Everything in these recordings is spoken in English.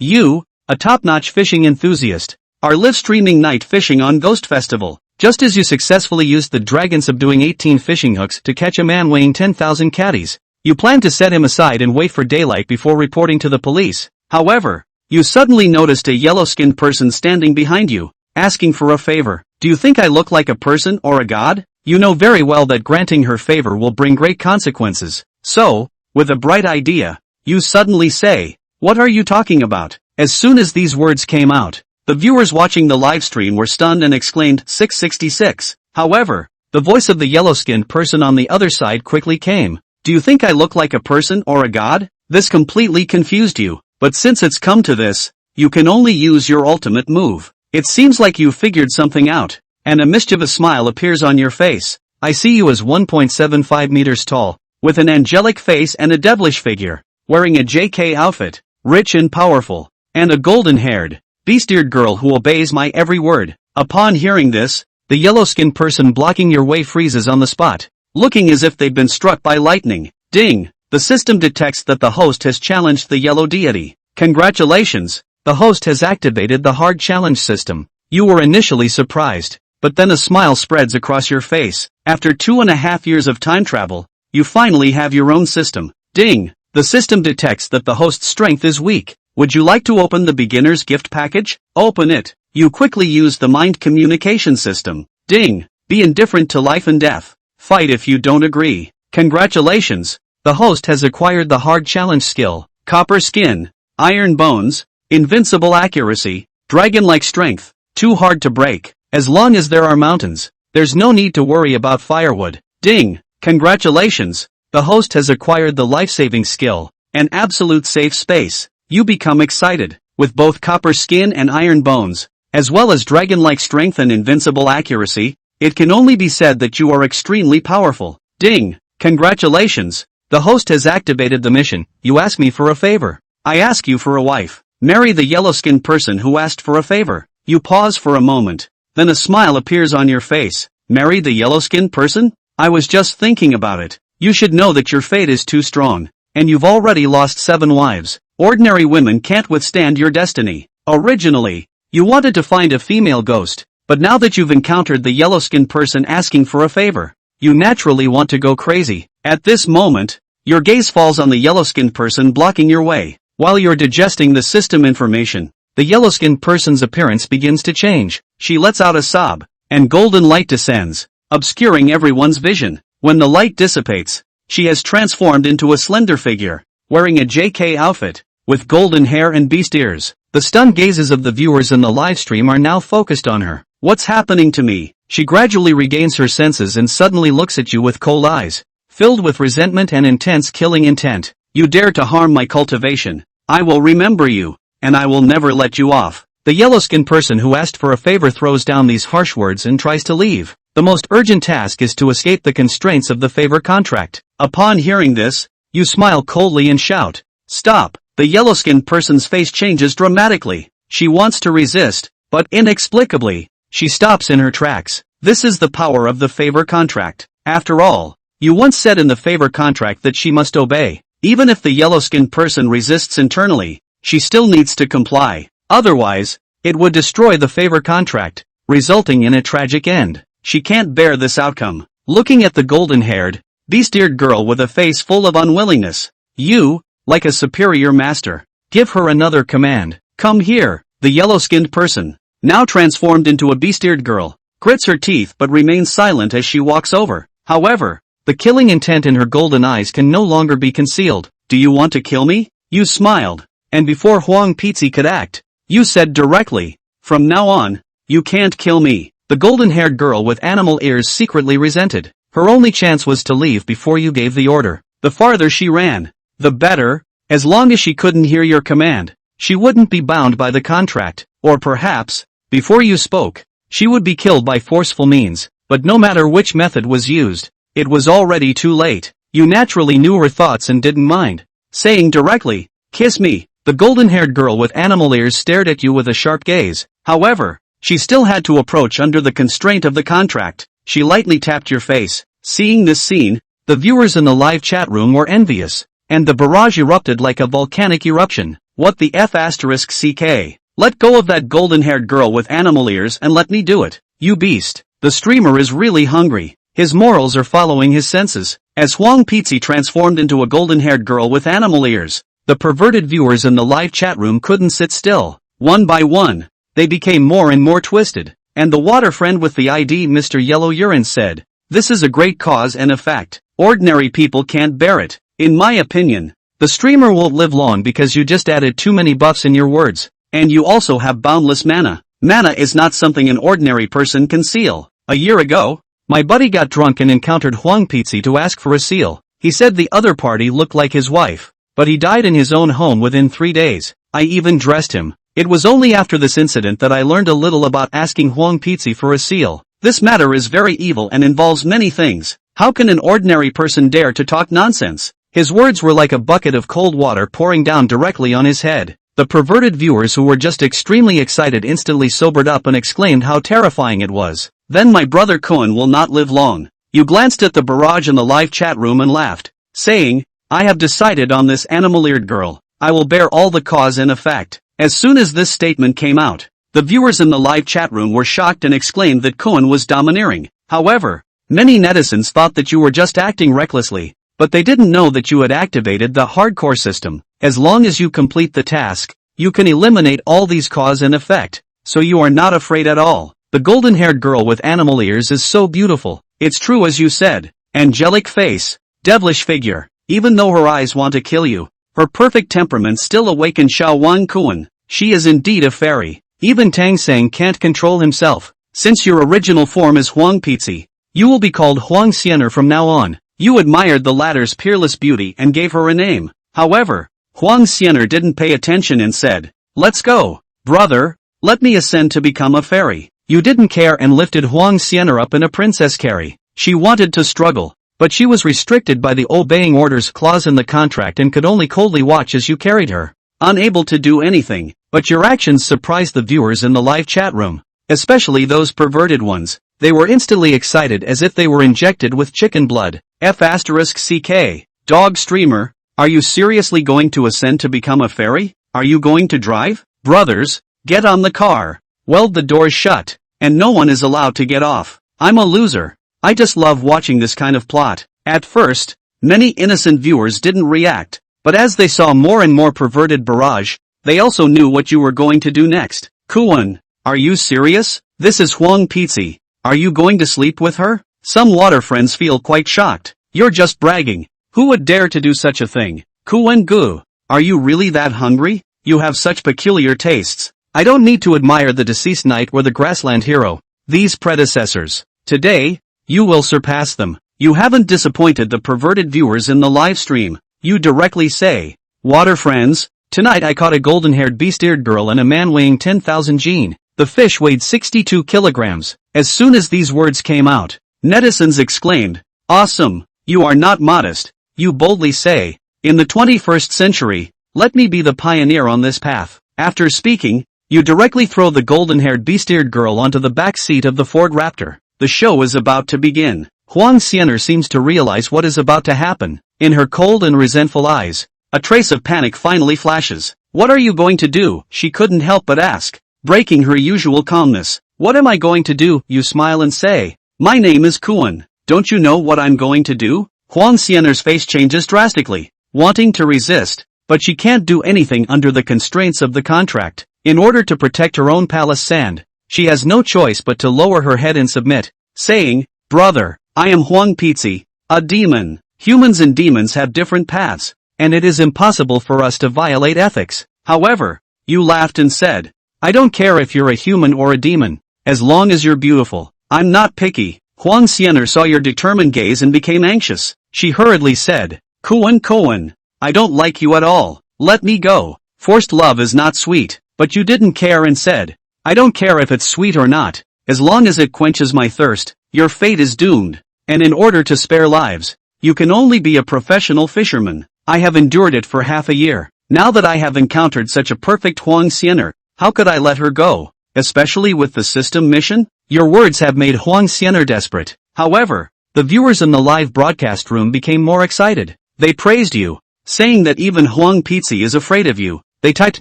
You, a top-notch fishing enthusiast, are live streaming night fishing on Ghost Festival. Just as you successfully used the dragon-subduing 18 fishing hooks to catch a man weighing 10,000 catties, you plan to set him aside and wait for daylight before reporting to the police. However, you suddenly noticed a yellow-skinned person standing behind you, asking for a favor. Do you think I look like a person or a god? You know very well that granting her favor will bring great consequences. So, with a bright idea, you suddenly say, "What are you talking about?" As soon as these words came out, the viewers watching the live stream were stunned and exclaimed 666. However, the voice of the yellow-skinned person on the other side quickly came. Do you think I look like a person or a god? This completely confused you, but since it's come to this, you can only use your ultimate move. It seems like you figured something out, and a mischievous smile appears on your face. I see you as 1.75 meters tall, with an angelic face and a devilish figure, wearing a JK outfit, rich and powerful, and a golden-haired, beast-eared girl who obeys my every word. Upon hearing this, the yellow-skinned person blocking your way freezes on the spot, looking as if they've been struck by lightning. Ding! The system detects that the host has challenged the yellow deity. Congratulations! The host has activated the hard challenge system. You were initially surprised, but then a smile spreads across your face. After 2.5 years of time travel, you finally have your own system. Ding! The system detects that the host's strength is weak. Would you like to open the beginner's gift package? Open it. You quickly use the mind communication system. Ding! Be indifferent to life and death. Fight if you don't agree. Congratulations! The host has acquired the hard challenge skill. Copper skin, iron bones, invincible accuracy, dragon-like strength, too hard to break. As long as there are mountains, there's no need to worry about firewood. Ding! Congratulations! The host has acquired the life-saving skill, an absolute safe space. You become excited. With both copper skin and iron bones, as well as dragon-like strength and invincible accuracy, it can only be said that you are extremely powerful. Ding! Congratulations! The host has activated the mission. You ask me for a favor. I ask you for a wife. Marry the yellow-skinned person who asked for a favor. You pause for a moment. Then a smile appears on your face. Marry the yellow-skinned person? I was just thinking about it. You should know that your fate is too strong, and you've already lost 7 wives. Ordinary women can't withstand your destiny. Originally, you wanted to find a female ghost, but now that you've encountered the yellow-skinned person asking for a favor, you naturally want to go crazy. At this moment, your gaze falls on the yellow-skinned person blocking your way. While you're digesting the system information, the yellow-skinned person's appearance begins to change. She lets out a sob, and golden light descends, obscuring everyone's vision. When the light dissipates, she has transformed into a slender figure, wearing a JK outfit, with golden hair and beast ears. The stunned gazes of the viewers in the live stream are now focused on her. What's happening to me? She gradually regains her senses and suddenly looks at you with cold eyes, filled with resentment and intense killing intent. You dare to harm my cultivation. I will remember you, and I will never let you off. The yellow-skinned person who asked for a favor throws down these harsh words and tries to leave. The most urgent task is to escape the constraints of the favor contract. Upon hearing this, you smile coldly and shout, "Stop!" The yellow-skinned person's face changes dramatically. She wants to resist, but inexplicably, she stops in her tracks. This is the power of the favor contract. After all, you once said in the favor contract that she must obey. Even if the yellow-skinned person resists internally, she still needs to comply. Otherwise, it would destroy the favor contract, resulting in a tragic end. She can't bear this outcome. Looking at the golden-haired, beast-eared girl with a face full of unwillingness, you, like a superior master, give her another command. Come here. The yellow-skinned person, now transformed into a beast-eared girl, grits her teeth but remains silent as she walks over. However, the killing intent in her golden eyes can no longer be concealed. Do you want to kill me? You smiled, and before Huang Pizzi could act, you said directly, "From now on, you can't kill me." The golden-haired girl with animal ears secretly resented. Her only chance was to leave before you gave the order. The farther she ran, the better. As long as she couldn't hear your command, she wouldn't be bound by the contract. Or perhaps, before you spoke, she would be killed by forceful means. But no matter which method was used, it was already too late. You naturally knew her thoughts and didn't mind saying directly, "Kiss me." The golden-haired girl with animal ears stared at you with a sharp gaze. However, she still had to approach under the constraint of the contract. She lightly tapped your face. Seeing this scene, the viewers in the live chat room were envious, and the barrage erupted like a volcanic eruption. What the F asterisk CK? Let go of that golden-haired girl with animal ears and let me do it, you beast. The streamer is really hungry. His morals are following his senses. As Huang Pizzi transformed into a golden-haired girl with animal ears, the perverted viewers in the live chat room couldn't sit still. One by one, they became more and more twisted. And the water friend with the ID Mr. Yellow Urine said, "This is a great cause and effect. Ordinary people can't bear it. In my opinion, the streamer won't live long because you just added too many buffs in your words. And you also have boundless mana. Mana is not something an ordinary person can seal. A year ago, my buddy got drunk and encountered Huang Pizzi to ask for a seal. He said the other party looked like his wife, but he died in his own home within 3 days. I even dressed him. It was only after this incident that I learned a little about asking Huang Pizzi for a seal. This matter is very evil and involves many things. How can an ordinary person dare to talk nonsense?" His words were like a bucket of cold water pouring down directly on his head. The perverted viewers who were just extremely excited instantly sobered up and exclaimed how terrifying it was. Then my brother Cohen will not live long. You glanced at the barrage in the live chat room and laughed, saying, "I have decided on this animal-eared girl. I will bear all the cause and effect." As soon as this statement came out, the viewers in the live chat room were shocked and exclaimed that Cohen was domineering. However, many netizens thought that you were just acting recklessly, but they didn't know that you had activated the hardcore system. As long as you complete the task, you can eliminate all these cause and effect, so you are not afraid at all. The golden-haired girl with animal ears is so beautiful. It's true as you said. Angelic face, devilish figure. Even though her eyes want to kill you, her perfect temperament still awakens Xiao Wan Kuan. She is indeed a fairy. Even Tang Sang can't control himself. Since your original form is Huang Pizzi, you will be called Huang Xiener from now on. You admired the latter's peerless beauty and gave her a name. However, Huang Xiener didn't pay attention and said, "Let's go, brother, let me ascend to become a fairy." You didn't care and lifted Huang Xiener up in a princess carry. She wanted to struggle, but she was restricted by the obeying orders clause in the contract and could only coldly watch as you carried her, unable to do anything. But your actions surprised the viewers in the live chat room, especially those perverted ones. They were instantly excited as if they were injected with chicken blood. F asterisk CK, dog streamer, are you seriously going to ascend to become a fairy? Are you going to drive? Brothers, get on the car. Weld the doors shut, and no one is allowed to get off. I'm a loser. I just love watching this kind of plot. At first, many innocent viewers didn't react, but as they saw more and more perverted barrage, they also knew what you were going to do next. Kuan, are you serious? This is Huang Pizzi. Are you going to sleep with her? Some water friends feel quite shocked. You're just bragging. Who would dare to do such a thing? Kuan Gu, are you really that hungry? You have such peculiar tastes. I don't need to admire the deceased knight or the grassland hero, these predecessors. Today, you will surpass them. You haven't disappointed the perverted viewers in the live stream. You directly say, "Water friends, tonight I caught a golden-haired beast-eared girl and a man weighing 10,000 gene. The fish weighed 62 kilograms. As soon as these words came out, netizens exclaimed, "Awesome, you are not modest." You boldly say, "In the 21st century, let me be the pioneer on this path." After speaking, you directly throw the golden-haired beast-eared girl onto the back seat of the Ford Raptor. The show is about to begin. Huang Xiener seems to realize what is about to happen. In her cold and resentful eyes, a trace of panic finally flashes. "What are you going to do?" she couldn't help but ask, breaking her usual calmness. "What am I going to do?" You smile and say, "My name is Kuan. Don't you know what I'm going to do?" Huang Xiener's face changes drastically, wanting to resist, but she can't do anything under the constraints of the contract. In order to protect her own palace sand, she has no choice but to lower her head and submit, saying, "Brother, I am Huang Pizzi, a demon. Humans and demons have different paths, and it is impossible for us to violate ethics." However, you laughed and said, "I don't care if you're a human or a demon, as long as you're beautiful. I'm not picky." Huang Xiener saw your determined gaze and became anxious. She hurriedly said, Kuan, I don't like you at all. Let me go. Forced love is not sweet." But you didn't care and said, "I don't care if it's sweet or not, as long as it quenches my thirst. Your fate is doomed, and in order to spare lives, you can only be a professional fisherman. I have endured it for half a year. Now that I have encountered such a perfect Huang Xiener, how could I let her go, especially with the system mission?" Your words have made Huang Xiener desperate. However, the viewers in the live broadcast room became more excited. They praised you, saying that even Huang Pizzi is afraid of you. They typed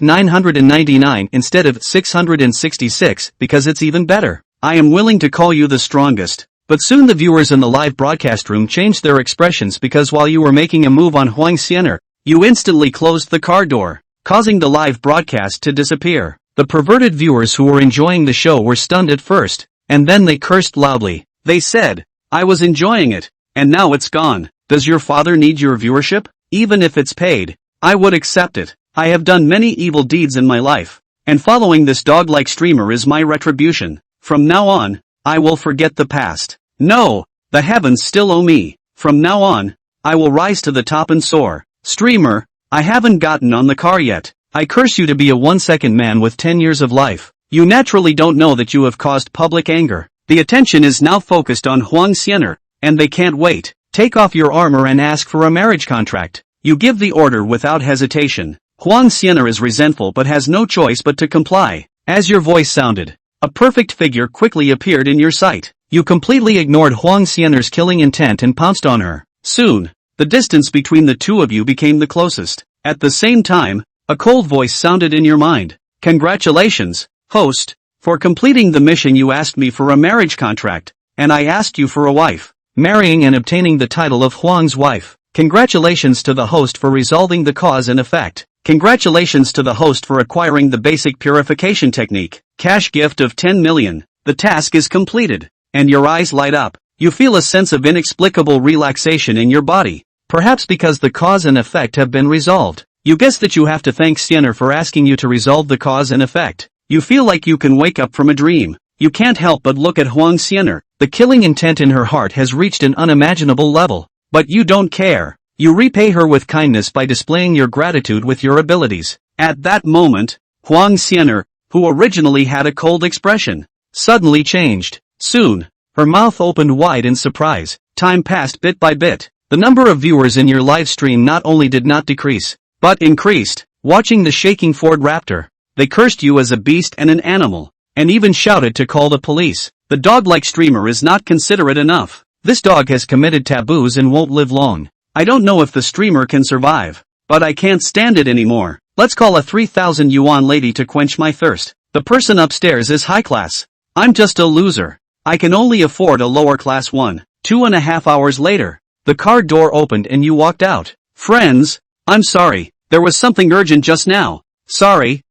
999 instead of 666 because it's even better. I am willing to call you the strongest. But soon the viewers in the live broadcast room changed their expressions because while you were making a move on Huang Xianer, you instantly closed the car door, causing the live broadcast to disappear. The perverted viewers who were enjoying the show were stunned at first, and then they cursed loudly. They said, "I was enjoying it, and now it's gone. Does your father need your viewership? Even if it's paid, I would accept it. I have done many evil deeds in my life, and following this dog-like streamer is my retribution. From now on, I will forget the past. No, the heavens still owe me. From now on, I will rise to the top and soar. Streamer, I haven't gotten on the car yet. I curse you to be a 1-second man with 10 years of life. You naturally don't know that you have caused public anger. The attention is now focused on Huang Xianer, and they can't wait. Take off your armor and ask for a marriage contract." You give the order without hesitation. Huang Xianer is resentful but has no choice but to comply. As your voice sounded, a perfect figure quickly appeared in your sight. You completely ignored Huang Xianer's killing intent and pounced on her. Soon, the distance between the two of you became the closest. At the same time, a cold voice sounded in your mind. "Congratulations, host, for completing the mission. You asked me for a marriage contract, and I asked you for a wife. Marrying and obtaining the title of Huang's wife. Congratulations to the host for resolving the cause and effect. Congratulations to the host for acquiring the basic purification technique. Cash gift of 10 million. The task is completed." And your eyes light up. You feel a sense of inexplicable relaxation in your body. Perhaps because the cause and effect have been resolved. You guess that you have to thank Xianer for asking you to resolve the cause and effect. You feel like you can wake up from a dream. You can't help but look at Huang Xianer. The killing intent in her heart has reached an unimaginable level. But you don't care. You repay her with kindness by displaying your gratitude with your abilities. At that moment, Huang Xianer, who originally had a cold expression, suddenly changed. Soon, her mouth opened wide in surprise. Time passed bit by bit. The number of viewers in your live stream not only did not decrease, but increased. Watching the shaking Ford Raptor, they cursed you as a beast and an animal, and even shouted to call the police. The dog-like streamer is not considerate enough. This dog has committed taboos and won't live long. I don't know if the streamer can survive, but I can't stand it anymore. Let's call a 3,000 yuan lady to quench my thirst. The person upstairs is high class. I'm just a loser. I can only afford a lower class one. 2.5 hours later, the car door opened and you walked out. "Friends, I'm sorry, there was something urgent just now. Sorry.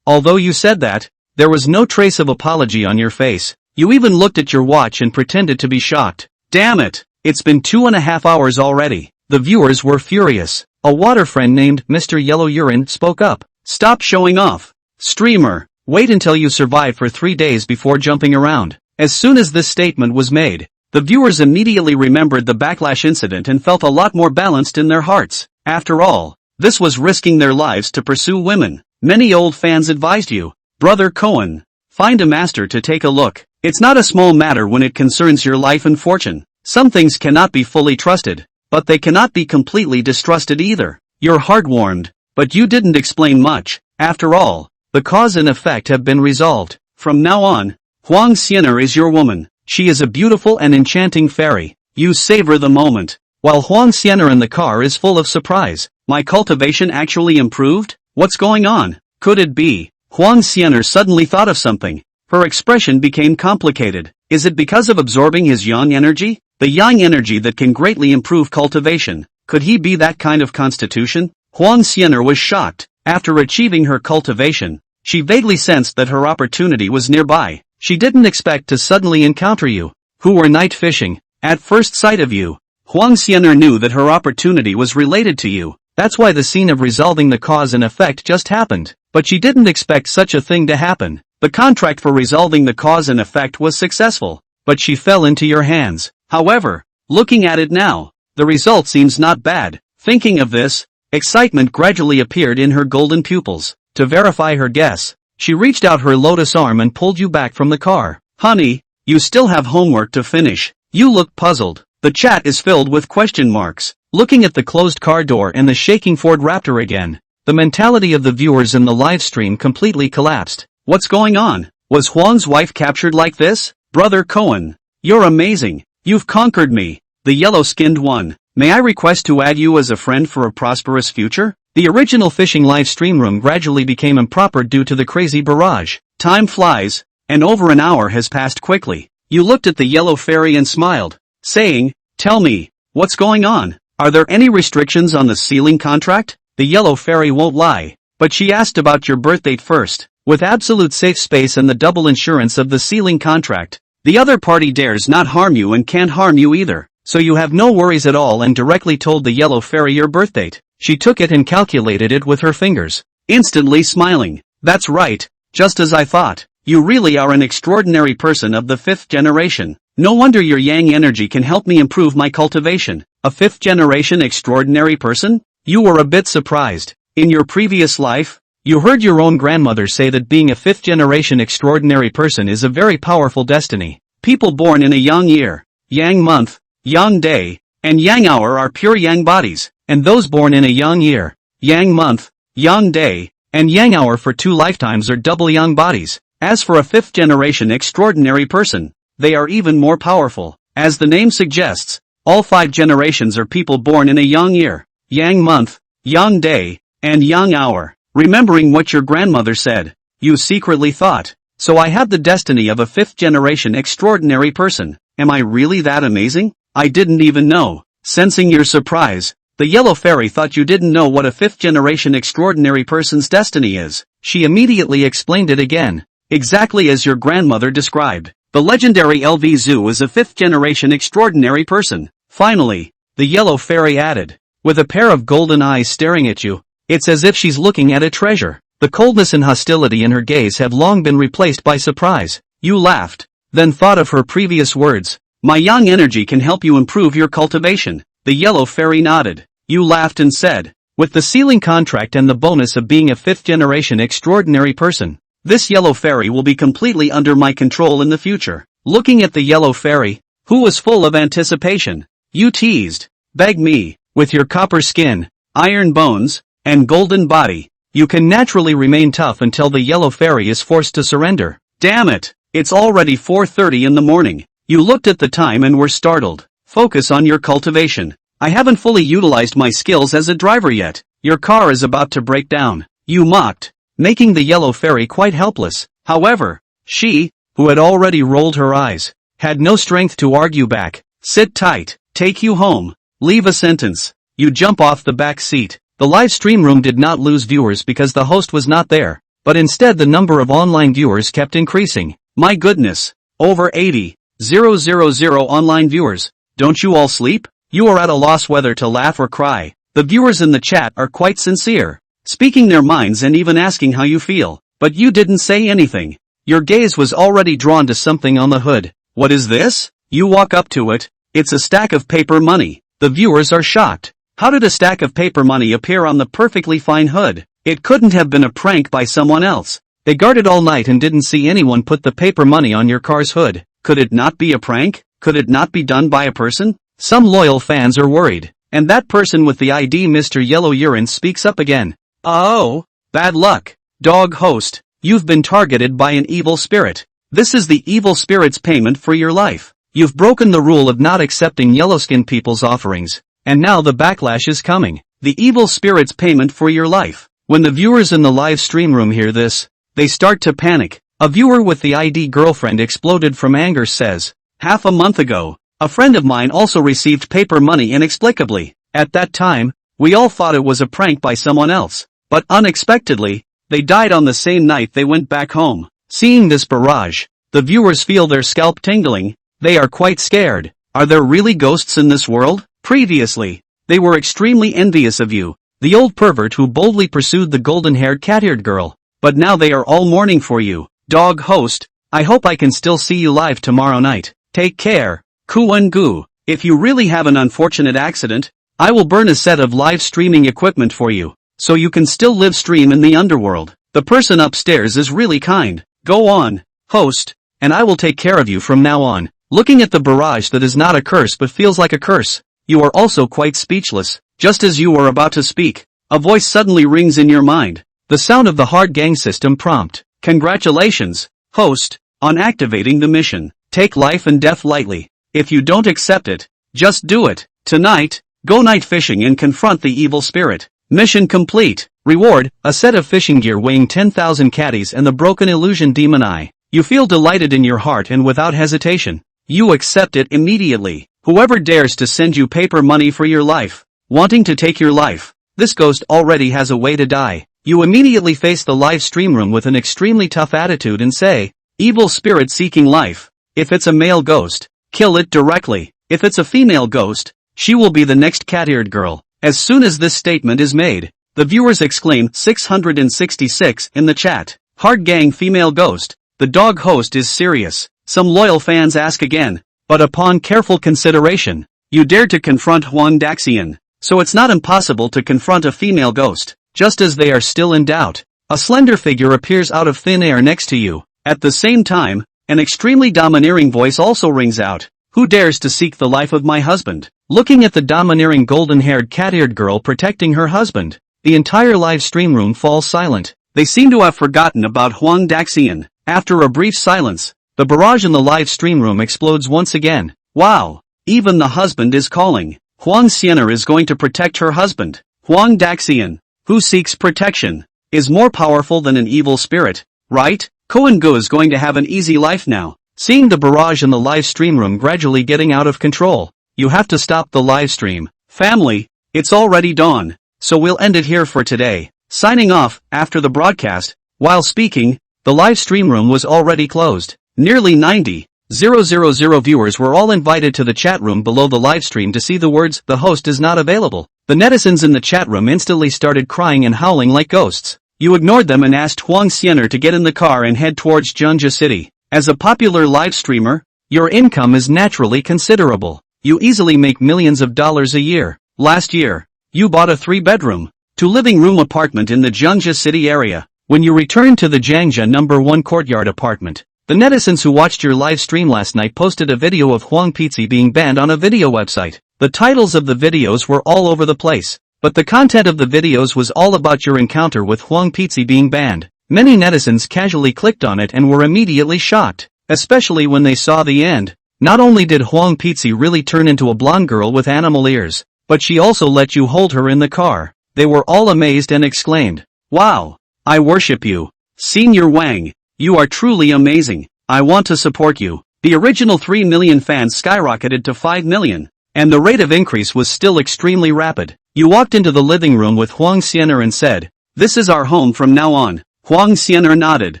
Although you said that, there was no trace of apology on your face. You even looked at your watch and pretended to be shocked. Damn it, it's been 2.5 hours already." The viewers were furious. A water friend named Mr. Yellow Urine spoke up. "Stop showing off. Streamer, wait until you survive for 3 days before jumping around." As soon as this statement was made, the viewers immediately remembered the backlash incident and felt a lot more balanced in their hearts. After all, this was risking their lives to pursue women. Many old fans advised you, "Brother Cohen, find a master to take a look. It's not a small matter when it concerns your life and fortune. Some things cannot be fully trusted, but they cannot be completely distrusted either." Your heart warmed, but you didn't explain much. After all, the cause and effect have been resolved. From now on, Huang Xianer is your woman. She is a beautiful and enchanting fairy. You savor the moment. While Huang Xianer in the car is full of surprise. My cultivation actually improved? What's going on? Could it be? Huang Xianer suddenly thought of something. Her expression became complicated. Is it because of absorbing his yang energy? The yang energy that can greatly improve cultivation. Could he be that kind of constitution? Huang Xianer was shocked. After achieving her cultivation, she vaguely sensed that her opportunity was nearby. She didn't expect to suddenly encounter you, who were night fishing. At first sight of you, Huang Xianer knew that her opportunity was related to you. That's why the scene of resolving the cause and effect just happened. But she didn't expect such a thing to happen. The contract for resolving the cause and effect was successful, but she fell into your hands. However, looking at it now, the result seems not bad. Thinking of this, excitement gradually appeared in her golden pupils. To verify her guess, she reached out her lotus arm and pulled you back from the car. "Honey, you still have homework to finish." You look puzzled. The chat is filled with question marks. Looking at the closed car door and the shaking Ford Raptor again, the mentality of the viewers in the live stream completely collapsed. What's going on? Was Huang's wife captured like this? Brother Cohen, you're amazing. You've conquered me, the yellow-skinned one. May I request to add you as a friend for a prosperous future? The original fishing live stream room gradually became improper due to the crazy barrage. Time flies, and over an hour has passed quickly. You looked at the yellow fairy and smiled, saying, "Tell me, what's going on? Are there any restrictions on the sealing contract?" The yellow fairy won't lie, but she asked about your birth date first. With absolute safe space and the double insurance of the sealing contract, the other party dares not harm you and can't harm you either, so you have no worries at all, and directly told the yellow fairy your birth date. She took it and calculated it with her fingers, instantly smiling. "That's right, just as I thought. You really are an extraordinary person of the 5th generation. No wonder your yang energy can help me improve my cultivation." A 5th generation extraordinary person? You were a bit surprised. In your previous life, you heard your own grandmother say that being a 5th generation extraordinary person is a very powerful destiny. People born in a yang year, yang month, yang day, and yang hour are pure yang bodies, and those born in a yang year, yang month, yang day, and yang hour for 2 lifetimes are double yang bodies. As for a 5th generation extraordinary person, they are even more powerful. As the name suggests, all 5 generations are people born in a yang year, yang month, yang day, and yang hour. Remembering what your grandmother said, you secretly thought, "So I have the destiny of a 5th generation extraordinary person. Am I really that amazing? I didn't even know." Sensing your surprise, the yellow fairy thought you didn't know what a 5th generation extraordinary person's destiny is. She immediately explained it again, exactly as your grandmother described. The legendary LV Zoo is a 5th generation extraordinary person. Finally, the yellow fairy added, with a pair of golden eyes staring at you. It's as if she's looking at a treasure. The coldness and hostility in her gaze have long been replaced by surprise. You laughed, then thought of her previous words. "My yang energy can help you improve your cultivation." The yellow fairy nodded. You laughed and said, "With the sealing contract and the bonus of being a 5th generation extraordinary person, this yellow fairy will be completely under my control in the future." Looking at the yellow fairy, who was full of anticipation, you teased, "Beg me, with your copper skin, iron bones, and golden body, you can naturally remain tough until the yellow fairy is forced to surrender." Damn it, it's already 4:30 in the morning. You looked at the time and were startled. Focus on your cultivation. I haven't fully utilized my skills as a driver yet. Your car is about to break down. You mocked, making the yellow fairy quite helpless. However, she, who had already rolled her eyes, had no strength to argue back. "Sit tight, take you home, leave a sentence." You jump off the back seat. The live stream room did not lose viewers because the host was not there, but instead the number of online viewers kept increasing. My goodness, over 80,000 online viewers. Don't you all sleep? You are at a loss whether to laugh or cry. The viewers in the chat are quite sincere, speaking their minds and even asking how you feel, but you didn't say anything. Your gaze was already drawn to something on the hood. What is this? You walk up to it. It's a stack of paper money. The viewers are shocked. How did a stack of paper money appear on the perfectly fine hood? It couldn't have been a prank by someone else. They guarded all night and didn't see anyone put the paper money on your car's hood. Could it not be a prank? Could it not be done by a person? Some loyal fans are worried. And that person with the ID, Mr. Yellow Urine, speaks up again. "Oh, bad luck, dog host. You've been targeted by an evil spirit. This is the evil spirit's payment for your life. You've broken the rule of not accepting yellow-skinned people's offerings, and now the backlash is coming. The evil spirit's payment for your life." When the viewers in the live stream room hear this, they start to panic. A viewer with the ID girlfriend exploded from anger says, "Half a month ago, a friend of mine also received paper money inexplicably. At that time, we all thought it was a prank by someone else. But unexpectedly, they died on the same night they went back home." Seeing this barrage, the viewers feel their scalp tingling. They are quite scared. Are there really ghosts in this world? Previously, they were extremely envious of you, the old pervert who boldly pursued the golden-haired cat-eared girl. But now they are all mourning for you. Dog host, I hope I can still see you live tomorrow night. Take care. Koo and goo. If you really have an unfortunate accident, I will burn a set of live streaming equipment for you, so you can still live stream in the underworld. The person upstairs is really kind. Go on, host, and I will take care of you from now on. Looking at the barrage that is not a curse but feels like a curse, you are also quite speechless. Just as you were about to speak, a voice suddenly rings in your mind. The sound of the hard gang system prompt. Congratulations, host, on activating the mission. Take life and death lightly. If you don't accept it, just do it. Tonight, go night fishing and confront the evil spirit. Mission complete. Reward, a set of fishing gear weighing 10,000 caddies and the broken illusion demon eye. You feel delighted in your heart and without hesitation, you accept it immediately. Whoever dares to send you paper money for your life, wanting to take your life, this ghost already has a way to die. You immediately face the live stream room with an extremely tough attitude and say, evil spirit seeking life. If it's a male ghost, kill it directly. If it's a female ghost, she will be the next cat-eared girl. As soon as this statement is made, the viewers exclaim 666 in the chat. Hard gang female ghost. The dog host is serious. Some loyal fans ask again, but upon careful consideration, you dare to confront Huang Daxian. So it's not impossible to confront a female ghost. Just as they are still in doubt, a slender figure appears out of thin air next to you. At the same time, an extremely domineering voice also rings out. Who dares to seek the life of my husband? Looking at the domineering golden-haired cat-eared girl protecting her husband, the entire live stream room falls silent. They seem to have forgotten about Huang Daxian. After a brief silence, the barrage in the live stream room explodes once again. Wow! Even the husband is calling. Huang Xian'er is going to protect her husband. Huang Daxian, who seeks protection, is more powerful than an evil spirit, right? Koen Go is going to have an easy life now. Seeing the barrage in the live stream room gradually getting out of control, you have to stop the live stream. Family, it's already dawn, so we'll end it here for today. Signing off, after the broadcast, while speaking, the live stream room was already closed. Nearly 90,000 viewers were all invited to the chat room below the live stream to see the words, "The host is not available." The netizens in the chat room instantly started crying and howling like ghosts. You ignored them and asked Huang Xian'er to get in the car and head towards Zhengzhou City. As a popular live streamer, your income is naturally considerable. You easily make millions of dollars a year. Last year, you bought a 3-bedroom, 2-living room apartment in the Zhengzhou City area. When you returned to the Zhengzhou number 1 courtyard apartment, the netizens who watched your live stream last night posted a video of Huang Pizzi being banned on a video website. The titles of the videos were all over the place, but the content of the videos was all about your encounter with Huang Pizzi being banned. Many netizens casually clicked on it and were immediately shocked, especially when they saw the end. Not only did Huang Pizzi really turn into a blonde girl with animal ears, but she also let you hold her in the car. They were all amazed and exclaimed, "Wow! I worship you. Senior Wang, you are truly amazing. I want to support you." The original 3 million fans skyrocketed to 5 million, and the rate of increase was still extremely rapid. You walked into the living room with Huang Xian'er and said, "This is our home from now on." Huang Xian'er nodded.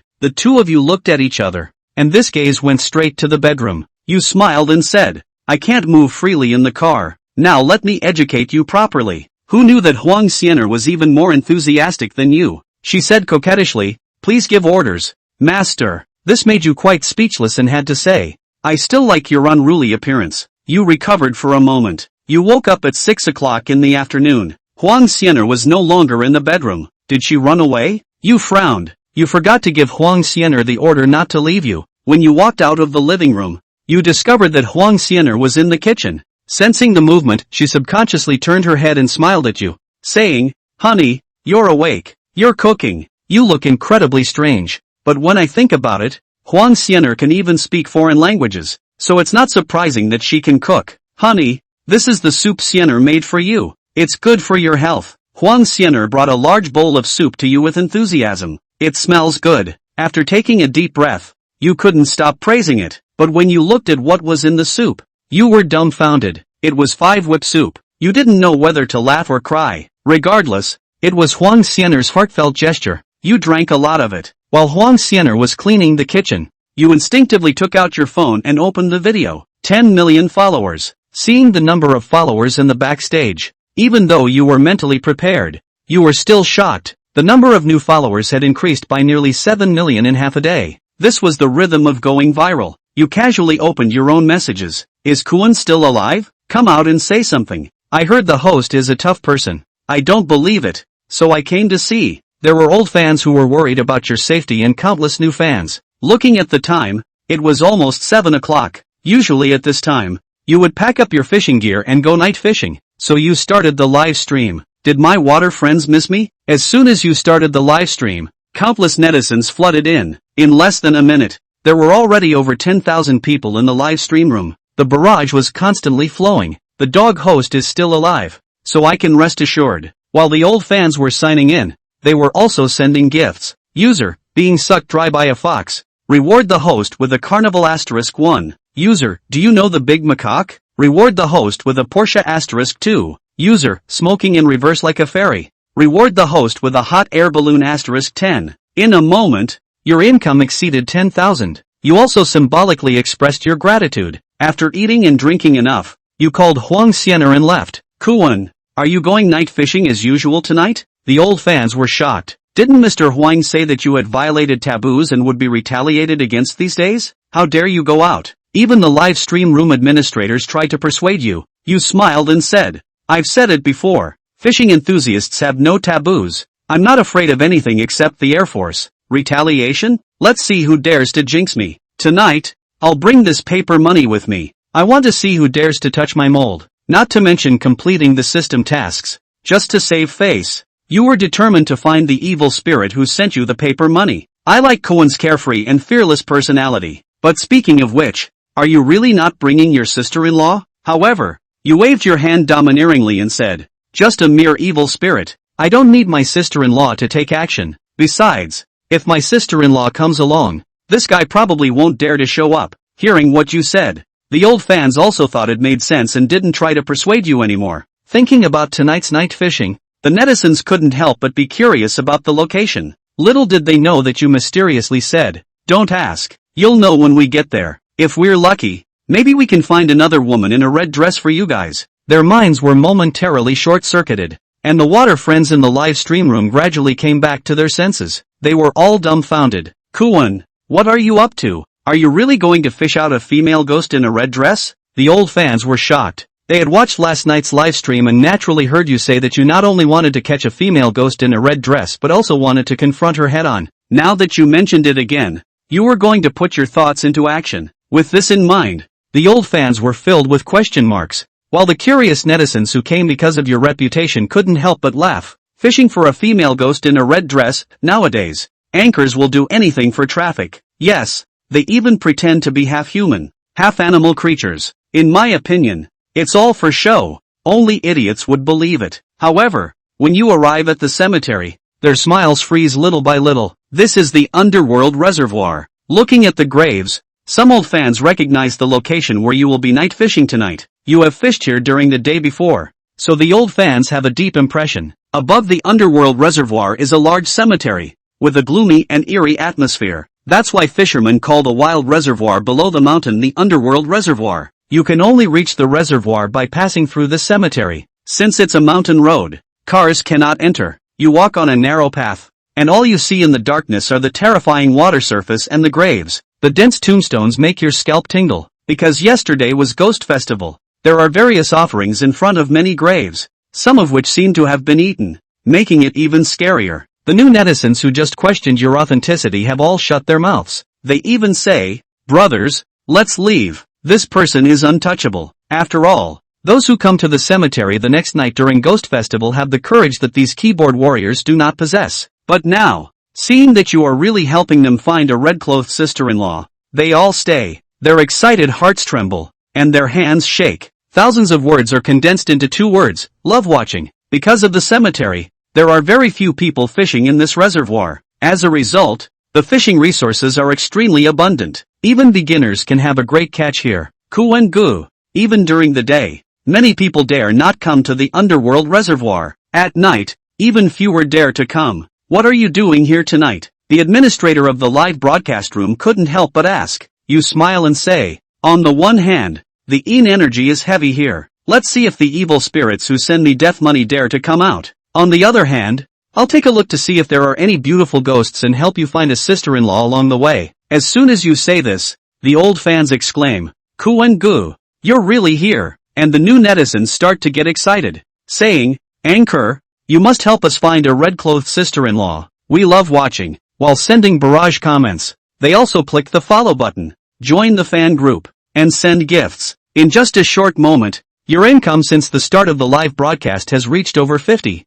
The two of you looked at each other, and this gaze went straight to the bedroom. You smiled and said, "I can't move freely in the car. Now let me educate you properly." Who knew that Huang Xian'er was even more enthusiastic than you? She said coquettishly, "Please give orders, master." This made you quite speechless and had to say, "I still like your unruly appearance." You recovered for a moment. You woke up at 6 o'clock in the afternoon. Huang Xian'er was no longer in the bedroom. Did she run away? You frowned. You forgot to give Huang Xian'er the order not to leave you. When you walked out of the living room, you discovered that Huang Xian'er was in the kitchen. Sensing the movement, she subconsciously turned her head and smiled at you, saying, "Honey, you're awake. You're cooking. You look incredibly strange." But when I think about it, Huang Xian'er can even speak foreign languages, so it's not surprising that she can cook. "Honey, this is the soup Xian'er made for you. It's good for your health." Huang Xian'er brought a large bowl of soup to you with enthusiasm. "It smells good." After taking a deep breath, you couldn't stop praising it. But when you looked at what was in the soup, you were dumbfounded. It was 5-whip soup. You didn't know whether to laugh or cry. Regardless, it was Huang Xian'er's heartfelt gesture. You drank a lot of it. While Huang Xian'er was cleaning the kitchen, you instinctively took out your phone and opened the video. 10 million followers. Seeing the number of followers in the backstage, even though you were mentally prepared, you were still shocked. The number of new followers had increased by nearly 7 million in half a day. This was the rhythm of going viral. You casually opened your own messages. "Is Kuan still alive? Come out and say something. I heard the host is a tough person. I don't believe it, so I came to see." There were old fans who were worried about your safety and countless new fans. Looking at the time, it was almost 7 o'clock. Usually at this time, you would pack up your fishing gear and go night fishing, so you started the live stream. Did my water friends miss me? As soon as you started the live stream, countless netizens flooded in. In less than a minute, there were already over 10,000 people in the live stream room. The barrage was constantly flowing. The dog host is still alive, so I can rest assured. While the old fans were signing in, they were also sending gifts. User, being sucked dry by a fox. Reward the host with a carnival *1. User, do you know the big macaque? Reward the host with a Porsche *2. User, smoking in reverse like a fairy. Reward the host with a hot air balloon *10. In a moment, your income exceeded 10,000. You also symbolically expressed your gratitude. After eating and drinking enough, you called Huang Xianer and left. Kuan, are you going night fishing as usual tonight? The old fans were shocked. Didn't Mr. Huang say that you had violated taboos and would be retaliated against these days? How dare you go out? Even the live stream room administrators tried to persuade you. You smiled and said, I've said it before. Fishing enthusiasts have no taboos. I'm not afraid of anything except the Air Force. Retaliation? Let's see who dares to jinx me. Tonight, I'll bring this paper money with me. I want to see who dares to touch my mold. Not to mention completing the system tasks. Just to save face. You were determined to find the evil spirit who sent you the paper money. I like Cohen's carefree and fearless personality. But speaking of which, are you really not bringing your sister-in-law? However, you waved your hand domineeringly and said, just a mere evil spirit. I don't need my sister-in-law to take action. Besides, if my sister-in-law comes along, this guy probably won't dare to show up. Hearing what you said, the old fans also thought it made sense and didn't try to persuade you anymore. Thinking about tonight's night fishing, the netizens couldn't help but be curious about the location. Little did they know that you mysteriously said, don't ask. You'll know when we get there. If we're lucky, maybe we can find another woman in a red dress for you guys. Their minds were momentarily short-circuited, and the water friends in the live stream room gradually came back to their senses. They were all dumbfounded. Kuan, what are you up to? Are you really going to fish out a female ghost in a red dress? The old fans were shocked. They had watched last night's live stream and naturally heard you say that you not only wanted to catch a female ghost in a red dress but also wanted to confront her head-on. Now that you mentioned it again, you were going to put your thoughts into action. With this in mind, the old fans were filled with question marks, while the curious netizens who came because of your reputation couldn't help but laugh. Fishing for a female ghost in a red dress, nowadays, anchors will do anything for traffic. Yes, they even pretend to be half human, half animal creatures. In my opinion, it's all for show. Only idiots would believe it. However, when you arrive at the cemetery, their smiles freeze little by little. This is the underworld reservoir. Looking at the graves, some old fans recognize the location where you will be night fishing tonight. You have fished here during the day before, so the old fans have a deep impression. Above the underworld reservoir is a large cemetery, with a gloomy and eerie atmosphere. That's why fishermen call the wild reservoir below the mountain the underworld reservoir. You can only reach the reservoir by passing through the cemetery. Since it's a mountain road, cars cannot enter. You walk on a narrow path, and all you see in the darkness are the terrifying water surface and the graves. The dense tombstones make your scalp tingle, because yesterday was Ghost Festival. There are various offerings in front of many graves, some of which seem to have been eaten, making it even scarier. The new netizens who just questioned your authenticity have all shut their mouths. They even say, brothers, let's leave. This person is untouchable. After all, those who come to the cemetery the next night during Ghost Festival have the courage that these keyboard warriors do not possess. But now, seeing that you are really helping them find a red-clothed sister-in-law, they all stay. Their excited hearts tremble, and their hands shake. Thousands of words are condensed into 2 words, love watching. Because of the cemetery, there are very few people fishing in this reservoir. As a result, the fishing resources are extremely abundant. Even beginners can have a great catch here. Kuan Gu. Even during the day, many people dare not come to the underworld reservoir. At night, even fewer dare to come. What are you doing here tonight? The administrator of the live broadcast room couldn't help but ask. You smile and say, on the one hand, the energy is heavy here. Let's see if the evil spirits who send me death money dare to come out. On the other hand, I'll take a look to see if there are any beautiful ghosts and help you find a sister-in-law along the way. As soon as you say this, the old fans exclaim, Kuan Gu, you're really here, and the new netizens start to get excited, saying, Anchor, you must help us find a red-clothed sister-in-law. We love watching. While sending barrage comments, they also click the follow button, join the fan group, and send gifts. In just a short moment, your income since the start of the live broadcast has reached over 50,000.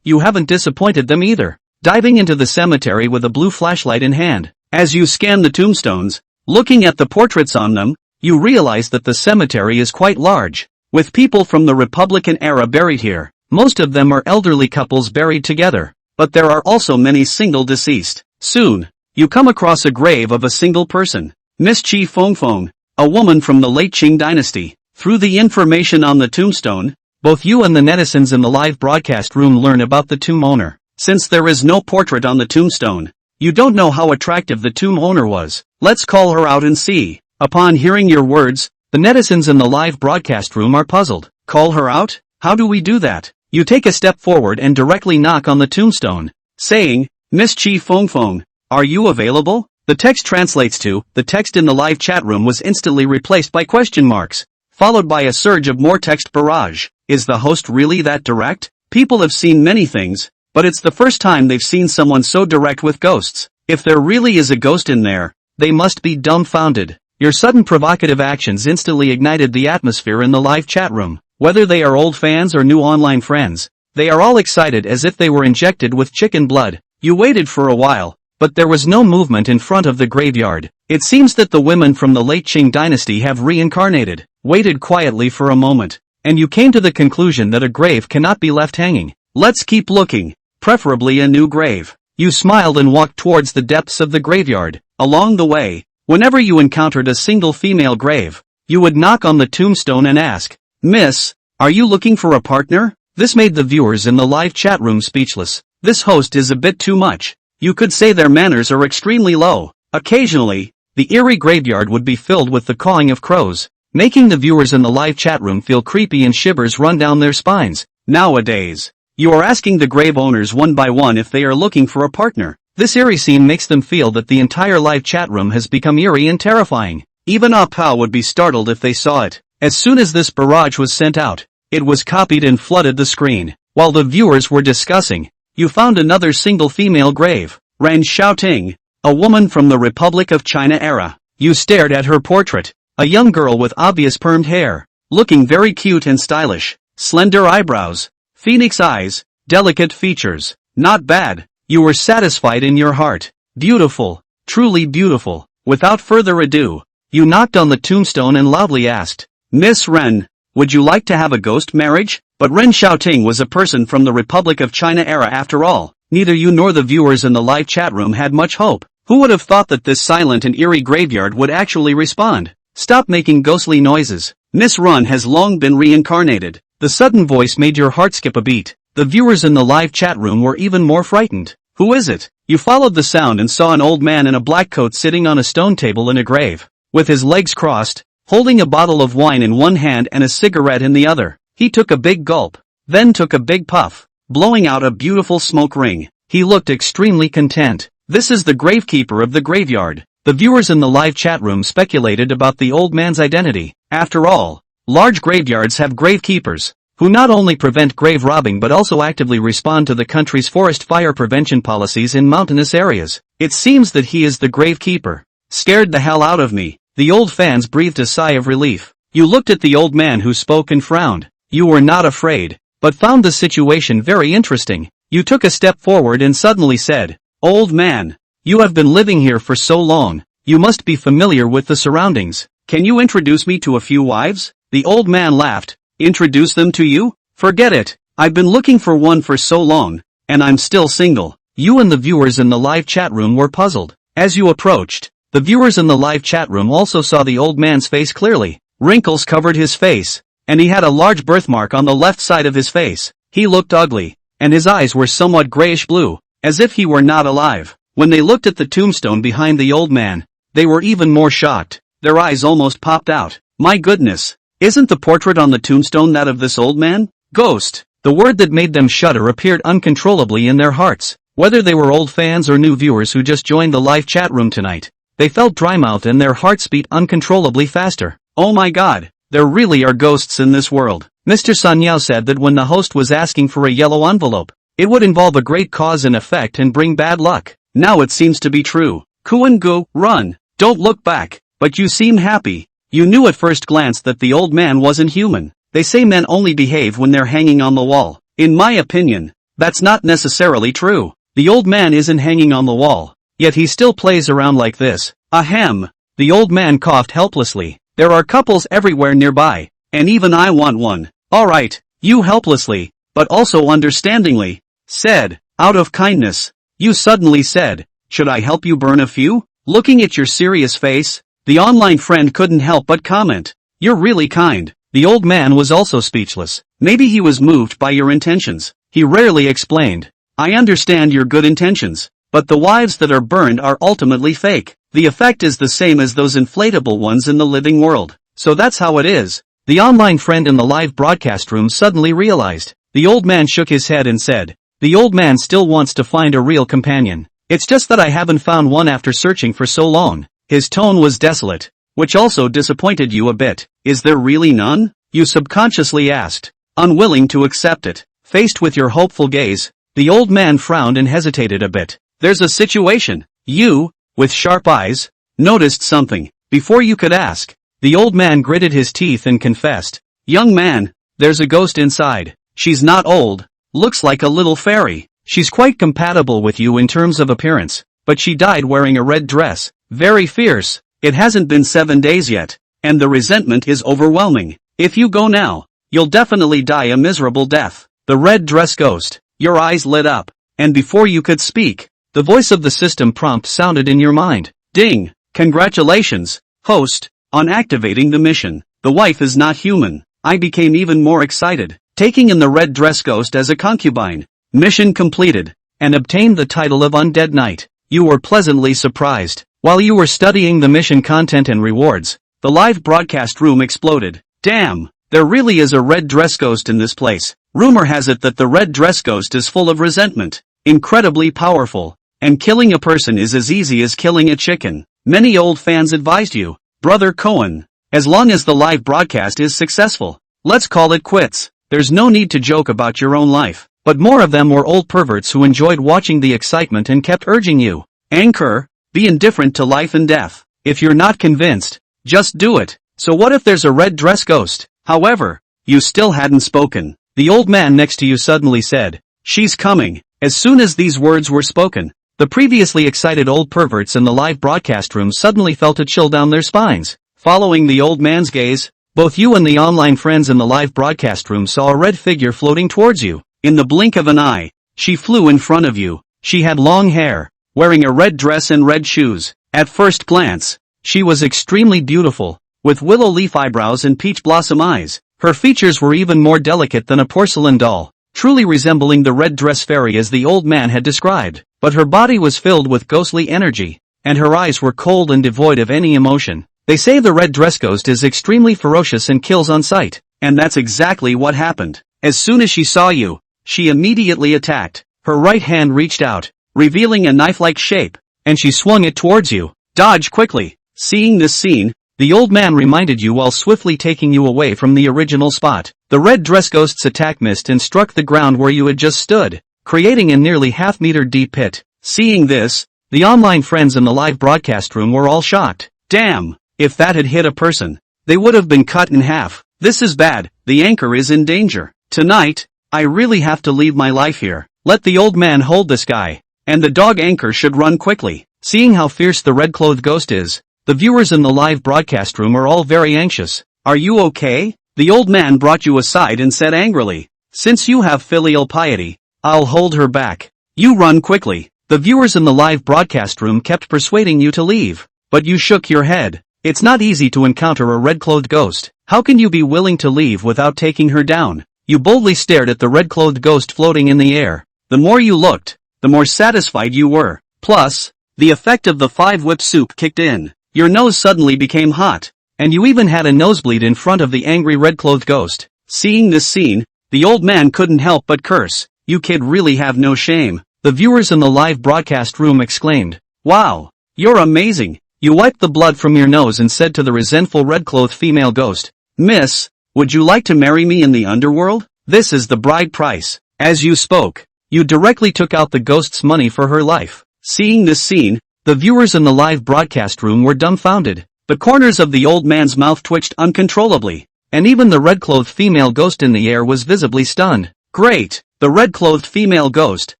You haven't disappointed them either. Diving into the cemetery with a blue flashlight in hand, as you scan the tombstones, looking at the portraits on them, you realize that the cemetery is quite large, with people from the Republican era buried here. Most of them are elderly couples buried together, but there are also many single deceased. Soon, you come across a grave of a single person, Miss Chi Fengfeng, a woman from the late Qing dynasty. Through the information on the tombstone, both you and the netizens in the live broadcast room learn about the tomb owner. Since there is no portrait on the tombstone, you don't know how attractive the tomb owner was. Let's call her out and see. Upon hearing your words, the netizens in the live broadcast room are puzzled. Call her out? How do we do that? You take a step forward and directly knock on the tombstone, saying, Miss Chi Fengfeng, are you available? The text translates to, the text in the live chat room was instantly replaced by question marks, followed by a surge of more text barrage. Is the host really that direct? People have seen many things, but it's the first time they've seen someone so direct with ghosts. If there really is a ghost in there, they must be dumbfounded. Your sudden provocative actions instantly ignited the atmosphere in the live chat room. Whether they are old fans or new online friends, they are all excited as if they were injected with chicken blood. You waited for a while, but there was no movement in front of the graveyard. It seems that the women from the late Qing dynasty have reincarnated. Waited quietly for a moment, and you came to the conclusion that a grave cannot be left hanging. Let's keep looking, preferably a new grave. You smiled and walked towards the depths of the graveyard. Along the way, whenever you encountered a single female grave, you would knock on the tombstone and ask, Miss, are you looking for a partner? This made the viewers in the live chat room speechless. This host is a bit too much. You could say their manners are extremely low. Occasionally, the eerie graveyard would be filled with the cawing of crows, making the viewers in the live chat room feel creepy and shivers run down their spines. Nowadays, you are asking the grave owners one by one if they are looking for a partner. This eerie scene makes them feel that the entire live chat room has become eerie and terrifying. Even Ah Pao would be startled if they saw it. As soon as this barrage was sent out, it was copied and flooded the screen. While the viewers were discussing, you found another single female grave, Ren Xiaoting, a woman from the Republic of China era. You stared at her portrait, a young girl with obvious permed hair, looking very cute and stylish, slender eyebrows, phoenix eyes, delicate features. Not bad. You were satisfied in your heart. Beautiful, truly beautiful. Without further ado, you knocked on the tombstone and loudly asked, Miss Ren, would you like to have a ghost marriage? But Ren Xiaoting was a person from the Republic of China era after all. Neither you nor the viewers in the live chat room had much hope. Who would have thought that this silent and eerie graveyard would actually respond? Stop making ghostly noises. Miss Ren has long been reincarnated. The sudden voice made your heart skip a beat. The viewers in the live chat room were even more frightened. Who is it? You followed the sound and saw an old man in a black coat sitting on a stone table in a grave, with his legs crossed, holding a bottle of wine in one hand and a cigarette in the other. He took a big gulp, then took a big puff, blowing out a beautiful smoke ring. He looked extremely content. This is the gravekeeper of the graveyard. The viewers in the live chat room speculated about the old man's identity. After all, large graveyards have gravekeepers, who not only prevent grave robbing but also actively respond to the country's forest fire prevention policies in mountainous areas. It seems that he is the gravekeeper. Scared the hell out of me. The old fans breathed a sigh of relief. You looked at the old man who spoke and frowned. You were not afraid, but found the situation very interesting. You took a step forward and suddenly said, Old man, you have been living here for so long, you must be familiar with the surroundings. Can you introduce me to a few wives? The old man laughed. Introduce them to you? Forget it. I've been looking for one for so long, and I'm still single. You and the viewers in the live chat room were puzzled. As you approached, the viewers in the live chat room also saw the old man's face clearly. Wrinkles covered his face, and he had a large birthmark on the left side of his face. He looked ugly, and his eyes were somewhat grayish-blue, as if he were not alive. When they looked at the tombstone behind the old man, they were even more shocked. Their eyes almost popped out. My goodness, isn't the portrait on the tombstone that of this old man? Ghost. The word that made them shudder appeared uncontrollably in their hearts. Whether they were old fans or new viewers who just joined the live chat room tonight, they felt dry-mouthed and their hearts beat uncontrollably faster. Oh my god, there really are ghosts in this world. Mr. Sun Yao said that when the host was asking for a yellow envelope, it would involve a great cause and effect and bring bad luck. Now it seems to be true. Kuan Gu, run. Don't look back. But you seem happy. You knew at first glance that the old man wasn't human. They say men only behave when they're hanging on the wall. In my opinion, that's not necessarily true. The old man isn't hanging on the wall, yet he still plays around like this. Ahem. The old man coughed helplessly. There are couples everywhere nearby, and even I want one. Alright, you helplessly, but also understandingly, said, out of kindness. You suddenly said, "Should I help you burn a few?" Looking at your serious face, the online friend couldn't help but comment, "You're really kind." The old man was also speechless. Maybe he was moved by your intentions. He rarely explained, "I understand your good intentions, but the wives that are burned are ultimately fake. The effect is the same as those inflatable ones in the living world. So that's how it is." The online friend in the live broadcast room suddenly realized. The old man shook his head and said, "The old man still wants to find a real companion. It's just that I haven't found one after searching for so long." His tone was desolate, which also disappointed you a bit. "Is there really none?" you subconsciously asked, unwilling to accept it. Faced with your hopeful gaze, the old man frowned and hesitated a bit. "There's a situation." You, with sharp eyes, noticed something. Before you could ask, the old man gritted his teeth and confessed, "Young man, there's a ghost inside. She's not old, looks like a little fairy. She's quite compatible with you in terms of appearance, but she died wearing a red dress. Very fierce. It hasn't been 7 days yet, and the resentment is overwhelming. If you go now, you'll definitely die a miserable death." The red dress ghost. Your eyes lit up, and before you could speak, the voice of the system prompt sounded in your mind. "Ding! Congratulations, host, on activating the mission. The wife is not human." I became even more excited, taking in the red dress ghost as a concubine. Mission completed, and obtained the title of Undead Knight. You were pleasantly surprised. While you were studying the mission content and rewards, the live broadcast room exploded. "Damn, there really is a red dress ghost in this place. Rumor has it that the red dress ghost is full of resentment, incredibly powerful, and killing a person is as easy as killing a chicken. Many old fans advised you, Brother Cohen, as long as the live broadcast is successful, let's call it quits. There's no need to joke about your own life." But more of them were old perverts who enjoyed watching the excitement and kept urging you, "Anchor, be indifferent to life and death. If you're not convinced, just do it." So what if there's a red dress ghost? However, you still hadn't spoken. The old man next to you suddenly said, "She's coming." As soon as these words were spoken, the previously excited old perverts in the live broadcast room suddenly felt a chill down their spines. Following the old man's gaze, both you and the online friends in the live broadcast room saw a red figure floating towards you. In the blink of an eye, she flew in front of you. She had long hair, wearing a red dress and red shoes. At first glance, she was extremely beautiful, with willow leaf eyebrows and peach blossom eyes. Her features were even more delicate than a porcelain doll, truly resembling the red dress fairy as the old man had described. But her body was filled with ghostly energy, and her eyes were cold and devoid of any emotion. They say the red dress ghost is extremely ferocious and kills on sight, and that's exactly what happened. As soon as she saw you, she immediately attacked. Her right hand reached out, revealing a knife-like shape, and she swung it towards you. Dodge quickly. Seeing this scene, the old man reminded you while swiftly taking you away from the original spot. The red dress ghost's attack missed and struck the ground where you had just stood, creating a nearly half-meter deep pit. Seeing this, the online friends in the live broadcast room were all shocked. Damn, if that had hit a person, they would have been cut in half. This is bad. The anchor is in danger. Tonight, I really have to leave my life here. Let the old man hold this guy, and the dog anchor should run quickly. Seeing how fierce the red-clothed ghost is, the viewers in the live broadcast room are all very anxious. Are you okay? The old man brought you aside and said angrily, "Since you have filial piety, I'll hold her back. You run quickly." The viewers in the live broadcast room kept persuading you to leave, but you shook your head. It's not easy to encounter a red-clothed ghost. How can you be willing to leave without taking her down? You boldly stared at the red-clothed ghost floating in the air. The more you looked, the more satisfied you were. Plus, the effect of the 5-whip soup kicked in. Your nose suddenly became hot, and you even had a nosebleed in front of the angry red-clothed ghost. Seeing this scene, the old man couldn't help but curse. You kid really have no shame. The viewers in the live broadcast room exclaimed, "Wow, you're amazing." You wiped the blood from your nose and said to the resentful red-clothed female ghost, "Miss, would you like to marry me in the underworld? This is the bride price." As you spoke, you directly took out the ghost's money for her life. Seeing this scene, the viewers in the live broadcast room were dumbfounded. The corners of the old man's mouth twitched uncontrollably, and even the red-clothed female ghost in the air was visibly stunned. Great! The red-clothed female ghost,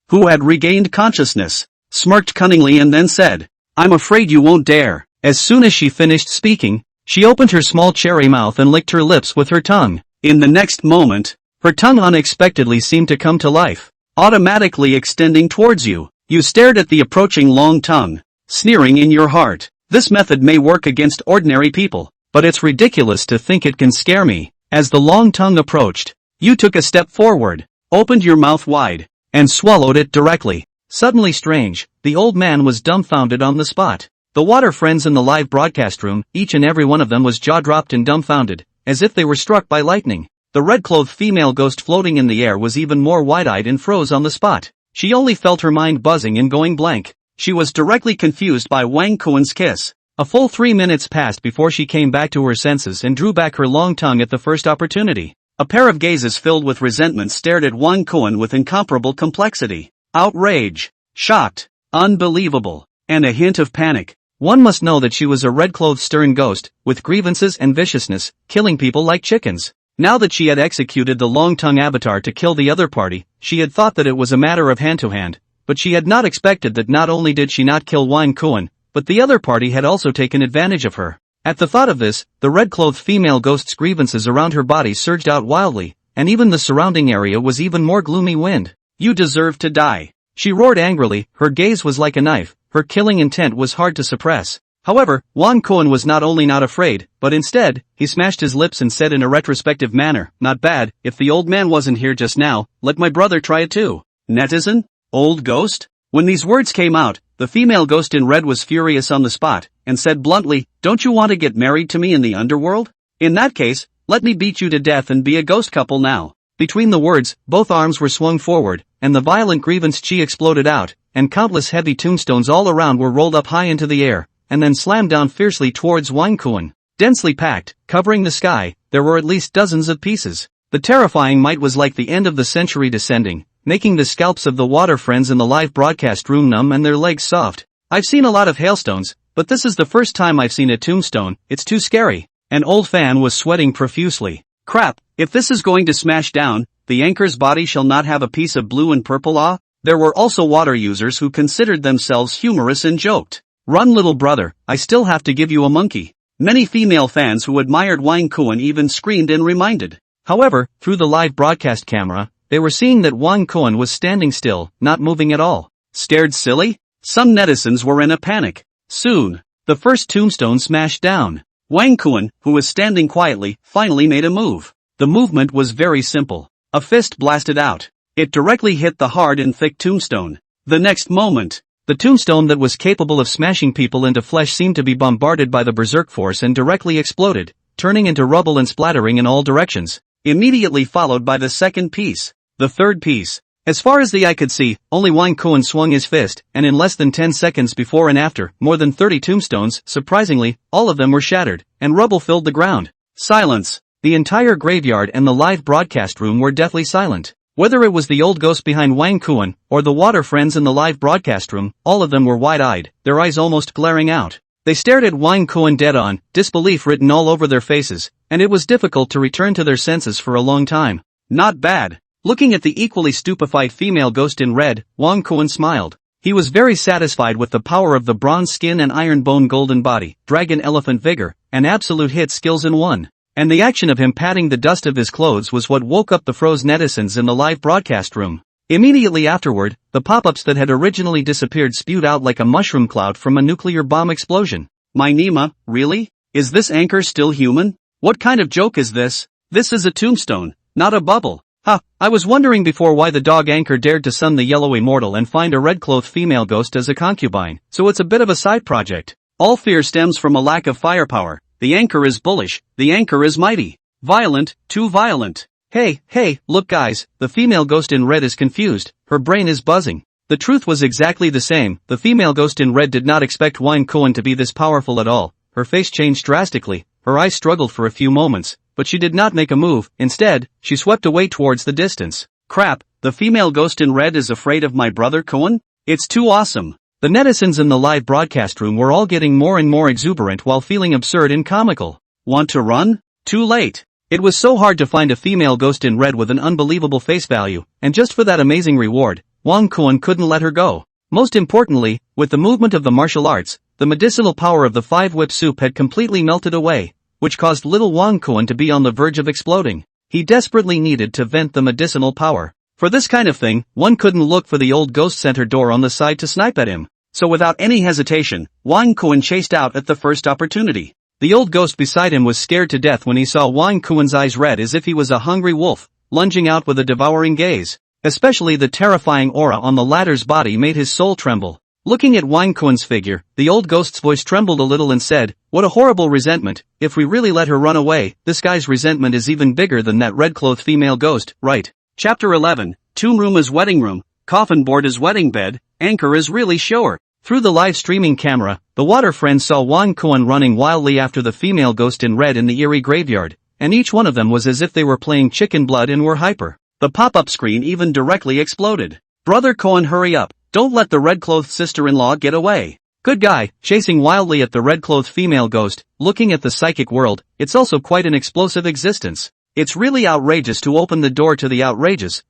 who had regained consciousness, smirked cunningly and then said, "I'm afraid you won't dare." As soon as she finished speaking, she opened her small cherry mouth and licked her lips with her tongue. In the next moment, Her tongue unexpectedly seemed to come to life, automatically extending towards you. You stared at the approaching long tongue, sneering in your heart. This method may work against ordinary people, but it's ridiculous to think it can scare me. As the long tongue approached, you took a step forward, opened your mouth wide, and swallowed it directly. Suddenly strange, the old man was dumbfounded on the spot. The water friends in the live broadcast room, each and every one of them was jaw-dropped and dumbfounded, as if they were struck by lightning. The red-clothed female ghost floating in the air was even more wide-eyed and froze on the spot. She only felt her mind buzzing and going blank. She was directly confused by Wang Kuan's kiss. A full 3 minutes passed before she came back to her senses and drew back her long tongue at the first opportunity. A pair of gazes filled with resentment stared at Wang Kuan with incomparable complexity. Outrage, shocked, unbelievable, and a hint of panic. One must know that she was a red-clothed stern ghost, with grievances and viciousness, killing people like chickens. Now that she had executed the long-tongue avatar to kill the other party, she had thought that it was a matter of hand-to-hand, but she had not expected that not only did she not kill Wang Kuan, but the other party had also taken advantage of her. At the thought of this, the red-clothed female ghost's grievances around her body surged out wildly, and even the surrounding area was even more gloomy wind. You deserve to die. She roared angrily, her gaze was like a knife, her killing intent was hard to suppress. However, Wang Kuan was not only not afraid, but instead, he smashed his lips and said in a retrospective manner, "Not bad, if the old man wasn't here just now, let my brother try it too." Netizen? Old ghost? When these words came out, the female ghost in red was furious on the spot, and said bluntly, "Don't you want to get married to me in the underworld? In that case, let me beat you to death and be a ghost couple now." Between the words, both arms were swung forward, and the violent grievance chi exploded out, and countless heavy tombstones all around were rolled up high into the air, and then slammed down fiercely towards Wang Kuan. Densely packed, covering the sky, there were at least dozens of pieces. The terrifying might was like the end of the century descending, making the scalps of the water friends in the live broadcast room numb and their legs soft. I've seen a lot of hailstones, but this is the first time I've seen a tombstone. It's too scary. An old fan was sweating profusely. Crap, if this is going to smash down, the anchor's body shall not have a piece of blue and purple. There were also water users who considered themselves humorous and joked. Run little brother, I still have to give you a monkey. Many female fans who admired Wang Kuan even screamed and reminded. However, through the live broadcast camera, they were seeing that Wang Kuan was standing still, not moving at all. Scared silly? Some netizens were in a panic. Soon, the first tombstone smashed down. Wang Kuan, who was standing quietly, finally made a move. The movement was very simple. A fist blasted out. It directly hit the hard and thick tombstone. The next moment, the tombstone that was capable of smashing people into flesh seemed to be bombarded by the berserk force and directly exploded, turning into rubble and splattering in all directions. Immediately followed by the second piece. The third piece. As far as the eye could see, only Wang Kuan swung his fist, and in less than 10 seconds before and after, more than 30 tombstones, surprisingly, all of them were shattered, and rubble filled the ground. Silence. The entire graveyard and the live broadcast room were deathly silent. Whether it was the old ghost behind Wang Kuan, or the water friends in the live broadcast room, all of them were wide-eyed, their eyes almost glaring out. They stared at Wang Kuan dead-on, disbelief written all over their faces, and it was difficult to return to their senses for a long time. Not bad. Looking at the equally stupefied female ghost in red, Wang Kuan smiled. He was very satisfied with the power of the bronze skin and iron bone golden body, dragon elephant vigor, and absolute hit skills in one. And the action of him patting the dust of his clothes was what woke up the froze netizens in the live broadcast room. Immediately afterward, the pop-ups that had originally disappeared spewed out like a mushroom cloud from a nuclear bomb explosion. My Nima, really? Is this anchor still human? What kind of joke is this? This is a tombstone, not a bubble. Ha, I was wondering before why the dog anchor dared to sun the yellow immortal and find a red-clothed female ghost as a concubine, so it's a bit of a side project. All fear stems from a lack of firepower. The anchor is bullish, the anchor is mighty. Violent, too violent. Hey, look guys, the female ghost in red is confused, her brain is buzzing. The truth was exactly the same, the female ghost in red did not expect Wang Kuan to be this powerful at all. Her face changed drastically, her eyes struggled for a few moments, but she did not make a move. Instead, she swept away towards the distance. Crap, the female ghost in red is afraid of my brother Kuan? It's too awesome. The netizens in the live broadcast room were all getting more and more exuberant while feeling absurd and comical. Want to run? Too late. It was so hard to find a female ghost in red with an unbelievable face value, and just for that amazing reward, Wang Kuan couldn't let her go. Most importantly, with the movement of the martial arts, the medicinal power of the 5-whip soup had completely melted away, which caused little Wang Kuan to be on the verge of exploding. He desperately needed to vent the medicinal power. For this kind of thing, one couldn't look for the old ghost center door on the side to snipe at him. So without any hesitation, Wang Kuan chased out at the first opportunity. The old ghost beside him was scared to death when he saw Wang Kuan's eyes red as if he was a hungry wolf, lunging out with a devouring gaze. Especially the terrifying aura on the latter's body made his soul tremble. Looking at Wang Kuan's figure, the old ghost's voice trembled a little and said, "What a horrible resentment. If we really let her run away, this guy's resentment is even bigger than that red-clothed female ghost, right?" Chapter 11, Tomb Room is Wedding Room, Coffin Board is Wedding Bed, Anchor is really sure. Through the live streaming camera, the water friends saw Wang Kuan running wildly after the female ghost in red in the eerie graveyard, and each one of them was as if they were playing chicken blood and were hyper. The pop-up screen even directly exploded. "Brother Kuan, hurry up, don't let the red-clothed sister-in-law get away." Good guy, chasing wildly at the red-clothed female ghost, looking at the psychic world, it's also quite an explosive existence. It's really outrageous to open the door to the outrageous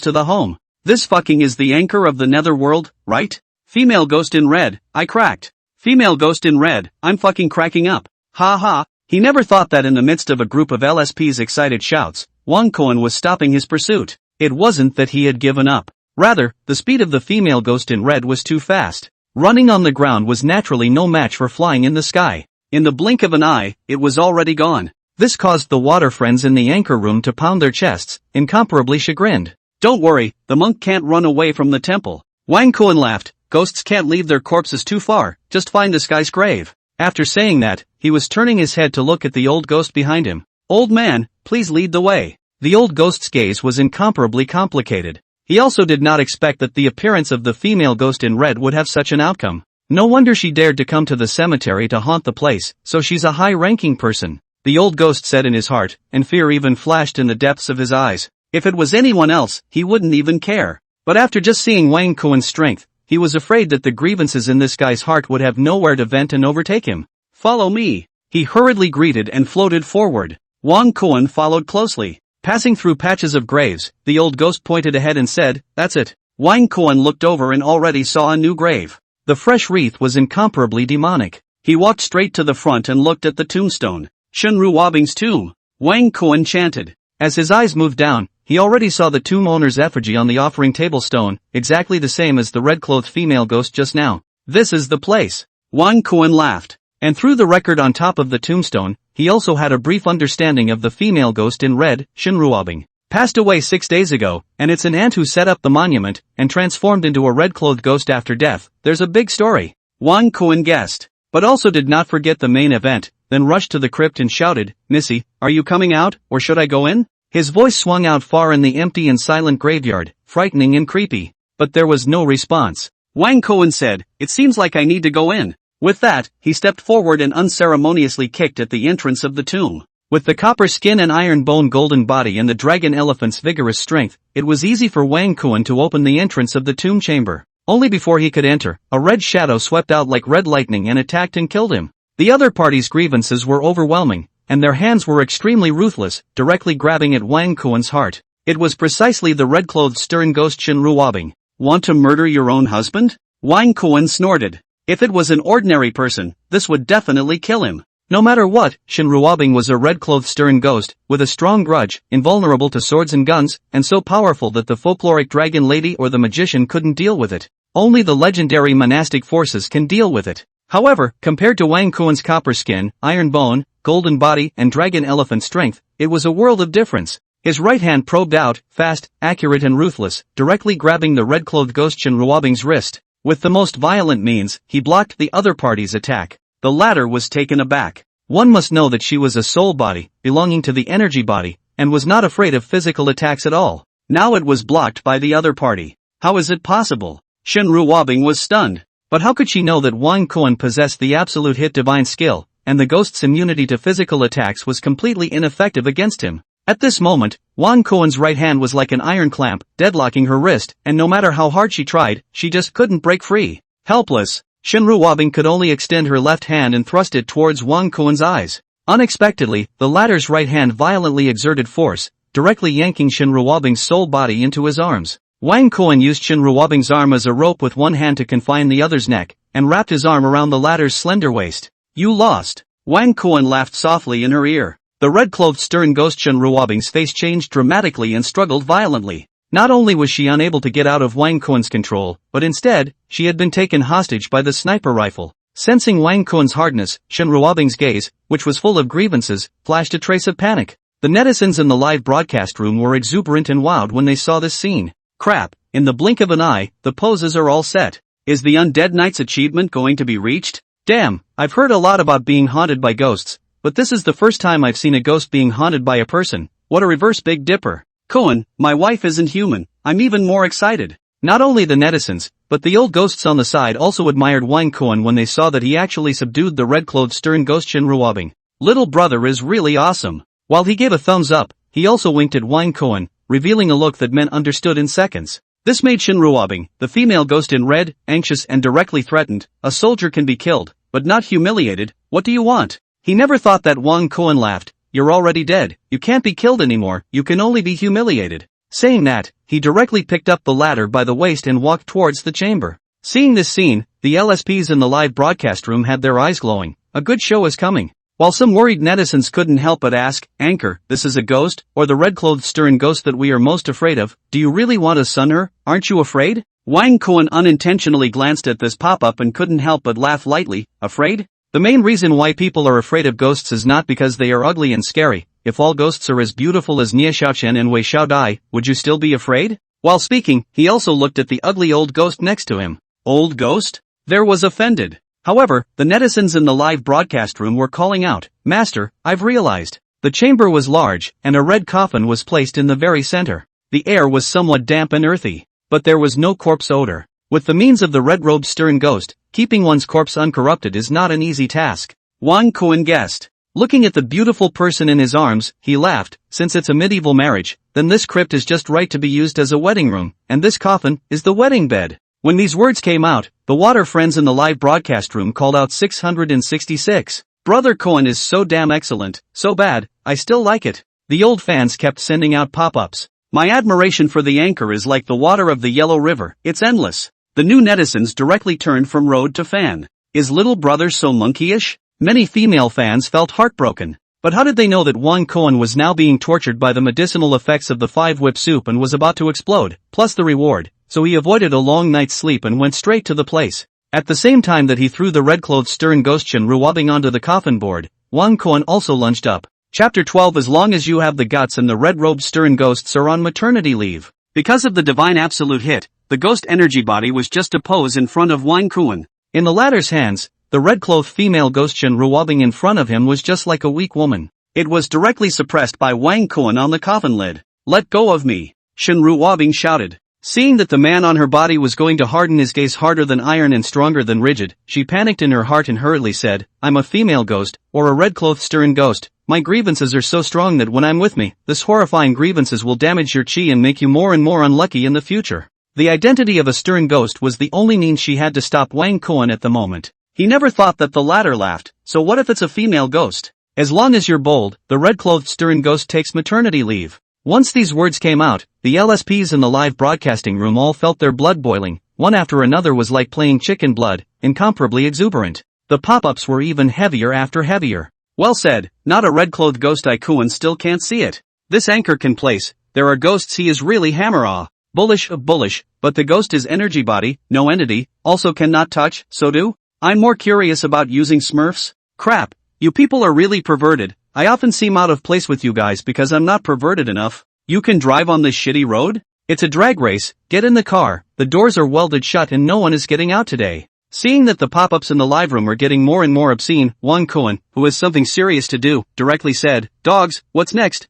to the home. This fucking is the anchor of the netherworld, right? Female ghost in red, I cracked. Female ghost in red, I'm fucking cracking up. Ha ha. He never thought that in the midst of a group of LSP's excited shouts, Wang Kuan was stopping his pursuit. It wasn't that he had given up. Rather, the speed of the female ghost in red was too fast. Running on the ground was naturally no match for flying in the sky. In the blink of an eye, it was already gone. This caused the water friends in the anchor room to pound their chests, incomparably chagrined. "Don't worry, the monk can't run away from the temple." Wang Kuan laughed. "Ghosts can't leave their corpses too far, just find this guy's grave." After saying that, he was turning his head to look at the old ghost behind him. "Old man, please lead the way." The old ghost's gaze was incomparably complicated. He also did not expect that the appearance of the female ghost in red would have such an outcome. No wonder she dared to come to the cemetery to haunt the place, so she's a high-ranking person. The old ghost said in his heart, and fear even flashed in the depths of his eyes. If it was anyone else, he wouldn't even care. But after just seeing Wang Kuan's strength, he was afraid that the grievances in this guy's heart would have nowhere to vent and overtake him. "Follow me." He hurriedly greeted and floated forward. Wang Kuan followed closely. Passing through patches of graves, the old ghost pointed ahead and said, "That's it." Wang Kuan looked over and already saw a new grave. The fresh wreath was incomparably demonic. He walked straight to the front and looked at the tombstone. "Shenru Wabing's tomb," Wang Kuan chanted. As his eyes moved down, he already saw the tomb owner's effigy on the offering table stone, exactly the same as the red-clothed female ghost just now. "This is the place." Wang Kuan laughed. And through the record on top of the tombstone, he also had a brief understanding of the female ghost in red, Shenru Wabing. Passed away 6 days ago, and it's an ant who set up the monument, and transformed into a red-clothed ghost after death. There's a big story. Wang Kuan guessed. But also did not forget the main event, then rushed to the crypt and shouted, "Missy, are you coming out, or should I go in?" His voice swung out far in the empty and silent graveyard, frightening and creepy. But there was no response. Wang Kuan said, "It seems like I need to go in." With that, he stepped forward and unceremoniously kicked at the entrance of the tomb. With the copper skin and iron bone golden body and the dragon elephant's vigorous strength, it was easy for Wang Kuan to open the entrance of the tomb chamber. Only before he could enter, a red shadow swept out like red lightning and attacked and killed him. The other party's grievances were overwhelming, and their hands were extremely ruthless, directly grabbing at Wang Kuan's heart. It was precisely the red-clothed stern ghost Shenru Wabing. "Want to murder your own husband?" Wang Kuan snorted. If it was an ordinary person, this would definitely kill him. No matter what, Shenru Wabing was a red-clothed stern ghost, with a strong grudge, invulnerable to swords and guns, and so powerful that the folkloric dragon lady or the magician couldn't deal with it. Only the legendary monastic forces can deal with it. However, compared to Wang Kuan's copper skin, iron bone, golden body, and dragon elephant strength, it was a world of difference. His right hand probed out, fast, accurate and ruthless, directly grabbing the red-clothed ghost Shenru Wabing's wrist. With the most violent means, he blocked the other party's attack. The latter was taken aback. One must know that she was a soul body, belonging to the energy body, and was not afraid of physical attacks at all. Now it was blocked by the other party. How is it possible? Shenru Wabing was stunned. But how could she know that Wang Kuan possessed the absolute hit divine skill, and the ghost's immunity to physical attacks was completely ineffective against him? At this moment, Wang Kuan's right hand was like an iron clamp, deadlocking her wrist, and no matter how hard she tried, she just couldn't break free. Helpless, Shenru Wabing could only extend her left hand and thrust it towards Wang Kuan's eyes. Unexpectedly, the latter's right hand violently exerted force, directly yanking Shenru Wabing's soul body into his arms. Wang Kuan used Shenru Wabing's arm as a rope with one hand to confine the other's neck, and wrapped his arm around the latter's slender waist. "You lost." Wang Kuan laughed softly in her ear. The red-clothed stern ghost Shen Ruobing's face changed dramatically and struggled violently. Not only was she unable to get out of Wang Kuan's control, but instead, she had been taken hostage by the sniper rifle. Sensing Wang Kuan's hardness, Shen Ruobing's gaze, which was full of grievances, flashed a trace of panic. The netizens in the live broadcast room were exuberant and wowed when they saw this scene. Crap, in the blink of an eye, the poses are all set. Is the Undead Knight's achievement going to be reached? Damn, I've heard a lot about being haunted by ghosts, but this is the first time I've seen a ghost being haunted by a person. What a reverse Big Dipper. Kuan, my wife isn't human. I'm even more excited. Not only the netizens, but the old ghosts on the side also admired Wang Kuan when they saw that he actually subdued the red-clothed stern ghost Shen Ruobing. Little brother is really awesome. While he gave a thumbs up, he also winked at Wang Kuan, revealing a look that men understood in seconds. This made Shen Ruobing, the female ghost in red, anxious and directly threatened. A soldier can be killed, but not humiliated. What do you want? He never thought that. Wang Kuan laughed. You're already dead. You can't be killed anymore, you can only be humiliated. Saying that, he directly picked up the ladder by the waist and walked towards the chamber. Seeing this scene, the LSPs in the live broadcast room had their eyes glowing. A good show is coming. While some worried netizens couldn't help but ask, Anchor, this is a ghost, or the red-clothed stern ghost that we are most afraid of? Do you really want to sun her? Aren't you afraid? Wang Kuan unintentionally glanced at this pop-up and couldn't help but laugh lightly. Afraid? The main reason why people are afraid of ghosts is not because they are ugly and scary. If all ghosts are as beautiful as Nie Xiaochen and Wei Xiaodai, would you still be afraid? While speaking, he also looked at the ugly old ghost next to him. Old ghost? There was offended. However, the netizens in the live broadcast room were calling out, Master, I've realized. The chamber was large, and a red coffin was placed in the very center. The air was somewhat damp and earthy, but there was no corpse odor. With the means of the red-robed stern ghost, keeping one's corpse uncorrupted is not an easy task. Wang Kuan guessed. Looking at the beautiful person in his arms, he laughed. Since it's a medieval marriage, then this crypt is just right to be used as a wedding room, and this coffin is the wedding bed. When these words came out, the water friends in the live broadcast room called out 666. Brother Kuan is so damn excellent, so bad, I still like it. The old fans kept sending out pop-ups. My admiration for the anchor is like the water of the Yellow River, it's endless. The new netizens directly turned from road to fan. Is little brother so monkeyish? Many female fans felt heartbroken. But how did they know that Wang Kuan was now being tortured by the medicinal effects of the 5-whip soup and was about to explode, plus the reward, so he avoided a long night's sleep and went straight to the place. At the same time that he threw the red-clothed stern ghost Shen Ruobing onto the coffin board, Wang Kuan also lunged up. Chapter 12. As long as you have the guts and the red-robed stern ghosts are on maternity leave. Because of the divine absolute hit, the ghost energy body was just a pose in front of Wang Kuan. In the latter's hands, the red-clothed female ghost Shen Ruobing in front of him was just like a weak woman. It was directly suppressed by Wang Kuan on the coffin lid. Let go of me, Shen Ruobing shouted. Seeing that the man on her body was going to harden his gaze harder than iron and stronger than rigid, she panicked in her heart and hurriedly said, I'm a female ghost, or a red-clothed stern ghost. My grievances are so strong that when I'm with me, this horrifying grievances will damage your chi and make you more and more unlucky in the future. The identity of a stern ghost was the only means she had to stop Wang Kuan at the moment. He never thought that the latter laughed, so what if it's a female ghost? As long as you're bold, the red-clothed stern ghost takes maternity leave. Once these words came out, the LSPs in the live broadcasting room all felt their blood boiling. One after another was like playing chicken blood, incomparably exuberant. The pop-ups were even heavier after heavier. Well said, not a red-clothed ghost. Kuan still can't see it. This anchor can place, there are ghosts he is really hammer-ah. Bullish, but the ghost is energy body, no entity, also cannot touch, so do? I'm more curious about using smurfs. Crap, you people are really perverted. I often seem out of place with you guys because I'm not perverted enough. You can drive on this shitty road? It's a drag race, get in the car, the doors are welded shut and no one is getting out today. Seeing that the pop-ups in the live room are getting more and more obscene, Wang Kuan, who has something serious to do, directly said, Dogs, what's next?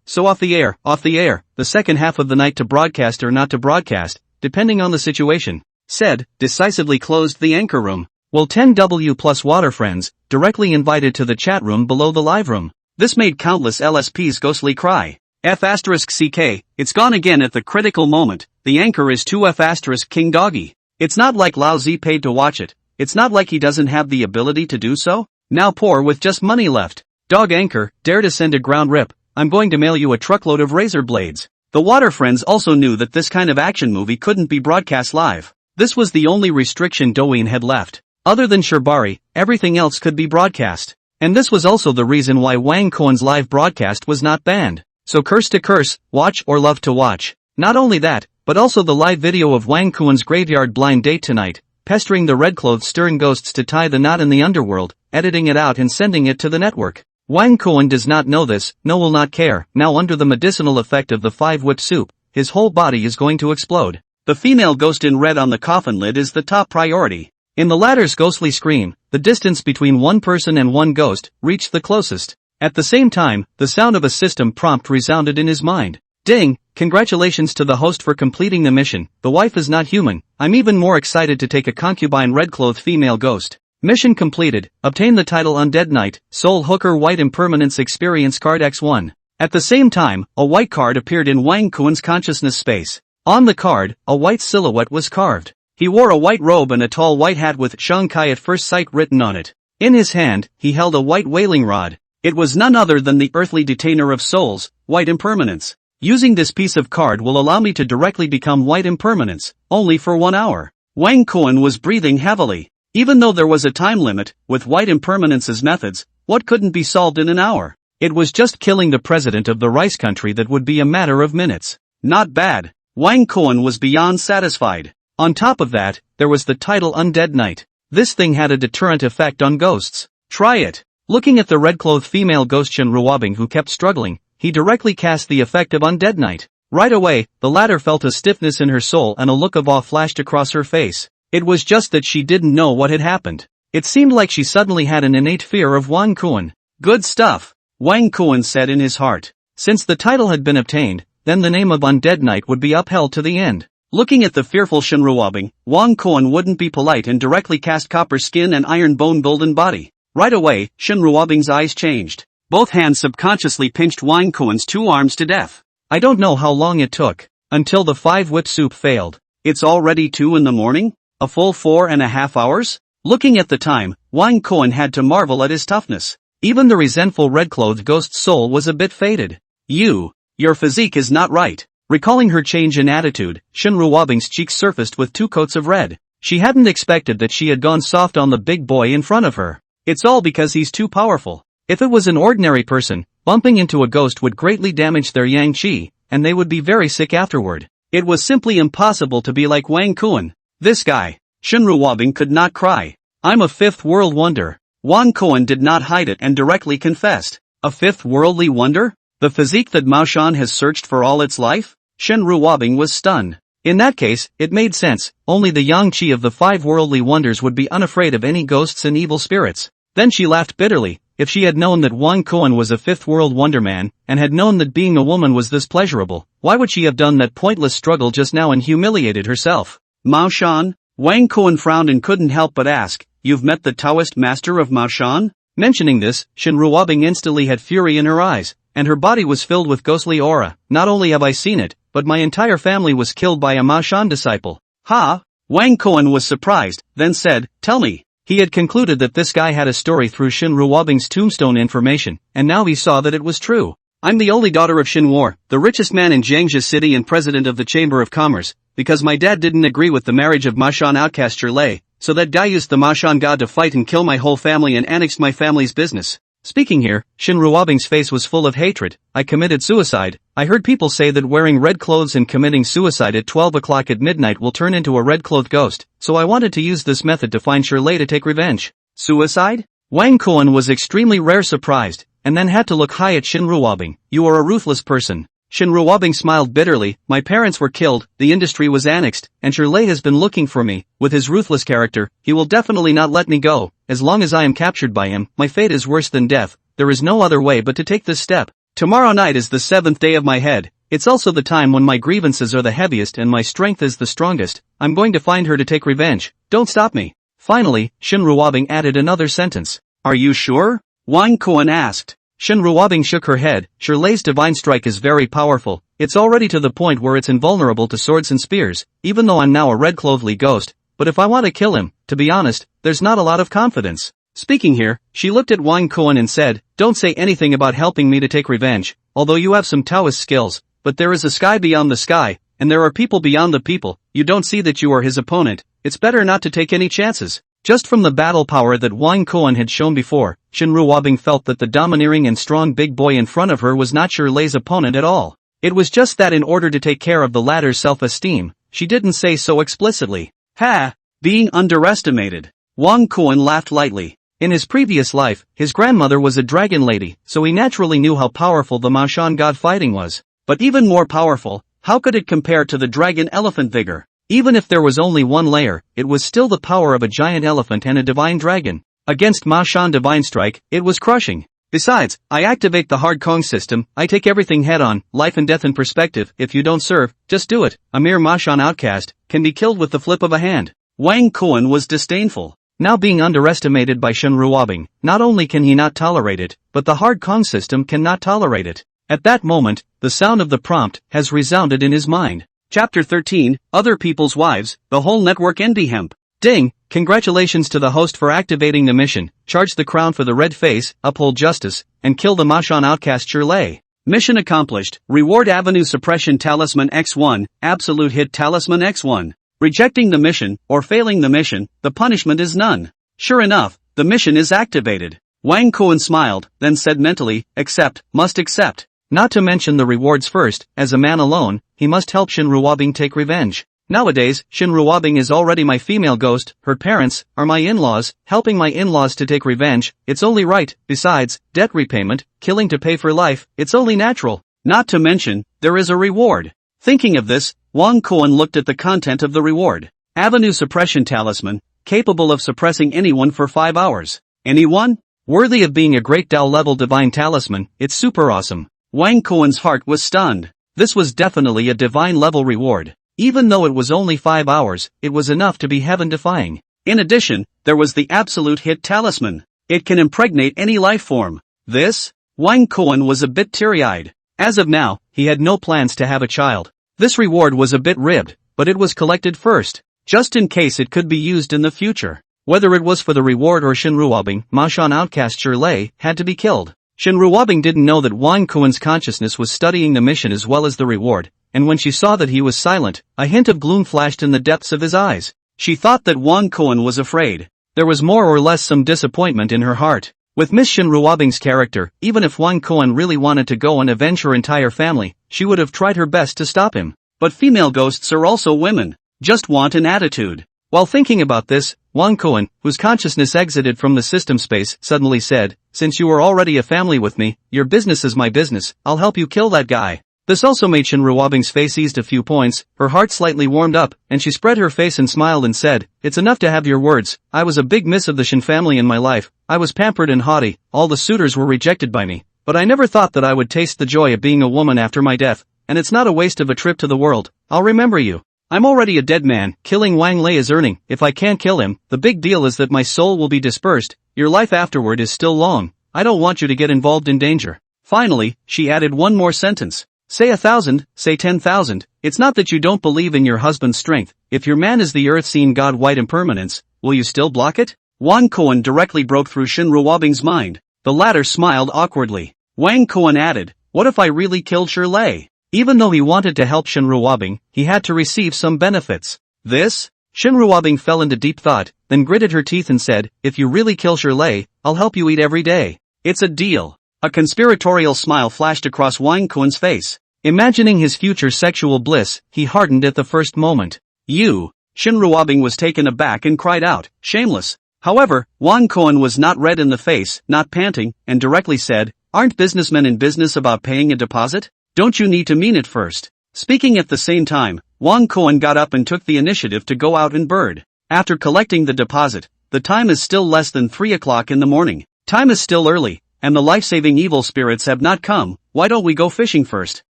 So off the air, the second half of the night to broadcast or not to broadcast, depending on the situation. Said, decisively closed the anchor room. Well 10W plus water friends, directly invited to the chat room below the live room. This made countless LSPs ghostly cry. F***CK, it's gone again at the critical moment, the anchor is 2 F***King Doggy. It's not like Lao Zi paid to watch it, it's not like he doesn't have the ability to do so. Now poor with just money left. Dog anchor, dare to send a ground rip, I'm going to mail you a truckload of razor blades. The water friends also knew that this kind of action movie couldn't be broadcast live. This was the only restriction Douyin had left. Other than Shirbari, everything else could be broadcast. And this was also the reason why Wang Kuan's live broadcast was not banned. So curse to curse, watch or love to watch. Not only that, but also the live video of Wang Kuan's graveyard blind date tonight, pestering the red clothes stirring ghosts to tie the knot in the underworld, editing it out and sending it to the network. Wang Kuan does not know this, no will not care. Now under the medicinal effect of the 5-whip soup, his whole body is going to explode. The female ghost in red on the coffin lid is the top priority. In the latter's ghostly scream, the distance between one person and one ghost reached the closest. At the same time, the sound of a system prompt resounded in his mind. Ding! Congratulations to the host for completing the mission. The wife is not human. I'm even more excited to take a concubine red-clothed female ghost. Mission completed. Obtain the title Undead Knight, Soul Hooker White Impermanence Experience Card X1. At the same time, a white card appeared in Wang Kuan's consciousness space. On the card, a white silhouette was carved. He wore a white robe and a tall white hat with Shanghai at first sight written on it. In his hand, he held a white wailing rod. It was none other than the earthly detainer of souls, White Impermanence. Using this piece of card will allow me to directly become White Impermanence, only for 1 hour. Wang Kuan was breathing heavily. Even though there was a time limit, with White Impermanence's methods, what couldn't be solved in an hour? It was just killing the president of the rice country that would be a matter of minutes. Not bad. Wang Kuan was beyond satisfied. On top of that, there was the title Undead Knight. This thing had a deterrent effect on ghosts. Try it. Looking at the red-clothed female ghost Shen Ruobing who kept struggling, he directly cast the effect of Undead Knight. Right away, the latter felt a stiffness in her soul and a look of awe flashed across her face. It was just that she didn't know what had happened. It seemed like she suddenly had an innate fear of Wang Kuan. Good stuff, Wang Kuan said in his heart. Since the title had been obtained, then the name of Undead Knight would be upheld to the end. Looking at the fearful Shen Ruobing, Wang Kuan wouldn't be polite and directly cast Copper Skin and Iron Bone Golden Body. Right away, Shen Ruobing's eyes changed. Both hands subconsciously pinched Wang Kuan's 2 arms to death. I don't know how long it took, until the 5-whip soup failed. It's already 2 in the morning? A full 4.5 hours? Looking at the time, Wang Kuan had to marvel at his toughness. Even the resentful red-clothed ghost's soul was a bit faded. Your physique is not right. Recalling her change in attitude, Shen Ruobing's cheeks surfaced with 2 coats of red. She hadn't expected that she had gone soft on the big boy in front of her. It's all because he's too powerful. If it was an ordinary person, bumping into a ghost would greatly damage their yang qi, and they would be very sick afterward. It was simply impossible to be like Wang Kuan. This guy. Shen Ruobing could not cry. I'm a 5th world wonder. Wang Kuan did not hide it and directly confessed. A 5th worldly wonder? The physique that Mao Shan has searched for all its life? Shen Ruobing was stunned. In that case, it made sense. Only the yang qi of the 5 worldly wonders would be unafraid of any ghosts and evil spirits. Then she laughed bitterly. If she had known that Wang Kuan was a 5th world wonder man, and had known that being a woman was this pleasurable, why would she have done that pointless struggle just now and humiliated herself? Mao Shan? Wang Kuan frowned and couldn't help but ask, you've met the Taoist master of Mao Shan? Mentioning this, Shen Ruobing instantly had fury in her eyes, and her body was filled with ghostly aura. Not only have I seen it, but my entire family was killed by a Mao Shan disciple. Ha! Wang Kuan was surprised, then said, tell me. He had concluded that this guy had a story through Shen Ruobing's tombstone information, and now he saw that it was true. I'm the only daughter of Shen War, the richest man in Jiangxia City and president of the Chamber of Commerce, because my dad didn't agree with the marriage of Mao Shan outcast Shirlei, so that guy used the Mao Shan god to fight and kill my whole family and annexed my family's business. Speaking here, Shen Ruobing's face was full of hatred. I committed suicide. I heard people say that wearing red clothes and committing suicide at 12 o'clock at midnight will turn into a red-clothed ghost, so I wanted to use this method to find Shirlei to take revenge. Suicide? Wang Kuan was extremely surprised, and then had to look high at Shen Ruobing. You are a ruthless person. Shen Ruobing smiled bitterly. My parents were killed, the industry was annexed, and Shirlei has been looking for me. With his ruthless character, he will definitely not let me go. As long as I am captured by him, my fate is worse than death. There is no other way but to take this step. Tomorrow night is the 7th day of my head. It's also the time when my grievances are the heaviest and my strength is the strongest. I'm going to find her to take revenge. Don't stop me. Finally, Shen Ruobing added another sentence. Are you sure? Wang Kuan asked. Shen Ruobing shook her head. Shirlei's divine strike is very powerful. It's already to the point where it's invulnerable to swords and spears, even though I'm now a red-clothedly ghost. But if I want to kill him, to be honest, there's not a lot of confidence. Speaking here, she looked at Wang Kuan and said, don't say anything about helping me to take revenge, although you have some Taoist skills, but there is a sky beyond the sky, and there are people beyond the people. You don't see that you are his opponent. It's better not to take any chances. Just from the battle power that Wang Kuan had shown before, Shinruabing felt that the domineering and strong big boy in front of her was not Shirley's opponent at all. It was just that in order to take care of the latter's self-esteem, she didn't say so explicitly. Ha! Being underestimated. Wang Kuan laughed lightly. In his previous life, his grandmother was a dragon lady, so he naturally knew how powerful the Maoshan god fighting was. But even more powerful, how could it compare to the dragon elephant vigor? Even if there was only one layer, it was still the power of a giant elephant and a divine dragon. Against Maoshan Divine Strike, it was crushing. Besides, I activate the hard Kong system, I take everything head-on, life and death in perspective. If you don't serve, just do it. A mere Maoshan outcast can be killed with the flip of a hand. Wang Kuan was disdainful. Now being underestimated by Shinruabing, not only can he not tolerate it, but the hard Kong system cannot tolerate it. At that moment, the sound of the prompt has resounded in his mind. Chapter 13, Other People's Wives, the whole network ND Hemp. Ding! Congratulations to the host for activating the mission, charge the crown for the red face, uphold justice, and kill the Maoshan outcast Shirley. Mission accomplished, reward Avenue Suppression Talisman X1, Absolute Hit Talisman X1. Rejecting the mission, or failing the mission, the punishment is none. Sure enough, the mission is activated. Wang Kuan smiled, then said mentally, accept, must accept. Not to mention the rewards first, as a man alone, he must help Shinruabing take revenge. Nowadays, Shinruabing is already my female ghost, her parents are my in-laws, helping my in-laws to take revenge, it's only right. Besides, debt repayment, killing to pay for life, it's only natural. Not to mention, there is a reward. Thinking of this, Wang Kuan looked at the content of the reward. Avenue Suppression Talisman, capable of suppressing anyone for 5 hours. Anyone? Worthy of being a great Dao-level divine talisman, it's super awesome. Wang Kuan's heart was stunned. This was definitely a divine-level reward. Even though it was only 5 hours, it was enough to be heaven-defying. In addition, there was the Absolute Hit Talisman. It can impregnate any life form. This? Wang Kuan was a bit teary-eyed. As of now, he had no plans to have a child. This reward was a bit ribbed, but it was collected first, just in case it could be used in the future. Whether it was for the reward or Shinruabing, Maoshan outcast Shirley had to be killed. Shinruabing didn't know that Wang Kuan's consciousness was studying the mission as well as the reward, and when she saw that he was silent, a hint of gloom flashed in the depths of his eyes. She thought that Wang Kuan was afraid. There was more or less some disappointment in her heart. With Miss Shinruabing's character, even if Wang Kuan really wanted to go and avenge her entire family, she would have tried her best to stop him. But female ghosts are also women. Just want an attitude. While thinking about this, Wang Kuan, whose consciousness exited from the system space, suddenly said, since you are already a family with me, your business is my business, I'll help you kill that guy. This also made Shinruabing's face eased a few points, her heart slightly warmed up, and she spread her face and smiled and said, it's enough to have your words, I was a big miss of the Shin family in my life, I was pampered and haughty, all the suitors were rejected by me, but I never thought that I would taste the joy of being a woman after my death, and it's not a waste of a trip to the world, I'll remember you. I'm already a dead man, killing Wang Lei is earning, if I can't kill him, the big deal is that my soul will be dispersed, your life afterward is still long, I don't want you to get involved in danger. Finally, she added one more sentence. Say 1,000, say 10,000, it's not that you don't believe in your husband's strength, if your man is the earth-seen god white impermanence, will you still block it? Wang Kuan directly broke through Shinruabing's mind. The latter smiled awkwardly. Wang Kuan added, what if I really killed Shirley? Even though he wanted to help Shinruabing, he had to receive some benefits. This? Shinruabing fell into deep thought, then gritted her teeth and said, if you really kill Shirley, I'll help you eat every day. It's a deal. A conspiratorial smile flashed across Wang Kuan's face. Imagining his future sexual bliss, he hardened at the first moment. You! Shinruabing was taken aback and cried out, shameless. However, Wang Kuan was not red in the face, not panting, and directly said, aren't businessmen in business about paying a deposit? Don't you need to mean it first? Speaking at the same time, Wang Kuan got up and took the initiative to go out and bird. After collecting the deposit, the time is still less than 3 o'clock in the morning. Time is still early, and the life-saving evil spirits have not come, why don't we go fishing first?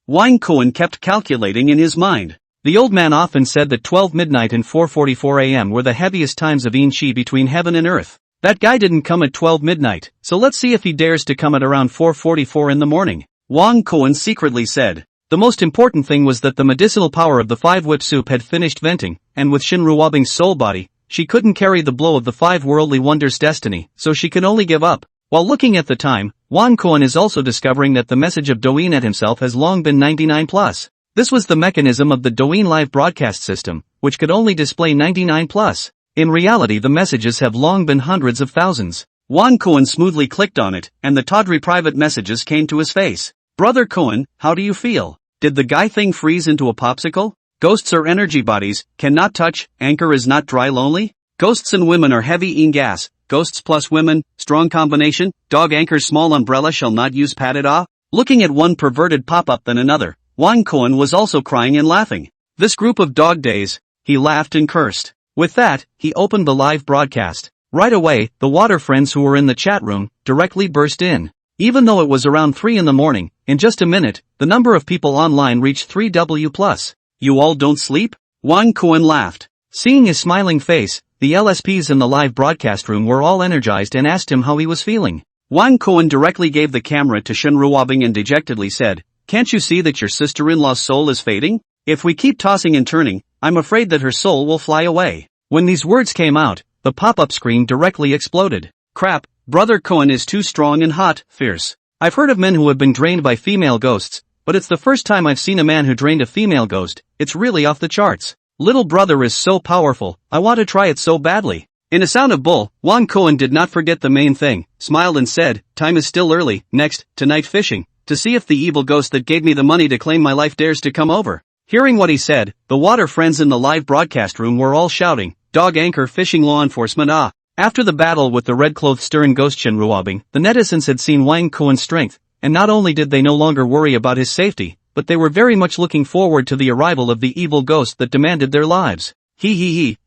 Wang Kuan kept calculating in his mind. The old man often said that 12 midnight and 4:44 a.m. were the heaviest times of Yin-Chi between heaven and earth. That guy didn't come at 12 midnight, so let's see if he dares to come at around 4:44 in the morning. Wang Kuan secretly said. The most important thing was that the medicinal power of the 5-whip soup had finished venting, and with Shinruabing's soul body, she couldn't carry the blow of the 5 worldly wonders' destiny, so she could only give up. While looking at the time, Wang Kuan is also discovering that the message of Douyin at himself has long been 99+. This was the mechanism of the Douyin live broadcast system, which could only display 99+. In reality the messages have long been hundreds of thousands. Juan Cohen smoothly clicked on it, and the tawdry private messages came to his face. Brother Cohen, how do you feel? Did the guy thing freeze into a popsicle? Ghosts are energy bodies, cannot touch, anchor is not dry lonely? Ghosts and women are heavy in gas, ghosts plus women, strong combination, dog anchors small umbrella shall not use padded ah? Looking at one perverted pop-up than another, Juan Cohen was also crying and laughing. This group of dog days, he laughed and cursed. With that, he opened the live broadcast. Right away, the water friends who were in the chat room, directly burst in. Even though it was around 3 in the morning, in just a minute, the number of people online reached 3W+. You all don't sleep? Juan Cohen laughed. Seeing his smiling face, the LSPs in the live broadcast room were all energized and asked him how he was feeling. Juan Cohen directly gave the camera to Shinruabing and dejectedly said, "Can't you see that your sister-in-law's soul is fading? If we keep tossing and turning, I'm afraid that her soul will fly away." When these words came out, the pop-up screen directly exploded. Crap, Brother Cohen is too strong and hot, fierce. I've heard of men who have been drained by female ghosts, but it's the first time I've seen a man who drained a female ghost. It's really off the charts. Little brother is so powerful, I want to try it so badly. In a sound of bull, Juan Cohen did not forget the main thing, smiled and said, "Time is still early, next, tonight fishing, to see if the evil ghost that gave me the money to claim my life dares to come over." Hearing what he said, the water friends in the live broadcast room were all shouting, "Dog anchor fishing law enforcement ah!" After the battle with the red-clothed stern ghost Shinruabing, the netizens had seen Juan Cohen's strength, and not only did they no longer worry about his safety, but they were very much looking forward to the arrival of the evil ghost that demanded their lives.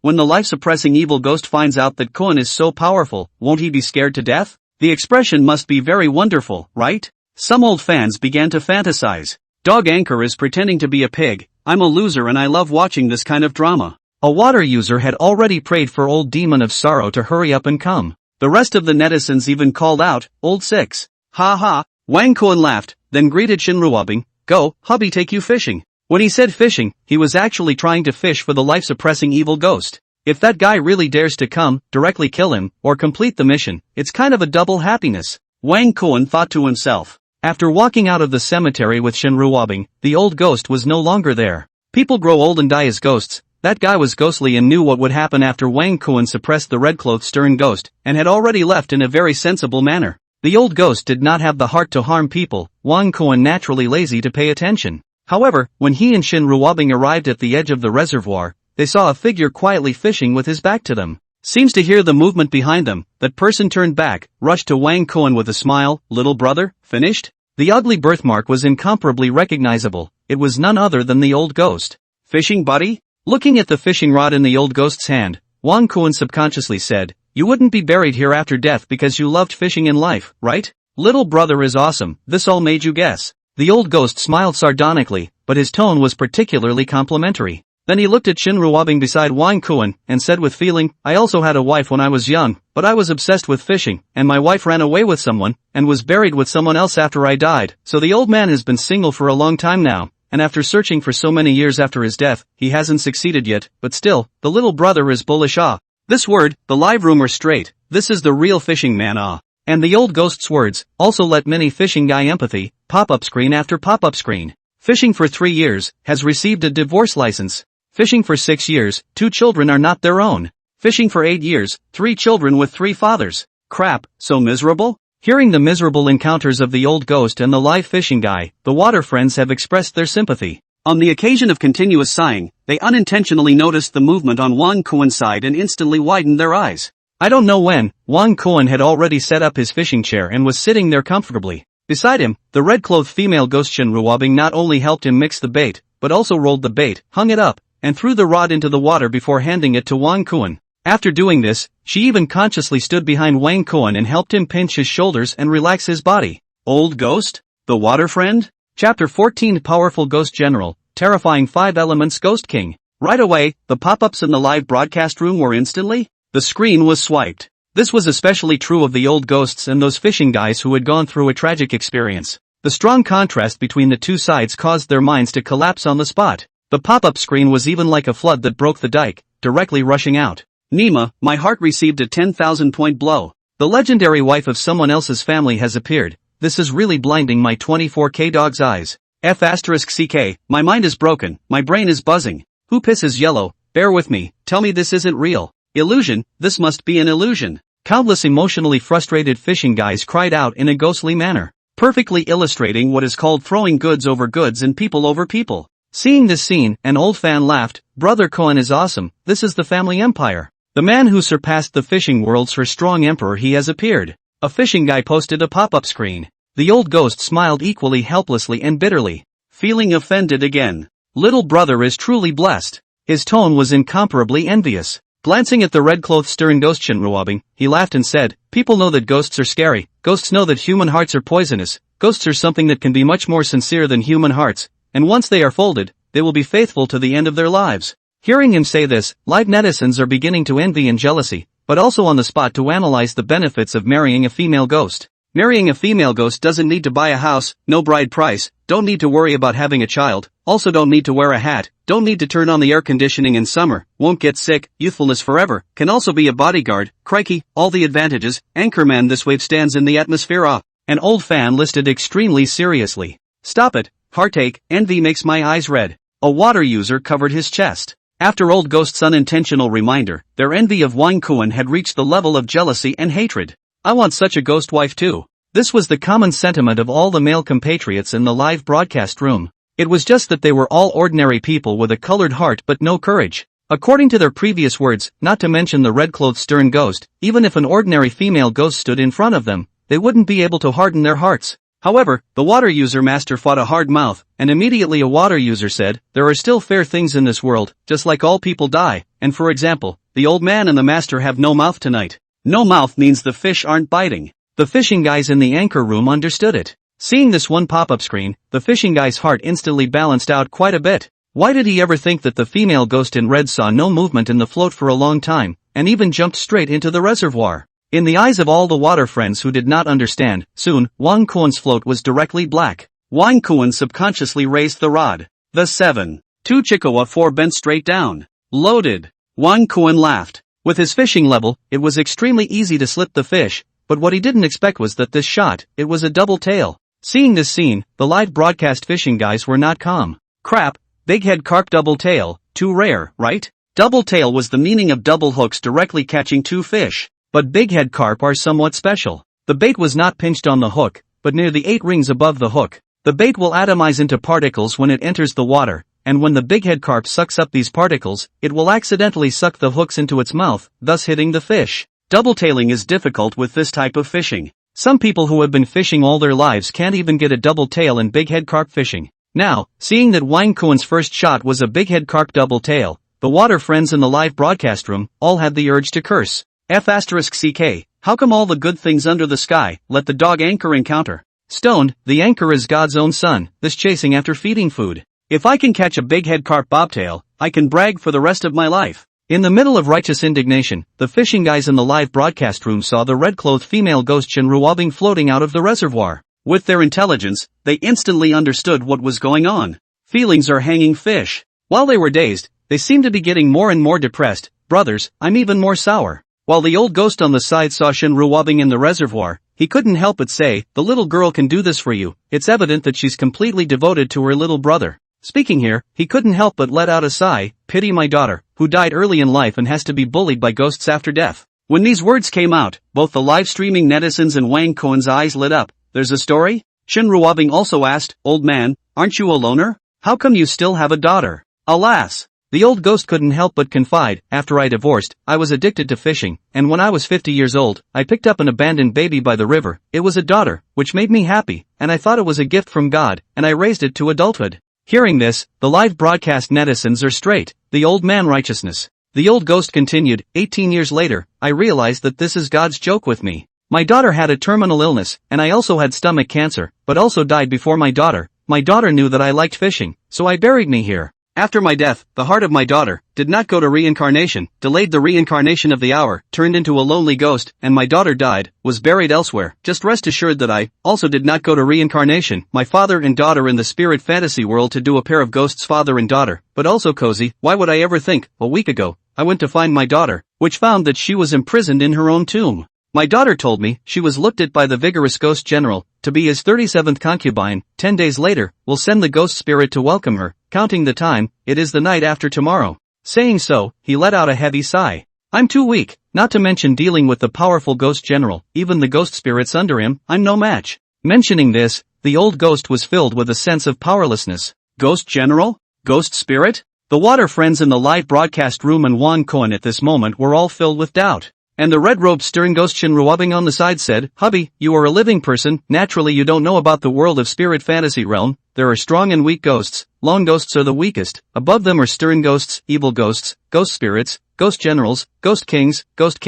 When the life-suppressing evil ghost finds out that Cohen is so powerful, won't he be scared to death? The expression must be very wonderful, right? Some old fans began to fantasize. Dog anchor is pretending to be a pig, I'm a loser and I love watching this kind of drama. A water user had already prayed for old demon of sorrow to hurry up and come. The rest of the netizens even called out, "Old six." Ha ha, Juan Cohen laughed, then greeted Shinruabing, "Go, hubby take you fishing." When he said fishing, he was actually trying to fish for the life-suppressing evil ghost. If that guy really dares to come, directly kill him, or complete the mission, it's kind of a double happiness. Juan Cohen thought to himself. After walking out of the cemetery with Shinruabing, the old ghost was no longer there. People grow old and die as ghosts. That guy was ghostly and knew what would happen after Juan Cohen suppressed the red-clothed stern ghost, and had already left in a very sensible manner. The old ghost did not have the heart to harm people, Juan Cohen naturally lazy to pay attention. However, when he and Shinruabing arrived at the edge of the reservoir, they saw a figure quietly fishing with his back to them. Seems to hear the movement behind them, that person turned back, rushed to Juan Cohen with a smile, "Little brother, finished?" The ugly birthmark was incomparably recognizable, it was none other than the old ghost. "Fishing buddy?" Looking at the fishing rod in the old ghost's hand, Juan Cohen subconsciously said, "You wouldn't be buried here after death because you loved fishing in life, right? Little brother is awesome, this all made you guess." The old ghost smiled sardonically, but his tone was particularly complimentary. Then he looked at Shinruabing beside Juan Cohen, and said with feeling, "I also had a wife when I was young, but I was obsessed with fishing, and my wife ran away with someone, and was buried with someone else after I died, so the old man has been single for a long time now. And after searching for so many years after his death, he hasn't succeeded yet, but still, the little brother is bullish ah." This word, the live rumor straight, this is the real fishing man ah. And the old ghost's words, also let many fishing guy empathy, pop-up screen after pop-up screen. Fishing for 3 years, has received a divorce license. Fishing for 6 years, 2 children are not their own. Fishing for 8 years, 3 children with 3 fathers. Crap, so miserable? Hearing the miserable encounters of the old ghost and the live fishing guy, the water friends have expressed their sympathy. On the occasion of continuous sighing, they unintentionally noticed the movement on Juan Cohen's side and instantly widened their eyes. I don't know when, Juan Cohen had already set up his fishing chair and was sitting there comfortably. Beside him, the red-clothed female ghost Shinruabing not only helped him mix the bait, but also rolled the bait, hung it up, and threw the rod into the water before handing it to Juan Cohen. After doing this, she even consciously stood behind Juan Cohen and helped him pinch his shoulders and relax his body. Old ghost? The water friend? Chapter 14 Powerful Ghost General, Terrifying 5 Elements Ghost King. Right away, the pop-ups in the live broadcast room were instantly. The screen was swiped. This was especially true of the old ghosts and those fishing guys who had gone through a tragic experience. The strong contrast between the two sides caused their minds to collapse on the spot. The pop-up screen was even like a flood that broke the dike, directly rushing out. Nima, my heart received a 10,000-point blow. The legendary wife of someone else's family has appeared. This is really blinding my 24K dog's eyes. F***ck, my mind is broken, my brain is buzzing. Who pisses yellow? Bear with me, tell me this isn't real. Illusion, this must be an illusion. Countless emotionally frustrated fishing guys cried out in a ghostly manner, perfectly illustrating what is called throwing goods over goods and people over people. Seeing this scene, an old fan laughed, "Brother Cohen is awesome, this is the family empire. The man who surpassed the fishing worlds for strong emperor, he has appeared." A fishing guy posted a pop-up screen. The old ghost smiled equally helplessly and bitterly, feeling offended again. "Little brother is truly blessed." His tone was incomparably envious. Glancing at the red-clothed stern ghost Shinruabing, he laughed and said, "People know that ghosts are scary, ghosts know that human hearts are poisonous, ghosts are something that can be much more sincere than human hearts, and once they are folded, they will be faithful to the end of their lives." Hearing him say this, live netizens are beginning to envy and jealousy, but also on the spot to analyze the benefits of marrying a female ghost. Marrying a female ghost doesn't need to buy a house, no bride price, don't need to worry about having a child, also don't need to wear a hat, don't need to turn on the air conditioning in summer, won't get sick, youthfulness forever, can also be a bodyguard, crikey, all the advantages, Anchorman, this wave stands in the atmosphere off. An old fan listed extremely seriously. "Stop it, heartache, envy makes my eyes red." A water user covered his chest. After old ghost's unintentional reminder, their envy of Wang Kuan had reached the level of jealousy and hatred. "I want such a ghost wife too." This was the common sentiment of all the male compatriots in the live broadcast room. It was just that they were all ordinary people with a colored heart but no courage. According to their previous words, not to mention the red-clothed stern ghost, even if an ordinary female ghost stood in front of them, they wouldn't be able to harden their hearts. However, the water user master fought a hard mouth, and immediately a water user said, "There are still fair things in this world, just like all people die, and for example, the old man and the master have no mouth tonight." No mouth means the fish aren't biting. The fishing guys in the anchor room understood it. Seeing this one pop-up screen, the fishing guy's heart instantly balanced out quite a bit. Why did he ever think that the female ghost in red saw no movement in the float for a long time, and even jumped straight into the reservoir? In the eyes of all the water friends who did not understand, soon, Wang Kuan's float was directly black. Wang Kuan subconsciously raised the rod. The 7-2 Chikawa 4 bent straight down. Loaded. Wang Kuan laughed. With his fishing level, it was extremely easy to slip the fish, but what he didn't expect was that this shot, it was a double tail. Seeing this scene, the live broadcast fishing guys were not calm. "Crap, big head carp double tail, too rare, right? Double tail was the meaning of double hooks directly catching two fish. But big head carp are somewhat special. The bait was not pinched on the hook, but near the 8 rings above the hook. The bait will atomize into particles when it enters the water, and when the big head carp sucks up these particles, it will accidentally suck the hooks into its mouth, thus hitting the fish. Double tailing is difficult with this type of fishing. Some people who have been fishing all their lives can't even get a double tail in big head carp fishing. Now, seeing that Wang Kuan's first shot was a big head carp double tail, the water friends in the live broadcast room all had the urge to curse. F***ck, how come all the good things under the sky, let the dog anchor encounter? Stoned, the anchor is God's own son, this chasing after feeding food. If I can catch a big head carp bobtail, I can brag for the rest of my life. In the middle of righteous indignation, the fishing guys in the live broadcast room saw the red-clothed female ghost Shinruabing floating out of the reservoir. With their intelligence, they instantly understood what was going on. Feelings are hanging fish. While they were dazed, they seemed to be getting more and more depressed. "Brothers, I'm even more sour." While the old ghost on the side saw Shinruabing in the reservoir, he couldn't help but say, "The little girl can do this for you, it's evident that she's completely devoted to her little brother." Speaking here, he couldn't help but let out a sigh, "Pity my daughter, who died early in life and has to be bullied by ghosts after death." When these words came out, both the live streaming netizens and Wang Kuan's eyes lit up. "There's a story?" Shinruabing also asked, "Old man, aren't you a loner? How come you still have a daughter?" Alas! The old ghost couldn't help but confide, "After I divorced, I was addicted to fishing, and when I was 50 years old, I picked up an abandoned baby by the river. It was a daughter, which made me happy, and I thought it was a gift from God, and I raised it to adulthood." Hearing this, the live broadcast netizens are straight. The old man righteousness. The old ghost continued, 18 years later, I realized that this is God's joke with me. My daughter had a terminal illness, and I also had stomach cancer, but also died before my daughter. My daughter knew that I liked fishing, so I buried me here. After my death, the heart of my daughter did not go to reincarnation, delayed the reincarnation of the hour, turned into a lonely ghost, and my daughter died, was buried elsewhere. Just rest assured that I also did not go to reincarnation, my father and daughter in the spirit fantasy world to do a pair of ghosts father and daughter, but also cozy. Why would I ever think, a week ago, I went to find my daughter, which found that she was imprisoned in her own tomb. My daughter told me she was looked at by the vigorous ghost general to be his 37th concubine. 10 days later, we'll send the ghost spirit to welcome her. Counting the time, it is the night after tomorrow. Saying so, he let out a heavy sigh. I'm too weak, not to mention dealing with the powerful ghost general, even the ghost spirits under him, I'm no match. Mentioning this, the old ghost was filled with a sense of powerlessness. Ghost general? Ghost spirit? The water friends in the live broadcast room and Wan Koan at this moment were all filled with doubt. And the red-robed stern ghost Shinruabing on the side said, "Hubby, you are a living person, naturally you don't know about the world of spirit fantasy realm, there are strong and weak ghosts, lone ghosts are the weakest, above them are stern ghosts, evil ghosts, ghost spirits, ghost generals, ghost kings, ghost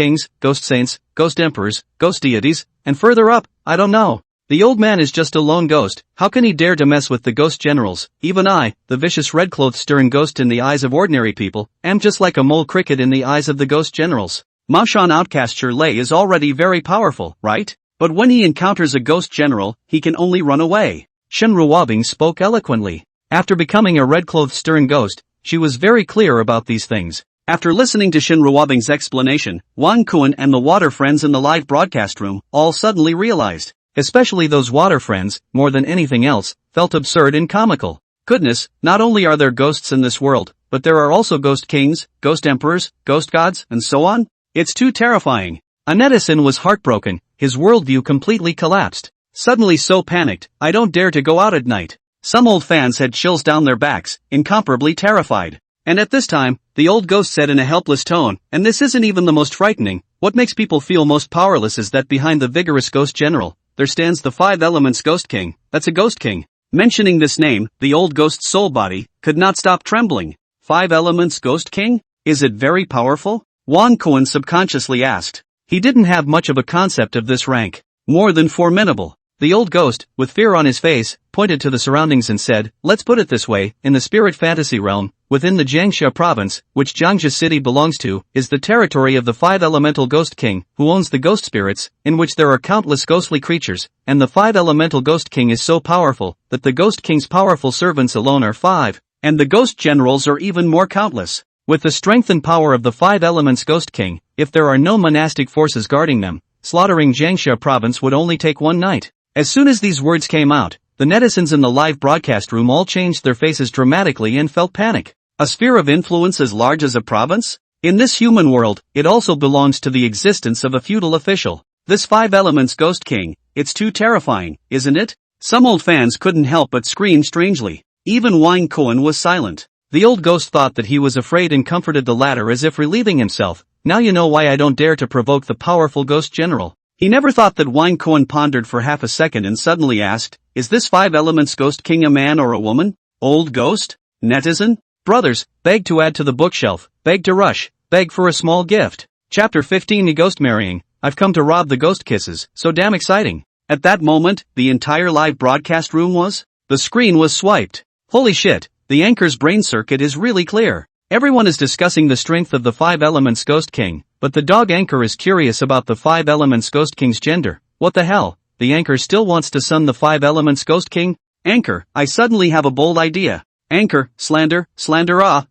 saints, ghost emperors, ghost deities, and further up, I don't know. The old man is just a lone ghost, how can he dare to mess with the ghost generals? Even I, the vicious red-clothed stern ghost in the eyes of ordinary people, am just like a mole cricket in the eyes of the ghost generals. Maoshan Outcast Shirley is already very powerful, right? But when he encounters a ghost general, he can only run away." Shinruabing spoke eloquently. After becoming a red-clothed stern ghost, she was very clear about these things. After listening to Shinruabing's explanation, Wan Koan and the water friends in the live broadcast room all suddenly realized, especially those water friends, more than anything else, felt absurd and comical. Goodness, not only are there ghosts in this world, but there are also ghost kings, ghost emperors, ghost gods, and so on? It's too terrifying. A netizen was heartbroken, his worldview completely collapsed. Suddenly so panicked, I don't dare to go out at night. Some old fans had chills down their backs, incomparably terrified. And at this time, the old ghost said in a helpless tone, and this isn't even the most frightening, what makes people feel most powerless is that behind the vigorous ghost general, there stands the 5 elements ghost king, that's a ghost king. Mentioning this name, the old ghost's soul body could not stop trembling. 5 elements ghost king? Is it very powerful? Wan Koan subconsciously asked. He didn't have much of a concept of this rank. More than formidable. The old ghost, with fear on his face, pointed to the surroundings and said, let's put it this way, in the spirit fantasy realm, within the Jiangxia province, which Jiangxia city belongs to, is the territory of the 5 elemental ghost king, who owns the ghost spirits, in which there are countless ghostly creatures, and the 5 elemental ghost king is so powerful, that the ghost king's powerful servants alone are 5, and the ghost generals are even more countless. With the strength and power of the 5 elements ghost king, if there are no monastic forces guarding them, slaughtering Jiangxia province would only take one night. As soon as these words came out, the netizens in the live broadcast room all changed their faces dramatically and felt panic. A sphere of influence as large as a province? In this human world, it also belongs to the existence of a feudal official. This 5 elements ghost king, it's too terrifying, isn't it? Some old fans couldn't help but scream strangely. Even Wan Koan was silent. The old ghost thought that he was afraid and comforted the latter as if relieving himself. Now you know why I don't dare to provoke the powerful ghost general. He never thought that. Wan Koan pondered for half a second and suddenly asked, is this 5 elements ghost king a man or a woman? Old ghost? Netizen? Brothers, beg to add to the bookshelf, beg to rush, beg for a small gift. Chapter 15 Me Ghost Marrying, I've come to rob the ghost kisses, so damn exciting. At that moment, the entire live broadcast room was? The screen was swiped. Holy shit. The anchor's brain circuit is really clear. Everyone is discussing the strength of the 5 elements ghost king, but the dog anchor is curious about the 5 elements ghost king's gender. What the hell? The anchor still wants to son the 5 elements ghost king? Anchor, I suddenly have a bold idea. Anchor, slander,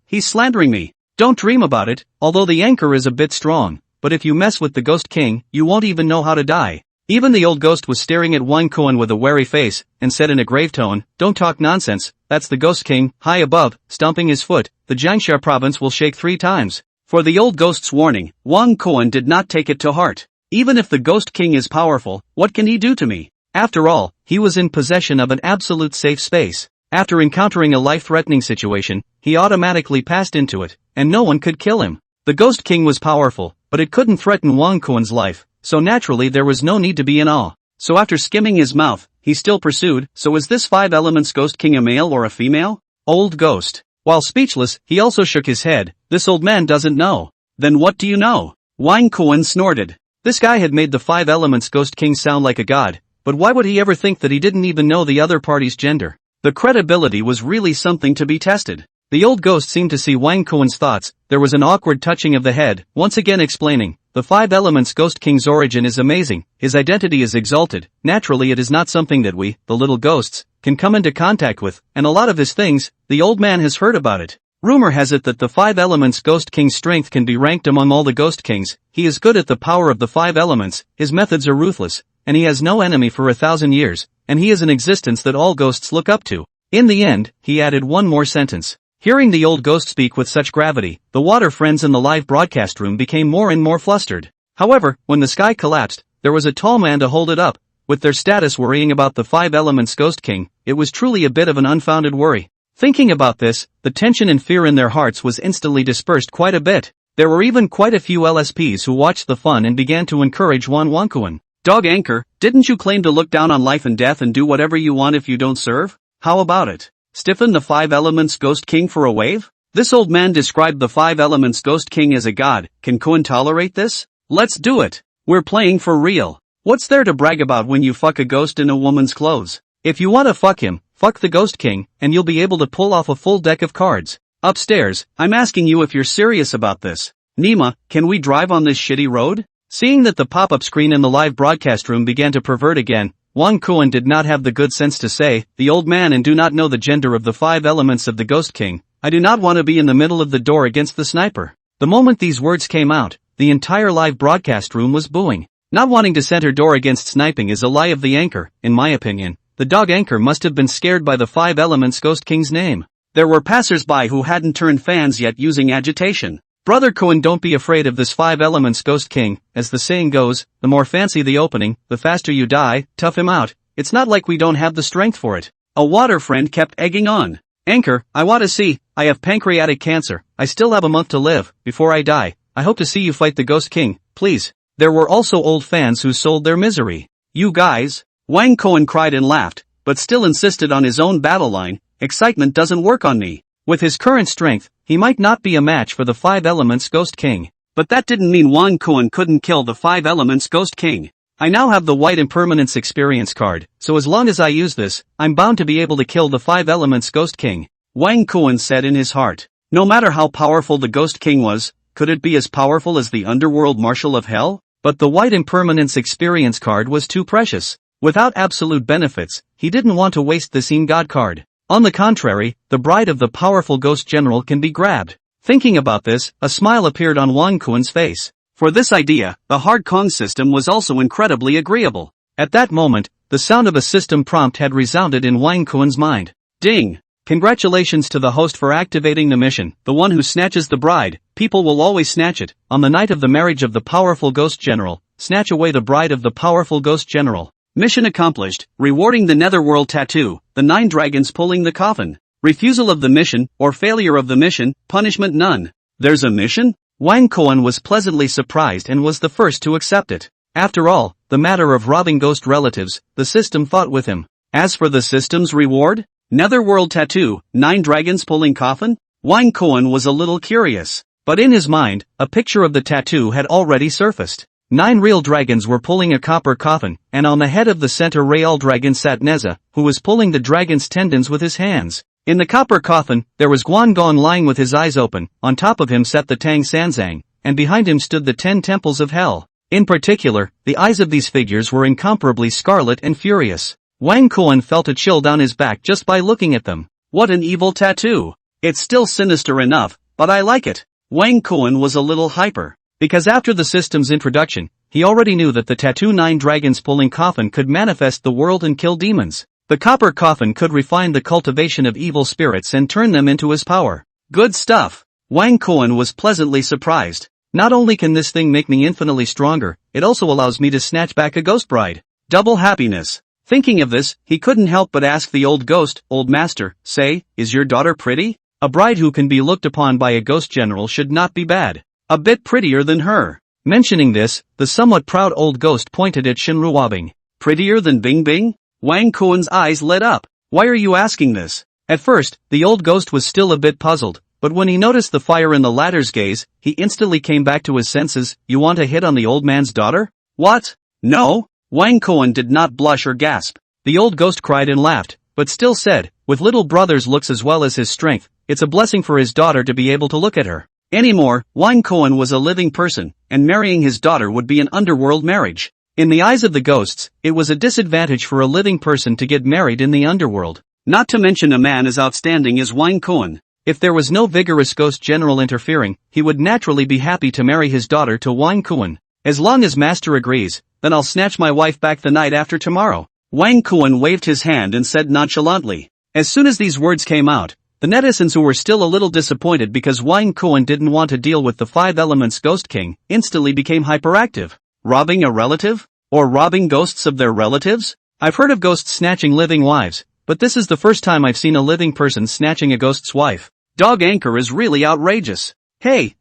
he's slandering me. Don't dream about it, although the anchor is a bit strong, but if you mess with the ghost king, you won't even know how to die. Even the old ghost was staring at Wan Koan with a wary face, and said in a grave tone, don't talk nonsense, that's the ghost king, high above, stomping his foot, the Jiangxia province will shake 3 times. For the old ghost's warning, Wan Koan did not take it to heart. Even if the ghost king is powerful, what can he do to me? After all, he was in possession of an absolute safe space. After encountering a life-threatening situation, he automatically passed into it, and no one could kill him. The ghost king was powerful, but it couldn't threaten Wan Koan's life. So naturally there was no need to be in awe. So after skimming his mouth, he still pursued, so is this 5 elements ghost king a male or a female? Old ghost. While speechless, he also shook his head, this old man doesn't know. Then what do you know? Wan Koan snorted. This guy had made the 5 elements ghost king sound like a god, but why would he ever think that he didn't even know the other party's gender? The credibility was really something to be tested. The old ghost seemed to see Wan Koan's thoughts, there was an awkward touching of the head, once again explaining, the 5 elements ghost king's origin is amazing, his identity is exalted, naturally it is not something that we, the little ghosts, can come into contact with, and a lot of his things, the old man has heard about it. Rumor has it that the 5 elements ghost king's strength can be ranked among all the ghost kings, he is good at the power of the 5 elements, his methods are ruthless, and he has no enemy for 1,000 years, and he is an existence that all ghosts look up to. In the end, he added one more sentence. Hearing the old ghost speak with such gravity, the water friends in the live broadcast room became more and more flustered. However, when the sky collapsed, there was a tall man to hold it up. With their status worrying about the 5 elements Ghost King, it was truly a bit of an unfounded worry. Thinking about this, the tension and fear in their hearts was instantly dispersed quite a bit. There were even quite a few LSPs who watched the fun and began to encourage Wankuan. Dog Anchor, didn't you claim to look down on life and death and do whatever you want if you don't serve? How about it? Stiffen the 5 elements Ghost King for a wave? This old man described the 5 elements Ghost King as a god. Can Kuan tolerate this? Let's do it. We're playing for real. What's there to brag about when you fuck a ghost in a woman's clothes? If you want to fuck him, fuck the Ghost King, and you'll be able to pull off a full deck of cards. Upstairs, I'm asking you if you're serious about this. Nima, can we drive on this shitty road? Seeing that the pop-up screen in the live broadcast room began to pervert again, Wankuan did not have the good sense to say, the old man and do not know the gender of the 5 elements of the Ghost King. I do not want to be in the middle of the door against the sniper. The moment these words came out, the entire live broadcast room was booing. Not wanting to center door against sniping is a lie of the anchor, in my opinion. The dog Anchor must have been scared by the 5 elements Ghost King's name. There were passers-by who hadn't turned fans yet using agitation. Brother Kuan, don't be afraid of this 5 elements Ghost King, as the saying goes, the more fancy the opening, the faster you die, tough him out. It's not like we don't have the strength for it. A water friend kept egging on. Anchor, I want to see, I have pancreatic cancer, I still have a month to live, before I die, I hope to see you fight the Ghost King, please. There were also old fans who sold their misery. You guys? Wankuan cried and laughed, but still insisted on his own battle line, excitement doesn't work on me. With his current strength, he might not be a match for the 5 elements Ghost King. But that didn't mean Wankuan couldn't kill the 5 elements Ghost King. I now have the white impermanence experience card, so as long as I use this, I'm bound to be able to kill the 5 elements Ghost King. Wankuan said in his heart. No matter how powerful the Ghost King was, could it be as powerful as the underworld marshal of hell? But the white impermanence experience card was too precious. Without absolute benefits, he didn't want to waste the Scene God card. On the contrary, the bride of the powerful Ghost General can be grabbed. Thinking about this, a smile appeared on Wankuan's face. For this idea, the hard Kong system was also incredibly agreeable. At that moment, the sound of a system prompt had resounded in Wankuan's mind. Ding! Congratulations to the host for activating the mission, the one who snatches the bride, people will always snatch it. On the night of the marriage of the powerful Ghost General, snatch away the bride of the powerful Ghost General. Mission accomplished, rewarding the Netherworld tattoo, the 9 dragons pulling the coffin. Refusal of the mission, or failure of the mission, punishment none. There's a mission? Wankuan was pleasantly surprised and was the first to accept it. After all, the matter of robbing ghost relatives, the system fought with him. As for the system's reward? Netherworld tattoo, 9 dragons pulling coffin? Wankuan was a little curious. But in his mind, a picture of the tattoo had already surfaced. 9 real dragons were pulling a copper coffin, and on the head of the center real dragon sat Neza, who was pulling the dragon's tendons with his hands. In the copper coffin, there was Guangong lying with his eyes open, on top of him sat the Tang Sanzang, and behind him stood the 10 temples of hell. In particular, the eyes of these figures were incomparably scarlet and furious. Wankuan felt a chill down his back just by looking at them. What an evil tattoo! It's still sinister enough, but I like it. Wankuan was a little hyper. Because after the system's introduction, he already knew that the tattoo 9 dragons pulling coffin could manifest the world and kill demons. The copper coffin could refine the cultivation of evil spirits and turn them into his power. Good stuff. Wankuan was pleasantly surprised. Not only can this thing make me infinitely stronger, it also allows me to snatch back a ghost bride. Double happiness. Thinking of this, he couldn't help but ask the old ghost, old master, say, is your daughter pretty? A bride who can be looked upon by a ghost general should not be bad. A bit prettier than her. Mentioning this, the somewhat proud old ghost pointed at Shinruabing. Prettier than Bing Bing? Wankuan's eyes lit up. Why are you asking this? At first, the old ghost was still a bit puzzled, but when he noticed the fire in the latter's gaze, he instantly came back to his senses. You want to hit on the old man's daughter? What? No? Wankuan did not blush or gasp. The old ghost cried and laughed, but still said, with little brother's looks as well as his strength, it's a blessing for his daughter to be able to look at her. Anymore, Wankuan was a living person, and marrying his daughter would be an underworld marriage. In the eyes of the ghosts, it was a disadvantage for a living person to get married in the underworld. Not to mention a man as outstanding as Wankuan. If there was no vigorous ghost general interfering, he would naturally be happy to marry his daughter to Wankuan. As long as master agrees, then I'll snatch my wife back the night after tomorrow. Wankuan waved his hand and said nonchalantly. As soon as these words came out, The netizens, who were still a little disappointed because Wang Kuan didn't want to deal with the 5 elements Ghost King, instantly became hyperactive. Robbing a relative? Or robbing ghosts of their relatives? I've heard of ghosts snatching living wives, but this is the first time I've seen a living person snatching a ghost's wife. Dog Anchor is really outrageous. Hey,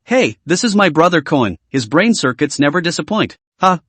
this is my brother Cohen, his brain circuits never disappoint.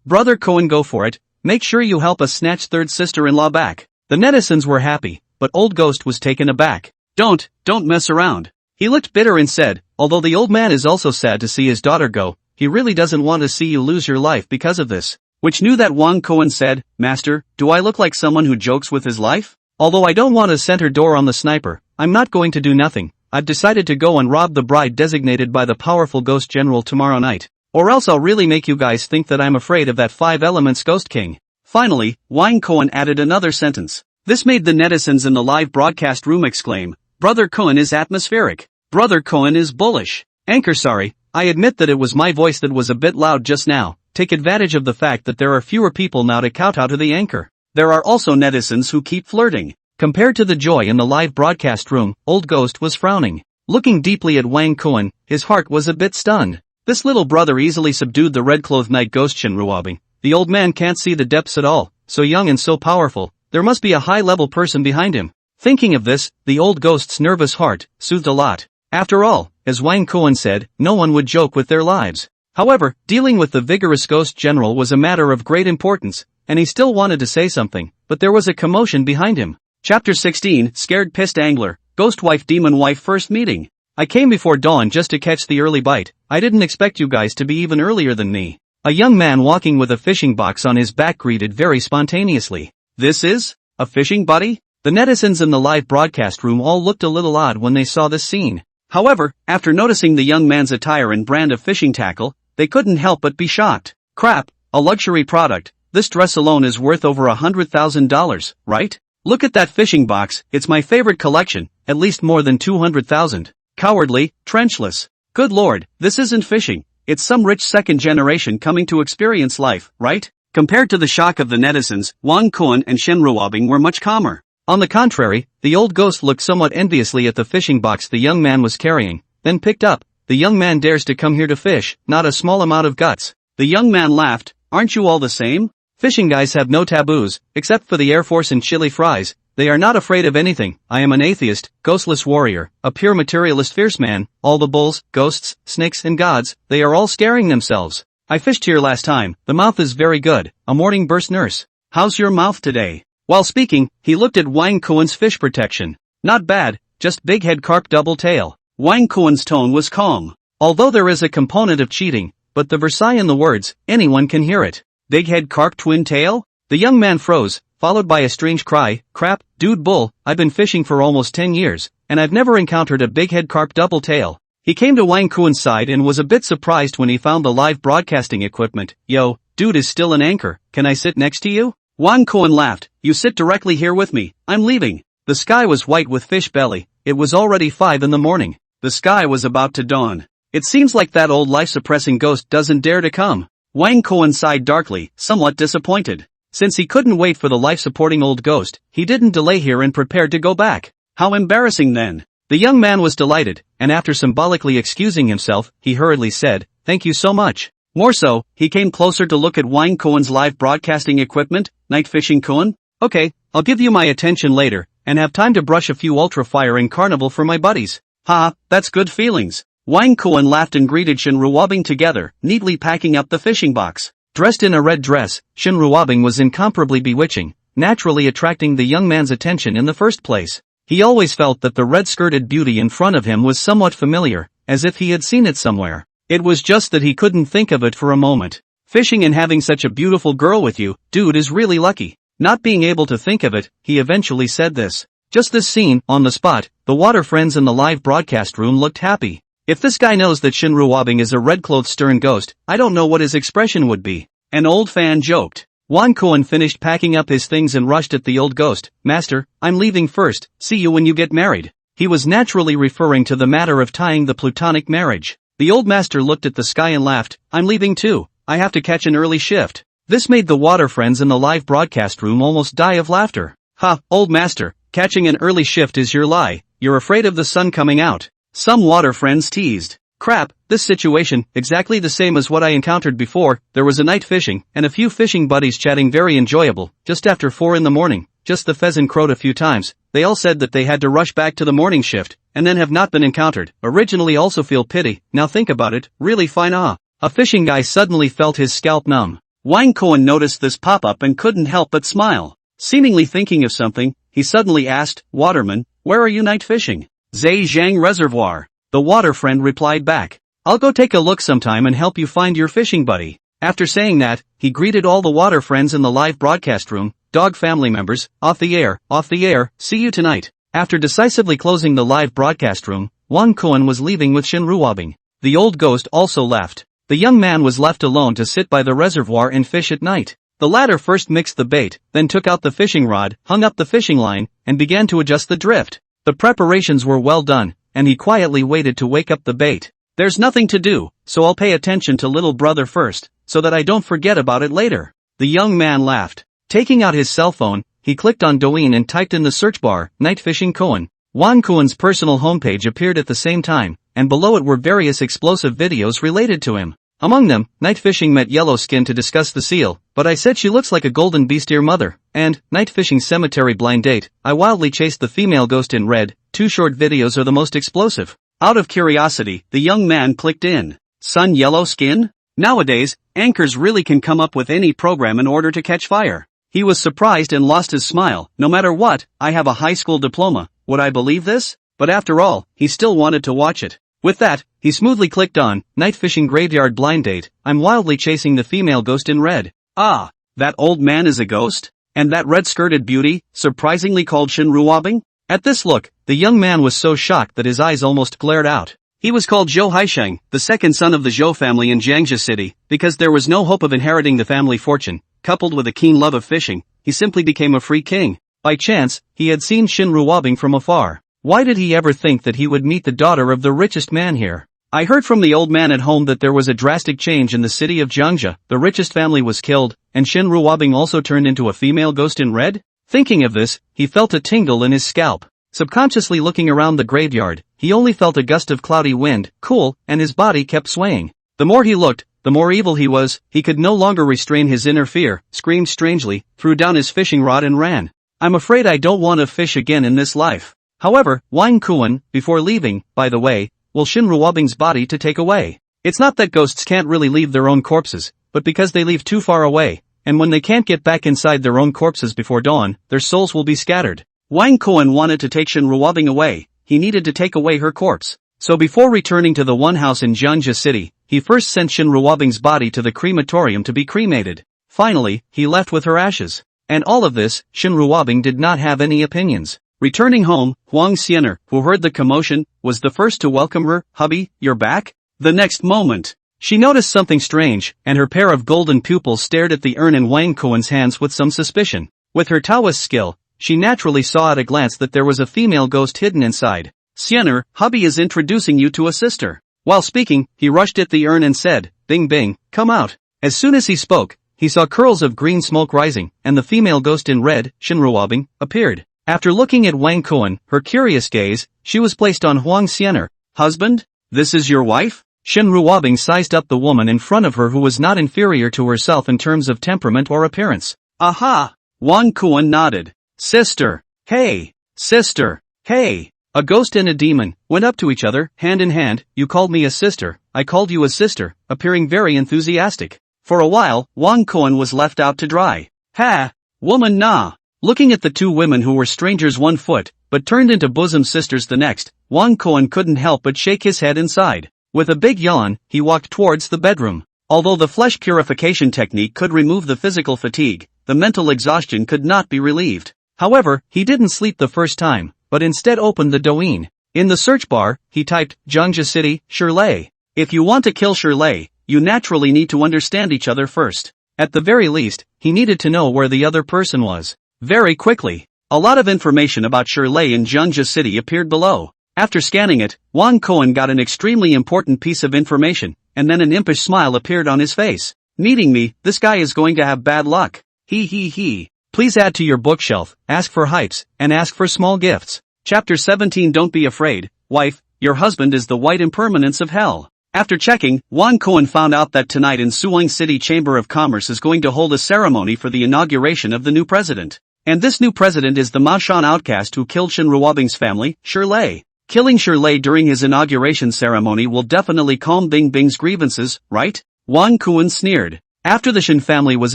Brother Cohen, go for it, make sure you help us snatch third sister-in-law back. The netizens were happy, but old Ghost was taken aback. Don't mess around. He looked bitter and said, although the old man is also sad to see his daughter go, he really doesn't want to see you lose your life because of this. Which knew that Wang Kuan said, Master, do I look like someone who jokes with his life? Although I don't want a center door on the sniper, I'm not going to do nothing. I've decided to go and rob the bride designated by the powerful Ghost General tomorrow night. Or else I'll really make you guys think that I'm afraid of that 5 elements Ghost King. Finally, Wang Kuan added another sentence. This made the netizens in the live broadcast room exclaim, Brother Cohen is atmospheric. Brother Cohen is bullish. Anchor, sorry, I admit that it was my voice that was a bit loud just now. Take advantage of the fact that there are fewer people now to kowtow to the anchor. There are also netizens who keep flirting. Compared to the joy in the live broadcast room, old Ghost was frowning. Looking deeply at Wang Kuan, his heart was a bit stunned. This little brother easily subdued the red-clothed night ghost Shinruabing. The old man can't see the depths at all, so young and so powerful, there must be a high-level person behind him. Thinking of this, the old Ghost's nervous heart soothed a lot. After all, as Wang Kuan said, no one would joke with their lives. However, dealing with the vigorous Ghost General was a matter of great importance, and he still wanted to say something, but there was a commotion behind him. Chapter 16, Scared Pissed Angler, Ghost Wife Demon Wife First Meeting. I came before dawn just to catch the early bite. I didn't expect you guys to be even earlier than me. A young man walking with a fishing box on his back greeted very spontaneously. This is? A fishing buddy? The netizens in the live broadcast room all looked a little odd when they saw this scene. However, after noticing the young man's attire and brand of fishing tackle, they couldn't help but be shocked. Crap, a luxury product. This dress alone is worth over $100,000, right? Look at that fishing box, it's my favorite collection, at least more than 200,000. Cowardly, trenchless. Good lord, this isn't fishing, it's some rich second generation coming to experience life, right? Compared to the shock of the netizens, Wang Kuan and Shenruabing were much calmer. On the contrary, the old Ghost looked somewhat enviously at the fishing box the young man was carrying, then picked up. The young man dares to come here to fish, not a small amount of guts. The young man laughed, aren't you all the same? Fishing guys have no taboos, except for the Air Force and chili fries. They are not afraid of anything. I am an atheist, ghostless warrior, a pure materialist fierce man. All the bulls, ghosts, snakes and gods, they are all scaring themselves. I fished here last time, the mouth is very good, a morning burst nurse. How's your mouth today? While speaking, he looked at Wang Kuan's fish protection. Not bad, just big head carp double tail. Wang Kuan's tone was calm. Although there is a component of cheating, but the Versailles in the words, anyone can hear it. Big head carp twin tail? The young man froze, followed by a strange cry, crap, dude bull, I've been fishing for almost 10 years, and I've never encountered a big head carp double tail. He came to Wang Kuan's side and was a bit surprised when he found the live broadcasting equipment. Yo, dude is still an anchor, can I sit next to you? Wang Kuan laughed, you sit directly here with me, I'm leaving. The sky was white with fish belly, it was already 5 in the morning. The sky was about to dawn. It seems like that old life-suppressing ghost doesn't dare to come. Wang Kuan sighed darkly, somewhat disappointed. Since he couldn't wait for the life-supporting old ghost, he didn't delay here and prepared to go back. How embarrassing then. The young man was delighted, and after symbolically excusing himself, he hurriedly said, thank you so much. More so, he came closer to look at Wang Kuan's live broadcasting equipment. Night fishing Kuan? Okay, I'll give you my attention later, and have time to brush a few ultra-fire and carnival for my buddies. Ha, that's good feelings. Wang Kuan laughed and greeted Shinruabing together, neatly packing up the fishing box. Dressed in a red dress, Shinruabing was incomparably bewitching, naturally attracting the young man's attention in the first place. He always felt that the red-skirted beauty in front of him was somewhat familiar, as if he had seen it somewhere. It was just that he couldn't think of it for a moment. Fishing and having such a beautiful girl with you, dude is really lucky. Not being able to think of it, he eventually said this. Just this scene, on the spot, the water friends in the live broadcast room looked happy. If this guy knows that Shinruabing is a red-clothed stern ghost, I don't know what his expression would be. An old fan joked. Wang Kuan finished packing up his things and rushed at the old ghost. Master, I'm leaving first, see you when you get married. He was naturally referring to the matter of tying the plutonic marriage. The old master looked at the sky and laughed, I'm leaving too, I have to catch an early shift. This made the water friends in the live broadcast room almost die of laughter. Ha, old master, catching an early shift is your lie, you're afraid of the sun coming out. Some water friends teased. Crap, this situation, exactly the same as what I encountered before. There was a night fishing, and a few fishing buddies chatting, very enjoyable, just after 4 in the morning, just the pheasant crowed a few times. They all said that they had to rush back to the morning shift, and then have not been encountered. Originally also feel pity, now think about it, really fine. A fishing guy suddenly felt his scalp numb. Wang Cohen noticed this pop-up and couldn't help but smile. Seemingly thinking of something, he suddenly asked, Waterman, where are you night fishing? Zhejiang Reservoir. The water friend replied back. I'll go take a look sometime and help you find your fishing buddy. After saying that, he greeted all the water friends in the live broadcast room. Dog family members, off the air, see you tonight. After decisively closing the live broadcast room, Wang Cohen was leaving with Shin Ruobing. The old ghost also left. The young man was left alone to sit by the reservoir and fish at night. The latter first mixed the bait, then took out the fishing rod, hung up the fishing line, and began to adjust the drift. The preparations were well done, and he quietly waited to wake up the bait. There's nothing to do, so I'll pay attention to little brother first, so that I don't forget about it later. The young man laughed. Taking out his cell phone, he clicked on Douyin and typed in the search bar, Night Fishing Cohen. Wang Cohen's personal homepage appeared at the same time, and below it were various explosive videos related to him. Among them, Night Fishing met Yellow Skin to discuss the seal, but I said she looks like a golden beastier mother, and Night Fishing Cemetery Blind Date, I wildly chased the female ghost in red. 2 short videos are the most explosive. Out of curiosity, the young man clicked in. Sun Yellow Skin? Nowadays, anchors really can come up with any program in order to catch fire. He was surprised and lost his smile. No matter what, I have a high school diploma, would I believe this? But after all, he still wanted to watch it. With that, he smoothly clicked on, Night Fishing Graveyard Blind Date, I'm wildly chasing the female ghost in red. Ah, that old man is a ghost? And that red-skirted beauty, surprisingly called Shin Ruobing? At this look, the young man was so shocked that his eyes almost glared out. He was called Zhou Haisheng, the second son of the Zhou family in Jiangxia City. Because there was no hope of inheriting the family fortune, coupled with a keen love of fishing, he simply became a free king. By chance, he had seen Shin Ruobing from afar. Why did he ever think that he would meet the daughter of the richest man here? I heard from the old man at home that there was a drastic change in the city of Jiangxia. The richest family was killed, and Shin Ruobing also turned into a female ghost in red? Thinking of this, he felt a tingle in his scalp. Subconsciously looking around the graveyard, he only felt a gust of cloudy wind, cool, and his body kept swaying. The more he looked, the more evil he was. He could no longer restrain his inner fear, screamed strangely, threw down his fishing rod and ran. I'm afraid I don't want to fish again in this life. However, Wang Cohen, before leaving, by the way, will Shin Ruobing's body to take away. It's not that ghosts can't really leave their own corpses, but because they leave too far away, and when they can't get back inside their own corpses before dawn, their souls will be scattered. Wang Cohen wanted to take Shin Ruobing away, he needed to take away her corpse. So before returning to the one house in Jiangxia City, he first sent Shin Ruobing's body to the crematorium to be cremated. Finally, he left with her ashes. And all of this, Shin Ruobing did not have any opinions. Returning home, Huang Xianer, who heard the commotion, was the first to welcome her. Hubby, you're back? The next moment, she noticed something strange, and her pair of golden pupils stared at the urn in Wang Cohen's hands with some suspicion. With her Taoist skill, she naturally saw at a glance that there was a female ghost hidden inside. Xianer, hubby is introducing you to a sister. While speaking, he rushed at the urn and said, Bing Bing, come out. As soon as he spoke, he saw curls of green smoke rising, and the female ghost in red, Shin Ruobing, appeared. After looking at Wang Cohen, her curious gaze, she was placed on Huang Xianer. Husband? This is your wife? Shin Ruobing sized up the woman in front of her who was not inferior to herself in terms of temperament or appearance. Aha! Wang Cohen nodded. Sister. Hey. Sister. Hey. A ghost and a demon went up to each other, hand in hand. You called me a sister, I called you a sister, appearing very enthusiastic. For a while, Wang Cohen was left out to dry. Ha! Woman nah! Looking at the two women who were strangers one foot, but turned into bosom sisters the next, Wang Cohen couldn't help but shake his head inside. With a big yawn, he walked towards the bedroom. Although the flesh purification technique could remove the physical fatigue, the mental exhaustion could not be relieved. However, he didn't sleep the first time, but instead opened the Douyin. In the search bar, he typed, Jiangxia City, Shirley. If you want to kill Shirley, you naturally need to understand each other first. At the very least, he needed to know where the other person was. Very quickly, a lot of information about Shirley in Jiangxia City appeared below. After scanning it, Wang Cohen got an extremely important piece of information, and then an impish smile appeared on his face. Meeting me, this guy is going to have bad luck. He. Please add to your bookshelf, ask for hypes, and ask for small gifts. Chapter 17 Don't be afraid, wife, your husband is the white impermanence of hell. After checking, Wang Kuan found out that tonight in Suling City Chamber of Commerce is going to hold a ceremony for the inauguration of the new president. And this new president is the Mashan outcast who killed Shen Ruobing's family, Shirlei. Killing Shirlei during his inauguration ceremony will definitely calm Bing Bing's grievances, right? Wang Kuan sneered. After the Shen family was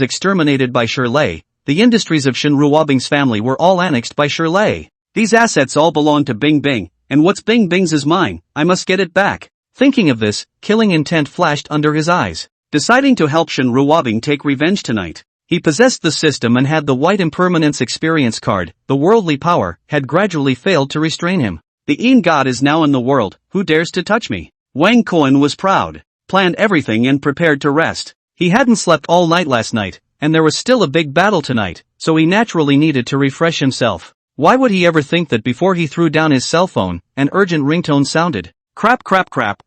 exterminated by Shirlei, the industries of Shen Ruobing's family were all annexed by Shirlei. These assets all belong to Bing Bing, and what's Bing Bing's is mine, I must get it back. Thinking of this, killing intent flashed under his eyes. Deciding to help Shen Ruobing take revenge tonight, he possessed the system and had the white impermanence experience card. The worldly power had gradually failed to restrain him. The Een God is now in the world, who dares to touch me? Wang Kuan was proud, planned everything and prepared to rest. He hadn't slept all night last night, and there was still a big battle tonight, so he naturally needed to refresh himself. Why would he ever think that before he threw down his cell phone, an urgent ringtone sounded? Crap,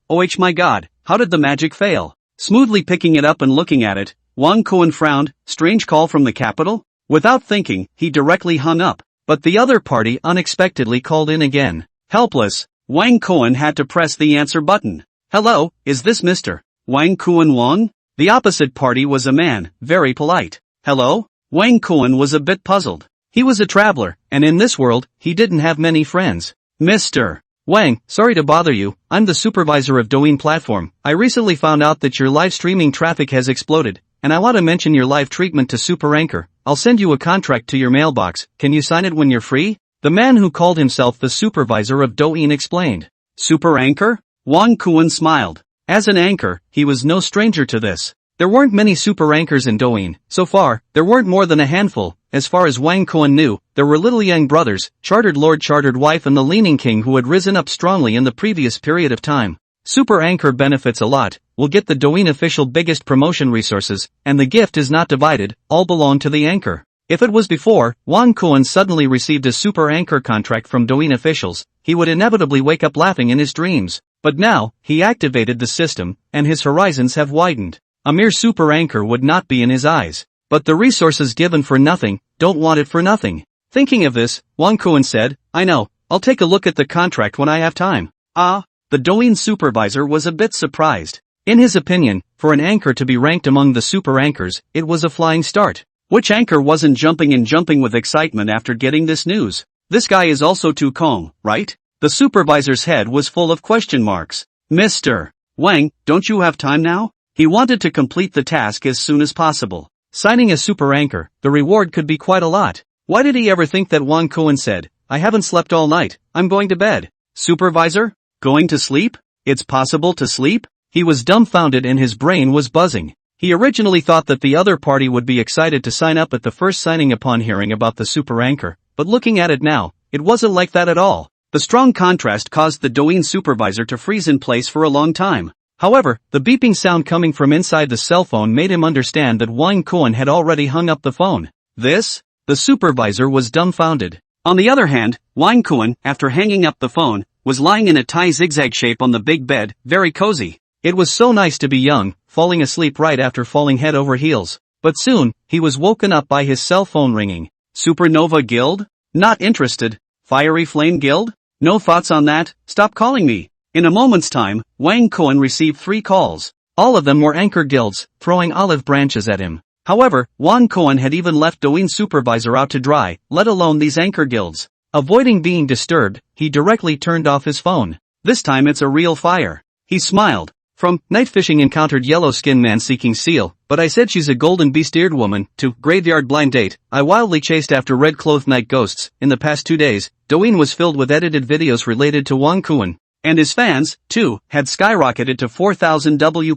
oh my god, how did the magic fail? Smoothly picking it up and looking at it, Wang Kuan frowned. Strange call from the capital? Without thinking, he directly hung up, but the other party unexpectedly called in again. Helpless, Wang Kuan had to press the answer button. Hello, is this Mr. Wang Kuan Wang? The opposite party was a man, very polite. Hello? Wang Kuan was a bit puzzled. He was a traveler, and in this world, he didn't have many friends. Mr. Wang, sorry to bother you, I'm the supervisor of Douyin platform. I recently found out that your live streaming traffic has exploded, and I want to mention your live treatment to Super Anchor. I'll send you a contract to your mailbox, can you sign it when you're free? The man who called himself the supervisor of Douyin explained. Super Anchor? Wang Kuan smiled. As an anchor, he was no stranger to this. There weren't many super anchors in Douyin. So far, there weren't more than a handful. As far as Wang Kuan knew, there were Little Yang brothers, Chartered Lord Chartered Wife and the Leaning King who had risen up strongly in the previous period of time. Super Anchor benefits a lot, will get the Douyin official biggest promotion resources, and the gift is not divided, all belong to the anchor. If it was before, Wang Kuan suddenly received a super anchor contract from Douyin officials, he would inevitably wake up laughing in his dreams. But now, he activated the system, and his horizons have widened. A mere super anchor would not be in his eyes. But the resources given for nothing, don't want it for nothing. Thinking of this, Wang Kuan said, I know, I'll take a look at the contract when I have time. The Douyin supervisor was a bit surprised. In his opinion, for an anchor to be ranked among the super anchors, it was a flying start. Which anchor wasn't jumping with excitement after getting this news? This guy is also too calm, right? The supervisor's head was full of question marks. Mr. Wang, don't you have time now? He wanted to complete the task as soon as possible. Signing a super anchor, the reward could be quite a lot. Why did he ever think that? Wang Kuan said, I haven't slept all night, I'm going to bed. Supervisor? Going to sleep? It's possible to sleep? He was dumbfounded and his brain was buzzing. He originally thought that the other party would be excited to sign up at the first signing upon hearing about the super anchor, but looking at it now, it wasn't like that at all. The strong contrast caused the Douyin supervisor to freeze in place for a long time. However, the beeping sound coming from inside the cell phone made him understand that Wang Kuan had already hung up the phone. This? The supervisor was dumbfounded. On the other hand, Wang Kuan, after hanging up the phone, was lying in a tie zigzag shape on the big bed, very cozy. It was so nice to be young, falling asleep right after falling head over heels. But soon, he was woken up by his cell phone ringing. Supernova Guild? Not interested. Fiery Flame Guild? No thoughts on that, stop calling me. In a moment's time, Wang Kuan received 3 calls. All of them were anchor guilds, throwing olive branches at him. However, Wang Kuan had even left Douyin supervisor out to dry, let alone these anchor guilds. Avoiding being disturbed, he directly turned off his phone. This time it's a real fire. He smiled. From night fishing encountered yellow skin man seeking seal, but I said she's a golden beast-eared woman, to graveyard blind date, I wildly chased after red-clothed night ghosts. In the past 2 days, Douyin was filled with edited videos related to Wang Kuan. And his fans, too, had skyrocketed to 4,000 W+.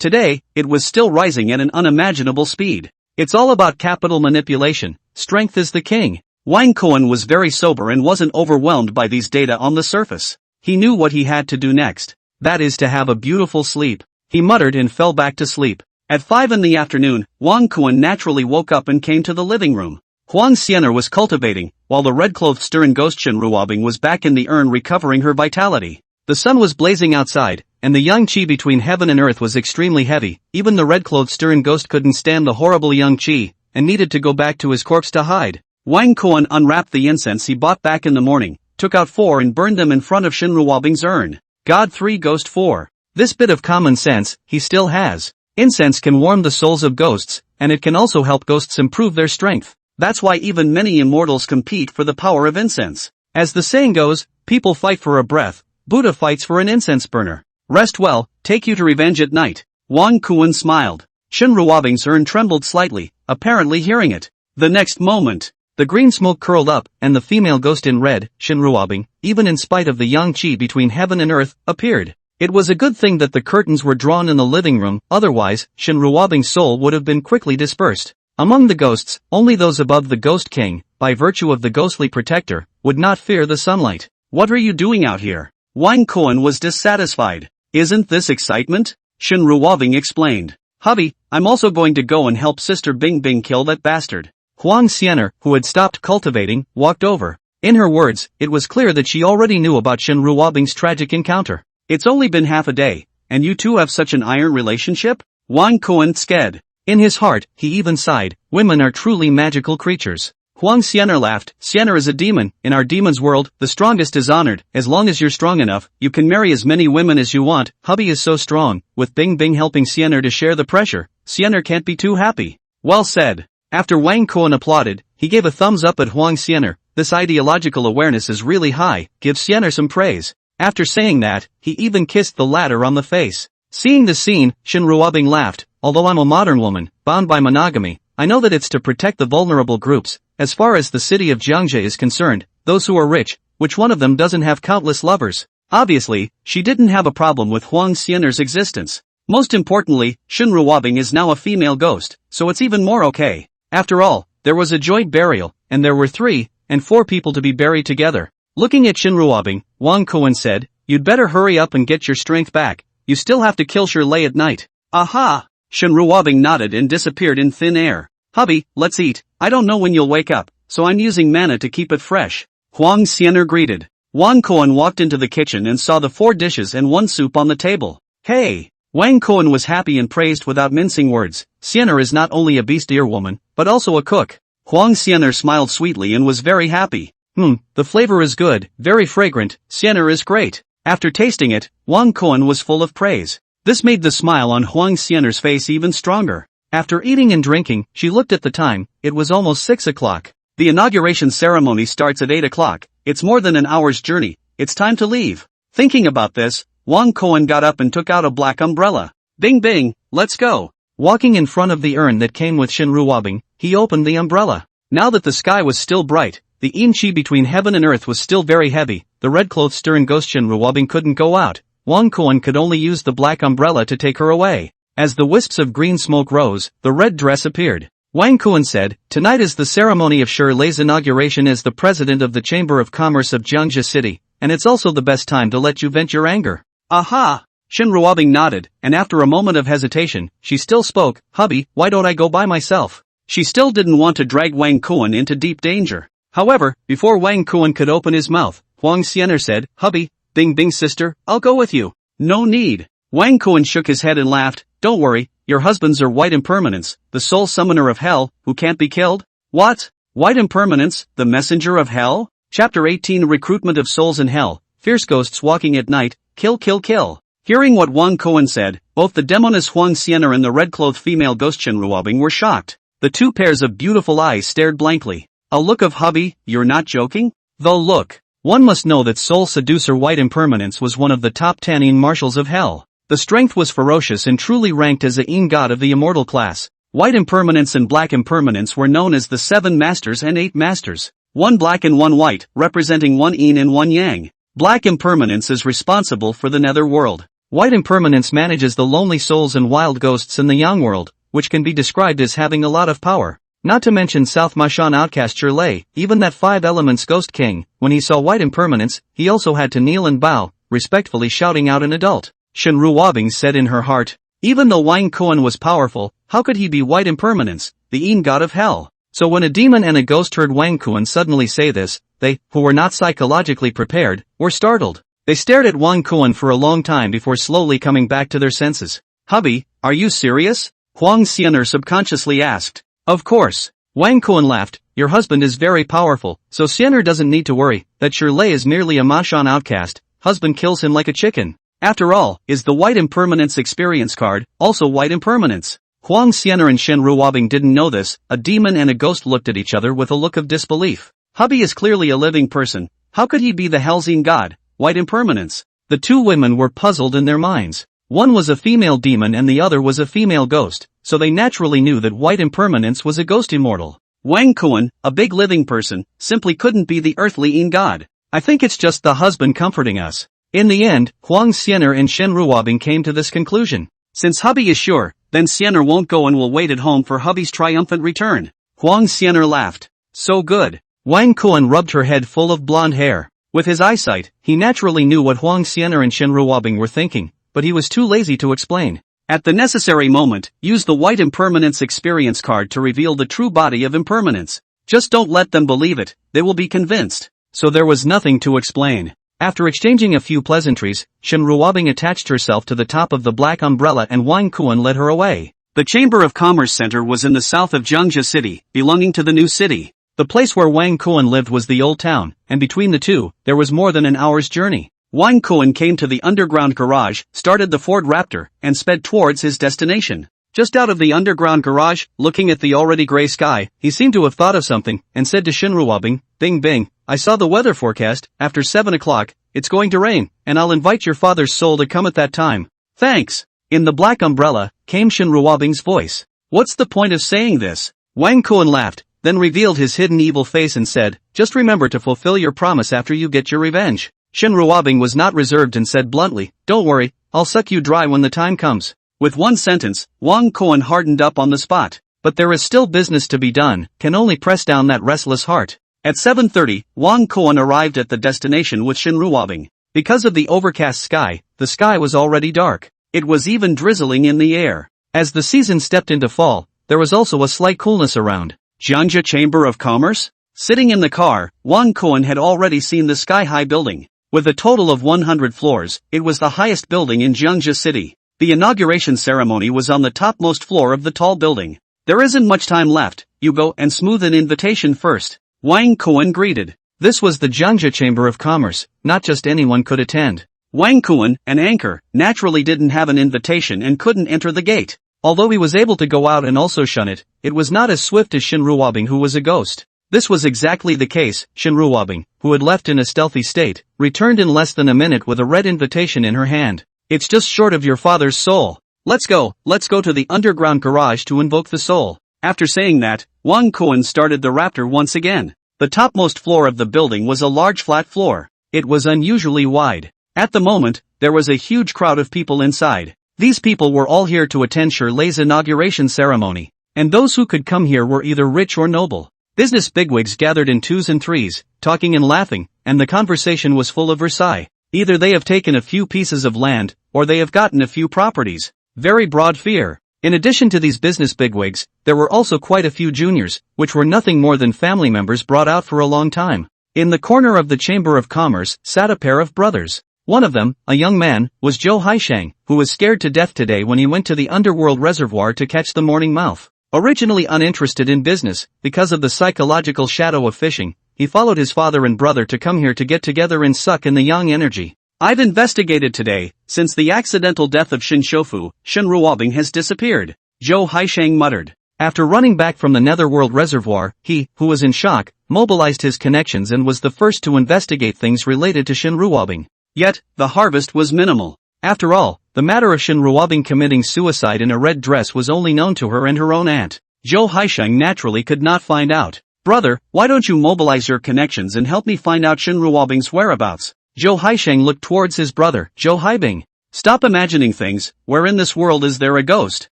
Today, it was still rising at an unimaginable speed. It's all about capital manipulation, strength is the king. Wang Kuan was very sober and wasn't overwhelmed by these data on the surface. He knew what he had to do next. That is to have a beautiful sleep. He muttered and fell back to sleep. At 5 in the afternoon, Wang Kuan naturally woke up and came to the living room. Huang Xianer was cultivating, while the red-clothed Stirren ghost Shen Ruobing was back in the urn recovering her vitality. The sun was blazing outside, and the yang qi between heaven and earth was extremely heavy. Even the red-clothed Stirren ghost couldn't stand the horrible yang qi, and needed to go back to his corpse to hide. Wang Kuan unwrapped the incense he bought back in the morning, took out 4 and burned them in front of Shinruobing's urn. God 3 Ghost 4. This bit of common sense, he still has. Incense can warm the souls of ghosts, and it can also help ghosts improve their strength. That's why even many immortals compete for the power of incense. As the saying goes, people fight for a breath, Buddha fights for an incense burner. Rest well, take you to revenge at night. Wang Kuan smiled. Shinruobing's urn trembled slightly, apparently hearing it. The next moment, the green smoke curled up, and the female ghost in red, Shinruobing, even in spite of the yang qi between heaven and earth, appeared. It was a good thing that the curtains were drawn in the living room, otherwise, Shinruobing's soul would have been quickly dispersed. Among the ghosts, only those above the Ghost King, by virtue of the ghostly protector, would not fear the sunlight. What are you doing out here? Wang Kuan was dissatisfied. Isn't this excitement? Shinruobing explained. Hubby, I'm also going to go and help Sister Bing Bing kill that bastard. Huang Xianer, who had stopped cultivating, walked over. In her words, it was clear that she already knew about Shinruobing's tragic encounter. It's only been half a day, and you two have such an iron relationship? Wang Kuan sked. In his heart, he even sighed, women are truly magical creatures. Huang Xianer laughed. Xianer is a demon. In our demon's world, the strongest is honored. As long as you're strong enough, you can marry as many women as you want. Hubby is so strong. With Bing Bing helping Xianer to share the pressure, Xianer can't be too happy. Well said. After Wang Kuan applauded, he gave a thumbs up at Huang Xianer. This ideological awareness is really high. Give Xianer some praise. After saying that, he even kissed the latter on the face. Seeing the scene, Shinruobing laughed. Although I'm a modern woman, bound by monogamy, I know that it's to protect the vulnerable groups. As far as the city of Jiangxia is concerned, those who are rich, which one of them doesn't have countless lovers? Obviously, she didn't have a problem with Huang Xianer's existence. Most importantly, Shinruobing is now a female ghost, so it's even more okay. After all, there was a joint burial, and there were 3 and 4 people to be buried together. Looking at Shinruobing, Wang Kuan said, you'd better hurry up and get your strength back. You still have to kill Shirley at night. Aha! Shinruobing nodded and disappeared in thin air. Hubby, let's eat. I don't know when you'll wake up, so I'm using mana to keep it fresh. Huang Xianer greeted. Wang Kuan walked into the kitchen and saw the 4 dishes and 1 soup on the table. Hey! Wang Kuan was happy and praised without mincing words. Xianer is not only a beast-ear woman, but also a cook. Huang Xianer smiled sweetly and was very happy. The flavor is good, very fragrant. Xianer is great. After tasting it, Wang Kuan was full of praise. This made the smile on Huang Xianer's face even stronger. After eating and drinking, she looked at the time. It was almost 6 o'clock. The inauguration ceremony starts at 8 o'clock. It's more than an hour's journey. It's time to leave. Thinking about this, Wang Kuan got up and took out a black umbrella. Bing Bing, let's go. Walking in front of the urn that came with Shinruobing, he opened the umbrella. Now that the sky was still bright, the yin qi between heaven and earth was still very heavy. The red-clothed stern ghost Shinruobing couldn't go out. Wang Kuan could only use the black umbrella to take her away. As the wisps of green smoke rose, the red dress appeared. Wang Kuan said, tonight is the ceremony of Shirley's inauguration as the president of the Chamber of Commerce of Jiangxia City, and it's also the best time to let you vent your anger. Aha! Shinruobing nodded, and after a moment of hesitation, she still spoke, Hubby, why don't I go by myself? She still didn't want to drag Wang Kuan into deep danger. However, before Wang Kuan could open his mouth, Huang Xianer said, Hubby, Bing Bing's sister, I'll go with you. No need. Wang Kuan shook his head and laughed. Don't worry, your husbands are white impermanence, the sole summoner of hell, who can't be killed? What? White impermanence, the messenger of hell? Chapter 18 Recruitment of Souls in Hell, Fierce Ghosts Walking at Night, Kill Kill Kill. Hearing what Wang Kuan said, both the demoness Huang Xianer and the red-clothed female ghost Shinruobing were shocked. The 2 pairs of beautiful eyes stared blankly. A look of Hubby, you're not joking? Though look. One must know that soul seducer white impermanence was one of the top 10 yin marshals of hell. The strength was ferocious and truly ranked as a yin god of the immortal class. White impermanence and black impermanence were known as the 7 masters and 8 masters. 1 black and 1 white, representing 1 yin and 1 yang. Black impermanence is responsible for the nether world. White impermanence manages the lonely souls and wild ghosts in the yang world, which can be described as having a lot of power. Not to mention South Mashan outcast Shirley, even that 5 elements ghost king, when he saw white impermanence, he also had to kneel and bow, respectfully shouting out an adult. Shinruobing said in her heart, even though Wang Kuan was powerful, how could he be white impermanence, the yin god of hell? So when a demon and a ghost heard Wang Kuan suddenly say this, they, who were not psychologically prepared, were startled. They stared at Wang Kuan for a long time before slowly coming back to their senses. Hubby, are you serious? Huang Xianer subconsciously asked. Of course. Wang Kuan laughed. Your husband is very powerful, so Xianer doesn't need to worry that Shirley is merely a Mashan outcast. Husband kills him like a chicken. After all, is the White Impermanence experience card also White Impermanence? Huang Xianer and Shen Ruobing didn't know this. A demon and a ghost looked at each other with a look of disbelief. Hubby is clearly a living person. How could he be the Hellsing god? White Impermanence. The two women were puzzled in their minds. One was a female demon and the other was a female ghost, so they naturally knew that White Impermanence was a ghost immortal. Wang Kuan, a big living person, simply couldn't be the earthly Yin god. I think it's just the husband comforting us. In the end, Huang Xianer and Shen Ruobing came to this conclusion. Since hubby is sure, then Xianer won't go and will wait at home for hubby's triumphant return. Huang Xianer laughed. So good. Wang Kuan rubbed her head full of blonde hair. With his eyesight, he naturally knew what Huang Xianer and Shen Ruobing were thinking, but he was too lazy to explain. At the necessary moment, use the White Impermanence experience card to reveal the true body of impermanence. Just don't let them believe it, they will be convinced. So there was nothing to explain. After exchanging a few pleasantries, Shen Ruobing attached herself to the top of the black umbrella and Wang Kuan led her away. The Chamber of Commerce Center was in the south of Jiangxia City, belonging to the new city. The place where Wang Kuan lived was the old town, and between the two, there was more than an hour's journey. Wang Kuan came to the underground garage, started the Ford Raptor, and sped towards his destination. Just out of the underground garage, looking at the already gray sky, he seemed to have thought of something, and said to Shen Ruobing, Bing bing, I saw the weather forecast, after 7 o'clock, it's going to rain, and I'll invite your father's soul to come at that time. Thanks. In the black umbrella, came Shen Ruobing's voice. What's the point of saying this? Wang Kuan laughed, then revealed his hidden evil face and said, just remember to fulfill your promise after you get your revenge. Shen Ruobing was not reserved and said bluntly, don't worry, I'll suck you dry when the time comes. With one sentence, Wang Kuan hardened up on the spot. But there is still business to be done, can only press down that restless heart. At 7:30, Wang Kuan arrived at the destination with Shen Ruobing. Because of the overcast sky, the sky was already dark. It was even drizzling in the air. As the season stepped into fall, there was also a slight coolness around. Jiangxia Chamber of Commerce? Sitting in the car, Wang Kuan had already seen the sky-high building. With a total of 100 floors, it was the highest building in Jiangxia City. The inauguration ceremony was on the topmost floor of the tall building. There isn't much time left, you go and smooth an invitation first. Wang Kuan greeted. This was the Jiangxia Chamber of Commerce, not just anyone could attend. Wang Kuan, an anchor, naturally didn't have an invitation and couldn't enter the gate. Although he was able to go out and also shun it, it was not as swift as Shen Ruobing, who was a ghost. This was exactly the case. Shen Ruobing, who had left in a stealthy state, returned in less than a minute with a red invitation in her hand. It's just short of your father's soul. Let's go to the underground garage to invoke the soul. After saying that, Wang Kuan started the Raptor once again. The topmost floor of the building was a large flat floor. It was unusually wide. At the moment, there was a huge crowd of people inside. These people were all here to attend Shirley's inauguration ceremony. And those who could come here were either rich or noble. Business bigwigs gathered in twos and threes, talking and laughing, and the conversation was full of Versailles. Either they have taken a few pieces of land, or they have gotten a few properties. Very broad fear. In addition to these business bigwigs, there were also quite a few juniors, which were nothing more than family members brought out for a long time. In the corner of the Chamber of Commerce sat a pair of brothers. One of them, a young man, was Zhou Haisheng, who was scared to death today when he went to the underworld reservoir to catch the morning mouth. Originally uninterested in business, because of the psychological shadow of fishing, he followed his father and brother to come here to get together and suck in the yang energy. I've investigated today, since the accidental death of Shen Shofu, Shen Ruobing has disappeared, Zhou Haisheng muttered. After running back from the Netherworld reservoir, he, who was in shock, mobilized his connections and was the first to investigate things related to Shen Ruobing. Yet, the harvest was minimal. After all, the matter of Shen Ruobing committing suicide in a red dress was only known to her and her own aunt. Zhou Haisheng naturally could not find out. Brother, why don't you mobilize your connections and help me find out Shen Ruobing's whereabouts? Zhou Haisheng looked towards his brother, Zhou Haibing. Stop imagining things. Where in this world is there a ghost?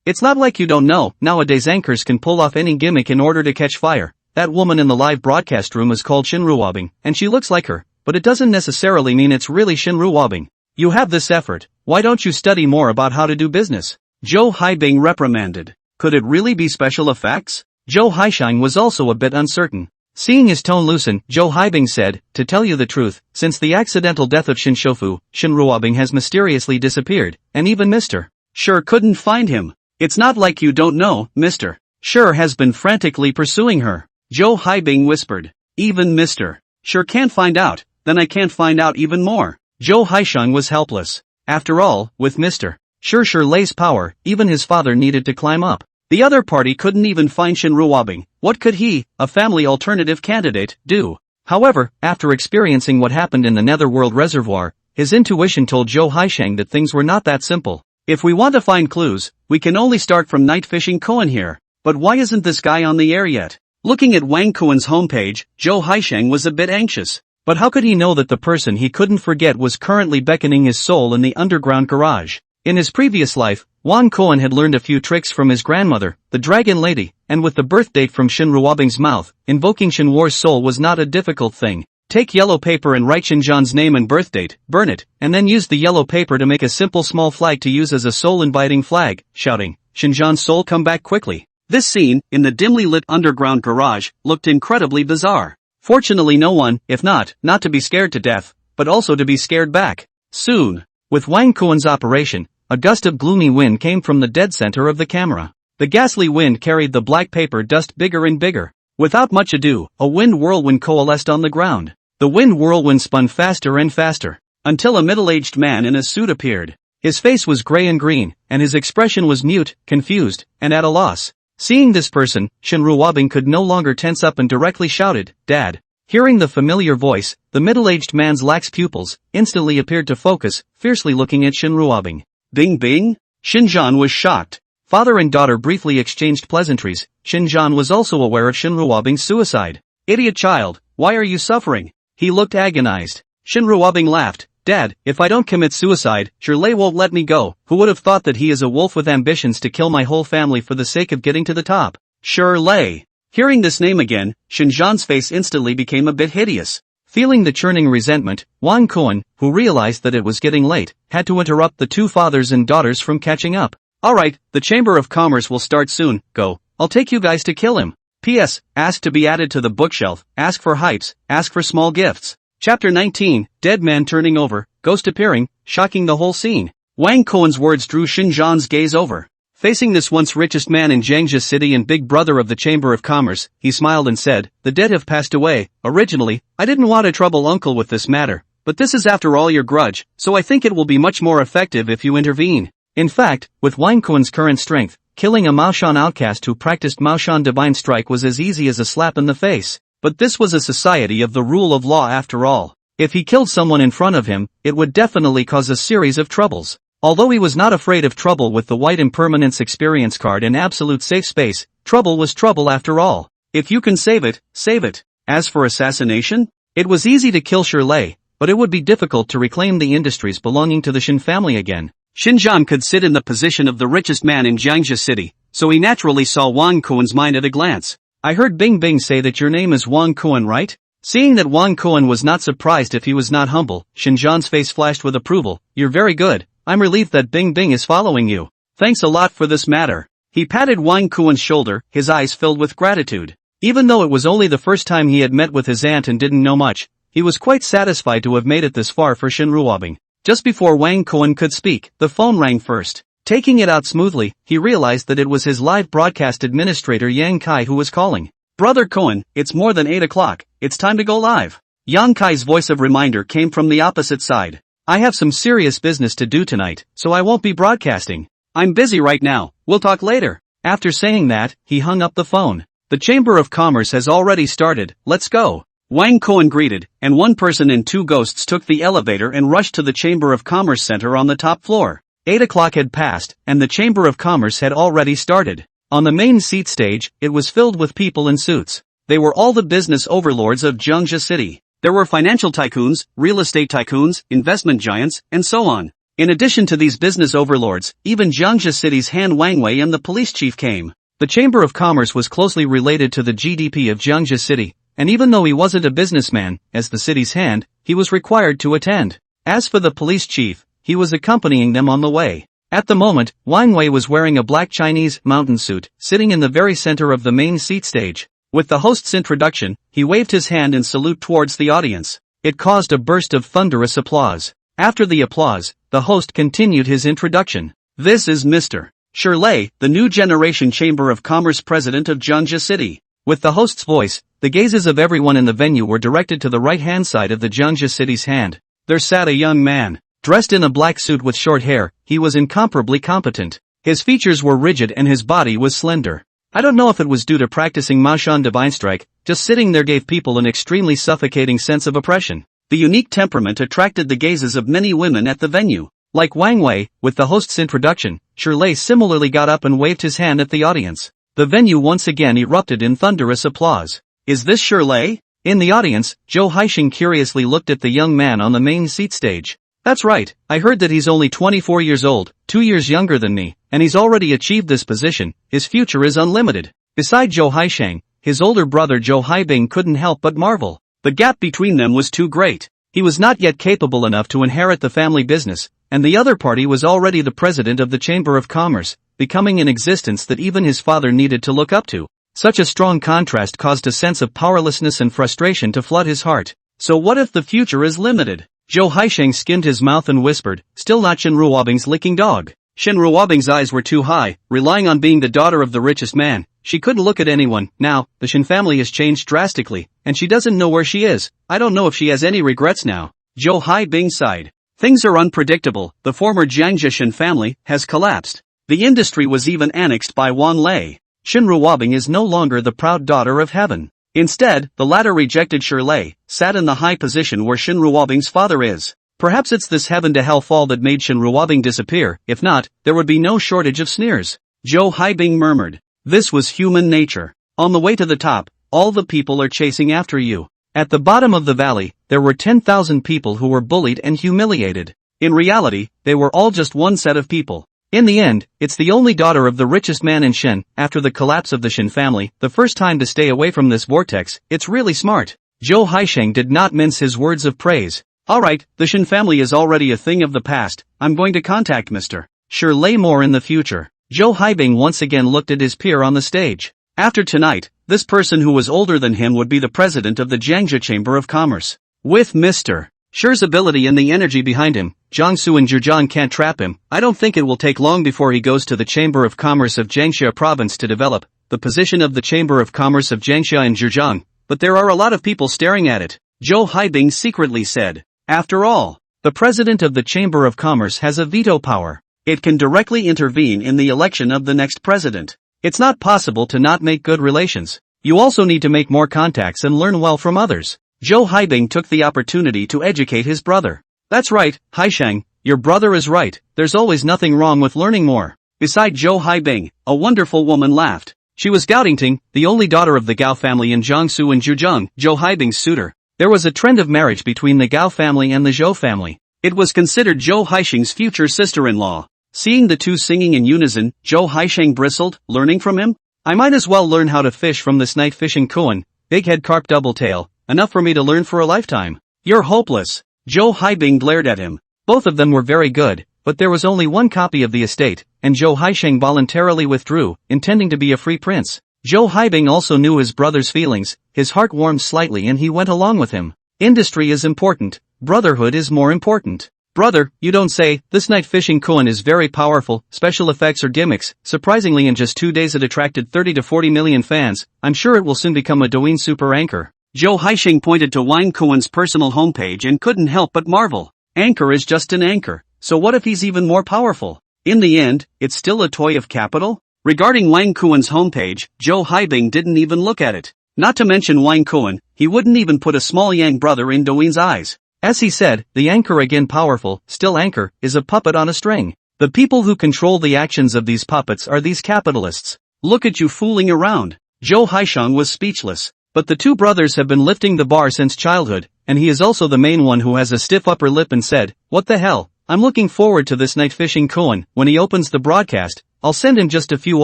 It's not like you don't know. Nowadays anchors can pull off any gimmick in order to catch fire. That woman in the live broadcast room is called Shen Ruobing, and she looks like her, but it doesn't necessarily mean it's really Shen Ruobing. You have this effort. Why don't you study more about how to do business? Zhou Haibing reprimanded. Could it really be special effects? Zhou Haisheng was also a bit uncertain. Seeing his tone loosen, Zhou Haibing said, to tell you the truth, since the accidental death of Shen Shofu, Shen Ruobing has mysteriously disappeared, and even Mr. Sure couldn't find him. It's not like you don't know, Mr. sure has been frantically pursuing her. Zhou Haibing whispered. Even Mr. Sure can't find out, then I can't find out even more. Zhou Haisheng was helpless. After all, with Mr. Sure Lei's power, even his father needed to climb up. The other party couldn't even find Shen Ruobing. What could he, a family alternative candidate, do? However, after experiencing what happened in the Netherworld Reservoir, his intuition told Zhou Haisheng that things were not that simple. If we want to find clues, we can only start from night fishing Koan here. But why isn't this guy on the air yet? Looking at Wang Koan's homepage, Zhou Haisheng was a bit anxious. But how could he know that the person he couldn't forget was currently beckoning his soul in the underground garage? In his previous life, Wang Koan had learned a few tricks from his grandmother, the Dragon Lady, and with the birth date from Shen Ruobing's mouth, invoking Shen War's soul was not a difficult thing. Take yellow paper and write Shenjan's name and birth date, burn it, and then use the yellow paper to make a simple small flag to use as a soul-inviting flag, shouting, Shenjan's soul come back quickly. This scene, in the dimly lit underground garage, looked incredibly bizarre. Fortunately no one, if not to be scared to death, but also to be scared back. Soon, with Wang Koan's operation, a gust of gloomy wind came from the dead center of the camera. The ghastly wind carried the black paper dust bigger and bigger. Without much ado, a wind whirlwind coalesced on the ground. The wind whirlwind spun faster and faster, until a middle-aged man in a suit appeared. His face was gray and green, and his expression was mute, confused, and at a loss. Seeing this person, Shen Ruobing could no longer tense up and directly shouted, Dad. Hearing the familiar voice, the middle-aged man's lax pupils instantly appeared to focus, fiercely looking at Shen Ruobing. Bing bing? Shenjan was shocked. Father and daughter briefly exchanged pleasantries. Shenjan was also aware of Shen Ruobing's suicide. Idiot child, why are you suffering? He looked agonized. Shen Ruobing laughed. Dad, if I don't commit suicide, Lei won't let me go. Who would have thought that he is a wolf with ambitions to kill my whole family for the sake of getting to the top? Lei. Hearing this name again, Shenjan's face instantly became a bit hideous. Feeling the churning resentment, Wang Koan, who realized that it was getting late, had to interrupt the two fathers and daughters from catching up. Alright, the Chamber of Commerce will start soon, go. I'll take you guys to kill him. P.S. Ask to be added to the bookshelf, ask for hypes, ask for small gifts. Chapter 19, Dead Man Turning Over, Ghost Appearing, shocking the whole scene. Wang Koan's words drew Shenjan's gaze over. Facing this once richest man in Jiangxia City and big brother of the Chamber of Commerce, he smiled and said, The dead have passed away. Originally, I didn't want to trouble Uncle with this matter, but this is after all your grudge, so I think it will be much more effective if you intervene. In fact, with Wang Koan's current strength, killing a Maoshan outcast who practiced Maoshan divine strike was as easy as a slap in the face. But this was a society of the rule of law after all. If he killed someone in front of him, it would definitely cause a series of troubles. Although he was not afraid of trouble with the white impermanence experience card and absolute safe space, trouble was trouble after all. If you can save it, save it. As for assassination, it was easy to kill Lei, but it would be difficult to reclaim the industries belonging to the Shen family again. Shenjan could sit in the position of the richest man in Jiangxia City, so he naturally saw Wang Koan's mind at a glance. I heard Bing Bing say that your name is Wang Koan, right? Seeing that Wang Koan was not surprised if he was not humble, Shenjan's face flashed with approval. You're very good. I'm relieved that Bing Bing is following you. Thanks a lot for this matter. He patted Wang Koan's shoulder, his eyes filled with gratitude. Even though it was only the first time he had met with his aunt and didn't know much, he was quite satisfied to have made it this far for Shen Ruobing. Just before Wang Koan could speak, the phone rang first. Taking it out smoothly, he realized that it was his live broadcast administrator Yang Kai who was calling. Brother Koan, it's more than 8 o'clock, it's time to go live. Yang Kai's voice of reminder came from the opposite side. I have some serious business to do tonight, so I won't be broadcasting. I'm busy right now, we'll talk later. After saying that, he hung up the phone. The Chamber of Commerce has already started, let's go. Wang Koan greeted, and one person and two ghosts took the elevator and rushed to the Chamber of Commerce Center on the top floor. 8 o'clock had passed, and the Chamber of Commerce had already started. On the main seat stage, it was filled with people in suits. They were all the business overlords of Jiangxia City. There were financial tycoons, real estate tycoons, investment giants, and so on. In addition to these business overlords, even Jiangxia City's Han Wangwei and the police chief came. The Chamber of Commerce was closely related to the GDP of Jiangxia City, and even though he wasn't a businessman, as the city's hand, he was required to attend. As for the police chief, he was accompanying them on the way. At the moment, Wang Wei was wearing a black Chinese mountain suit, sitting in the very center of the main seat stage. With the host's introduction, he waved his hand in salute towards the audience. It caused a burst of thunderous applause. After the applause, the host continued his introduction. This is Mr. Shirley, the new generation Chamber of Commerce president of Jiangxia City. With the host's voice, the gazes of everyone in the venue were directed to the right-hand side of the Jiangxia City's hand. There sat a young man. Dressed in a black suit with short hair, he was incomparably competent. His features were rigid and his body was slender. I don't know if it was due to practicing Maushan Divine-Strike, just sitting there gave people an extremely suffocating sense of oppression. The unique temperament attracted the gazes of many women at the venue. Like Wang Wei, with the host's introduction, Shirley similarly got up and waved his hand at the audience. The venue once again erupted in thunderous applause. Is this Shirley? In the audience, Zhou Haixing curiously looked at the young man on the main seat stage. That's right, I heard that he's only 24 years old, 2 years younger than me, and he's already achieved this position. His future is unlimited. Beside Zhou Haixing, his older brother Zhou Haibing couldn't help but marvel. The gap between them was too great. He was not yet capable enough to inherit the family business, and the other party was already the president of the Chamber of Commerce, becoming an existence that even his father needed to look up to. Such a strong contrast caused a sense of powerlessness and frustration to flood his heart. So what if the future is limited? Zhou Haixing skimmed his mouth and whispered, still not Shen Ruobing's licking dog. Shen Ruobing's eyes were too high, relying on being the daughter of the richest man. She couldn't look at anyone. Now, the Shen family has changed drastically, and she doesn't know where she is. I don't know if she has any regrets now. Zhou Haibing sighed. Things are unpredictable. The former Jiangxia Shen family has collapsed. The industry was even annexed by Wan Lei. Shen Ruobing is no longer the proud daughter of heaven. Instead, the latter rejected Shirley, sat in the high position where Shen Ruobing's father is. Perhaps it's this heaven-to-hell fall that made Shen Ruobing disappear. If not, there would be no shortage of sneers. Zhou Haibing murmured. This was human nature. On the way to the top, all the people are chasing after you. At the bottom of the valley, there were 10,000 people who were bullied and humiliated. In reality, they were all just one set of people. In the end, it's the only daughter of the richest man in Shen, after the collapse of the Shen family, the first time to stay away from this vortex. It's really smart. Zhou Haixing did not mince his words of praise. Alright, the Shen family is already a thing of the past. I'm going to contact Mr. Shirley more in the future. Zhou Haibing once again looked at his peer on the stage. After tonight, this person who was older than him would be the president of the Jiangxia Chamber of Commerce. With Mr. Shir's ability and the energy behind him, Jiangsu and Zhejiang can't trap him. I don't think it will take long before he goes to the Chamber of Commerce of Jiangxia province to develop the position of the Chamber of Commerce of Jiangxia and Zhejiang, but there are a lot of people staring at it, Zhou Haibing secretly said. After all, the president of the Chamber of Commerce has a veto power. It can directly intervene in the election of the next president. It's not possible to not make good relations. You also need to make more contacts and learn well from others. Zhou Haibing took the opportunity to educate his brother. That's right, Haixing, your brother is right. There's always nothing wrong with learning more. Beside Zhou Haibing, a wonderful woman laughed. She was Gao Dingting, the only daughter of the Gao family in Jiangsu and Zhejiang, Zhou Haibing's suitor. There was a trend of marriage between the Gao family and the Zhou family. It was considered Zhou Haixing's future sister-in-law. Seeing the two singing in unison, Zhou Haixing bristled, learning from him? I might as well learn how to fish from this night fishing koan, big head carp double tail, enough for me to learn for a lifetime. You're hopeless. Zhou Haibing glared at him. Both of them were very good, but there was only one copy of the estate, and Zhou Haixing voluntarily withdrew, intending to be a free prince. Zhou Haibing also knew his brother's feelings, his heart warmed slightly and he went along with him. Industry is important, brotherhood is more important. Brother, you don't say. This night fishing koan is very powerful, special effects are gimmicks. Surprisingly, in just 2 days it attracted 30 to 40 million fans. I'm sure it will soon become a Douyin super anchor. Zhou Haixing pointed to Wang Kuan's personal homepage and couldn't help but marvel. Anchor is just an anchor, so what if he's even more powerful? In the end, it's still a toy of capital? Regarding Wang Kuan's homepage, Zhou Haibing didn't even look at it. Not to mention Wang Kuan, he wouldn't even put a small Yang brother in Douyin's eyes. As he said, the anchor again powerful, still anchor, is a puppet on a string. The people who control the actions of these puppets are these capitalists. Look at you fooling around. Zhou Haixing was speechless. But the two brothers have been lifting the bar since childhood, and he is also the main one who has a stiff upper lip and said, what the hell, I'm looking forward to this night fishing koan. When he opens the broadcast, I'll send him just a few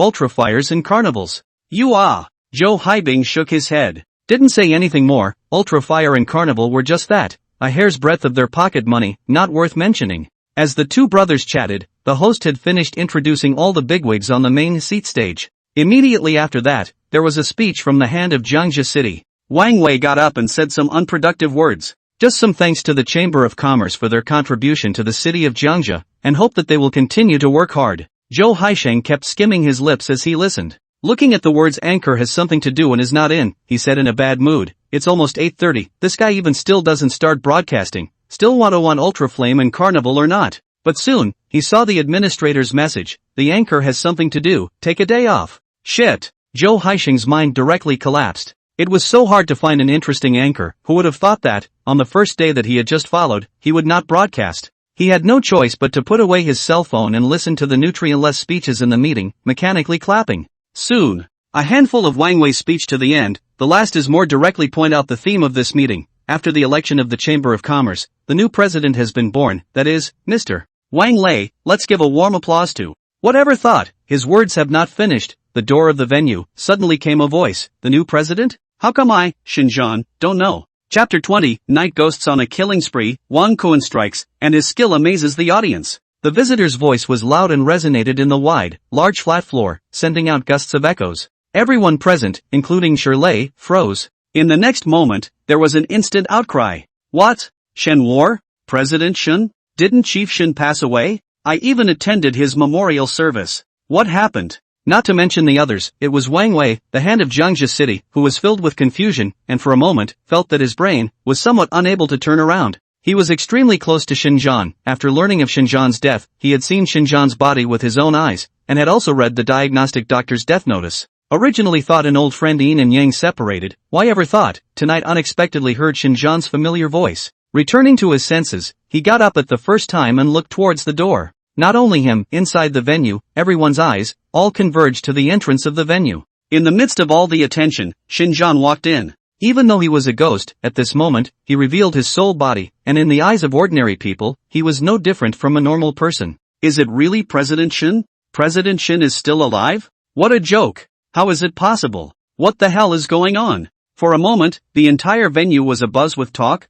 ultra fires and carnivals. Zhou Haibing shook his head. Didn't say anything more. Ultra fire and carnival were just that, a hair's breadth of their pocket money, not worth mentioning. As the two brothers chatted, the host had finished introducing all the bigwigs on the main seat stage. Immediately after that, there was a speech from the hand of Jiangxia City. Wang Wei got up and said some unproductive words. Just some thanks to the Chamber of Commerce for their contribution to the city of Jiangxia, and hope that they will continue to work hard. Zhou Haisheng kept skimming his lips as he listened. Looking at the words anchor has something to do and is not in, he said in a bad mood. It's almost 8:30, this guy even still doesn't start broadcasting. Still want to want Ultra Flame and Carnival or not? But soon, he saw the administrator's message. The anchor has something to do, take a day off. Shit. Zhou Haisheng's mind directly collapsed. It was so hard to find an interesting anchor. Who would have thought that, on the first day that he had just followed, he would not broadcast? He had no choice but to put away his cell phone and listen to the nutrient-less speeches in the meeting, mechanically clapping. Soon, a handful of Wang Wei's speech to the end. The last is more directly point out the theme of this meeting. After the election of the Chamber of Commerce, the new president has been born, that is, Mr. Wang Lei. Let's give a warm applause to. Whatever thought, his words have not finished. The door of the venue, suddenly came a voice. The new president? How come I, Xinjiang, don't know? Chapter 20, Night Ghosts on a Killing Spree. Wang Kuan strikes, and his skill amazes the audience. The visitor's voice was loud and resonated in the wide, large flat floor, sending out gusts of echoes. Everyone present, including Shirley, froze. In the next moment, there was an instant outcry. What? Shen War? President Shen? Didn't Chief Shen pass away? I even attended his memorial service. What happened? Not to mention the others, it was Wang Wei, the hand of Jiangxia City, who was filled with confusion, and for a moment, felt that his brain was somewhat unable to turn around. He was extremely close to Xinjiang. After learning of Xinjiang's death, he had seen Xinjiang's body with his own eyes, and had also read the diagnostic doctor's death notice. Originally thought an old friend Yin and Yang separated, why ever thought, tonight unexpectedly heard Xinjiang's familiar voice. Returning to his senses, he got up at the first time and looked towards the door. Not only him, inside the venue, everyone's eyes, all converged to the entrance of the venue. In the midst of all the attention, Xinjiang walked in. Even though he was a ghost, at this moment, he revealed his soul body, and in the eyes of ordinary people, he was no different from a normal person. Is it really President Shen? President Shen is still alive? What a joke! How is it possible? What the hell is going on? For a moment, the entire venue was abuzz with talk,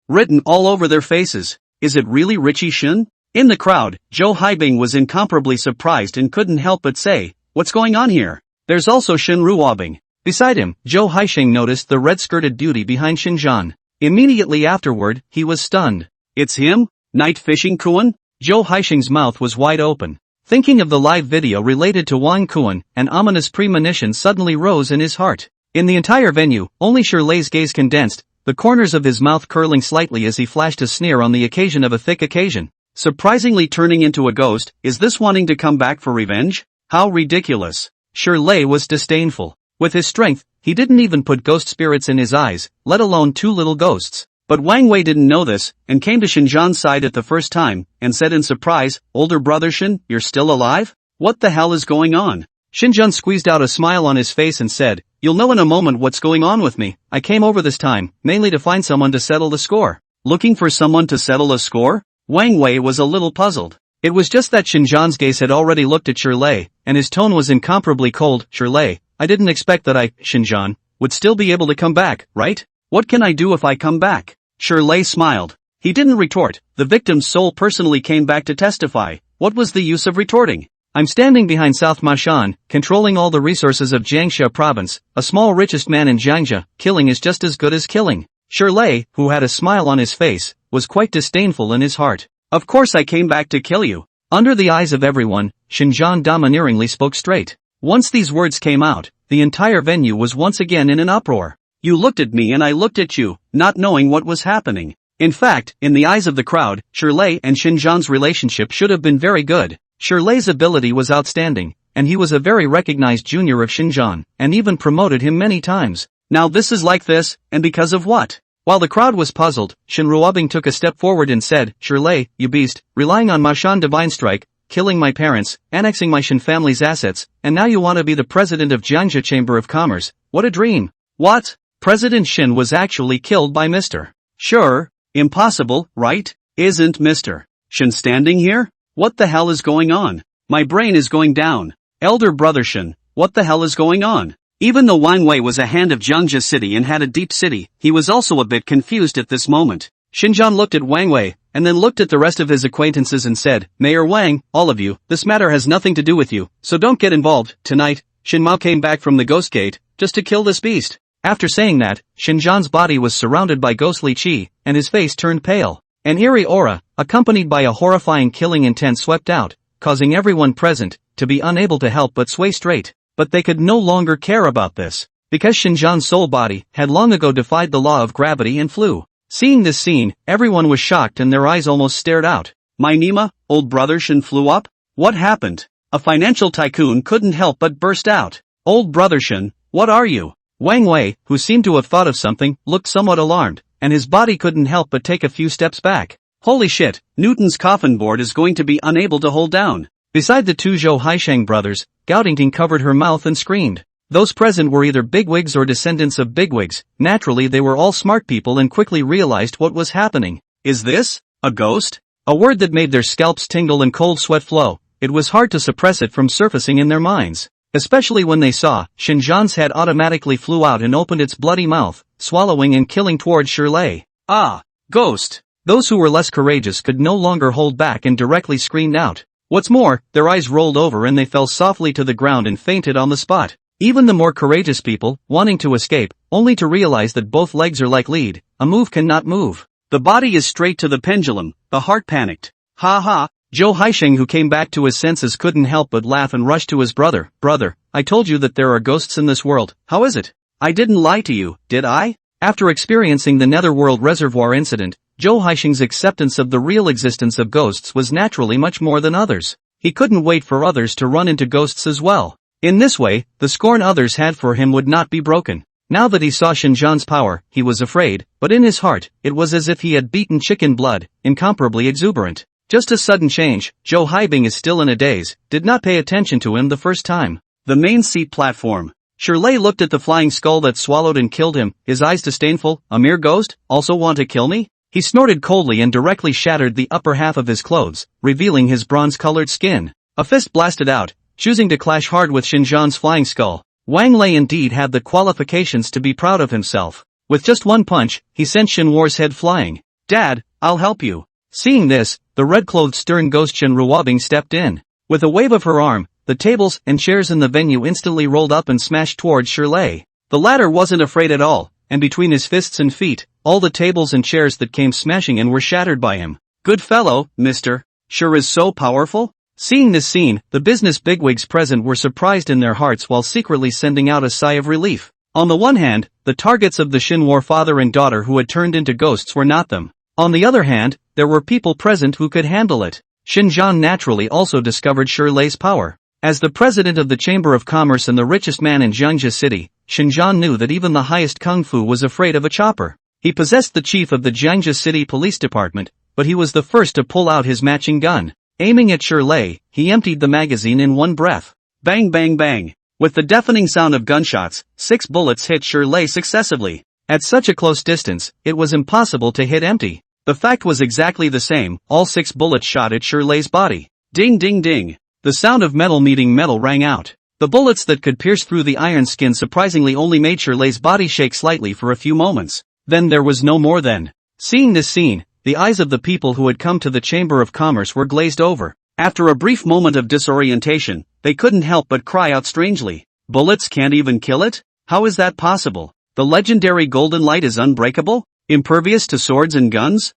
written all over their faces. Is it really Richie Shen? In the crowd, Zhou Haibing was incomparably surprised and couldn't help but say, what's going on here? There's also Shen Ruobing. Beside him, Zhou Haisheng noticed the red-skirted beauty behind Xinjiang. Immediately afterward, he was stunned. It's him? Night Fishing Kuan? Zhou Haisheng's mouth was wide open. Thinking of the live video related to Wang Kuan, an ominous premonition suddenly rose in his heart. In the entire venue, only Shirley's gaze condensed, the corners of his mouth curling slightly as he flashed a sneer on the occasion of a thick occasion. Surprisingly turning into a ghost, is this wanting to come back for revenge? How ridiculous. Shirley was disdainful. With his strength, he didn't even put ghost spirits in his eyes, let alone two little ghosts. But Wang Wei didn't know this, and came to Xinjiang's side at the first time, and said in surprise, older brother Shen, you're still alive? What the hell is going on? Xinjiang squeezed out a smile on his face and said, you'll know in a moment what's going on with me. I came over this time, mainly to find someone to settle the score. Looking for someone to settle a score? Wang Wei was a little puzzled. It was just that Xinjiang's gaze had already looked at Shirley, and his tone was incomparably cold. Shirley, I didn't expect that I, Xinjiang, would still be able to come back, right? What can I do if I come back? Shirley smiled. He didn't retort. The victim's soul personally came back to testify. What was the use of retorting? I'm standing behind South Mashan, controlling all the resources of Jiangxia province, a small richest man in Jiangxia. Killing is just as good as killing. Shirley, who had a smile on his face, was quite disdainful in his heart. Of course I came back to kill you. Under the eyes of everyone, Xinjiang domineeringly spoke straight. Once these words came out, the entire venue was once again in an uproar. You looked at me and I looked at you, not knowing what was happening. In fact, in the eyes of the crowd, Shirley and Xinjiang's relationship should have been very good. Shirley's ability was outstanding, and he was a very recognized junior of Xinjiang, and even promoted him many times. Now this is like this, and because of what? While the crowd was puzzled, Shen Ruobing took a step forward and said, Shirley, you beast, relying on Mashan Divine Strike, killing my parents, annexing my Shen family's assets, and now you want to be the president of Jiangxia Chamber of Commerce. What a dream. What? President Shen was actually killed by Mr. Sure, impossible, right? Isn't Mr. Shen standing here? What the hell is going on? My brain is going down. Elder brother Shen, what the hell is going on? Even though Wang Wei was a hand of Jiangxia City and had a deep city, he was also a bit confused at this moment. Xinjiang looked at Wang Wei, and then looked at the rest of his acquaintances and said, Mayor Wang, all of you, this matter has nothing to do with you, so don't get involved. Tonight, Shen Mao came back from the Ghost Gate, just to kill this beast. After saying that, Xinjiang's body was surrounded by ghostly qi, and his face turned pale. An eerie aura, accompanied by a horrifying killing intent swept out, causing everyone present to be unable to help but sway straight. But they could no longer care about this, because Shinjan's soul body had long ago defied the law of gravity and flew. Seeing this scene, everyone was shocked and their eyes almost stared out. My Nima, old brother Shin flew up? What happened? A financial tycoon couldn't help but burst out. Old brother Shin, what are you? Wang Wei, who seemed to have thought of something, looked somewhat alarmed, and his body couldn't help but take a few steps back. Holy shit, Newton's coffin board is going to be unable to hold down. Beside the two Zhou Haisheng brothers, Gao Dingting covered her mouth and screamed. Those present were either bigwigs or descendants of bigwigs. Naturally they were all smart people and quickly realized what was happening. Is this a ghost? A word that made their scalps tingle and cold sweat flow. It was hard to suppress it from surfacing in their minds. Especially when they saw, Shinjan's head automatically flew out and opened its bloody mouth, swallowing and killing towards Shirley. Ah! Ghost! Those who were less courageous could no longer hold back and directly screamed out. What's more, their eyes rolled over and they fell softly to the ground and fainted on the spot. Even the more courageous people, wanting to escape, only to realize that both legs are like lead, a move cannot move. The body is straight to the pendulum, the heart panicked. Ha ha! Zhou Haisheng, who came back to his senses, couldn't help but laugh and rushed to his brother. Brother, I told you that there are ghosts in this world. How is it? I didn't lie to you, did I? After experiencing the Netherworld Reservoir incident, Zhou Haisheng's acceptance of the real existence of ghosts was naturally much more than others. He couldn't wait for others to run into ghosts as well. In this way, the scorn others had for him would not be broken. Now that he saw Shinjan's power, he was afraid, but in his heart, it was as if he had beaten chicken blood, incomparably exuberant. Just a sudden change, Zhou Haibing is still in a daze, did not pay attention to him the first time. The main seat platform. Shirley looked at the flying skull that swallowed and killed him, his eyes disdainful. A mere ghost? Also want to kill me? He snorted coldly and directly shattered the upper half of his clothes, revealing his bronze-colored skin. A fist blasted out, choosing to clash hard with Shinjan's flying skull. Wang Lei indeed had the qualifications to be proud of himself. With just one punch, he sent Shinwar's head flying. Dad, I'll help you. Seeing this, the red-clothed stern ghost Shin Ruobing stepped in. With a wave of her arm, the tables and chairs in the venue instantly rolled up and smashed towards Shirley. The latter wasn't afraid at all, and between his fists and feet, all the tables and chairs that came smashing in were shattered by him. Good fellow, mister. Sure is so powerful? Seeing this scene, the business bigwigs present were surprised in their hearts while secretly sending out a sigh of relief. On the one hand, the targets of the Shinwar father and daughter who had turned into ghosts were not them. On the other hand, there were people present who could handle it. Shinjan naturally also discovered Shirley's power. As the president of the Chamber of Commerce and the richest man in Jiangxia City, Shinjan knew that even the highest kung fu was afraid of a chopper. He possessed the chief of the Jiangxia City Police Department, but he was the first to pull out his matching gun. Aiming at Shirley, he emptied the magazine in one breath. Bang bang bang. With the deafening sound of gunshots, 6 bullets hit Shirley successively. At such a close distance, it was impossible to hit empty. The fact was exactly the same, all 6 bullets shot at Shirley's body. Ding ding ding. The sound of metal meeting metal rang out. The bullets that could pierce through the iron skin surprisingly only made Shirley's body shake slightly for a few moments. Then there was no more then. Seeing this scene, the eyes of the people who had come to the Chamber of Commerce were glazed over. After a brief moment of disorientation, they couldn't help but cry out strangely. Bullets can't even kill it? How is that possible? The legendary golden light is unbreakable? Impervious to swords and guns?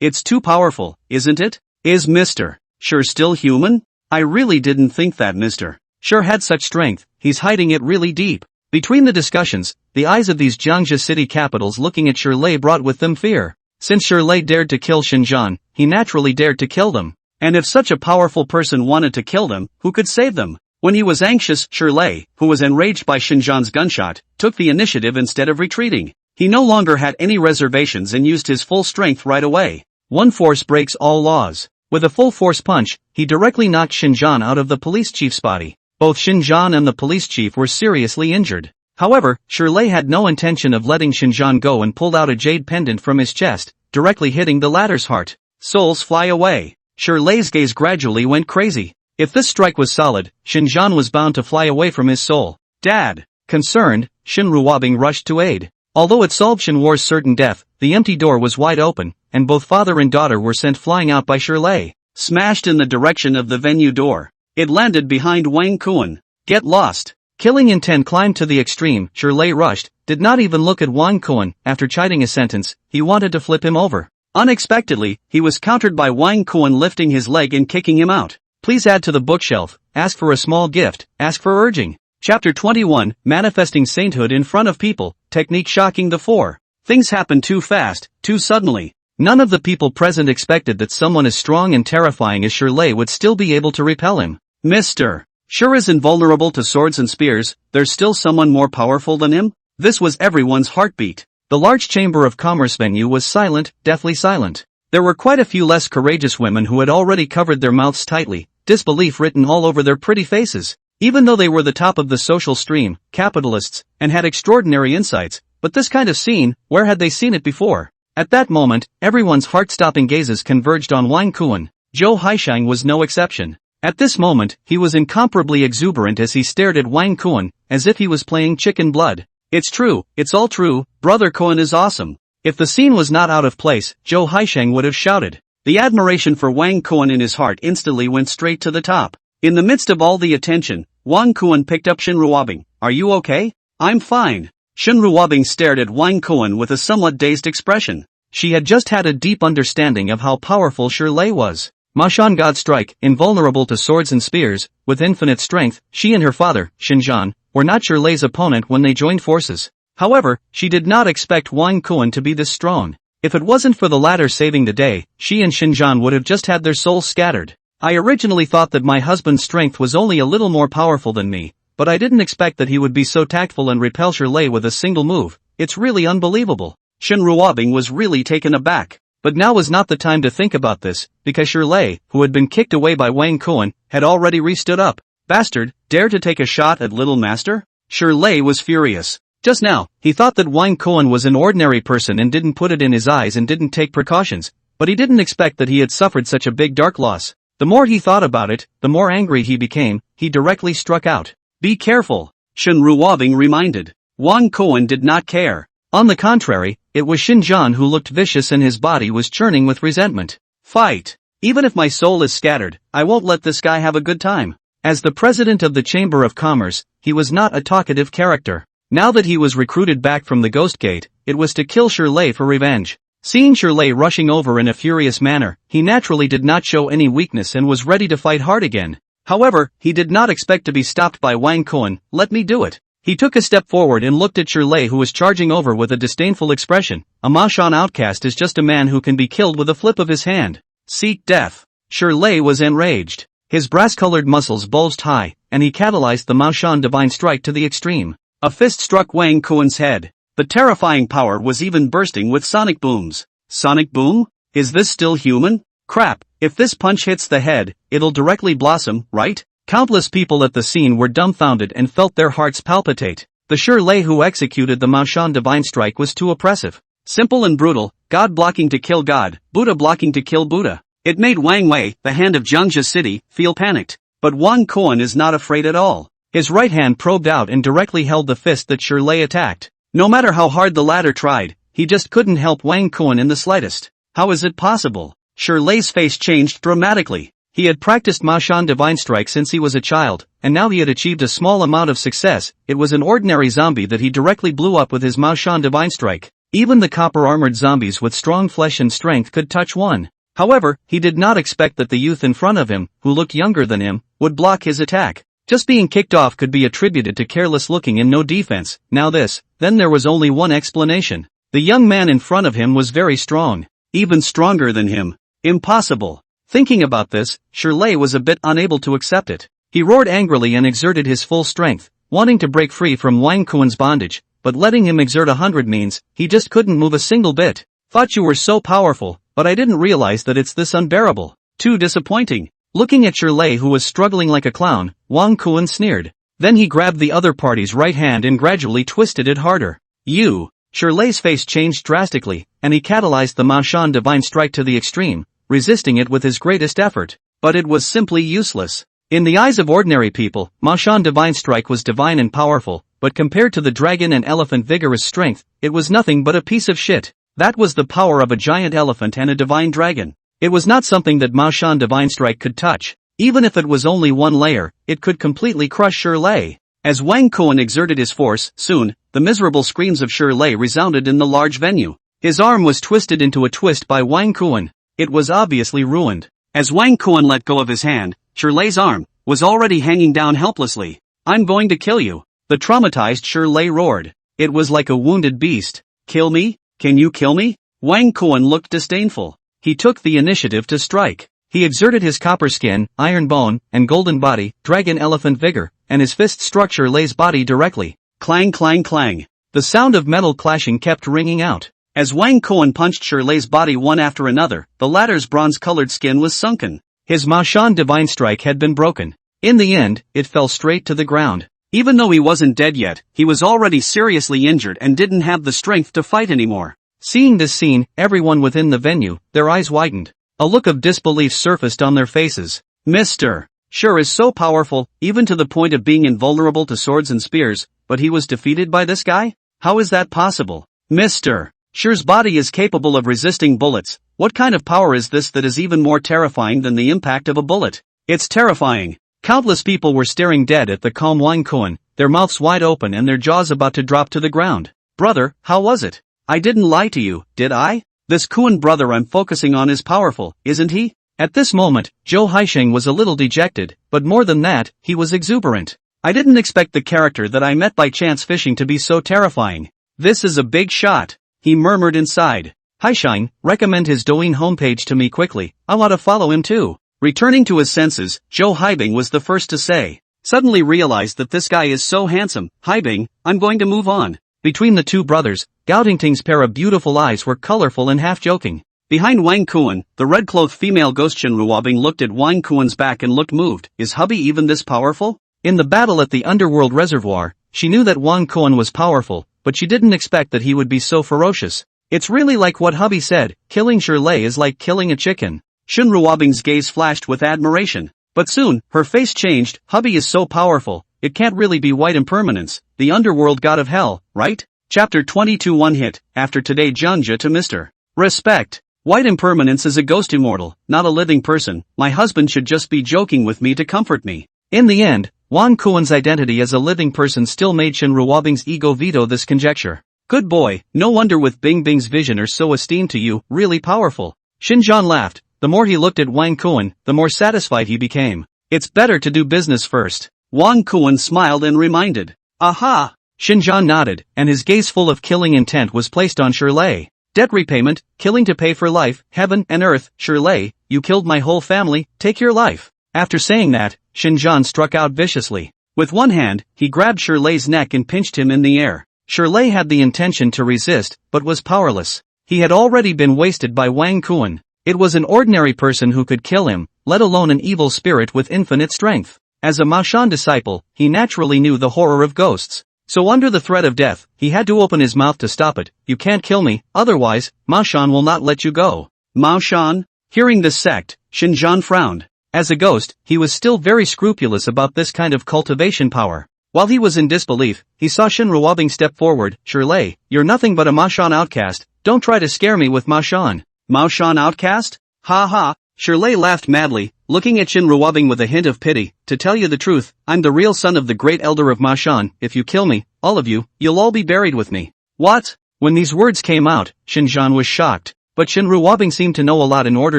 It's too powerful, isn't it? Is Mr. Sure still human? I really didn't think that Mr. Sure had such strength. He's hiding it really deep. Between the discussions, the eyes of these Jiangxia city capitals looking at Shirley brought with them fear. Since Shirley dared to kill Shinjan, he naturally dared to kill them. And if such a powerful person wanted to kill them, who could save them? When he was anxious, Shirley, who was enraged by Shinjan's gunshot, took the initiative instead of retreating. He no longer had any reservations and used his full strength right away. One force breaks all laws. With a full force punch, he directly knocked Shinjan out of the police chief's body. Both Shinjan and the police chief were seriously injured. However, Shirley had no intention of letting Shinjan go and pulled out a jade pendant from his chest, directly hitting the latter's heart. Souls fly away. Shirley's gaze gradually went crazy. If this strike was solid, Shinjan was bound to fly away from his soul. Dad! Concerned, Shin Ruobing rushed to aid. Although it solved Shinwar's certain death, the empty door was wide open, and both father and daughter were sent flying out by Shirley. Smashed in the direction of the venue door. It landed behind Wang Kuan. Get lost. Killing intent climbed to the extreme. Shirley rushed, did not even look at Wang Kuan. After chiding a sentence, he wanted to flip him over. Unexpectedly, he was countered by Wang Kuan lifting his leg and kicking him out. Please add to the bookshelf, ask for a small gift, ask for urging. Chapter 21, Manifesting Sainthood in Front of People, Technique Shocking the Four. Things happened too fast, too suddenly. None of the people present expected that someone as strong and terrifying as Shirley would still be able to repel him. Mr. Sure is invulnerable to swords and spears, there's still someone more powerful than him? This was everyone's heartbeat. The large Chamber of Commerce venue was silent, deathly silent. There were quite a few less courageous women who had already covered their mouths tightly, disbelief written all over their pretty faces. Even though they were the top of the social stream, capitalists, and had extraordinary insights, but this kind of scene, where had they seen it before? At that moment, everyone's heart-stopping gazes converged on Wang Kuan. Zhou Haishang was no exception. At this moment, he was incomparably exuberant as he stared at Wang Kuan, as if he was playing chicken blood. It's true, it's all true, Brother Kuan is awesome. If the scene was not out of place, Zhou Haishang would have shouted. The admiration for Wang Kuan in his heart instantly went straight to the top. In the midst of all the attention, Wang Kuan picked up Shen Ruobing. Are you okay? I'm fine. Shen Ruobing stared at Wang Kuan with a somewhat dazed expression. She had just had a deep understanding of how powerful Shirley was. Mashan God Strike, invulnerable to swords and spears, with infinite strength, she and her father, Xinjian, were not Shirley's opponent when they joined forces. However, she did not expect Wang Kuan to be this strong. If it wasn't for the latter saving the day, she and Xinjian would have just had their souls scattered. I originally thought that my husband's strength was only a little more powerful than me, but I didn't expect that he would be so tactful and repel Shirley with a single move. It's really unbelievable. Shen Ruobing was really taken aback. But now was not the time to think about this, because Shirley, who had been kicked away by Wang Kuan, had already re-stood up. Bastard, dare to take a shot at little master? Shirley was furious. Just now, he thought that Wang Kuan was an ordinary person and didn't put it in his eyes and didn't take precautions, but he didn't expect that he had suffered such a big dark loss. The more he thought about it, the more angry he became. He directly struck out. Be careful, Shen Ruobing reminded. Wang Kuan did not care. On the contrary, it was Xinjian who looked vicious and his body was churning with resentment. Fight! Even if my soul is scattered, I won't let this guy have a good time. As the president of the Chamber of Commerce, he was not a talkative character. Now that he was recruited back from the Ghost Gate, it was to kill Shirley for revenge. Seeing Shirley rushing over in a furious manner, he naturally did not show any weakness and was ready to fight hard again. However, he did not expect to be stopped by Wang Kuan. Let me do it. He took a step forward and looked at Shirley, who was charging over with a disdainful expression. A Mashan outcast is just a man who can be killed with a flip of his hand. Seek death. Shirley was enraged. His brass-colored muscles bulged high, and he catalyzed the Mashan divine strike to the extreme. A fist struck Wang Kuan's head. The terrifying power was even bursting with sonic booms. Sonic boom? Is this still human? Crap, if this punch hits the head, it'll directly blossom, right? Countless people at the scene were dumbfounded and felt their hearts palpitate. The Shirley who executed the Mashan divine strike was too oppressive. Simple and brutal, God blocking to kill God, Buddha blocking to kill Buddha. It made Wang Wei, the hand of Jiangxia City, feel panicked. But Wang Kuan is not afraid at all. His right hand probed out and directly held the fist that Shirley attacked. No matter how hard the latter tried, he just couldn't help Wang Kuan in the slightest. How is it possible? Shirley's face changed dramatically. He had practiced Mashan divine strike since he was a child, and now he had achieved a small amount of success. It was an ordinary zombie that he directly blew up with his Mashan divine strike. Even the copper-armored zombies with strong flesh and strength could touch one. However, he did not expect that the youth in front of him, who looked younger than him, would block his attack. Just being kicked off could be attributed to careless looking and no defense. Now this, then there was only one explanation. The young man in front of him was very strong. Even stronger than him. Impossible. Thinking about this, Shirley was a bit unable to accept it. He roared angrily and exerted his full strength, wanting to break free from Wang Kuan's bondage, but letting him exert 100 means, he just couldn't move a single bit. Thought you were so powerful, but I didn't realize that it's this unbearable. Too disappointing. Looking at Shirley, who was struggling like a clown, Wang Kuan sneered. Then he grabbed the other party's right hand and gradually twisted it harder. You! Shirley's face changed drastically, and he catalyzed the Mashan divine strike to the extreme, resisting it with his greatest effort. But it was simply useless. In the eyes of ordinary people, Mashan divine strike was divine and powerful, but compared to the dragon and elephant vigorous strength, it was nothing but a piece of shit. That was the power of a giant elephant and a divine dragon. It was not something that Mashan divine strike could touch. Even if it was only one layer, it could completely crush Shirley. As Wang Kuan exerted his force, soon, the miserable screams of Shirley resounded in the large venue. His arm was twisted into a twist by Wang Kuan. It was obviously ruined. As Wang Kuan let go of his hand, Shirley's arm was already hanging down helplessly. I'm going to kill you. The traumatized Shirley roared. It was like a wounded beast. Kill me? Can you kill me? Wang Kuan looked disdainful. He took the initiative to strike. He exerted his copper skin, iron bone, and golden body, dragon elephant vigor, and his fist struck Shirley's body directly. Clang clang clang. The sound of metal clashing kept ringing out. As Wang Kuan punched Shirley's body one after another, the latter's bronze-colored skin was sunken. His Ma Shan divine strike had been broken. In the end, it fell straight to the ground. Even though he wasn't dead yet, he was already seriously injured and didn't have the strength to fight anymore. Seeing this scene, everyone within the venue, their eyes widened. A look of disbelief surfaced on their faces. Mr. Sure is so powerful, even to the point of being invulnerable to swords and spears, but he was defeated by this guy? How is that possible? Mr. Sure's body is capable of resisting bullets. What kind of power is this that is even more terrifying than the impact of a bullet? It's terrifying. Countless people were staring dead at the calm Wang Kuan, their mouths wide open and their jaws about to drop to the ground. Brother, how was it? I didn't lie to you, did I? This Kuan brother I'm focusing on is powerful, isn't he? At this moment, Zhou Haisheng was a little dejected, but more than that, he was exuberant. I didn't expect the character that I met by chance fishing to be so terrifying. This is a big shot. He murmured inside. Haisheng, recommend his Douyin homepage to me quickly, I want to follow him too. Returning to his senses, Zhou Haibing was the first to say. Suddenly realized that this guy is so handsome. Haibing, I'm going to move on. Between the two brothers, Gao Tingting's pair of beautiful eyes were colorful and half-joking. Behind Wang Kuan, the red-clothed female ghost Shen Ruobing looked at Wang Kuan's back and looked moved. Is hubby even this powerful? In the battle at the underworld reservoir, she knew that Wang Kuan was powerful, but she didn't expect that he would be so ferocious. It's really like what hubby said, killing Shirley is like killing a chicken. Shen Ruobing's gaze flashed with admiration. But soon, her face changed. Hubby is so powerful, it can't really be white impermanence, the underworld god of hell, right? Chapter 22 One hit, after today Jiangja to Mr. Respect. White impermanence is a ghost immortal, not a living person. My husband should just be joking with me to comfort me. In the end, Wang Kuan's identity as a living person still made Shen Ruobing's ego veto this conjecture. Good boy, no wonder with Bing Bing's vision are so esteemed to you, really powerful. Xinjiang laughed. The more he looked at Wang Kuan, the more satisfied he became. It's better to do business first. Wang Kuan smiled and reminded. Aha! Xinjiang nodded, and his gaze full of killing intent was placed on Shirley. Debt repayment, killing to pay for life, heaven and earth. Shirley, you killed my whole family, take your life. After saying that, Xinjiang struck out viciously. With one hand, he grabbed Shirley's neck and pinched him in the air. Shirley had the intention to resist, but was powerless. He had already been wasted by Wang Kuan. It was an ordinary person who could kill him, let alone an evil spirit with infinite strength. As a Ma Shan disciple, he naturally knew the horror of ghosts. So under the threat of death, he had to open his mouth to stop it. You can't kill me, otherwise, Ma Shan will not let you go. Ma Shan? Hearing this sect, Xinjiang frowned. As a ghost, he was still very scrupulous about this kind of cultivation power. While he was in disbelief, he saw Shen Ruobing step forward. Shirley, you're nothing but a Ma Shan outcast, don't try to scare me with Ma Shan. Ma Shan outcast? Ha ha, Shirley laughed madly, looking at Shen Ruobing with a hint of pity. To tell you the truth, I'm the real son of the great elder of Ma Shan. If you kill me, all of you, you'll all be buried with me. What? When these words came out, Xinjiang was shocked. But Shen Ruobing seemed to know a lot in order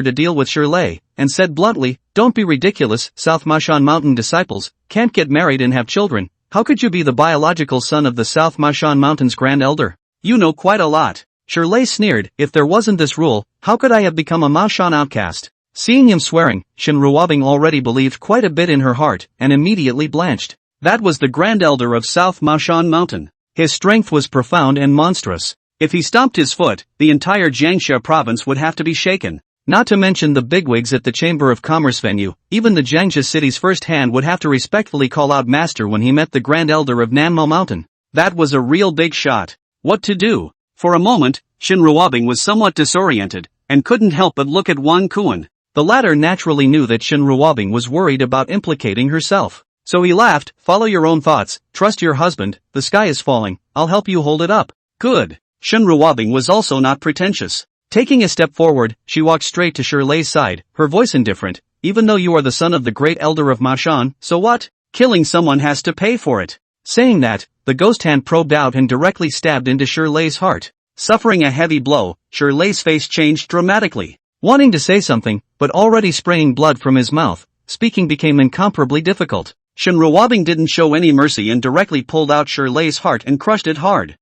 to deal with Shirley, and said bluntly, don't be ridiculous, South Ma Shan Mountain disciples can't get married and have children. How could you be the biological son of the South Ma Shan Mountain's grand elder? You know quite a lot. Shirley sneered, if there wasn't this rule, how could I have become a Ma Shan outcast? Seeing him swearing, Shen Ruobing already believed quite a bit in her heart, and immediately blanched. That was the grand elder of South Ma Shan Mountain. His strength was profound and monstrous. If he stomped his foot, the entire Jiangxia province would have to be shaken. Not to mention the bigwigs at the Chamber of Commerce venue, even the Jiangxia city's first hand would have to respectfully call out master when he met the grand elder of Nanmo Mountain. That was a real big shot. What to do? For a moment, Shen Ruobing was somewhat disoriented, and couldn't help but look at Wang Kuan. The latter naturally knew that Shen Ruobing was worried about implicating herself. So he laughed, follow your own thoughts, trust your husband, the sky is falling, I'll help you hold it up. Good. Shen Ruobing was also not pretentious. Taking a step forward, she walked straight to Shirley's side, her voice indifferent. Even though you are the son of the great elder of Ma Shan, so what? Killing someone has to pay for it. Saying that, the ghost hand probed out and directly stabbed into Shirley's heart. Suffering a heavy blow, Shirley's face changed dramatically. Wanting to say something, but already spraying blood from his mouth, speaking became incomparably difficult. Shen Ruobing didn't show any mercy and directly pulled out Shirley's heart and crushed it hard.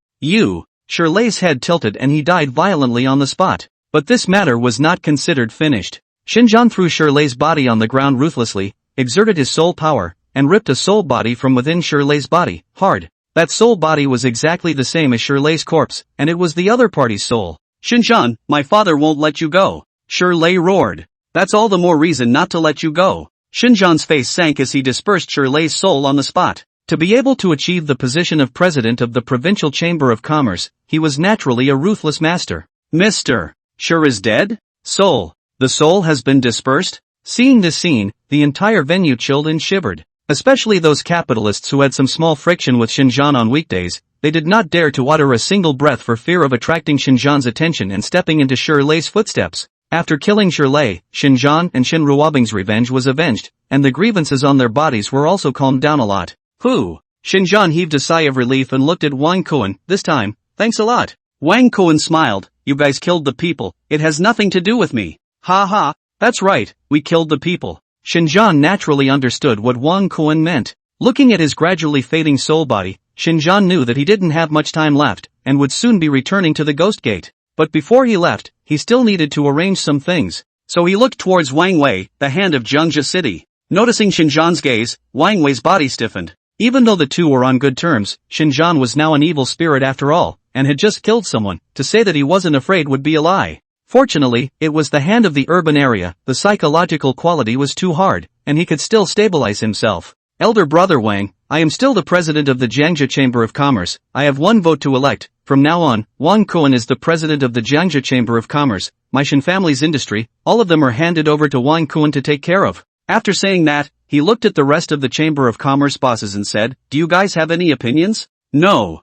Shirley's head tilted and he died violently on the spot. But this matter was not considered finished. Xinjiang threw Shirley's body on the ground ruthlessly, exerted his soul power, and ripped a soul body from within Shirley's body, hard. That soul body was exactly the same as Shirley's corpse, and it was the other party's soul. Xinjiang, my father won't let you go. Shirley roared. That's all the more reason not to let you go. Xinjiang's face sank as he dispersed Shirley's soul on the spot. To be able to achieve the position of president of the Provincial Chamber of Commerce, he was naturally a ruthless master. Mr. Sure is dead? Soul. The soul has been dispersed? Seeing this scene, the entire venue chilled and shivered. Especially those capitalists who had some small friction with Xinjiang on weekdays, they did not dare to utter a single breath for fear of attracting Xinjiang's attention and stepping into Shirley's footsteps. After killing Shirley, Xinjiang and Shen Ruobing's revenge was avenged, and the grievances on their bodies were also calmed down a lot. Xinjiang heaved a sigh of relief and looked at Wang Kuan, this time, thanks a lot. Wang Kuan smiled, you guys killed the people, it has nothing to do with me. Ha ha, that's right, we killed the people. Xinjiang naturally understood what Wang Kuan meant. Looking at his gradually fading soul body, Xinjiang knew that he didn't have much time left, and would soon be returning to the Ghost Gate. But before he left, he still needed to arrange some things. So he looked towards Wang Wei, the hand of Jiangxia City. Noticing Xinjiang's gaze, Wang Wei's body stiffened. Even though the two were on good terms, Xinjiang was now an evil spirit after all, and had just killed someone. To say that he wasn't afraid would be a lie. Fortunately, it was the hand of the urban area, the psychological quality was too hard, and he could still stabilize himself. Elder brother Wang, I am still the president of the Jiangxia Chamber of Commerce, I have one vote to elect. From now on, Wang Kuan is the president of the Jiangxia Chamber of Commerce, my Shen family's industry, all of them are handed over to Wang Kuan to take care of. After saying that, he looked at the rest of the Chamber of Commerce bosses and said, do you guys have any opinions? No.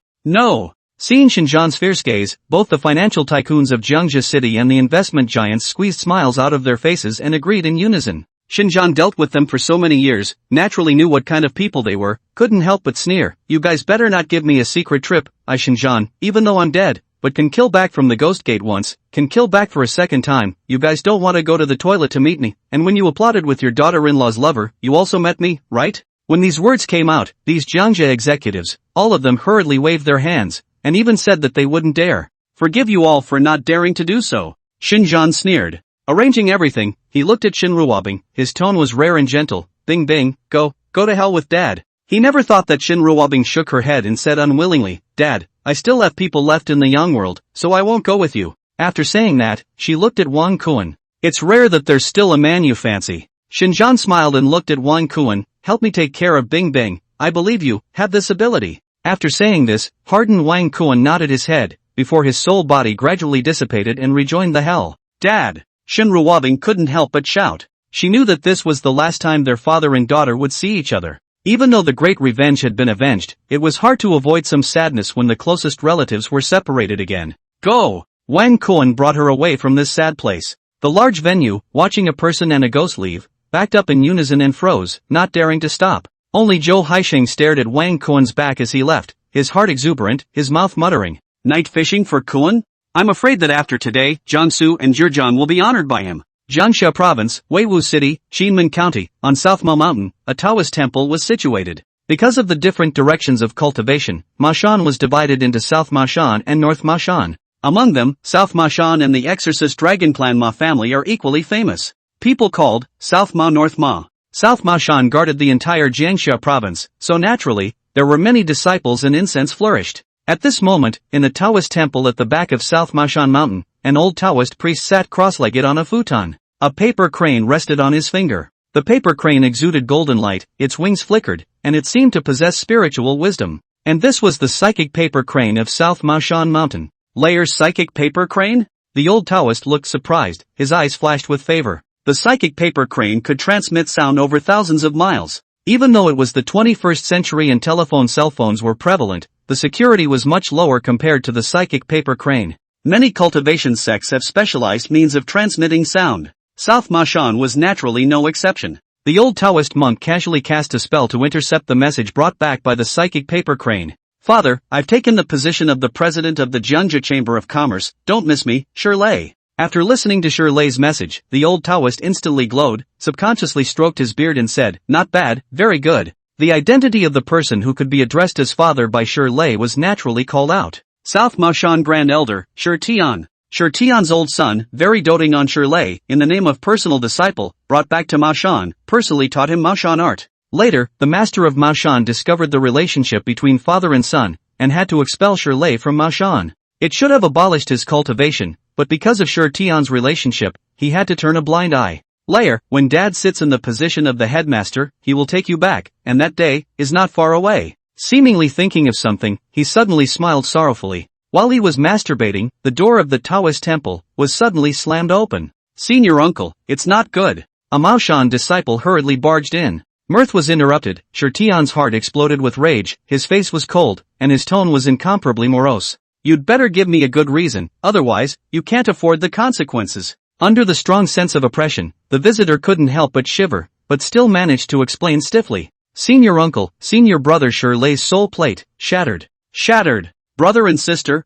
Seeing Xinjiang's fierce gaze, both the financial tycoons of Jiangxia City and the investment giants squeezed smiles out of their faces and agreed in unison. Xinjiang dealt with them for so many years, naturally knew what kind of people they were, couldn't help but sneer. You guys better not give me a secret trip, Xinjiang, even though I'm dead, but can kill back from the Ghost Gate once, can kill back for a second time. You guys don't want to go to the toilet to meet me, and when you applauded with your daughter-in-law's lover, you also met me, right? When these words came out, these Jiangxia executives, all of them hurriedly waved their hands, and even said that they wouldn't dare. Forgive you all for not daring to do so. Xinjiang sneered. Arranging everything, he looked at Shen Ruobing, his tone was rare and gentle. Bing bing, go to hell with Dad. He never thought that Shen Ruobing shook her head and said unwillingly, Dad, I still have people left in the young world, so I won't go with you. After saying that, she looked at Wang Kuan. It's rare that there's still a man you fancy. Xinjiang smiled and looked at Wang Kuan, help me take care of Bing Bing, I believe you have this ability. After saying this, hardened Wang Kuan nodded his head, before his soul body gradually dissipated and rejoined the hell. Dad! Shen Ruobing couldn't help but shout. She knew that this was the last time their father and daughter would see each other. Even though the great revenge had been avenged, it was hard to avoid some sadness when the closest relatives were separated again. Go! Wang Kuan brought her away from this sad place. The large venue, watching a person and a ghost leave, backed up in unison and froze, not daring to stop. Only Zhou Haisheng stared at Wang Kuan's back as he left, his heart exuberant, his mouth muttering, night fishing for Kuan? I'm afraid that after today, Jiangsu and Zhejiang will be honored by him. Jiangxia Province, Weiwu City, Xianmen County, on South Ma Mountain, a Taoist temple was situated. Because of the different directions of cultivation, Mashan was divided into South Mashan and North Mashan. Among them, South Mashan and the exorcist dragon clan Ma family are equally famous. People called South Ma North Ma. South Mashan guarded the entire Jiangxia province, so naturally, there were many disciples and incense flourished. At this moment, in the Taoist temple at the back of South Mashan Mountain, an old Taoist priest sat cross-legged on a futon. A paper crane rested on his finger. The paper crane exuded golden light, its wings flickered, and it seemed to possess spiritual wisdom. And this was the psychic paper crane of South Mashan Mountain. Layer's psychic paper crane? The old Taoist looked surprised, his eyes flashed with favor. The psychic paper crane could transmit sound over thousands of miles. Even though it was the 21st century and cell phones were prevalent, the security was much lower compared to the psychic paper crane. Many cultivation sects have specialized means of transmitting sound. South Mashan was naturally no exception. The old Taoist monk casually cast a spell to intercept the message brought back by the psychic paper crane. Father, I've taken the position of the president of the Jiangxia Chamber of Commerce, don't miss me, Shirley. After listening to Shirley's message, the old Taoist instantly glowed, subconsciously stroked his beard and said, "Not bad, very good." The identity of the person who could be addressed as father by Shirley was naturally called out. South Maoshan Grand Elder, Shir Tian. Shir Tian's old son, very doting on Shirley, in the name of personal disciple, brought back to Maoshan, personally taught him Maoshan art. Later, the master of Maoshan discovered the relationship between father and son, and had to expel Shirley from Maoshan. It should have abolished his cultivation, but because of Shir Tian's relationship, he had to turn a blind eye. Later, when dad sits in the position of the headmaster, he will take you back, and that day is not far away. Seemingly thinking of something, he suddenly smiled sorrowfully. While he was masturbating, the door of the Taoist temple was suddenly slammed open. "Senior uncle, it's not good." A Maoshan disciple hurriedly barged in. Mirth was interrupted. Shir Tian's heart exploded with rage, his face was cold, and his tone was incomparably morose. "You'd better give me a good reason, otherwise, you can't afford the consequences." Under the strong sense of oppression, the visitor couldn't help but shiver, but still managed to explain stiffly. "Senior uncle, senior brother Shirley's soul plate, shattered." "Shattered. Brother and sister,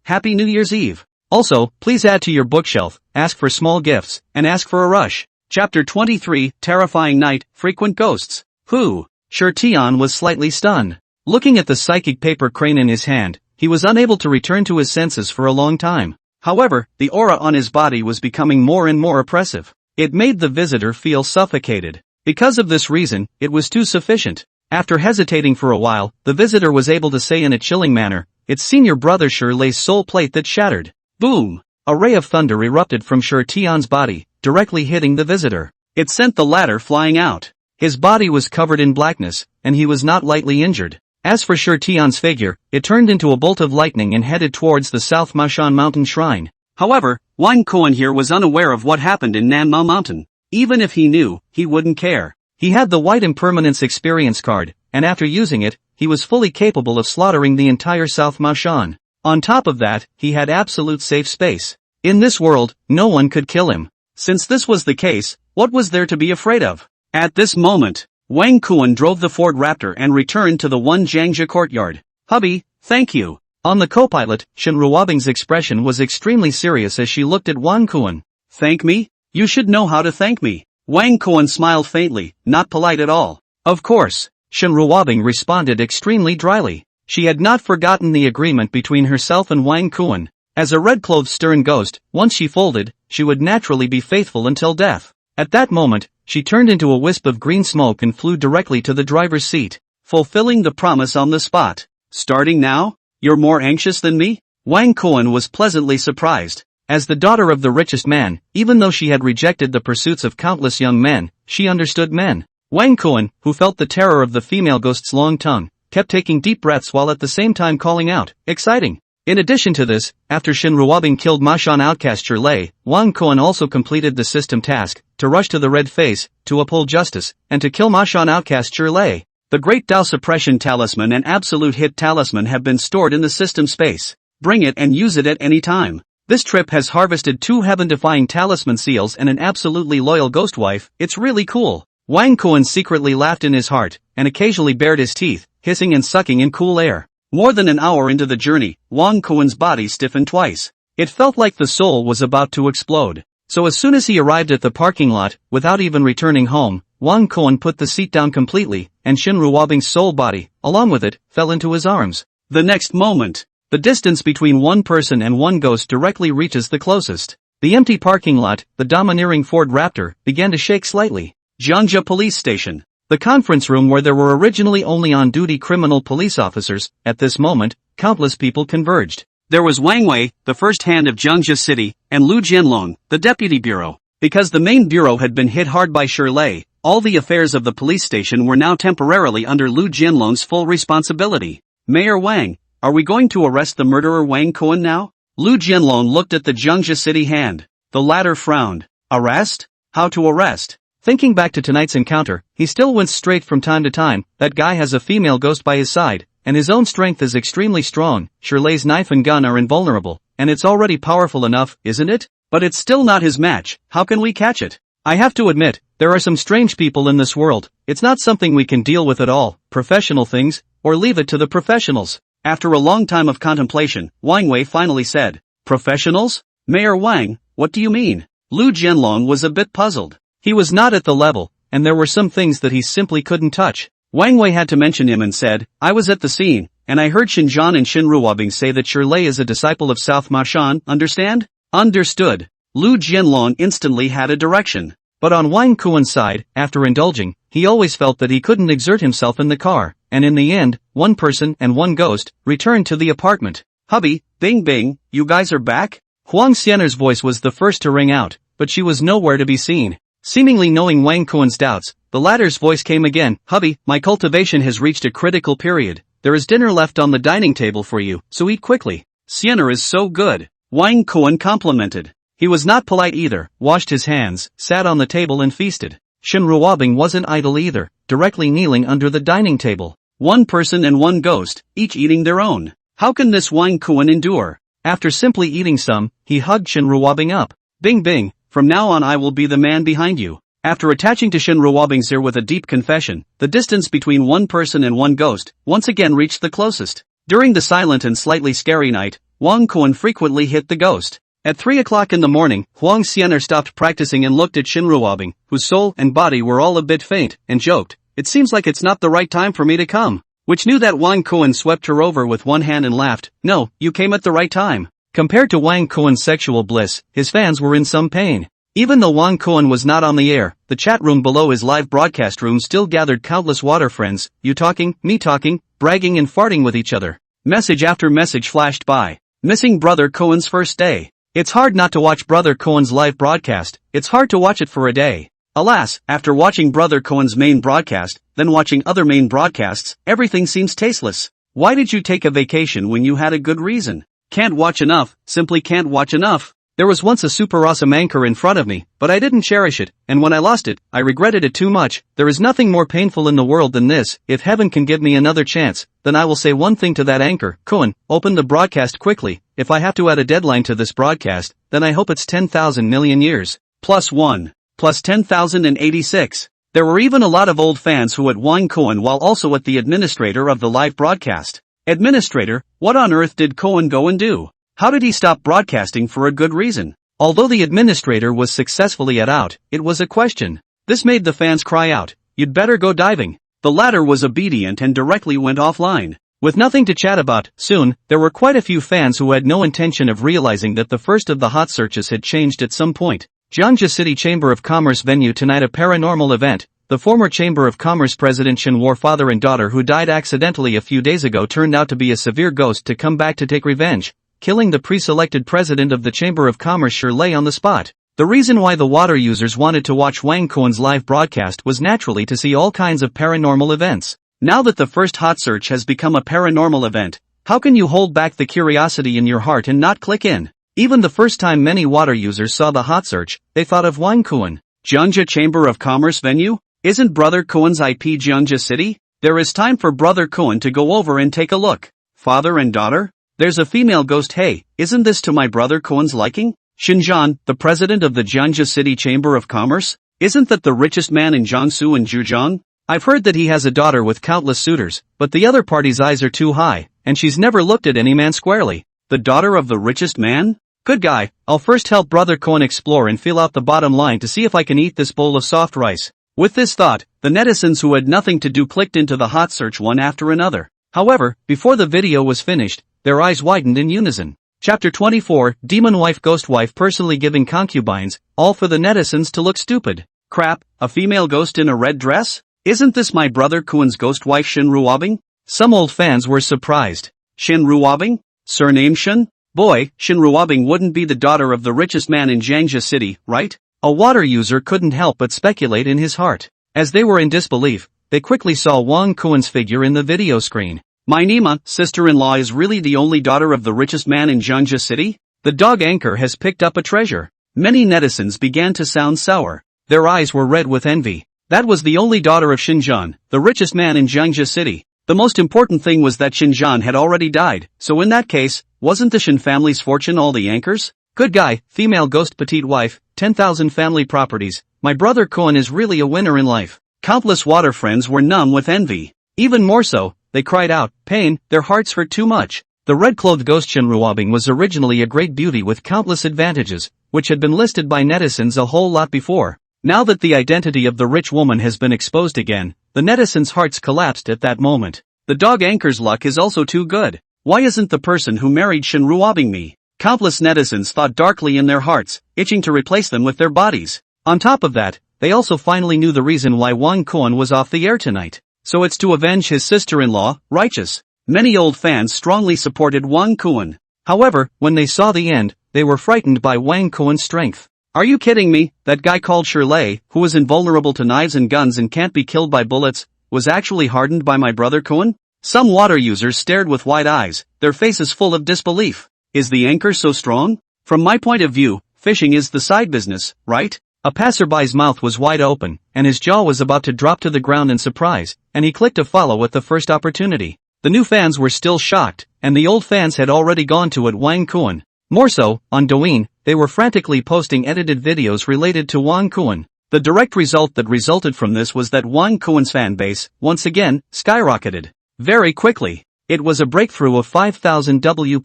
Happy New Year's Eve. Also, please add to your bookshelf, ask for small gifts, and ask for a rush." Chapter 23, Terrifying Night, Frequent Ghosts. Who? Shir Tian was slightly stunned. Looking at the psychic paper crane in his hand, he was unable to return to his senses for a long time. However, the aura on his body was becoming more and more oppressive. It made the visitor feel suffocated. Because of this reason, it was too sufficient. After hesitating for a while, the visitor was able to say in a chilling manner, "It's senior brother Shirley's soul plate that shattered." Boom! A ray of thunder erupted from Shir Tian's body, directly hitting the visitor. It sent the latter flying out. His body was covered in blackness, and he was not lightly injured. As for Shir Tian's figure, it turned into a bolt of lightning and headed towards the South Maoshan Mountain Shrine. However, Wang Kuan here was unaware of what happened in Nanmao Mountain. Even if he knew, he wouldn't care. He had the White Impermanence experience card, and after using it, he was fully capable of slaughtering the entire South Maoshan. On top of that, he had absolute safe space. In this world, no one could kill him. Since this was the case, what was there to be afraid of? At this moment, Wang Kuan drove the Ford Raptor and returned to the One Jiangxia courtyard. "Hubby, thank you." On the co-pilot, Shen Ruobing's expression was extremely serious as she looked at Wang Kuan. "Thank me? You should know how to thank me." Wang Kuan smiled faintly, not polite at all. "Of course." Shen Ruobing responded extremely dryly. She had not forgotten the agreement between herself and Wang Kuan. As a red-clothed stern ghost, once she folded, she would naturally be faithful until death. At that moment, she turned into a wisp of green smoke and flew directly to the driver's seat, fulfilling the promise on the spot. "Starting now? You're more anxious than me?" Wang Kuan was pleasantly surprised. As the daughter of the richest man, even though she had rejected the pursuits of countless young men, she understood men. Wang Kuan, who felt the terror of the female ghost's long tongue, kept taking deep breaths while at the same time calling out, "Exciting!" In addition to this, after Shen Ruobing killed Maoshan outcast Shirley, Wang Kuan also completed the system task, to rush to the red face, to uphold justice, and to kill Maoshan outcast Shirley. The Great Tao Suppression Talisman and Absolute Hit Talisman have been stored in the system space. Bring it and use it at any time. This trip has harvested 2 heaven-defying talisman seals and an absolutely loyal ghost wife. It's really cool. Wang Kuan secretly laughed in his heart, and occasionally bared his teeth, hissing and sucking in cool air. More than an hour into the journey, Wang Kuan's body stiffened twice. It felt like the soul was about to explode. So as soon as he arrived at the parking lot, without even returning home, Wang Kuan put the seat down completely, and Shen Ruobing's soul body, along with it, fell into his arms. The next moment, the distance between one person and one ghost directly reaches the closest. The empty parking lot, the domineering Ford Raptor, began to shake slightly. Jiangxia Police Station. The conference room where there were originally only on-duty criminal police officers. At this moment, countless people converged. There was Wang Wei, the first hand of Jiangxia City, and Lu Jianlong, the deputy bureau. Because the main bureau had been hit hard by Shirley, all the affairs of the police station were now temporarily under Lu Jianlong's full responsibility. "Mayor Wang, are we going to arrest the murderer Wang Kuan now?" Lu Jianlong looked at the Jiangxia City hand. The latter frowned. "Arrest? How to arrest?" Thinking back to tonight's encounter, he still went straight from time to time. That guy has a female ghost by his side, and his own strength is extremely strong. Shirley's knife and gun are invulnerable, and it's already powerful enough, isn't it? But it's still not his match. How can we catch it? I have to admit, there are some strange people in this world. It's not something we can deal with at all. Professional things, or leave it to the professionals. After a long time of contemplation, Wang Wei finally said, "Professionals? Mayor Wang, what do you mean? Lu Jianlong was a bit puzzled. He was not at the level, and there were some things that he simply couldn't touch. Wang Wei had to mention him and said, I was at the scene, and I heard Xinjiang and Xin Ruobing say that Shirlei is a disciple of South Ma Shan, understand? Understood. Lu Jianlong instantly had a direction. But on Wang Kuan's side, after indulging, he always felt that he couldn't exert himself in the car, and in the end, one person and one ghost returned to the apartment. Hubby, Bing Bing, you guys are back? Huang Xianer's voice was the first to ring out, but she was nowhere to be seen. Seemingly knowing Wang Kuan's doubts, the latter's voice came again. Hubby, my cultivation has reached a critical period. There is dinner left on the dining table for you, so eat quickly. Xianer is so good, Wang Kuan complimented. He was not polite either, washed his hands, sat on the table and feasted. Xin Ruobing wasn't idle either, directly kneeling under the dining table. One person and one ghost, each eating their own. How can this Wang Kuan endure? After simply eating some, he hugged Xin Ruobing up. Bing Bing, from now on I will be the man behind you. After attaching to Xin Ruobing's ear with a deep confession, the distance between one person and one ghost once again reached the closest. During the silent and slightly scary night, Wang Kuan frequently hit the ghost. At 3 o'clock in the morning, Huang Xianer stopped practicing and looked at Xin Ruobing, whose soul and body were all a bit faint, and joked, it seems like it's not the right time for me to come. Which knew that Wang Kuan swept her over with one hand and laughed, no, you came at the right time. Compared to Wang Kuan's sexual bliss, his fans were in some pain. Even though Wang Kuan was not on the air, the chat room below his live broadcast room still gathered countless water friends, you talking, me talking, bragging and farting with each other. Message after message flashed by. Missing Brother Kuan's first day. It's hard not to watch Brother Kuan's live broadcast, it's hard to watch it for a day. Alas, after watching Brother Kuan's main broadcast, then watching other main broadcasts, everything seems tasteless. Why did you take a vacation when you had a good reason? Can't watch enough, simply can't watch enough. There was once a super awesome anchor in front of me, but I didn't cherish it, and when I lost it, I regretted it too much. There is nothing more painful in the world than this. If heaven can give me another chance, then I will say one thing to that anchor, Kuan, open the broadcast quickly. If I have to add a deadline to this broadcast, then I hope it's 10,000 million years. +1. Plus 10,086. There were even a lot of old fans who at Wang Kuan while also at the administrator of the live broadcast. Administrator, what on earth did Kuan go and do? How did he stop broadcasting for a good reason? Although the administrator was successfully out, it was a question. This made the fans cry out, you'd better go diving. The latter was obedient and directly went offline. With nothing to chat about, soon, there were quite a few fans who had no intention of realizing that the first of the hot searches had changed at some point. Jiangxia City Chamber of Commerce venue tonight a paranormal event. The former Chamber of Commerce president Shen War father and daughter who died accidentally a few days ago turned out to be a severe ghost to come back to take revenge, killing the pre-selected president of the Chamber of Commerce Shirlei on the spot. The reason why the water users wanted to watch Wang Kuan's live broadcast was naturally to see all kinds of paranormal events. Now that the first hot search has become a paranormal event, how can you hold back the curiosity in your heart and not click in? Even the first time many water users saw the hot search, they thought of Wang Kuan. Jiangxia Chamber of Commerce venue? Isn't Brother Kuan's IP Jiangxia City? There is time for Brother Kuan to go over and take a look. Father and daughter? There's a female ghost. Hey, isn't this to my Brother Kuan's liking? Xinjiang, the president of the Jiangxia City Chamber of Commerce? Isn't that the richest man in Jiangsu and Zhejiang? I've heard that he has a daughter with countless suitors, but the other party's eyes are too high, and she's never looked at any man squarely. The daughter of the richest man? Good guy, I'll first help Brother Kuan explore and feel out the bottom line to see if I can eat this bowl of soft rice. With this thought, the netizens who had nothing to do clicked into the hot search one after another. However, before the video was finished, their eyes widened in unison. Chapter 24, Demon Wife Ghost Wife personally giving concubines, all for the netizens to look stupid. Crap, a female ghost in a red dress? Isn't this my Brother Kuan's ghost wife Xin Ruobing? Some old fans were surprised. Xin Ruobing? Surname Shen? Boy, Xin Ruobing wouldn't be the daughter of the richest man in Jiangxia City, right? A water user couldn't help but speculate in his heart. As they were in disbelief, they quickly saw Wang Kuan's figure in the video screen. My Nima, sister-in-law is really the only daughter of the richest man in Jiangxia City? The dog anchor has picked up a treasure. Many netizens began to sound sour. Their eyes were red with envy. That was the only daughter of Xinjiang, the richest man in Jiangxia City. The most important thing was that Xinjiang had already died, so in that case, wasn't the Shen family's fortune all the anchors? Good guy, female ghost petite wife, 10,000 family properties. My Brother Kuan is really a winner in life. Countless water friends were numb with envy. Even more so, they cried out, pain, their hearts hurt too much. The red-clothed ghost Shinruabing was originally a great beauty with countless advantages, which had been listed by netizens a whole lot before. Now that the identity of the rich woman has been exposed again, the netizens' hearts collapsed at that moment. The dog anchor's luck is also too good. Why isn't the person who married Shinruabing me? Countless netizens thought darkly in their hearts, itching to replace them with their bodies. On top of that, they also finally knew the reason why Wang Kuan was off the air tonight. So it's to avenge his sister-in-law, righteous. Many old fans strongly supported Wang Kuan. However, when they saw the end, they were frightened by Wang Kuan's strength. Are you kidding me? That guy called Shirley, who is invulnerable to knives and guns and can't be killed by bullets, was actually hardened by my brother Kuan? Some water users stared with wide eyes, their faces full of disbelief. Is the anchor so strong? From my point of view, fishing is the side business, right? A passerby's mouth was wide open, and his jaw was about to drop to the ground in surprise, and he clicked to follow at the first opportunity. The new fans were still shocked, and the old fans had already gone to it Wang Kuan. More so, on Douyin, they were frantically posting edited videos related to Wang Kuan. The direct result that resulted from this was that Wang Kuan's fan base, once again, skyrocketed. Very quickly. It was a breakthrough of 5,000 W+.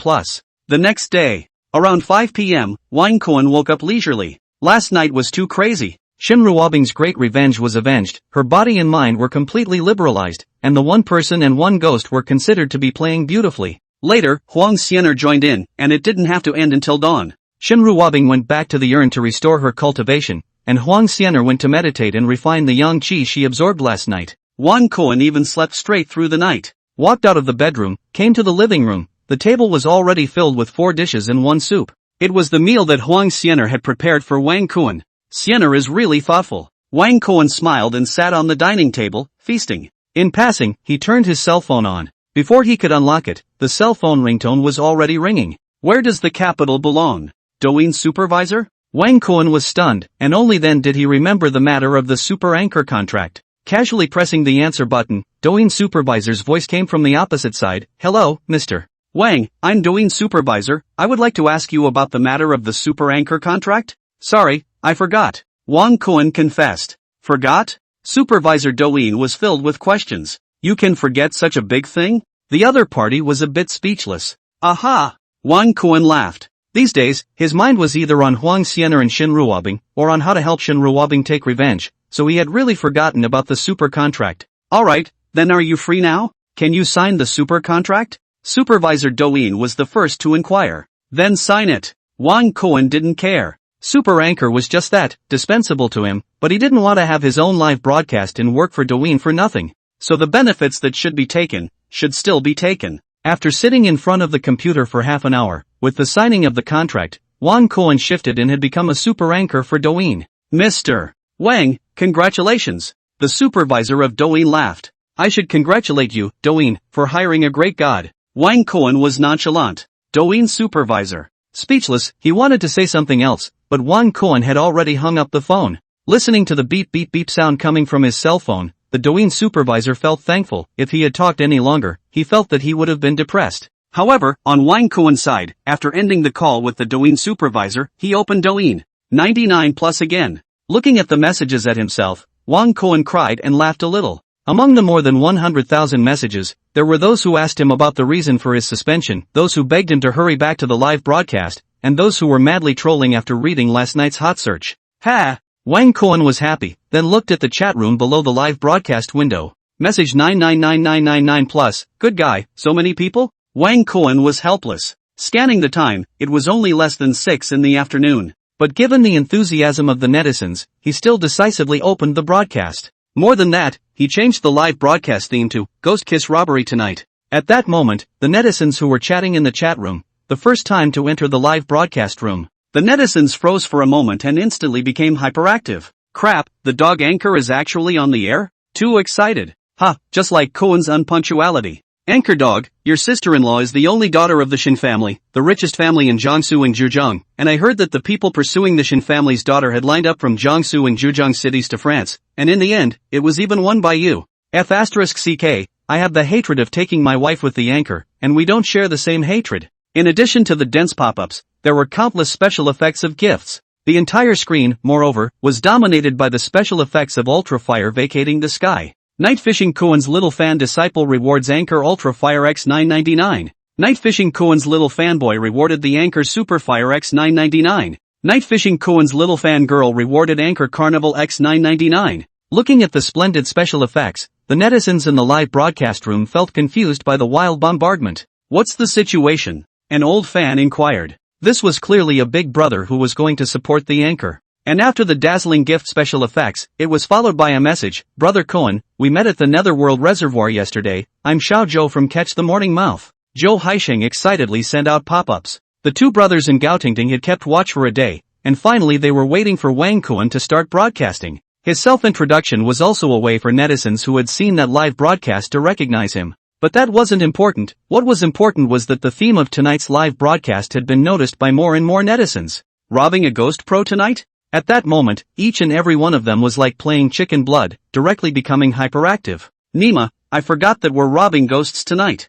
The next day, around 5 p.m., Wang Kuan woke up leisurely. Last night was too crazy. Shinruabing's great revenge was avenged, her body and mind were completely liberalized, and the one person and one ghost were considered to be playing beautifully. Later, Huang Xianer joined in, and it didn't have to end until dawn. Shinruabing went back to the urn to restore her cultivation, and Huang Xianer went to meditate and refine the yang qi she absorbed last night. Wang Kuan even slept straight through the night. Walked out of the bedroom, came to the living room. The table was already filled with 4 dishes and 1 soup. It was the meal that Huang Xianer had prepared for Wang Kuan. Xianer is really thoughtful. Wang Kuan smiled and sat on the dining table, feasting. In passing, he turned his cell phone on. Before he could unlock it, the cell phone ringtone was already ringing. Where does the capital belong? Douyin supervisor? Wang Kuan was stunned, and only then did he remember the matter of the super anchor contract. Casually pressing the answer button, Douyin supervisor's voice came from the opposite side. Hello, Mr. Wang, I'm Douyin supervisor. I would like to ask you about the matter of the super anchor contract? Sorry, I forgot. Wang Kuan confessed. Forgot? Supervisor Douyin was filled with questions. You can forget such a big thing? The other party was a bit speechless. Aha! Wang Kuan laughed. These days, his mind was either on Huang Xianer and Shinruabing, or on how to help Shinruabing take revenge, so he had really forgotten about the super contract. Alright, then are you free now? Can you sign the super contract? Supervisor Douyin was the first to inquire. Then sign it. Wang Kuan didn't care. Super Anchor was just that, dispensable to him, but he didn't want to have his own live broadcast and work for Douyin for nothing. So the benefits that should be taken, should still be taken. After sitting in front of the computer for half an hour, with the signing of the contract, Wang Kuan shifted and had become a super anchor for Douyin. Mr. Wang, congratulations. The supervisor of Douyin laughed. I should congratulate you, Douyin, for hiring a great god. Wang Kuan was nonchalant. Douyin supervisor. Speechless, he wanted to say something else, but Wang Kuan had already hung up the phone. Listening to the beep beep beep sound coming from his cell phone, the Douyin supervisor felt thankful. If he had talked any longer, he felt that he would have been depressed. However, on Wang Kuan's side, after ending the call with the Douyin supervisor, he opened Douyin 99 plus again. Looking at the messages at himself, Wang Kuan cried and laughed a little. Among the more than 100,000 messages, there were those who asked him about the reason for his suspension, those who begged him to hurry back to the live broadcast, and those who were madly trolling after reading last night's hot search. Ha! Wang Kuan was happy, then looked at the chat room below the live broadcast window. Message 999999 plus, good guy, so many people? Wang Kuan was helpless. Scanning the time, it was only less than 6 in the afternoon. But given the enthusiasm of the netizens, he still decisively opened the broadcast. More than that, he changed the live broadcast theme to Ghost Kiss Robbery Tonight. At that moment, the netizens who were chatting in the chat room, the first time to enter the live broadcast room. The netizens froze for a moment and instantly became hyperactive. Crap, the dog anchor is actually on the air? Too excited. Ha, just like Kuan's unpunctuality. Anchor dog, your sister-in-law is the only daughter of the Shin family, the richest family in Jiangsu and Zhejiang, and I heard that the people pursuing the Shin family's daughter had lined up from Jiangsu and Zhejiang cities to France, and in the end, it was even won by you. *CK, I have the hatred of taking my wife with the anchor, and we don't share the same hatred. In addition to the dense pop-ups, there were countless special effects of gifts. The entire screen, moreover, was dominated by the special effects of ultra fire vacating the sky. Night Fishing Kuan's little fan disciple rewards Anchor Ultra Fire X 999. Night Fishing Koen's little fanboy rewarded the anchor Superfire X 999. Night Fishing Koen's little fangirl rewarded anchor Carnival X 999. Looking at the splendid special effects, the netizens in the live broadcast room felt confused by the wild bombardment. What's the situation? An old fan inquired. This was clearly a big brother who was going to support the anchor. And after the dazzling gift special effects, it was followed by a message. Brother Koen, we met at the Netherworld Reservoir yesterday. I'm Xiao Zhou from Catch the Morning Mouth. Zhou Haisheng excitedly sent out pop-ups. The two brothers in Gaotingting had kept watch for a day, and finally they were waiting for Wang Koen to start broadcasting. His self-introduction was also a way for netizens who had seen that live broadcast to recognize him. But that wasn't important. What was important was that the theme of tonight's live broadcast had been noticed by more and more netizens. Robbing a ghost pro tonight? At that moment, each and every one of them was like playing chicken blood, directly becoming hyperactive. Nima, I forgot that we're robbing ghosts tonight.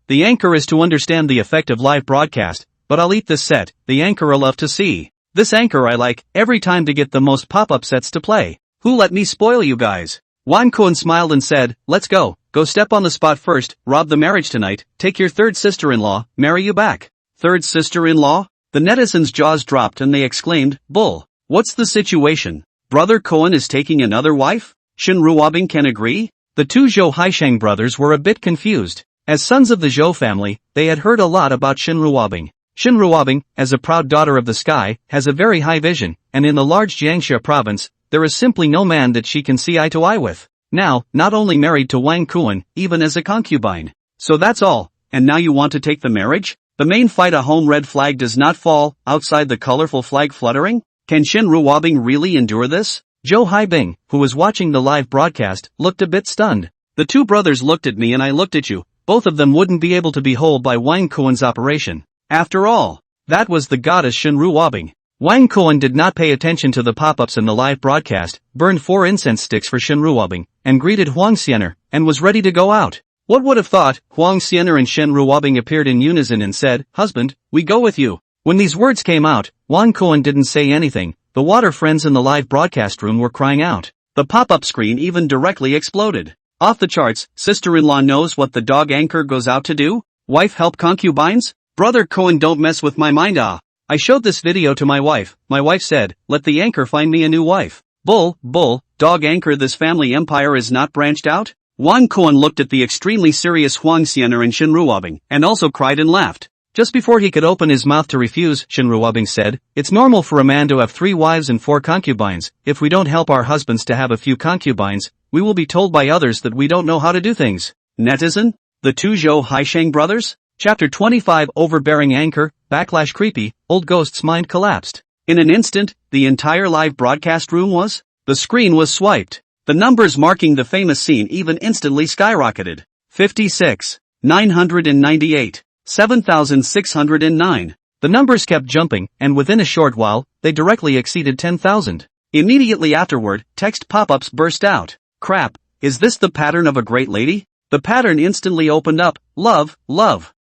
The anchor is to understand the effect of live broadcast, but I'll eat this set, the anchor I love to see. This anchor I like, every time to get the most pop-up sets to play. Who let me spoil you guys? Wang Koen smiled and said, let's go step on the spot first, rob the marriage tonight, take your third sister-in-law, marry you back. Third sister-in-law? The netizens' jaws dropped and they exclaimed, bull. What's the situation? Brother Koen is taking another wife? Shin Ruobing can agree? The two Zhou Haisheng brothers were a bit confused. As sons of the Zhou family, they had heard a lot about Shin Ruobing. Shin Ruobing, as a proud daughter of the sky, has a very high vision, and in the large Jiangxia province, there is simply no man that she can see eye to eye with. Now, not only married to Wang Koen, even as a concubine. So that's all, and now you want to take the marriage? The main fight a home red flag does not fall, outside the colorful flag fluttering? Can Shin Ruobing really endure this? Zhou Haibing, who was watching the live broadcast, looked a bit stunned. The two brothers looked at me and I looked at you. Both of them wouldn't be able to be whole by Wang Koen's operation. After all, that was the goddess Shin Ruobing. Wang Koen did not pay attention to the pop-ups in the live broadcast, burned 4 incense sticks for Shin Ruobing, and greeted Huang Xianer, and was ready to go out. What would have thought? Huang Xianer and Shin Ruobing appeared in unison and said, husband, we go with you. When these words came out, Wang Koen didn't say anything. The water friends in the live broadcast room were crying out. The pop-up screen even directly exploded. Off the charts, sister-in-law knows what the dog anchor goes out to do? Wife help concubines? Brother Koen don't mess with my mind I showed this video to my wife said, let the anchor find me a new wife. Bull, dog anchor this family empire is not branched out? Wang Koen looked at the extremely serious Huang Xianer and Shin Ruobing, and also cried and laughed. Just before he could open his mouth to refuse, Shin Ruobing said, it's normal for a man to have 3 wives and 4 concubines. If we don't help our husbands to have a few concubines, we will be told by others that we don't know how to do things. Netizen? The two Zhou Haisheng brothers? Chapter 25 Overbearing Anchor, Backlash Creepy, Old Ghost's mind collapsed. In an instant, the entire live broadcast room was? The screen was swiped. The numbers marking the famous scene even instantly skyrocketed. 56. 998. 7,609. The numbers kept jumping, and within a short while, they directly exceeded 10,000. Immediately afterward, text pop-ups burst out. Crap, is this the pattern of a great lady? The pattern instantly opened up. Love.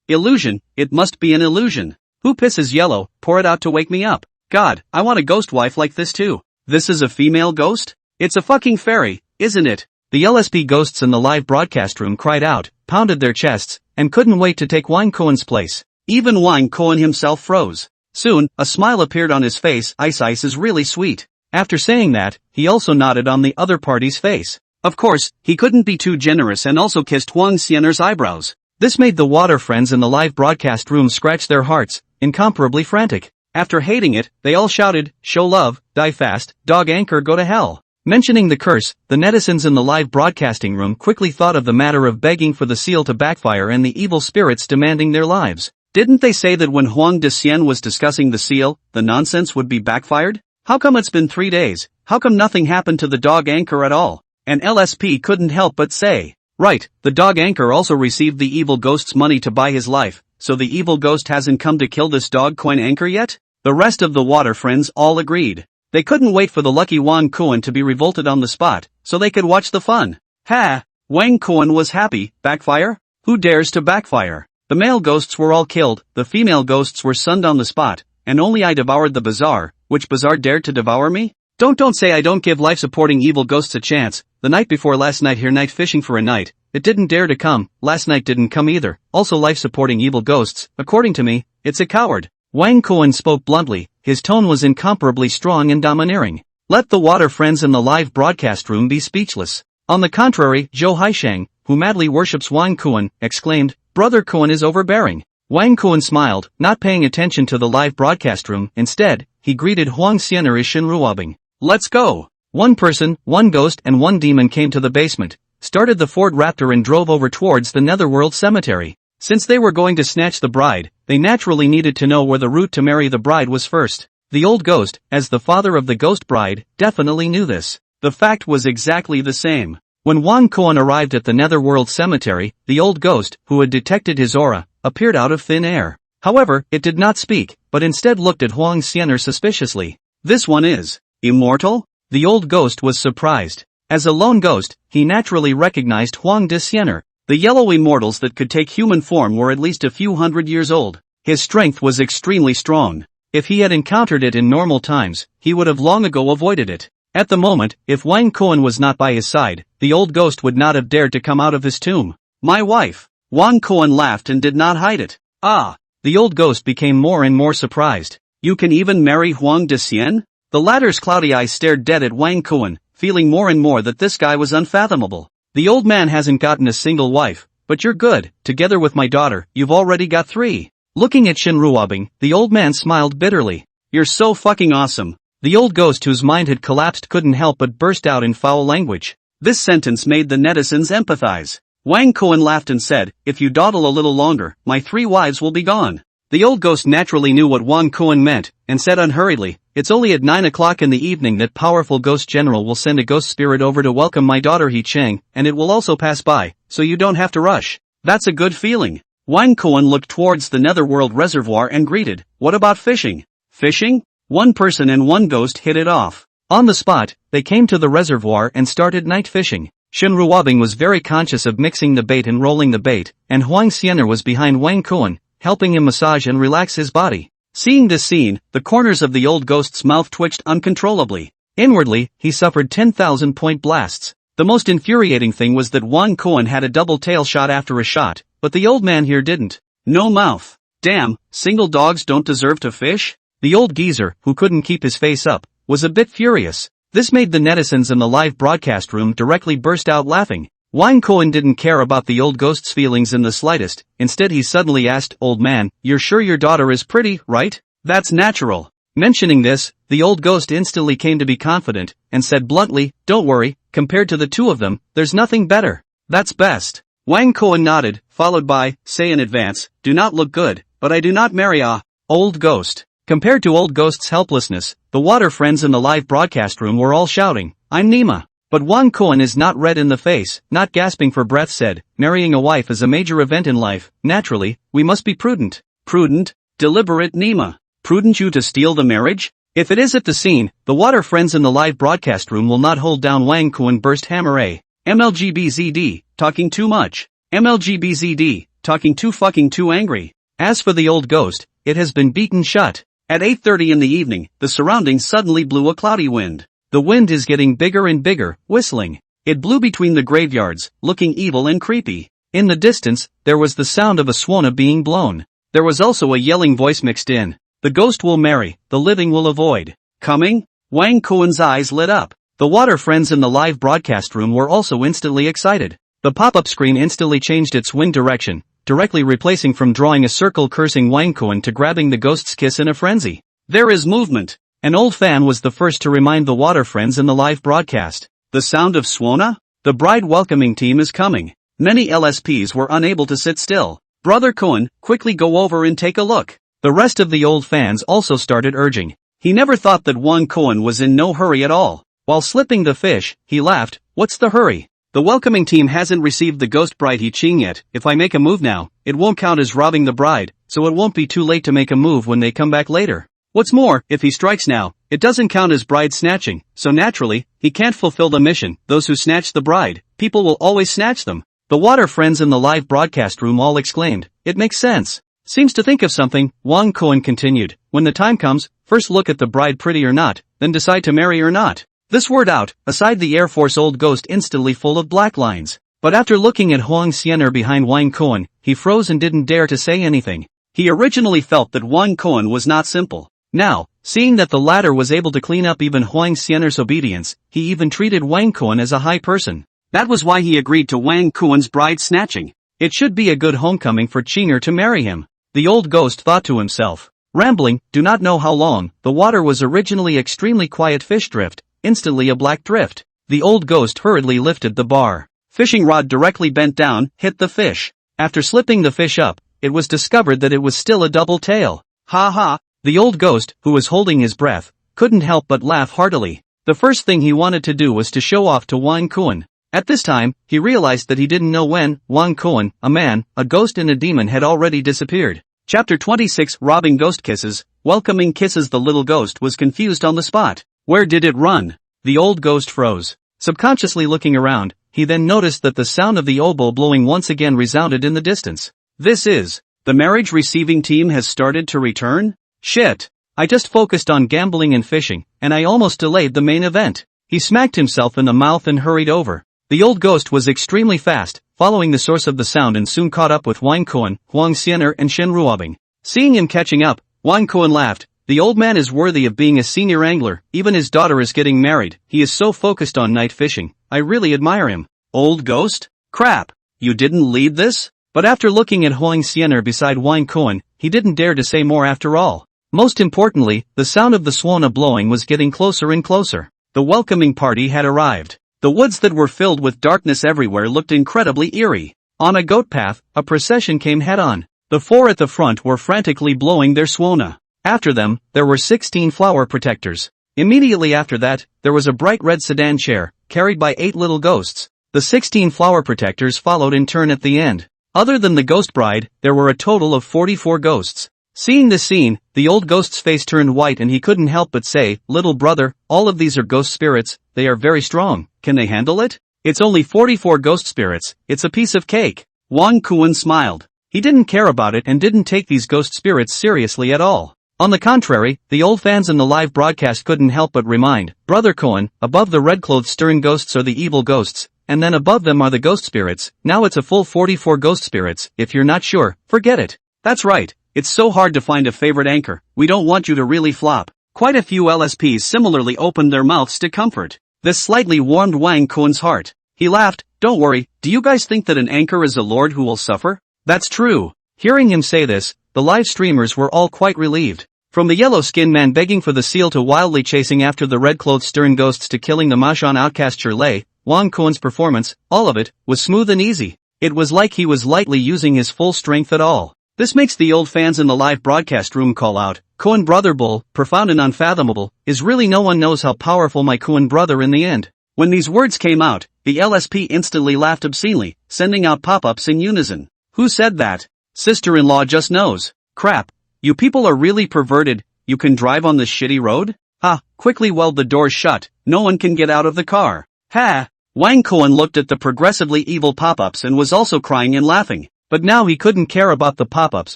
Illusion, it must be an illusion. Who pisses yellow? Pour it out to wake me up. God, I want a ghost wife like this too. This is a female ghost? It's a fucking fairy, isn't it? The LSP ghosts in the live broadcast room cried out, pounded their chests, and couldn't wait to take Wang Koen's place. Even Wang Koen himself froze. Soon, a smile appeared on his face. Ice is really sweet. After saying that, he also nodded on the other party's face. Of course, he couldn't be too generous and also kissed Huang Xianer's eyebrows. This made the water friends in the live broadcast room scratch their hearts, incomparably frantic. After hating it, they all shouted, show love, die fast, dog anchor go to hell. Mentioning the curse, the netizens in the live broadcasting room quickly thought of the matter of begging for the seal to backfire and the evil spirits demanding their lives. Didn't they say that when Huang de Xian was discussing the seal, the nonsense would be backfired? How come it's been 3 days? How come nothing happened to the dog anchor at all? And LSP couldn't help but say, right, the dog anchor also received the evil ghost's money to buy his life, so the evil ghost hasn't come to kill this dog coin anchor yet? The rest of the water friends all agreed. They couldn't wait for the lucky Wang Koen to be revolted on the spot, so they could watch the fun. Ha! Wang Koen was happy. Backfire? Who dares to backfire? The male ghosts were all killed, the female ghosts were sunned on the spot, and only I devoured the bazaar. Which bazaar dared to devour me? Don't say I don't give life-supporting evil ghosts a chance. The night before last night here night fishing for a night, it didn't dare to come, last night didn't come either, also life-supporting evil ghosts, according to me, it's a coward. Wang Kuan spoke bluntly, his tone was incomparably strong and domineering. Let the water friends in the live broadcast room be speechless. On the contrary, Zhou Haisheng, who madly worships Wang Kuan, exclaimed, Brother Kuan is overbearing. Wang Kuan smiled, not paying attention to the live broadcast room, instead, he greeted Huang Xianer as Shinruobing. Let's go! One person, one ghost and one demon came to the basement, started the Ford Raptor and drove over towards the Netherworld Cemetery. Since they were going to snatch the bride, they naturally needed to know where the route to marry the bride was first. The old ghost, as the father of the ghost bride, definitely knew this. The fact was exactly the same. When Wang Kuan arrived at the Netherworld Cemetery, the old ghost, who had detected his aura, appeared out of thin air. However, it did not speak, but instead looked at Huang Xianer suspiciously. This one is immortal? The old ghost was surprised. As a lone ghost, he naturally recognized Huang de Xianer. The yellow immortals that could take human form were at least a few hundred years old. His strength was extremely strong. If he had encountered it in normal times, he would have long ago avoided it. At the moment, if Wang Kuan was not by his side, the old ghost would not have dared to come out of his tomb. My wife. Wang Kuan laughed and did not hide it. Ah! The old ghost became more and more surprised. You can even marry Huang de Xian? The latter's cloudy eyes stared dead at Wang Kuan, feeling more and more that this guy was unfathomable. The old man hasn't gotten a single wife, but you're good, together with my daughter, you've already got 3. Looking at Shinruobing, the old man smiled bitterly. You're so fucking awesome. The old ghost whose mind had collapsed couldn't help but burst out in foul language. This sentence made the netizens empathize. Wang Kuan laughed and said, if you dawdle a little longer, my 3 wives will be gone. The old ghost naturally knew what Wang Kuan meant, and said unhurriedly, it's only at 9 o'clock in the evening that powerful ghost general will send a ghost spirit over to welcome my daughter He Cheng, and it will also pass by, so you don't have to rush. That's a good feeling. Wang Kuan looked towards the Netherworld reservoir and greeted, what about fishing? Fishing? One person and one ghost hit it off. On the spot, they came to the reservoir and started night fishing. Shinruobing was very conscious of mixing the bait and rolling the bait, and Huang Xianer was behind Wang Kuan, helping him massage and relax his body. Seeing this scene, the corners of the old ghost's mouth twitched uncontrollably. Inwardly, he suffered 10,000 point blasts. The most infuriating thing was that Wang Kuan had a double tail shot after a shot, but the old man here didn't. No mouth. Damn, single dogs don't deserve to fish? The old geezer, who couldn't keep his face up, was a bit furious. This made the netizens in the live broadcast room directly burst out laughing. Wang Kuan didn't care about the old ghost's feelings in the slightest, instead he suddenly asked, old man, you're sure your daughter is pretty, right? That's natural. Mentioning this, the old ghost instantly came to be confident, and said bluntly, don't worry, compared to the 2 of them, there's nothing better. That's best. Wang Kuan nodded, followed by, say in advance, do not look good, but I do not marry a old ghost. Compared to old ghost's helplessness, the water friends in the live broadcast room were all shouting, I'm Nima. But Wang Kuan is not red in the face, not gasping for breath said, marrying a wife is a major event in life, naturally, we must be prudent. Prudent? Deliberate Nima. Prudent you to steal the marriage? If it is at the scene, the water friends in the live broadcast room will not hold down Wang Kuan burst hammer A. MLGBZD, talking too much. MLGBZD, talking too fucking too angry. As for the old ghost, it has been beaten shut. At 8:30 in the evening, the surroundings suddenly blew a cloudy wind. The wind is getting bigger and bigger, whistling. It blew between the graveyards, looking evil and creepy. In the distance, there was the sound of a swana being blown. There was also a yelling voice mixed in. The ghost will marry, the living will avoid. Coming? Wang Kuan's eyes lit up. The water friends in the live broadcast room were also instantly excited. The pop-up screen instantly changed its wind direction, directly replacing from drawing a circle cursing Wang Kuan to grabbing the ghost's kiss in a frenzy. There is movement. An old fan was the first to remind the water friends in the live broadcast. The sound of Swana? The bride welcoming team is coming. Many LSPs were unable to sit still. Brother Kuan, quickly go over and take a look. The rest of the old fans also started urging. He never thought that Wang Kuan was in no hurry at all. While slipping the fish, he laughed, what's the hurry? The welcoming team hasn't received the ghost bride He Ching yet. If I make a move now, it won't count as robbing the bride, so it won't be too late to make a move when they come back later. What's more, if he strikes now, it doesn't count as bride snatching, so naturally, he can't fulfill the mission. Those who snatch the bride, people will always snatch them. The water friends in the live broadcast room all exclaimed, it makes sense. Seems to think of something, Wang Kuan continued. When the time comes, first look at the bride pretty or not, then decide to marry or not. This word out, aside the Air Force old ghost instantly full of black lines. But after looking at Huang Xian'er behind Wang Kuan, he froze and didn't dare to say anything. He originally felt that Wang Kuan was not simple. Now, seeing that the latter was able to clean up even Huang Xian'er's obedience, he even treated Wang Kuan as a high person. That was why he agreed to Wang Kuan's bride snatching. It should be a good homecoming for Qing'er to marry him. The old ghost thought to himself. Rambling, do not know how long, the water was originally extremely quiet fish drift, instantly a black drift. The old ghost hurriedly lifted the bar. Fishing rod directly bent down, hit the fish. After slipping the fish up, it was discovered that it was still a double tail. Ha ha! The old ghost, who was holding his breath, couldn't help but laugh heartily. The first thing he wanted to do was to show off to Wang Kuan. At this time, he realized that he didn't know when Wang Kuan, a man, a ghost and a demon had already disappeared. Chapter 26 Robbing Ghost Kisses, Welcoming Kisses. The little ghost was confused on the spot. Where did it run? The old ghost froze. Subconsciously looking around, he then noticed that the sound of the oboe blowing once again resounded in the distance. This is, the marriage receiving team has started to return? Shit. I just focused on gambling and fishing, and I almost delayed the main event. He smacked himself in the mouth and hurried over. The old ghost was extremely fast, following the source of the sound and soon caught up with Wang Kuan, Huang Xian'er and Shen Ruobing. Seeing him catching up, Wang Kuan laughed. The old man is worthy of being a senior angler, even his daughter is getting married, he is so focused on night fishing, I really admire him. Old ghost? Crap, you didn't lead this? But after looking at Huang Xian'er beside Wang Kuan, he didn't dare to say more after all. Most importantly, the sound of the swana blowing was getting closer and closer. The welcoming party had arrived. The woods that were filled with darkness everywhere looked incredibly eerie. On a goat path, a procession came head-on. The four at the front were frantically blowing their swana. After them, there were 16 flower protectors. Immediately after that, there was a bright red sedan chair, carried by 8 little ghosts. The 16 flower protectors followed in turn at the end. Other than the ghost bride, there were a total of 44 ghosts. Seeing this scene, the old ghost's face turned white and he couldn't help but say, little brother, all of these are ghost spirits, they are very strong, can they handle it? It's only 44 ghost spirits, it's a piece of cake. Wang Kuan smiled. He didn't care about it and didn't take these ghost spirits seriously at all. On the contrary, the old fans in the live broadcast couldn't help but remind, Brother Kuan, above the red-clothed stern ghosts are the evil ghosts, and then above them are the ghost spirits, now it's a full 44 ghost spirits, if you're not sure, forget it. That's right. It's so hard to find a favorite anchor, we don't want you to really flop. Quite a few LSPs similarly opened their mouths to comfort. This slightly warmed Wang Kuan's heart. He laughed, don't worry, do you guys think that an anchor is a lord who will suffer? That's true. Hearing him say this, the live streamers were all quite relieved. From the yellow-skinned man begging for the seal to wildly chasing after the red-clothed stern ghosts to killing the Mashan outcast Shirley, Wang Kuan's performance, all of it, was smooth and easy. It was like he was lightly using his full strength at all. This makes the old fans in the live broadcast room call out, Kuan brother bull, profound and unfathomable, is really no one knows how powerful my Kuan brother in the end. When these words came out, the LSP instantly laughed obscenely, sending out pop-ups in unison. Who said that? Sister-in-law just knows. Crap. You people are really perverted, you can drive on this shitty road? Ha, quickly weld the doors shut, no one can get out of the car. Ha! Wang Kuan looked at the progressively evil pop-ups and was also crying and laughing. But now he couldn't care about the pop-ups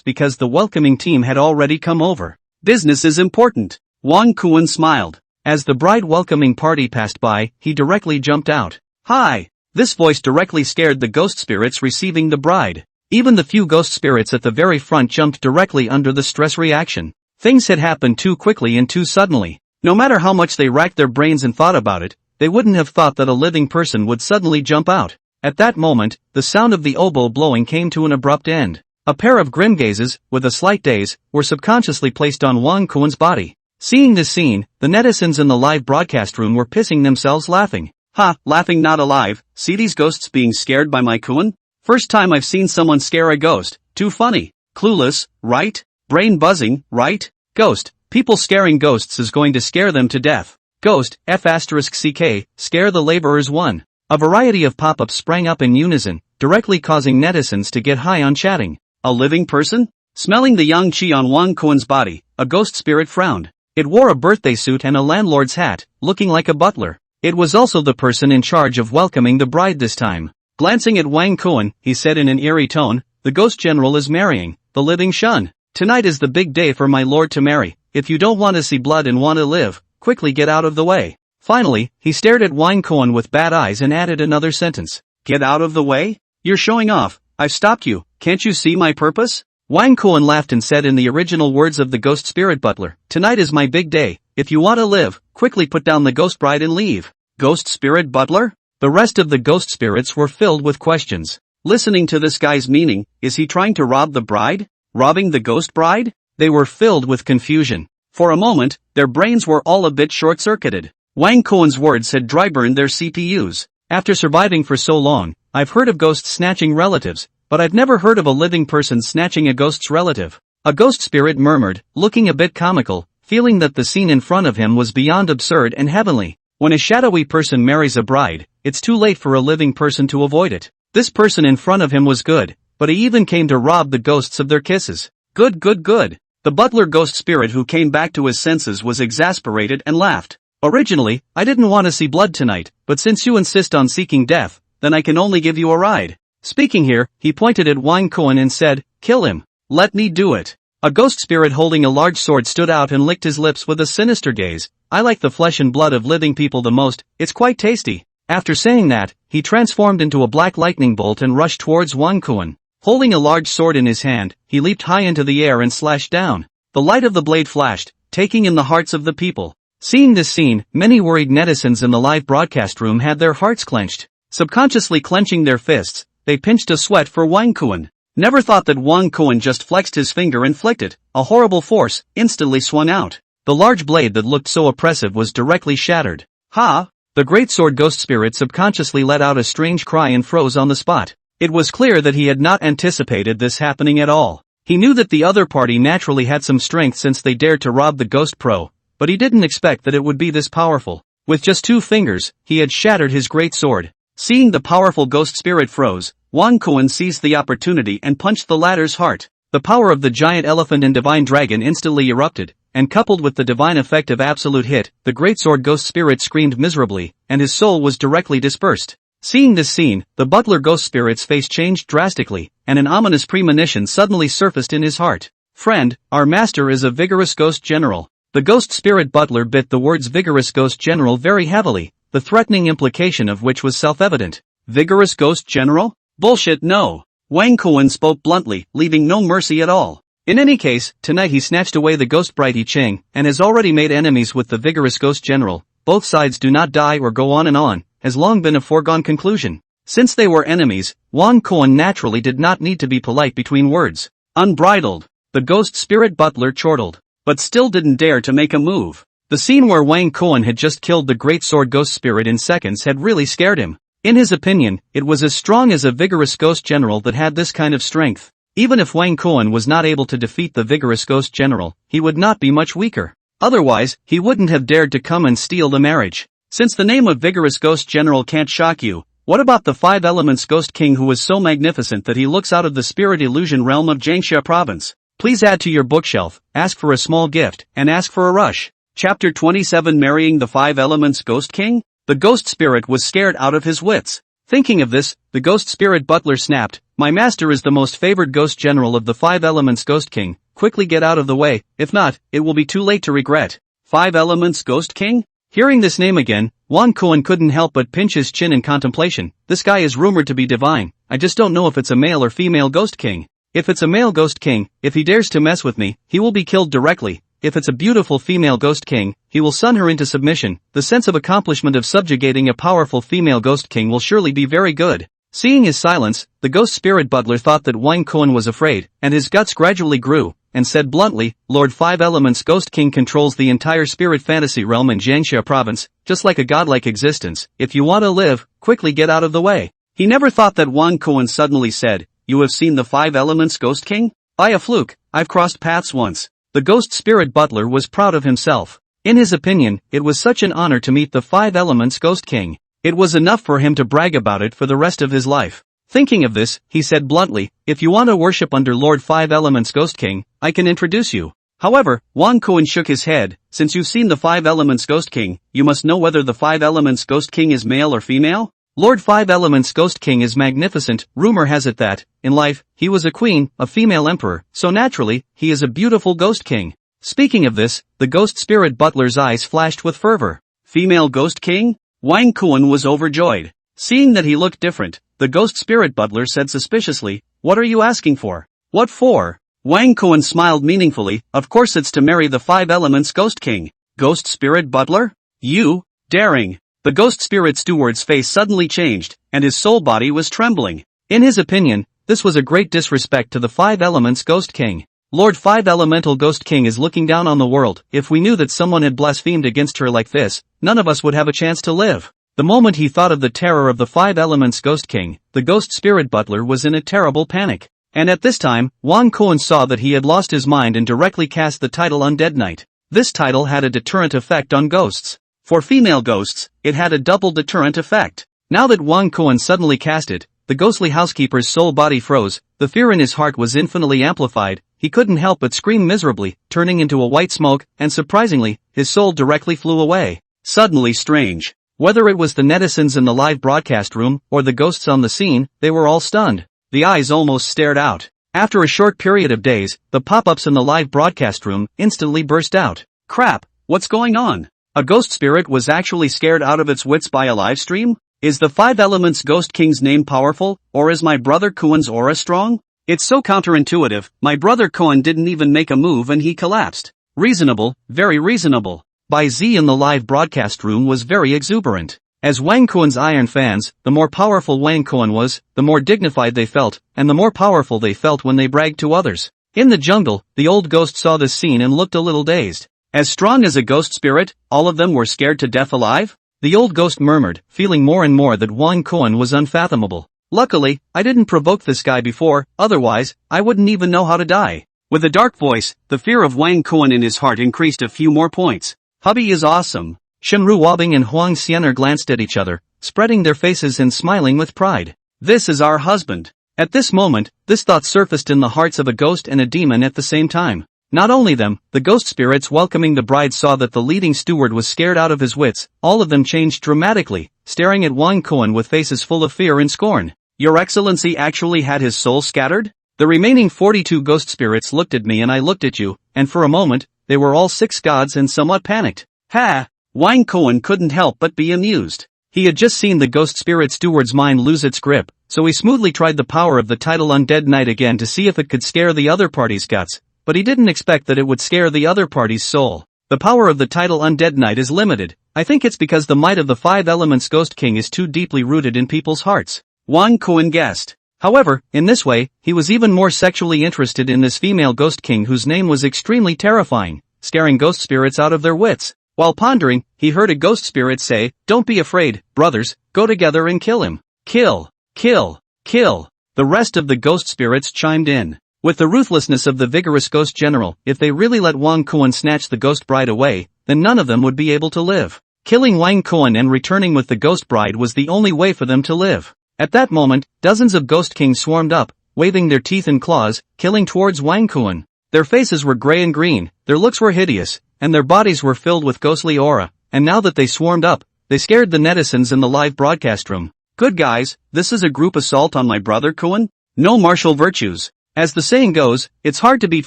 because the welcoming team had already come over. Business is important. Wang Kuan smiled. As the bride welcoming party passed by, he directly jumped out. Hi! This voice directly scared the ghost spirits receiving the bride. Even the few ghost spirits at the very front jumped directly under the stress reaction. Things had happened too quickly and too suddenly. No matter how much they racked their brains and thought about it, they wouldn't have thought that a living person would suddenly jump out. At that moment, the sound of the oboe blowing came to an abrupt end. A pair of grim gazes, with a slight daze, were subconsciously placed on Wang Kuan's body. Seeing this scene, the netizens in the live broadcast room were pissing themselves laughing. Ha, laughing not alive, see these ghosts being scared by my Kuan? First time I've seen someone scare a ghost, too funny. Clueless, right? Brain buzzing, right? Ghost, people scaring ghosts is going to scare them to death. Ghost, F***ck, scare the laborers 1. A variety of pop-ups sprang up in unison, directly causing netizens to get high on chatting. A living person? Smelling the yang qi on Wang Kuan's body, a ghost spirit frowned. It wore a birthday suit and a landlord's hat, looking like a butler. It was also the person in charge of welcoming the bride this time. Glancing at Wang Kuan, he said in an eerie tone, the ghost general is marrying, the living shun. Tonight is the big day for my lord to marry. If you don't want to see blood and want to live, quickly get out of the way. Finally, he stared at Wang Kuan with bad eyes and added another sentence. Get out of the way? You're showing off. I've stopped you. Can't you see my purpose? Wang Kuan laughed and said in the original words of the ghost spirit butler, tonight is my big day. If you want to live, quickly put down the ghost bride and leave. Ghost spirit butler? The rest of the ghost spirits were filled with questions. Listening to this guy's meaning, is he trying to rob the bride? Robbing the ghost bride? They were filled with confusion. For a moment, their brains were all a bit short-circuited. Wang Kuan's words had dry-burned their CPUs. After surviving for so long, I've heard of ghosts snatching relatives, but I've never heard of a living person snatching a ghost's relative. A ghost spirit murmured, looking a bit comical, feeling that the scene in front of him was beyond absurd and heavenly. When a shadowy person marries a bride, it's too late for a living person to avoid it. This person in front of him was good, but he even came to rob the ghosts of their kisses. Good. The butler ghost spirit who came back to his senses was exasperated and laughed. Originally, I didn't want to see blood tonight, but since you insist on seeking death, then I can only give you a ride. Speaking here, he pointed at Wang Kuan and said, kill him. Let me do it. A ghost spirit holding a large sword stood out and licked his lips with a sinister gaze. I like the flesh and blood of living people the most, it's quite tasty. After saying that, he transformed into a black lightning bolt and rushed towards Wang Kuan. Holding a large sword in his hand, he leaped high into the air and slashed down. The light of the blade flashed, taking in the hearts of the people. Seeing this scene, many worried netizens in the live broadcast room had their hearts clenched. Subconsciously clenching their fists, they pinched a sweat for Wang Kuan. Never thought that Wang Kuan just flexed his finger and flicked it. A horrible force instantly swung out. The large blade that looked so oppressive was directly shattered. Ha! The great sword ghost spirit subconsciously let out a strange cry and froze on the spot. It was clear that he had not anticipated this happening at all. He knew that the other party naturally had some strength since they dared to rob the ghost pro, but he didn't expect that it would be this powerful. With just 2 fingers, he had shattered his great sword. Seeing the powerful ghost spirit froze, Wang Kuan seized the opportunity and punched the latter's heart. The power of the giant elephant and divine dragon instantly erupted, and coupled with the divine effect of absolute hit, the great sword ghost spirit screamed miserably, and his soul was directly dispersed. Seeing this scene, the butler ghost spirit's face changed drastically, and an ominous premonition suddenly surfaced in his heart. Friend, our master is a vigorous ghost general. The ghost spirit butler bit the words vigorous ghost general very heavily, the threatening implication of which was self-evident. Vigorous ghost general? Bullshit, no. Wang Kuan spoke bluntly, leaving no mercy at all. In any case, tonight he snatched away the ghost bride Yi Cheng, and has already made enemies with the vigorous ghost general. Both sides do not die or go on, has long been a foregone conclusion. Since they were enemies, Wang Kuan naturally did not need to be polite between words. Unbridled. The ghost spirit butler chortled, but still didn't dare to make a move. The scene where Wang Kuan had just killed the great sword ghost spirit in seconds had really scared him. In his opinion, it was as strong as a vigorous ghost general that had this kind of strength. Even if Wang Kuan was not able to defeat the vigorous ghost general, he would not be much weaker. Otherwise, he wouldn't have dared to come and steal the marriage. Since the name of vigorous ghost general can't shock you, what about the 5 elements ghost king who is so magnificent that he looks out of the spirit illusion realm of Jiangxia province? Please add to your bookshelf, ask for a small gift, and ask for a rush. Chapter 27 Marrying the 5 elements ghost king? The ghost spirit was scared out of his wits. Thinking of this, the ghost spirit butler snapped, my master is the most favored ghost general of the 5 elements ghost king, quickly get out of the way, if not, it will be too late to regret. 5 elements ghost king? Hearing this name again, Wang Kuan couldn't help but pinch his chin in contemplation. This guy is rumored to be divine, I just don't know if it's a male or female ghost king. If it's a male ghost king, if he dares to mess with me, he will be killed directly. If it's a beautiful female ghost king, he will sun her into submission. The sense of accomplishment of subjugating a powerful female ghost king will surely be very good. Seeing his silence, the ghost spirit butler thought that Wang Kuan was afraid, and his guts gradually grew, and said bluntly, Lord 5 Elements Ghost King controls the entire spirit fantasy realm in Jiangxia province, just like a godlike existence. If you want to live, quickly get out of the way. He never thought that Wang Kuan suddenly said, you have seen the 5 Elements Ghost King? By a fluke, I've crossed paths once. The ghost spirit butler was proud of himself. In his opinion, it was such an honor to meet the 5 Elements Ghost King. It was enough for him to brag about it for the rest of his life. Thinking of this, he said bluntly, if you want to worship under Lord 5 Elements Ghost King, I can introduce you. However, Wang Kuan shook his head, since you've seen the 5 Elements Ghost King, you must know whether the 5 Elements Ghost King is male or female? Lord 5 Elements Ghost King is magnificent. Rumor has it that, in life, he was a queen, a female emperor, so naturally, he is a beautiful ghost king. Speaking of this, the ghost spirit butler's eyes flashed with fervor. Female ghost king? Wang Kuan was overjoyed. Seeing that he looked different, the ghost spirit butler said suspiciously. What are you asking for? What for? Wang Kuan smiled meaningfully. Of course it's to marry the 5 elements ghost king. Ghost spirit butler? You? Daring. The ghost spirit steward's face suddenly changed, and his soul body was trembling. In his opinion, this was a great disrespect to the 5 elements ghost king. Lord 5 elemental ghost king is looking down on the world. If we knew that someone had blasphemed against her like this, none of us would have a chance to live. The moment he thought of the terror of the 5 elements ghost king, the ghost spirit butler was in a terrible panic. And at this time, Wang Kuan saw that he had lost his mind and directly cast the title Undead Knight. This title had a deterrent effect on ghosts. For female ghosts, it had a double deterrent effect. Now that Wang Kuan suddenly cast it, the ghostly housekeeper's soul body froze, the fear in his heart was infinitely amplified, he couldn't help but scream miserably, turning into a white smoke, and surprisingly, his soul directly flew away. Suddenly strange. Whether it was the netizens in the live broadcast room, or the ghosts on the scene, they were all stunned. The eyes almost stared out. After a short period of days, the pop-ups in the live broadcast room instantly burst out. Crap, what's going on? A ghost spirit was actually scared out of its wits by a live stream? Is the 5 elements ghost king's name powerful, or is my brother Kuan's aura strong? It's so counterintuitive, my brother Kuan didn't even make a move and he collapsed. Reasonable, very reasonable. Bai Zi in the live broadcast room was very exuberant. As Wang Kuan's iron fans, the more powerful Wang Kuan was, the more dignified they felt, and the more powerful they felt when they bragged to others. In the jungle, the old ghost saw this scene and looked a little dazed. As strong as a ghost spirit, all of them were scared to death alive? The old ghost murmured, feeling more and more that Wang Kuan was unfathomable. Luckily, I didn't provoke this guy before, otherwise, I wouldn't even know how to die. With a dark voice, the fear of Wang Kuan in his heart increased a few more points. Hubby is awesome. Shenru Wabing and Huang Xianer glanced at each other, spreading their faces and smiling with pride. This is our husband. At this moment, this thought surfaced in the hearts of a ghost and a demon at the same time. Not only them, the ghost spirits welcoming the bride saw that the leading steward was scared out of his wits. All of them changed dramatically, staring at Wang Kuan with faces full of fear and scorn. Your Excellency actually had his soul scattered? The remaining 42 ghost spirits looked at me and I looked at you, and for a moment, they were all 6 gods and somewhat panicked. Ha! Wang Kuan couldn't help but be amused. He had just seen the ghost spirit steward's mind lose its grip, so he smoothly tried the power of the title Undead Knight again to see if it could scare the other party's guts, but he didn't expect that it would scare the other party's soul. The power of the title Undead Knight is limited. I think it's because the might of the 5 elements Ghost King is too deeply rooted in people's hearts. Wang Kuan guessed. However, in this way, he was even more sexually interested in this female Ghost King whose name was extremely terrifying, scaring ghost spirits out of their wits. While pondering, he heard a ghost spirit say, "Don't be afraid, brothers, go together and kill him. Kill, kill, kill." The rest of the ghost spirits chimed in. With the ruthlessness of the vigorous ghost general, if they really let Wang Kuan snatch the ghost bride away, then none of them would be able to live. Killing Wang Kuan and returning with the ghost bride was the only way for them to live. At that moment, dozens of ghost kings swarmed up, waving their teeth and claws, killing towards Wang Kuan. Their faces were gray and green, their looks were hideous, and their bodies were filled with ghostly aura, and now that they swarmed up, they scared the netizens in the live broadcast room. Good guys, this is a group assault on my brother Kuan? No martial virtues. As the saying goes, it's hard to beat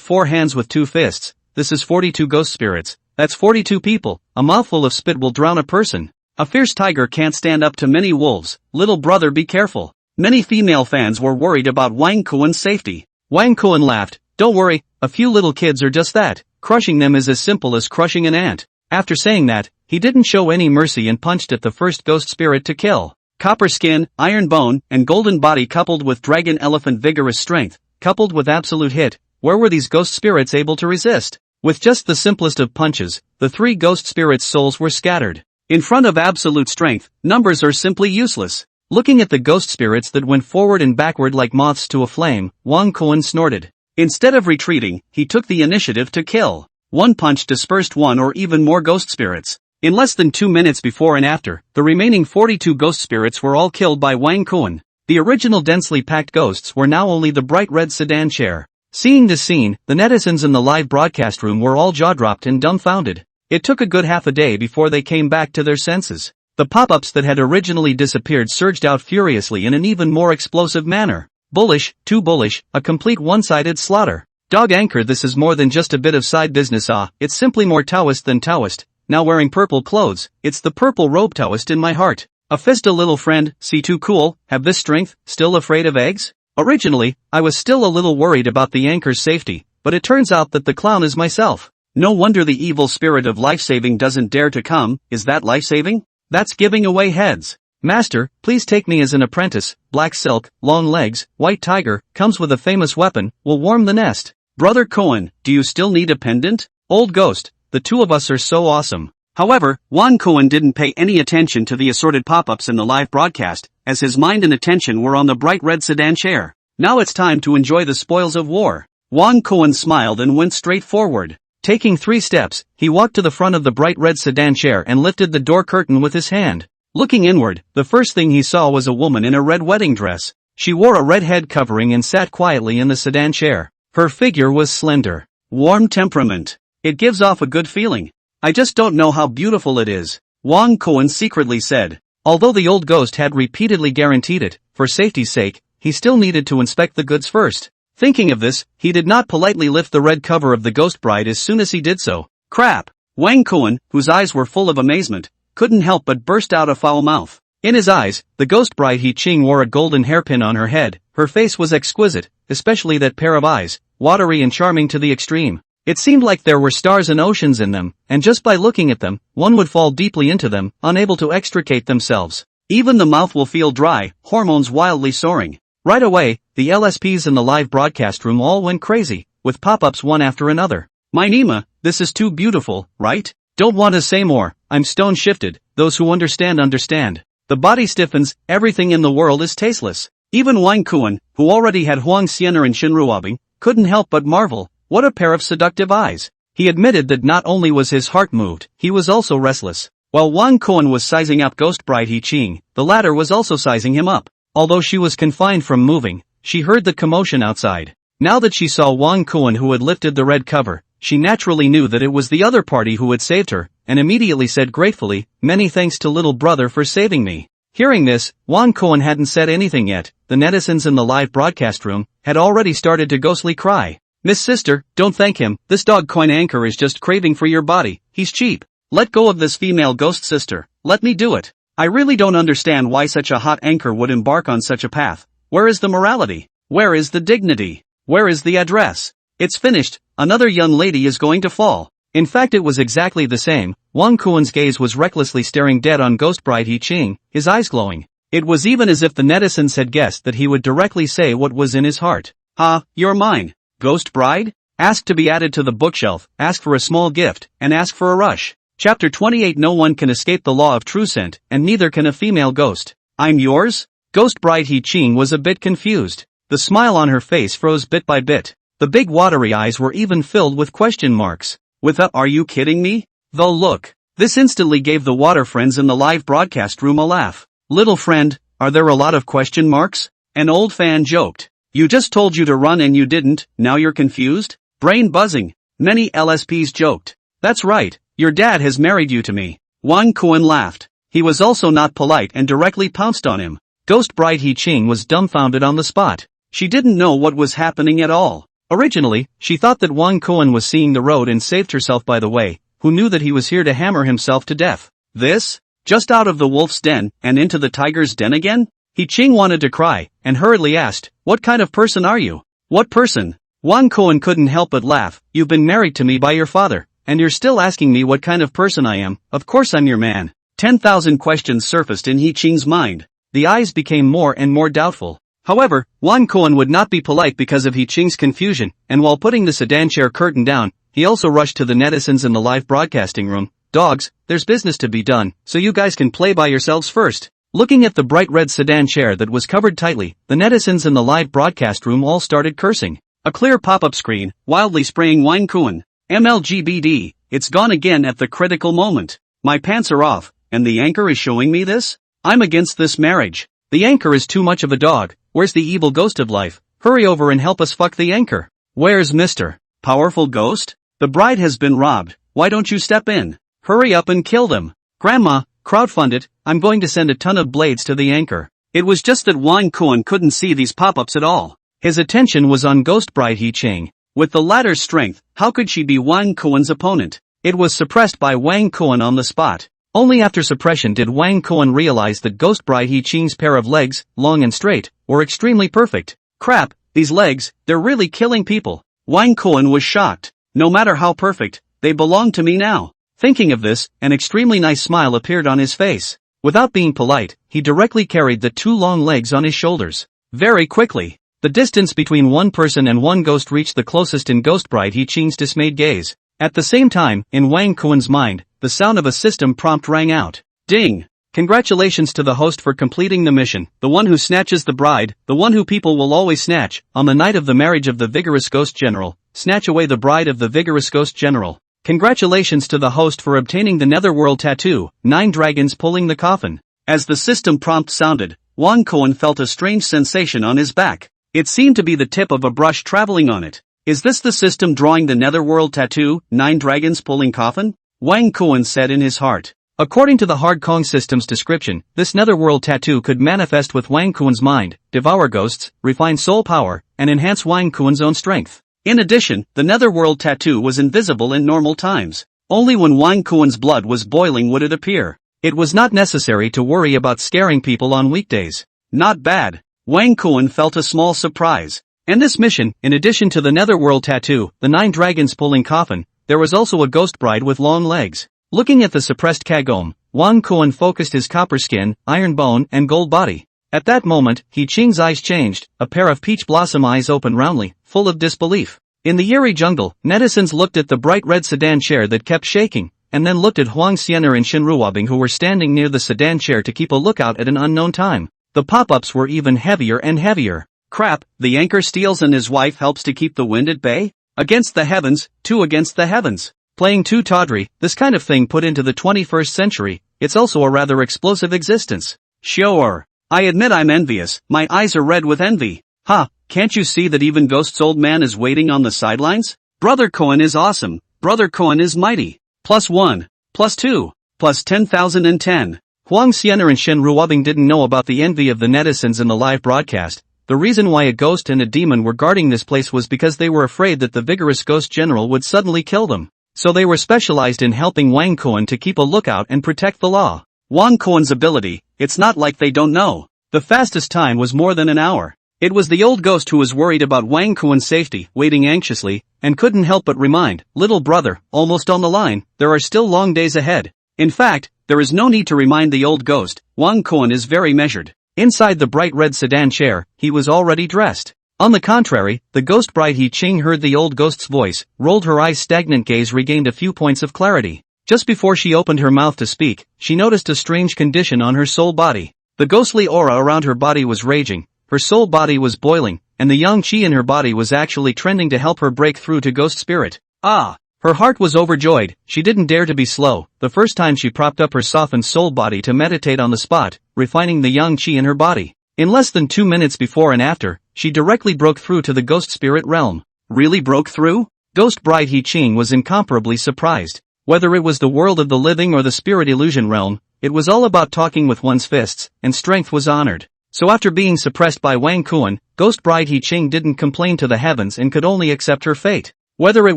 4 hands with 2 fists. This is 42 ghost spirits. That's 42 people. A mouthful of spit will drown a person. A fierce tiger can't stand up to many wolves. Little brother, be careful. Many female fans were worried about Wang Kuan's safety. Wang Kuan laughed. Don't worry, a few little kids are just that. Crushing them is as simple as crushing an ant. After saying that, he didn't show any mercy and punched at the first ghost spirit to kill. Copper skin, iron bone, and golden body coupled with dragon elephant vigorous strength, coupled with absolute hit, where were these ghost spirits able to resist? With just the simplest of punches, the 3 ghost spirits' souls were scattered. In front of absolute strength, numbers are simply useless. Looking at the ghost spirits that went forward and backward like moths to a flame, Wang Kuan snorted. Instead of retreating, he took the initiative to kill. One punch dispersed 1 or even more ghost spirits. In less than 2 minutes before and after, the remaining 42 ghost spirits were all killed by Wang Kuan. The original densely packed ghosts were now only the bright red sedan chair. Seeing this scene, the netizens in the live broadcast room were all jaw-dropped and dumbfounded. It took a good half a day before they came back to their senses. The pop-ups that had originally disappeared surged out furiously in an even more explosive manner. Bullish, too bullish, a complete one-sided slaughter. Dog anchor, this is more than just a bit of side business, it's simply more Taoist than Taoist. Now wearing purple clothes, it's the purple robe Taoist in my heart. A fist a little friend, see too cool, have this strength, still afraid of eggs? Originally, I was still a little worried about the anchor's safety, but it turns out that the clown is myself. No wonder the evil spirit of life-saving doesn't dare to come. Is that life-saving? That's giving away heads. Master, please take me as an apprentice. Black silk, long legs, white tiger, comes with a famous weapon, will warm the nest. Brother Cohen, do you still need a pendant? Old ghost, the two of us are so awesome. However, Juan Cohen didn't pay any attention to the assorted pop-ups in the live broadcast, as his mind and attention were on the bright red sedan chair. Now it's time to enjoy the spoils of war. Juan Cohen smiled and went straight forward. Taking 3 steps, he walked to the front of the bright red sedan chair and lifted the door curtain with his hand. Looking inward, the first thing he saw was a woman in a red wedding dress. She wore a red head covering and sat quietly in the sedan chair. Her figure was slender. Warm temperament. It gives off a good feeling. I just don't know how beautiful it is, Juan Cohen secretly said. Although the old ghost had repeatedly guaranteed it, for safety's sake, he still needed to inspect the goods first. Thinking of this, he did not politely lift the red cover of the ghost bride as soon as he did so. Crap! Wang Cohen, whose eyes were full of amazement, couldn't help but burst out a foul mouth. In his eyes, the ghost bride He Ching wore a golden hairpin on her head. Her face was exquisite, especially that pair of eyes, watery and charming to the extreme. It seemed like there were stars and oceans in them, and just by looking at them, one would fall deeply into them, unable to extricate themselves. Even the mouth will feel dry, hormones wildly soaring. Right away, the LSPs in the live broadcast room all went crazy, with pop-ups one after another. My Nima, this is too beautiful, right? Don't want to say more, I'm stone-shifted, those who understand understand. The body stiffens, everything in the world is tasteless. Even Wang Kuan, who already had Huang Xianer and Shinruabing, couldn't help but marvel. What a pair of seductive eyes. He admitted that not only was his heart moved, he was also restless. While Wang Kuan was sizing up Ghost Bride He Ching, the latter was also sizing him up. Although she was confined from moving, she heard the commotion outside. Now that she saw Wang Kuan who had lifted the red cover, she naturally knew that it was the other party who had saved her, and immediately said gratefully, "Many thanks to little brother for saving me." Hearing this, Wang Kuan hadn't said anything yet. The netizens in the live broadcast room had already started to ghostly cry. "Miss Sister, don't thank him, this dog coin anchor is just craving for your body, he's cheap. Let go of this female ghost sister, let me do it. I really don't understand why such a hot anchor would embark on such a path. Where is the morality? Where is the dignity? Where is the address? It's finished, another young lady is going to fall." In fact it was exactly the same. Wang Kuan's gaze was recklessly staring dead on Ghost Bride He Ching, his eyes glowing. It was even as if the netizens had guessed that he would directly say what was in his heart. "Ha, you're mine. Ghost Bride? Ask to be added to the bookshelf, ask for a small gift, and ask for a rush." Chapter 28. No one can escape the law of true scent, and neither can a female ghost. "I'm yours?" Ghost Bride He Ching was a bit confused. The smile on her face froze bit by bit. The big watery eyes were even filled with question marks. With a "are you kidding me?" though look. This instantly gave the water friends in the live broadcast room a laugh. "Little friend, are there a lot of question marks?" An old fan joked. "You just told you to run and you didn't, now you're confused?" Brain buzzing. Many LSPs joked. "That's right, your dad has married you to me." Wang Kuan laughed. He was also not polite and directly pounced on him. Ghost Bride He Ching was dumbfounded on the spot. She didn't know what was happening at all. Originally, she thought that Wang Kuan was seeing the road and saved herself by the way, who knew that he was here to hammer himself to death. This? Just out of the wolf's den, and into the tiger's den again? He Ching wanted to cry, and hurriedly asked, "What kind of person are you?" "What person?" Wang Kuan couldn't help but laugh. "You've been married to me by your father, and you're still asking me what kind of person I am. Of course I'm your man." 10,000 questions surfaced in He Ching's mind. The eyes became more and more doubtful. However, Wang Kuan would not be polite because of He Ching's confusion, and while putting the sedan chair curtain down, he also rushed to the netizens in the live broadcasting room. "Dogs, there's business to be done, so you guys can play by yourselves first." Looking at the bright red sedan chair that was covered tightly, the netizens in the live broadcast room all started cursing. A clear pop-up screen, wildly spraying Wang Kuan. "MLGBD, it's gone again at the critical moment. My pants are off, and the anchor is showing me this? I'm against this marriage. The anchor is too much of a dog. Where's the evil ghost of life? Hurry over and help us fuck the anchor. Where's Mr. Powerful Ghost? The bride has been robbed, why don't you step in? Hurry up and kill them. Grandma, crowdfund it, I'm going to send a ton of blades to the anchor." It was just that Wang Kuan couldn't see these pop-ups at all. His attention was on Ghost Bride He Ching. With the latter's strength, how could she be Wang Kuan's opponent? It was suppressed by Wang Kuan on the spot. Only after suppression did Wang Kuan realize that Ghost Bride He Qing's pair of legs, long and straight, were extremely perfect. Crap, these legs, they're really killing people. Wang Kuan was shocked. No matter how perfect, they belong to me now. Thinking of this, an extremely nice smile appeared on his face. Without being polite, he directly carried the two long legs on his shoulders. Very quickly, the distance between one person and one ghost reached the closest in Ghost Bride He Qing's dismayed gaze. At the same time, in Wang Kuan's mind, the sound of a system prompt rang out. Ding! Congratulations to the host for completing the mission, the one who snatches the bride, the one who people will always snatch. On the night of the marriage of the vigorous ghost general, snatch away the bride of the vigorous ghost general. Congratulations to the host for obtaining the netherworld tattoo, 9 dragons pulling the coffin. As the system prompt sounded, Wang Kuan felt a strange sensation on his back. It seemed to be the tip of a brush traveling on it. Is this the system drawing the netherworld tattoo, 9 dragons pulling coffin? Wang Kuan said in his heart. According to the Hard Kong system's description, this netherworld tattoo could manifest with Wang Kuan's mind, devour ghosts, refine soul power, and enhance Wang Kuan's own strength. In addition, the netherworld tattoo was invisible in normal times. Only when Wang Kuan's blood was boiling would it appear. It was not necessary to worry about scaring people on weekdays. Not bad. Wang Kuan felt a small surprise. In this mission, in addition to the netherworld tattoo, the 9 dragons pulling coffin, there was also a ghost bride with long legs. Looking at the suppressed Kagome, Wang Kuan focused his copper skin, iron bone, and gold body. At that moment, He Qing's eyes changed, a pair of peach blossom eyes opened roundly, full of disbelief. In the eerie jungle, netizens looked at the bright red sedan chair that kept shaking, and then looked at Huang Xianer and Shen Ruobing who were standing near the sedan chair to keep a lookout at an unknown time. The pop-ups were even heavier and heavier. Crap, the anchor steals and his wife helps to keep the wind at bay? Against the heavens, 2 against the heavens. Playing too tawdry, this kind of thing put into the 21st century, it's also a rather explosive existence. Sure. I admit I'm envious, my eyes are red with envy. Ha, can't you see that even Ghost's old man is waiting on the sidelines? Brother Cohen is awesome, Brother Cohen is mighty. +1, +2, +10,010. Huang Xianer and Shen Ruobing didn't know about the envy of the netizens in the live broadcast. The reason why a ghost and a demon were guarding this place was because they were afraid that the vigorous ghost general would suddenly kill them. So they were specialized in helping Wang Kuan to keep a lookout and protect the law. Wang Kuan's ability, it's not like they don't know. The fastest time was more than an hour. It was the old ghost who was worried about Wang Kuan's safety, waiting anxiously, and couldn't help but remind, little brother, almost on the line, there are still long days ahead. In fact, there is no need to remind the old ghost, Wang Kuan is very measured. Inside the bright red sedan chair, he was already dressed. On the contrary, the ghost bride He Qing heard the old ghost's voice, rolled her eyes, stagnant gaze regained a few points of clarity. Just before she opened her mouth to speak, she noticed a strange condition on her soul body. The ghostly aura around her body was raging, her soul body was boiling, and the yang qi in her body was actually trending to help her break through to ghost spirit. Ah! Her heart was overjoyed, she didn't dare to be slow. The first time she propped up her softened soul body to meditate on the spot, refining the yang qi in her body. In less than 2 minutes before and after, she directly broke through to the ghost spirit realm. Really broke through? Ghost bride He Qing was incomparably surprised. Whether it was the world of the living or the spirit illusion realm, it was all about talking with one's fists, and strength was honored. So after being suppressed by Wang Kuan, Ghost bride He Qing didn't complain to the heavens and could only accept her fate. Whether it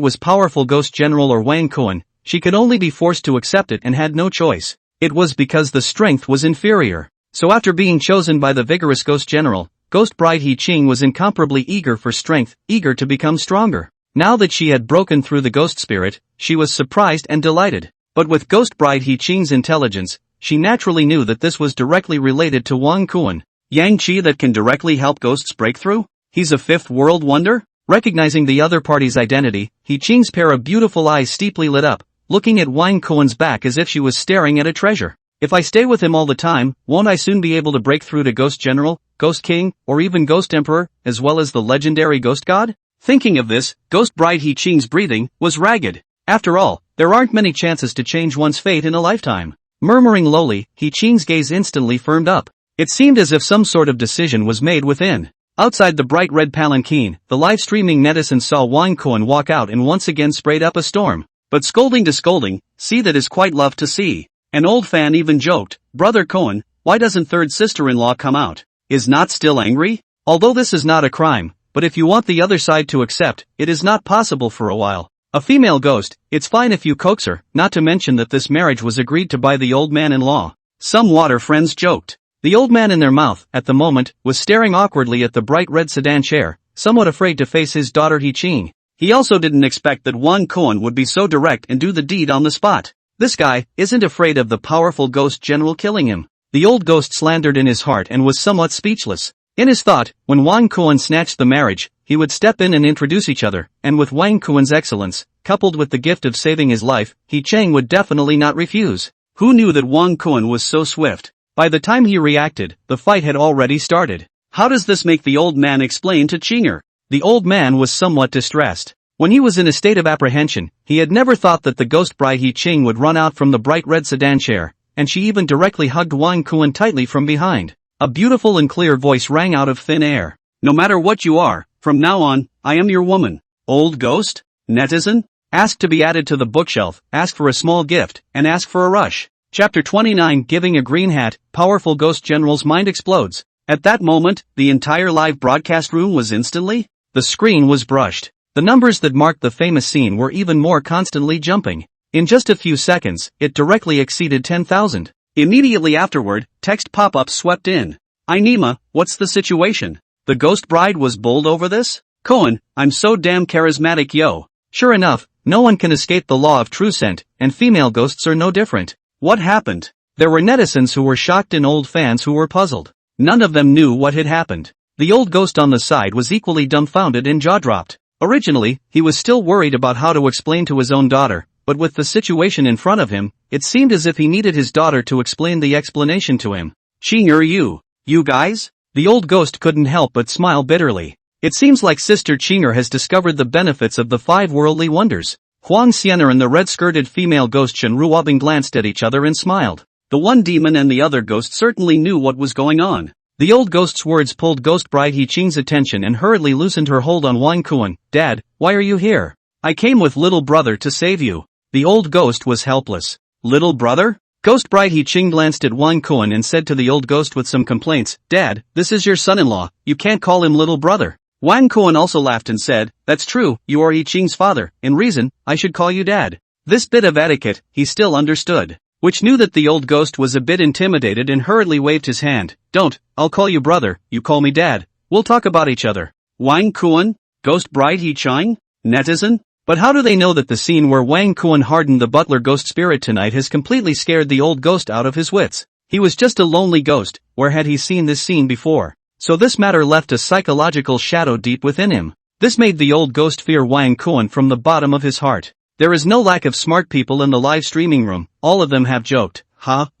was powerful ghost general or Wang Kuan, she could only be forced to accept it and had no choice. It was because the strength was inferior. So after being chosen by the vigorous ghost general, Ghost bride He Qing was incomparably eager for strength, eager to become stronger. Now that she had broken through the ghost spirit, she was surprised and delighted. But with Ghost bride He Qing's intelligence, she naturally knew that this was directly related to Wang Kuan. Yang Qi that can directly help ghosts break through? He's a fifth world wonder? Recognizing the other party's identity, He Qing's pair of beautiful eyes steeply lit up, looking at Wang Kuan's back as if she was staring at a treasure. If I stay with him all the time, won't I soon be able to break through to Ghost General, Ghost King, or even Ghost Emperor, as well as the legendary Ghost God? Thinking of this, Ghost bride He Qing's breathing was ragged. After all, there aren't many chances to change one's fate in a lifetime. Murmuring lowly, He Qing's gaze instantly firmed up. It seemed as if some sort of decision was made within. Outside the bright red palanquin, the live-streaming netizens saw Wang Kuan walk out and once again sprayed up a storm. But scolding to scolding, see that is quite love to see. An old fan even joked, Brother Cohen, why doesn't third sister-in-law come out? Is not still angry? Although this is not a crime, but if you want the other side to accept, it is not possible for a while. A female ghost, it's fine if you coax her, not to mention that this marriage was agreed to by the old man-in-law. Some water friends joked. The old man in their mouth, at the moment, was staring awkwardly at the bright red sedan chair, somewhat afraid to face his daughter He-Ching. He also didn't expect that Wang Kuan would be so direct and do the deed on the spot. This guy isn't afraid of the powerful ghost general killing him. The old ghost slandered in his heart and was somewhat speechless. In his thought, when Wang Kuan snatched the marriage, he would step in and introduce each other, and with Wang Kuan's excellence, coupled with the gift of saving his life, He-Ching would definitely not refuse. Who knew that Wang Kuan was so swift? By the time he reacted, the fight had already started. How does this make the old man explain to Chinger? The old man was somewhat distressed. When he was in a state of apprehension, he had never thought that the ghost bride He-Ching would run out from the bright red sedan chair, and she even directly hugged Wang Kuan tightly from behind. A beautiful and clear voice rang out of thin air. No matter what you are, from now on, I am your woman. Old ghost? Netizen? Ask to be added to the bookshelf, ask for a small gift, and ask for a rush. Chapter 29 Giving a green hat, powerful ghost general's mind explodes. At that moment, the entire live broadcast room was instantly. The screen was brushed. The numbers that marked the famous scene were even more constantly jumping. In just a few seconds, it directly exceeded 10,000. Immediately afterward, text pop-ups swept in. Nima, what's the situation? The ghost bride was bowled over this? Cohen, I'm so damn charismatic yo. Sure enough, no one can escape the law of true scent, and female ghosts are no different. What happened? There were netizens who were shocked and old fans who were puzzled. None of them knew what had happened. The old ghost on the side was equally dumbfounded and jaw-dropped. Originally, he was still worried about how to explain to his own daughter, but with the situation in front of him, it seemed as if he needed his daughter to explain the explanation to him. Chinger you guys? The old ghost couldn't help but smile bitterly. It seems like Sister Chinger has discovered the benefits of the 5 worldly wonders. Huang Xianer and the red-skirted female ghost Shen Ruobing glanced at each other and smiled. The one demon and the other ghost certainly knew what was going on. The old ghost's words pulled Ghost Bride He-Ching's attention and hurriedly loosened her hold on Wang Kuan. Dad, why are you here? I came with little brother to save you. The old ghost was helpless. Little brother? Ghost Bride He-Ching glanced at Wang Kuan and said to the old ghost with some complaints, Dad, this is your son-in-law, you can't call him little brother. Wang Kuan also laughed and said, that's true, you are He-Ching's father, in reason, I should call you Dad. This bit of etiquette, he still understood. Which knew that the old ghost was a bit intimidated and hurriedly waved his hand. Don't, I'll call you brother, you call me Dad. We'll talk about each other. Wang Kuan? Ghost Bride He-Ching? Netizen? But how do they know that the scene where Wang Kuan hardened the butler ghost spirit tonight has completely scared the old ghost out of his wits? He was just a lonely ghost, where had he seen this scene before? So this matter left a psychological shadow deep within him. This made the old ghost fear Wang Kuan from the bottom of his heart. There is no lack of smart people in the live streaming room, all of them have joked,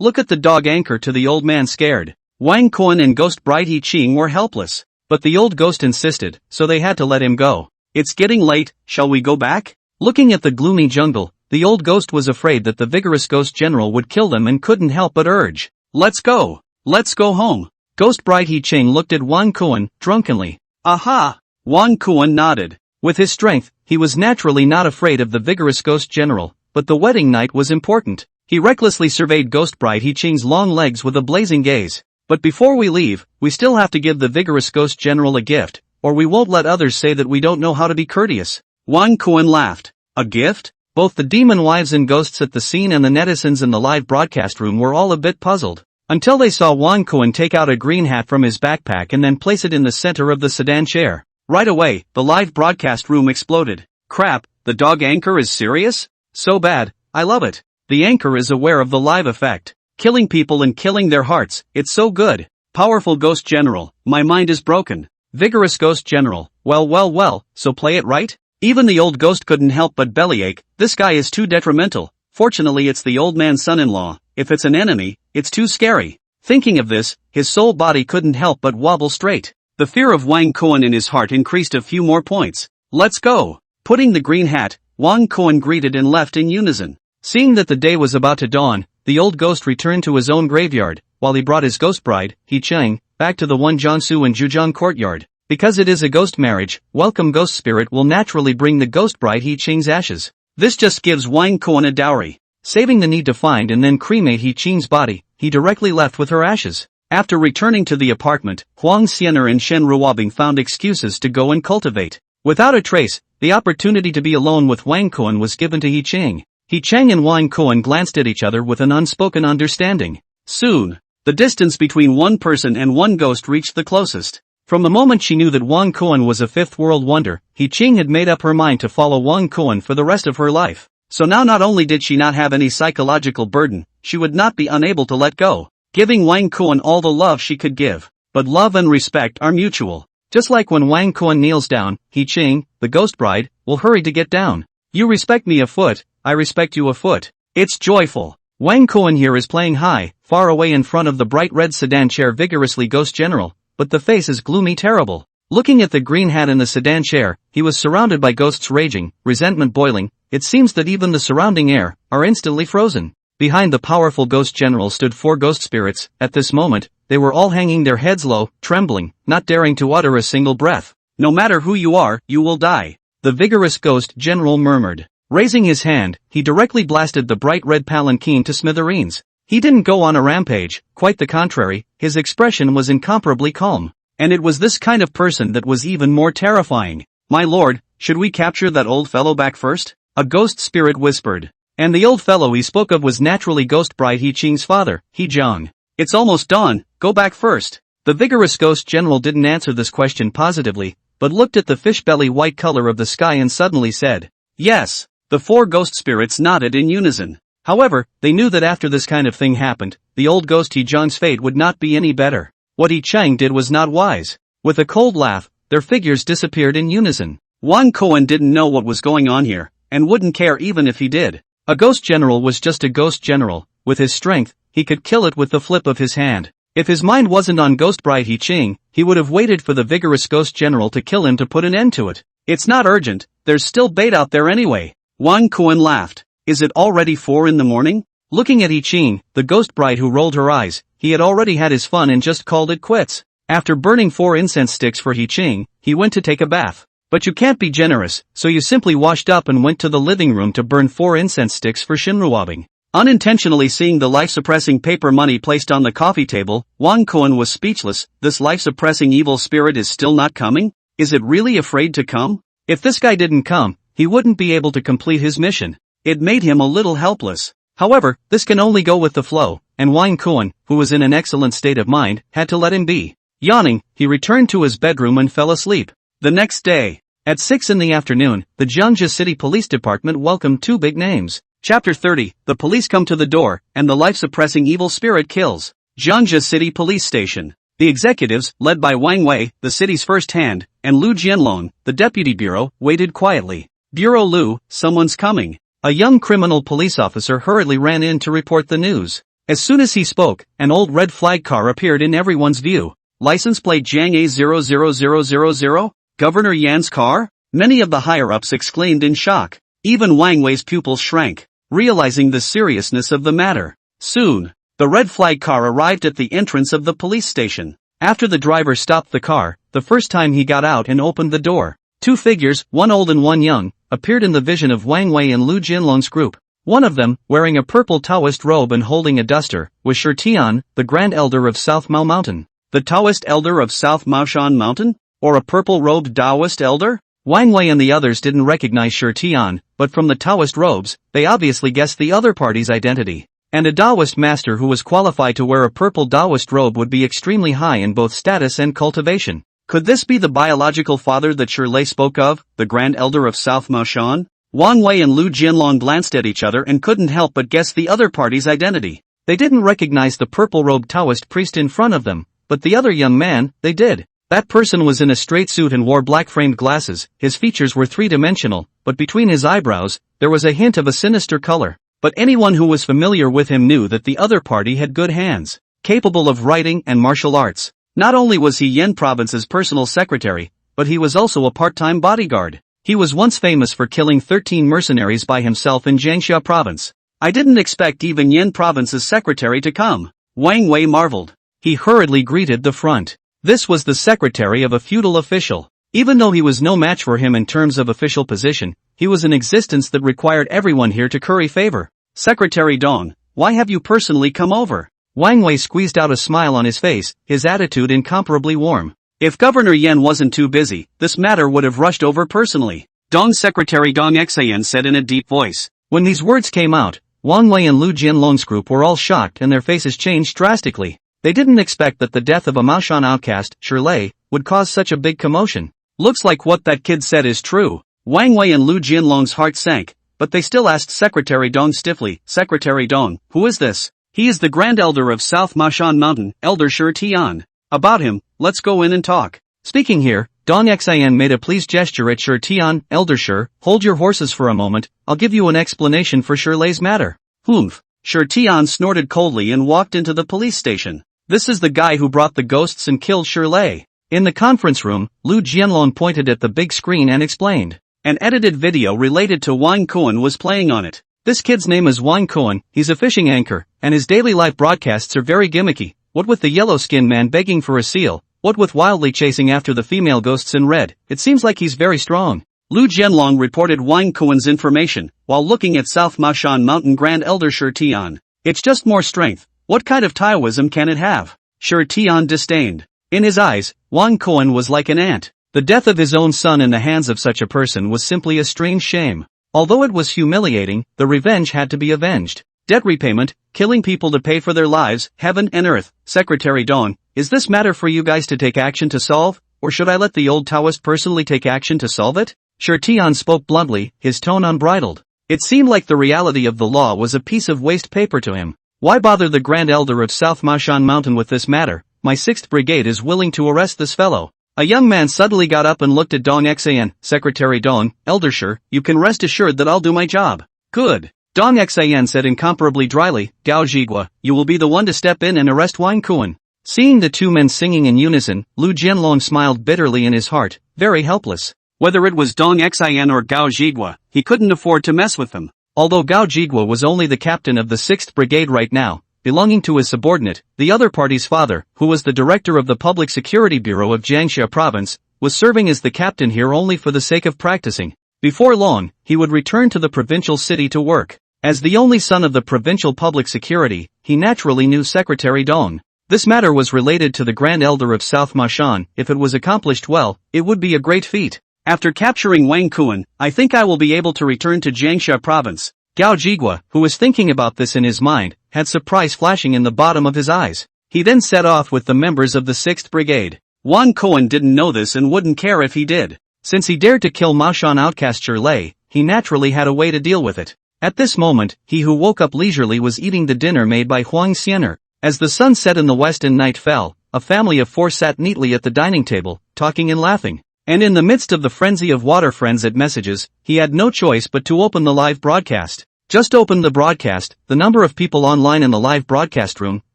look at the dog anchor to the old man scared. Wang Kuan and Ghost Bride He-Ching were helpless. But the old ghost insisted, so they had to let him go. It's getting late, shall we go back? Looking at the gloomy jungle, the old ghost was afraid that the vigorous ghost general would kill them and couldn't help but urge. Let's go home. Ghost Bride He-Ching looked at Wang Kuan, drunkenly. Aha! Wang Kuan nodded. With his strength, he was naturally not afraid of the vigorous ghost general, but the wedding night was important. He recklessly surveyed Ghost Bride He-Ching's long legs with a blazing gaze. But before we leave, we still have to give the vigorous ghost general a gift, or we won't let others say that we don't know how to be courteous. Wang Kuan laughed. A gift? Both the demon wives and ghosts at the scene and the netizens in the live broadcast room were all a bit puzzled. Until they saw Wang Kuan take out a green hat from his backpack and then place it in the center of the sedan chair. Right away, the live broadcast room exploded. Crap, the dog anchor is serious? So bad, I love it. The anchor is aware of the live effect. Killing people and killing their hearts, it's so good. Powerful ghost general, my mind is broken. Vigorous ghost general, well, so play it right? Even the old ghost couldn't help but bellyache, this guy is too detrimental. Fortunately it's the old man's son-in-law, if it's an enemy, it's too scary. Thinking of this, his soul body couldn't help but wobble straight. The fear of Wang Kuan in his heart increased a few more points. Let's go. Putting the green hat, Wang Kuan greeted and left in unison. Seeing that the day was about to dawn, the old ghost returned to his own graveyard, while he brought his ghost bride, He-Ching, back to the one Jiangsu and Zhujiang courtyard. Because it is a ghost marriage, welcome ghost spirit will naturally bring the ghost bride He-Ching's ashes. This just gives Wang Kuan a dowry. Saving the need to find and then cremate He-Ching's body, he directly left with her ashes. After returning to the apartment, Huang Xianer and Shen Ruobing found excuses to go and cultivate. Without a trace, the opportunity to be alone with Wang Kuan was given to He Ching. He Chang and Wang Kuan glanced at each other with an unspoken understanding. Soon, the distance between one person and one ghost reached the closest. From the moment she knew that Wang Kuan was a fifth world wonder, He Ching had made up her mind to follow Wang Kuan for the rest of her life. So now not only did she not have any psychological burden, she would not be unable to let go, giving Wang Kuan all the love she could give. But love and respect are mutual. Just like when Wang Kuan kneels down, He Ching, the ghost bride, will hurry to get down. You respect me a foot, I respect you a foot. It's joyful. Wang Kuan here is playing high, far away in front of the bright red sedan chair vigorously Ghost General, but the face is gloomy terrible. Looking at the green hat in the sedan chair, he was surrounded by ghosts raging, resentment boiling. It seems that even the surrounding air are instantly frozen. Behind the powerful Ghost General stood 4 ghost spirits. At this moment, they were all hanging their heads low, trembling, not daring to utter a single breath. No matter who you are, you will die, the vigorous Ghost General murmured. Raising his hand, he directly blasted the bright red palanquin to smithereens. He didn't go on a rampage, quite the contrary, his expression was incomparably calm. And it was this kind of person that was even more terrifying. My lord, should we capture that old fellow back first? A ghost spirit whispered. And the old fellow he spoke of was naturally Ghost Bride He Ching's father, He Zhang. It's almost dawn, go back first. The vigorous Ghost General didn't answer this question positively, but looked at the fish-belly white color of the sky and suddenly said, yes. The 4 ghost spirits nodded in unison. However, they knew that after this kind of thing happened, the old ghost He Zhang's fate would not be any better. What He Chang did was not wise. With a cold laugh, their figures disappeared in unison. Wang Kuan didn't know what was going on here, and wouldn't care even if he did. A ghost general was just a ghost general. With his strength, he could kill it with the flip of his hand. If his mind wasn't on Ghost Bride He Ching, he would have waited for the vigorous ghost general to kill him to put an end to it. It's not urgent, there's still bait out there anyway. Wang Kuan laughed. Is it already 4 in the morning? Looking at He Ching, the ghost bride who rolled her eyes, he had already had his fun and just called it quits. After burning 4 incense sticks for He Ching, he went to take a bath. But you can't be generous, so you simply washed up and went to the living room to burn 4 incense sticks for Shinruabing. Unintentionally seeing the life-suppressing paper money placed on the coffee table, Wang Kuan was speechless. This life-suppressing evil spirit is still not coming? Is it really afraid to come? If this guy didn't come, he wouldn't be able to complete his mission. It made him a little helpless. However, this can only go with the flow, and Wang Kuan, who was in an excellent state of mind, had to let him be. Yawning, he returned to his bedroom and fell asleep. The next day, at 6 in the afternoon, the Jiangxia City Police Department welcomed 2 big names. Chapter 30, the police come to the door, and the life-suppressing evil spirit kills. Jiangxia City Police Station. The executives, led by Wang Wei, the city's first hand, and Lu Jianlong, the deputy bureau, waited quietly. Bureau Lu, someone's coming. A young criminal police officer hurriedly ran in to report the news. As soon as he spoke, an old red flag car appeared in everyone's view. License plate Jiang A00000? Governor Yan's car? Many of the higher-ups exclaimed in shock. Even Wang Wei's pupils shrank, realizing the seriousness of the matter. Soon, the red flag car arrived at the entrance of the police station. After the driver stopped the car, the first time he got out and opened the door, 2 figures, one old and one young, appeared in the vision of Wang Wei and Lu Jianlong's group. One of them, wearing a purple Taoist robe and holding a duster, was Shi Tian, the Grand Elder of South Mao Mountain. The Taoist Elder of South Maoshan Mountain? Or a purple-robed Taoist Elder? Wang Wei and the others didn't recognize Shi Tian, but from the Taoist robes, they obviously guessed the other party's identity. And a Taoist master who was qualified to wear a purple Taoist robe would be extremely high in both status and cultivation. Could this be the biological father that Shi Lei spoke of, the Grand Elder of South Maoshan? Wang Wei and Lu Jianlong glanced at each other and couldn't help but guess the other party's identity. They didn't recognize the purple-robed Taoist priest in front of them, but the other young man, they did. That person was in a straight suit and wore black-framed glasses. His features were 3-dimensional, but between his eyebrows, there was a hint of a sinister color. But anyone who was familiar with him knew that the other party had good hands, capable of writing and martial arts. Not only was he Yen Province's personal secretary, but he was also a part-time bodyguard. He was once famous for killing 13 mercenaries by himself in Jiangxia Province. I didn't expect even Yen Province's secretary to come. Wang Wei marveled. He hurriedly greeted the front. This was the secretary of a feudal official. Even though he was no match for him in terms of official position, he was an existence that required everyone here to curry favor. Secretary Dong, why have you personally come over? Wang Wei squeezed out a smile on his face, his attitude incomparably warm. If Governor Yan wasn't too busy, this matter would have rushed over personally. Dong Secretary Dong Xan said in a deep voice. When these words came out, Wang Wei and Lu Jianlong's group were all shocked and their faces changed drastically. They didn't expect that the death of a Maoshan outcast, Shirley, would cause such a big commotion. Looks like what that kid said is true. Wang Wei and Lu Jianlong's heart sank, but they still asked Secretary Dong stiffly, Secretary Dong, who is this? He is the Grand Elder of South Maoshan Mountain, Elder Shi Tian. About him, let's go in and talk. Speaking here, Dong Xian made a pleased gesture at Shi Tian. Elder Shi, hold your horses for a moment, I'll give you an explanation for Shirley's matter. Humph. Shi Tian snorted coldly and walked into the police station. This is the guy who brought the ghosts and killed Shirley. In the conference room, Lu Jianlong pointed at the big screen and explained. An edited video related to Wang Kuan was playing on it. This kid's name is Wang Kuan, he's a fishing anchor, and his daily life broadcasts are very gimmicky. What with the yellow-skinned man begging for a seal, what with wildly chasing after the female ghosts in red, it seems like he's very strong. Lu Jianlong reported Wang Kuan's information, while looking at South Maoshan Mountain Grand Elder Shi Tian. It's just more strength, what kind of Taoism can it have? Shi Tian disdained. In his eyes, Wang Kuan was like an ant. The death of his own son in the hands of such a person was simply a strange shame. Although it was humiliating, the revenge had to be avenged. Debt repayment, killing people to pay for their lives, heaven and earth. Secretary Dong, is this matter for you guys to take action to solve, or should I let the old Taoist personally take action to solve it? Shi Tian spoke bluntly, his tone unbridled. It seemed like the reality of the law was a piece of waste paper to him. Why bother the Grand Elder of South Maoshan Mountain with this matter? My 6th Brigade is willing to arrest this fellow. A young man suddenly got up and looked at Dong Xian. Secretary Dong, Elder Shi, you can rest assured that I'll do my job. Good. Dong Xian said incomparably dryly, Gao Zhigua, you will be the one to step in and arrest Wang Kuan. Seeing the two men singing in unison, Lu Jianlong smiled bitterly in his heart, very helpless. Whether it was Dong Xian or Gao Zhigua, he couldn't afford to mess with them. Although Gao Zhigua was only the captain of the 6th Brigade right now, belonging to his subordinate, the other party's father, who was the director of the Public Security Bureau of Jiangxia Province, was serving as the captain here only for the sake of practicing. Before long, he would return to the provincial city to work. As the only son of the provincial public security, he naturally knew Secretary Dong. This matter was related to the Grand Elder of South Maoshan. If it was accomplished well, it would be a great feat. After capturing Wang Kuan, I think I will be able to return to Jiangxia Province. Gao Zhigua, who was thinking about this in his mind, had surprise flashing in the bottom of his eyes. He then set off with the members of the 6th Brigade. Wang Kuan didn't know this and wouldn't care if he did. Since he dared to kill Maoshan outcast Shirley, he naturally had a way to deal with it. At this moment, he who woke up leisurely was eating the dinner made by Huang Xianer. As the sun set in the west and night fell, a family of 4 sat neatly at the dining table, talking and laughing. And in the midst of the frenzy of water friends at messages, he had no choice but to open the live broadcast. Just opened the broadcast, the number of people online in the live broadcast room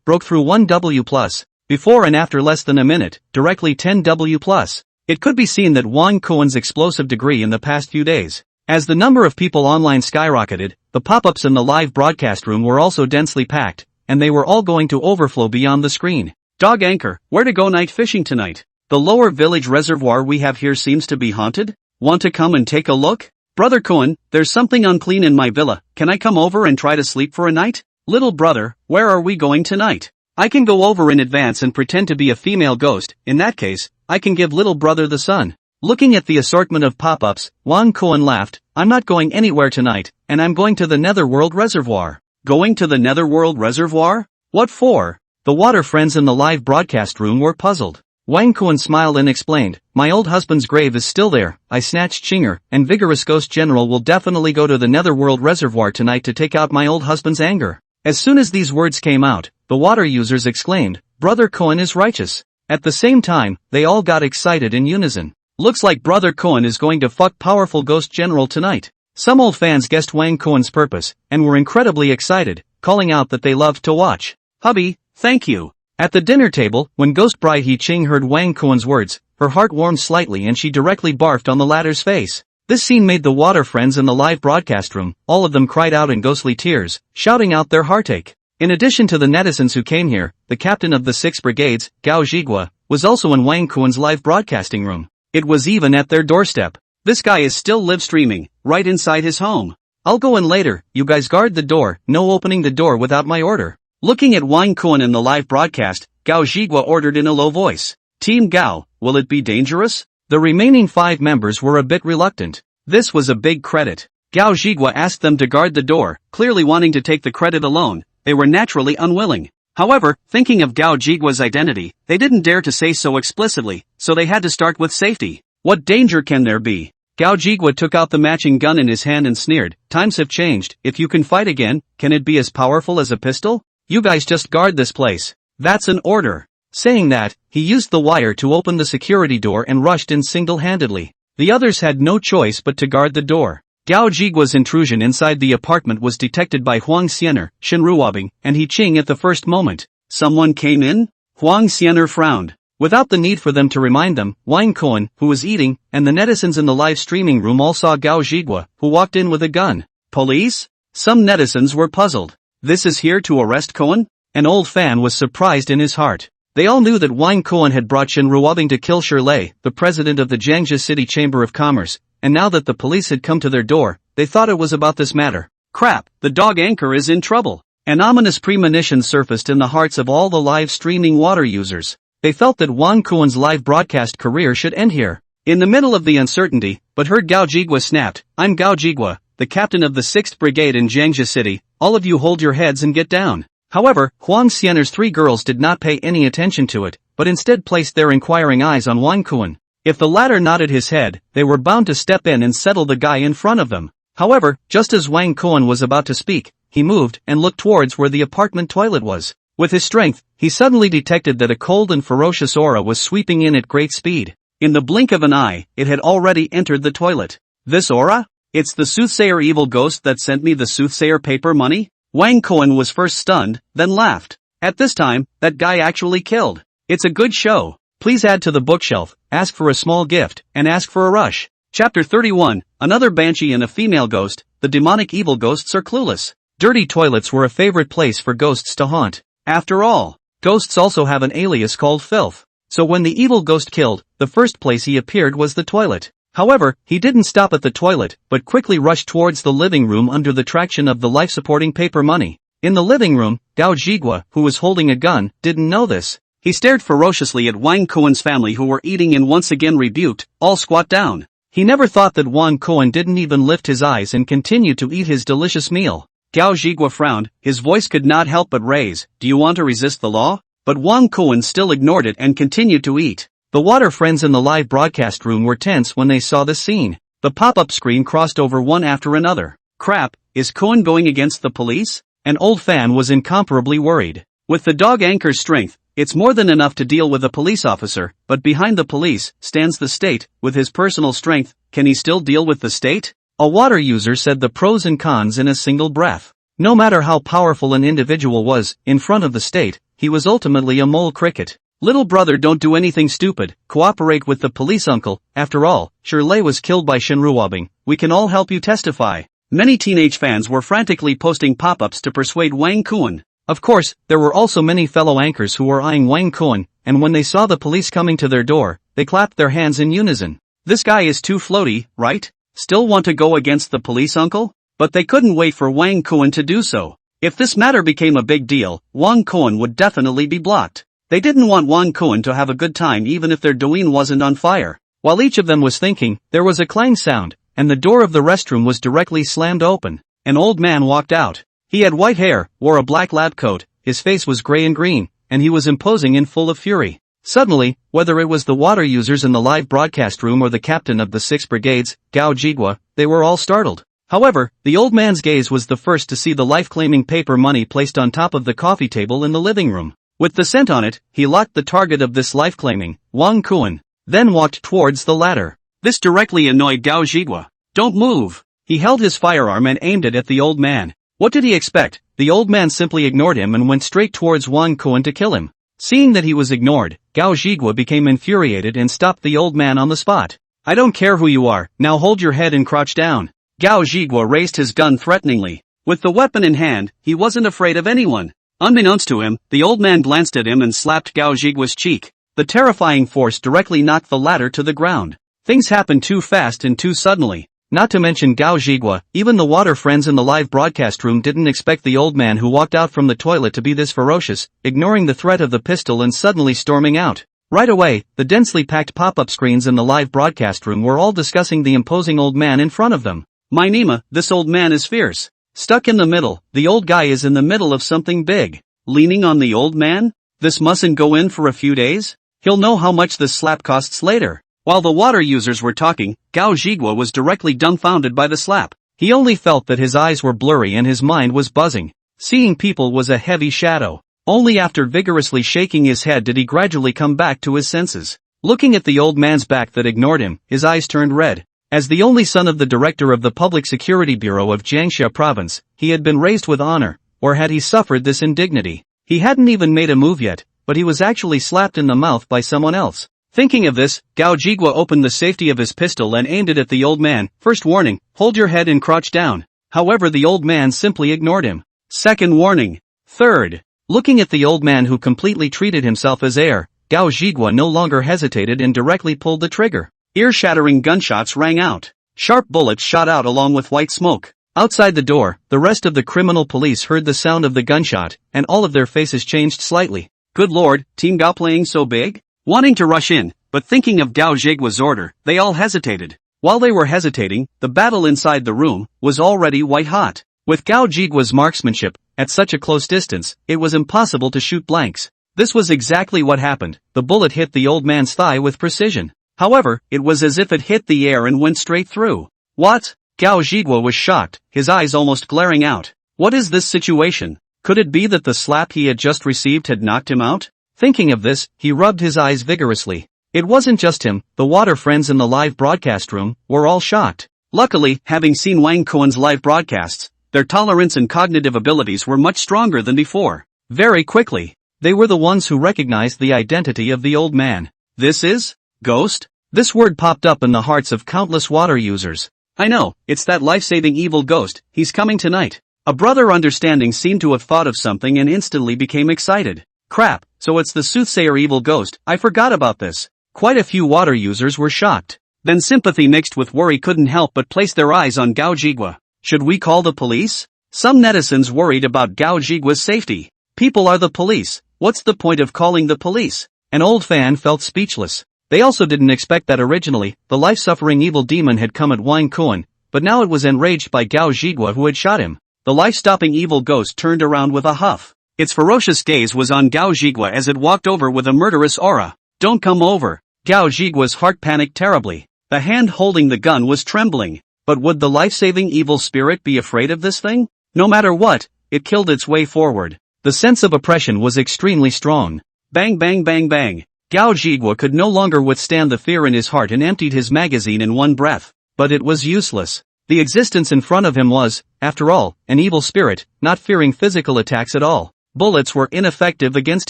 broke through 1W+. Before and after less than a minute, directly 10W+. It could be seen that Wang Kuan's explosive degree in the past few days. As the number of people online skyrocketed, the pop-ups in the live broadcast room were also densely packed, and they were all going to overflow beyond the screen. Dog anchor, where to go night fishing tonight? The lower village reservoir we have here seems to be haunted? Want to come and take a look? Brother Kuan, there's something unclean in my villa, can I come over and try to sleep for a night? Little brother, where are we going tonight? I can go over in advance and pretend to be a female ghost. In that case, I can give little brother the sun. Looking at the assortment of pop-ups, Wang Kuan laughed, I'm not going anywhere tonight, and I'm going to the Netherworld Reservoir. Going to the Netherworld Reservoir? What for? The water friends in the live broadcast room were puzzled. Wang Kuan smiled and explained, my old husband's grave is still there, I snatched Chinger, and vigorous ghost general will definitely go to the Netherworld Reservoir tonight to take out my old husband's anger. As soon as these words came out, the water users exclaimed, Brother Kuan is righteous. At the same time, they all got excited in unison. Looks like Brother Kuan is going to fuck powerful ghost general tonight. Some old fans guessed Wang Kuan's purpose, and were incredibly excited, calling out that they loved to watch. Hubby, thank you. At the dinner table, when Ghost Bride He Ching heard Wang Kuan's words, her heart warmed slightly and she directly barfed on the latter's face. This scene made the water friends in the live broadcast room, all of them cried out in ghostly tears, shouting out their heartache. In addition to the netizens who came here, the captain of the 6 Brigades, Gao Zhigua, was also in Wang Kuan's live broadcasting room. It was even at their doorstep. This guy is still live streaming, right inside his home. I'll go in later, you guys guard the door, no opening the door without my order. Looking at Wang Kuan in the live broadcast, Gao Zhigua ordered in a low voice. Team Gao, will it be dangerous? The remaining 5 members were a bit reluctant. This was a big credit. Gao Zhigua asked them to guard the door, clearly wanting to take the credit alone. They were naturally unwilling. However, thinking of Gao Zhigua's identity, they didn't dare to say so explicitly, so they had to start with safety. What danger can there be? Gao Zhigua took out the matching gun in his hand and sneered, times have changed, if you can fight again, can it be as powerful as a pistol? You guys just guard this place. That's an order. Saying that, he used the wire to open the security door and rushed in single-handedly. The others had no choice but to guard the door. Gao Zhigua's intrusion inside the apartment was detected by Huang Xianer, Shen Ruobing, and He Qing at the first moment. Someone came in? Huang Xianer frowned. Without the need for them to remind them, Wang Cohen, who was eating, and the netizens in the live streaming room all saw Gao Zhigua, who walked in with a gun. Police? Some netizens were puzzled. This is here to arrest Cohen? An old fan was surprised in his heart. They all knew that Wang Cohen had brought Shen Ruobing to kill Shirley, the president of the Jiangxia City Chamber of Commerce, and now that the police had come to their door, they thought it was about this matter. Crap, the dog anchor is in trouble. An ominous premonition surfaced in the hearts of all the live streaming water users. They felt that Wang Cohen's live broadcast career should end here. In the middle of the uncertainty, but heard Gao Zhigua snapped, I'm Gao Zhigua, the captain of the 6th Brigade in Jiangxia City, all of you hold your heads and get down. However, Huang Xianer's 3 girls did not pay any attention to it, but instead placed their inquiring eyes on Wang Cohen. If the latter nodded his head, they were bound to step in and settle the guy in front of them. However, just as Wang Cohen was about to speak, he moved and looked towards where the apartment toilet was. With his strength, he suddenly detected that a cold and ferocious aura was sweeping in at great speed. In the blink of an eye, it had already entered the toilet. This aura? It's the soothsayer evil ghost that sent me the soothsayer paper money? Wang Cohen was first stunned, then laughed. At this time, that guy actually killed. It's a good show. Please add to the bookshelf, ask for a small gift, and ask for a rush. Chapter 31, Another Banshee and a Female Ghost. The demonic evil ghosts are clueless. Dirty toilets were a favorite place for ghosts to haunt. After all, ghosts also have an alias called filth. So when the evil ghost killed, the first place he appeared was the toilet. However, he didn't stop at the toilet, but quickly rushed towards the living room under the traction of the life-supporting paper money. In the living room, Gao Zhigua, who was holding a gun, didn't know this. He stared ferociously at Wang Cohen's family who were eating and once again rebuked, all squat down. He never thought that Wang Cohen didn't even lift his eyes and continued to eat his delicious meal. Gao Zhigua frowned, his voice could not help but raise, do you want to resist the law? But Wang Cohen still ignored it and continued to eat. The water friends in the live broadcast room were tense when they saw this scene. The pop-up screen crossed over one after another. Crap, is Cohen going against the police? An old fan was incomparably worried. With the dog anchor's strength, it's more than enough to deal with a police officer, but behind the police stands the state. With his personal strength, can he still deal with the state? A water user said the pros and cons in a single breath. No matter how powerful an individual was, in front of the state, he was ultimately a mole cricket. Little brother, don't do anything stupid, cooperate with the police uncle. After all, Shirley was killed by Shen Ruobing, we can all help you testify. Many teenage fans were frantically posting pop-ups to persuade Wang Cohen. Of course, there were also many fellow anchors who were eyeing Wang Cohen, and when they saw the police coming to their door, they clapped their hands in unison. This guy is too floaty, right? Still want to go against the police uncle? But they couldn't wait for Wang Cohen to do so. If this matter became a big deal, Wang Cohen would definitely be blocked. They didn't want Wang Cohen to have a good time even if their douyin wasn't on fire. While each of them was thinking, there was a clang sound, and the door of the restroom was directly slammed open. An old man walked out. He had white hair, wore a black lab coat, his face was gray and green, and he was imposing and full of fury. Suddenly, whether it was the water users in the live broadcast room or the captain of the 6 brigades, Gao Zhigua, they were all startled. However, the old man's gaze was the first to see the life-claiming paper money placed on top of the coffee table in the living room. With the scent on it, he locked the target of this life-claiming, Wang Cohen, then walked towards the ladder. This directly annoyed Gao Zhigua. Don't move! He held his firearm and aimed it at the old man. What did he expect? The old man simply ignored him and went straight towards Wang Cohen to kill him. Seeing that he was ignored, Gao Zhigua became infuriated and stopped the old man on the spot. I don't care who you are, now hold your head and crouch down. Gao Zhigua raised his gun threateningly. With the weapon in hand, he wasn't afraid of anyone. Unbeknownst to him, the old man glanced at him and slapped Gao Zhigua's cheek. The terrifying force directly knocked the latter to the ground. Things happened too fast and too suddenly. Not to mention Gao Zhigua, even the water friends in the live broadcast room didn't expect the old man who walked out from the toilet to be this ferocious, ignoring the threat of the pistol and suddenly storming out. Right away, the densely packed pop-up screens in the live broadcast room were all discussing the imposing old man in front of them. My Nima, this old man is fierce. Stuck in the middle, the old guy is in the middle of something big. Leaning on the old man? This mustn't go in for a few days? He'll know how much this slap costs later. While the water users were talking, Gao Zhigua was directly dumbfounded by the slap. He only felt that his eyes were blurry and his mind was buzzing. Seeing people was a heavy shadow. Only after vigorously shaking his head did he gradually come back to his senses. Looking at the old man's back that ignored him, his eyes turned red. As the only son of the director of the Public Security Bureau of Jiangxia Province, he had been raised with honor, or had he suffered this indignity? He hadn't even made a move yet, but he was actually slapped in the mouth by someone else. Thinking of this, Gao Zhigua opened the safety of his pistol and aimed it at the old man. First warning, hold your head and crouch down. However, the old man simply ignored him. Second warning. Third. Looking at the old man who completely treated himself as heir, Gao Zhigua no longer hesitated and directly pulled the trigger. Ear-shattering gunshots rang out. Sharp bullets shot out along with white smoke. Outside the door, the rest of the criminal police heard the sound of the gunshot, and all of their faces changed slightly. Good lord, Team Gao playing so big? Wanting to rush in, but thinking of Gao Zhigua's order, they all hesitated. While they were hesitating, the battle inside the room was already white hot. With Gao Zhigua's marksmanship, at such a close distance, it was impossible to shoot blanks. This was exactly what happened. The bullet hit the old man's thigh with precision. However, it was as if it hit the air and went straight through. What? Gao Zhigua was shocked, his eyes almost glaring out. What is this situation? Could it be that the slap he had just received had knocked him out? Thinking of this, he rubbed his eyes vigorously. It wasn't just him, the water friends in the live broadcast room were all shocked. Luckily, having seen Wang Cohen's live broadcasts, their tolerance and cognitive abilities were much stronger than before. Very quickly, they were the ones who recognized the identity of the old man. This is Ghost? This word popped up in the hearts of countless water users. I know, it's that life-saving evil ghost, he's coming tonight. A brother understanding seemed to have thought of something and instantly became excited. Crap, so it's the soothsayer evil ghost, I forgot about this. Quite a few water users were shocked. Then sympathy mixed with worry couldn't help but place their eyes on Gao Zhigua. Should we call the police? Some netizens worried about Gao Zhigua's safety. People are the police, what's the point of calling the police? An old fan felt speechless. They also didn't expect that originally, the life-suffering evil demon had come at Wang Cohen, but now it was enraged by Gao Zhigua who had shot him. The life-stopping evil ghost turned around with a huff. Its ferocious gaze was on Gao Zhigua as it walked over with a murderous aura. Don't come over. Gao Zhigua's heart panicked terribly. The hand holding the gun was trembling. But would the life-saving evil spirit be afraid of this thing? No matter what, it killed its way forward. The sense of oppression was extremely strong. Bang bang bang bang. Gao Zhigua could no longer withstand the fear in his heart and emptied his magazine in one breath. But it was useless. The existence in front of him was, after all, an evil spirit, not fearing physical attacks at all. Bullets were ineffective against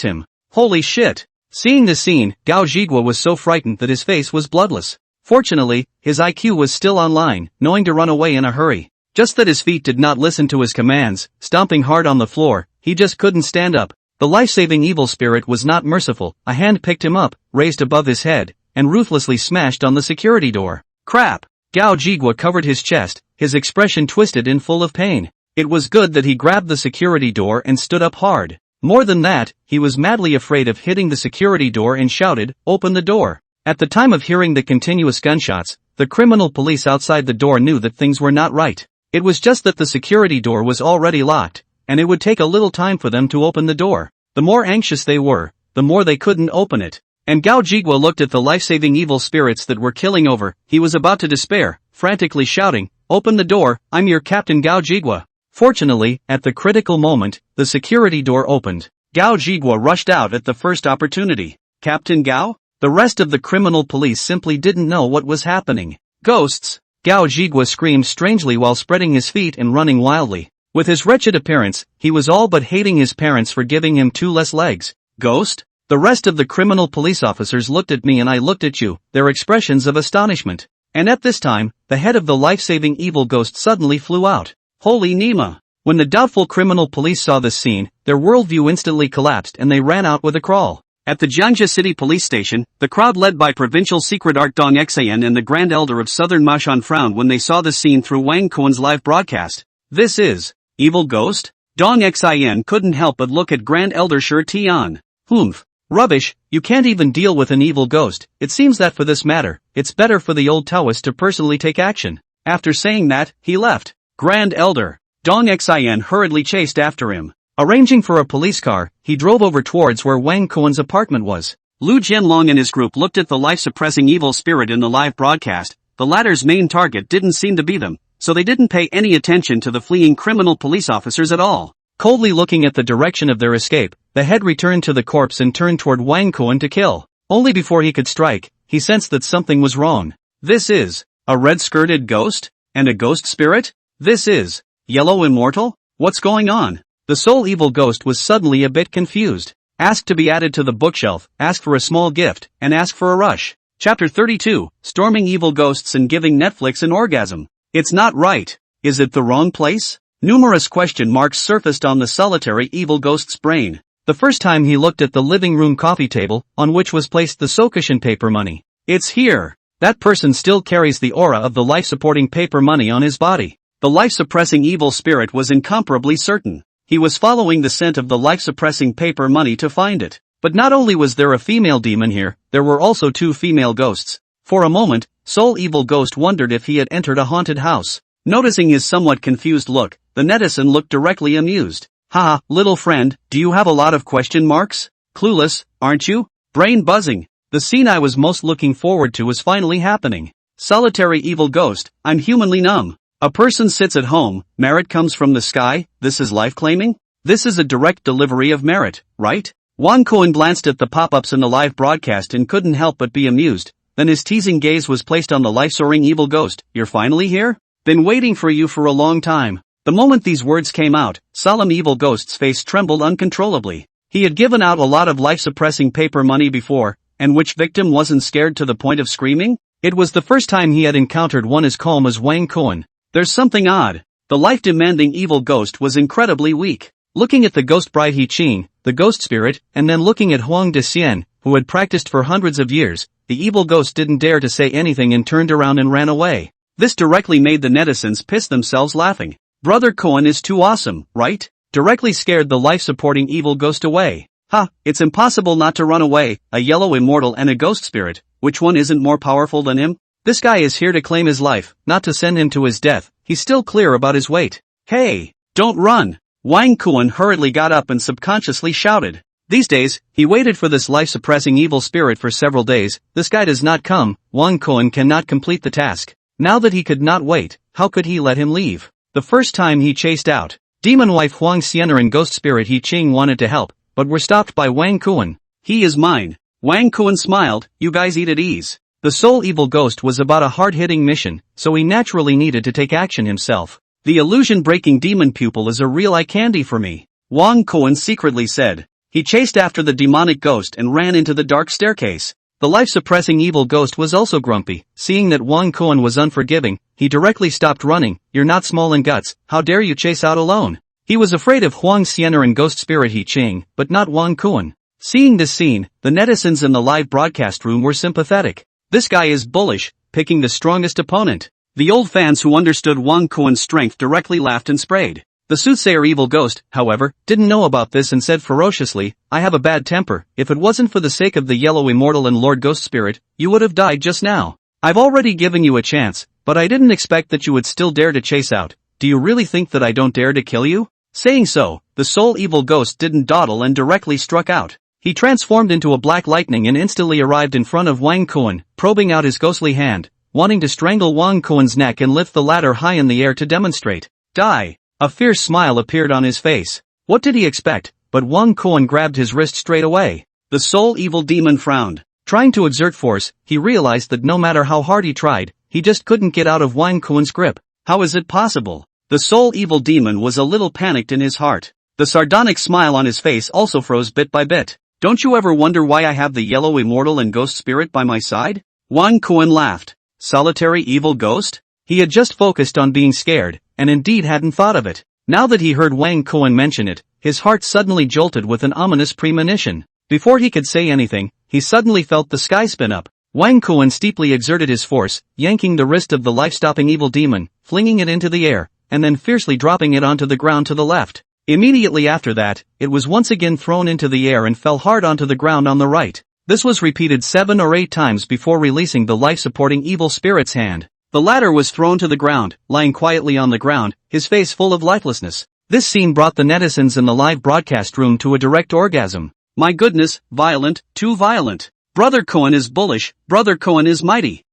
him. Holy shit! Seeing the scene, Gao Zhigua was so frightened that his face was bloodless. Fortunately, his IQ was still online, knowing to run away in a hurry. Just that his feet did not listen to his commands, stomping hard on the floor, he just couldn't stand up. The life-saving evil spirit was not merciful. A hand picked him up, raised above his head, and ruthlessly smashed on the security door. Crap! Gao Zhigua covered his chest, his expression twisted and full of pain. It was good that he grabbed the security door and stood up hard. More than that, he was madly afraid of hitting the security door and shouted, "Open the door." At the time of hearing the continuous gunshots, the criminal police outside the door knew that things were not right. It was just that the security door was already locked, and it would take a little time for them to open the door. The more anxious they were, the more they couldn't open it. And Gao Zhigua looked at the life-saving evil spirits that were killing over. He was about to despair, frantically shouting, "Open the door, I'm your Captain Gao Zhigua." Fortunately, at the critical moment, the security door opened. Gao Zhigua rushed out at the first opportunity. Captain Gao? The rest of the criminal police simply didn't know what was happening. Ghosts! Gao Zhigua screamed strangely while spreading his feet and running wildly. With his wretched appearance, he was all but hating his parents for giving him 2 less legs. Ghost? The rest of the criminal police officers looked at me and I looked at you, their expressions of astonishment. And at this time, the head of the life-saving evil ghost suddenly flew out. Holy Nima! When the doubtful criminal police saw this scene, their worldview instantly collapsed and they ran out with a crawl. At the Jiangxia City Police Station, the crowd led by Provincial Secret Art Dong Xian and the Grand Elder of Southern Mashan frowned when they saw the scene through Wang Cohen's live broadcast. This is evil ghost? Dong Xian couldn't help but look at Grand Elder Shi Tian. Humph. Rubbish, you can't even deal with an evil ghost. It seems that for this matter, it's better for the old Taoist to personally take action. After saying that, he left. Grand Elder Dong Xin hurriedly chased after him. Arranging for a police car, he drove over towards where Wang Kuan's apartment was. Lu Jianlong and his group looked at the life-suppressing evil spirit in the live broadcast. The latter's main target didn't seem to be them, so they didn't pay any attention to the fleeing criminal police officers at all. Coldly looking at the direction of their escape, the head returned to the corpse and turned toward Wang Kuan to kill. Only before he could strike, he sensed that something was wrong. This is a red-skirted ghost? And a ghost spirit? This is Yellow Immortal? What's going on? The sole evil ghost was suddenly a bit confused. Asked to be added to the bookshelf, ask for a small gift, and ask for a rush. Chapter 32, Storming Evil Ghosts and Giving Netflix an Orgasm. It's not right. Is it the wrong place? Numerous question marks surfaced on the solitary evil ghost's brain. The first time he looked at the living room coffee table, on which was placed the Sokushin paper money. It's here. That person still carries the aura of the life-supporting paper money on his body. The life-suppressing evil spirit was incomparably certain. He was following the scent of the life-suppressing paper money to find it. But not only was there a female demon here, there were also 2 female ghosts. For a moment, Soul Evil Ghost wondered if he had entered a haunted house. Noticing his somewhat confused look, the netizen looked directly amused. Haha, little friend, do you have a lot of question marks? Clueless, aren't you? Brain buzzing. The scene I was most looking forward to is finally happening. Solitary evil ghost, I'm humanly numb. A person sits at home, merit comes from the sky, this is life claiming? This is a direct delivery of merit, right? Wang Kuan glanced at the pop-ups in the live broadcast and couldn't help but be amused. Then his teasing gaze was placed on the life-soaring evil ghost. You're finally here? Been waiting for you for a long time. The moment these words came out, solemn evil ghost's face trembled uncontrollably. He had given out a lot of life-suppressing paper money before, and which victim wasn't scared to the point of screaming? It was the first time he had encountered one as calm as Wang Kuan. There's something odd. The life-demanding evil ghost was incredibly weak. Looking at the ghost bride He Qing, the ghost spirit, and then looking at Huang de Xian, who had practiced for hundreds of years, the evil ghost didn't dare to say anything and turned around and ran away. This directly made the netizens piss themselves laughing. Brother Kuan is too awesome, right? Directly scared the life-supporting evil ghost away. Ha, it's impossible not to run away, a yellow immortal and a ghost spirit, which one isn't more powerful than him? This guy is here to claim his life, not to send him to his death. He's still clear about his weight. Hey, don't run! Wang Kuan hurriedly got up and subconsciously shouted. These days, he waited for this life-suppressing evil spirit for several days. This guy does not come, Wang Kuan cannot complete the task. Now that he could not wait, how could he let him leave? The first time he chased out demon wife Huang Xianer and ghost spirit He Qing wanted to help, but were stopped by Wang Kuan. He is mine. Wang Kuan smiled, you guys eat at ease. The soul evil ghost was about a hard-hitting mission, so he naturally needed to take action himself. The illusion-breaking demon pupil is a real eye candy for me, Wang Kuan secretly said. He chased after the demonic ghost and ran into the dark staircase. The life-suppressing evil ghost was also grumpy. Seeing that Wang Kuan was unforgiving, he directly stopped running. You're not small in guts, how dare you chase out alone? He was afraid of Huang Xianer and ghost spirit He Qing, but not Wang Kuan. Seeing this scene, the netizens in the live broadcast room were sympathetic. This guy is bullish, picking the strongest opponent. The old fans who understood Wang Kuan's strength directly laughed and sprayed. The soothsayer evil ghost, however, didn't know about this and said ferociously, I have a bad temper. If it wasn't for the sake of the yellow immortal and Lord Ghost Spirit, you would have died just now. I've already given you a chance, but I didn't expect that you would still dare to chase out. Do you really think that I don't dare to kill you? Saying so, the soul evil ghost didn't dawdle and directly struck out. He transformed into a black lightning and instantly arrived in front of Wang Kuan, probing out his ghostly hand, wanting to strangle Wang Kuan's neck and lift the latter high in the air to demonstrate. Die! A fierce smile appeared on his face. What did he expect? But Wang Kuan grabbed his wrist straight away. The soul evil demon frowned. Trying to exert force, he realized that no matter how hard he tried, he just couldn't get out of Wang Kuan's grip. How is it possible? The soul evil demon was a little panicked in his heart. The sardonic smile on his face also froze bit by bit. Don't you ever wonder why I have the yellow immortal and ghost spirit by my side? Wang Kuan laughed. Solitary evil ghost? He had just focused on being scared, and indeed hadn't thought of it. Now that he heard Wang Kuan mention it, his heart suddenly jolted with an ominous premonition. Before he could say anything, he suddenly felt the sky spin up. Wang Kuan steeply exerted his force, yanking the wrist of the life-stopping evil demon, flinging it into the air, and then fiercely dropping it onto the ground to the left. Immediately after that, it was once again thrown into the air and fell hard onto the ground on the right. This was repeated 7 or 8 times before releasing the life-supporting evil spirit's hand. The latter was thrown to the ground, lying quietly on the ground, his face full of lifelessness. This scene brought the netizens in the live broadcast room to a direct orgasm. My goodness, violent, too violent. Brother Cohen is bullish, Brother Cohen is mighty.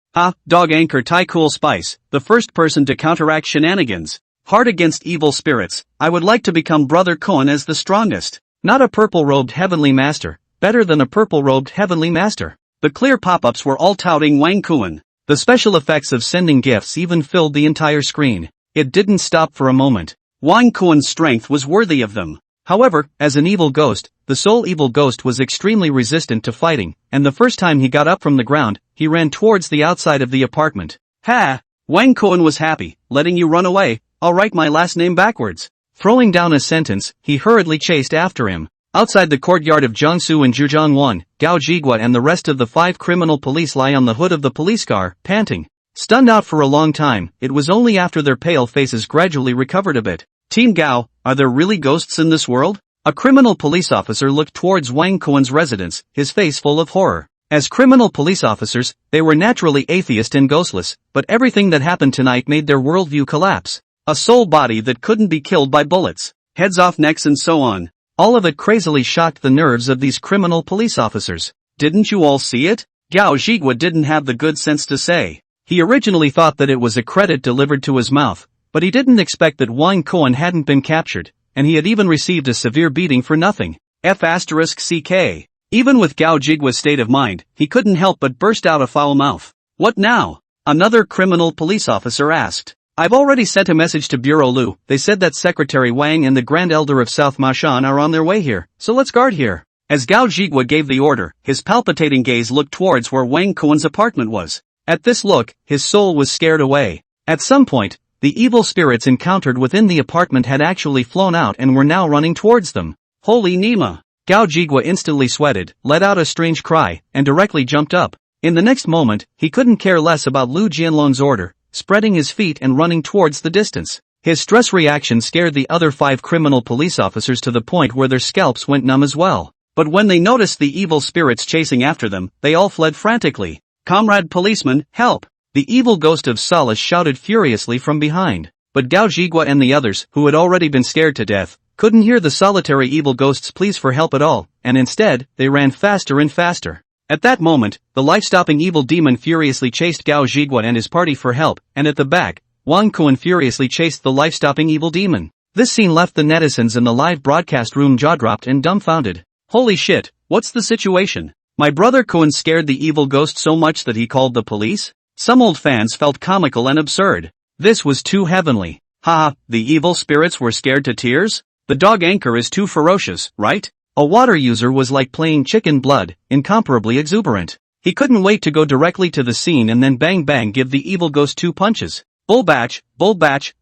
Dog anchor Ty Cool Spice, the first person to counteract shenanigans. Hard against evil spirits, I would like to become Brother Cohen as the strongest. Not a purple-robed heavenly master, better than a purple-robed heavenly master. The clear pop-ups were all touting Wang Cohen. The special effects of sending gifts even filled the entire screen. It didn't stop for a moment. Wang Cohen's strength was worthy of them. However, as an evil ghost, the sole evil ghost was extremely resistant to fighting, and the first time he got up from the ground, he ran towards the outside of the apartment. Ha! Wang Cohen was happy, letting you run away. I'll write my last name backwards. Throwing down a sentence, he hurriedly chased after him. Outside the courtyard of Jiangsu and Zhejiang, Gao Jigua and the rest of the 5 criminal police lie on the hood of the police car, panting. Stunned out for a long time, it was only after their pale faces gradually recovered a bit. Team Gao, are there really ghosts in this world? A criminal police officer looked towards Wang Cohen's residence, his face full of horror. As criminal police officers, they were naturally atheist and ghostless, but everything that happened tonight made their worldview collapse. A soul body that couldn't be killed by bullets, heads off necks and so on. All of it crazily shocked the nerves of these criminal police officers. Didn't you all see it? Gao Jigua didn't have the good sense to say. He originally thought that it was a credit delivered to his mouth, but he didn't expect that Wang Cohen hadn't been captured, and he had even received a severe beating for nothing. F***CK. Even with Gao Jigua's state of mind, he couldn't help but burst out a foul mouth. What now? Another criminal police officer asked. I've already sent a message to Bureau Lu. They said that Secretary Wang and the Grand Elder of South Mashan are on their way here, so let's guard here. As Gao Jigua gave the order, his palpitating gaze looked towards where Wang Cohen's apartment was. At this look, his soul was scared away. At some point, the evil spirits encountered within the apartment had actually flown out and were now running towards them. Holy Nima! Gao Jigua instantly sweated, let out a strange cry, and directly jumped up. In the next moment, he couldn't care less about Lu Jianlong's order, spreading his feet and running towards the distance. His stress reaction scared the other 5 criminal police officers to the point where their scalps went numb as well. But when they noticed the evil spirits chasing after them, they all fled frantically. Comrade policeman, help! The evil ghost of Solace shouted furiously from behind. But Gao Jigua and the others, who had already been scared to death, couldn't hear the solitary evil ghost's pleas for help at all, and instead, they ran faster and faster. At that moment, the life-stopping evil demon furiously chased Gao Jigua and his party for help, and at the back, Wang Cohen furiously chased the life-stopping evil demon. This scene left the netizens in the live broadcast room jaw-dropped and dumbfounded. Holy shit, what's the situation? My brother Cohen scared the evil ghost so much that he called the police? Some old fans felt comical and absurd. This was too heavenly. Haha, the evil spirits were scared to tears? The dog anchor is too ferocious, right? A water user was like playing chicken blood, incomparably exuberant. He couldn't wait to go directly to the scene and then bang bang give the evil ghost 2 punches. Bull batch,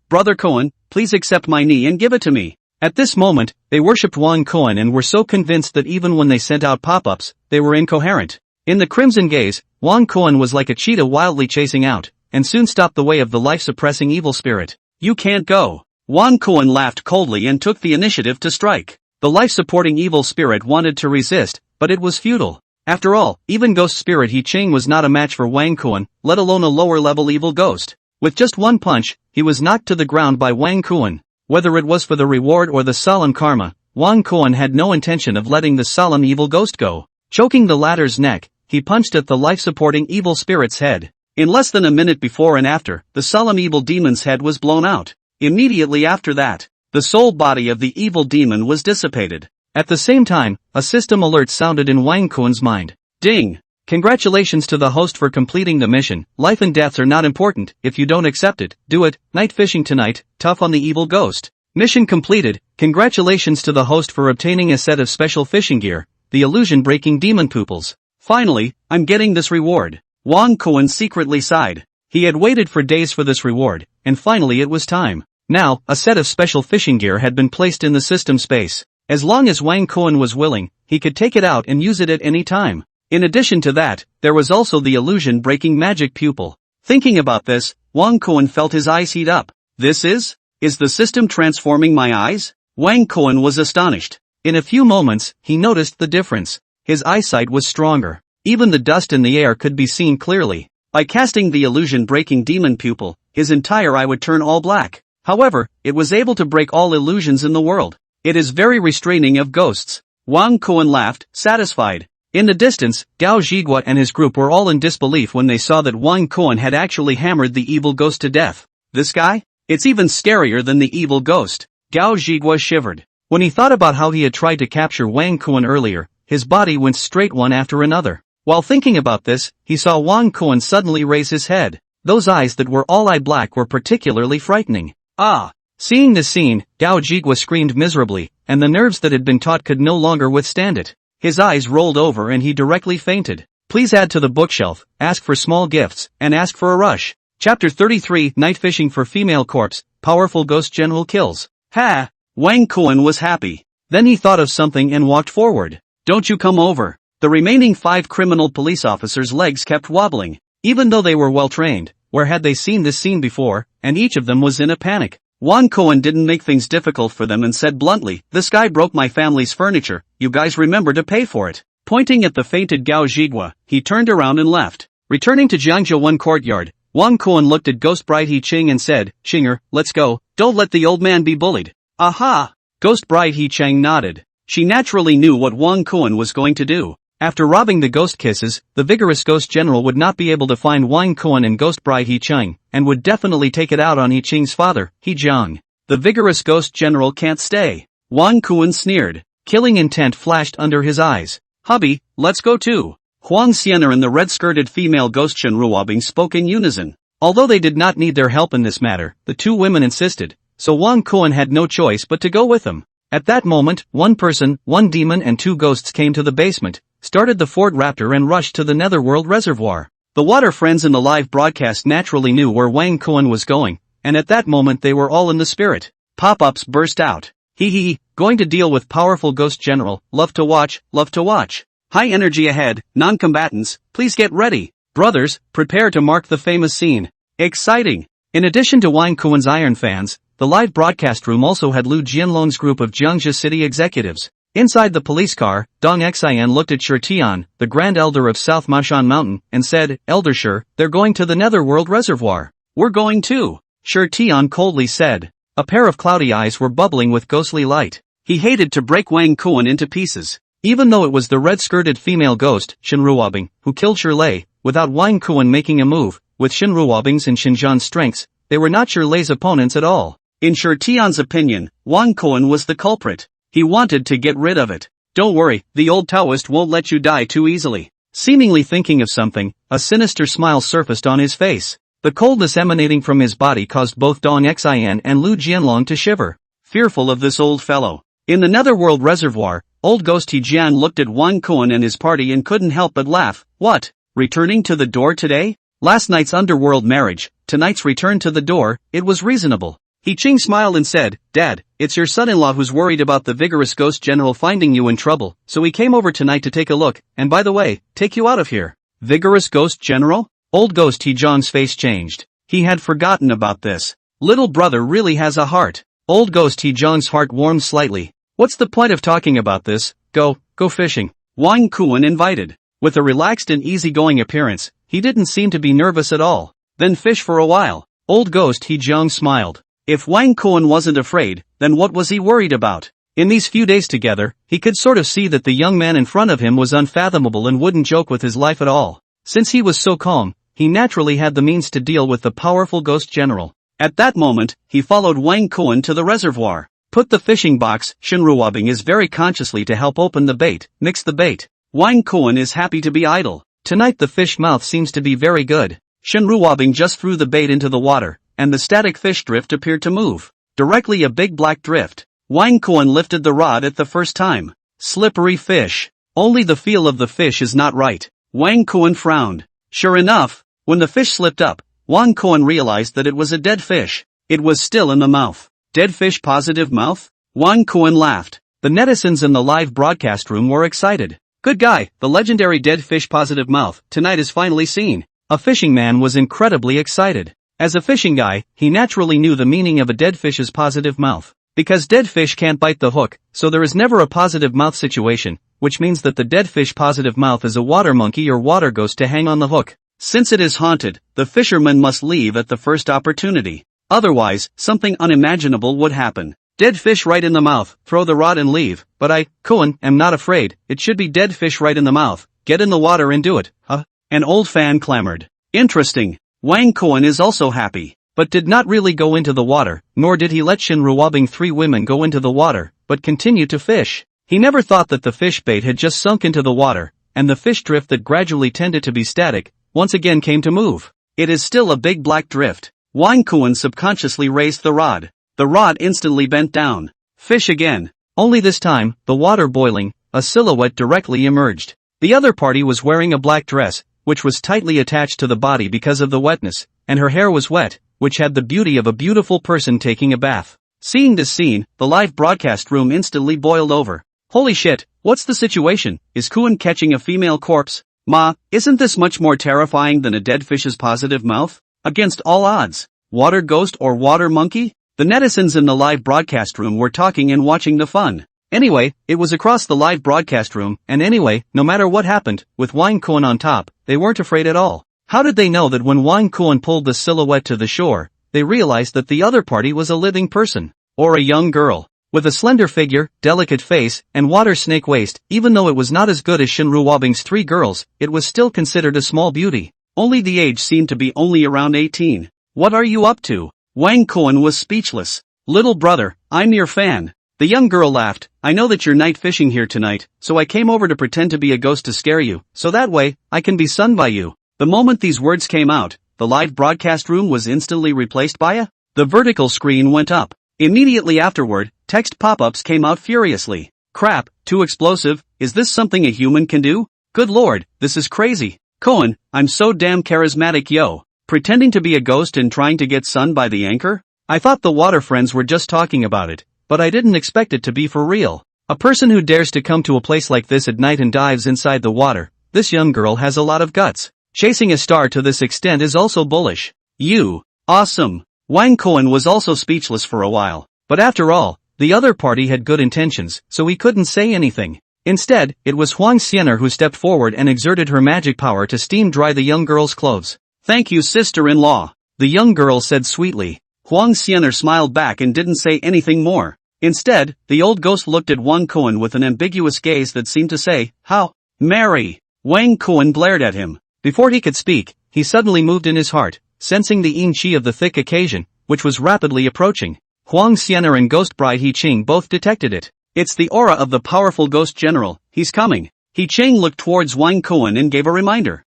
Brother Cohen, please accept my knee and give it to me. At this moment, they worshipped Wang Cohen and were so convinced that even when they sent out pop-ups, they were incoherent. In the crimson gaze, Wang Cohen was like a cheetah wildly chasing out, and soon stopped the way of the life-suppressing evil spirit. You can't go. Wang Cohen laughed coldly and took the initiative to strike. The life-supporting evil spirit wanted to resist, but it was futile. After all, even ghost spirit He Ching was not a match for Wang Cohen, let alone a lower-level evil ghost. With just one punch, he was knocked to the ground by Wang Cohen. Whether it was for the reward or the solemn karma, Wang Cohen had no intention of letting the solemn evil ghost go. Choking the latter's neck, he punched at the life-supporting evil spirit's head. In less than a minute before and after, the solemn evil demon's head was blown out. Immediately after that, the soul body of the evil demon was dissipated. At the same time, a system alert sounded in Wang Cohen's mind. Ding! Congratulations to the host for completing the mission. Life and deaths are not important. If you don't accept it, do it. Night fishing tonight, tough on the evil ghost. Mission completed. Congratulations to the host for obtaining a set of special fishing gear, the illusion-breaking demon pupils. Finally, I'm getting this reward. Wang Cohen secretly sighed. He had waited for days for this reward, and finally it was time. Now, a set of special fishing gear had been placed in the system space. As long as Wang Cohen was willing, he could take it out and use it at any time. In addition to that, there was also the illusion-breaking magic pupil. Thinking about this, Wang Cohen felt his eyes heat up. Is the system transforming my eyes? Wang Kuan was astonished. In a few moments, he noticed the difference. His eyesight was stronger. Even the dust in the air could be seen clearly. By casting the illusion-breaking demon pupil, his entire eye would turn all black. However, it was able to break all illusions in the world. It is very restraining of ghosts. Wang Kuan laughed, satisfied. In the distance, Gao Zhiguo and his group were all in disbelief when they saw that Wang Kuan had actually hammered the evil ghost to death. This guy? It's even scarier than the evil ghost. Gao Zhiguo shivered. When he thought about how he had tried to capture Wang Kuan earlier, his body went straight one after another. While thinking about this, he saw Wang Kuan suddenly raise his head. Those eyes that were all eye black were particularly frightening. Ah! Seeing this scene, Gao Zhiguo screamed miserably, and the nerves that had been taut could no longer withstand it. His eyes rolled over and he directly fainted. Please add to the bookshelf, ask for small gifts, and ask for a rush. Chapter 33 Night Fishing for Female Corpse, Powerful Ghost General Kills. Ha! Wang Kuan was happy. Then he thought of something and walked forward. Don't you come over. The remaining 5 criminal police officers' legs kept wobbling. Even though they were well trained, where had they seen this scene before, and each of them was in a panic. Wang Kuan didn't make things difficult for them and said bluntly, this guy broke my family's furniture, you guys remember to pay for it. Pointing at the fainted Gao Zhiguo, he turned around and left. Returning to Jiangzhou 1 courtyard, Wang Kuan looked at Ghost Bride He Ching and said, Xinger, let's go, don't let the old man be bullied. Aha! Ghost Bride He Chang nodded. She naturally knew what Wang Kuan was going to do. After robbing the ghost kisses, the vigorous ghost general would not be able to find Wang Kuan and Ghost Bride He Chang, and would definitely take it out on He Ching's father, He Jiang. The vigorous ghost general can't stay. Wang Kuan sneered. Killing intent flashed under his eyes. Hubby, let's go too. Huang Xianer and the red-skirted female ghost Shen Ruobing spoke in unison. Although they did not need their help in this matter, the 2 women insisted, so Wang Kuan had no choice but to go with them. At that moment, 1 person, 1 demon and 2 ghosts came to the basement, started the Ford Raptor and rushed to the Netherworld Reservoir. The water friends in the live broadcast naturally knew where Wang Kuan was going, and at that moment they were all in the spirit. Pop-ups burst out. Hee, going to deal with powerful ghost general, love to watch, love to watch. High energy ahead, non-combatants, please get ready. Brothers, prepare to mark the famous scene. Exciting! In addition to Wang Kuan's iron fans, the live broadcast room also had Lu Jianlong's group of Jiangzhou city executives. Inside the police car, Dong Xian looked at Shi Tian, the Grand Elder of South Mashan Mountain, and said, Elder Shi, they're going to the Netherworld Reservoir. We're going too. Shi Tian coldly said. A pair of cloudy eyes were bubbling with ghostly light. He hated to break Wang Kuan into pieces. Even though it was the red-skirted female ghost, Shen Ruobing, who killed Shirlei, without Wang Kuan making a move, with Shen Ruobing's and Shen Zhan's strengths, they were not Shirlei's opponents at all. In Shi Tian's opinion, Wang Kuan was the culprit. He wanted to get rid of it. Don't worry, the old Taoist won't let you die too easily. Seemingly thinking of something, a sinister smile surfaced on his face. The coldness emanating from his body caused both Dong Xian and Lu Jianlong to shiver. Fearful of this old fellow. In the Netherworld Reservoir, old ghost He Jian looked at Wang Kuan and his party and couldn't help but laugh. What? Returning to the door today? Last night's underworld marriage, tonight's return to the door, it was reasonable. He Ching smiled and said, Dad, it's your son-in-law who's worried about the vigorous ghost general finding you in trouble, so he came over tonight to take a look, and by the way, take you out of here. Vigorous ghost general? Old ghost He Jiang's face changed. He had forgotten about this. Little brother really has a heart. Old ghost He Jiang's heart warmed slightly. What's the point of talking about this? Go fishing. Wang Kuan invited. With a relaxed and easygoing appearance, he didn't seem to be nervous at all. Then fish for a while. Old ghost He Jiang smiled. If Wang Kuan wasn't afraid, then what was he worried about? In these few days together, he could sort of see that the young man in front of him was unfathomable and wouldn't joke with his life at all. Since he was so calm, he naturally had the means to deal with the powerful ghost general. At that moment, he followed Wang Kuan to the reservoir. Put the fishing box, Shen Ruobing is very consciously to help open the bait, mix the bait. Wang Kuan is happy to be idle. Tonight the fish mouth seems to be very good. Shen Ruobing just threw the bait into the water, and the static fish drift appeared to move. Directly a big black drift. Wang Kuan lifted the rod at the first time. Slippery fish. Only the feel of the fish is not right. Wang Kuan frowned. Sure enough, when the fish slipped up, Wang Kuan realized that it was a dead fish. It was still in the mouth. Dead fish positive mouth? Wang Kuan laughed. The netizens in the live broadcast room were excited. Good guy, the legendary dead fish positive mouth, tonight is finally seen. A fishing man was incredibly excited. As a fishing guy, he naturally knew the meaning of a dead fish's positive mouth. Because dead fish can't bite the hook, so there is never a positive mouth situation, which means that the dead fish positive mouth is a water monkey or water ghost to hang on the hook. Since it is haunted, the fisherman must leave at the first opportunity. Otherwise, something unimaginable would happen. Dead fish right in the mouth, throw the rod and leave, but I, Koen, am not afraid, it should be dead fish right in the mouth, get in the water and do it, huh? An old fan clamored. Interesting. Wang Koen is also happy, but did not really go into the water, nor did he let Shin Ruobing 3 women go into the water, but continue to fish. He never thought that the fish bait had just sunk into the water, and the fish drift that gradually tended to be static, once again came to move. It is still a big black drift. Wang Koen subconsciously raised the rod. The rod instantly bent down. Fish again. Only this time, the water boiling, a silhouette directly emerged. The other party was wearing a black dress, which was tightly attached to the body because of the wetness, and her hair was wet, which had the beauty of a beautiful person taking a bath. Seeing this scene, the live broadcast room instantly boiled over. Holy shit, what's the situation? Is Koen catching a female corpse? Ma, isn't this much more terrifying than a dead fish's positive mouth? Against all odds. Water ghost or water monkey? The netizens in the live broadcast room were talking and watching the fun. Anyway, it was across the live broadcast room, and anyway, no matter what happened, with Wang Koen on top, they weren't afraid at all. How did they know that when Wang Koen pulled the silhouette to the shore, they realized that the other party was a living person? Or a young girl? With a slender figure, delicate face, and water snake waist, even though it was not as good as Shin Ruobing's 3 girls, it was still considered a small beauty. Only the age seemed to be only around 18. What are you up to? Wang Koen was speechless. Little brother, I'm your fan. The young girl laughed. I know that you're night fishing here tonight, so I came over to pretend to be a ghost to scare you, so that way, I can be sunned by you. The moment these words came out, the live broadcast room was instantly replaced by the vertical screen went up. Immediately afterward, text pop-ups came out furiously. Crap, too explosive, is this something a human can do? Good lord, this is crazy. Koen, I'm so damn charismatic yo. Pretending to be a ghost and trying to get sunned by the anchor? I thought the water friends were just talking about it, but I didn't expect it to be for real. A person who dares to come to a place like this at night and dives inside the water, this young girl has a lot of guts. Chasing a star to this extent is also bullish. You. Awesome. Wang Koen was also speechless for a while, but after all, the other party had good intentions, so he couldn't say anything. Instead, it was Huang Xianer who stepped forward and exerted her magic power to steam dry the young girl's clothes. Thank you, sister-in-law, the young girl said sweetly. Huang Xianer smiled back and didn't say anything more. Instead, the old ghost looked at Wang Koen with an ambiguous gaze that seemed to say, how? Mary! Wang Koen glared at him. Before he could speak, he suddenly moved in his heart, sensing the yin qi of the thick occasion, which was rapidly approaching. Huang Xianer and Ghost Bride He Qing both detected it. It's the aura of the powerful ghost general, he's coming. He Qing looked towards Wang Koen and gave a reminder.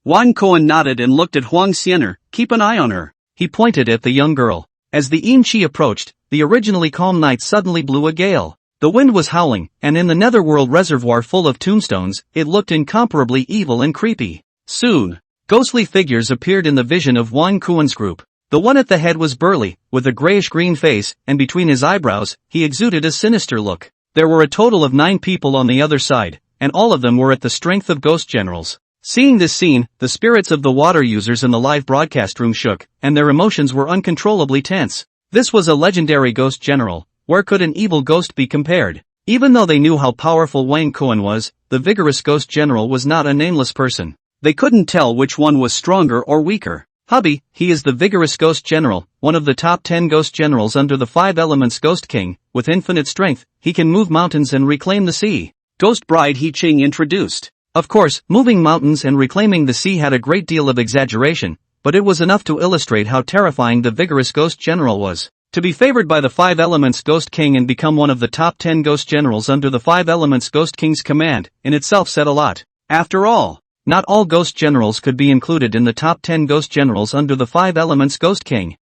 Wang Koen nodded and looked at Huang Xianer, keep an eye on her. He pointed at the young girl. As the yin qi approached, the originally calm night suddenly blew a gale. The wind was howling, and in the netherworld reservoir full of tombstones, it looked incomparably evil and creepy. Soon, ghostly figures appeared in the vision of Wang Koen's group. The one at the head was burly, with a grayish-green face, and between his eyebrows, he exuded a sinister look. There were a total of 9 people on the other side, and all of them were at the strength of ghost generals. Seeing this scene, the spirits of the water users in the live broadcast room shook, and their emotions were uncontrollably tense. This was a legendary ghost general. Where could an evil ghost be compared? Even though they knew how powerful Wang Koen was, the vigorous ghost general was not a nameless person. They couldn't tell which one was stronger or weaker. Hubby, he is the vigorous ghost general, one of the top 10 ghost generals under the 5 elements ghost king. With infinite strength, he can move mountains and reclaim the sea. Ghost Bride He Qing introduced. Of course, moving mountains and reclaiming the sea had a great deal of exaggeration, but it was enough to illustrate how terrifying the vigorous ghost general was. To be favored by the 5 elements ghost king and become one of the top 10 ghost generals under the 5 elements ghost king's command, in itself said a lot. After all, not all ghost generals could be included in the top 10 ghost generals under the 5 elements ghost king.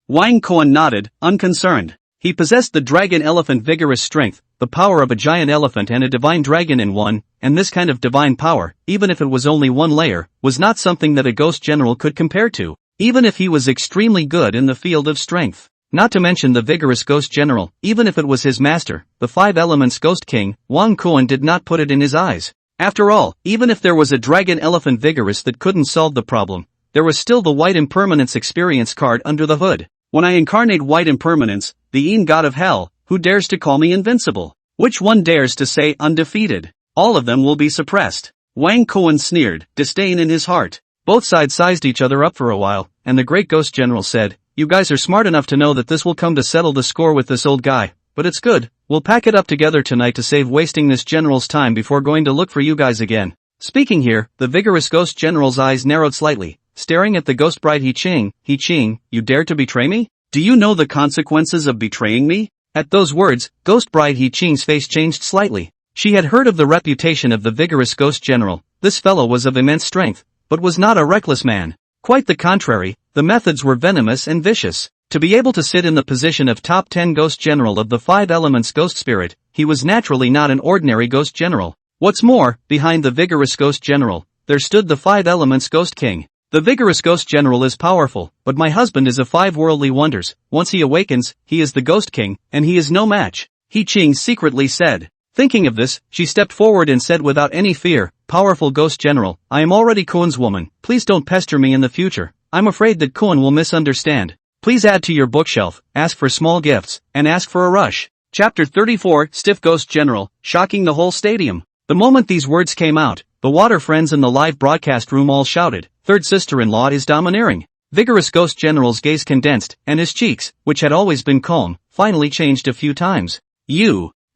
Wang Koen nodded, unconcerned. He possessed the dragon elephant vigorous strength, the power of a giant elephant and a divine dragon in one, and this kind of divine power, even if it was only one layer, was not something that a ghost general could compare to, even if he was extremely good in the field of strength. Not to mention the vigorous ghost general, even if it was his master, the 5 elements ghost king, Wang Koen did not put it in his eyes. After all, even if there was a dragon elephant vigorous that couldn't solve the problem, there was still the white impermanence experience card under the hood. When I incarnate white impermanence, the god of hell, who dares to call me invincible? Which one dares to say undefeated? All of them will be suppressed. Wang Kuan sneered, disdain in his heart. Both sides sized each other up for a while, and the great ghost general said, "You guys are smart enough to know that this will come to settle the score with this old guy, but it's good, we'll pack it up together tonight to save wasting this general's time before going to look for you guys again." Speaking here, the vigorous ghost general's eyes narrowed slightly, staring at the ghost bride He Qing, you dare to betray me? Do you know the consequences of betraying me? At those words, ghost bride He Qing's face changed slightly. She had heard of the reputation of the vigorous ghost general. This fellow was of immense strength, but was not a reckless man. Quite the contrary, the methods were venomous and vicious. To be able to sit in the position of top 10 ghost general of the 5 elements ghost spirit, he was naturally not an ordinary ghost general. What's more, behind the vigorous ghost general, there stood the 5 elements ghost king. The vigorous ghost general is powerful, but my husband is a 5 worldly wonders. Once he awakens, he is the ghost king, and he is no match, He Qing secretly said. Thinking of this, she stepped forward and said without any fear, "Powerful ghost general, I am already Kuan's woman, please don't pester me in the future. I'm afraid that Kuan will misunderstand. Please add to your bookshelf, ask for small gifts, and ask for a rush." Chapter 34, Stiff Ghost General, shocking the whole stadium. The moment these words came out, the water friends in the live broadcast room all shouted, "Third sister-in-law is domineering." Vigorous ghost general's gaze condensed, and his cheeks, which had always been calm, finally changed a few times.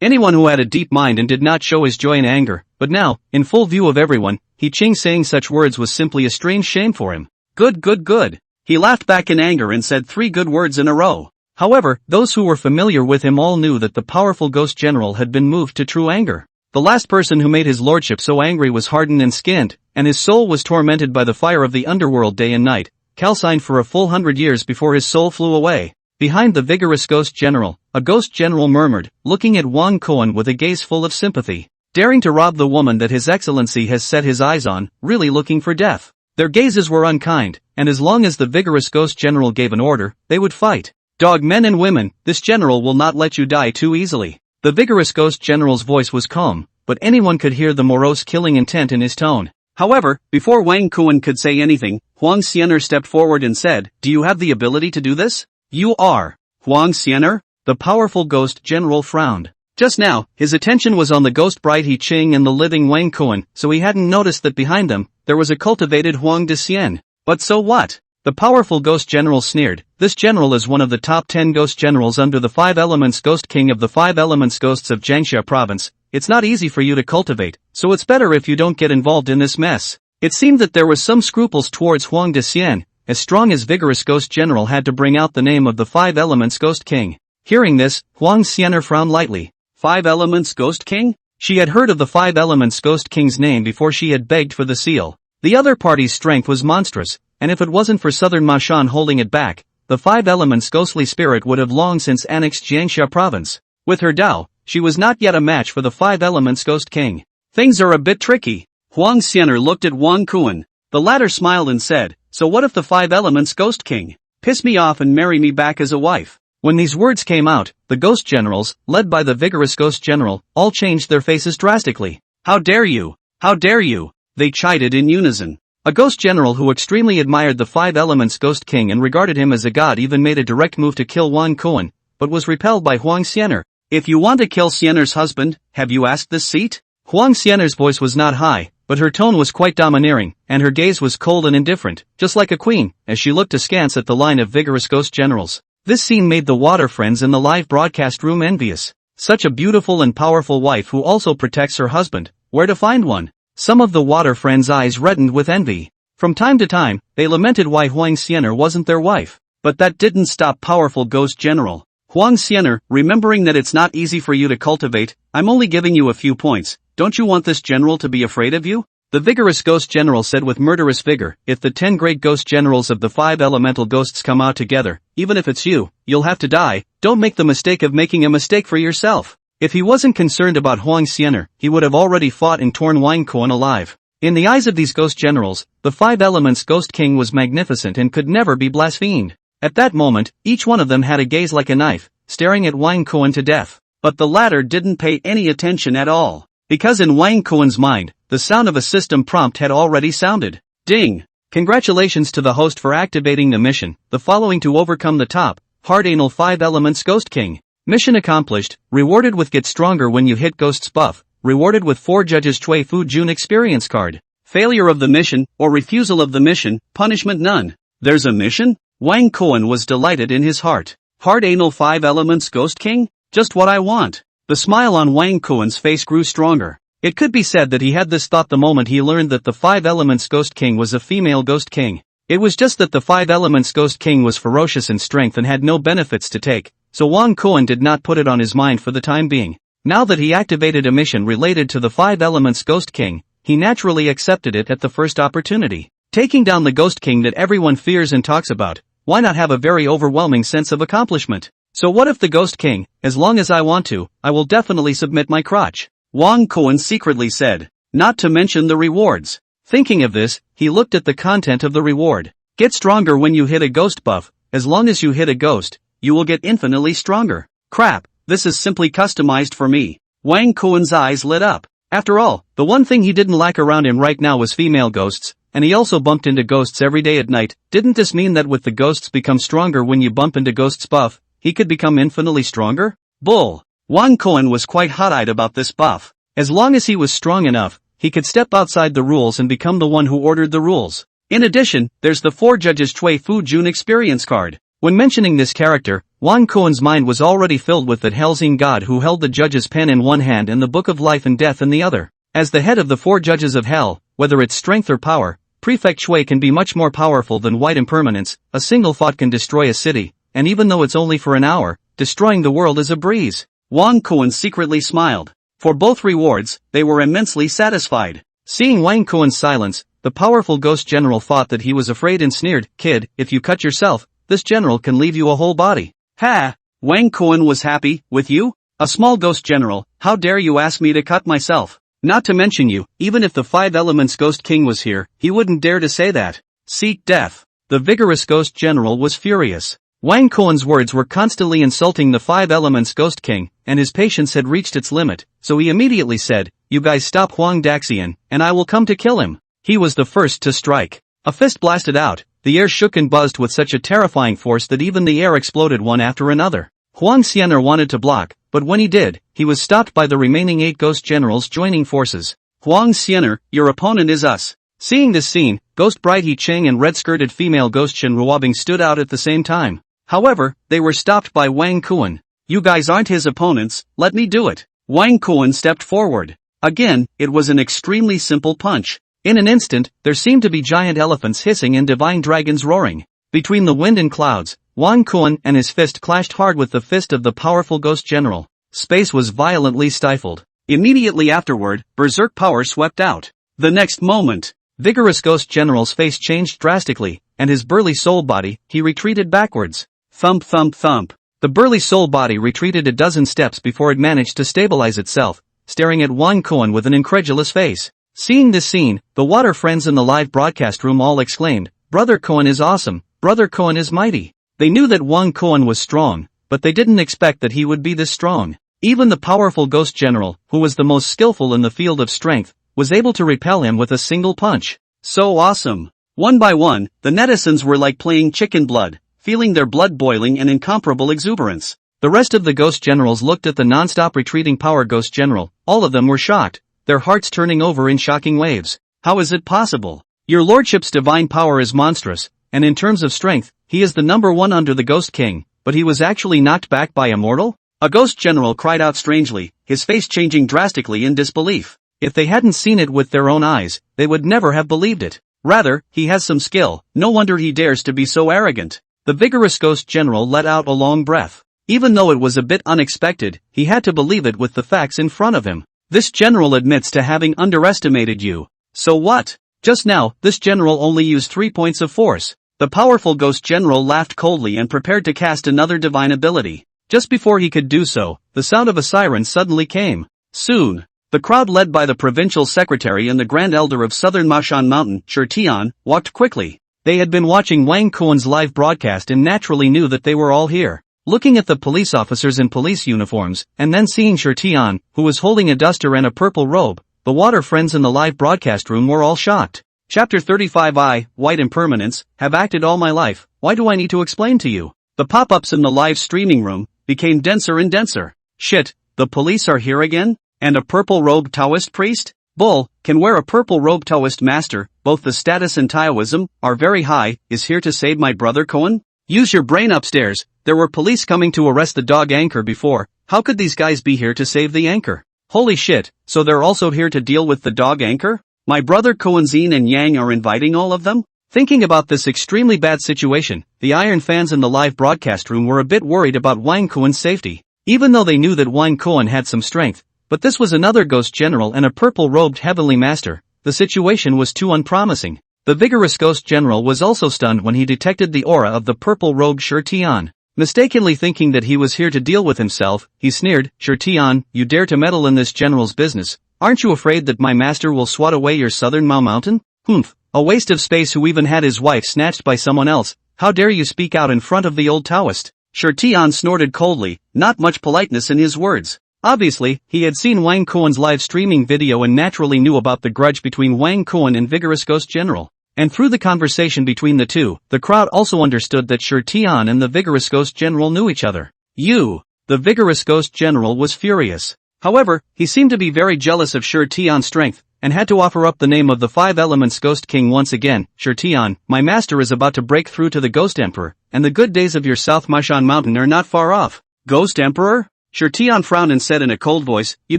Anyone who had a deep mind and did not show his joy and anger, but now, in full view of everyone, He Qing saying such words was simply a strange shame for him. Good. He laughed back in anger and said 3 good words in a row. However, those who were familiar with him all knew that the powerful ghost general had been moved to true anger. The last person who made his lordship so angry was hardened and skinned, and his soul was tormented by the fire of the underworld day and night, calcined for a full 100 years before his soul flew away. Behind the vigorous ghost general, a ghost general murmured, looking at Wang Kuan with a gaze full of sympathy. Daring to rob the woman that His Excellency has set his eyes on, really looking for death. Their gazes were unkind, and as long as the vigorous ghost general gave an order, they would fight. "Dog men and women, this general will not let you die too easily." The vigorous ghost general's voice was calm, but anyone could hear the morose killing intent in his tone. However, before Wang Kuan could say anything, Huang Xianer stepped forward and said, "Do you have the ability to do this?" "You are Huang Xianer?" The powerful ghost general frowned. Just now, his attention was on the ghost bride He Qing and the living Wang Kuan, so he hadn't noticed that behind them, there was a cultivated Huang de Xian. But so what? The powerful ghost general sneered. This general is one of the top 10 ghost generals under the 5 elements ghost king of the 5 elements ghosts of Jiangxia province. It's not easy for you to cultivate, so it's better if you don't get involved in this mess. It seemed that there was some scruples towards Huang de Xian. As strong as vigorous ghost general had to bring out the name of the 5 elements ghost king. Hearing this, Huang Xianer frowned lightly. 5 elements ghost king? She had heard of the 5 elements ghost king's name before she had begged for the seal. The other party's strength was monstrous, and if it wasn't for southern Mashan holding it back, the 5 elements ghostly spirit would have long since annexed Jiangxia province. With her Dao, she was not yet a match for the 5 elements ghost king. Things are a bit tricky. Huang Xianer looked at Wang Kuan. The latter smiled and said, "So what if the 5 elements ghost king piss me off and marry me back as a wife?" When these words came out, the ghost generals, led by the vigorous ghost general, all changed their faces drastically. "How dare you? How dare you?" they chided in unison. A ghost general who extremely admired the 5 elements ghost king and regarded him as a god even made a direct move to kill Wang Kuan, but was repelled by Huang Xianer. "If you want to kill Xianer's husband, have you asked this seat?" Huang Xianer's voice was not high, but her tone was quite domineering, and her gaze was cold and indifferent, just like a queen, as she looked askance at the line of vigorous ghost generals. This scene made the water friends in the live broadcast room envious. Such a beautiful and powerful wife who also protects her husband, where to find one? Some of the water friends' eyes reddened with envy. From time to time, they lamented why Huang Xianer wasn't their wife. But that didn't stop powerful ghost general. "Huang Xianer, remembering that it's not easy for you to cultivate, I'm only giving you a few points. Don't you want this general to be afraid of you?" The vigorous ghost general said with murderous vigor, "If the 10 great ghost generals of the 5 elemental ghosts come out together, even if it's you, you'll have to die. Don't make the mistake of making a mistake for yourself." If he wasn't concerned about Huang Xianer, he would have already fought and torn Wang Kuan alive. In the eyes of these ghost generals, the 5 elements ghost king was magnificent and could never be blasphemed. At that moment, each one of them had a gaze like a knife, staring at Wang Kuan to death. But the latter didn't pay any attention at all. Because in Wang Kuan's mind, the sound of a system prompt had already sounded. Ding! Congratulations to the host for activating the mission. The following to overcome the top Hard Anal 5 Elements Ghost King. Mission accomplished, rewarded with Get Stronger when you hit Ghost's buff, rewarded with 4 Judges Chui Fu Jun experience card. Failure of the mission, or refusal of the mission, punishment none. There's a mission? Wang Kuan was delighted in his heart. Hard Anal 5 Elements Ghost King? Just what I want. The smile on Wang Kuan's face grew stronger. It could be said that he had this thought the moment he learned that the 5 Elements Ghost King was a female Ghost King. It was just that the 5 Elements Ghost King was ferocious in strength and had no benefits to take, so Wang Kuan did not put it on his mind for the time being. Now that he activated a mission related to the 5 Elements Ghost King, he naturally accepted it at the first opportunity. Taking down the Ghost King that everyone fears and talks about, why not have a very overwhelming sense of accomplishment? So what if the Ghost King, as long as I want to, I will definitely submit my crotch. Wang Kuan secretly said, not to mention the rewards. Thinking of this, he looked at the content of the reward. Get stronger when you hit a ghost buff, as long as you hit a ghost, you will get infinitely stronger. Crap, this is simply customized for me. Wang Kuan's eyes lit up. After all, the one thing he didn't lack around him right now was female ghosts, and he also bumped into ghosts every day at night. Didn't this mean that with the ghosts become stronger when you bump into ghosts buff, he could become infinitely stronger? Bull. Wang Kuan was quite hot-eyed about this buff. As long as he was strong enough, he could step outside the rules and become the one who ordered the rules. In addition, there's the 4 Judges Chui Fu Jun experience card. When mentioning this character, Wang Kuan's mind was already filled with that Hellsing god who held the judge's pen in one hand and the book of life and death in the other. As the head of the 4 judges of hell, whether it's strength or power, Prefect Shui can be much more powerful than White Impermanence. A single thought can destroy a city, and even though it's only for an hour, destroying the world is a breeze. Wang Kuan secretly smiled. For both rewards, they were immensely satisfied. Seeing Wang Kuan's silence, the powerful ghost general thought that he was afraid and sneered, kid, if you cut yourself, this general can leave you a whole body. Ha! Wang Kuan was happy, with you? A small ghost general, how dare you ask me to cut myself? Not to mention you, even if the 5 Elements Ghost King was here, he wouldn't dare to say that. Seek death. The vigorous ghost general was furious. Wang Kuan's words were constantly insulting the 5 Elements Ghost King, and his patience had reached its limit, so he immediately said, you guys stop Huang Daxian, and I will come to kill him. He was the first to strike. A fist blasted out, the air shook and buzzed with such a terrifying force that even the air exploded one after another. Huang Xianer wanted to block, but when he did, he was stopped by the remaining 8 ghost generals joining forces. Huang Xianer, your opponent is us. Seeing this scene, Ghost Bride He Cheng and red-skirted female Ghost Shen Ruobing stood out at the same time. However, they were stopped by Wang Kuan. You guys aren't his opponents, let me do it. Wang Kuan stepped forward. Again, it was an extremely simple punch. In an instant, there seemed to be giant elephants hissing and divine dragons roaring. Between the wind and clouds, Wang Kuan and his fist clashed hard with the fist of the powerful ghost general. Space was violently stifled. Immediately afterward, berserk power swept out. The next moment, vigorous ghost general's face changed drastically, and his burly soul body, he retreated backwards. Thump thump thump. The burly soul body retreated a dozen steps before it managed to stabilize itself, staring at Wang Kuan with an incredulous face. Seeing this scene, the water friends in the live broadcast room all exclaimed, Brother Kuan is awesome, Brother Kuan is mighty. They knew that Wang Kuan was strong, but they didn't expect that he would be this strong. Even the powerful ghost general, who was the most skillful in the field of strength, was able to repel him with a single punch. So awesome. One by one, the netizens were like playing chicken blood, feeling their blood boiling and incomparable exuberance. The rest of the ghost generals looked at the non-stop retreating power ghost general. All of them were shocked, their hearts turning over in shocking waves. How is it possible? Your lordship's divine power is monstrous, and in terms of strength, he is the number 1 under the Ghost King, but he was actually knocked back by a mortal? A ghost general cried out strangely, his face changing drastically in disbelief. If they hadn't seen it with their own eyes, they would never have believed it. Rather, he has some skill, no wonder he dares to be so arrogant. The vigorous ghost general let out a long breath. Even though it was a bit unexpected, he had to believe it with the facts in front of him. This general admits to having underestimated you. So what? Just now, this general only used 3 points of force. The powerful ghost general laughed coldly and prepared to cast another divine ability. Just before he could do so, the sound of a siren suddenly came. Soon, the crowd led by the provincial secretary and the grand elder of southern Mashan Mountain, Shirtian, walked quickly. They had been watching Wang Kuan's live broadcast and naturally knew that they were all here. Looking at the police officers in police uniforms, and then seeing Shirtian, who was holding a duster and a purple robe, the water friends in the live broadcast room were all shocked. Chapter 35 I, White Impermanence, have acted all my life, why do I need to explain to you? The pop-ups in the live streaming room became denser and denser. Shit, the police are here again? And a purple-robed Taoist priest? Bull, can wear a purple-robed Taoist master, both the status and Taoism are very high, is here to save my brother Cohen? Use your brain upstairs, there were police coming to arrest the dog anchor before, how could these guys be here to save the anchor? Holy shit, so they're also here to deal with the dog anchor? My brother Cohen, Zine and Yang are inviting all of them? Thinking about this extremely bad situation, the Iron fans in the live broadcast room were a bit worried about Wang Cohen's safety, even though they knew that Wang Cohen had some strength. But this was another ghost general and a purple-robed heavenly master. The situation was too unpromising. The vigorous ghost general was also stunned when he detected the aura of the purple-robed Shi Tian. Mistakenly thinking that he was here to deal with himself, he sneered, Shi Tian, you dare to meddle in this general's business? Aren't you afraid that my master will swat away your southern Mao Mountain? Humph, a waste of space who even had his wife snatched by someone else. How dare you speak out in front of the old Taoist? Shi Tian snorted coldly, not much politeness in his words. Obviously, he had seen Wang Cohen's live streaming video and naturally knew about the grudge between Wang Cohen and Vigorous Ghost General. And through the conversation between the two, the crowd also understood that Shi Tian and the Vigorous Ghost General knew each other. The Vigorous Ghost General was furious. However, he seemed to be very jealous of Shi Tian's strength, and had to offer up the name of the Five Elements Ghost King once again. Shi Tian, my master is about to break through to the Ghost Emperor, and the good days of your South Mashan Mountain are not far off. Ghost Emperor? Shi Tian frowned and said in a cold voice, you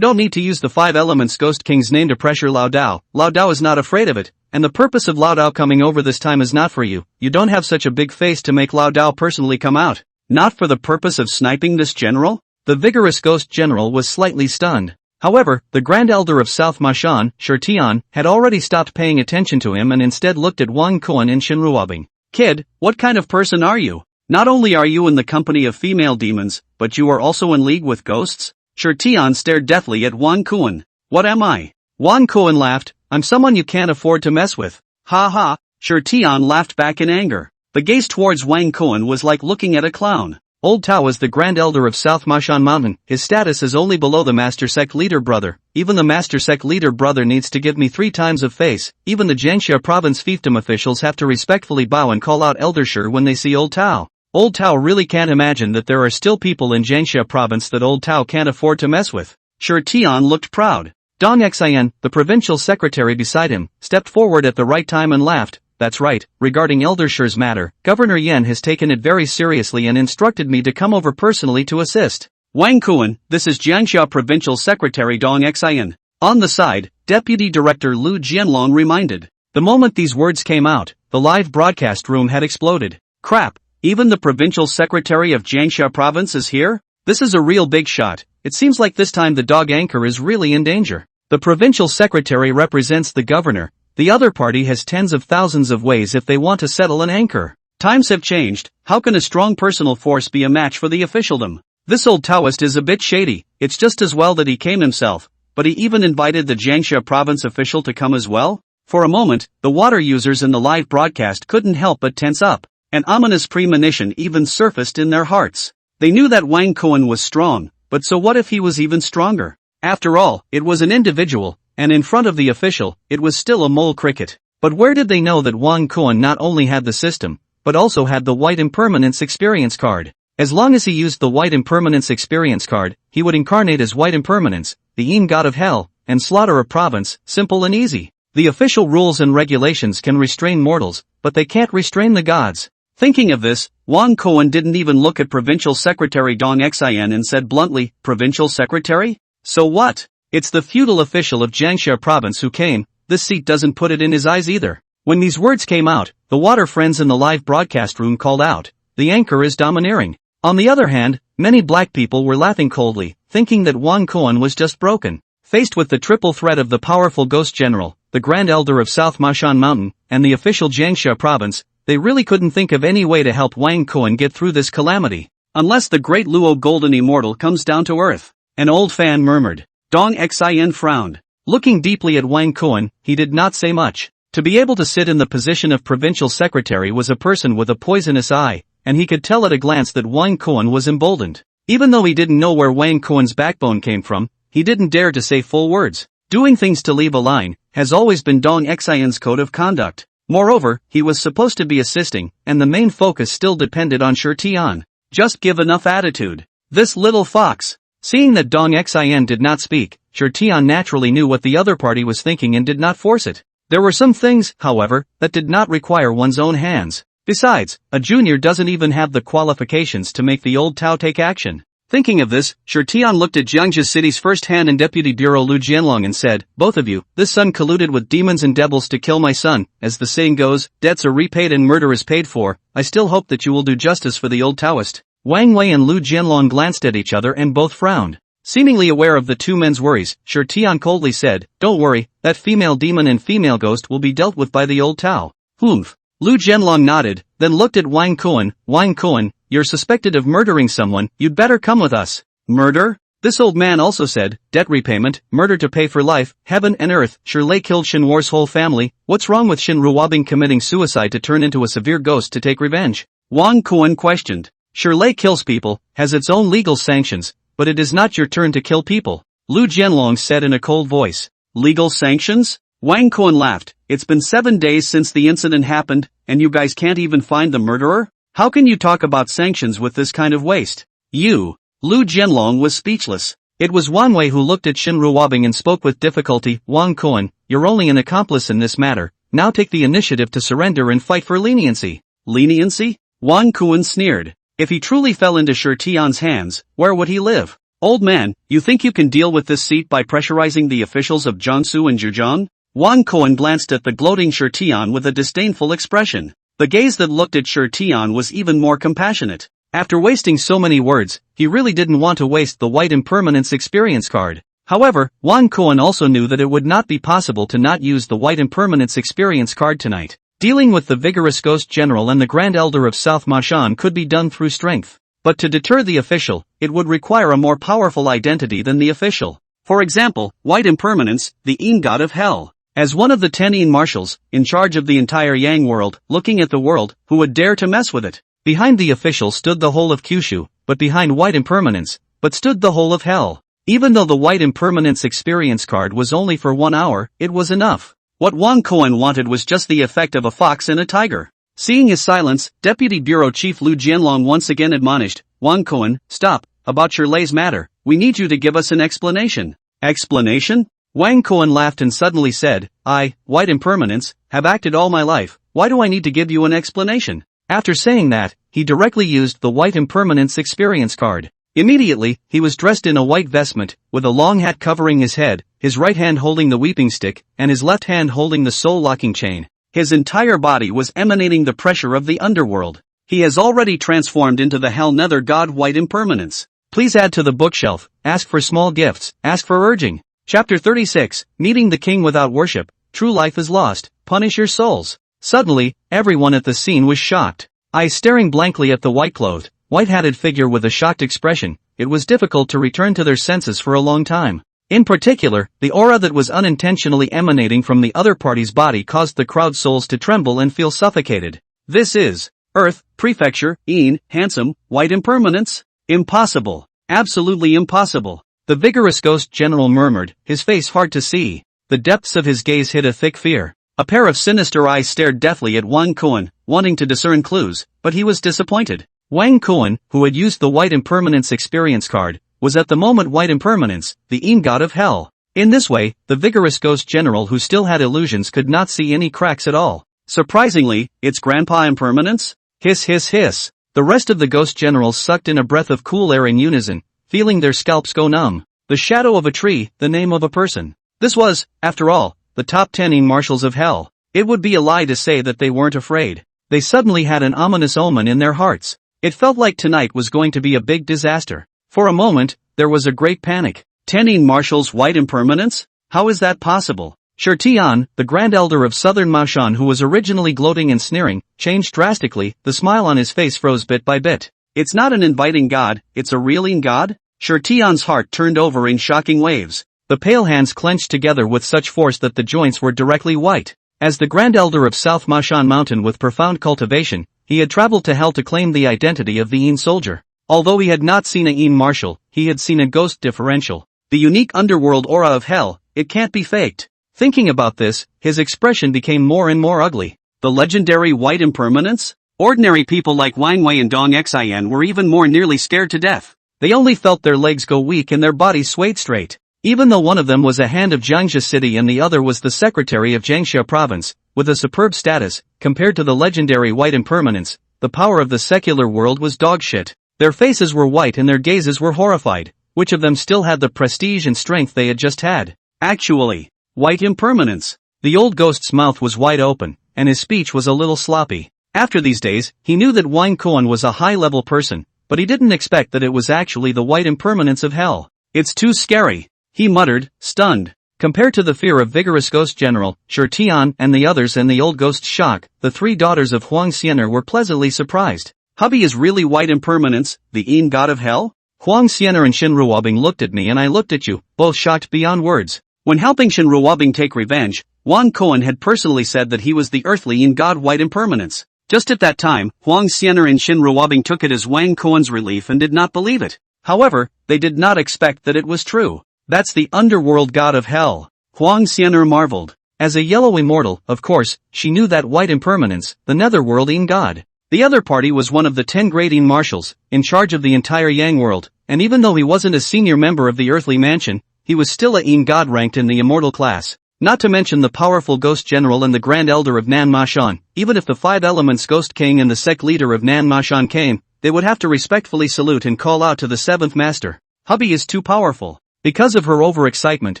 don't need to use the Five Elements Ghost King's name to pressure Lao Dao. Lao Dao is not afraid of it, and the purpose of Lao Dao coming over this time is not for you. You don't have such a big face to make Lao Dao personally come out. Not for the purpose of sniping this general? The Vigorous Ghost General was slightly stunned. However, the Grand Elder of South Mashan, Shi Tian, had already stopped paying attention to him and instead looked at Wang Cohen and Shinruobing. Kid, what kind of person are you? Not only are you in the company of female demons, but you are also in league with ghosts? Shi Tian stared deathly at Wang Cohen. What am I? Wang Cohen laughed, I'm someone you can't afford to mess with. Ha ha, Shi Tian laughed back in anger. The gaze towards Wang Cohen was like looking at a clown. Old Tao is the Grand Elder of South Mashan Mountain, his status is only below the Master Sect Leader brother, even the Master Sect Leader brother needs to give me 3 times of face, even the Jiangxia province fiefdom officials have to respectfully bow and call out Elder Shi when they see Old Tao. Old Tao really can't imagine that there are still people in Jiangxia province that Old Tao can't afford to mess with. Shi Tian looked proud. Dong Xian, the provincial secretary beside him, stepped forward at the right time and laughed. That's right, regarding Elder Shi's matter, Governor Yan has taken it very seriously and instructed me to come over personally to assist. Wang Cohen, this is Jiangxia Provincial Secretary Dong Xian. On the side, Deputy Director Lu Jianlong reminded. The moment these words came out, the live broadcast room had exploded. Crap, even the Provincial Secretary of Jiangxia Province is here? This is a real big shot. It seems like this time the dog anchor is really in danger. The Provincial Secretary represents the governor. The other party has tens of thousands of ways if they want to settle an anchor. Times have changed, how can a strong personal force be a match for the officialdom? This old Taoist is a bit shady, it's just as well that he came himself, but he even invited the Jiangxia province official to come as well? For a moment, the water users in the live broadcast couldn't help but tense up. An ominous premonition even surfaced in their hearts. They knew that Wang Cohen was strong, but so what if he was even stronger? After all, it was an individual. And in front of the official, it was still a mole cricket. But where did they know that Wang Cohen not only had the system, but also had the White Impermanence experience card? As long as he used the White Impermanence experience card, he would incarnate as White Impermanence, the Yin God of Hell, and slaughter a province, simple and easy. The official rules and regulations can restrain mortals, but they can't restrain the gods. Thinking of this, Wang Cohen didn't even look at Provincial Secretary Dong Xian and said bluntly, Provincial Secretary? So what? It's the feudal official of Jiangxia province who came, this seat doesn't put it in his eyes either. When these words came out, the water friends in the live broadcast room called out, the anchor is domineering. On the other hand, many black people were laughing coldly, thinking that Wang Cohen was just broken. Faced with the triple threat of the powerful ghost general, the Grand Elder of South Mashan Mountain, and the official Jiangxia province, they really couldn't think of any way to help Wang Cohen get through this calamity. Unless the great Luo Golden Immortal comes down to earth. An old fan murmured. Dong Xian frowned. Looking deeply at Wang Cohen, he did not say much. To be able to sit in the position of provincial secretary was a person with a poisonous eye, and he could tell at a glance that Wang Cohen was emboldened. Even though he didn't know where Wang Cohen's backbone came from, he didn't dare to say full words. Doing things to leave a line has always been Dong Xian's code of conduct. Moreover, he was supposed to be assisting, and the main focus still depended on Shi Tian. Just give enough attitude. This little fox. Seeing that Dong Xin did not speak, Shirtian naturally knew what the other party was thinking and did not force it. There were some things, however, that did not require one's own hands. Besides, a junior doesn't even have the qualifications to make the old Tao take action. Thinking of this, Shirtian looked at Jiangxia City's first hand and deputy bureau Lu Jianlong and said, "Both of you, this son colluded with demons and devils to kill my son. As the saying goes, debts are repaid and murder is paid for. I still hope that you will do justice for the old Taoist." Wang Wei and Lu Jianlong glanced at each other and both frowned. Seemingly aware of the two men's worries, Shirtian coldly said, "Don't worry, that female demon and female ghost will be dealt with by the old Tao." "Humph." Lu Jianlong nodded, then looked at Wang Kuan. "Wang Kuan, you're suspected of murdering someone, you'd better come with us." "Murder?" This old man also said, "Debt repayment, murder to pay for life, heaven and earth." Shirlei killed Shinwar's whole family. What's wrong with Shin Ruobing committing suicide to turn into a severe ghost to take revenge? Wang Kuan questioned. "Shirlei kills people, has its own legal sanctions, but it is not your turn to kill people," Lu Jianlong said in a cold voice. "Legal sanctions?" Wang Kuan laughed. "It's been 7 days since the incident happened, and you guys can't even find the murderer? How can you talk about sanctions with this kind of waste?" "You." Lu Jianlong was speechless. It was Wan Wei who looked at Shin Ruobing and spoke with difficulty. "Wang Kuan, you're only an accomplice in this matter. Now take the initiative to surrender and fight for leniency." "Leniency?" Wang Kuan sneered. If he truly fell into Shirtian's hands, where would he live? "Old man, you think you can deal with this seat by pressurizing the officials of Jiangsu and Zhejiang?" Wang Kuan glanced at the gloating Shirtian with a disdainful expression. The gaze that looked at Shirtian was even more compassionate. After wasting so many words, he really didn't want to waste the white impermanence experience card. However, Wang Kuan also knew that it would not be possible to not use the white impermanence experience card tonight. Dealing with the vigorous ghost general and the Grand Elder of South Mashan could be done through strength. But to deter the official, it would require a more powerful identity than the official. For example, white impermanence, the Yin god of hell. As one of the 10 Yin marshals, in charge of the entire Yang world, looking at the world, who would dare to mess with it? Behind the official stood the whole of Kyushu, but behind white impermanence, but stood the whole of hell. Even though the white impermanence experience card was only for 1 hour, it was enough. What Wang Kuan wanted was just the effect of a fox and a tiger. Seeing his silence, Deputy Bureau Chief Lu Jianlong once again admonished, "Wang Kuan, stop, about Shirlei's matter, we need you to give us an explanation." "Explanation?" Wang Kuan laughed and suddenly said, "I, white impermanence, have acted all my life, why do I need to give you an explanation?" After saying that, he directly used the white impermanence experience card. Immediately, he was dressed in a white vestment, with a long hat covering his head, his right hand holding the weeping stick, and his left hand holding the soul-locking chain. His entire body was emanating the pressure of the underworld. He has already transformed into the Hell Nether God White Impermanence. Please add to the bookshelf, ask for small gifts, ask for urging. Chapter 36, Meeting the King Without Worship, True Life is Lost, Punish Your Souls. Suddenly, everyone at the scene was shocked. Eyes staring blankly at the white-clothed, white-hatted figure with a shocked expression, it was difficult to return to their senses for a long time. In particular, the aura that was unintentionally emanating from the other party's body caused the crowd's souls to tremble and feel suffocated. This is Earth, Prefecture, Yin, handsome, white impermanence? Impossible. Absolutely impossible. The vigorous ghost general murmured, his face hard to see. The depths of his gaze hid a thick fear. A pair of sinister eyes stared deathly at Wang Kuan, wanting to discern clues, but he was disappointed. Wang Kuan, who had used the white impermanence experience card, was at the moment white impermanence, the Yin god of hell. In this way, the vigorous ghost general who still had illusions could not see any cracks at all. Surprisingly, it's Grandpa Impermanence? Hiss hiss hiss. The rest of the ghost generals sucked in a breath of cool air in unison, feeling their scalps go numb. The shadow of a tree, the name of a person. This was, after all, the top 10 Yin marshals of hell. It would be a lie to say that they weren't afraid. They suddenly had an ominous omen in their hearts. It felt like tonight was going to be a big disaster. For a moment, there was a great panic. 10 Yin marshals white impermanence? How is that possible? Shirtian, the Grand Elder of Southern Maoshan who was originally gloating and sneering, changed drastically, the smile on his face froze bit by bit. It's not an inviting god, it's a real Yin god? Shirtian's heart turned over in shocking waves. The pale hands clenched together with such force that the joints were directly white. As the Grand Elder of South Mashan Mountain with profound cultivation, he had traveled to hell to claim the identity of the Yin soldier. Although he had not seen a Yin marshal, he had seen a ghost differential. The unique underworld aura of hell, it can't be faked. Thinking about this, his expression became more and more ugly. The legendary white impermanence? Ordinary people like Wang Wei and Dong Xin were even more nearly scared to death. They only felt their legs go weak and their bodies swayed straight. Even though one of them was a hand of Jiangxia City and the other was the secretary of Jiangxia Province, with a superb status, compared to the legendary white impermanence, the power of the secular world was dogshit. Their faces were white and their gazes were horrified. Which of them still had the prestige and strength they had just had? Actually, white impermanence. The old ghost's mouth was wide open, and his speech was a little sloppy. After these days, he knew that Wang Kuan was a high-level person, but he didn't expect that it was actually the white impermanence of hell. It's too scary, he muttered, stunned. Compared to the fear of vigorous ghost general, Shi Tian and the others and the old ghost's shock, the three daughters of Huang Xian'er were pleasantly surprised. Hubby is really white impermanence, the Yin god of hell? Huang Xian'er and Shin Ruobing looked at me and I looked at you, both shocked beyond words. When helping Shin Ruobing take revenge, Wang Kuan had personally said that he was the earthly Yin god white impermanence. Just at that time, Huang Xian'er and Shin Ruobing took it as Wang Kuan's relief and did not believe it. However, they did not expect that it was true. That's the underworld god of hell. Huang Xian'er marveled. As a yellow immortal, of course, she knew that white impermanence, the netherworld Yin god. The other party was one of the 10 great Yin marshals, in charge of the entire Yang world, and even though he wasn't a senior member of the earthly mansion, he was still a Yin god ranked in the immortal class. Not to mention the powerful ghost general and the grand elder of Nan Mashan. Even if the 5 elements ghost king and the sect leader of Nan Mashan came, they would have to respectfully salute and call out to the 7th master. Hubby is too powerful. Because of her overexcitement,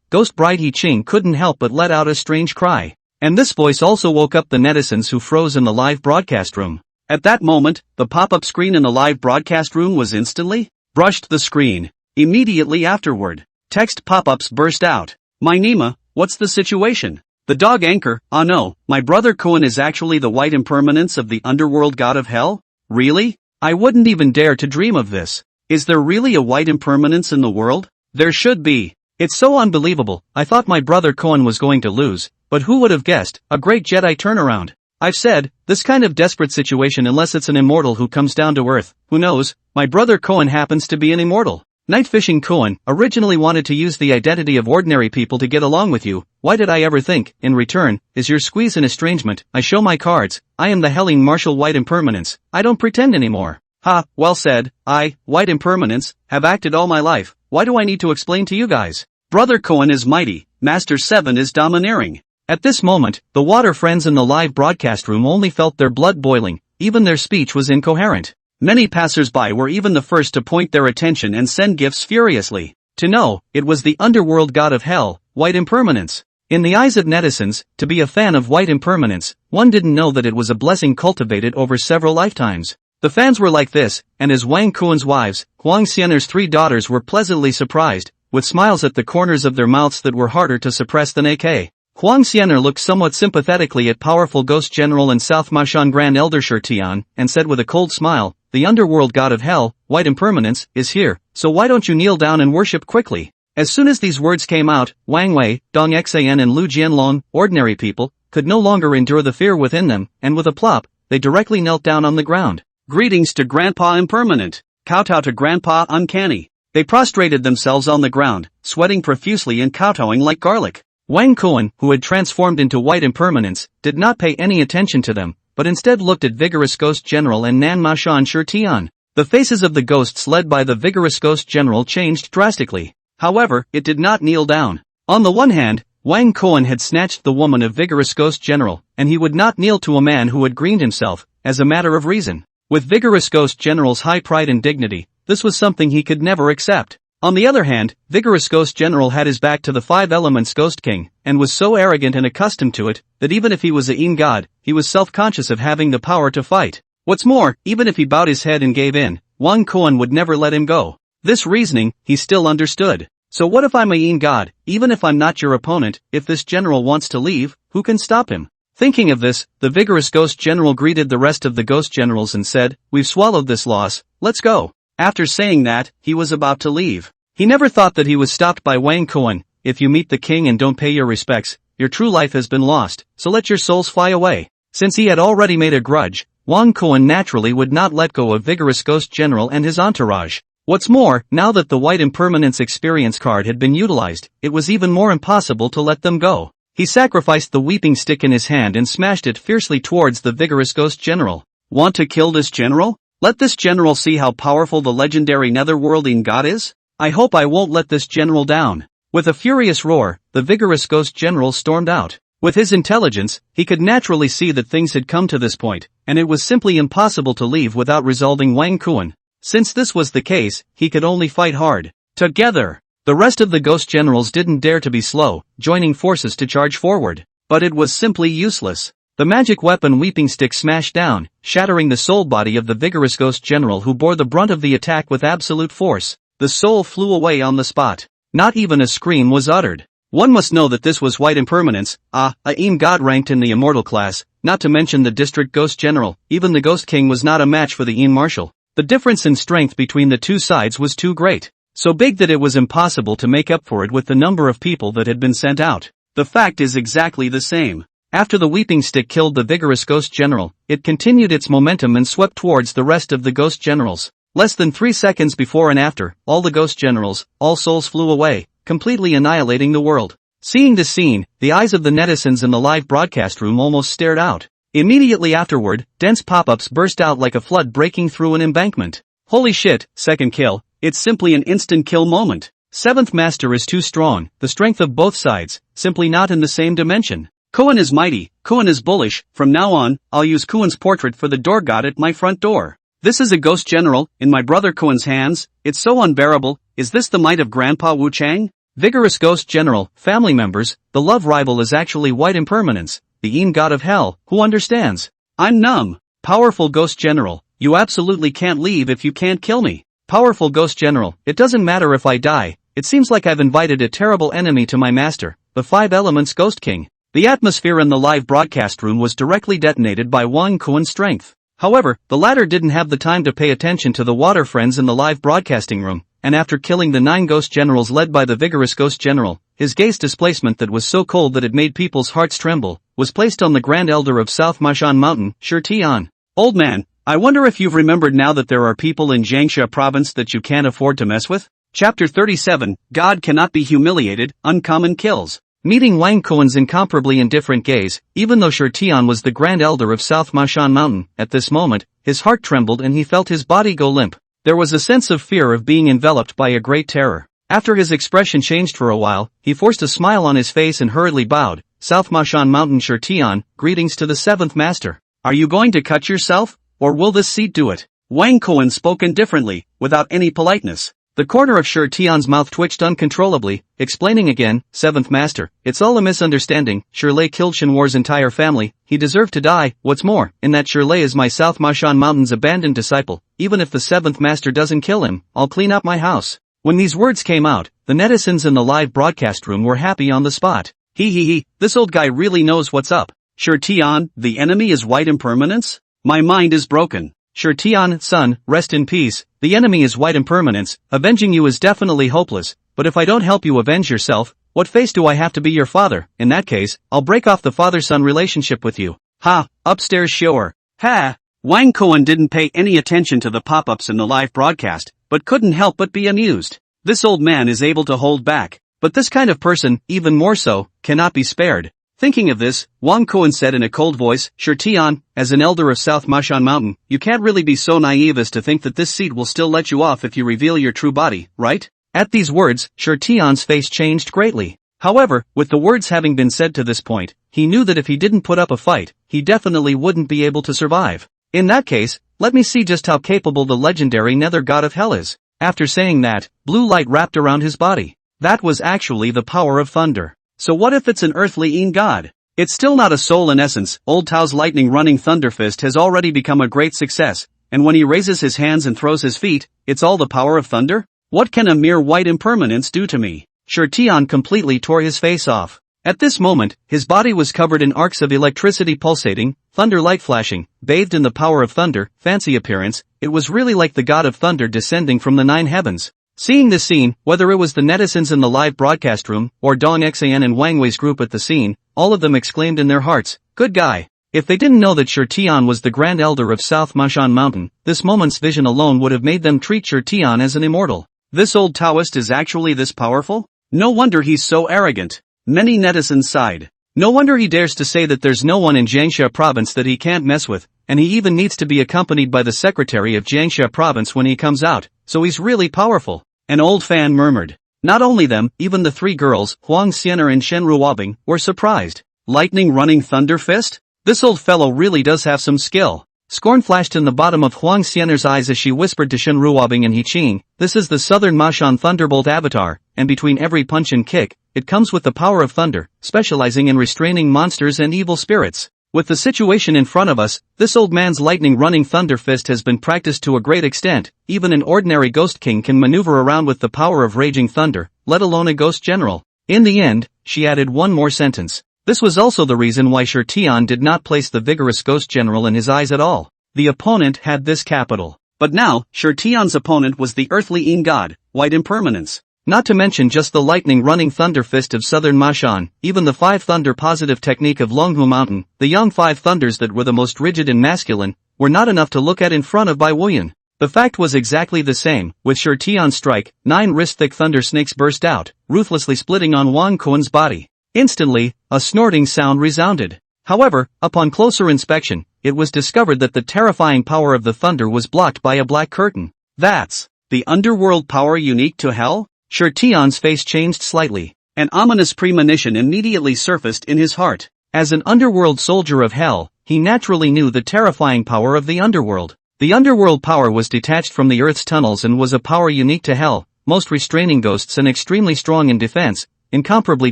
Ghost Bride He Ching couldn't help but let out a strange cry. And this voice also woke up the netizens who froze in the live broadcast room. At that moment, the pop-up screen in the live broadcast room was instantly brushed the screen. Immediately afterward, text pop-ups burst out. My Nima, what's the situation? The dog anchor, ah no, my brother Kuan is actually the white impermanence of the underworld god of hell? Really? I wouldn't even dare to dream of this. Is there really a white impermanence in the world? There should be. It's so unbelievable. I thought my brother Kuan was going to lose, but who would have guessed, a great Jedi turnaround. I've said, this kind of desperate situation unless it's an immortal who comes down to earth, who knows, my brother Kuan happens to be an immortal. Night Fishing Kuan originally wanted to use the identity of ordinary people to get along with you. Why did I ever think, in return, is your squeeze and estrangement, I show my cards, I am the Helling Martial White Impermanence, I don't pretend anymore. Ha, well said, I, White Impermanence, have acted all my life, why do I need to explain to you guys? Brother Kuan is mighty, Master 7 is domineering. At this moment, the water friends in the live broadcast room only felt their blood boiling, even their speech was incoherent. Many passers-by were even the first to point their attention and send gifts furiously. To know, it was the underworld god of hell, White Impermanence. In the eyes of netizens, to be a fan of White Impermanence, one didn't know that it was a blessing cultivated over several lifetimes. The fans were like this, and as Wang Kuan's wives, Huang Xian'er's 3 daughters were pleasantly surprised, with smiles at the corners of their mouths that were harder to suppress than AK. Huang Xian'er looked somewhat sympathetically at powerful Ghost General and South Mashan Grand Elder Shi Tian, and said with a cold smile, the underworld god of hell, White Impermanence, is here, so why don't you kneel down and worship quickly? As soon as these words came out, Wang Wei, Dong Xian and Lu Jianlong, ordinary people, could no longer endure the fear within them, and with a plop, they directly knelt down on the ground. Greetings to Grandpa Impermanent. Kowtow to Grandpa Uncanny. They prostrated themselves on the ground, sweating profusely and kowtowing like garlic. Wang Kuan, who had transformed into White Impermanence, did not pay any attention to them, but instead looked at Vigorous Ghost General and Nan Mashan Shi Tian. The faces of the ghosts led by the Vigorous Ghost General changed drastically. However, it did not kneel down. On the one hand, Wang Kuan had snatched the woman of Vigorous Ghost General, and he would not kneel to a man who had greened himself, as a matter of reason. With Vigorous Ghost General's high pride and dignity, this was something he could never accept. On the other hand, Vigorous Ghost General had his back to the 5 elements Ghost King, and was so arrogant and accustomed to it, that even if he was a Yin god, he was self-conscious of having the power to fight. What's more, even if he bowed his head and gave in, Wang Kuan would never let him go. This reasoning, he still understood. So what if I'm a Yin god, even if I'm not your opponent, if this general wants to leave, who can stop him? Thinking of this, the Vigorous Ghost General greeted the rest of the Ghost Generals and said, we've swallowed this loss, let's go. After saying that, he was about to leave. He never thought that he was stopped by Wang Kuan. If you meet the king and don't pay your respects, your true life has been lost, so let your souls fly away. Since he had already made a grudge, Wang Kuan naturally would not let go of Vigorous Ghost General and his entourage. What's more, now that the White Impermanence experience card had been utilized, it was even more impossible to let them go. He sacrificed the weeping stick in his hand and smashed it fiercely towards the Vigorous Ghost General. Want to kill this general? Let this general see how powerful the legendary netherworlding god is? I hope I won't let this general down. With a furious roar, the vigorous ghost general stormed out. With his intelligence, he could naturally see that things had come to this point, and it was simply impossible to leave without resolving Wang Kuan. Since this was the case, he could only fight hard. Together! The rest of the ghost generals didn't dare to be slow, joining forces to charge forward. But it was simply useless. The magic weapon Weeping Stick smashed down, shattering the soul body of the vigorous ghost general who bore the brunt of the attack with absolute force. The soul flew away on the spot. Not even a scream was uttered. One must know that this was white impermanence, a god ranked in the immortal class, not to mention the district ghost general. Even the ghost king was not a match for the marshal. The difference in strength between the two sides was too great. So big that it was impossible to make up for it with the number of people that had been sent out. The fact is exactly the same. After the Weeping Stick killed the vigorous ghost general, it continued its momentum and swept towards the rest of the ghost generals. Less than 3 seconds before and after, all the ghost generals, all souls flew away, completely annihilating the world. Seeing this scene, the eyes of the netizens in the live broadcast room almost stared out. Immediately afterward, dense pop-ups burst out like a flood breaking through an embankment. Holy shit, second kill, it's simply an instant kill moment. Seventh Master is too strong, the strength of both sides, simply not in the same dimension. Kuan is mighty, Kuan is bullish, from now on, I'll use Kuan's portrait for the door god at my front door. This is a ghost general, in my brother Kuan's hands, it's so unbearable, is this the might of Grandpa Wu Chang? Vigorous ghost general, family members, the love rival is actually white impermanence, the god of hell, who understands? I'm numb. Powerful ghost general, you absolutely can't leave if you can't kill me. Powerful ghost general, it doesn't matter if I die, it seems like I've invited a terrible enemy to my master, the Five Elements Ghost King. The atmosphere in the live broadcast room was directly detonated by Wang Kuan's strength. However, the latter didn't have the time to pay attention to the water friends in the live broadcasting room, and after killing the 9 ghost generals led by the vigorous ghost general, his gaze displacement that was so cold that it made people's hearts tremble, was placed on the Grand Elder of South Mashan Mountain, Shi Tian. Old man, I wonder if you've remembered now that there are people in Jiangxia province that you can't afford to mess with? Chapter 37, God cannot be humiliated, uncommon kills. Meeting Wang Kuan's incomparably indifferent gaze, even though Shi Tian was the Grand Elder of South Mashan Mountain, at this moment, his heart trembled and he felt his body go limp. There was a sense of fear of being enveloped by a great terror. After his expression changed for a while, he forced a smile on his face and hurriedly bowed. South Mashan Mountain Shi Tian, greetings to the 7th Master. Are you going to cut yourself? Or will this seat do it? Wang Kuan spoke indifferently, without any politeness. The corner of Shi Tian's mouth twitched uncontrollably, explaining again, 7th Master, it's all a misunderstanding, Shirley killed Shenwar's entire family, he deserved to die, what's more, in that Shirley is my South Mashan Mountain's abandoned disciple, even if the 7th Master doesn't kill him, I'll clean up my house. When these words came out, the netizens in the live broadcast room were happy on the spot. This old guy really knows what's up. Shi Tian, the enemy is white impermanence? My mind is broken. Shi Tian, son, rest in peace, the enemy is white impermanence, avenging you is definitely hopeless, but if I don't help you avenge yourself, what face do I have to be your father? In that case, I'll break off the father-son relationship with you. Ha, upstairs sure. Ha! Wang Kuan didn't pay any attention to the pop-ups in the live broadcast, but couldn't help but be amused. This old man is able to hold back, but this kind of person, even more so, cannot be spared. Thinking of this, Wang Kuan said in a cold voice, Shi Tian, as an elder of South Mashan Mountain, you can't really be so naive as to think that this seat will still let you off if you reveal your true body, right? At these words, Shi Tian's face changed greatly. However, with the words having been said to this point, he knew that if he didn't put up a fight, he definitely wouldn't be able to survive. In that case, let me see just how capable the legendary nether god of hell is. After saying that, blue light wrapped around his body. That was actually the power of thunder. So what if it's an earthly god? It's still not a soul in essence. Old Tao's lightning running thunder fist has already become a great success, and when he raises his hands and throws his feet, it's all the power of thunder? What can a mere white impermanence do to me? Shi Tian completely tore his face off. At this moment, his body was covered in arcs of electricity pulsating, thunder light flashing, bathed in the power of thunder, fancy appearance, it was really like the god of thunder descending from the 9 heavens. Seeing this scene, whether it was the netizens in the live broadcast room, or Dong Xan and Wang Wei's group at the scene, all of them exclaimed in their hearts, good guy. If they didn't know that Shi Tian was the Grand Elder of South Mashan Mountain, this moment's vision alone would have made them treat Shi Tian as an immortal. This old Taoist is actually this powerful? No wonder he's so arrogant. Many netizens sighed. No wonder he dares to say that there's no one in Jiangxia province that he can't mess with, and he even needs to be accompanied by the secretary of Jiangxia province when he comes out, so he's really powerful. An old fan murmured. Not only them, even the three girls, Huang Xianer and Shen Ruobing, were surprised. Lightning running thunder fist? This old fellow really does have some skill. Scorn flashed in the bottom of Huang Xianer's eyes as she whispered to Shen Ruobing and He Qing, this is the Southern Mashan Thunderbolt avatar, and between every punch and kick, it comes with the power of thunder, specializing in restraining monsters and evil spirits. With the situation in front of us, this old man's lightning running thunder fist has been practiced to a great extent. Even an ordinary ghost king can maneuver around with the power of raging thunder, let alone a ghost general. In the end, she added one more sentence. This was also the reason why Shi Tian did not place the vigorous ghost general in his eyes at all. The opponent had this capital. But now, Shi Tian's opponent was the earthly Yin god, White Impermanence. Not to mention just the lightning running thunder fist of Southern Mashan, even the five thunder positive technique of Longhu Mountain, the young five thunders that were the most rigid and masculine, were not enough to look at in front of Bai Wuyan. The fact was exactly the same. With Shi Tian's strike, 9 wrist-thick thunder snakes burst out, ruthlessly splitting on Wang Kuan's body. Instantly, a snorting sound resounded. However, upon closer inspection, it was discovered that the terrifying power of the thunder was blocked by a black curtain. That's the underworld power unique to hell? Shi Tian's face changed slightly. An ominous premonition immediately surfaced in his heart. As an underworld soldier of hell, he naturally knew the terrifying power of the underworld. The underworld power was detached from the earth's tunnels and was a power unique to hell, most restraining ghosts and extremely strong in defense, incomparably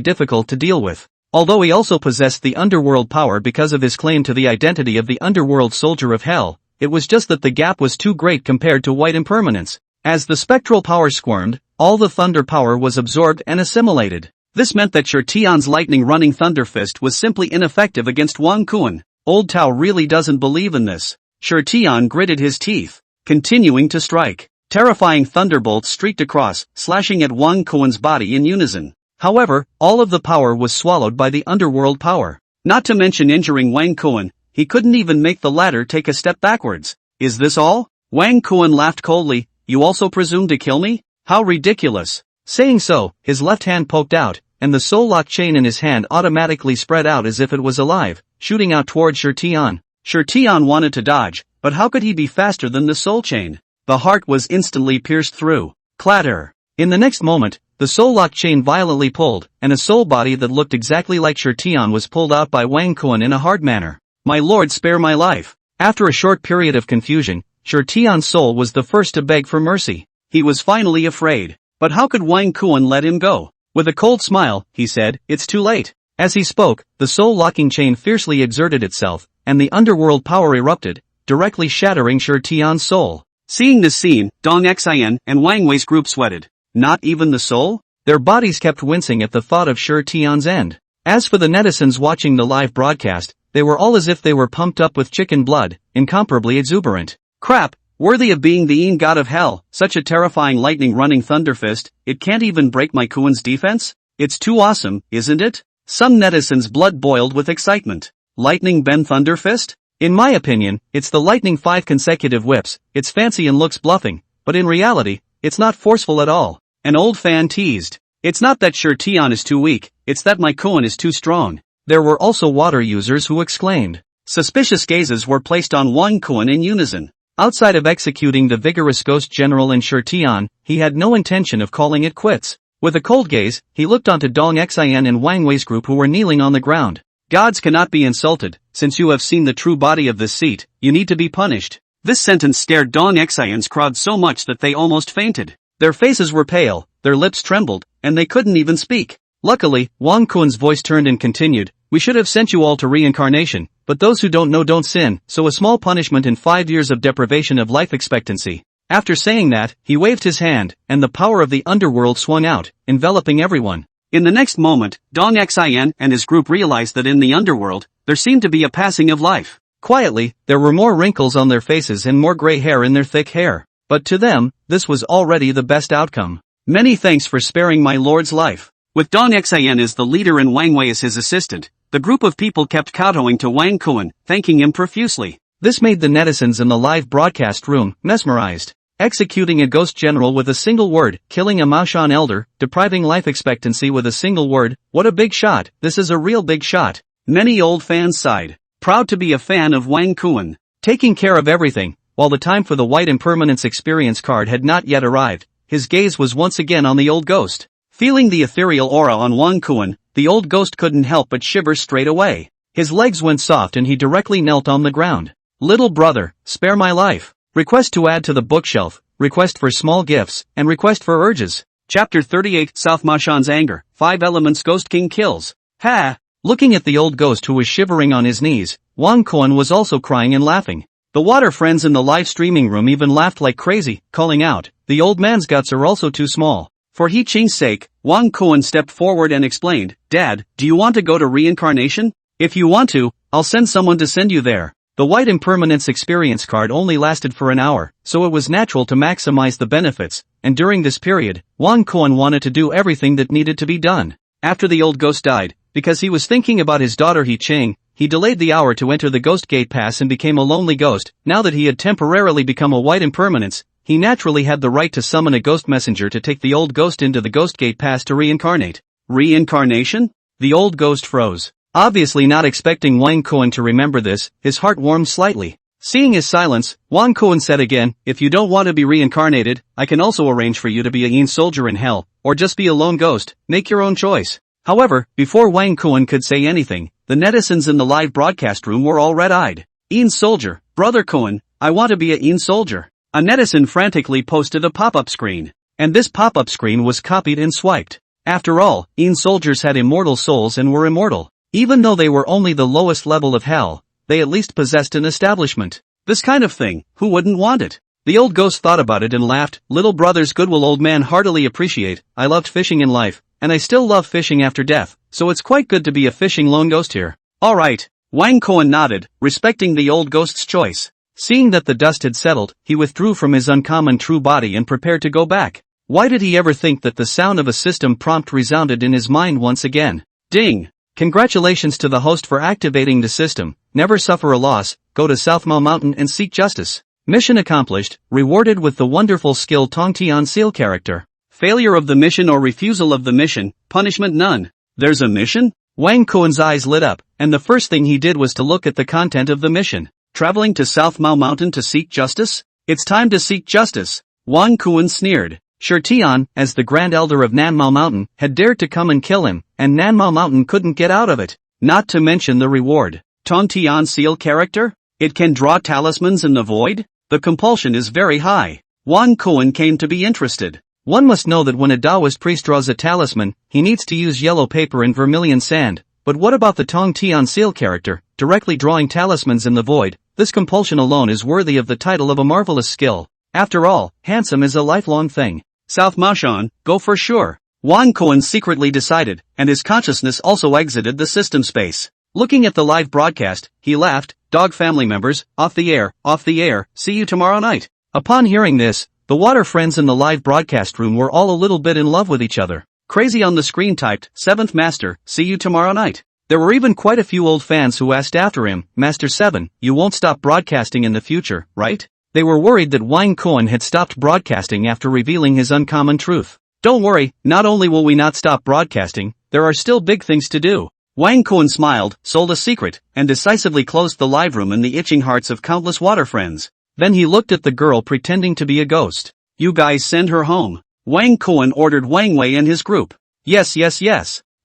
difficult to deal with. Although he also possessed the underworld power because of his claim to the identity of the underworld soldier of hell, it was just that the gap was too great compared to White Impermanence. As the spectral power squirmed, all the thunder power was absorbed and assimilated. This meant that Shi Tian's lightning running thunder fist was simply ineffective against Wang Kuan. Old Tao really doesn't believe in this. Shi Tian gritted his teeth, continuing to strike. Terrifying thunderbolts streaked across, slashing at Wang Kuan's body in unison. However, all of the power was swallowed by the underworld power. Not to mention injuring Wang Kuan, he couldn't even make the latter take a step backwards. Is this all? Wang Kuan laughed coldly. You also presume to kill me? How ridiculous. Saying so, his left hand poked out, and the soul lock chain in his hand automatically spread out as if it was alive, shooting out toward Shi Tian. Shi Tian wanted to dodge, but how could he be faster than the soul chain? The heart was instantly pierced through. Clatter. In the next moment, the soul lock chain violently pulled, and a soul body that looked exactly like Shi Tian was pulled out by Wang Kuan in a hard manner. My lord, spare my life. After a short period of confusion, Shi Tian's soul was the first to beg for mercy. He was finally afraid. But how could Wang Kuan let him go? With a cold smile, he said, it's too late. As he spoke, the soul-locking chain fiercely exerted itself, and the underworld power erupted, directly shattering Shi Tian's soul. Seeing this scene, Dong Xian and Wang Wei's group sweated. Not even the soul? Their bodies kept wincing at the thought of Shi Tian's end. As for the netizens watching the live broadcast, they were all as if they were pumped up with chicken blood, incomparably exuberant. Crap! Worthy of being the Yin god of hell, such a terrifying lightning running thunder fist, it can't even break my Kuan's defense? It's too awesome, isn't it? Some netizens' blood boiled with excitement. Lightning bend thunder fist? In my opinion, it's the lightning 5 consecutive whips. It's fancy and looks bluffing, but in reality, it's not forceful at all. An old fan teased. It's not that Shi Tian is too weak, it's that my Kuan is too strong. There were also water users who exclaimed. Suspicious gazes were placed on Wang Kuan in unison. Outside of executing the vigorous ghost general in Shi Tian, he had no intention of calling it quits. With a cold gaze, he looked onto Dong Xian and Wang Wei's group who were kneeling on the ground. Gods cannot be insulted. Since you have seen the true body of this seat, you need to be punished. This sentence scared Dong Xian's crowd so much that they almost fainted. Their faces were pale, their lips trembled, and they couldn't even speak. Luckily, Wang Kuan's voice turned and continued, we should have sent you all to reincarnation, but those who don't know don't sin, so a small punishment in 5 years of deprivation of life expectancy. After saying that, he waved his hand, and the power of the underworld swung out, enveloping everyone. In the next moment, Dong Xian and his group realized that in the underworld, there seemed to be a passing of life. Quietly, there were more wrinkles on their faces and more gray hair in their thick hair. But to them, this was already the best outcome. Many thanks for sparing my lord's life. With Dong Xian as the leader and Wang Wei as his assistant, the group of people kept kowtowing to Wang Kuan, thanking him profusely. This made the netizens in the live broadcast room mesmerized. Executing a ghost general with a single word, killing a Maoshan elder, depriving life expectancy with a single word. What a big shot, this is a real big shot. Many old fans sighed. Proud to be a fan of Wang Kuan. Taking care of everything, while the time for the white impermanence experience card had not yet arrived, his gaze was once again on the old ghost. Feeling the ethereal aura on Wang Kuan, the old ghost couldn't help but shiver straight away. His legs went soft and he directly knelt on the ground. Little brother, spare my life. Request to add to the bookshelf, request for small gifts, and request for urges. Chapter 38 South Maoshan's Anger, 5 Elements Ghost King Kills. Ha! Looking at the old ghost who was shivering on his knees, Wang Kuan was also crying and laughing. The water friends in the live streaming room even laughed like crazy, calling out, the old man's guts are also too small. For He Qing's sake, Wang Kuan stepped forward and explained, Dad, do you want to go to reincarnation? If you want to, I'll send someone to send you there. The white impermanence experience card only lasted for an hour, so it was natural to maximize the benefits, and during this period, Wang Kuan wanted to do everything that needed to be done. After the old ghost died, because he was thinking about his daughter He Qing, he delayed the hour to enter the ghost gate pass and became a lonely ghost. Now that he had temporarily become a white impermanence, he naturally had the right to summon a ghost messenger to take the old ghost into the ghost gate pass to reincarnate. Reincarnation? The old ghost froze. Obviously not expecting Wang Kuan to remember this, his heart warmed slightly. Seeing his silence, Wang Kuan said again, if you don't want to be reincarnated, I can also arrange for you to be a Yin soldier in hell, or just be a lone ghost, make your own choice. However, before Wang Kuan could say anything, the netizens in the live broadcast room were all red-eyed. Yin soldier, brother Kuan, I want to be a Yin soldier. A netizen frantically posted a pop-up screen. And this pop-up screen was copied and swiped. After all, Yin soldiers had immortal souls and were immortal. Even though they were only the lowest level of hell, they at least possessed an establishment. This kind of thing, who wouldn't want it? The old ghost thought about it and laughed. Little brother's goodwill old man heartily appreciate. I loved fishing in life, and I still love fishing after death, so it's quite good to be a fishing lone ghost here. Alright. Wang Kuan nodded, respecting the old ghost's choice. Seeing that the dust had settled, he withdrew from his uncommon true body and prepared to go back. Why did he ever think that the sound of a system prompt resounded in his mind once again? Ding! Congratulations to the host for activating the system. Never suffer a loss, go to South Mao Mountain and seek justice. Mission accomplished, rewarded with the wonderful skill Tongtian Seal character. Failure of the mission or refusal of the mission, punishment none. There's a mission? Wang Kuan's eyes lit up, and the first thing he did was to look at the content of the mission. Traveling to South Mao Mountain to seek justice? It's time to seek justice. Wang Kuan sneered. Sure Tian, as the Grand Elder of Nanmao Mountain, had dared to come and kill him, and Nanmao Mountain couldn't get out of it. Not to mention the reward. Tongtian Seal character? It can draw talismans in the void? The compulsion is very high. Wang Kuan came to be interested. One must know that when a Taoist priest draws a talisman, he needs to use yellow paper and vermilion sand. But what about the Tongtian Seal character, directly drawing talismans in the void? This compulsion alone is worthy of the title of a marvelous skill. After all, handsome is a lifelong thing. South Maoshan, go for sure. Wang Kuan secretly decided, and his consciousness also exited the system space. Looking at the live broadcast, he laughed, dog family members, off the air, see you tomorrow night. Upon hearing this, the water friends in the live broadcast room were all a little bit in love with each other. Crazy on the screen typed, 7th Master, see you tomorrow night. There were even quite a few old fans who asked after him, Master 7, you won't stop broadcasting in the future, right? They were worried that Wang Kuan had stopped broadcasting after revealing his uncommon truth. Don't worry, not only will we not stop broadcasting, there are still big things to do. Wang Kuan smiled, sold a secret, and decisively closed the live room in the itching hearts of countless water friends. Then he looked at the girl pretending to be a ghost. You guys send her home. Wang Kuan ordered Wang Wei and his group. Yes.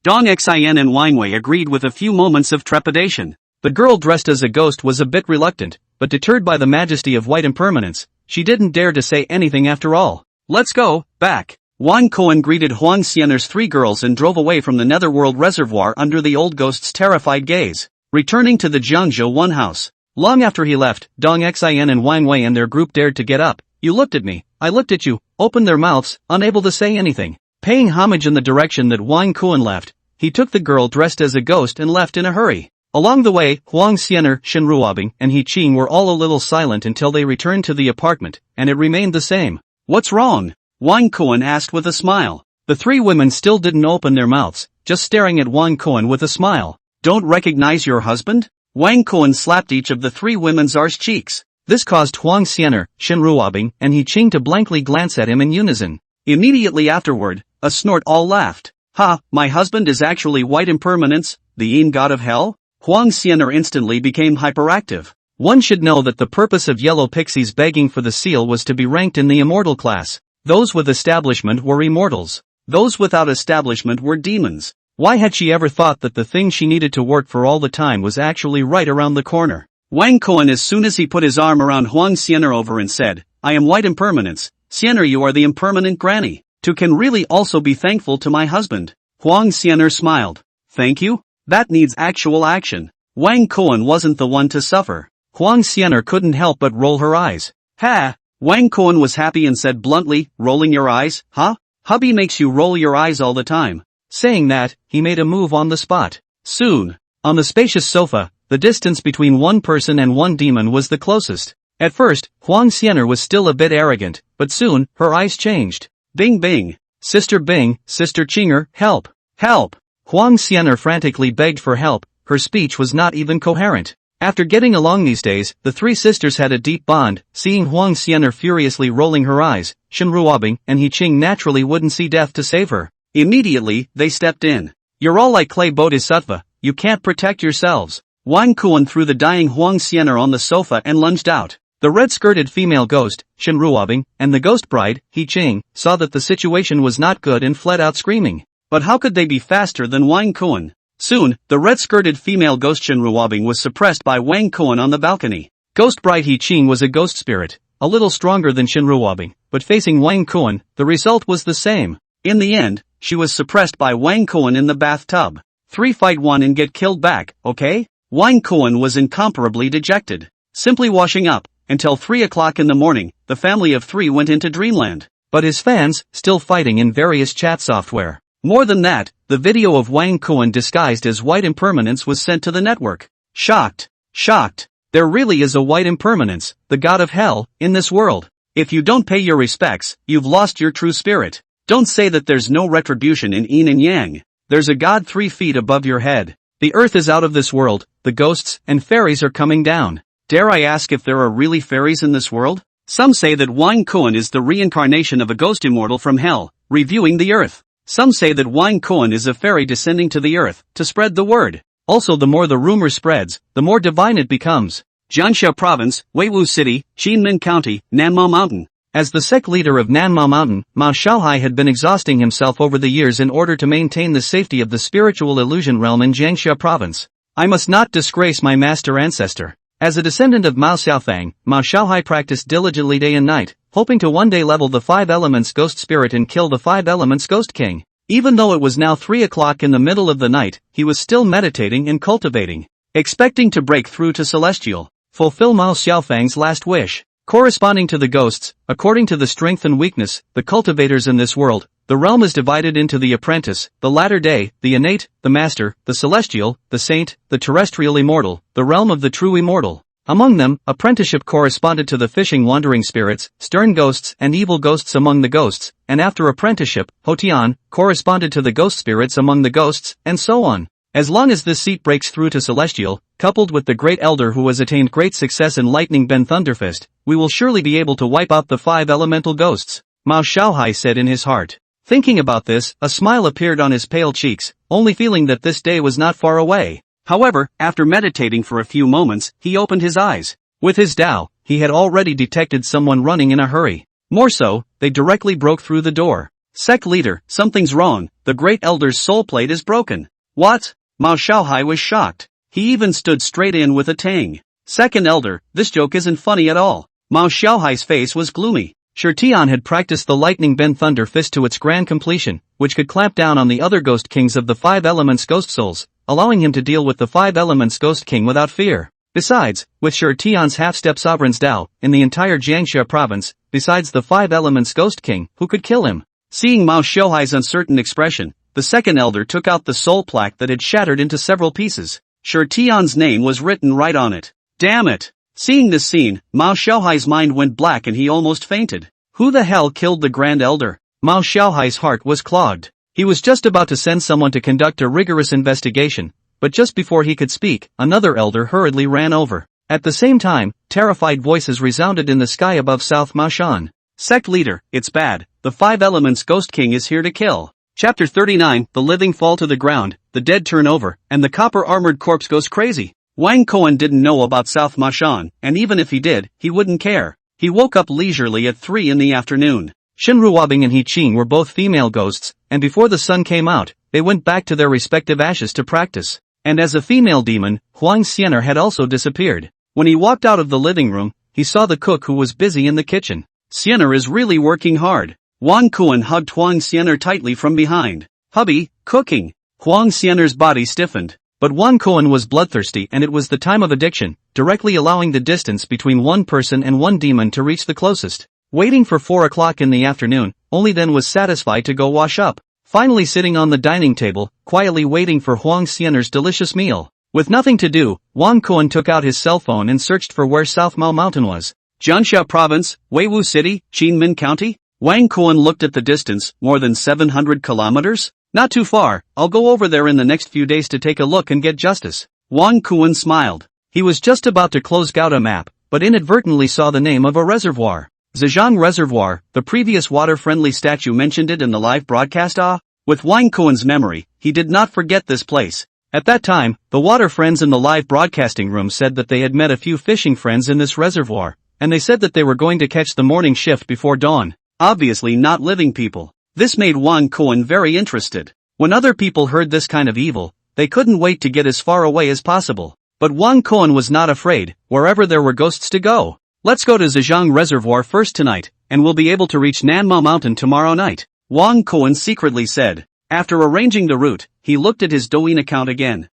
Dong Xin and Wang Wei agreed with a few moments of trepidation. The girl dressed as a ghost was a bit reluctant, but deterred by the majesty of white impermanence, she didn't dare to say anything after all. Let's go, back. Wang Kuan greeted Huang Xianer's 3 girls and drove away from the Netherworld Reservoir under the old ghost's terrified gaze. Returning to the Jiangzhou One house. Long after he left, Dong Xin and Wang Wei and their group dared to get up. You looked at me, I looked at you, opened their mouths, unable to say anything. Paying homage in the direction that Wang Kuan left, he took the girl dressed as a ghost and left in a hurry. Along the way, Huang Xianer, Shen Ruobing, and He Qing were all a little silent until they returned to the apartment, and it remained the same. What's wrong? Wang Kuan asked with a smile. The 3 women still didn't open their mouths, just staring at Wang Kuan with a smile. Don't recognize your husband? Wang Kuan slapped each of the 3 women's arse cheeks. This caused Huang Xian'er, Shen Ruobing, and He Qing to blankly glance at him in unison. Immediately afterward, a snort all laughed. Ha, my husband is actually white impermanence, the Yin god of hell? Huang Xian'er instantly became hyperactive. One should know that the purpose of yellow pixies begging for the seal was to be ranked in the immortal class. Those with establishment were immortals. Those without establishment were demons. Why had she ever thought that the thing she needed to work for all the time was actually right around the corner? Wang Kuan, as soon as he put his arm around Huang Xian'er over and said, I am white impermanence. Xian'er, you are the impermanent granny. Tu can really also be thankful to my husband. Huang Xian'er smiled. Thank you? That needs actual action. Wang Kuan wasn't the one to suffer. Huang Xian'er couldn't help but roll her eyes. Ha! Wang Kuan was happy and said bluntly, rolling your eyes, huh? Hubby makes you roll your eyes all the time. Saying that, he made a move on the spot. Soon, on the spacious sofa, the distance between one person and one demon was the closest. At first, Huang Xian'er was still a bit arrogant, but soon, her eyes changed. Bing Bing. Sister Bing, Sister Qinger, help! Help! Huang Xian'er frantically begged for help, her speech was not even coherent. After getting along these days, the three sisters had a deep bond. Seeing Huang Xian'er furiously rolling her eyes, Shen Ruobing and He Qing naturally wouldn't see death to save her. Immediately, they stepped in. You're all like clay bodhisattva, you can't protect yourselves. Wang Kuan threw the dying Huang Xian'er on the sofa and lunged out. The red-skirted female ghost, Shen Ruobing, and the ghost bride, He Qing, saw that the situation was not good and fled out screaming. But how could they be faster than Wang Kuan? Soon, the red-skirted female ghost Shen Ruobing was suppressed by Wang Kuan on the balcony. Ghost bride He Qing was a ghost spirit, a little stronger than Shen Ruobing, but facing Wang Kuan, the result was the same. In the end, she was suppressed by Wang Kuan in the bathtub. 3 fight 1 and get killed back, okay? Wang Kuan was incomparably dejected. Simply washing up, until 3 o'clock in the morning, the family of 3 went into dreamland. But his fans, still fighting in various chat software. More than that, the video of Wang Kuan disguised as white impermanence was sent to the network. Shocked. Shocked. There really is a white impermanence, the god of hell, in this world. If you don't pay your respects, you've lost your true spirit. Don't say that there's no retribution in yin and yang. There's a god 3 feet above your head. The earth is out of this world, the ghosts and fairies are coming down. Dare I ask if there are really fairies in this world? Some say that Wang Kuan is the reincarnation of a ghost immortal from hell, reviewing the earth. Some say that Wang Kuan is a fairy descending to the earth, to spread the word. Also, the more the rumor spreads, the more divine it becomes. Jiangxia Province, Weiwu City, Xianmen County, Nanma Mountain. As the sect leader of Nanma Mountain, Mao Xiaohai had been exhausting himself over the years in order to maintain the safety of the spiritual illusion realm in Jiangxia Province. I must not disgrace my master ancestor. As a descendant of Mao Xiaofang, Mao Xiaohai practiced diligently day and night, hoping to one day level the 5 elements ghost spirit and kill the 5 elements ghost king. Even though it was now 3 o'clock in the middle of the night, he was still meditating and cultivating, expecting to break through to celestial, fulfill Mao Xiaofang's last wish. Corresponding to the ghosts, according to the strength and weakness, the cultivators in this world, the realm is divided into the apprentice, the latter day, the innate, the master, the celestial, the saint, the terrestrial immortal, the realm of the true immortal. Among them, apprenticeship corresponded to the fishing wandering spirits, stern ghosts and evil ghosts among the ghosts, and after apprenticeship, Hotian, corresponded to the ghost spirits among the ghosts, and so on. As long as this seat breaks through to celestial, coupled with the great elder who has attained great success in Lightning Ben Thunderfist, we will surely be able to wipe out the 5 elemental ghosts, Mao Xiaohai said in his heart. Thinking about this, a smile appeared on his pale cheeks, only feeling that this day was not far away. However, after meditating for a few moments, he opened his eyes. With his Dao, he had already detected someone running in a hurry. More so, they directly broke through the door. Sect leader, something's wrong, the great elder's soul plate is broken. What? Mao Xiaohai was shocked. He even stood straight in with a tang. Second elder, this joke isn't funny at all. Mao Xiaohai's face was gloomy. Shirtian had practiced the Lightning Ben Thunder Fist to its grand completion, which could clamp down on the other ghost kings of the 5 elements ghost souls, allowing him to deal with the 5 elements ghost king without fear. Besides, with Shirtian's half-step sovereign's Dao, in the entire Jiangxia province, besides the 5 elements ghost king, who could kill him? Seeing Mao Xiaohai's uncertain expression, the second elder took out the soul plaque that had shattered into several pieces. Shirtian's name was written right on it. Damn it! Seeing this scene, Mao Xiaohai's mind went black and he almost fainted. Who the hell killed the Grand Elder? Mao Xiaohai's heart was clogged. He was just about to send someone to conduct a rigorous investigation, but just before he could speak, another elder hurriedly ran over. At the same time, terrified voices resounded in the sky above South Maoshan. Sect leader, it's bad, the 5 elements Ghost King is here to kill. Chapter 39, the living fall to the ground, the dead turn over, and the copper-armored corpse goes crazy. Wang Kuan didn't know about South Maoshan, and even if he did, he wouldn't care. He woke up leisurely at 3 in the afternoon. Shinruobing and He Qing were both female ghosts, and before the sun came out, they went back to their respective ashes to practice. And as a female demon, Huang Xianer had also disappeared. When he walked out of the living room, he saw the cook who was busy in the kitchen. Xianer is really working hard. Wang Kuan hugged Huang Xianer tightly from behind. Hubby, cooking. Huang Xianer's body stiffened. But Wang Kuan was bloodthirsty and it was the time of addiction, directly allowing the distance between one person and one demon to reach the closest. Waiting for 4 o'clock in the afternoon, only then was satisfied to go wash up. Finally sitting on the dining table, quietly waiting for Huang Xianer's delicious meal. With nothing to do, Wang Kuan took out his cell phone and searched for where South Mao Mountain was. Jiansha Province, Weiwu City, Qinmen County? Wang Kuan looked at the distance, more than 700 kilometers? Not too far, I'll go over there in the next few days to take a look and get justice. Wang Kuan smiled. He was just about to close out a map, but inadvertently saw the name of a reservoir. Zhejiang Reservoir, the previous water-friendly statue mentioned it in the live broadcast. With Wang Kuan's memory, he did not forget this place. At that time, the water friends in the live broadcasting room said that they had met a few fishing friends in this reservoir, and they said that they were going to catch the morning shift before dawn. Obviously not living people. This made Wang Kuan very interested. When other people heard this kind of evil, they couldn't wait to get as far away as possible. But Wang Kuan was not afraid, wherever there were ghosts to go. Let's go to Zhejiang Reservoir first tonight, and we'll be able to reach Nanmao Mountain tomorrow night, Wang Kuan secretly said. After arranging the route, he looked at his Douyin account again.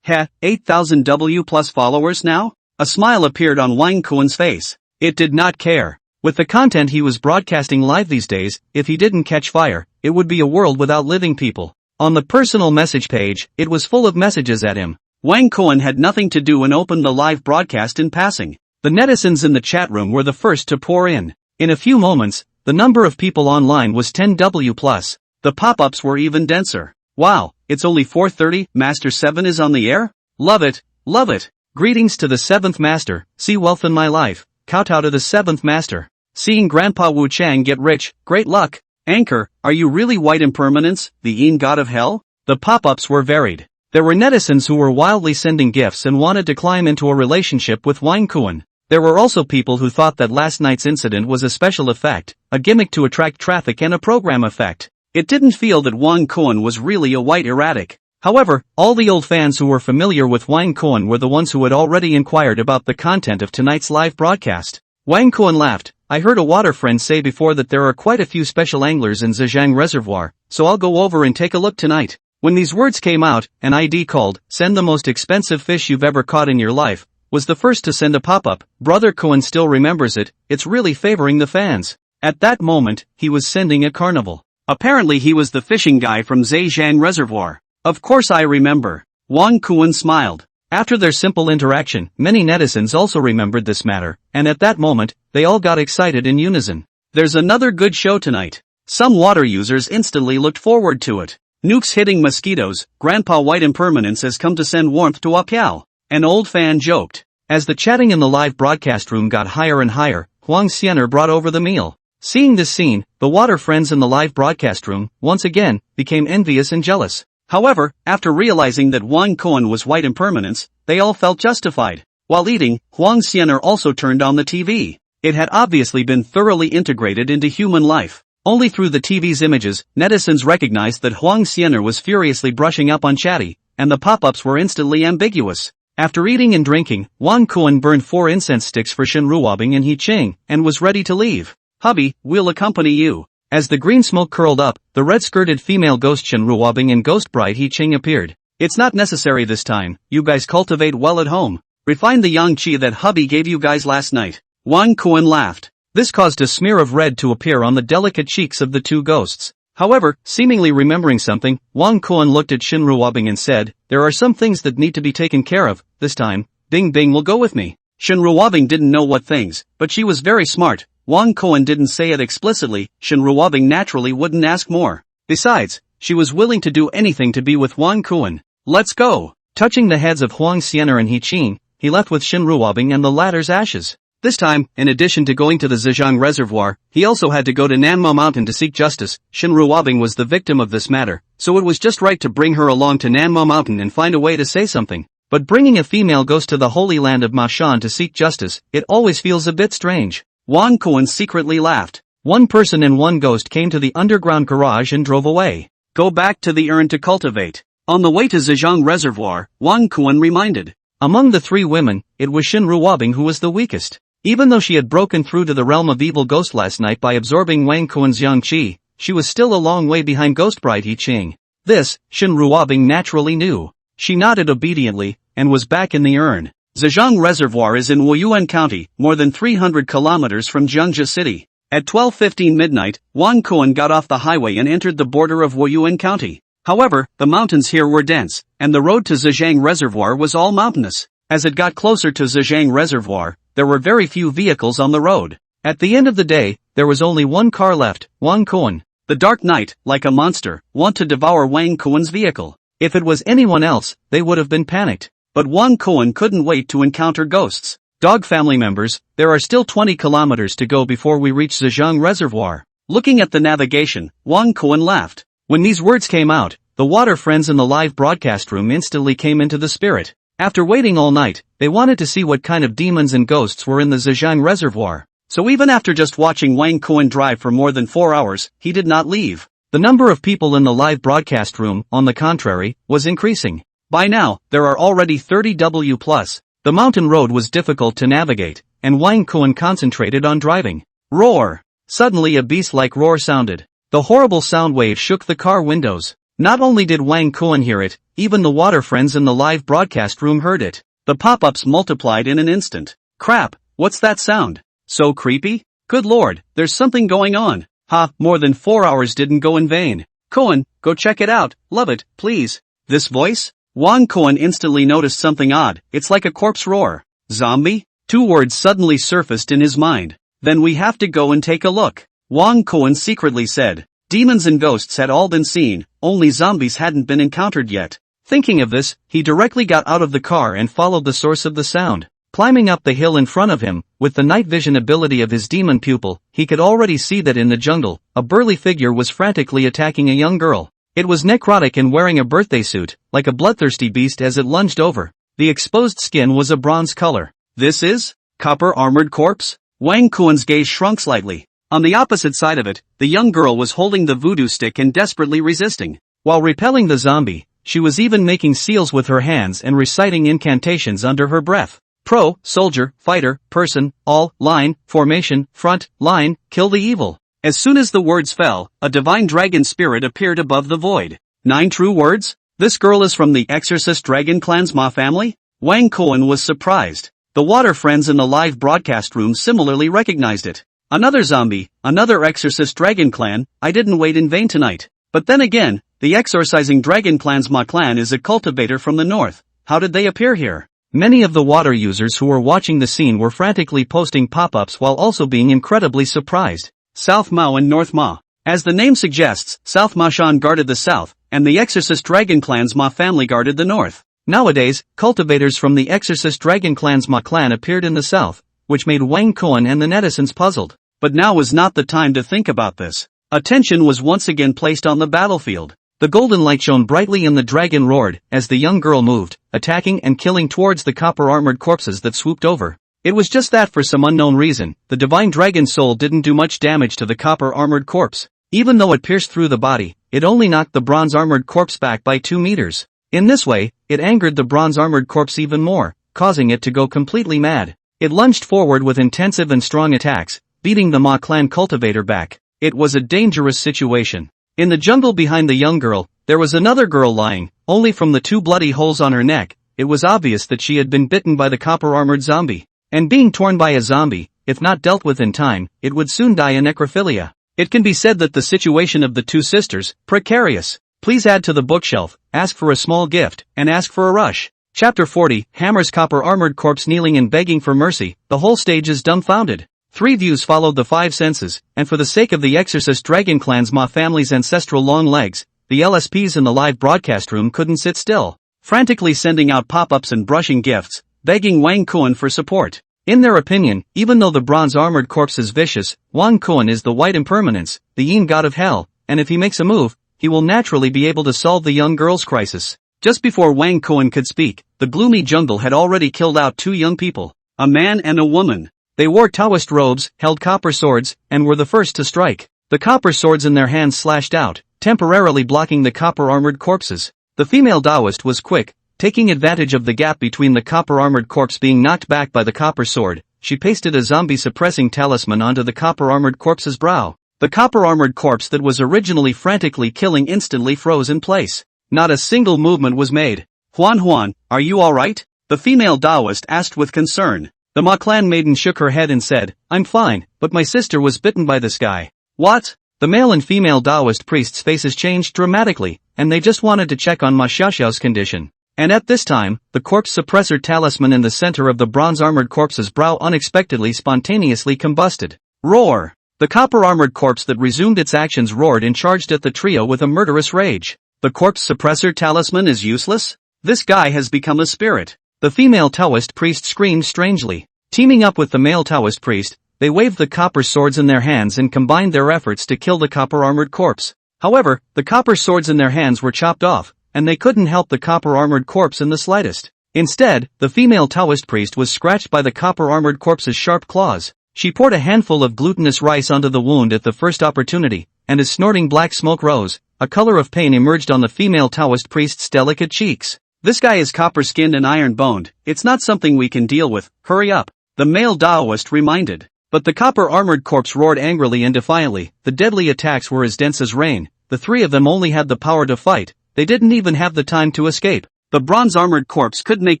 8,000 W plus followers now? A smile appeared on Wang Kuan's face. It did not care. With the content he was broadcasting live these days, if he didn't catch fire, it would be a world without living people. On the personal message page, it was full of messages at him. Wang Kuan had nothing to do and opened the live broadcast in passing. The netizens in the chat room were the first to pour in. In a few moments, the number of people online was 10 W plus. The pop-ups were even denser. Wow, it's only 4:30, Master 7 is on the air? Love it, love it. Greetings to the 7th Master, see wealth in my life. Kowtow to the 7th Master. Seeing Grandpa Wu Chang get rich, great luck. Anchor, are you really white impermanence, the Yin god of hell? The pop-ups were varied. There were netizens who were wildly sending gifts and wanted to climb into a relationship with Wang Kuan. There were also people who thought that last night's incident was a special effect, a gimmick to attract traffic and a program effect. It didn't feel that Wang Kuan was really a white erratic. However, all the old fans who were familiar with Wang Kuan were the ones who had already inquired about the content of tonight's live broadcast. Wang Kuan laughed. I heard a water friend say before that there are quite a few special anglers in Zhejiang Reservoir, so I'll go over and take a look tonight. When these words came out, an ID called, send the most expensive fish you've ever caught in your life, was the first to send a pop-up. Brother Kuan still remembers it, it's really favoring the fans. At that moment, he was sending a carnival. Apparently he was the fishing guy from Zhejiang Reservoir. Of course I remember. Wang Kuan smiled. After their simple interaction, many netizens also remembered this matter, and at that moment, they all got excited in unison. There's another good show tonight. Some water users instantly looked forward to it. Nukes hitting mosquitoes, Grandpa White Impermanence has come to send warmth to Apiao. An old fan joked. As the chatting in the live broadcast room got higher and higher, Huang Xianer brought over the meal. Seeing this scene, the water friends in the live broadcast room, once again, became envious and jealous. However, after realizing that Wang Kuan was white impermanence, they all felt justified. While eating, Huang Xianer also turned on the TV. It had obviously been thoroughly integrated into human life. Only through the TV's images, netizens recognized that Huang Xianer was furiously brushing up on chatty, and the pop-ups were instantly ambiguous. After eating and drinking, Wang Kuan burned 4 incense sticks for Shinruobing and He Qing, and was ready to leave. Hubby, we'll accompany you. As the green smoke curled up, the red-skirted female ghost Shinruobing and ghost bride He Qing appeared. It's not necessary this time, you guys cultivate well at home. Refine the yang qi that hubby gave you guys last night. Wang Kuan laughed. This caused a smear of red to appear on the delicate cheeks of the two ghosts. However, seemingly remembering something, Wang Kuan looked at Shinruobing and said, there are some things that need to be taken care of, this time, Bing Bing will go with me. Shinruobing didn't know what things, but she was very smart. Wang Kuan didn't say it explicitly, Shinruobing naturally wouldn't ask more. Besides, she was willing to do anything to be with Wang Kuan. Let's go! Touching the heads of Huang Xianer and He Qing, he left with Shin Ruobing and the latter's ashes. This time, in addition to going to the Zhejiang Reservoir, he also had to go to Nanmo Mountain to seek justice. Shin Ruobing was the victim of this matter, so it was just right to bring her along to Nanmo Mountain and find a way to say something. But bringing a female ghost to the holy land of Ma Shan to seek justice, it always feels a bit strange. Wang Kuan secretly laughed. One person and one ghost came to the underground garage and drove away. Go back to the urn to cultivate. On the way to Zhejiang Reservoir, Wang Kuan reminded. Among the three women, it was Shin Ruobing who was the weakest. Even though she had broken through to the realm of evil ghost last night by absorbing Wang Kuan's yang qi, she was still a long way behind Ghost Bride Yi Qing. This, Shin Ruobing naturally knew. She nodded obediently, and was back in the urn. Zhejiang Reservoir is in Wuyuan County, more than 300 kilometers from Jiangxia City. At 12:15 midnight, Wang Kuan got off the highway and entered the border of Wuyuan County. However, the mountains here were dense, and the road to Zhejiang Reservoir was all mountainous. As it got closer to Zhejiang Reservoir, there were very few vehicles on the road. At the end of the day, there was only one car left, Wang Kuan. The dark night, like a monster, wanted to devour Wang Kuan's vehicle. If it was anyone else, they would have been panicked. But Wang Kuan couldn't wait to encounter ghosts. Dog family members, there are still 20 kilometers to go before we reach Zhejiang Reservoir. Looking at the navigation, Wang Kuan laughed. When these words came out, the water friends in the live broadcast room instantly came into the spirit. After waiting all night, they wanted to see what kind of demons and ghosts were in the Zhejiang Reservoir. So even after just watching Wang Kuan drive for more than 4 hours, he did not leave. The number of people in the live broadcast room, on the contrary, was increasing. By now, there are already 30 plus. The mountain road was difficult to navigate, and Wang Kuan concentrated on driving. Roar! Suddenly a beast-like roar sounded. The horrible sound wave shook the car windows. Not only did Wang Kuan hear it, even the water friends in the live broadcast room heard it. The pop-ups multiplied in an instant. Crap, what's that sound? So creepy? Good lord, there's something going on. Ha, more than 4 hours didn't go in vain. Kuan, go check it out, love it, please. This voice? Wang Kuan instantly noticed something odd. It's like a corpse roar. Zombie? 2 words suddenly surfaced in his mind. Then we have to go and take a look. Wang Kuan secretly said. Demons and ghosts had all been seen, only zombies hadn't been encountered yet. Thinking of this, he directly got out of the car and followed the source of the sound. Climbing up the hill in front of him, with the night vision ability of his demon pupil, he could already see that in the jungle, a burly figure was frantically attacking a young girl. It was necrotic and wearing a birthday suit, like a bloodthirsty beast as it lunged over. The exposed skin was a bronze color. This is? Copper armored corpse? Wang Kuan's gaze shrunk slightly. On the opposite side of it, the young girl was holding the voodoo stick and desperately resisting. While repelling the zombie, she was even making seals with her hands and reciting incantations under her breath. Pro, soldier, fighter, person, all, line, formation, front, line, kill the evil. As soon as the words fell, a divine dragon spirit appeared above the void. 9 true words? This girl is from the Exorcist Dragon Clan's Ma family? Wang Kuan was surprised. The water friends in the live broadcast room similarly recognized it. Another zombie, another Exorcist Dragon Clan, I didn't wait in vain tonight. But then again, the exorcising Dragon Clan's Ma clan is a cultivator from the north. How did they appear here? Many of the water users who were watching the scene were frantically posting pop-ups while also being incredibly surprised. South Mao and North Ma. As the name suggests, South Ma Shan guarded the south, and the Exorcist Dragon Clan's Ma family guarded the north. Nowadays, cultivators from the Exorcist Dragon Clan's Ma clan appeared in the south, which made Wang Kuan and the netizens puzzled. But now was not the time to think about this. Attention was once again placed on the battlefield. The golden light shone brightly and the dragon roared, as the young girl moved, attacking and killing towards the copper-armored corpses that swooped over. It was just that for some unknown reason, the divine dragon soul didn't do much damage to the copper-armored corpse. Even though it pierced through the body, it only knocked the bronze-armored corpse back by 2 meters. In this way, it angered the bronze-armored corpse even more, causing it to go completely mad. It lunged forward with intensive and strong attacks, beating the Ma clan cultivator back. It was a dangerous situation. In the jungle behind the young girl, there was another girl lying, only from the 2 bloody holes on her neck, it was obvious that she had been bitten by the copper-armored zombie. And being torn by a zombie, if not dealt with in time, it would soon die a necrophilia. It can be said that the situation of the 2 sisters, precarious. Please add to the bookshelf, ask for a small gift, and ask for a rush. Chapter 40, Hammer's copper-armored corpse kneeling and begging for mercy, the whole stage is dumbfounded. 3 views followed the 5 senses, and for the sake of the Exorcist Dragon Clan's Ma family's ancestral long legs, the LSPs in the live broadcast room couldn't sit still. Frantically sending out pop-ups and brushing gifts, begging Wang Kuan for support. In their opinion, even though the bronze-armored corpse is vicious, Wang Kuan is the white impermanence, the yin god of hell, and if he makes a move, he will naturally be able to solve the young girl's crisis. Just before Wang Kuan could speak, the gloomy jungle had already killed out 2 young people, a man and a woman. They wore Taoist robes, held copper swords, and were the first to strike. The copper swords in their hands slashed out, temporarily blocking the copper-armored corpses. The female Taoist was quick. Taking advantage of the gap between the copper-armored corpse being knocked back by the copper sword, she pasted a zombie-suppressing talisman onto the copper-armored corpse's brow. The copper-armored corpse that was originally frantically killing instantly froze in place. Not a single movement was made. Huan, are you alright? The female Taoist asked with concern. The Ma clan maiden shook her head and said, I'm fine, but my sister was bitten by this guy. What? The male and female Taoist priests' faces changed dramatically, and they just wanted to check on Ma Xiaoxiao's condition. And at this time, the corpse suppressor talisman in the center of the bronze-armored corpse's brow unexpectedly spontaneously combusted. Roar! The copper-armored corpse that resumed its actions roared and charged at the trio with a murderous rage. The corpse suppressor talisman is useless? This guy has become a spirit. The female Taoist priest screamed strangely. Teaming up with the male Taoist priest, they waved the copper swords in their hands and combined their efforts to kill the copper-armored corpse. However, the copper swords in their hands were chopped off, and they couldn't help the copper-armored corpse in the slightest. Instead, the female Taoist priest was scratched by the copper-armored corpse's sharp claws. She poured a handful of glutinous rice onto the wound at the first opportunity, and as snorting black smoke rose, a color of pain emerged on the female Taoist priest's delicate cheeks. This guy is copper-skinned and iron-boned, it's not something we can deal with, hurry up, the male Taoist reminded. But the copper-armored corpse roared angrily and defiantly. The deadly attacks were as dense as rain. The 3 of them only had the power to fight. They didn't even have the time to escape. The bronze-armored corpse could make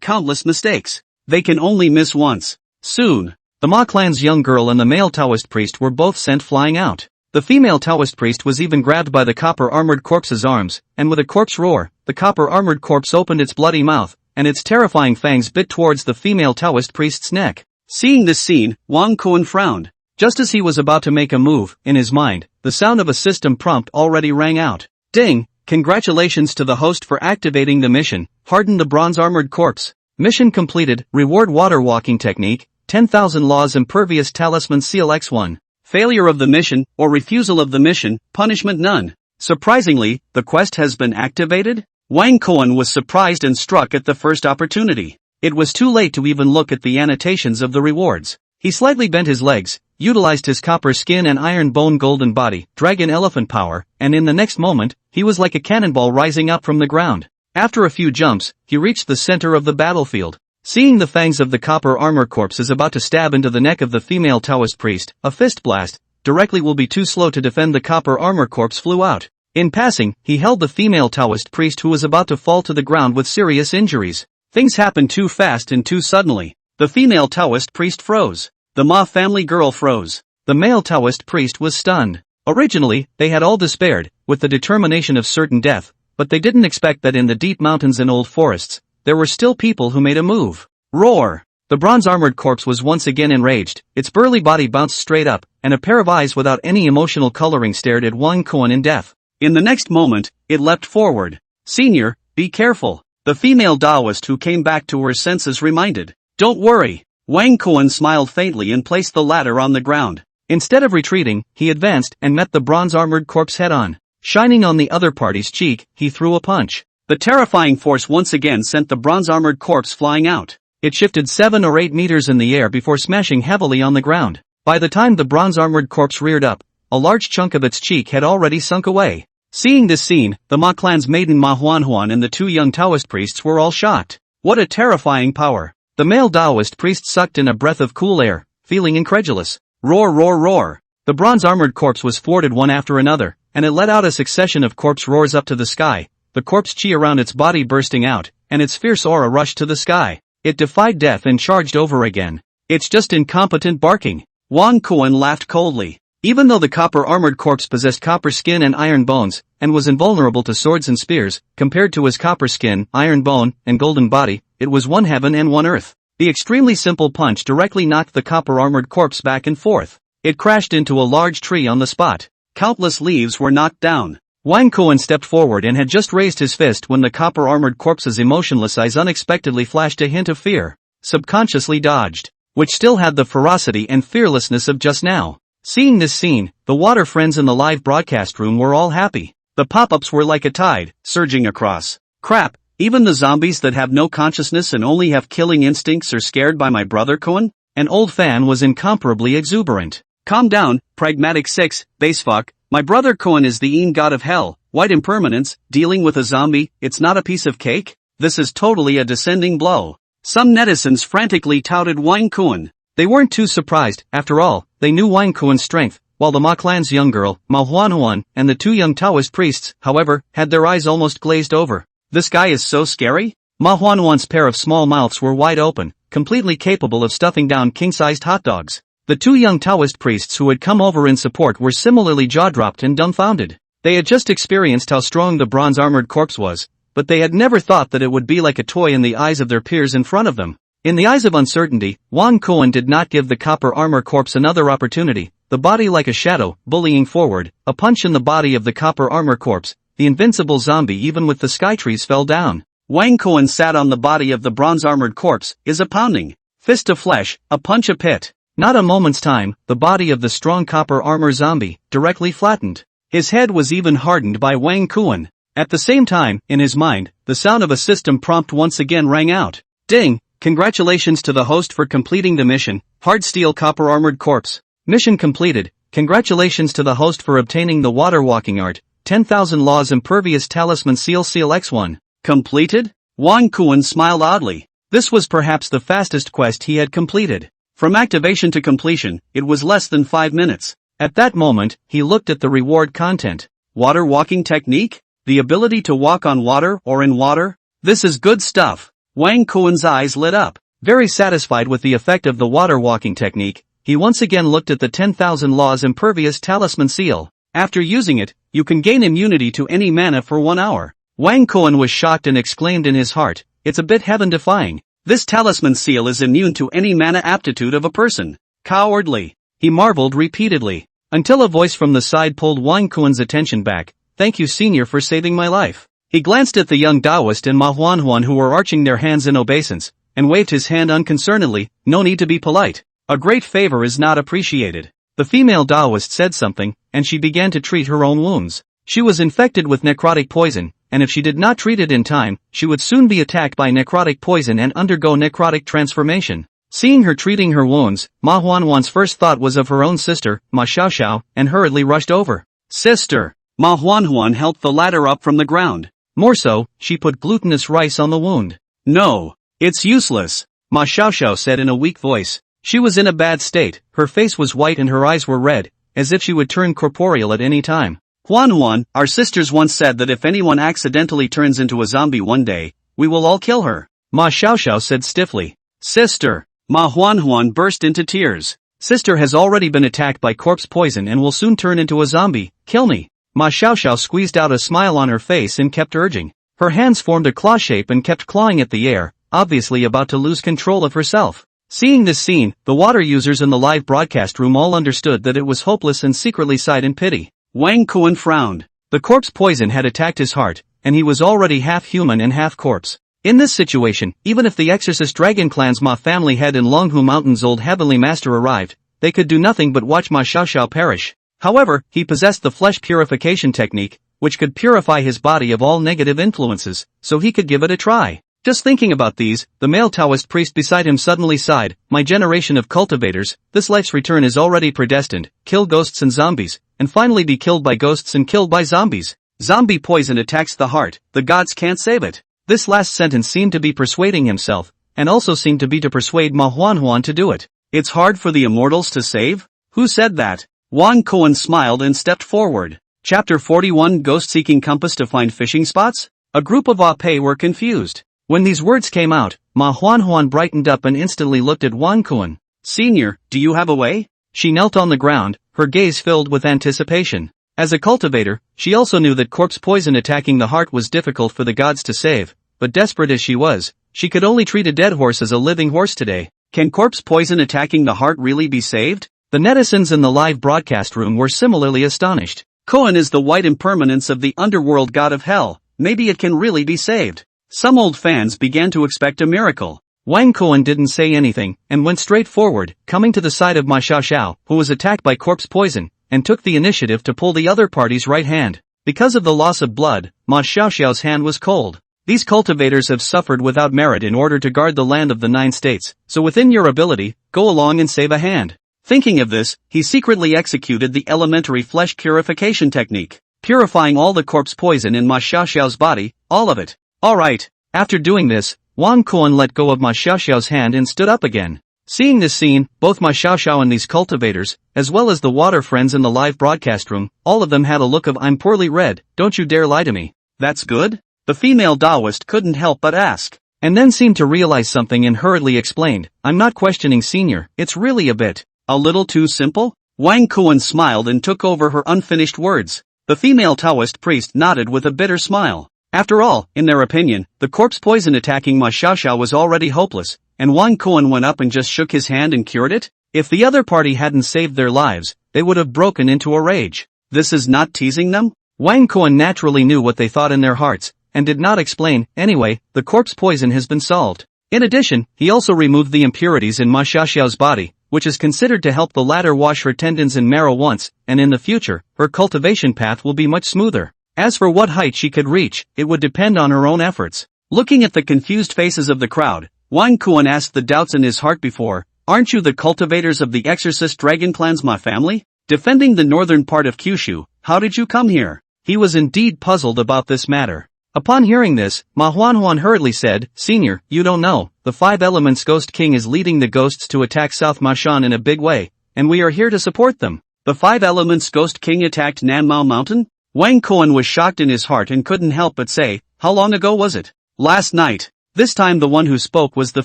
countless mistakes. They can only miss once. Soon, the Ma clan's young girl and the male Taoist priest were both sent flying out. The female Taoist priest was even grabbed by the copper-armored corpse's arms, and with a corpse roar, the copper-armored corpse opened its bloody mouth, and its terrifying fangs bit towards the female Taoist priest's neck. Seeing this scene, Wang Kuan frowned. Just as he was about to make a move, in his mind, the sound of a system prompt already rang out. Ding! Congratulations to the host for activating the mission, harden the bronze-armored corpse. Mission completed, reward water walking technique, 10,000 laws impervious talisman seal X1. Failure of the mission, or refusal of the mission, punishment none. Surprisingly, the quest has been activated? Wang Kuan was surprised and struck at the first opportunity. It was too late to even look at the annotations of the rewards. He slightly bent his legs, utilized his copper skin and iron bone golden body, dragon elephant power, and in the next moment, he was like a cannonball rising up from the ground. After a few jumps, he reached the center of the battlefield. Seeing the fangs of the copper armor corpse is about to stab into the neck of the female Taoist priest, a fist blast, directly will be too slow to defend. The copper armor corpse flew out. In passing, he held the female Taoist priest who was about to fall to the ground with serious injuries. Things happened too fast and too suddenly. The female Taoist priest froze. The Ma family girl froze. The male Taoist priest was stunned. Originally, they had all despaired, with the determination of certain death, but they didn't expect that in the deep mountains and old forests, there were still people who made a move. Roar! The bronze-armored corpse was once again enraged, its burly body bounced straight up, and a pair of eyes without any emotional coloring stared at Wang Kuan in death. In the next moment, it leapt forward. Senior, be careful. The female Taoist who came back to her senses reminded. Don't worry. Wang Kuan smiled faintly and placed the ladder on the ground. Instead of retreating, he advanced and met the bronze-armored corpse head-on. Shining on the other party's cheek, he threw a punch. The terrifying force once again sent the bronze-armored corpse flying out. It shifted 7 or 8 meters in the air before smashing heavily on the ground. By the time the bronze-armored corpse reared up, a large chunk of its cheek had already sunk away. Seeing this scene, the Ma clan's maiden Ma Huan and the 2 young Taoist priests were all shocked. What a terrifying power! The male Taoist priest sucked in a breath of cool air, feeling incredulous. Roar, roar, roar! The bronze-armored corpse was thwarted one after another, and it let out a succession of corpse roars up to the sky, the corpse chi around its body bursting out, and its fierce aura rushed to the sky. It defied death and charged over again. It's just incompetent barking. Wang Kuan laughed coldly. Even though the copper-armored corpse possessed copper skin and iron bones, and was invulnerable to swords and spears, compared to his copper skin, iron bone, and golden body, it was one heaven and one earth. The extremely simple punch directly knocked the copper-armored corpse back and forth. It crashed into a large tree on the spot. Countless leaves were knocked down. Wang Kuan stepped forward and had just raised his fist when the copper-armored corpse's emotionless eyes unexpectedly flashed a hint of fear. subconsciously dodged, which still had the ferocity and fearlessness of just now. Seeing this scene, the water friends in the live broadcast room were all happy. The pop-ups were like a tide, surging across. Crap, even the zombies that have no consciousness and only have killing instincts are scared by my brother Cohen? An old fan was incomparably exuberant. Calm down, pragmatic 6, basefuck. My brother Cohen is the god of hell, white impermanence, dealing with a zombie, it's not a piece of cake? This is totally a descending blow. Some netizens frantically touted Wang Cohen. They weren't too surprised, after all, they knew Wang Cohen's strength, while the Ma clan's young girl, Ma Huan, and the 2 young Taoist priests, however, had their eyes almost glazed over. This guy is so scary? Ma Huan's pair of small mouths were wide open, completely capable of stuffing down king-sized hot dogs. The 2 young Taoist priests who had come over in support were similarly jaw-dropped and dumbfounded. They had just experienced how strong the bronze-armored corpse was, but they had never thought that it would be like a toy in the eyes of their peers in front of them. In the eyes of uncertainty, Wang Cohen did not give the copper armor corpse another opportunity, the body like a shadow, bullying forward, a punch in the body of the copper armor corpse, the invincible zombie even with the skytrees fell down. Wang Cohen sat on the body of the bronze-armored corpse, is a pounding. Fist of flesh, a punch a pit. Not a moment's time, the body of the strong copper armor zombie, directly flattened. His head was even hardened by Wang Cohen. At the same time, in his mind, the sound of a system prompt once again rang out. Ding! Congratulations to the host for completing the mission, hard steel copper armored corpse. Mission completed. Congratulations to the host for obtaining the water walking art, 10,000 laws impervious talisman seal X1. Completed? Wang Cohen smiled oddly. This was perhaps the fastest quest he had completed. From activation to completion, it was less than 5 minutes. At that moment, he looked at the reward content. Water walking technique? The ability to walk on water or in water? This is good stuff. Wang Cohen's eyes lit up. Very satisfied with the effect of the water walking technique, he once again looked at the 10,000 laws impervious talisman seal. After using it, you can gain immunity to any mana for 1 hour. Wang Cohen was shocked and exclaimed in his heart, it's a bit heaven-defying. This talisman seal is immune to any mana aptitude of a person. Cowardly. He marveled repeatedly, until a voice from the side pulled Wang Cohen's attention back. Thank you, senior, for saving my life. He glanced at the young Taoist and Ma Huan who were arching their hands in obeisance, and waved his hand unconcernedly. No need to be polite. A great favor is not appreciated. The female Taoist said something, and she began to treat her own wounds. She was infected with necrotic poison, and if she did not treat it in time, she would soon be attacked by necrotic poison and undergo necrotic transformation. Seeing her treating her wounds, Ma Huan's first thought was of her own sister, Ma Xiaoxiao, and hurriedly rushed over. Sister! Ma Huan helped the latter up from the ground. More so, she put glutinous rice on the wound. No, it's useless, Ma Xiaoxiao said in a weak voice. She was in a bad state, her face was white and her eyes were red, as if she would turn corporeal at any time. Huan, our sisters once said that if anyone accidentally turns into a zombie one day, we will all kill her. Ma Xiaoxiao said stiffly. Sister! Ma Huan burst into tears. Sister has already been attacked by corpse poison and will soon turn into a zombie. Kill me. Ma Xiaoxiao squeezed out a smile on her face and kept urging. Her hands formed a claw shape and kept clawing at the air, obviously about to lose control of herself. Seeing this scene, the water users in the live broadcast room all understood that it was hopeless and secretly sighed in pity. Wang Cohen frowned. The corpse poison had attacked his heart, and he was already half human and half corpse. In this situation, even if the exorcist dragon clan's Ma family head in Longhu Mountain's old heavenly master arrived, they could do nothing but watch Ma Xiaoxiao perish. However, he possessed the flesh purification technique, which could purify his body of all negative influences, so he could give it a try. Just thinking about these, the male Taoist priest beside him suddenly sighed, my generation of cultivators, this life's return is already predestined, kill ghosts and zombies, and finally be killed by ghosts and killed by zombies. Zombie poison attacks the heart, the gods can't save it. This last sentence seemed to be persuading himself, and also seemed to be to persuade Ma Huan to do it. It's hard for the immortals to save? Who said that? Wang Cohen smiled and stepped forward. Chapter 41 Ghost-Seeking Compass to Find Fishing Spots? A group of Ape were confused. When these words came out, Ma Huan brightened up and instantly looked at Wang Cohen. Senior, do you have a way? She knelt on the ground, her gaze filled with anticipation. As a cultivator, she also knew that corpse poison attacking the heart was difficult for the gods to save, but desperate as she was, she could only treat a dead horse as a living horse today. Can corpse poison attacking the heart really be saved? The netizens in the live broadcast room were similarly astonished. Cohen is the white impermanence of the underworld god of hell, maybe it can really be saved. Some old fans began to expect a miracle. Wang Kuan didn't say anything, and went straight forward, coming to the side of Ma Xiaoxiao, who was attacked by corpse poison, and took the initiative to pull the other party's right hand. Because of the loss of blood, Ma Xiaoxiao's hand was cold. These cultivators have suffered without merit in order to guard the land of the 9 states, so within your ability, go along and save a hand. Thinking of this, he secretly executed the elementary flesh purification technique, purifying all the corpse poison in Ma Xiaoxiao's body, all of it. Alright. After doing this, Wang Kuan let go of Ma Xiaoxiao's hand and stood up again. Seeing this scene, both Ma Xiaoxiao and these cultivators, as well as the water friends in the live broadcast room, all of them had a look of "I'm poorly read, don't you dare lie to me." That's good? The female Taoist couldn't help but ask, and then seemed to realize something and hurriedly explained, "I'm not questioning senior, it's really a little too simple?" Wang Kuan smiled and took over her unfinished words. The female Taoist priest nodded with a bitter smile. After all, in their opinion, the corpse poison attacking Ma Xiaoxiao was already hopeless, and Wang Kuan went up and just shook his hand and cured it? If the other party hadn't saved their lives, they would have broken into a rage. This is not teasing them? Wang Kuan naturally knew what they thought in their hearts, and did not explain. Anyway, the corpse poison has been solved. In addition, he also removed the impurities in Ma Xiaoxiao's body, which is considered to help the latter wash her tendons and marrow once, and in the future, her cultivation path will be much smoother. As for what height she could reach, it would depend on her own efforts. Looking at the confused faces of the crowd, Wang Kuan asked the doubts in his heart before, "Aren't you the cultivators of the exorcist dragon clans, my family? Defending the northern part of Kyushu, how did you come here?" He was indeed puzzled about this matter. Upon hearing this, Ma Huanhuan hurriedly said, "Senior, you don't know, the 5 Elements Ghost King is leading the ghosts to attack South Mashan in a big way, and we are here to support them." The 5 Elements Ghost King attacked Nanmao Mountain? Wang Kuan was shocked in his heart and couldn't help but say, "How long ago was it?" "Last night." This time the one who spoke was the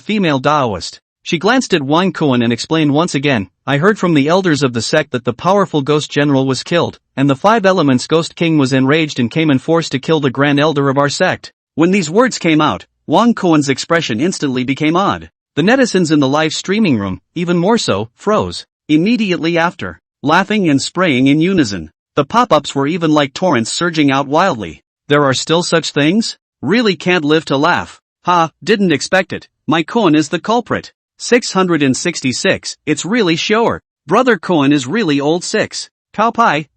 female Taoist. She glanced at Wang Kuan and explained once again, "I heard from the elders of the sect that the powerful ghost general was killed, and the 5 Elements Ghost King was enraged and came in force to kill the grand elder of our sect." When these words came out, Wang Kuan's expression instantly became odd. The netizens in the live streaming room, even more so, froze. Immediately after, laughing and spraying in unison. The pop-ups were even like torrents surging out wildly. There are still such things? Really can't live to laugh. Ha, didn't expect it. My Kuan is the culprit. 666, it's really sure. Brother Kuan is really old 6. Cow pie.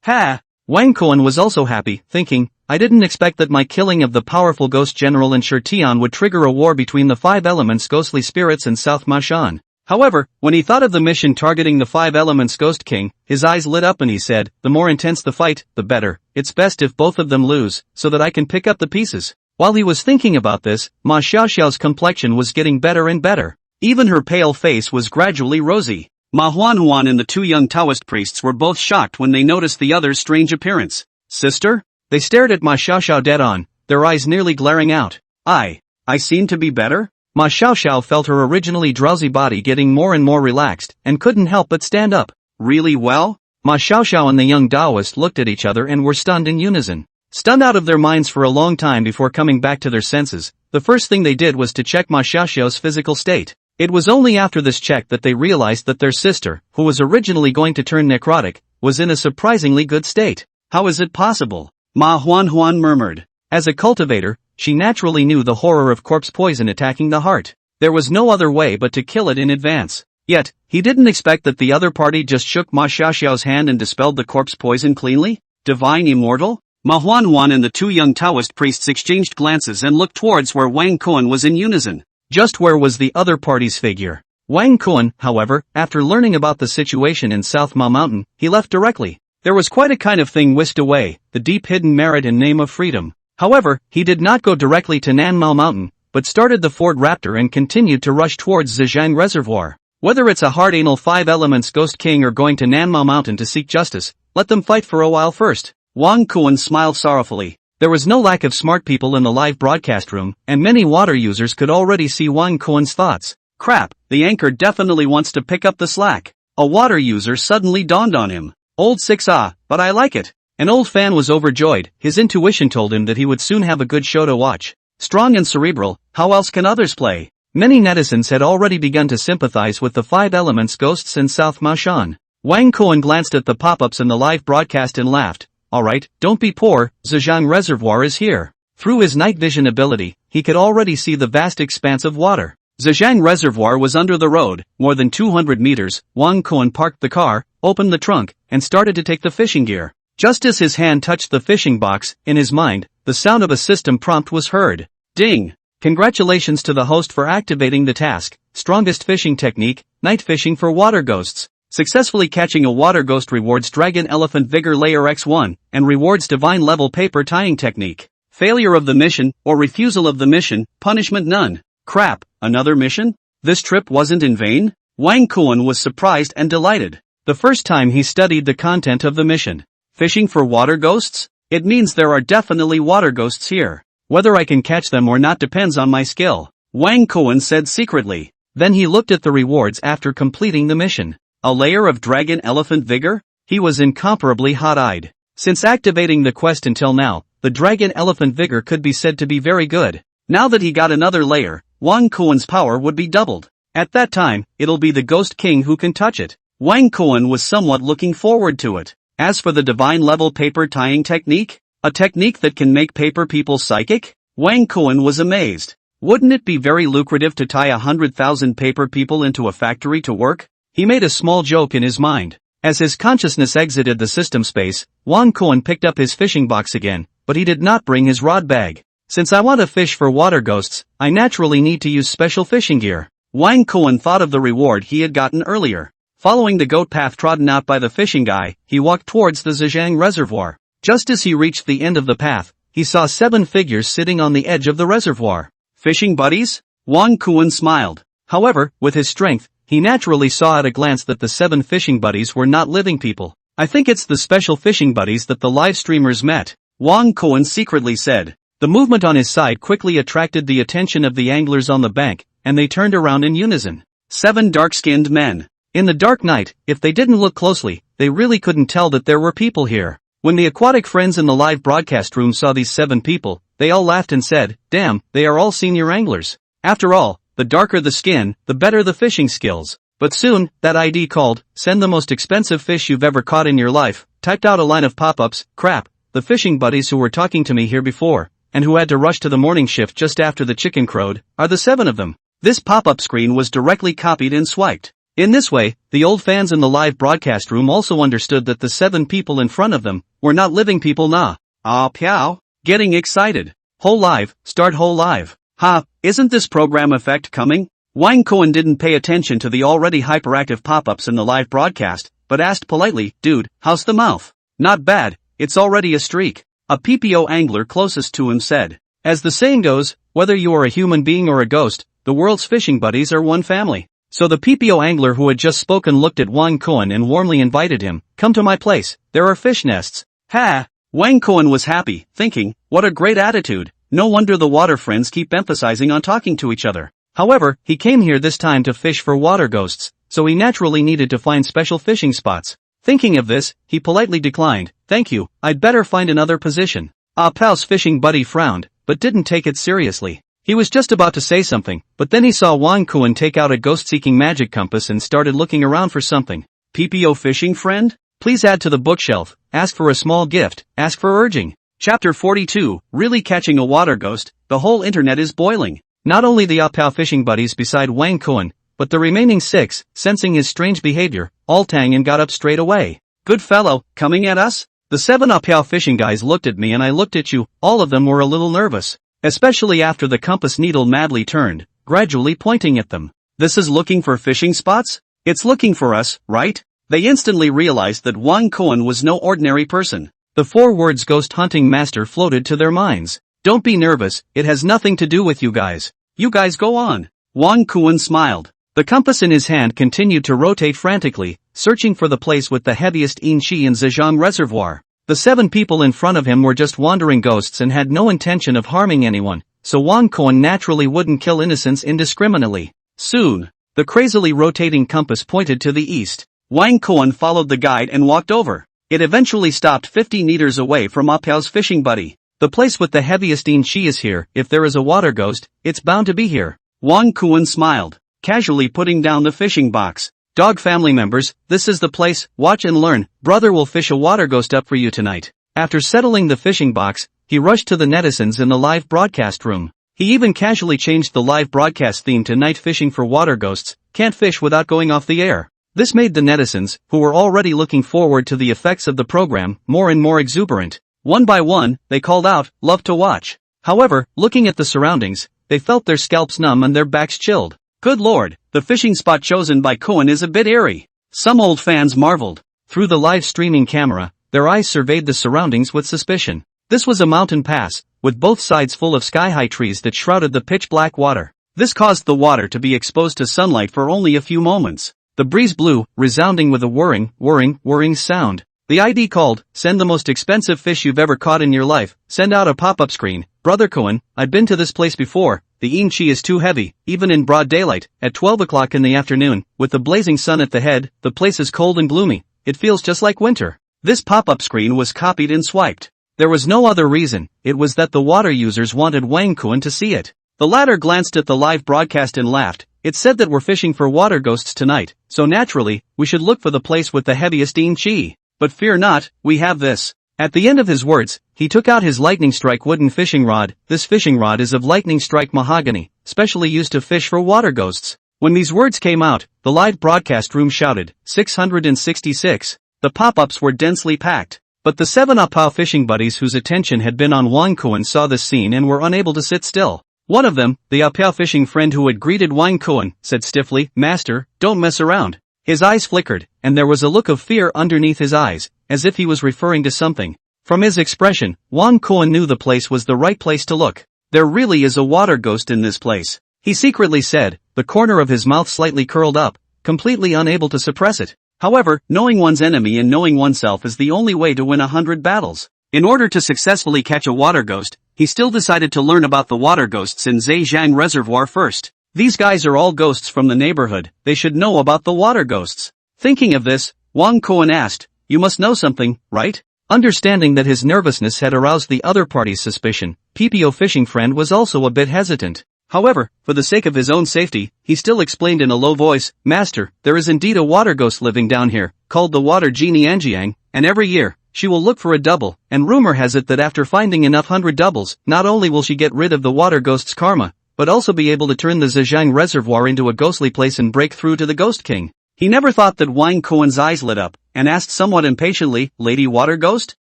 Ha! Wang Kuan was also happy, thinking, "I didn't expect that my killing of the powerful ghost general in Shirtian would trigger a war between the 5 elements ghostly spirits and South Mashan." However, when he thought of the mission targeting the 5 Elements Ghost King, his eyes lit up and he said, "The more intense the fight, the better. It's best if both of them lose, so that I can pick up the pieces." While he was thinking about this, Ma Xiaoxiao's complexion was getting better and better. Even her pale face was gradually rosy. Ma Huanhuan and the 2 young Taoist priests were both shocked when they noticed the other's strange appearance. "Sister?" They stared at Ma Xiaoxiao dead on, their eyes nearly glaring out. I seem to be better?" Ma Xiaoxiao felt her originally drowsy body getting more and more relaxed, and couldn't help but stand up. "Really well?" Ma Xiaoxiao and the young Taoist looked at each other and were stunned in unison. Stunned out of their minds for a long time before coming back to their senses, the first thing they did was to check Ma Xiaoxiao's physical state. It was only after this check that they realized that their sister, who was originally going to turn necrotic, was in a surprisingly good state. "How is it possible?" Ma Huanhuan murmured. As a cultivator, she naturally knew the horror of corpse poison attacking the heart. There was no other way but to kill it in advance. Yet, he didn't expect that the other party just shook Ma Xiaoxiao's hand and dispelled the corpse poison cleanly. Divine immortal? Ma Huanhuan and the 2 young Taoist priests exchanged glances and looked towards where Wang Kuan was in unison. Just where was the other party's figure? Wang Kuan, however, after learning about the situation in South Ma Mountain, he left directly. There was quite a kind of thing whisked away, the deep hidden merit and name of freedom. However, he did not go directly to Nanmao Mountain, but started the Ford Raptor and continued to rush towards Zhejiang Reservoir. Whether it's a hard anal 5 Elements Ghost King or going to Nanmao Mountain to seek justice, let them fight for a while first. Wang Kuan smiled sorrowfully. There was no lack of smart people in the live broadcast room, and many water users could already see Wang Kuan's thoughts. Crap, the anchor definitely wants to pick up the slack. A water user suddenly dawned on him. Old 6 but I like it. An old fan was overjoyed, his intuition told him that he would soon have a good show to watch. Strong and cerebral, how else can others play? Many netizens had already begun to sympathize with the 5 Elements Ghosts in South Mashan. Wang Kuan glanced at the pop-ups in the live broadcast and laughed. "Alright, don't be poor, Zhejiang Reservoir is here." Through his night vision ability, he could already see the vast expanse of water. Zhejiang Reservoir was under the road, more than 200 meters. Wang Kuan parked the car, opened the trunk, and started to take the fishing gear. Just as his hand touched the fishing box, in his mind, the sound of a system prompt was heard. Ding! Congratulations to the host for activating the task. Strongest fishing technique, night fishing for water ghosts. Successfully catching a water ghost rewards Dragon Elephant Vigor Layer X1, and rewards Divine Level Paper Tying Technique. Failure of the mission, or refusal of the mission, punishment none. Crap, another mission? This trip wasn't in vain? Wang Kuan was surprised and delighted. The first time he studied the content of the mission. Fishing for water ghosts? It means there are definitely water ghosts here. Whether I can catch them or not depends on my skill, Wang Kuan said secretly. Then he looked at the rewards after completing the mission. A layer of Dragon Elephant Vigor? He was incomparably hot-eyed. Since activating the quest until now, the Dragon Elephant Vigor could be said to be very good. Now that he got another layer, Wang Kuan's power would be doubled. At that time, it'll be the Ghost King who can touch it. Wang Kuan was somewhat looking forward to it. As for the Divine Level Paper Tying Technique, a technique that can make paper people psychic? Wang Kuan was amazed. Wouldn't it be very lucrative to tie 100,000 paper people into a factory to work? He made a small joke in his mind. As his consciousness exited the system space, Wang Kuan picked up his fishing box again, but he did not bring his rod bag. Since I want to fish for water ghosts, I naturally need to use special fishing gear. Wang Kuan thought of the reward he had gotten earlier. Following the goat path trodden out by the fishing guy, he walked towards the Zhejiang Reservoir. Just as he reached the end of the path, he saw 7 figures sitting on the edge of the reservoir. Fishing buddies? Wang Kuan smiled. However, with his strength, he naturally saw at a glance that the 7 fishing buddies were not living people. I think it's the special fishing buddies that the live streamers met, Wang Kuan secretly said. The movement on his side quickly attracted the attention of the anglers on the bank, and they turned around in unison. 7 dark-skinned men. In the dark night, if they didn't look closely, they really couldn't tell that there were people here. When the aquatic friends in the live broadcast room saw these 7 people, they all laughed and said, "Damn, they are all senior anglers." After all, the darker the skin, the better the fishing skills. But soon, that ID called, "Send the most expensive fish you've ever caught in your life," typed out a line of pop-ups. Crap, the fishing buddies who were talking to me here before, and who had to rush to the morning shift just after the chicken crowed, are the 7 of them. This pop-up screen was directly copied and swiped. In this way, the old fans in the live broadcast room also understood that the 7 people in front of them were not living people. Ah, pow. Getting excited. Whole live, start whole live. Ha, isn't this program effect coming? Wang Kuan didn't pay attention to the already hyperactive pop-ups in the live broadcast, but asked politely, "Dude, how's the mouth?" "Not bad, it's already a streak," a PPO angler closest to him said. As the saying goes, whether you are a human being or a ghost, the world's fishing buddies are one family. So the PPO angler who had just spoken looked at Wang Kuan and warmly invited him, "Come to my place, there are fish nests." Ha! Wang Kuan was happy, thinking, what a great attitude. No wonder the water friends keep emphasizing on talking to each other. However, he came here this time to fish for water ghosts, so he naturally needed to find special fishing spots. Thinking of this, he politely declined, "Thank you, I'd better find another position." Ah Pao's fishing buddy frowned, but didn't take it seriously. He was just about to say something, but then he saw Wang Kuan take out a ghost-seeking magic compass and started looking around for something. "PPO fishing friend? Please add to the bookshelf, ask for a small gift, ask for urging." Chapter 42, Really Catching a Water Ghost. The whole internet is boiling. Not only the Apao fishing buddies beside Wang Kuan, but the remaining 6, sensing his strange behavior, all tang and got up straight away. "Good fellow, coming at us?" The 7 Apao fishing guys looked at me and I looked at you. All of them were a little nervous. Especially after the compass needle madly turned, gradually pointing at them. "This is looking for fishing spots? It's looking for us, right?" They instantly realized that Wang Kuan was no ordinary person. The 4 words Ghost Hunting Master floated to their minds. "Don't be nervous, it has nothing to do with you guys. You guys go on." Wang Kuan smiled. The compass in his hand continued to rotate frantically, searching for the place with the heaviest Inchi in Zhejiang Reservoir. The 7 people in front of him were just wandering ghosts and had no intention of harming anyone, so Wang Kuan naturally wouldn't kill innocents indiscriminately. Soon, the crazily rotating compass pointed to the east. Wang Kuan followed the guide and walked over. It eventually stopped 50 meters away from Apao's fishing buddy. "The place with the heaviest Inchi is here. If there is a water ghost, it's bound to be here." Wang Kuan smiled, casually putting down the fishing box. "Dog family members, this is the place, watch and learn. Brother will fish a water ghost up for you tonight." After settling the fishing box, he rushed to the netizens in the live broadcast room. He even casually changed the live broadcast theme to night fishing for water ghosts, can't fish without going off the air. This made the netizens, who were already looking forward to the effects of the program, more and more exuberant. One by one, they called out, "Love to watch." However, looking at the surroundings, they felt their scalps numb and their backs chilled. Good lord, the fishing spot chosen by Cohen is a bit eerie. Some old fans marveled. Through the live streaming camera, their eyes surveyed the surroundings with suspicion. This was a mountain pass, with both sides full of sky-high trees that shrouded the pitch-black water. This caused the water to be exposed to sunlight for only a few moments. The breeze blew, resounding with a whirring sound. The ID called, "Send the most expensive fish you've ever caught in your life." Send out a pop-up screen. "Brother Cohen, I've been to this place before. The inchi is too heavy, even in broad daylight, at 12 o'clock in the afternoon, with the blazing sun at the head, the place is cold and gloomy. It feels just like winter." This pop-up screen was copied and swiped. There was no other reason, it was that the water users wanted Wang Cohen to see it. The latter glanced at the live broadcast and laughed. "It said that we're fishing for water ghosts tonight, so naturally, we should look for the place with the heaviest inchi. But fear not, we have this." At the end of his words, he took out his lightning strike wooden fishing rod. This fishing rod is of lightning strike mahogany, specially used to fish for water ghosts. When these words came out, the live broadcast room shouted, 666. The pop-ups were densely packed. But the 7 Apao fishing buddies whose attention had been on Wang Cohen saw this scene and were unable to sit still. One of them, the Apao fishing friend who had greeted Wang Cohen, said stiffly, "Master, don't mess around." His eyes flickered, and there was a look of fear underneath his eyes, as if he was referring to something. From his expression, Wang Cohen knew the place was the right place to look. "There really is a water ghost in this place," he secretly said, the corner of his mouth slightly curled up, completely unable to suppress it. However, knowing one's enemy and knowing oneself is the only way to win 100 battles. In order to successfully catch a water ghost, he still decided to learn about the water ghosts in Zhejiang Reservoir first. These guys are all ghosts from the neighborhood, they should know about the water ghosts. Thinking of this, Wang Cohen asked, "You must know something, right?" Understanding that his nervousness had aroused the other party's suspicion, PPO fishing friend was also a bit hesitant. However, for the sake of his own safety, he still explained in a low voice, "Master, there is indeed a water ghost living down here, called the water genie Anjiang, and every year, she will look for a double, and rumor has it that after finding enough 100 doubles, not only will she get rid of the water ghost's karma, but also be able to turn the Zhejiang Reservoir into a ghostly place and break through to the Ghost King." He never thought that Wang Cohen's eyes lit up, and asked somewhat impatiently, "Lady Water Ghost?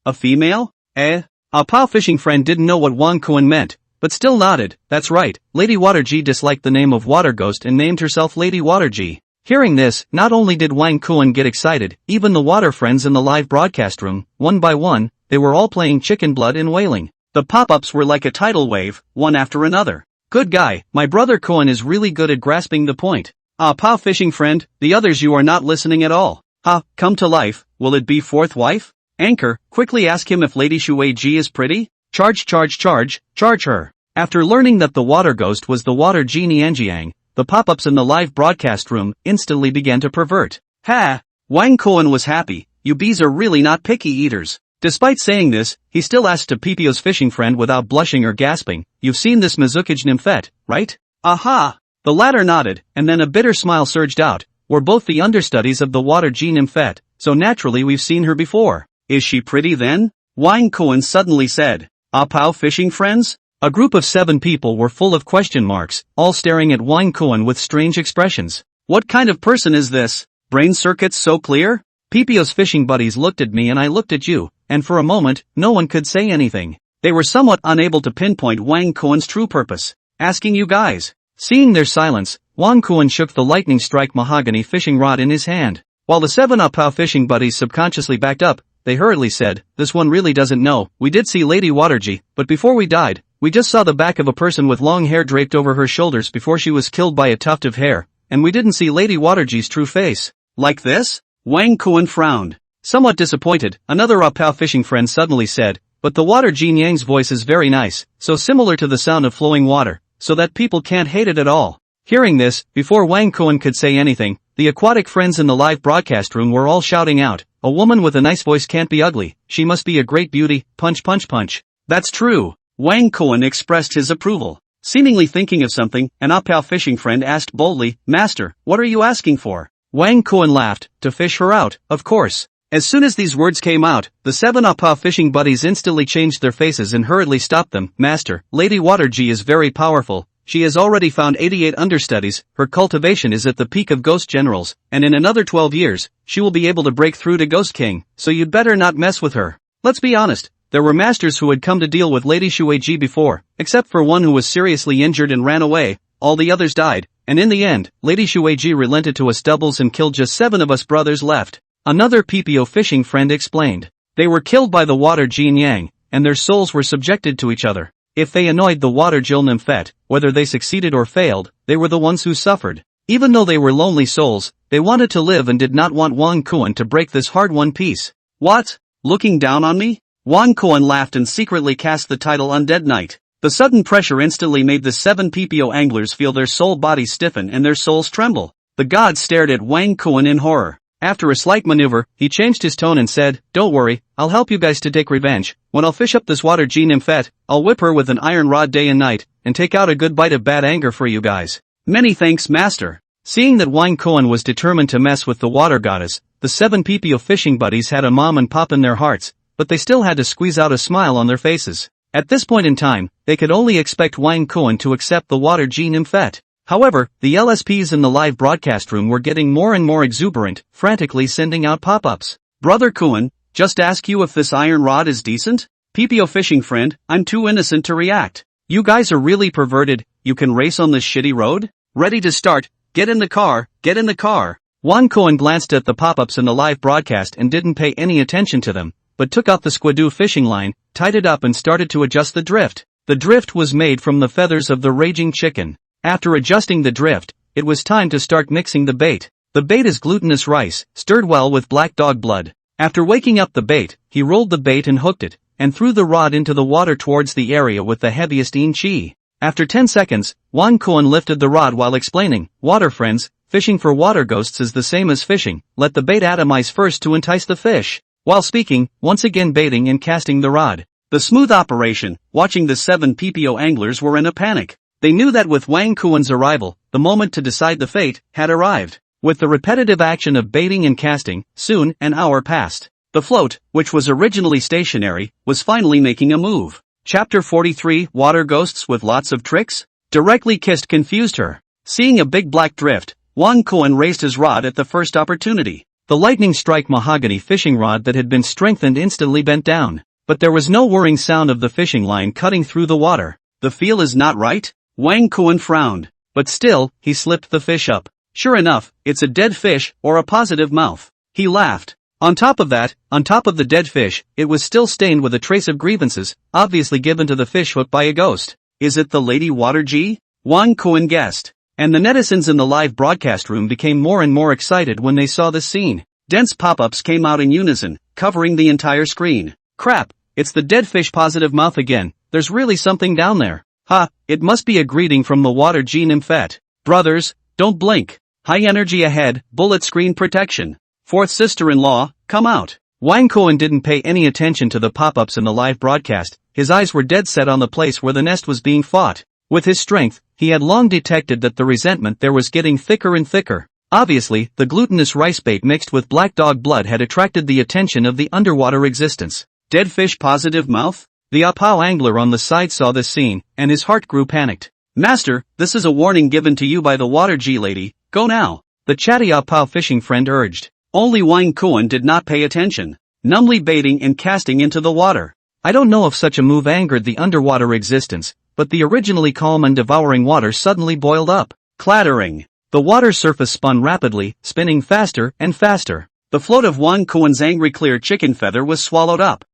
A female? Eh?" Apao fishing friend didn't know what Wang Cohen meant, but still nodded. "That's right, Lady Water G disliked the name of Water Ghost and named herself Lady Water G." Hearing this, not only did Wang Cohen get excited, even the water friends in the live broadcast room, one by one, they were all playing chicken blood and wailing. The pop-ups were like a tidal wave, one after another. "Good guy, my brother Cohen is really good at grasping the point." Apao fishing friend, "The others you are not listening at all." "Ha, come to life, will it be fourth wife?" "Anchor, quickly ask him if Lady Shui Ji is pretty." Charge her." After learning that the water ghost was the water genie Anjiang, the pop-ups in the live broadcast room instantly began to pervert. "Ha! Wang Cohen was happy, you bees are really not picky eaters." Despite saying this, he still asked to PPO's fishing friend without blushing or gasping, "You've seen this Mizukage nymphette, right?" "Aha!" The latter nodded, and then a bitter smile surged out. "We're both the understudies of the water genie nymphette, so naturally we've seen her before." "Is she pretty then?" Wang Cohen suddenly said. "Apao fishing friends?" A group of 7 people were full of question marks, all staring at Wang Cohen with strange expressions. "What kind of person is this? Brain circuits so clear?" PPO's fishing buddies looked at me and I looked at you, and for a moment, no one could say anything. They were somewhat unable to pinpoint Wang Cohen's true purpose. "Asking you guys." Seeing their silence, Wang Cohen shook the lightning strike mahogany fishing rod in his hand. While the 7 Apao fishing buddies subconsciously backed up, they hurriedly said, "This one really doesn't know. We did see Lady Waterji, but before we died, we just saw the back of a person with long hair draped over her shoulders before she was killed by a tuft of hair, and we didn't see Lady Waterji's true face." "Like this?" Wang Cohen frowned. Somewhat disappointed, another Apao fishing friend suddenly said, "But the water genie Yang's voice is very nice, so similar to the sound of flowing water, so that people can't hate it at all." Hearing this, before Wang Cohen could say anything, the aquatic friends in the live broadcast room were all shouting out, "A woman with a nice voice can't be ugly, she must be a great beauty, punch punch punch." "That's true." Wang Cohen expressed his approval. Seemingly thinking of something, an Apao fishing friend asked boldly, "Master, what are you asking for?" Wang Cohen laughed, "To fish her out, of course." As soon as these words came out, the 7 Apa fishing buddies instantly changed their faces and hurriedly stopped them. Master, Lady Water G is very powerful. She has already found 88 understudies, her cultivation is at the peak of Ghost Generals, and in another 12 years, she will be able to break through to Ghost King, so you'd better not mess with her. Let's be honest, there were masters who had come to deal with Lady Shueji before, except for one who was seriously injured and ran away, all the others died, and in the end, Lady Shueji relented to us doubles and killed just 7 of us brothers left. Another PPO fishing friend explained. They were killed by the water Jin Yang, and their souls were subjected to each other. If they annoyed the water Jill Nymphet, whether they succeeded or failed, they were the ones who suffered. Even though they were lonely souls, they wanted to live and did not want Wang Kuan to break this hard-won peace. What? Looking down on me? Wang Kuan laughed and secretly cast the title Undead Knight. The sudden pressure instantly made the 7 PPO anglers feel their soul bodies stiffen and their souls tremble. The gods stared at Wang Kuan in horror. After a slight maneuver, he changed his tone and said, "Don't worry, I'll help you guys to take revenge. When I'll fish up this water G Nymphet, I'll whip her with an iron rod day and night, and take out a good bite of bad anger for you guys." Many thanks, Master. Seeing that Wang Kuan was determined to mess with the water goddess, the 7 PPO fishing buddies had a mom and pop in their hearts, but they still had to squeeze out a smile on their faces. At this point in time, they could only expect Wang Kuan to accept the water G Nymphet. However, the LSPs in the live broadcast room were getting more and more exuberant, frantically sending out pop-ups. "Brother Kuan, just ask you if this iron rod is decent?" "PPO fishing friend, I'm too innocent to react." "You guys are really perverted, you can race on this shitty road?" "Ready to start, get in the car, get in the car." Wang Kuan glanced at the pop-ups in the live broadcast and didn't pay any attention to them, but took out the squidoo fishing line, tied it up and started to adjust the drift. The drift was made from the feathers of the raging chicken. After adjusting the drift, it was time to start mixing the bait. The bait is glutinous rice, stirred well with black dog blood. After waking up the bait, he rolled the bait and hooked it, and threw the rod into the water towards the area with the heaviest in chi. After 10 seconds, Wang Kuan lifted the rod while explaining, "Water friends, fishing for water ghosts is the same as fishing, let the bait atomize first to entice the fish." While speaking, once again baiting and casting the rod. The smooth operation, watching the 7 PPO anglers were in a panic. They knew that with Wang Kuan's arrival, the moment to decide the fate had arrived. With the repetitive action of baiting and casting, soon an hour passed. The float, which was originally stationary, was finally making a move. Chapter 43, Water Ghosts with Lots of Tricks? Directly kissed confused her. Seeing a big black drift, Wang Kuan raised his rod at the first opportunity. The lightning strike mahogany fishing rod that had been strengthened instantly bent down. But there was no whirring sound of the fishing line cutting through the water. "The feel is not right?" Wang Kuan frowned. But still, he slipped the fish up. "Sure enough, it's a dead fish, or a positive mouth." He laughed. On top of that, on top of the dead fish, it was still stained with a trace of grievances, obviously given to the fish hook by a ghost. "Is it the Lady Water G?" Wang Kuan guessed. And the netizens in the live broadcast room became more and more excited when they saw this scene. Dense pop-ups came out in unison, covering the entire screen. "Crap, it's the dead fish positive mouth again, there's really something down there. Ha, it must be a greeting from the water G Nymphet. Brothers, don't blink. High energy ahead, bullet screen protection. Fourth sister-in-law, come out." Wang Kuan didn't pay any attention to the pop-ups in the live broadcast, his eyes were dead set on the place where the nest was being fought. With his strength, he had long detected that the resentment there was getting thicker and thicker. Obviously, the glutinous rice bait mixed with black dog blood had attracted the attention of the underwater existence. Dead fish positive mouth? The Apao angler on the side saw this scene, and his heart grew panicked. "Master, this is a warning given to you by the water G lady, go now," the chatty Apao fishing friend urged. Only Wang Kuan did not pay attention, numbly baiting and casting into the water. I don't know if such a move angered the underwater existence, but the originally calm and devouring water suddenly boiled up. Clattering. The water surface spun rapidly, spinning faster and faster. The float of Wang Kuan's angry clear chicken feather was swallowed up.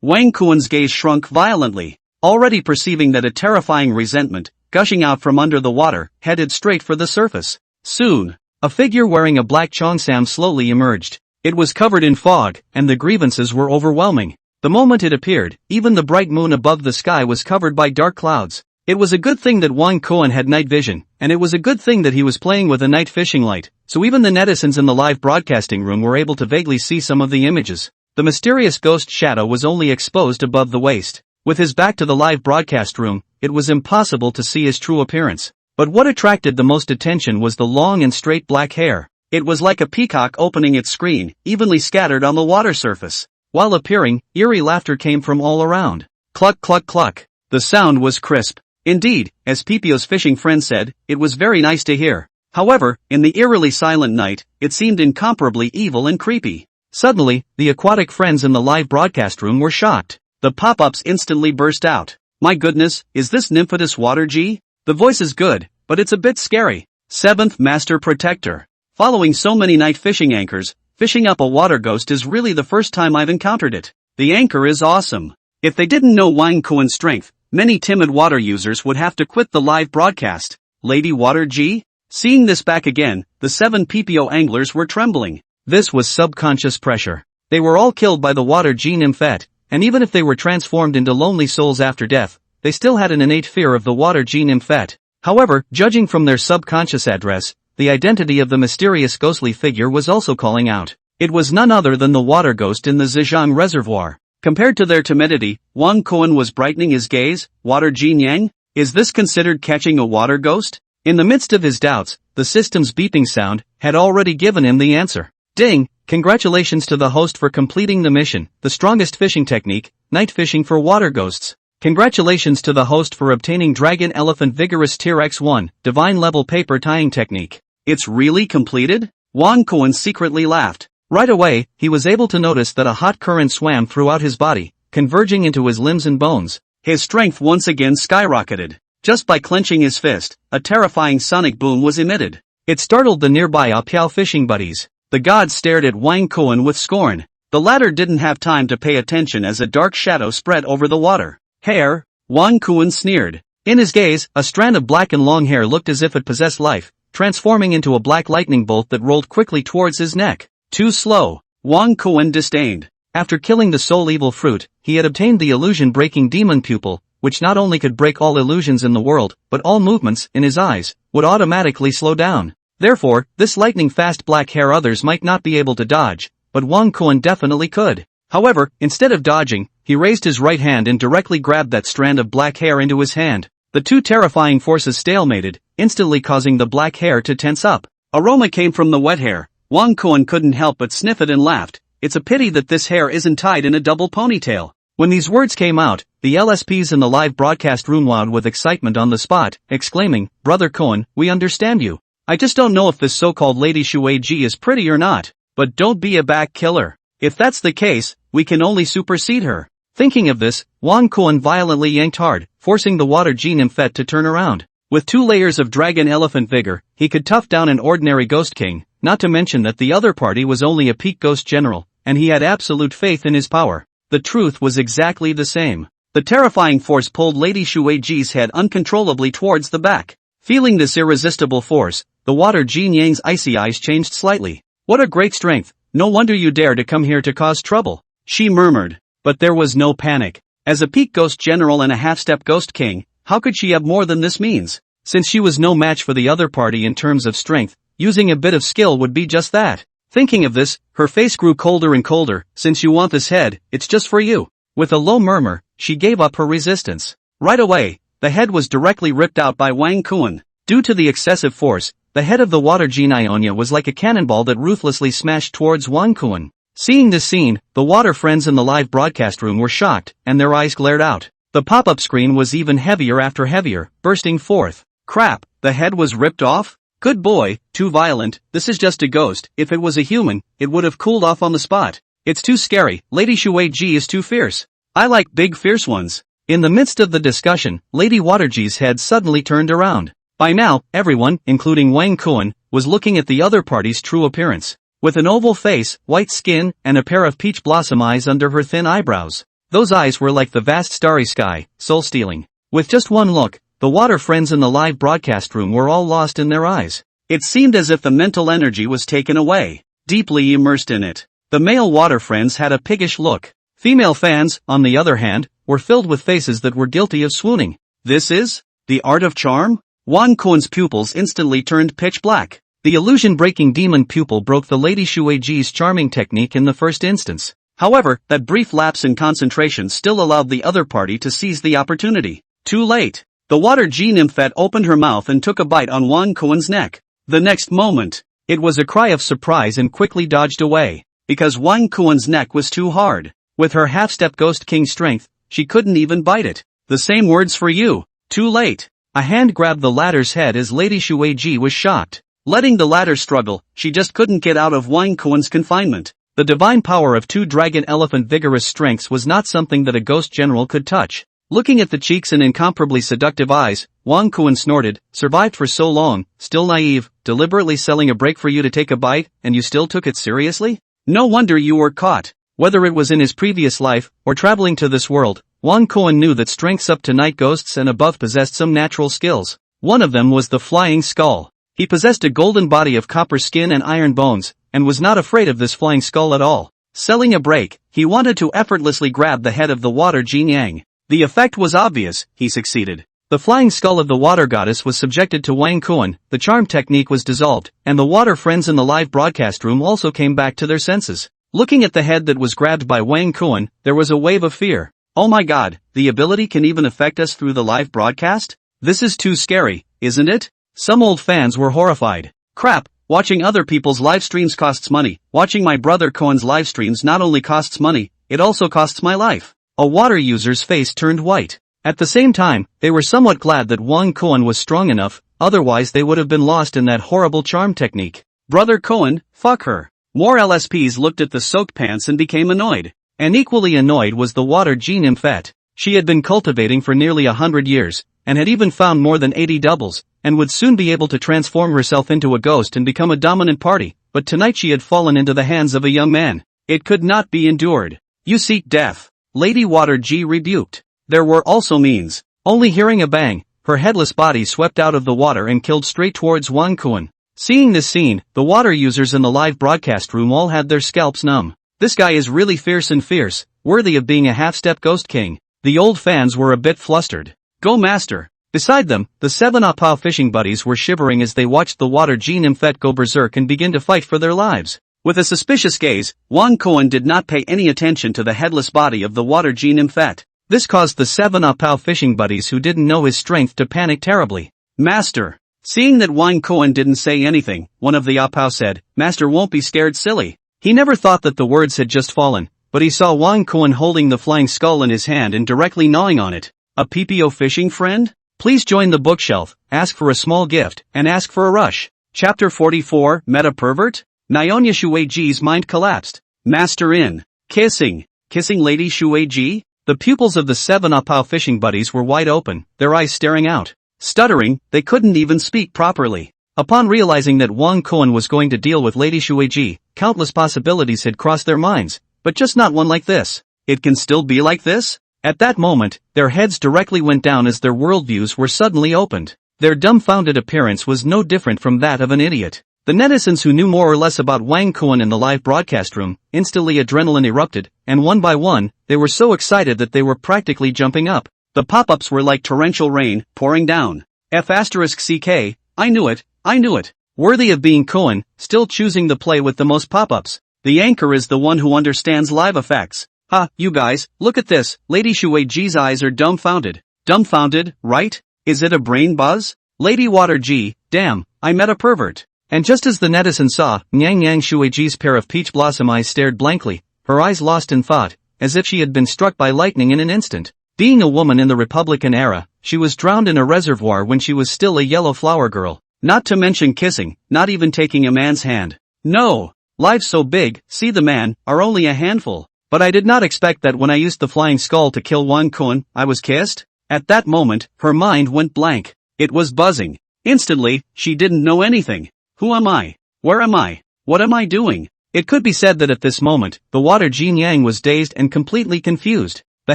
Wang Kuan's gaze shrunk violently, already perceiving that a terrifying resentment, gushing out from under the water, headed straight for the surface. Soon, a figure wearing a black cheongsam slowly emerged. It was covered in fog, and the grievances were overwhelming. The moment it appeared, even the bright moon above the sky was covered by dark clouds. It was a good thing that Wang Kuan had night vision, and it was a good thing that he was playing with a night fishing light, so even the netizens in the live broadcasting room were able to vaguely see some of the images. The mysterious ghost shadow was only exposed above the waist. With his back to the live broadcast room, it was impossible to see his true appearance. But what attracted the most attention was the long and straight black hair. It was like a peacock opening its screen, evenly scattered on the water surface. While appearing, eerie laughter came from all around. Cluck cluck cluck. The sound was crisp. Indeed, as Pipio's fishing friend said, it was very nice to hear. However, in the eerily silent night, it seemed incomparably evil and creepy. Suddenly, the aquatic friends in the live broadcast room were shocked. The pop-ups instantly burst out. My goodness, is this Nymphodus Water G? The voice is good, but it's a bit scary. 7th Master Protector. Following so many night fishing anchors, fishing up a water ghost is really the first time I've encountered it. The anchor is awesome. If they didn't know Wang Kuan's strength, many timid water users would have to quit the live broadcast. Lady Water G? Seeing this back again, the 7 PPO anglers were trembling. This was subconscious pressure. They were all killed by the Water G Nymphette, and even if they were transformed into lonely souls after death, they still had an innate fear of the Water G Nymphette. However, judging from their subconscious address, the identity of the mysterious ghostly figure was also calling out. It was none other than the water ghost in the Zhejiang Reservoir. Compared to their timidity, Wang Kuan was brightening his gaze. Water G Nyang? Is this considered catching a water ghost? In the midst of his doubts, the system's beeping sound had already given him the answer. Ding! Congratulations to the host for completing the mission, the strongest fishing technique, night fishing for water ghosts. Congratulations to the host for obtaining Dragon Elephant Vigorous Tier X1, Divine Level Paper Tying Technique. It's really completed? Wang Kuan secretly laughed. Right away, he was able to notice that a hot current swam throughout his body, converging into his limbs and bones. His strength once again skyrocketed. Just by clenching his fist, a terrifying sonic boom was emitted. It startled the nearby Apiao fishing buddies. The gods stared at Wang Kuan with scorn. The latter didn't have time to pay attention as a dark shadow spread over the water. Hair? Wang Kuan sneered. In his gaze, a strand of black and long hair looked as if it possessed life, transforming into a black lightning bolt that rolled quickly towards his neck. Too slow. Wang Kuan disdained. After killing the soul evil fruit, he had obtained the illusion-breaking demon pupil, which not only could break all illusions in the world, but all movements, in his eyes, would automatically slow down. Therefore, this lightning-fast black hair others might not be able to dodge, but Wang Kuan definitely could. However, instead of dodging, he raised his right hand and directly grabbed that strand of black hair into his hand. The two terrifying forces stalemated, instantly causing the black hair to tense up. Aroma came from the wet hair. Wang Kuan couldn't help but sniff it and laughed. It's a pity that this hair isn't tied in a double ponytail. When these words came out, the LSPs in the live broadcast room wowed with excitement on the spot, exclaiming, Brother Kuan, we understand you. I just don't know if this so-called Lady Shui Ji is pretty or not. But don't be a back killer. If that's the case, we can only supersede her. Thinking of this, Wang Kuan violently yanked hard, forcing the Water G Nymphette to turn around. With 2 layers of Dragon Elephant vigor, he could tough down an ordinary Ghost King, not to mention that the other party was only a peak Ghost General, and he had absolute faith in his power. The truth was exactly the same. The terrifying force pulled Lady Shui Ji's head uncontrollably towards the back. Feeling this irresistible force, the Water Ji Nyang's icy eyes changed slightly. What a great strength, no wonder you dare to come here to cause trouble, she murmured. But there was no panic. As a peak Ghost General and a half-step Ghost King, how could she have more than this means? Since she was no match for the other party in terms of strength, using a bit of skill would be just that. Thinking of this, her face grew colder and colder. Since you want this head, it's just for you. With a low murmur, she gave up her resistance. Right away, the head was directly ripped out by Wang Kuan. Due to the excessive force, the head of the Water Ji Nyonya was like a cannonball that ruthlessly smashed towards Wang Kuan. Seeing this scene, the water friends in the live broadcast room were shocked, and their eyes glared out. The pop-up screen was even heavier after heavier, bursting forth. Crap, the head was ripped off? Good boy, too violent. This is just a ghost. If it was a human, it would have cooled off on the spot. It's too scary. Lady Shui Ji is too fierce. I like big fierce ones. In the midst of the discussion, Lady Waterji's head suddenly turned around. By now, everyone, including Wang Kuan, was looking at the other party's true appearance. With an oval face, white skin, and a pair of peach blossom eyes under her thin eyebrows. Those eyes were like the vast starry sky, soul-stealing. With just one look, the water friends in the live broadcast room were all lost in their eyes. It seemed as if the mental energy was taken away, deeply immersed in it. The male water friends had a piggish look. Female fans, on the other hand, were filled with faces that were guilty of swooning. This is the art of charm? Wang Kuan's pupils instantly turned pitch black. The illusion-breaking demon pupil broke the Lady Shui Ji's charming technique in the first instance. However, that brief lapse in concentration still allowed the other party to seize the opportunity. Too late. The Water Ji Nymphette opened her mouth and took a bite on Wang Kuan's neck. The next moment, It was a cry of surprise and quickly dodged away, because Wang Kuan's neck was too hard. With her half-step Ghost King strength, she couldn't even bite it. The same words for you. Too late. A hand grabbed the latter's head as Lady Shueiji was shocked. Letting the latter struggle, she just couldn't get out of Wang Kuan's confinement. The divine power of two dragon elephant vigorous strengths was not something that a ghost general could touch. Looking at the cheeks and incomparably seductive eyes, Wang Kuan snorted, survived for so long, still naive, deliberately selling a break for you to take a bite, and you still took it seriously? No wonder you were caught. Whether it was in his previous life, or traveling to this world, Wang Kuan knew that strengths up to night ghosts and above possessed some natural skills. One of them was the flying skull. He possessed a golden body of copper skin and iron bones, and was not afraid of this flying skull at all. Selling a break, he wanted to effortlessly grab the head of the water Jin Yang. The effect was obvious, he succeeded. The flying skull of the water goddess was subjected to Wang Kuan, the charm technique was dissolved, and the water friends in the live broadcast room also came back to their senses. Looking at the head that was grabbed by Wang Kuan, there was a wave of fear. Oh my god, the ability can even affect us through the live broadcast? This is too scary, isn't it? Some old fans were horrified. Crap, watching other people's live streams costs money. Watching my brother Kuan's live streams not only costs money, it also costs my life. A water user's face turned white. At the same time, they were somewhat glad that Wang Kuan was strong enough, otherwise they would have been lost in that horrible charm technique. Brother Kuan, fuck her. More LSPs looked at the soaked pants and became annoyed. And equally annoyed was the water G nymphet. She had been cultivating for nearly 100 years, and had even found more than 80 doubles, and would soon be able to transform herself into a ghost and become a dominant party, but tonight she had fallen into the hands of a young man. It could not be endured. You seek death. Lady Water G rebuked. There were also means. Only hearing a bang, her headless body swept out of the water and killed straight towards Wang Kuan. Seeing this scene, the water users in the live broadcast room all had their scalps numb. This guy is really fierce, worthy of being a half-step ghost king. The old fans were a bit flustered. Go master. Beside them, the 7 Apao fishing buddies were shivering as they watched the water G nymphet go berserk and begin to fight for their lives. With a suspicious gaze, Wang Kuan did not pay any attention to the headless body of the water G nymphet. This caused the 7 Apao fishing buddies who didn't know his strength to panic terribly. Master. Seeing that Wang Kuan didn't say anything, one of the Apao said, Master won't be scared silly. He never thought that the words had just fallen, but he saw Wang Kuan holding the flying skull in his hand and directly gnawing on it. A PPO fishing friend? Please join the bookshelf, ask for a small gift, and ask for a rush. Chapter 44, Meta Pervert? Nyonya Shueiji's mind collapsed. Master in. Kissing. Kissing Lady Shueiji? The pupils of the 7 Apao fishing buddies were wide open, their eyes staring out. Stuttering, they couldn't even speak properly. Upon realizing that Wang Kuan was going to deal with Lady Shueiji, countless possibilities had crossed their minds, but just not one like this. It can still be like this? At that moment, their heads directly went down as their worldviews were suddenly opened. Their dumbfounded appearance was no different from that of an idiot. The netizens who knew more or less about Wang Kuan in the live broadcast room, instantly adrenaline erupted, and one by one, they were so excited that they were practically jumping up. The pop-ups were like torrential rain, pouring down. F***CK, I knew it. Worthy of being Kuan, still choosing the play with the most pop-ups. The anchor is the one who understands live effects. Ha, you guys, look at this, Lady Shueiji's eyes are dumbfounded. Dumbfounded, right? Is it a brain buzz? Lady Water G, damn, I met a pervert. And just as the netizen saw, Nyang Shueiji's pair of peach blossom eyes stared blankly, her eyes lost in thought, as if she had been struck by lightning in an instant. Being a woman in the Republican era, she was drowned in a reservoir when she was still a yellow flower girl. Not to mention kissing, not even taking a man's hand. No! Lives so big, see the man, are only a handful. But I did not expect that when I used the flying skull to kill Wang Kuan, I was kissed? At that moment, her mind went blank. It was buzzing. Instantly, she didn't know anything. Who am I? Where am I? What am I doing? It could be said that at this moment, the water Jin Yang was dazed and completely confused. The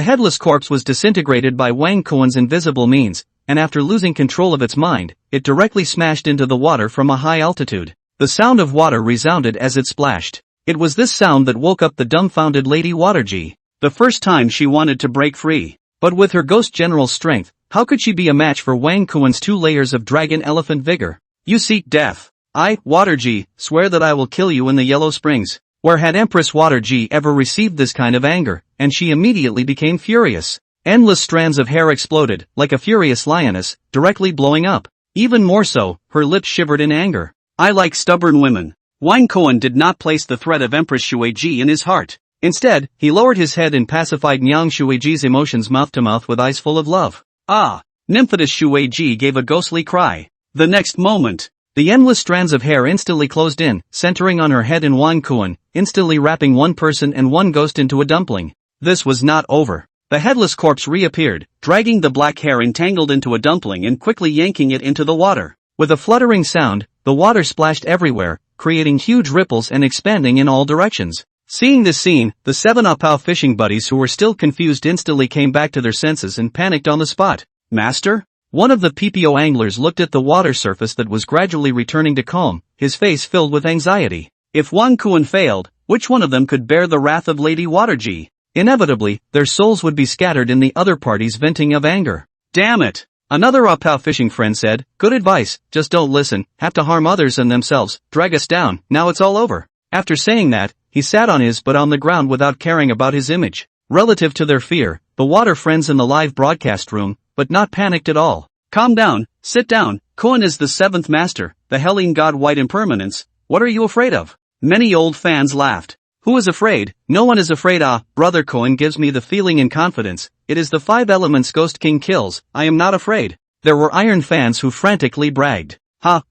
headless corpse was disintegrated by Wang Kuan's invisible means, and after losing control of its mind, it directly smashed into the water from a high altitude. The sound of water resounded as it splashed. It was this sound that woke up the dumbfounded Lady Waterji. The first time she wanted to break free. But with her ghost general's strength, how could she be a match for Wang Kuan's 2 layers of dragon elephant vigor? You seek death. I, Waterji, swear that I will kill you in the Yellow Springs. Where had Empress Waterji ever received this kind of anger? And she immediately became furious. Endless strands of hair exploded, like a furious lioness, directly blowing up. Even more so, her lips shivered in anger. I like stubborn women. Wang Kuan did not place the threat of Empress Shuiji in his heart. Instead, he lowered his head and pacified Nyang Shuiji's emotions mouth to mouth with eyes full of love. Ah! Nymphetess Shuiji gave a ghostly cry. The next moment, the endless strands of hair instantly closed in, centering on her head and Wang Kuan, instantly wrapping one person and one ghost into a dumpling. This was not over. The headless corpse reappeared, dragging the black hair entangled into a dumpling and quickly yanking it into the water. With a fluttering sound, the water splashed everywhere, creating huge ripples and expanding in all directions. Seeing this scene, the 7 Apao fishing buddies who were still confused instantly came back to their senses and panicked on the spot. Master? One of the PPO anglers looked at the water surface that was gradually returning to calm, his face filled with anxiety. If Wang Kuan failed, which one of them could bear the wrath of Lady Waterji? Inevitably, their souls would be scattered in the other party's venting of anger. Damn it! Another Apao fishing friend said, good advice, just don't listen, have to harm others and themselves, drag us down, now it's all over. After saying that, he sat on his butt on the ground without caring about his image. Relative to their fear, the water friends in the live broadcast room, but not panicked at all. Calm down, sit down, Kuan is the 7th master, the Hellene god White Impermanence, what are you afraid of? Many old fans laughed. Who is afraid? No one is afraid. Brother Kuan gives me the feeling and confidence, it is the 5 elements Ghost King kills, I am not afraid. There were iron fans who frantically bragged.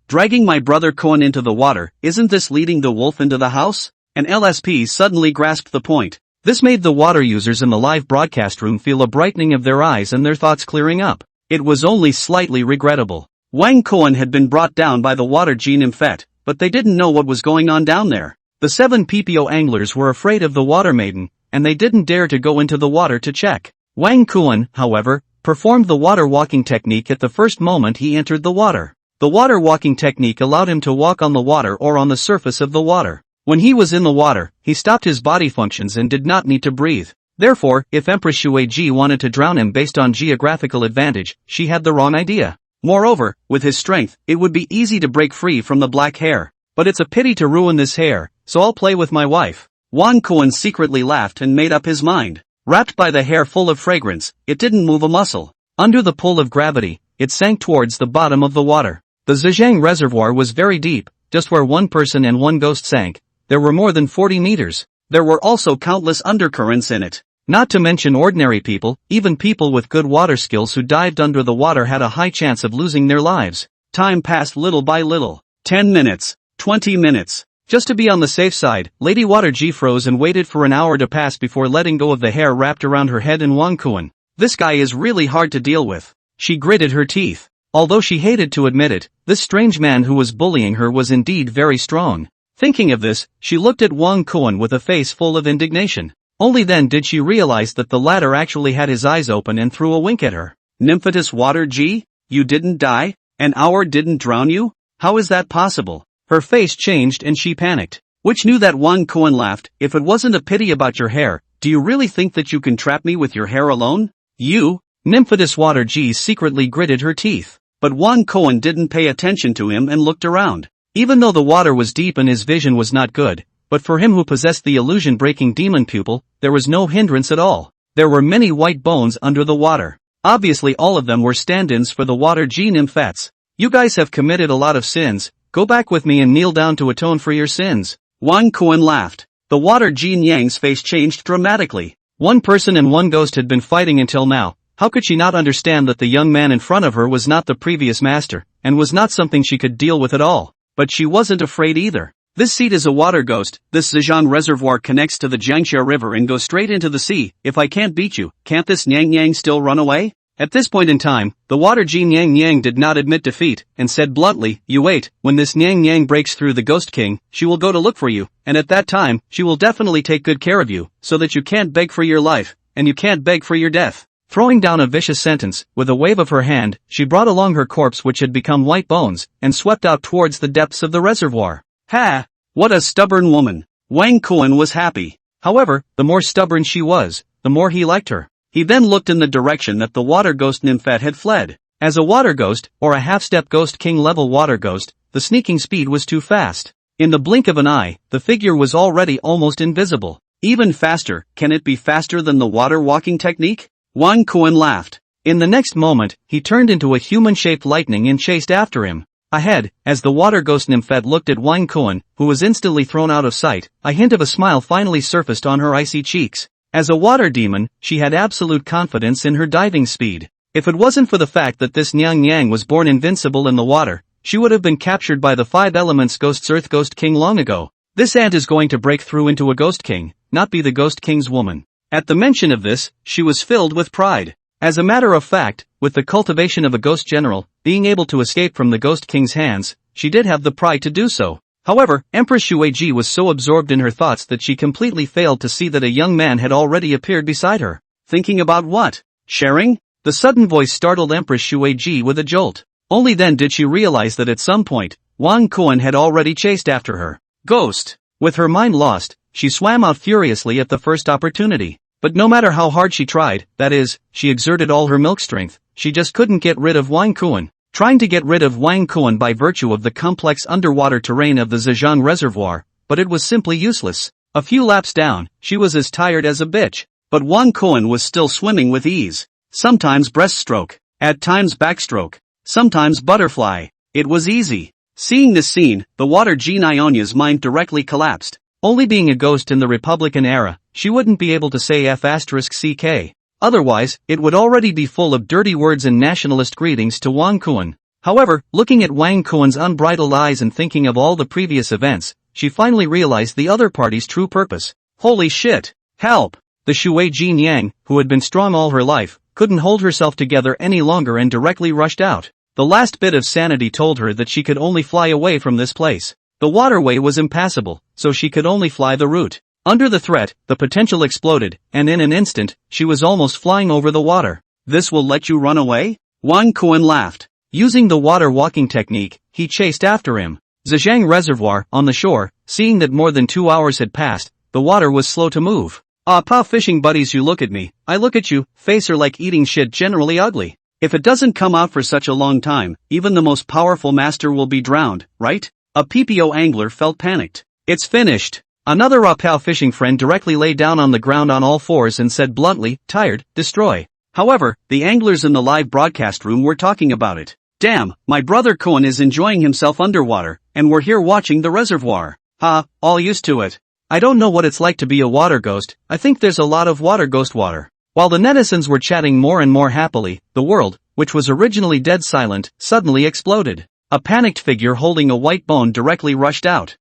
Dragging my brother Kuan into the water, isn't this leading the wolf into the house? An LSP suddenly grasped the point. This made the water users in the live broadcast room feel a brightening of their eyes and their thoughts clearing up. It was only slightly regrettable. Wang Kuan had been brought down by the water gene Nymphet, but they didn't know what was going on down there. The 7 PPO anglers were afraid of the water maiden, and they didn't dare to go into the water to check. Wang Kuan, however, performed the water walking technique at the first moment he entered the water. The water walking technique allowed him to walk on the water or on the surface of the water. When he was in the water, he stopped his body functions and did not need to breathe. Therefore, if Empress Shuiji wanted to drown him based on geographical advantage, she had the wrong idea. Moreover, with his strength, it would be easy to break free from the black hair. But it's a pity to ruin this hair, so I'll play with my wife. Wang Kuan secretly laughed and made up his mind. Wrapped by the hair full of fragrance, it didn't move a muscle. Under the pull of gravity, it sank towards the bottom of the water. The Zhejiang reservoir was very deep, just where one person and one ghost sank. There were more than 40 meters. There were also countless undercurrents in it. Not to mention ordinary people, even people with good water skills who dived under the water had a high chance of losing their lives. Time passed little by little. 10 minutes. 20 minutes. Just to be on the safe side, Lady Waterji froze and waited for an hour to pass before letting go of the hair wrapped around her head and Wang Kuan. This guy is really hard to deal with. She gritted her teeth. Although she hated to admit it, this strange man who was bullying her was indeed very strong. Thinking of this, she looked at Wang Kuan with a face full of indignation. Only then did she realize that the latter actually had his eyes open and threw a wink at her. Nymphetess Waterji? You didn't die? An hour didn't drown you? How is that possible? Her face changed and she panicked. Which knew that Wang Kuan laughed, if it wasn't a pity about your hair, do you really think that you can trap me with your hair alone? You? Nymphetess Waterji secretly gritted her teeth. But Wang Kuan didn't pay attention to him and looked around. Even though the water was deep and his vision was not good, but for him who possessed the illusion-breaking demon pupil, there was no hindrance at all. There were many white bones under the water. Obviously all of them were stand-ins for the water gene nymphets. You guys have committed a lot of sins, go back with me and kneel down to atone for your sins. Wang Kuan laughed. The water gene Yang's face changed dramatically. One person and one ghost had been fighting until now. How could she not understand that the young man in front of her was not the previous master, and was not something she could deal with at all? But she wasn't afraid either. This seat is a water ghost, this Zhejiang reservoir connects to the Jiangxia river and goes straight into the sea. If I can't beat you, can't this Nyang Yang still run away? At this point in time, the water gene Yang Yang did not admit defeat, and said bluntly, you wait, when this Nyang Yang breaks through the Ghost King, she will go to look for you, and at that time, she will definitely take good care of you, so that you can't beg for your life, and you can't beg for your death. Throwing down a vicious sentence, with a wave of her hand, she brought along her corpse which had become white bones, and swept out towards the depths of the reservoir. Ha! What a stubborn woman! Wang Kuan was happy. However, the more stubborn she was, the more he liked her. He then looked in the direction that the water ghost Nymphet had fled. As a water ghost, or a half-step Ghost King level water ghost, the sneaking speed was too fast. In the blink of an eye, the figure was already almost invisible. Even faster, can it be faster than the water walking technique? Wang Kuan laughed. In the next moment, he turned into a human-shaped lightning and chased after him. Ahead, as the water ghost nymphette looked at Wang Kuan, who was instantly thrown out of sight, a hint of a smile finally surfaced on her icy cheeks. As a water demon, she had absolute confidence in her diving speed. If it wasn't for the fact that this Nyang Nyang was born invincible in the water, she would have been captured by the 5 elements ghosts Earth Ghost King long ago. This ant is going to break through into a Ghost King, not be the Ghost King's woman. At the mention of this, she was filled with pride. As a matter of fact, with the cultivation of a ghost general, being able to escape from the Ghost King's hands, she did have the pride to do so. However, Empress Shueiji was so absorbed in her thoughts that she completely failed to see that a young man had already appeared beside her. Thinking about what? Sharing? The sudden voice startled Empress Shueiji with a jolt. Only then did she realize that at some point, Wang Kuan had already chased after her. Ghost! With her mind lost, she swam out furiously at the first opportunity. But no matter how hard she tried, that is, she exerted all her milk strength, she just couldn't get rid of Wang Kuan. Trying to get rid of Wang Kuan by virtue of the complex underwater terrain of the Zhejiang Reservoir, but it was simply useless. A few laps down, she was as tired as a bitch. But Wang Kuan was still swimming with ease. Sometimes breaststroke, at times backstroke, sometimes butterfly. It was easy. Seeing this scene, the water Jean Ionya's mind directly collapsed. Only being a ghost in the Republican era, she wouldn't be able to say F***ck. Otherwise, it would already be full of dirty words and nationalist greetings to Wang Kuan. However, looking at Wang Kuan's unbridled eyes and thinking of all the previous events, she finally realized the other party's true purpose. Holy shit! Help! The Shueiji Yang, who had been strong all her life, couldn't hold herself together any longer and directly rushed out. The last bit of sanity told her that she could only fly away from this place. The waterway was impassable, so she could only fly the route. Under the threat, the potential exploded, and in an instant, she was almost flying over the water. This will let you run away? Wang Kuan laughed. Using the water walking technique, he chased after him. Zhejiang Reservoir, on the shore, seeing that more than 2 hours had passed, the water was slow to move. Ah pa fishing buddies, you look at me, I look at you, face are like eating shit, generally ugly. If it doesn't come out for such a long time, even the most powerful master will be drowned, right? A PPO angler felt panicked. It's finished. Another Rapao fishing friend directly lay down on the ground on all fours and said bluntly, tired, destroy. However, the anglers in the live broadcast room were talking about it. Damn, my brother Kuan is enjoying himself underwater, and we're here watching the reservoir. Ha, all used to it. I don't know what it's like to be a water ghost, I think there's a lot of water ghost water. While the netizens were chatting more and more happily, the world, which was originally dead silent, suddenly exploded. A panicked figure holding a white bone directly rushed out.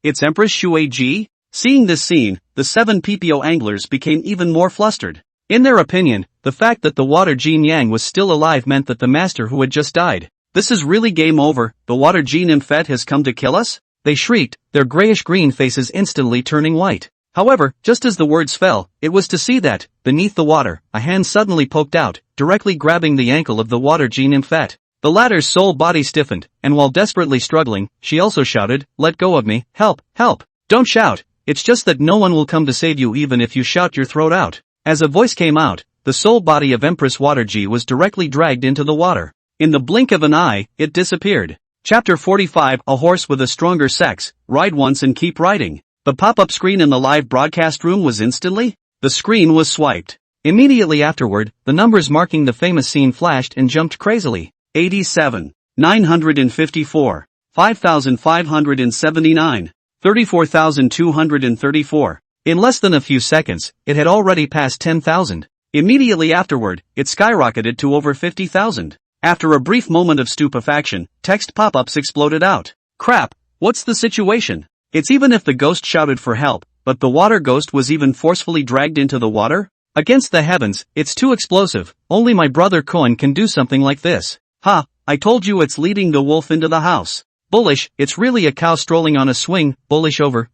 It's Empress Shueiji? Seeing this scene, the 7 PPO anglers became even more flustered. In their opinion, the fact that the water Jean Yang was still alive meant that the master who had just died. This is really game over, the water Jean nymphette has come to kill us? They shrieked, their grayish-green faces instantly turning white. However, just as the words fell, it was to see that, beneath the water, a hand suddenly poked out, directly grabbing the ankle of the water Jean nymphette. The latter's sole body stiffened, and while desperately struggling, she also shouted, let go of me, help, help. Don't shout, it's just that no one will come to save you even if you shout your throat out. As a voice came out, the sole body of Empress Water G was directly dragged into the water. In the blink of an eye, it disappeared. Chapter 45, A Horse with a Stronger Sex, Ride Once and Keep Riding. The pop-up screen in the live broadcast room was instantly. The screen was swiped. Immediately afterward, the numbers marking the famous scene flashed and jumped crazily. 87, 954, 5,579, 34,234. In less than a few seconds, it had already passed 10,000. Immediately afterward, it skyrocketed to over 50,000. After a brief moment of stupefaction, text pop-ups exploded out. Crap, what's the situation? It's even if the ghost shouted for help, but the water ghost was even forcefully dragged into the water? Against the heavens, it's too explosive, only my brother Cohen can do something like this. Ha, I told you it's leading the wolf into the house. Bullish, it's really a cow strolling on a swing, bullish over,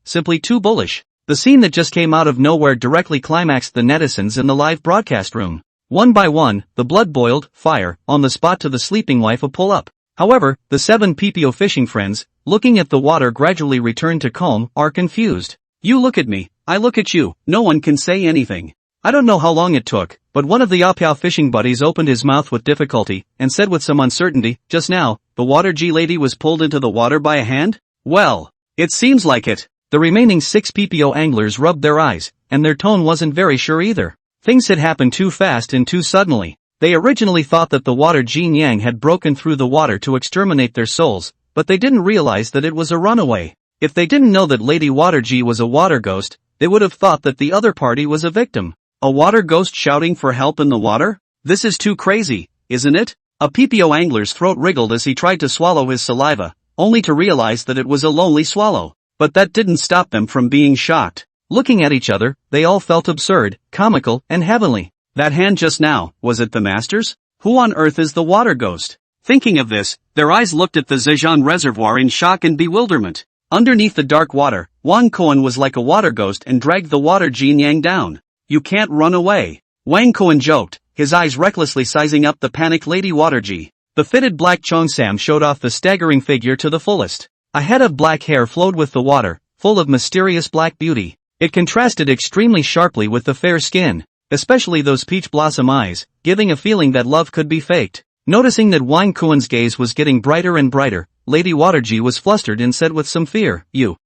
simply too bullish. The scene that just came out of nowhere directly climaxed the netizens in the live broadcast room. One by one, the blood boiled, fire, on the spot to the sleeping wife a pull-up. However, the 7 PPO fishing friends, looking at the water gradually return to calm, are confused. You look at me, I look at you, no one can say anything. I don't know how long it took, but one of the Apiao fishing buddies opened his mouth with difficulty, and said with some uncertainty, just now, the water G lady was pulled into the water by a hand? Well, it seems like it. The remaining 6 PPO anglers rubbed their eyes, and their tone wasn't very sure either. Things had happened too fast and too suddenly. They originally thought that the water Jin Yang had broken through the water to exterminate their souls, but they didn't realize that it was a runaway. If they didn't know that Lady Waterji was a water ghost, they would have thought that the other party was a victim. A water ghost shouting for help in the water? This is too crazy, isn't it? A PPO angler's throat wriggled as he tried to swallow his saliva, only to realize that it was a lonely swallow. But that didn't stop them from being shocked. Looking at each other, they all felt absurd, comical, and heavenly. That hand just now, was it the master's? Who on earth is the water ghost? Thinking of this, their eyes looked at the Zhejiang reservoir in shock and bewilderment. Underneath the dark water, Wang Kuan was like a water ghost and dragged the water Jin Yang down. You can't run away. Wang Kuan joked, his eyes recklessly sizing up the panicked Lady Waterji. The fitted black cheongsam showed off the staggering figure to the fullest. A head of black hair flowed with the water, full of mysterious black beauty. It contrasted extremely sharply with the fair skin, especially those peach blossom eyes, giving a feeling that love could be faked. Noticing that Wang Kuan's gaze was getting brighter and brighter, Lady Waterji was flustered and said with some fear,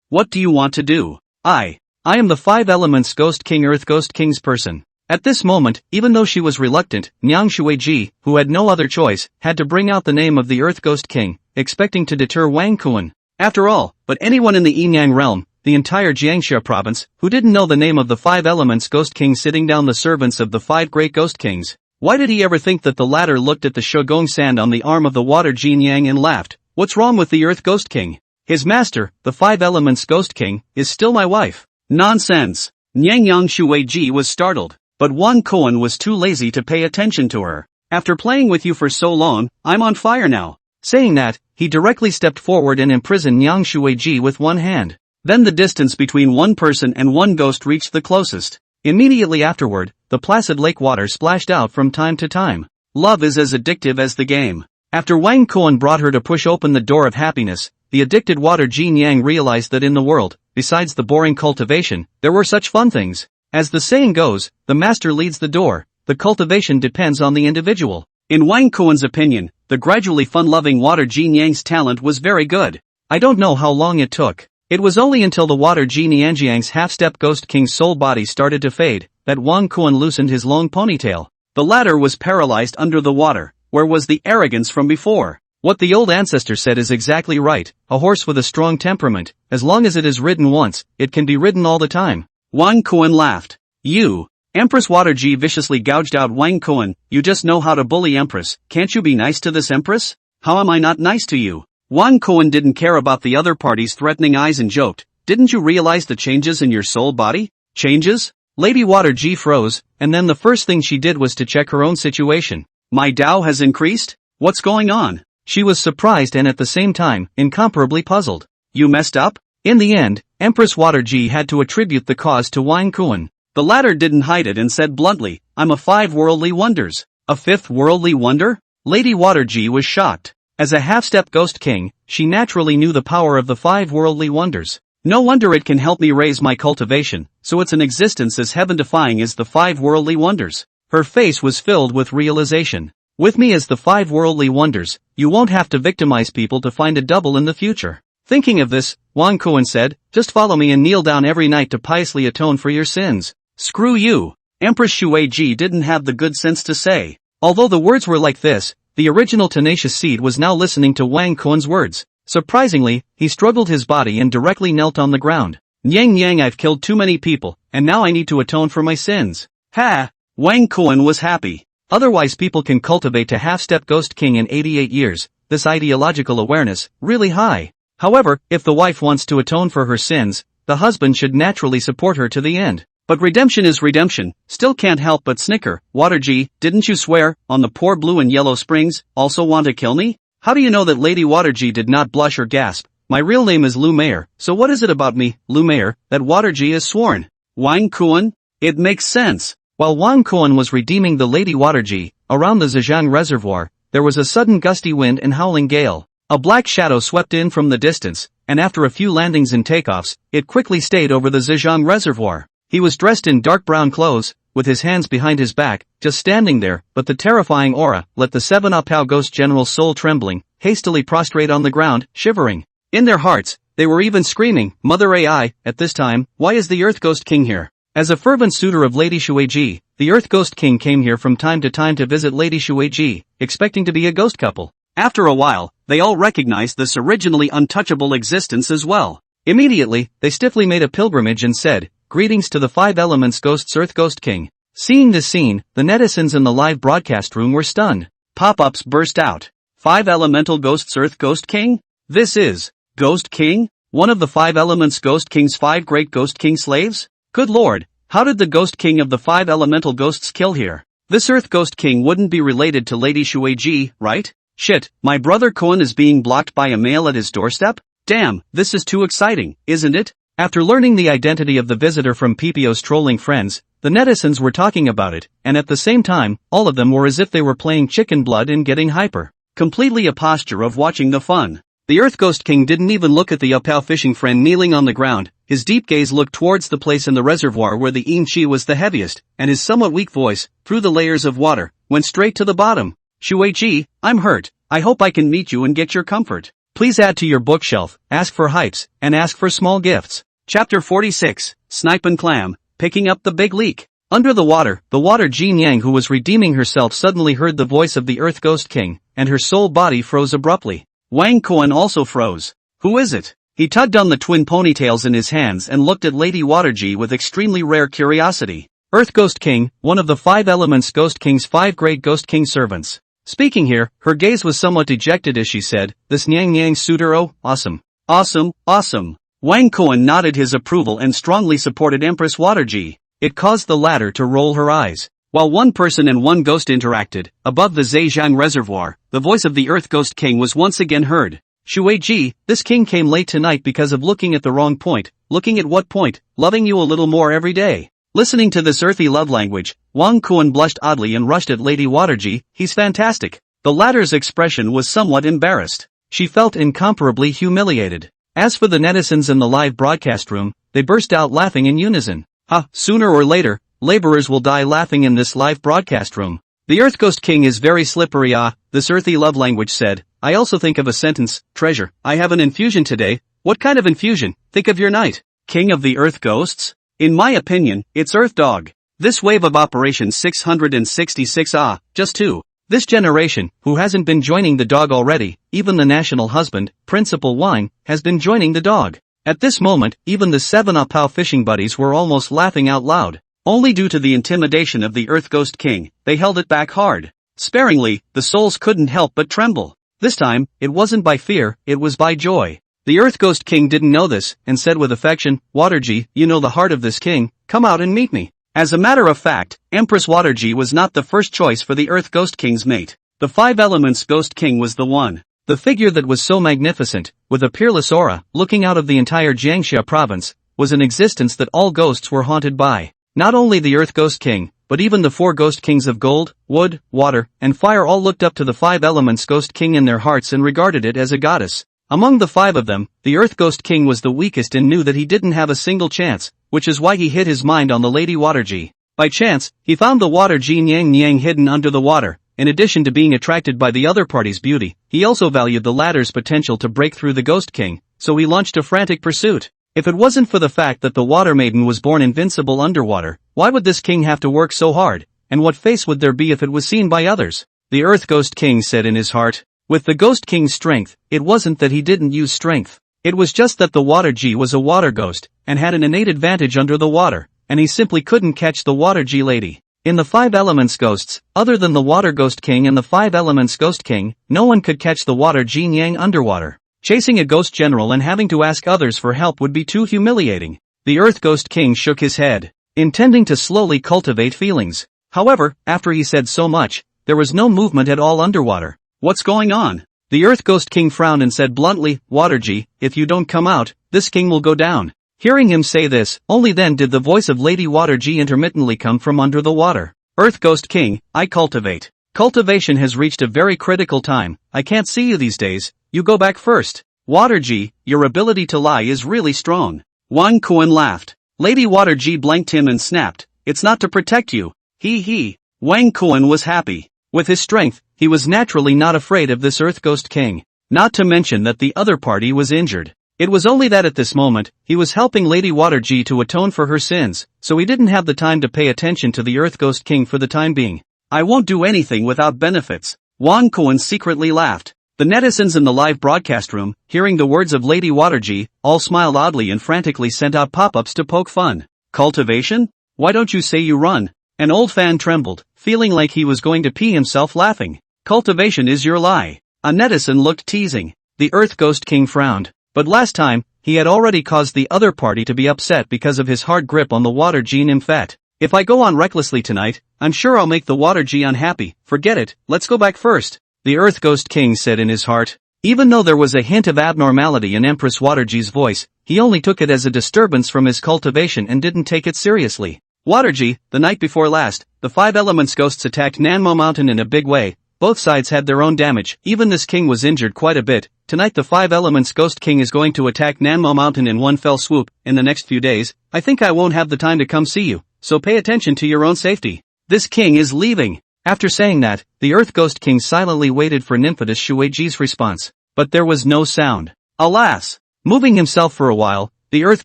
What do you want to do? I am the five elements Ghost King Earth Ghost King's person. At this moment, even though she was reluctant, Niang Shuiji, who had no other choice, had to bring out the name of the Earth Ghost King, expecting to deter Wang Kuan. After all, but anyone in the Yinyang realm, the entire Jiangxia province, who didn't know the name of the five elements Ghost King sitting down the servants of the five great Ghost Kings? Why did he ever think that the latter looked at the Shogong sand on the arm of the water Jin Yang and laughed? What's wrong with the Earth Ghost King? His master, the five elements Ghost King, is still my wife. Nonsense. Niang Shuiji was startled, but Wang Kuan was too lazy to pay attention to her. After playing with you for so long, I'm on fire now. Saying that, he directly stepped forward and imprisoned Niang Shuiji with one hand. Then the distance between one person and one ghost reached the closest. Immediately afterward, the placid lake water splashed out from time to time. Love is as addictive as the game. After Wang Kuan brought her to push open the door of happiness, the addicted water Jin Yang realized that in the world, besides the boring cultivation, there were such fun things. As the saying goes, the master leads the door, the cultivation depends on the individual. In Wang Kuan's opinion, the gradually fun-loving water Jin Yang's talent was very good. I don't know how long it took. It was only until the water Jin Yang's half-step Ghost King's soul body started to fade, that Wang Kuan loosened his long ponytail. The latter was paralyzed under the water. Where was the arrogance from before? What the old ancestor said is exactly right, a horse with a strong temperament, as long as it is ridden once, it can be ridden all the time. Wang Kuan laughed. You, Empress Waterji viciously gouged out Wang Kuan, you just know how to bully Empress, can't you be nice to this Empress? How am I not nice to you? Wang Kuan didn't care about the other party's threatening eyes and joked, didn't you realize the changes in your soul body? Changes? Lady Waterji froze, and then the first thing she did was to check her own situation. My Dao has increased? What's going on? She was surprised and at the same time, incomparably puzzled. You messed up? In the end, Empress Waterji had to attribute the cause to Wang Kuan. The latter didn't hide it and said bluntly, I'm a five worldly wonders. A fifth worldly wonder? Lady Waterji was shocked. As a half-step Ghost King, she naturally knew the power of the five worldly wonders. No wonder it can help me raise my cultivation, so it's an existence as heaven-defying as the five worldly wonders. Her face was filled with realization. With me as the five worldly wonders, you won't have to victimize people to find a double in the future. Thinking of this, Wang Kuan said, just follow me and kneel down every night to piously atone for your sins. Screw you. Empress Shuiji didn't have the good sense to say. Although the words were like this, the original tenacious seed was now listening to Wang Kuan's words. Surprisingly, he struggled his body and directly knelt on the ground. Yang, I've killed too many people, and now I need to atone for my sins. Ha! Wang Kuan was happy. Otherwise people can cultivate to half-step Ghost King in 88 years, this ideological awareness, really high. However, if the wife wants to atone for her sins, the husband should naturally support her to the end. But redemption is redemption, still can't help but snicker. Waterji, didn't you swear, on the poor blue and yellow springs, also want to kill me? How do you know that Lady Waterji did not blush or gasp? My real name is Lu Mayer, so what is it about me, Lu Mayer, that Waterji is sworn? Wang Kuan? It makes sense. While Wang Kuan was redeeming the Lady Waterji, around the Zhejiang reservoir, there was a sudden gusty wind and howling gale. A black shadow swept in from the distance, and after a few landings and takeoffs, it quickly stayed over the Zhejiang reservoir. He was dressed in dark brown clothes, with his hands behind his back, just standing there, but the terrifying aura let the seven Apao Ghost General's soul trembling, hastily prostrate on the ground, shivering. In their hearts, they were even screaming, Mother AI, at this time, why is the Earth Ghost King here? As a fervent suitor of Lady Shuiji, the Earth Ghost King came here from time to time to visit Lady Shueiji, expecting to be a ghost couple. After a while, they all recognized this originally untouchable existence as well. Immediately, they stiffly made a pilgrimage and said, "Greetings to the Five Elements Ghosts Earth Ghost King." Seeing this scene, the netizens in the live broadcast room were stunned. Pop-ups burst out. Five Elemental Ghosts Earth Ghost King? This is Ghost King? One of the Five Elements Ghost King's 5 great Ghost King slaves? Good lord, how did the Ghost King of the 5 elemental ghosts kill here? This Earth Ghost King wouldn't be related to Lady Shueiji, right? Shit, my brother Koen is being blocked by a male at his doorstep? Damn, this is too exciting, isn't it? After learning the identity of the visitor from PPO's trolling friends, the netizens were talking about it, and at the same time, all of them were as if they were playing chicken blood and getting hyper. Completely a posture of watching the fun. The Earth Ghost King didn't even look at the Upao fishing friend kneeling on the ground. His deep gaze looked towards the place in the reservoir where the Chi was the heaviest, and his somewhat weak voice, through the layers of water, went straight to the bottom. "Shueiji, I'm hurt. I hope I can meet you and get your comfort. Please add to your bookshelf, ask for hypes, and ask for small gifts." Chapter 46, Snipe and Clam, Picking Up the Big Leak. Under the water Jean Yang, who was redeeming herself, suddenly heard the voice of the Earth Ghost King, and her soul body froze abruptly. Wang Koen also froze. Who is it? He tugged on the twin ponytails in his hands and looked at Lady Waterji with extremely rare curiosity. Earth Ghost King, one of the 5 elements Ghost King's 5 great Ghost King servants. Speaking here, her gaze was somewhat dejected as she said, "This Nyang Nyang suitor, oh, awesome. Awesome, awesome." Wang Koen nodded his approval and strongly supported Empress Waterji. It caused the latter to roll her eyes. While one person and one ghost interacted, above the Zhejiang reservoir, the voice of the Earth Ghost King was once again heard. "Shueiji, this king came late tonight because of looking at the wrong point." "Looking at what point?" "Loving you a little more every day." Listening to this earthy love language, Wang Koen blushed oddly and rushed at Lady Waterji. "He's fantastic." The latter's expression was somewhat embarrassed. She felt incomparably humiliated. As for the netizens in the live broadcast room, they burst out laughing in unison. Sooner or later, laborers will die laughing in this live broadcast room. The Earth Ghost King is very slippery, this earthy love language said. I also think of a sentence, "Treasure, I have an infusion today." "What kind of infusion?" "Think of your night." "King of the Earth Ghosts?" "In my opinion, it's Earth Dog." This wave of Operation 666 just 2. This generation, who hasn't been joining the dog already, even the national husband, Principal Wine, has been joining the dog. At this moment, even the 7 Apao fishing buddies were almost laughing out loud. Only due to the intimidation of the Earth Ghost King, they held it back hard. Sparingly, the souls couldn't help but tremble. This time, it wasn't by fear, it was by joy. The Earth Ghost King didn't know this, and said with affection, "Waterji, you know the heart of this king, come out and meet me." As a matter of fact, Empress Waterji was not the first choice for the Earth Ghost King's mate. The 5 Elements Ghost King was the one. The figure that was so magnificent, with a peerless aura, looking out of the entire Jiangxia province, was an existence that all ghosts were haunted by. Not only the Earth Ghost King, but even the 4 Ghost Kings of Gold, Wood, Water, and Fire all looked up to the 5 Elements Ghost King in their hearts and regarded it as a goddess. Among the 5 of them, the Earth Ghost King was the weakest and knew that he didn't have a single chance, which is why he hid his mind on the Lady Waterji. By chance, he found the Waterji Nyang Nyang hidden under the water. In addition to being attracted by the other party's beauty, he also valued the latter's potential to break through the Ghost King, so he launched a frantic pursuit. If it wasn't for the fact that the Water Maiden was born invincible underwater, why would this king have to work so hard, and what face would there be if it was seen by others? The Earth Ghost King said in his heart. With the Ghost King's strength, it wasn't that he didn't use strength. It was just that the Waterji was a water ghost, and had an innate advantage under the water, and he simply couldn't catch the Waterji lady. In the 5 Elements Ghosts, other than the Water Ghost King and the 5 Elements Ghost King, no one could catch the Waterji Nyang underwater. Chasing a ghost general and having to ask others for help would be too humiliating. The Earth Ghost King shook his head, intending to slowly cultivate feelings. However, after he said so much, there was no movement at all underwater. "What's going on?" The Earth Ghost King frowned and said bluntly, "Waterji, if you don't come out, this king will go down." Hearing him say this, only then did the voice of Lady Waterji intermittently come from under the water. "Earth Ghost King, I cultivate. Cultivation has reached a very critical time. I can't see you these days. You go back first." "Waterji, your ability to lie is really strong." Wang Koen laughed. Lady Waterji blanked him and snapped, "It's not to protect you." He. Wang Koen was happy. With his strength, he was naturally not afraid of this Earth Ghost King. Not to mention that the other party was injured. It was only that at this moment, he was helping Lady Waterji to atone for her sins, so he didn't have the time to pay attention to the Earth Ghost King for the time being. I won't do anything without benefits. Wang Kuan secretly laughed. The netizens in the live broadcast room, hearing the words of Lady Waterji, all smiled oddly and frantically sent out pop-ups to poke fun. Cultivation? Why don't you say you run? An old fan trembled, feeling like he was going to pee himself laughing. Cultivation is your lie. A netizen looked teasing. The Earth Ghost King frowned. But last time, he had already caused the other party to be upset because of his hard grip on the Waterji nymphet. If I go on recklessly tonight, I'm sure I'll make the Waterji unhappy. Forget it, let's go back first. The Earth Ghost King said in his heart. Even though there was a hint of abnormality in Empress Waterji's voice, he only took it as a disturbance from his cultivation and didn't take it seriously. Waterji, the night before last, the 5 elements ghosts attacked Nanmo Mountain in a big way. Both sides had their own damage, even this king was injured quite a bit. Tonight the 5 elements Ghost King is going to attack Nanmo Mountain in one fell swoop. In the next few days, I think I won't have the time to come see you, so pay attention to your own safety. This king is leaving. After saying that, the Earth Ghost King silently waited for Nymphetess Shuiji's response. But there was no sound. Alas! Moving himself for a while, the Earth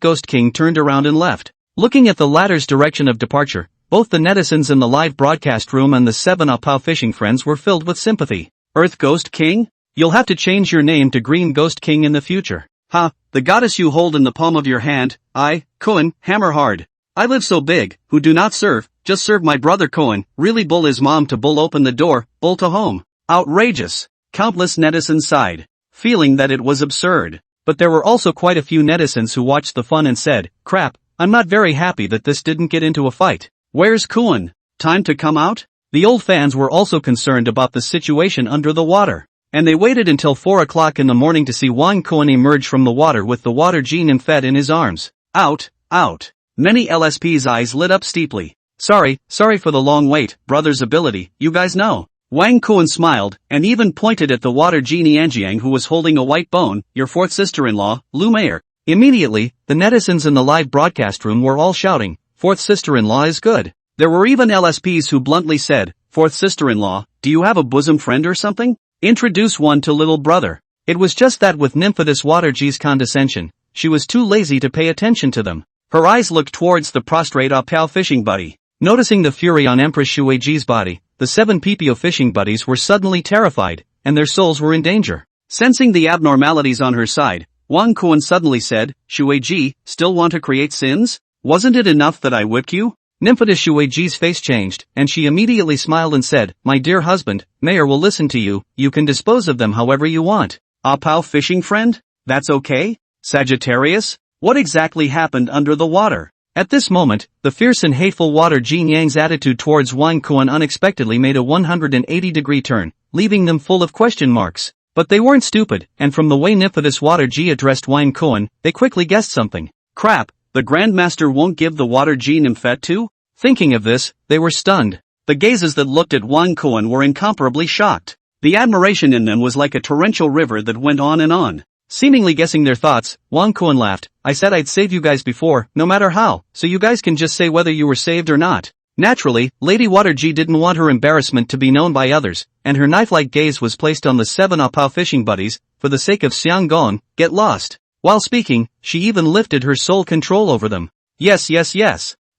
Ghost King turned around and left. Looking at the latter's direction of departure, both the netizens in the live broadcast room and the 7-Up fishing friends were filled with sympathy. Earth Ghost King? You'll have to change your name to Green Ghost King in the future. Ha, the goddess you hold in the palm of your hand, Koen, hammer hard. I live so big, who do not serve, just serve my brother Koen, really bull his mom to bull open the door, bull to home. Outrageous. Countless netizens sighed, feeling that it was absurd. But there were also quite a few netizens who watched the fun and said, crap, I'm not very happy that this didn't get into a fight. Where's Koen? Time to come out? The old fans were also concerned about the situation under the water, and they waited until 4 o'clock in the morning to see Wang Koen emerge from the water with the Waterji nymphet in his arms. Out. Many LSP's eyes lit up steeply. Sorry for the long wait, brother's ability, you guys know. Wang Koen smiled, and even pointed at the Waterji Nianjiang who was holding a white bone, your 4th sister-in-law, Lu Mayer. Immediately, the netizens in the live broadcast room were all shouting, 4th sister-in-law is good. There were even LSPs who bluntly said, 4th sister-in-law, do you have a bosom friend or something? Introduce one to little brother. It was just that with Nymphetess Waterji's condescension, she was too lazy to pay attention to them. Her eyes looked towards the prostrate Apao fishing buddy. Noticing the fury on Empress Shuiji's body, the 7 PPO fishing buddies were suddenly terrified, and their souls were in danger. Sensing the abnormalities on her side, Wang Kuan suddenly said, Shuiji, still want to create sins? Wasn't it enough that I whipped you? Nymphetess Shuiji's face changed, and she immediately smiled and said, my dear husband, Mayor will listen to you, you can dispose of them however you want. Apao fishing friend? That's okay? Sagittarius? What exactly happened under the water? At this moment, the fierce and hateful Waterji Yang's attitude towards Wang Kuan unexpectedly made a 180-degree turn, leaving them full of question marks. But they weren't stupid, and from the way Nymphetess Waterji addressed Wang Kuan, they quickly guessed something. Crap, the Grandmaster won't give the Waterji nymphet too? Thinking of this, they were stunned. The gazes that looked at Wang Kuan were incomparably shocked. The admiration in them was like a torrential river that went on and on. Seemingly guessing their thoughts, Wang Kuan laughed. I said I'd save you guys before, no matter how, so you guys can just say whether you were saved or not. Naturally, Lady Waterji didn't want her embarrassment to be known by others, and her knife-like gaze was placed on the 7 Apao fishing buddies. For the sake of Xiang Gong, get lost. While speaking, she even lifted her sole control over them. Yes.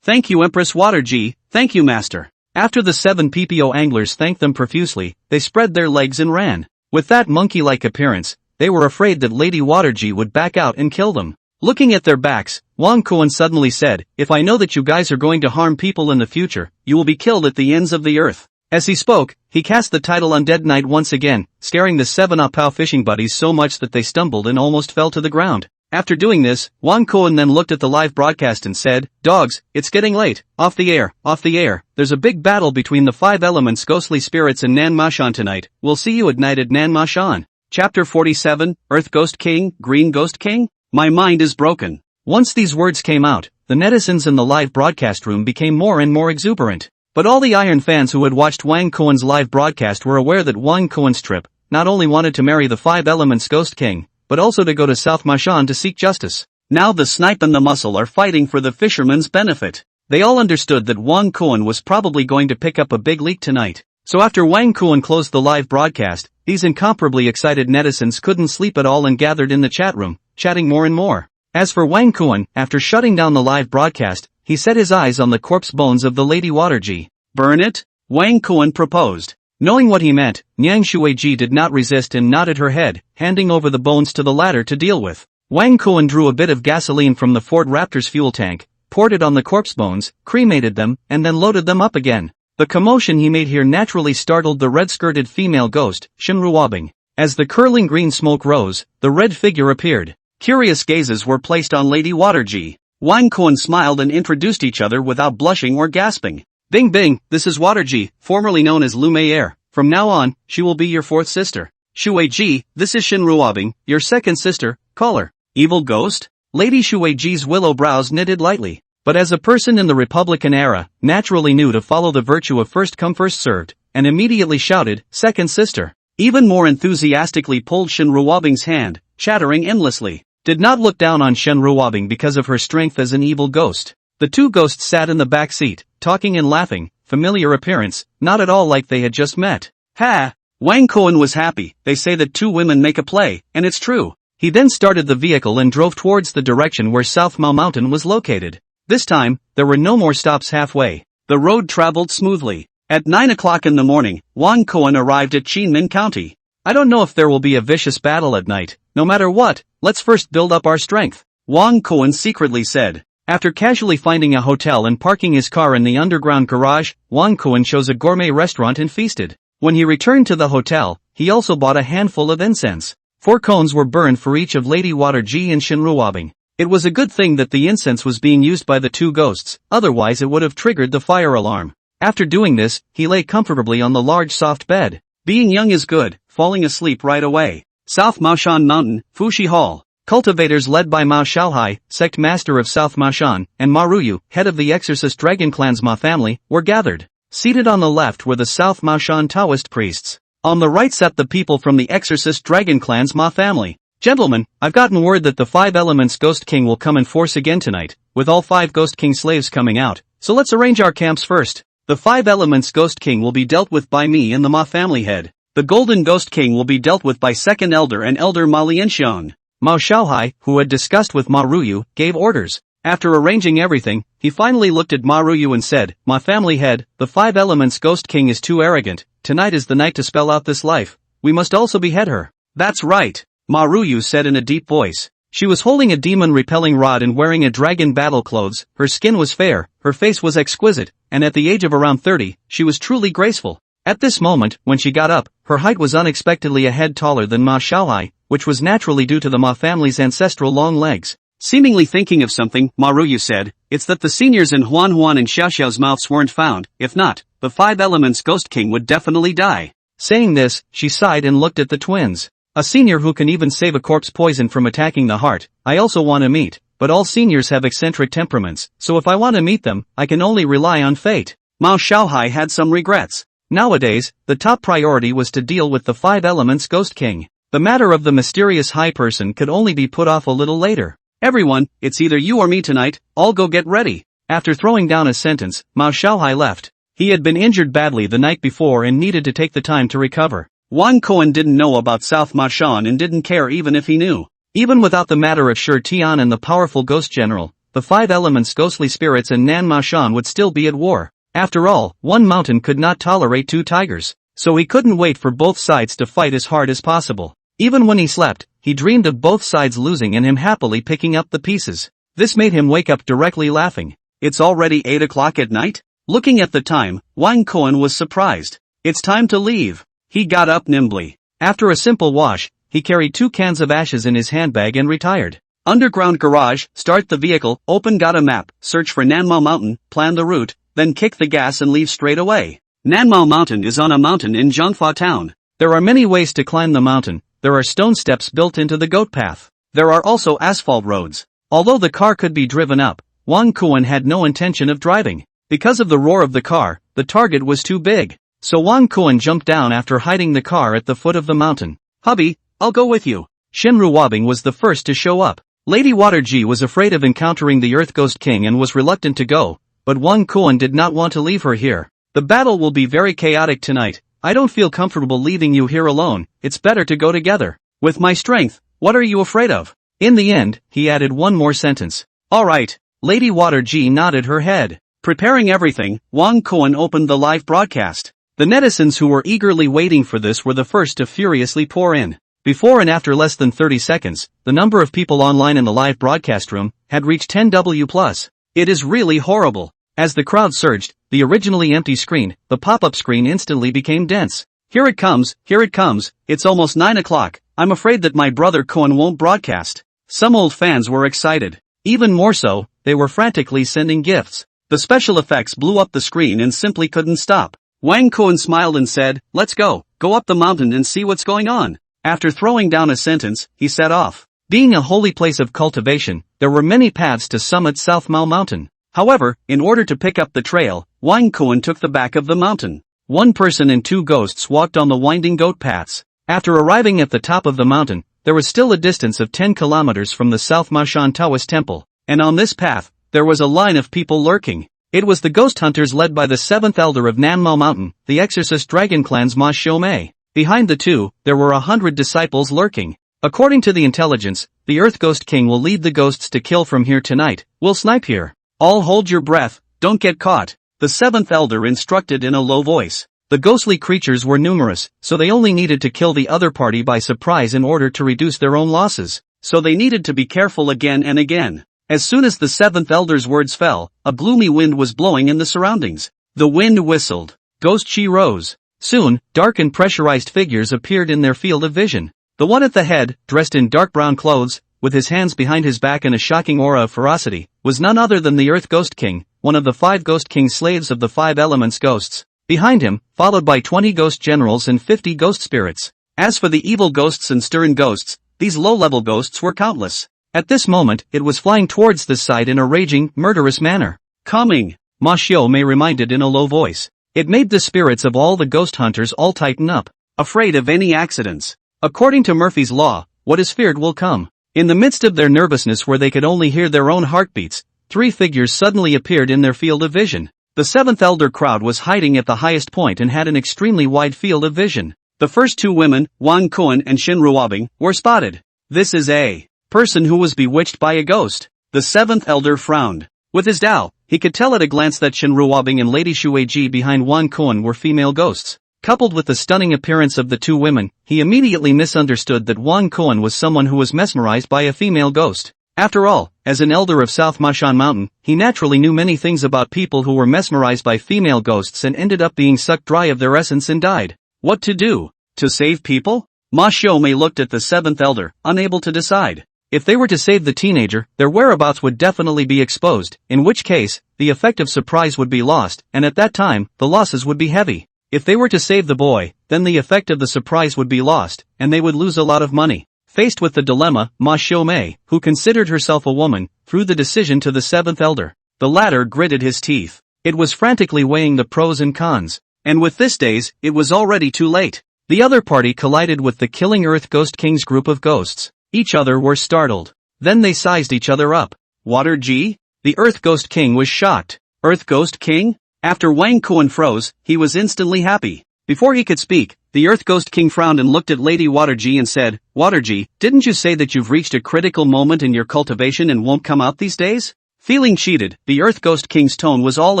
Thank you Empress Waterji, thank you Master. After the 7 PPO anglers thanked them profusely, they spread their legs and ran. With that monkey-like appearance, they were afraid that Lady Waterji would back out and kill them. Looking at their backs, Wang Kuan suddenly said, if I know that you guys are going to harm people in the future, you will be killed at the ends of the earth. As he spoke, he cast the title Undead Knight once again, scaring the 7 Apao fishing buddies so much that they stumbled and almost fell to the ground. After doing this, Wang Kuan then looked at the live broadcast and said, dogs, it's getting late, off the air, there's a big battle between the 5 elements ghostly spirits and Nan Mashan tonight, we'll see you at night at Nan Mashan. Chapter 47, Earth Ghost King, Green Ghost King? My mind is broken. Once these words came out, the netizens in the live broadcast room became more and more exuberant. But all the Iron fans who had watched Wang Kuan's live broadcast were aware that Wang Kuan's trip not only wanted to marry the 5 elements Ghost King, but also to go to South Mashan to seek justice. Now the Snipe and the Muscle are fighting for the fisherman's benefit. They all understood that Wang Kuan was probably going to pick up a big leak tonight. So after Wang Kuan closed the live broadcast, these incomparably excited netizens couldn't sleep at all and gathered in the chat room, chatting more and more. As for Wang Kuan, after shutting down the live broadcast, he set his eyes on the corpse bones of the Lady Waterji. Burn it? Wang Kuan proposed. Knowing what he meant, Niang Shuiji did not resist and nodded her head, handing over the bones to the latter to deal with. Wang Kuan drew a bit of gasoline from the Ford Raptor's fuel tank, poured it on the corpse bones, cremated them, and then loaded them up again. The commotion he made here naturally startled the red-skirted female ghost, Shinruobing. As the curling green smoke rose, the red figure appeared. Curious gazes were placed on Lady Waterji. Wang Kuan smiled and introduced each other without blushing or gasping. Bing bing, this is Waterji, formerly known as Lumiere. From now on, she will be your fourth sister. Shuiji, this is Shinruobing, your second sister. Call her. Evil ghost? Lady Shuiji's willow brows knitted lightly. But as a person in the Republican era, naturally knew to follow the virtue of first come first served, and immediately shouted, second sister. Even more enthusiastically pulled Shinruobing's hand, chattering endlessly. Did not look down on Shinruobing because of her strength as an evil ghost. The two ghosts sat in the back seat, talking and laughing, familiar appearance, not at all like they had just met. Ha! Wang Kuan was happy. They say that two women make a play, and it's true. He then started the vehicle and drove towards the direction where South Mao Mountain was located. This time, there were no more stops halfway. The road traveled smoothly. At 9 o'clock in the morning, Wang Kuan arrived at Qinmen County. I don't know if there will be a vicious battle at night. No matter what, let's first build up our strength, Wang Kuan secretly said. After casually finding a hotel and parking his car in the underground garage, Wang Kuan chose a gourmet restaurant and feasted. When he returned to the hotel, he also bought a handful of incense. 4 cones were burned for each of Lady Waterji and Shinruobing. It was a good thing that the incense was being used by the two ghosts, otherwise it would have triggered the fire alarm. After doing this, he lay comfortably on the large soft bed. Being young is good, falling asleep right away. South Maoshan Mountain, Fushi Hall. Cultivators led by Mao Xiaohai, sect master of South Maoshan, and Ma Ruyu, head of the exorcist dragon clan's Ma family, were gathered. Seated on the left were the South Maoshan Taoist priests. On the right sat the people from the exorcist dragon clan's Ma family. Gentlemen, I've gotten word that the 5 Elements Ghost King will come in force again tonight, with all 5 Ghost King slaves coming out, so let's arrange our camps first. The 5 Elements Ghost King will be dealt with by me and the Ma family head. The Golden Ghost King will be dealt with by Second Elder and Elder Ma Lianxiang. Mao Xiaohai, who had discussed with Ma Ruyu, gave orders. After arranging everything, he finally looked at Ma Ruyu and said, Ma family head, the 5 Elements Ghost King is too arrogant. Tonight is the night to spell out this life. We must also behead her. That's right, Ma Ruyu said in a deep voice. She was holding a demon-repelling rod and wearing a dragon battle clothes. Her skin was fair, her face was exquisite, and at the age of around 30, she was truly graceful. At this moment, when she got up, her height was unexpectedly a head taller than Ma Xiaohai, which was naturally due to the Ma family's ancestral long legs. Seemingly thinking of something, Ma Ruyu said, it's that the seniors in Huan Huan and Xiao Xiao's mouths weren't found. If not, the 5 Elements Ghost King would definitely die. Saying this, she sighed and looked at the twins. A senior who can even save a corpse poison from attacking the heart, I also want to meet, but all seniors have eccentric temperaments, so if I want to meet them, I can only rely on fate. Mao Xiaohai had some regrets. Nowadays, the top priority was to deal with the 5 Elements Ghost King. The matter of the mysterious high person could only be put off a little later. Everyone, it's either you or me tonight, all go get ready. After throwing down a sentence, Mao Xiaohai left. He had been injured badly the night before and needed to take the time to recover. Wang Kuan didn't know about South Maoshan and didn't care even if he knew. Even without the matter of Shi Tian and the powerful ghost general, the 5 Elements ghostly spirits and Nan Maoshan would still be at war. After all, one mountain could not tolerate 2 tigers, so he couldn't wait for both sides to fight as hard as possible. Even when he slept, he dreamed of both sides losing and him happily picking up the pieces. This made him wake up directly laughing. It's already 8 o'clock at night? Looking at the time, Wang Kuan was surprised. It's time to leave. He got up nimbly. After a simple wash, he carried 2 cans of ashes in his handbag and retired. Underground garage, start the vehicle, open got a map, search for Nanmao Mountain, plan the route, then kick the gas and leave straight away. Nanmao Mountain is on a mountain in Zhangfa town. There are many ways to climb the mountain. There are stone steps built into the goat path. There are also asphalt roads. Although the car could be driven up, Wang Kuan had no intention of driving. Because of the roar of the car, the target was too big. So Wang Kuan jumped down after hiding the car at the foot of the mountain. Hubby, I'll go with you. Shinruobing was the first to show up. Lady Waterji was afraid of encountering the Earth Ghost King and was reluctant to go, but Wang Kuan did not want to leave her here. The battle will be very chaotic tonight. I don't feel comfortable leaving you here alone. It's better to go together. With my strength, what are you afraid of? In the end, he added one more sentence. Alright. Lady Water G nodded her head. Preparing everything, Wang Kuan opened the live broadcast. The netizens who were eagerly waiting for this were the first to furiously pour in. Before and after less than 30 seconds, the number of people online in the live broadcast room had reached 10,000+. It is really horrible. As the crowd surged, the originally empty screen, the pop-up screen instantly became dense. Here it comes, it's almost 9 o'clock, I'm afraid that my brother Kuan won't broadcast. Some old fans were excited. Even more so, they were frantically sending gifts. The special effects blew up the screen and simply couldn't stop. Wang Kuan smiled and said, let's go up the mountain and see what's going on. After throwing down a sentence, he set off. Being a holy place of cultivation, there were many paths to summit South Mao Mountain. However, in order to pick up the trail, Wang Kuan took the back of the mountain. One person and two ghosts walked on the winding goat paths. After arriving at the top of the mountain, there was still a distance of 10 kilometers from the South Maoshan Taoist temple, and on this path, there was a line of people lurking. It was the ghost hunters led by the seventh elder of Nanmao Mountain, the exorcist dragon clan's Ma Xiaomei. Behind the two, there were 100 disciples lurking. According to the intelligence, the Earth Ghost King will lead the ghosts to kill from here tonight. We'll snipe here. All hold your breath, don't get caught. The seventh elder instructed in a low voice. The ghostly creatures were numerous, so they only needed to kill the other party by surprise in order to reduce their own losses. So they needed to be careful again and again. As soon as the seventh elder's words fell, a gloomy wind was blowing in the surroundings. The wind whistled. Ghost Chi rose. Soon, dark and pressurized figures appeared in their field of vision. The one at the head, dressed in dark brown clothes, with his hands behind his back and a shocking aura of ferocity, was none other than the Earth Ghost King, one of the 5 Ghost King slaves of the 5 elements ghosts. Behind him, followed by 20 ghost generals and 50 ghost spirits. As for the evil ghosts and stern ghosts, these low-level ghosts were countless. At this moment, it was flying towards this side in a raging, murderous manner. Coming, Ma Xiaomei reminded in a low voice. It made the spirits of all the ghost hunters all tighten up, afraid of any accidents. According to Murphy's Law, what is feared will come. In the midst of their nervousness where they could only hear their own heartbeats, 3 figures suddenly appeared in their field of vision. The seventh elder crowd was hiding at the highest point and had an extremely wide field of vision. The first 2 women, Wang Kuan and Xin Ruobing, were spotted. This is a person who was bewitched by a ghost. The seventh elder frowned. With his Dao, he could tell at a glance that Xin Ruobing and Lady Shueji behind Wang Kuan were female ghosts. Coupled with the stunning appearance of the 2 women, he immediately misunderstood that Wang Kuan was someone who was mesmerized by a female ghost. After all, as an elder of South Maoshan Mountain, he naturally knew many things about people who were mesmerized by female ghosts and ended up being sucked dry of their essence and died. What to do? To save people? Ma Xiaomei looked at the seventh elder, unable to decide. If they were to save the teenager, their whereabouts would definitely be exposed, in which case, the effect of surprise would be lost, and at that time, the losses would be heavy. If they were to save the boy, then the effect of the surprise would be lost, and they would lose a lot of money. Faced with the dilemma, Ma Xiaomei, who considered herself a woman, threw the decision to the seventh elder. The latter gritted his teeth. It was frantically weighing the pros and cons. And with this days, it was already too late. The other party collided with the killing Earth Ghost King's group of ghosts. Each other were startled. Then they sized each other up. Water G? The Earth Ghost King was shocked. Earth Ghost King? After Wang Kuan froze, he was instantly happy. Before he could speak, the Earth Ghost King frowned and looked at Lady Water G and said, Water G, didn't you say that you've reached a critical moment in your cultivation and won't come out these days? Feeling cheated, the Earth Ghost King's tone was all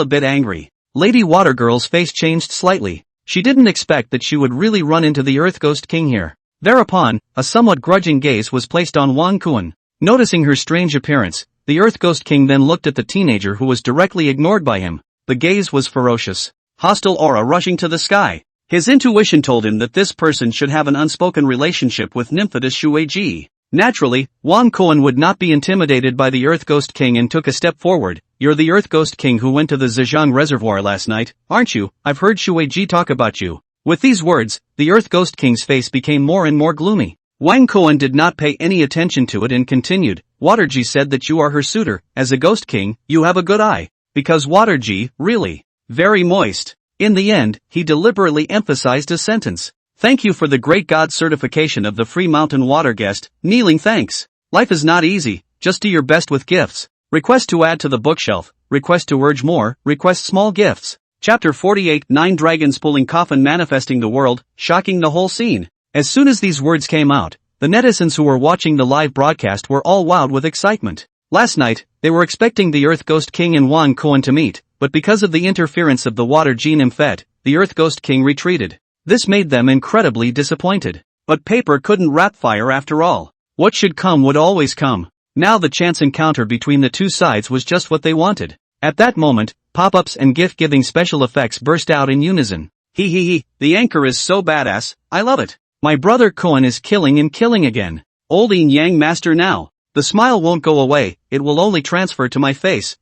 a bit angry. Lady Water Girl's face changed slightly. She didn't expect that she would really run into the Earth Ghost King here. Thereupon, a somewhat grudging gaze was placed on Wang Kuan. Noticing her strange appearance, the Earth Ghost King then looked at the teenager who was directly ignored by him. The gaze was ferocious. Hostile aura rushing to the sky. His intuition told him that this person should have an unspoken relationship with Nymphetess Shueji. Naturally, Wang Kuan would not be intimidated by the Earth Ghost King and took a step forward. You're the Earth Ghost King who went to the Zhejiang Reservoir last night, aren't you? I've heard Shueji talk about you. With these words, the Earth Ghost King's face became more and more gloomy. Wang Kuan did not pay any attention to it and continued, Waterji said that you are her suitor. As a Ghost King, you have a good eye. Because Waterji, really, very moist. In the end, he deliberately emphasized a sentence. Thank you for the great God certification of the free mountain water guest, kneeling thanks. Life is not easy, just do your best with gifts. Request to add to the bookshelf, request to urge more, request small gifts. Chapter 48, 9 Dragons Pulling Coffin Manifesting the World, shocking the whole scene. As soon as these words came out, the netizens who were watching the live broadcast were all wowed with excitement. Last night, they were expecting the Earth Ghost King and Wan Koan to meet, but because of the interference of the water genome Fet, the Earth Ghost King retreated. This made them incredibly disappointed. But paper couldn't wrap fire after all. What should come would always come. Now the chance encounter between the two sides was just what they wanted. At that moment, pop-ups and gift-giving special effects burst out in unison. Hee, the anchor is so badass, I love it. My brother Koan is killing and killing again. Old Yin Yang Master now. The smile won't go away, it will only transfer to my face.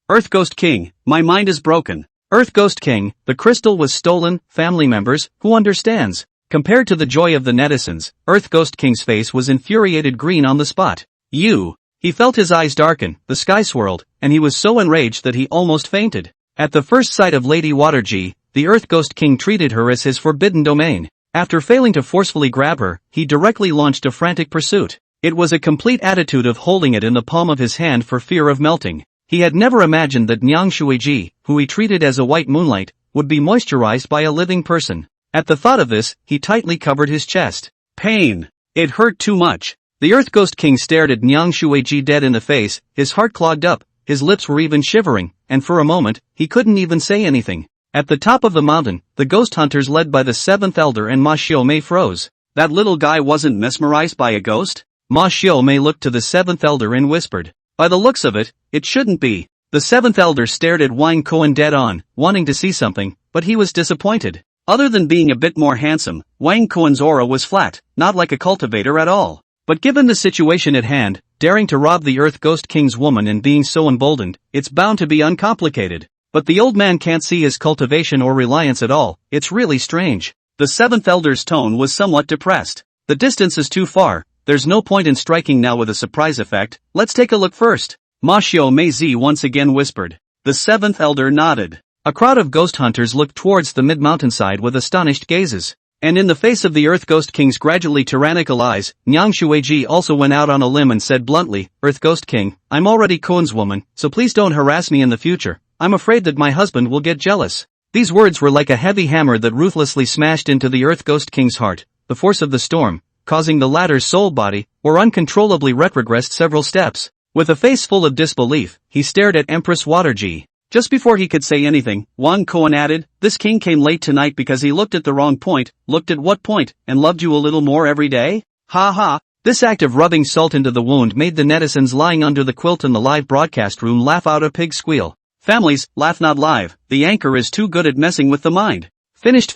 Earth Ghost King, my mind is broken. Earth Ghost King, the crystal was stolen, family members, who understands? Compared to the joy of the netizens, Earth Ghost King's face was infuriated green on the spot. He felt his eyes darken, the sky swirled, and he was so enraged that he almost fainted. At the first sight of Lady Waterji, the Earth Ghost King treated her as his forbidden domain. After failing to forcefully grab her, he directly launched a frantic pursuit. It was a complete attitude of holding it in the palm of his hand for fear of melting. He had never imagined that Nyang Shuiji, who he treated as a white moonlight, would be moisturized by a living person. At the thought of this, he tightly covered his chest. Pain. It hurt too much. The Earth Ghost King stared at Nyang Shuiji dead in the face, his heart clogged up, his lips were even shivering, and for a moment, he couldn't even say anything. At the top of the mountain, the ghost hunters led by the seventh elder and Ma Xiaomei froze. That little guy wasn't mesmerized by a ghost? Ma Xiaomei looked to the seventh elder and whispered. By the looks of it, it shouldn't be. The seventh elder stared at Wang Koan dead on, wanting to see something, but he was disappointed. Other than being a bit more handsome, Wang Koan's aura was flat, not like a cultivator at all. But given the situation at hand, daring to rob the Earth Ghost King's woman and being so emboldened, it's bound to be uncomplicated. But the old man can't see his cultivation or reliance at all, it's really strange. The seventh elder's tone was somewhat depressed. The distance is too far, there's no point in striking now with a surprise effect, let's take a look first. Ma Xiaomei once again whispered. The seventh elder nodded. A crowd of ghost hunters looked towards the mid-mountainside with astonished gazes. And in the face of the Earth Ghost King's gradually tyrannical eyes, Nyang Shuiji also went out on a limb and said bluntly, Earth Ghost King, I'm already Koan's woman, so please don't harass me in the future. I'm afraid that my husband will get jealous. These words were like a heavy hammer that ruthlessly smashed into the Earth Ghost King's heart, the force of the storm, causing the latter's soul body, or uncontrollably retrogressed several steps. With a face full of disbelief, he stared at Empress Waterji. Just before he could say anything, Wang Koan added, this king came late tonight because he looked at the wrong point, looked at what point, and loved you a little more every day? Ha. This act of rubbing salt into the wound made the netizens lying under the quilt in the live broadcast room laugh out a pig squeal. Families, laugh not live, the anchor is too good at messing with the mind. Finished,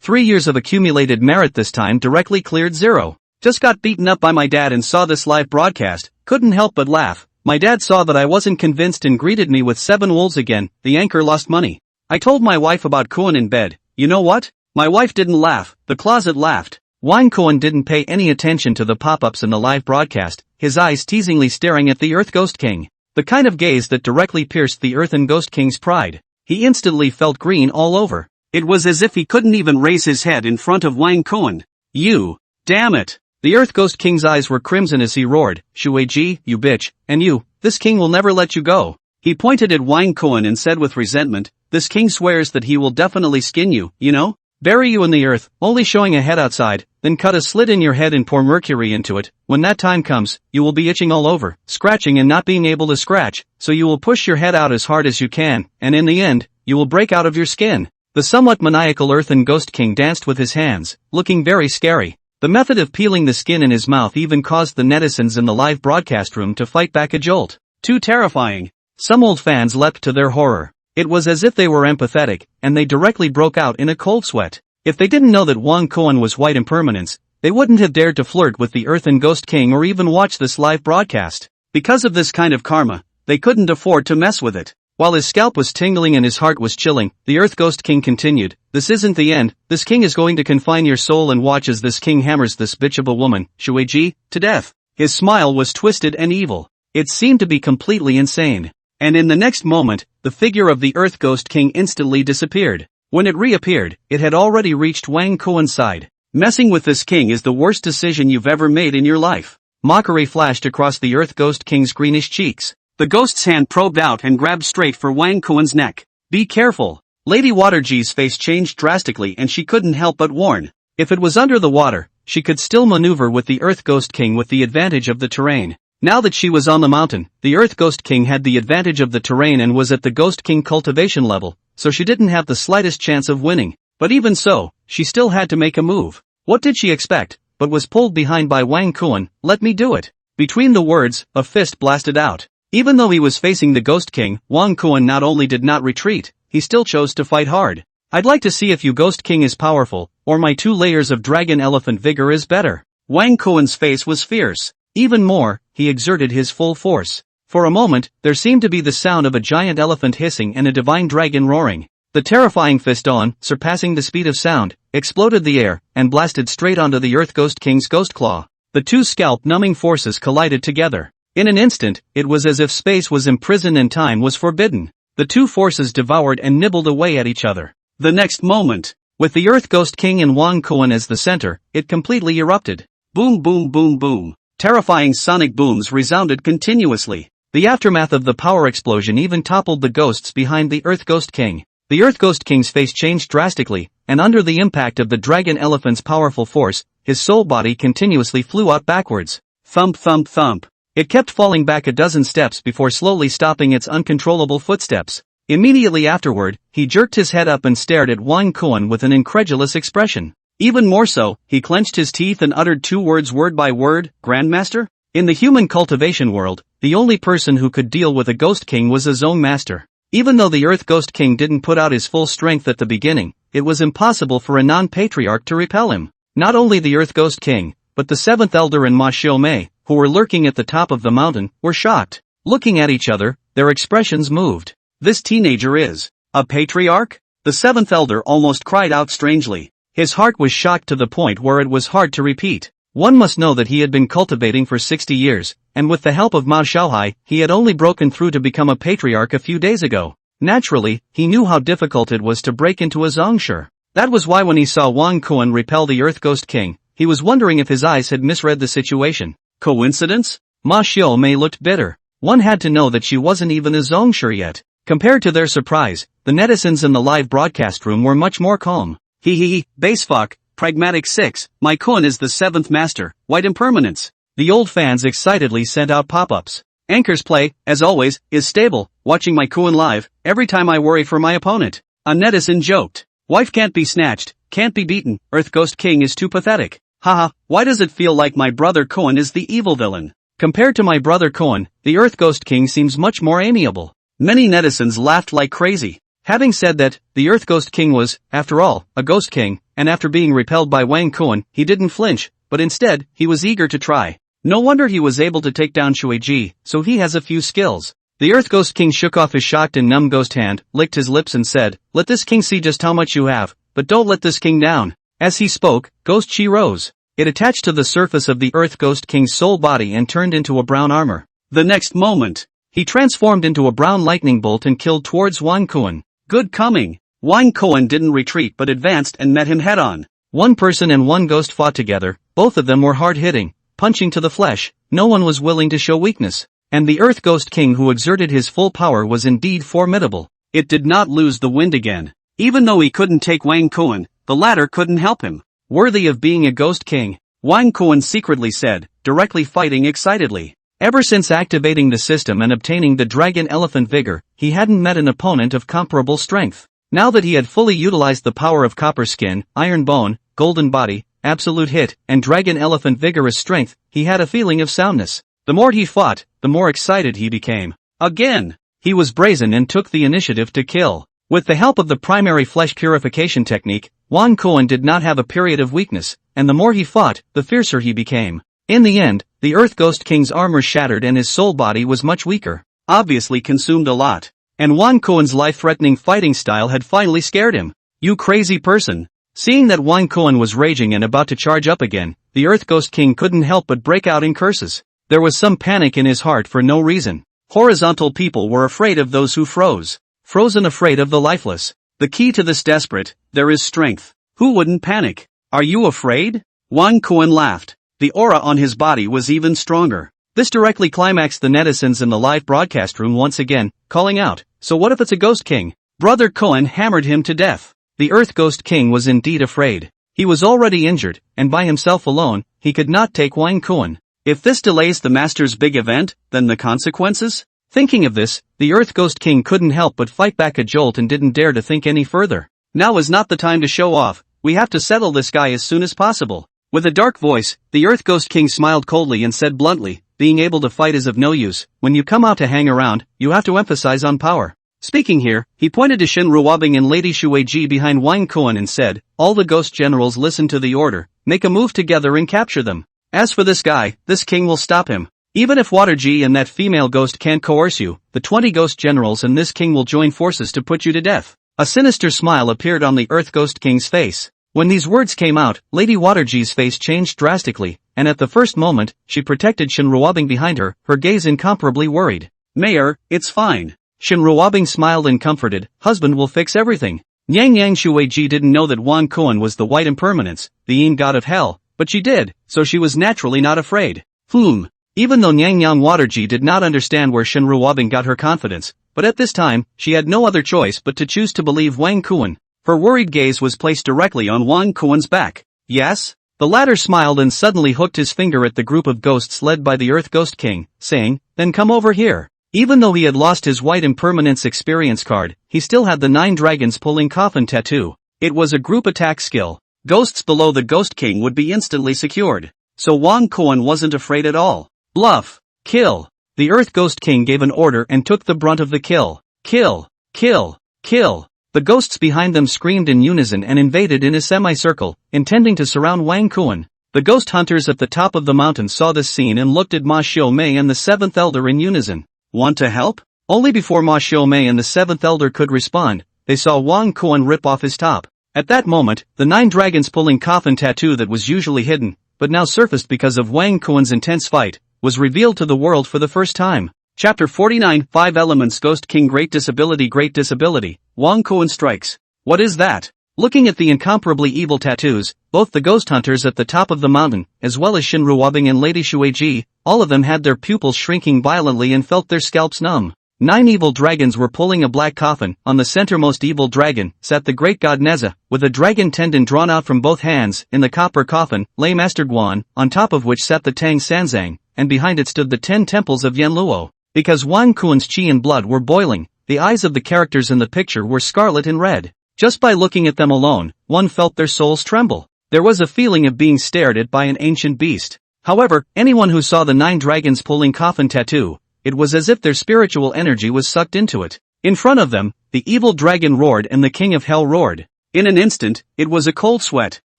3 years of accumulated merit this time directly cleared 0. Just got beaten up by my dad and saw this live broadcast, couldn't help but laugh. My dad saw that I wasn't convinced and greeted me with 7 wolves again, the anchor lost money. I told my wife about Koan in bed, you know what? My wife didn't laugh, the closet laughed. Wang Koan didn't pay any attention to the pop-ups in the live broadcast, his eyes teasingly staring at the Earth Ghost King. The kind of gaze that directly pierced the Earth and Ghost King's pride. He instantly felt green all over. It was as if he couldn't even raise his head in front of Wang Koan. You! Damn it! The Earth Ghost King's eyes were crimson as he roared, Shuiji, you bitch, and you, this king will never let you go. He pointed at Wang Koan and said with resentment, this king swears that he will definitely skin you, you know? Bury you in the earth, only showing a head outside, then cut a slit in your head and pour mercury into it. When that time comes, you will be itching all over, scratching and not being able to scratch, so you will push your head out as hard as you can, and in the end, you will break out of your skin. The somewhat maniacal Earth and Ghost King danced with his hands, looking very scary. The method of peeling the skin in his mouth even caused the netizens in the live broadcast room to fight back a jolt. Too terrifying. Some old fans leapt to their horror. It was as if they were empathetic, and they directly broke out in a cold sweat. If they didn't know that Wang Koan was white impermanence, they wouldn't have dared to flirt with the Earth and Ghost King or even watch this live broadcast. Because of this kind of karma, they couldn't afford to mess with it. While his scalp was tingling and his heart was chilling, the Earth Ghost King continued, this isn't the end, this king is going to confine your soul and watch as this king hammers this bitch of a woman, Shuiji, to death. His smile was twisted and evil. It seemed to be completely insane. And in the next moment, the figure of the Earth Ghost King instantly disappeared. When it reappeared, it had already reached Wang Koan's side. Messing with this king is the worst decision you've ever made in your life. Mockery flashed across the Earth Ghost King's greenish cheeks. The ghost's hand probed out and grabbed straight for Wang Koan's neck. Be careful. Lady Waterjee's face changed drastically and she couldn't help but warn. If it was under the water, she could still maneuver with the Earth Ghost King with the advantage of the terrain. Now that she was on the mountain, the Earth Ghost King had the advantage of the terrain and was at the Ghost King cultivation level, so she didn't have the slightest chance of winning. But even so, she still had to make a move. What did she expect, but was pulled behind by Wang Kuan? "Let me do it." Between the words, a fist blasted out. Even though he was facing the Ghost King, Wang Kuan not only did not retreat, he still chose to fight hard. "I'd like to see if you Ghost King is powerful, or my 2 layers of Dragon Elephant Vigor is better." Wang Kuan's face was fierce. Even more, he exerted his full force. For a moment, there seemed to be the sound of a giant elephant hissing and a divine dragon roaring. The terrifying fist surpassing the speed of sound, exploded the air, and blasted straight onto the Earth Ghost King's ghost claw. The 2 scalp-numbing forces collided together. In an instant, it was as if space was imprisoned and time was forbidden. The 2 forces devoured and nibbled away at each other. The next moment, with the Earth Ghost King and Wang Kuan as the center, it completely erupted. Boom boom boom boom. Terrifying sonic booms resounded continuously. The aftermath of the power explosion even toppled the ghosts behind the Earth Ghost King. The Earth Ghost King's face changed drastically, and under the impact of the dragon elephant's powerful force, his soul body continuously flew out backwards. Thump thump thump. It kept falling back a dozen steps before slowly stopping its uncontrollable footsteps. Immediately afterward, he jerked his head up and stared at Wang Kuan with an incredulous expression. Even more so, he clenched his teeth and uttered 2 words word by word, "Grandmaster?" In the human cultivation world, the only person who could deal with a Ghost King was his own master. Even though the Earth Ghost King didn't put out his full strength at the beginning, it was impossible for a non-patriarch to repel him. Not only the Earth Ghost King, but the 7th Elder and manhwaresumen, who were lurking at the top of the mountain, were shocked. Looking at each other, their expressions moved. "This teenager is a patriarch?" The 7th Elder almost cried out strangely. His heart was shocked to the point where it was hard to repeat. One must know that he had been cultivating for 60 years, and with the help of Mao Shaohai, he had only broken through to become a patriarch a few days ago. Naturally, he knew how difficult it was to break into a zongshi. That was why when he saw Wang Kuan repel the Earth Ghost King, he was wondering if his eyes had misread the situation. Coincidence? manhwaresumen looked bitter. One had to know that she wasn't even a zongshi yet. Compared to their surprise, the netizens in the live broadcast room were much more calm. Basefuck, pragmatic 6, my Kuan is the 7th master, white impermanence. The old fans excitedly sent out pop-ups. Anchor's play, as always, is stable, watching my Kuan live, every time I worry for my opponent. A netizen joked. Wife can't be snatched, can't be beaten, Earth Ghost King is too pathetic. Haha, why does it feel like my brother Kuan is the evil villain? Compared to my brother Kuan, the Earth Ghost King seems much more amiable. Many netizens laughed like crazy. Having said that, the Earth Ghost King was, after all, a Ghost King, and after being repelled by Wang Kuan, he didn't flinch, but instead, he was eager to try. No wonder he was able to take down Shuiji, so he has a few skills. The Earth Ghost King shook off his shocked and numb ghost hand, licked his lips and said, "Let this king see just how much you have, but don't let this king down." As he spoke, Ghost Chi rose. It attached to the surface of the Earth Ghost King's soul body and turned into a brown armor. The next moment, he transformed into a brown lightning bolt and killed towards Wang Kuan. Good coming. Wang Kuan didn't retreat but advanced and met him head-on. One person and one ghost fought together, both of them were hard-hitting, punching to the flesh, no one was willing to show weakness. And the Earth Ghost King who exerted his full power was indeed formidable. It did not lose the wind again. Even though he couldn't take Wang Kuan, the latter couldn't help him. Worthy of being a Ghost King, Wang Kuan secretly said, directly fighting excitedly. Ever since activating the system and obtaining the Dragon Elephant Vigor, he hadn't met an opponent of comparable strength. Now that he had fully utilized the power of Copper Skin, Iron Bone, Golden Body, Absolute Hit, and Dragon Elephant Vigorous Strength, he had a feeling of soundness. The more he fought, the more excited he became. Again! He was brazen and took the initiative to kill. With the help of the primary flesh purification technique, Wang Kuan did not have a period of weakness, and the more he fought, the fiercer he became. In the end, the Earth Ghost King's armor shattered and his soul body was much weaker. Obviously consumed a lot. And Wang Kuan's life-threatening fighting style had finally scared him. You crazy person! Seeing that Wang Kuan was raging and about to charge up again, the Earth Ghost King couldn't help but break out in curses. There was some panic in his heart for no reason. Horizontal people were afraid of those who froze. Frozen afraid of the lifeless. The key to this desperate, there is strength. Who wouldn't panic? Are you afraid? Wang Kuan laughed. The aura on his body was even stronger. This directly climaxed the netizens in the live broadcast room once again, calling out, "So what if it's a Ghost King? Brother Koan hammered him to death. The Earth Ghost King was indeed afraid. He was already injured, and by himself alone, he could not take Wang Koan. If this delays the master's big event, then the consequences? Thinking of this, the Earth Ghost King couldn't help but fight back a jolt and didn't dare to think any further. Now is not the time to show off, we have to settle this guy as soon as possible. With a dark voice, the Earth Ghost King smiled coldly and said bluntly, being able to fight is of no use, when you come out to hang around, you have to emphasize on power. Speaking here, he pointed to Shin Ruobing and Lady Shueji behind Wang Koan and said, all the ghost generals listen to the order, make a move together and capture them. As for this guy, this king will stop him. Even if Waterji and that female ghost can't coerce you, the 20 ghost generals and this king will join forces to put you to death. A sinister smile appeared on the Earth Ghost King's face. When these words came out, Lady Waterji's face changed drastically, and at the first moment, she protected Shin Ruobing behind her, her gaze incomparably worried. Mayor, it's fine. Shin Ruobing smiled and comforted, husband will fix everything. Yang Shueji didn't know that Wang Koan was the white impermanence, the Yin god of hell, but she did, so she was naturally not afraid. Even though Yang Waterji did not understand where Shin Ruobing got her confidence, but at this time, she had no other choice but to choose to believe Wang Koan. Her worried gaze was placed directly on Wang Koan's back. Yes? The latter smiled and suddenly hooked his finger at the group of ghosts led by the Earth Ghost King, saying, then come over here. Even though he had lost his white impermanence experience card, he still had the 9 dragons pulling coffin tattoo. It was a group attack skill. Ghosts below the Ghost King would be instantly secured. So Wang Koan wasn't afraid at all. Bluff. Kill. The Earth Ghost King gave an order and took the brunt of the kill. Kill. Kill. Kill. The ghosts behind them screamed in unison and invaded in a semicircle, intending to surround Wang Koan. The ghost hunters at the top of the mountain saw this scene and looked at Ma Xiaomei and the 7th Elder in unison. Want to help? Only before Ma Xiaomei and the 7th Elder could respond, they saw Wang Koan rip off his top. At that moment, the 9 dragons pulling coffin tattoo that was usually hidden, but now surfaced because of Wang Koan's intense fight, was revealed to the world for the first time. Chapter 49 5 Elements Ghost King Great Disability Wang Koan strikes. What is that? Looking at the incomparably evil tattoos, both the ghost hunters at the top of the mountain, as well as Shin Ruobing and Lady Shueji, all of them had their pupils shrinking violently and felt their scalps numb. 9 evil dragons were pulling a black coffin. On the centermost evil dragon sat the great god Neza, with a dragon tendon drawn out from both hands. In the copper coffin lay Master Guan, on top of which sat the Tang Sanzang, and behind it stood the 10 temples of Yanluo. Because Wang Koan's chi and blood were boiling, the eyes of the characters in the picture were scarlet and red. Just by looking at them alone, one felt their souls tremble. There was a feeling of being stared at by an ancient beast. However, anyone who saw the 9 dragons pulling coffin tattoo, it was as if their spiritual energy was sucked into it. In front of them, the evil dragon roared and the king of hell roared. In an instant, it was a cold sweat.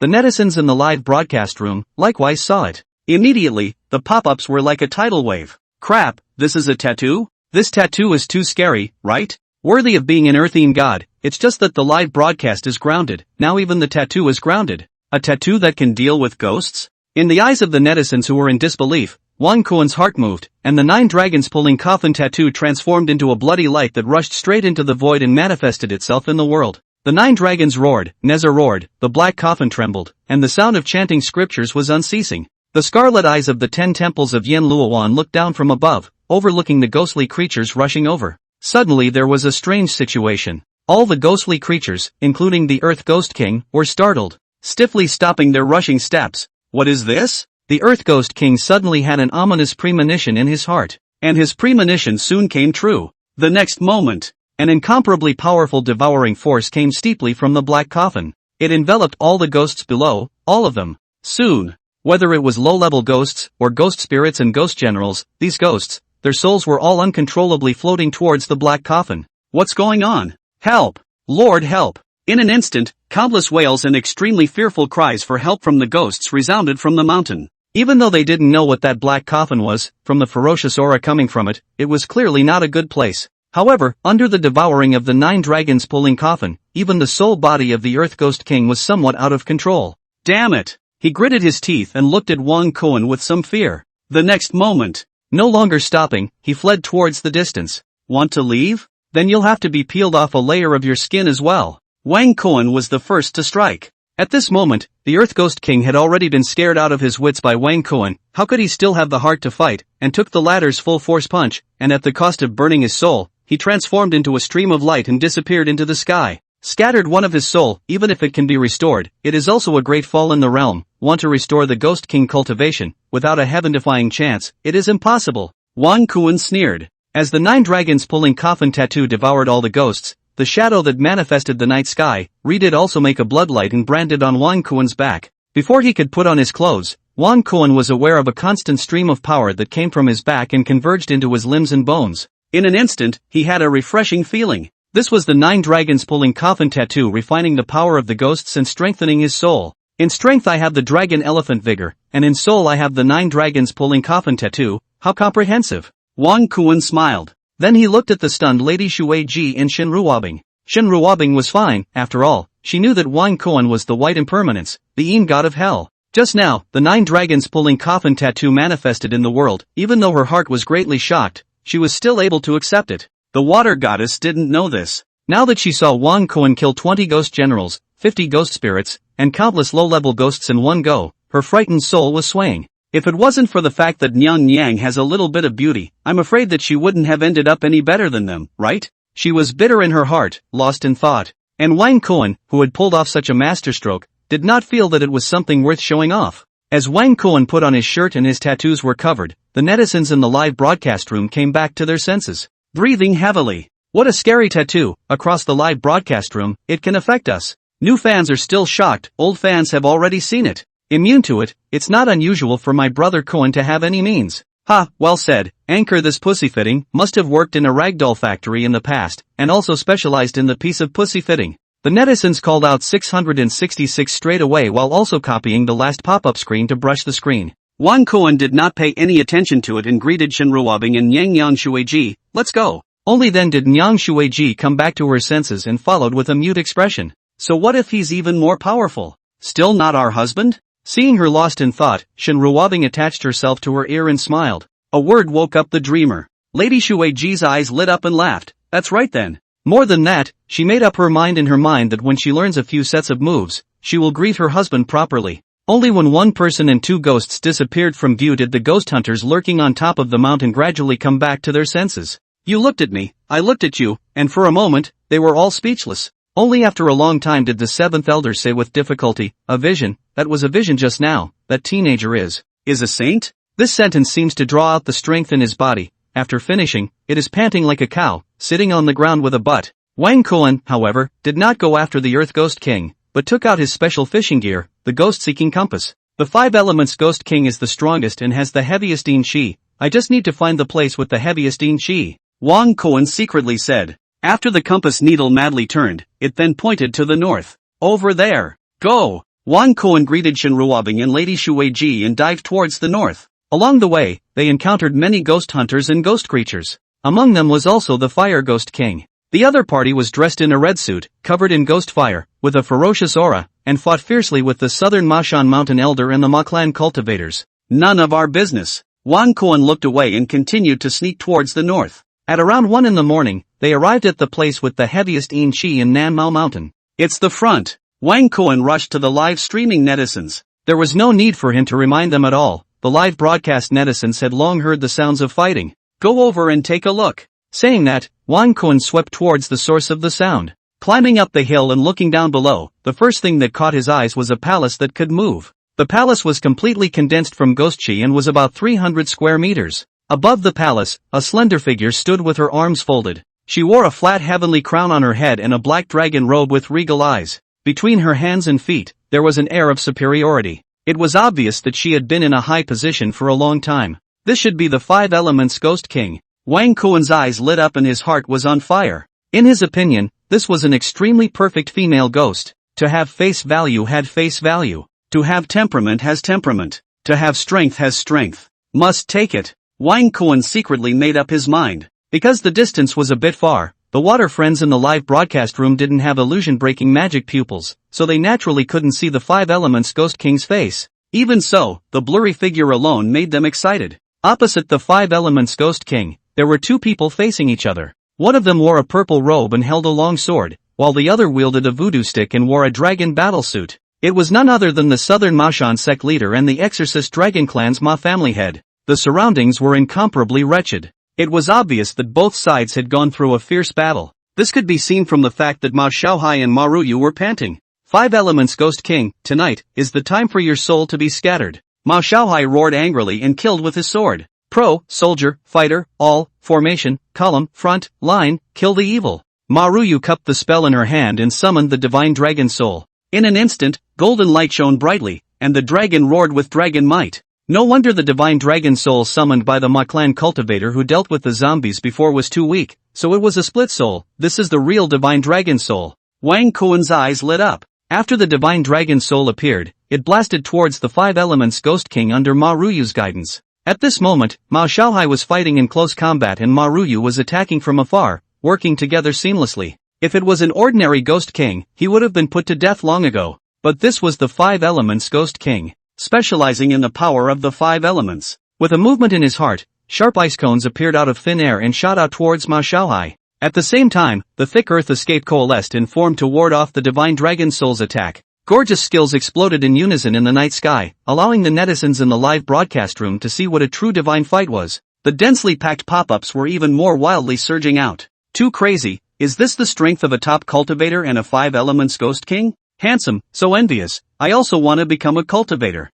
The netizens in the live broadcast room likewise saw it. Immediately, the pop-ups were like a tidal wave. Crap, this is a tattoo? This tattoo is too scary, right? Worthy of being an earthine god. It's just that the live broadcast is grounded. Now even the tattoo is grounded. A tattoo that can deal with ghosts? In the eyes of the netizens who were in disbelief, Wang Koan's heart moved, and the 9 dragons pulling coffin tattoo transformed into a bloody light that rushed straight into the void and manifested itself in the world. The 9 dragons roared, Neza roared, the black coffin trembled, and the sound of chanting scriptures was unceasing. The scarlet eyes of the 10 temples of Yanluowan looked down from above, overlooking the ghostly creatures rushing over. Suddenly there was a strange situation. All the ghostly creatures, including the Earth Ghost King, were startled, stiffly stopping their rushing steps. What is this? The Earth Ghost King suddenly had an ominous premonition in his heart, and his premonition soon came true. The next moment, an incomparably powerful devouring force came steeply from the black coffin. It enveloped all the ghosts below, all of them. Soon, whether it was low-level ghosts, or ghost spirits and ghost generals, these ghosts, their souls were all uncontrollably floating towards the black coffin. What's going on? Help! Lord help! In an instant, countless wails and extremely fearful cries for help from the ghosts resounded from the mountain. Even though they didn't know what that black coffin was, from the ferocious aura coming from it, it was clearly not a good place. However, under the devouring of the 9 dragons pulling coffin, even the soul body of the Earth Ghost King was somewhat out of control. Damn it! He gritted his teeth and looked at Wang Koan with some fear. The next moment, no longer stopping, he fled towards the distance. Want to leave? Then you'll have to be peeled off a layer of your skin as well. Wang Koan was the first to strike. At this moment, the Earth Ghost King had already been scared out of his wits by Wang Koan. How could he still have the heart to fight, and took the latter's full force punch, and at the cost of burning his soul, he transformed into a stream of light and disappeared into the sky. Scattered one of his soul, even if it can be restored, it is also a great fall in the realm. Want to restore the Ghost King cultivation, without a heaven-defying chance, it is impossible. Wang Kuan sneered. As the 9 dragons pulling coffin tattoo devoured all the ghosts, the shadow that manifested the night sky, did also make a bloodlight and branded on Wang Kuan's back. Before he could put on his clothes, Wang Kuan was aware of a constant stream of power that came from his back and converged into his limbs and bones. In an instant, he had a refreshing feeling. This was the 9 dragons pulling coffin tattoo refining the power of the ghosts and strengthening his soul. In strength I have the dragon elephant vigor, and in soul I have the 9 dragons pulling coffin tattoo. How comprehensive. Wang Kuan smiled. Then he looked at the stunned Lady Shui Ji and Shen Ruobing. Shen Ruobing was fine, after all. She knew that Wang Kuan was the white impermanence, the Yin god of hell. Just now, the 9 dragons pulling coffin tattoo manifested in the world. Even though her heart was greatly shocked, she was still able to accept it. The water goddess didn't know this. Now that she saw Wang Kuan kill 20 ghost generals, 50 ghost spirits, and countless low-level ghosts in one go, her frightened soul was swaying. If it wasn't for the fact that Nyang Yang has a little bit of beauty, I'm afraid that she wouldn't have ended up any better than them, right? She was bitter in her heart, lost in thought. And Wang Kuan, who had pulled off such a masterstroke, did not feel that it was something worth showing off. As Wang Kuan put on his shirt and his tattoos were covered, the netizens in the live broadcast room came back to their senses. Breathing heavily. What a scary tattoo, across the live broadcast room, it can affect us. New fans are still shocked, old fans have already seen it. Immune to it, it's not unusual for my brother Kuan to have any means. Ha, well said, Anchor. This pussyfitting must have worked in a ragdoll factory in the past, and also specialized in the piece of pussyfitting. The netizens called out 666 straight away while also copying the last pop-up screen to brush the screen. Wang Kuan did not pay any attention to it and greeted Shen Ruobing and Yang Shuiji. Let's go. Only then did Nyang Shuiji come back to her senses and followed with a mute expression. So what if he's even more powerful? Still not our husband? Seeing her lost in thought, Shen Ruobing attached herself to her ear and smiled. A word woke up the dreamer. Lady Shuiji's eyes lit up and laughed. That's right then. More than that, she made up her mind in her mind that when she learns a few sets of moves, she will greet her husband properly. Only when one person and 2 ghosts disappeared from view did the ghost hunters lurking on top of the mountain gradually come back to their senses. You looked at me, I looked at you, and for a moment, they were all speechless. Only after a long time did the 7th elder say with difficulty, a vision, that was a vision just now, that teenager is a saint? This sentence seems to draw out the strength in his body. After finishing, it is panting like a cow, sitting on the ground with a butt. Wang Kuan, however, did not go after the Earth Ghost King, but took out his special fishing gear, the ghost-seeking compass. The 5 elements Ghost King is the strongest and has the heaviest yin qi. I just need to find the place with the heaviest yin qi. Wang Kuan secretly said. After the compass needle madly turned, it then pointed to the north. Over there. Go! Wang Kuan greeted Shen Ruobing and Lady Shuiji and dived towards the north. Along the way, they encountered many ghost hunters and ghost creatures. Among them was also the Fire Ghost King. The other party was dressed in a red suit, covered in ghost fire, with a ferocious aura, and fought fiercely with the southern Mashan Mountain Elder and the Maklan cultivators. None of our business. Wang Kuan looked away and continued to sneak towards the north. At around 1 in the morning, they arrived at the place with the heaviest yin qi in Nanmao Mountain. It's the front. Wang Kuan rushed to the live streaming netizens. There was no need for him to remind them at all. The live broadcast netizens had long heard the sounds of fighting. Go over and take a look. Saying that, Wang Kuan swept towards the source of the sound. Climbing up the hill and looking down below, the first thing that caught his eyes was a palace that could move. The palace was completely condensed from ghost chi and was about 300 square meters. Above the palace, a slender figure stood with her arms folded. She wore a flat heavenly crown on her head and a black dragon robe with regal eyes. Between her hands and feet, there was an air of superiority. It was obvious that she had been in a high position for a long time. This should be the 5 elements Ghost King. Wang Kuan's eyes lit up and his heart was on fire. In his opinion, this was an extremely perfect female ghost. To have face value had face value. To have temperament has temperament. To have strength has strength. Must take it. Wang Kuan secretly made up his mind. Because the distance was a bit far, the water friends in the live broadcast room didn't have illusion-breaking magic pupils, so they naturally couldn't see the 5 elements Ghost King's face. Even so, the blurry figure alone made them excited. Opposite the 5 elements Ghost King, there were 2 people facing each other. One of them wore a purple robe and held a long sword, while the other wielded a voodoo stick and wore a dragon battle suit. It was none other than the Southern Mashan sect leader and the Exorcist Dragon Clan's Ma family head. The surroundings were incomparably wretched. It was obvious that both sides had gone through a fierce battle. This could be seen from the fact that Ma Xiaohai and Ma Ruyu were panting. 5 elements Ghost King, tonight is the time for your soul to be scattered. Ma Xiaohai roared angrily and killed with his sword. Pro, soldier, fighter, all, formation, column, front, line, kill the evil. Ma Ruyu cupped the spell in her hand and summoned the divine dragon soul. In an instant, golden light shone brightly, and the dragon roared with dragon might. No wonder the divine dragon soul summoned by the Ma clan cultivator who dealt with the zombies before was too weak, so it was a split soul. This is the real divine dragon soul. Wang Kuan's eyes lit up. After the divine dragon soul appeared, it blasted towards the 5 elements Ghost King under Ma Ruyu's guidance. At this moment, Ma Xiaohai was fighting in close combat and Ma Ruyu was attacking from afar, working together seamlessly. If it was an ordinary Ghost King, he would have been put to death long ago. But this was the 5 elements Ghost King, specializing in the power of the 5 elements. With a movement in his heart, sharp ice cones appeared out of thin air and shot out towards Ma Xiaohai. At the same time, the thick earth escape coalesced and formed to ward off the divine dragon soul's attack. Gorgeous skills exploded in unison in the night sky, allowing the netizens in the live broadcast room to see what a true divine fight was. The densely packed pop-ups were even more wildly surging out. Too crazy, is this the strength of a top cultivator and a 5 elements Ghost King? Handsome, so envious, I also want to become a cultivator.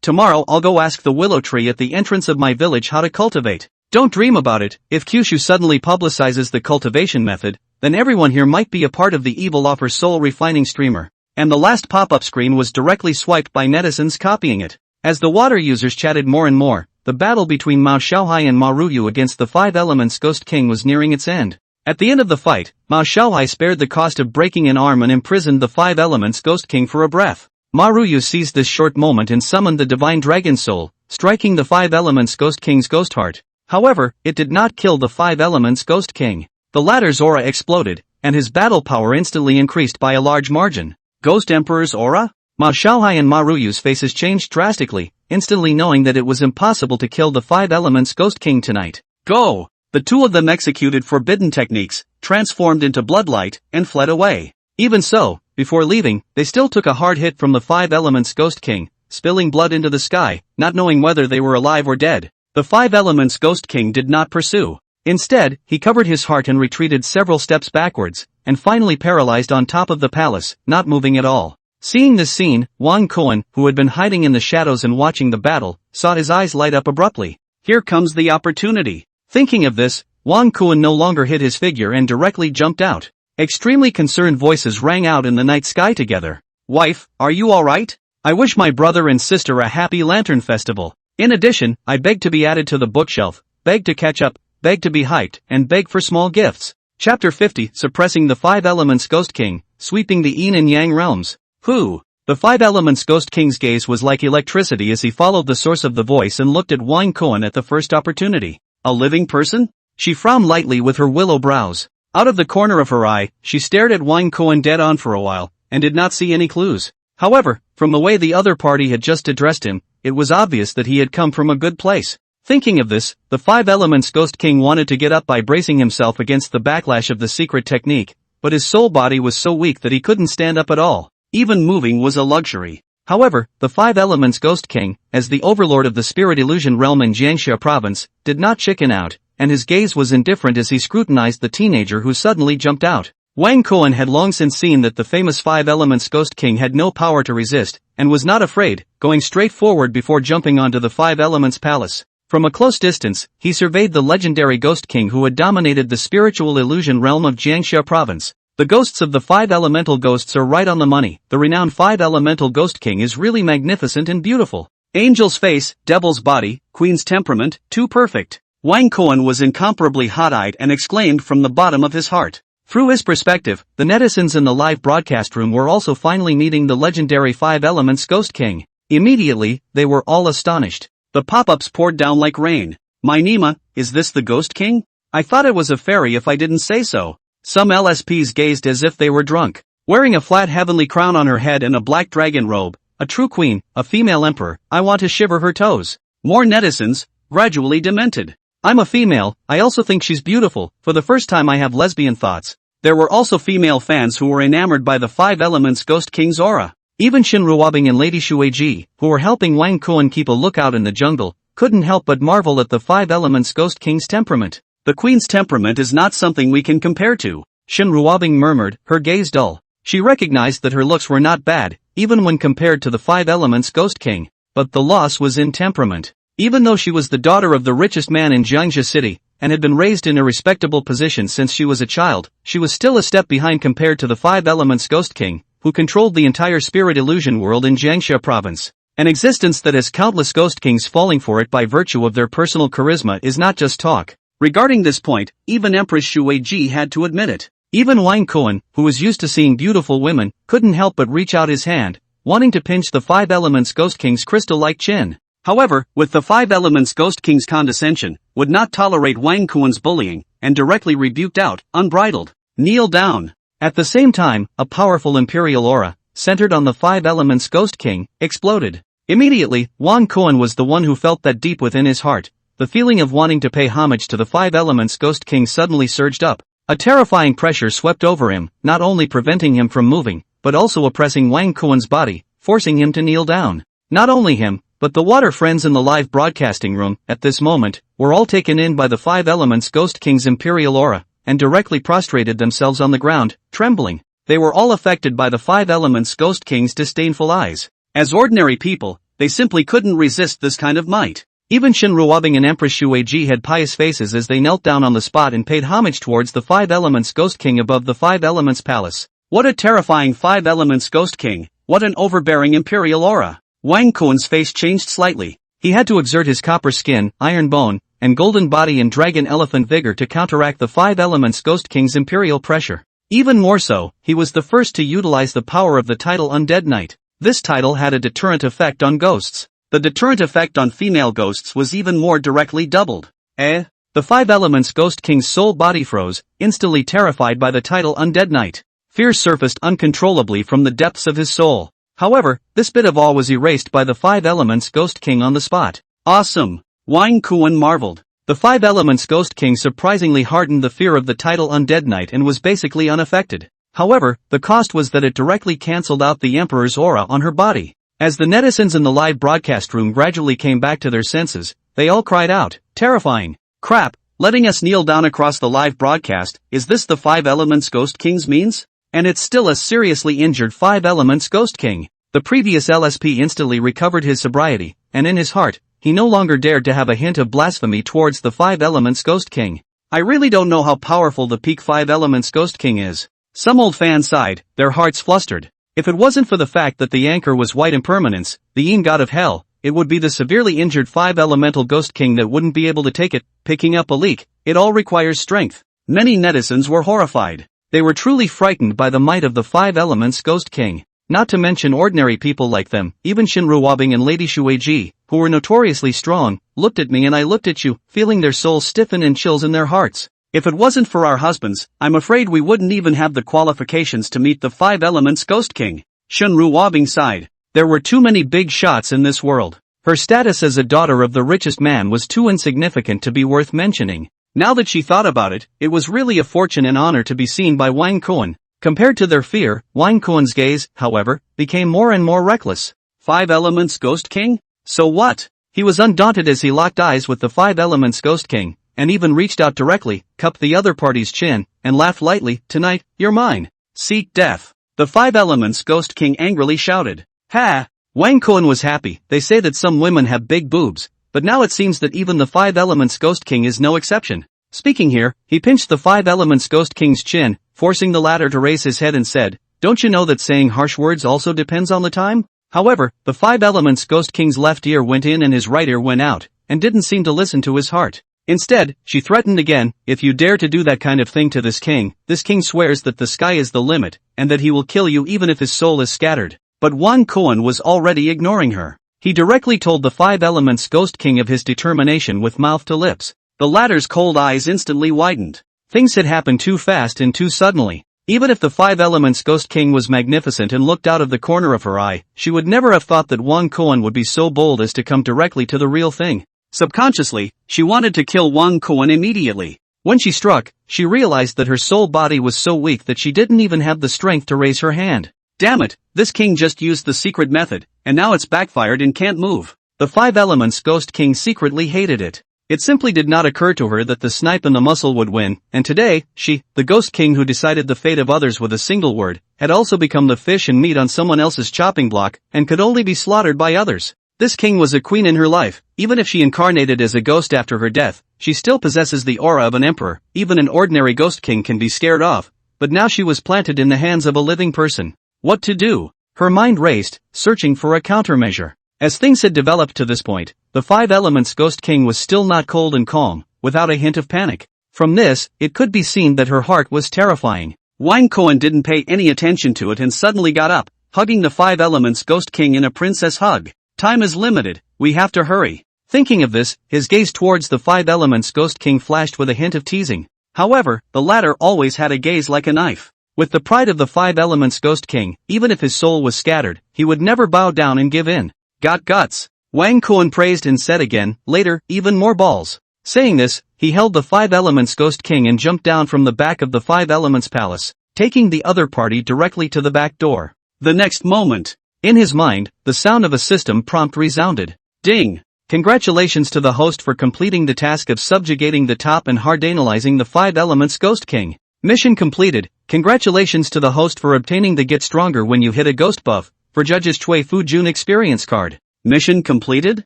Tomorrow I'll go ask the willow tree at the entrance of my village how to cultivate. Don't dream about it. If Kyushu suddenly publicizes the cultivation method, then everyone here might be a part of the evil offer soul refining streamer. And the last pop-up screen was directly swiped by netizens copying it. As the water users chatted more and more, the battle between Ma Xiaohai and Ma Ruyu against the 5 elements Ghost King was nearing its end. At the end of the fight, Ma Xiaohai spared the cost of breaking an arm and imprisoned the 5 elements Ghost King for a breath. Ma Ruyu seized this short moment and summoned the divine dragon soul, striking the 5 elements Ghost King's ghost heart. However, it did not kill the 5 elements Ghost King. The latter's aura exploded, and his battle power instantly increased by a large margin. Ghost Emperor's aura? Ma Xiaohai and Ma Ruyu's faces changed drastically, instantly knowing that it was impossible to kill the 5 elements Ghost King tonight. Go! The two of them executed forbidden techniques, transformed into bloodlight, and fled away. Even so, before leaving, they still took a hard hit from the 5 elements Ghost King, spilling blood into the sky, not knowing whether they were alive or dead. The 5 elements Ghost King did not pursue. Instead, he covered his heart and retreated several steps backwards, and finally paralyzed on top of the palace, not moving at all. Seeing this scene, Wang Kuan, who had been hiding in the shadows and watching the battle, saw his eyes light up abruptly. Here comes the opportunity. Thinking of this, Wang Kuan no longer hid his figure and directly jumped out. Extremely concerned voices rang out in the night sky together. Wife, are you alright? I wish my brother and sister a happy lantern festival. In addition, I beg to be added to the bookshelf, beg to catch up, beg to be hyped, and beg for small gifts. Chapter 50, Suppressing the 5 Elements Ghost King, Sweeping the Yin and Yang Realms. Who? The 5 Elements Ghost King's gaze was like electricity as he followed the source of the voice and looked at Wang Kuan at the first opportunity. A living person? She frowned lightly with her willow brows. Out of the corner of her eye, she stared at Wang Kuan dead on for a while, and did not see any clues. However, from the way the other party had just addressed him, it was obvious that he had come from a good place. Thinking of this, the 5 Elements Ghost King wanted to get up by bracing himself against the backlash of the secret technique, but his soul body was so weak that he couldn't stand up at all. Even moving was a luxury. However, the 5 Elements Ghost King, as the overlord of the spirit illusion realm in Jiangxia province, did not chicken out, and his gaze was indifferent as he scrutinized the teenager who suddenly jumped out. Wang Kuan had long since seen that the famous 5 Elements Ghost King had no power to resist, and was not afraid, going straight forward before jumping onto the 5 Elements Palace. From a close distance, he surveyed the legendary Ghost King who had dominated the spiritual illusion realm of Jiangxia province. The ghosts of the 5 elemental ghosts are right on the money. The renowned 5 elemental Ghost King is really magnificent and beautiful. Angel's face, devil's body, queen's temperament, too perfect. Wang Kuan was incomparably hot-eyed and exclaimed from the bottom of his heart. Through his perspective, the netizens in the live broadcast room were also finally meeting the legendary 5 elements Ghost King. Immediately, they were all astonished. The pop-ups poured down like rain. My Nima, is this the Ghost King? I thought it was a fairy if I didn't say so. Some LSPs gazed as if they were drunk. Wearing a flat heavenly crown on her head and a black dragon robe, a true queen, a female emperor, I want to shiver her toes. More netizens, gradually demented. I'm a female, I also think she's beautiful. For the first time I have lesbian thoughts. There were also female fans who were enamored by the 5 elements Ghost King's aura. Even Shin Ruobing and Lady Shueji, who were helping Wang Kuan keep a lookout in the jungle, couldn't help but marvel at the Five Elements Ghost King's temperament. The queen's temperament is not something we can compare to, Shin Ruobing murmured, her gaze dull. She recognized that her looks were not bad, even when compared to the Five Elements Ghost King, but the loss was in temperament. Even though she was the daughter of the richest man in Jiangxia City, and had been raised in a respectable position since she was a child, she was still a step behind compared to the Five Elements Ghost King, who controlled the entire spirit illusion world in Jiangxia province. An existence that has countless ghost kings falling for it by virtue of their personal charisma is not just talk. Regarding this point, even Empress Xu Weiji had to admit it. Even Wang Kuan, who was used to seeing beautiful women, couldn't help but reach out his hand, wanting to pinch the Five Elements Ghost King's crystal-like chin. However, with the Five Elements Ghost King's condescension, would not tolerate Wang Kuan's bullying, and directly rebuked out, unbridled, "Kneel down." At the same time, a powerful imperial aura, centered on the Five Elements Ghost King, exploded. Immediately, Wang Kuan was the one who felt that deep within his heart. The feeling of wanting to pay homage to the Five Elements Ghost King suddenly surged up. A terrifying pressure swept over him, not only preventing him from moving, but also oppressing Wang Kuan's body, forcing him to kneel down. Not only him, but the water friends in the live broadcasting room, at this moment, were all taken in by the Five Elements Ghost King's imperial aura, and directly prostrated themselves on the ground, trembling. They were all affected by the Five Elements Ghost King's disdainful eyes. As ordinary people, they simply couldn't resist this kind of might. Even Shin Ruobing and Empress Xu Weiji had pious faces as they knelt down on the spot and paid homage towards the Five Elements Ghost King above the Five Elements Palace. What a terrifying Five Elements Ghost King, what an overbearing imperial aura. Wang Kuan's face changed slightly. He had to exert his copper skin, iron bone, and golden body and dragon elephant vigor to counteract the Five Elements Ghost King's imperial pressure. Even more so, he was the first to utilize the power of the title Undead Knight. This title had a deterrent effect on ghosts. The deterrent effect on female ghosts was even more directly doubled. The Five Elements Ghost King's soul body froze, instantly terrified by the title Undead Knight. Fear surfaced uncontrollably from the depths of his soul. However, this bit of awe was erased by the Five Elements Ghost King on the spot. Awesome! Wang Kuan marveled. The Five Elements Ghost King surprisingly hardened the fear of the title Undead Knight and was basically unaffected. However, the cost was that it directly cancelled out the Emperor's aura on her body. As the netizens in the live broadcast room gradually came back to their senses, they all cried out, "Terrifying! Crap, letting us kneel down across the live broadcast, is this the Five Elements Ghost King's means? And it's still a seriously injured Five Elements Ghost King." The previous LSP instantly recovered his sobriety, and in his heart, he no longer dared to have a hint of blasphemy towards the Five Elements Ghost King. I really don't know how powerful the peak Five Elements Ghost King is. Some old fans sighed, their hearts flustered. If it wasn't for the fact that the anchor was white impermanence, the Yin god of hell, it would be the severely injured Five Elemental Ghost King that wouldn't be able to take it. Picking up a leak, it all requires strength. Many netizens were horrified. They were truly frightened by the might of the Five Elements Ghost King. Not to mention ordinary people like them, even Shin Ruobing and Lady Xu Weiji, who were notoriously strong, looked at me and I looked at you, feeling their souls stiffen and chills in their hearts. If it wasn't for our husbands, I'm afraid we wouldn't even have the qualifications to meet the Five Elements Ghost King. Shin Ruobing sighed. There were too many big shots in this world. Her status as a daughter of the richest man was too insignificant to be worth mentioning. Now that she thought about it, it was really a fortune and honor to be seen by Wang Kuan. Compared to their fear, Wang Kuan's gaze, however, became more and more reckless. Five Elements Ghost King? So what? He was undaunted as he locked eyes with the Five Elements Ghost King, and even reached out directly, cupped the other party's chin, and laughed lightly, "Tonight, you're mine." Seek death. The Five Elements Ghost King angrily shouted. Ha! Wang Kuan was happy. They say that some women have big boobs, but now it seems that even the Five Elements Ghost King is no exception. Speaking here, he pinched the Five Elements Ghost King's chin, forcing the latter to raise his head and said, "Don't you know that saying harsh words also depends on the time?" However, the Five Elements Ghost King's left ear went in and his right ear went out, and didn't seem to listen to his heart. Instead, she threatened again, "If you dare to do that kind of thing to this king swears that the sky is the limit, and that he will kill you even if his soul is scattered." But Wang Kuan was already ignoring her. He directly told the Five Elements Ghost King of his determination with mouth to lips. The latter's cold eyes instantly widened. Things had happened too fast and too suddenly. Even if the Five Elements Ghost King was magnificent and looked out of the corner of her eye, she would never have thought that Wang Kuan would be so bold as to come directly to the real thing. Subconsciously, she wanted to kill Wang Kuan immediately. When she struck, she realized that her soul body was so weak that she didn't even have the strength to raise her hand. Damn it, this king just used the secret method, and now it's backfired and can't move. The Five Elements Ghost King secretly hated it. It simply did not occur to her that the snipe and the mussel would win, and today, she, the Ghost King who decided the fate of others with a single word, had also become the fish and meat on someone else's chopping block, and could only be slaughtered by others. This king was a queen in her life. Even if she incarnated as a ghost after her death, she still possesses the aura of an emperor. Even an ordinary Ghost King can be scared off, but now she was planted in the hands of a living person. What to do? Her mind raced, searching for a countermeasure. As things had developed to this point, the Five Elements Ghost King was still not cold and calm, without a hint of panic. From this, it could be seen that her heart was terrifying. Wang Koan didn't pay any attention to it and suddenly got up, hugging the Five Elements Ghost King in a princess hug. Time is limited, we have to hurry. Thinking of this, his gaze towards the Five Elements Ghost King flashed with a hint of teasing. However, the latter always had a gaze like a knife. With the pride of the Five Elements Ghost King, even if his soul was scattered, he would never bow down and give in. Got guts. Wang Koan praised and said again, later, even more balls. Saying this, he held the Five Elements Ghost King and jumped down from the back of the Five Elements Palace, taking the other party directly to the back door. The next moment, in his mind, the sound of a system prompt resounded. Ding! Congratulations to the host for completing the task of subjugating the top and hard analyzing the Five Elements Ghost King. Mission completed. Congratulations to the host for obtaining the Get Stronger When You Hit a Ghost buff. For Judge's Chui Fu Jun experience card. Mission completed?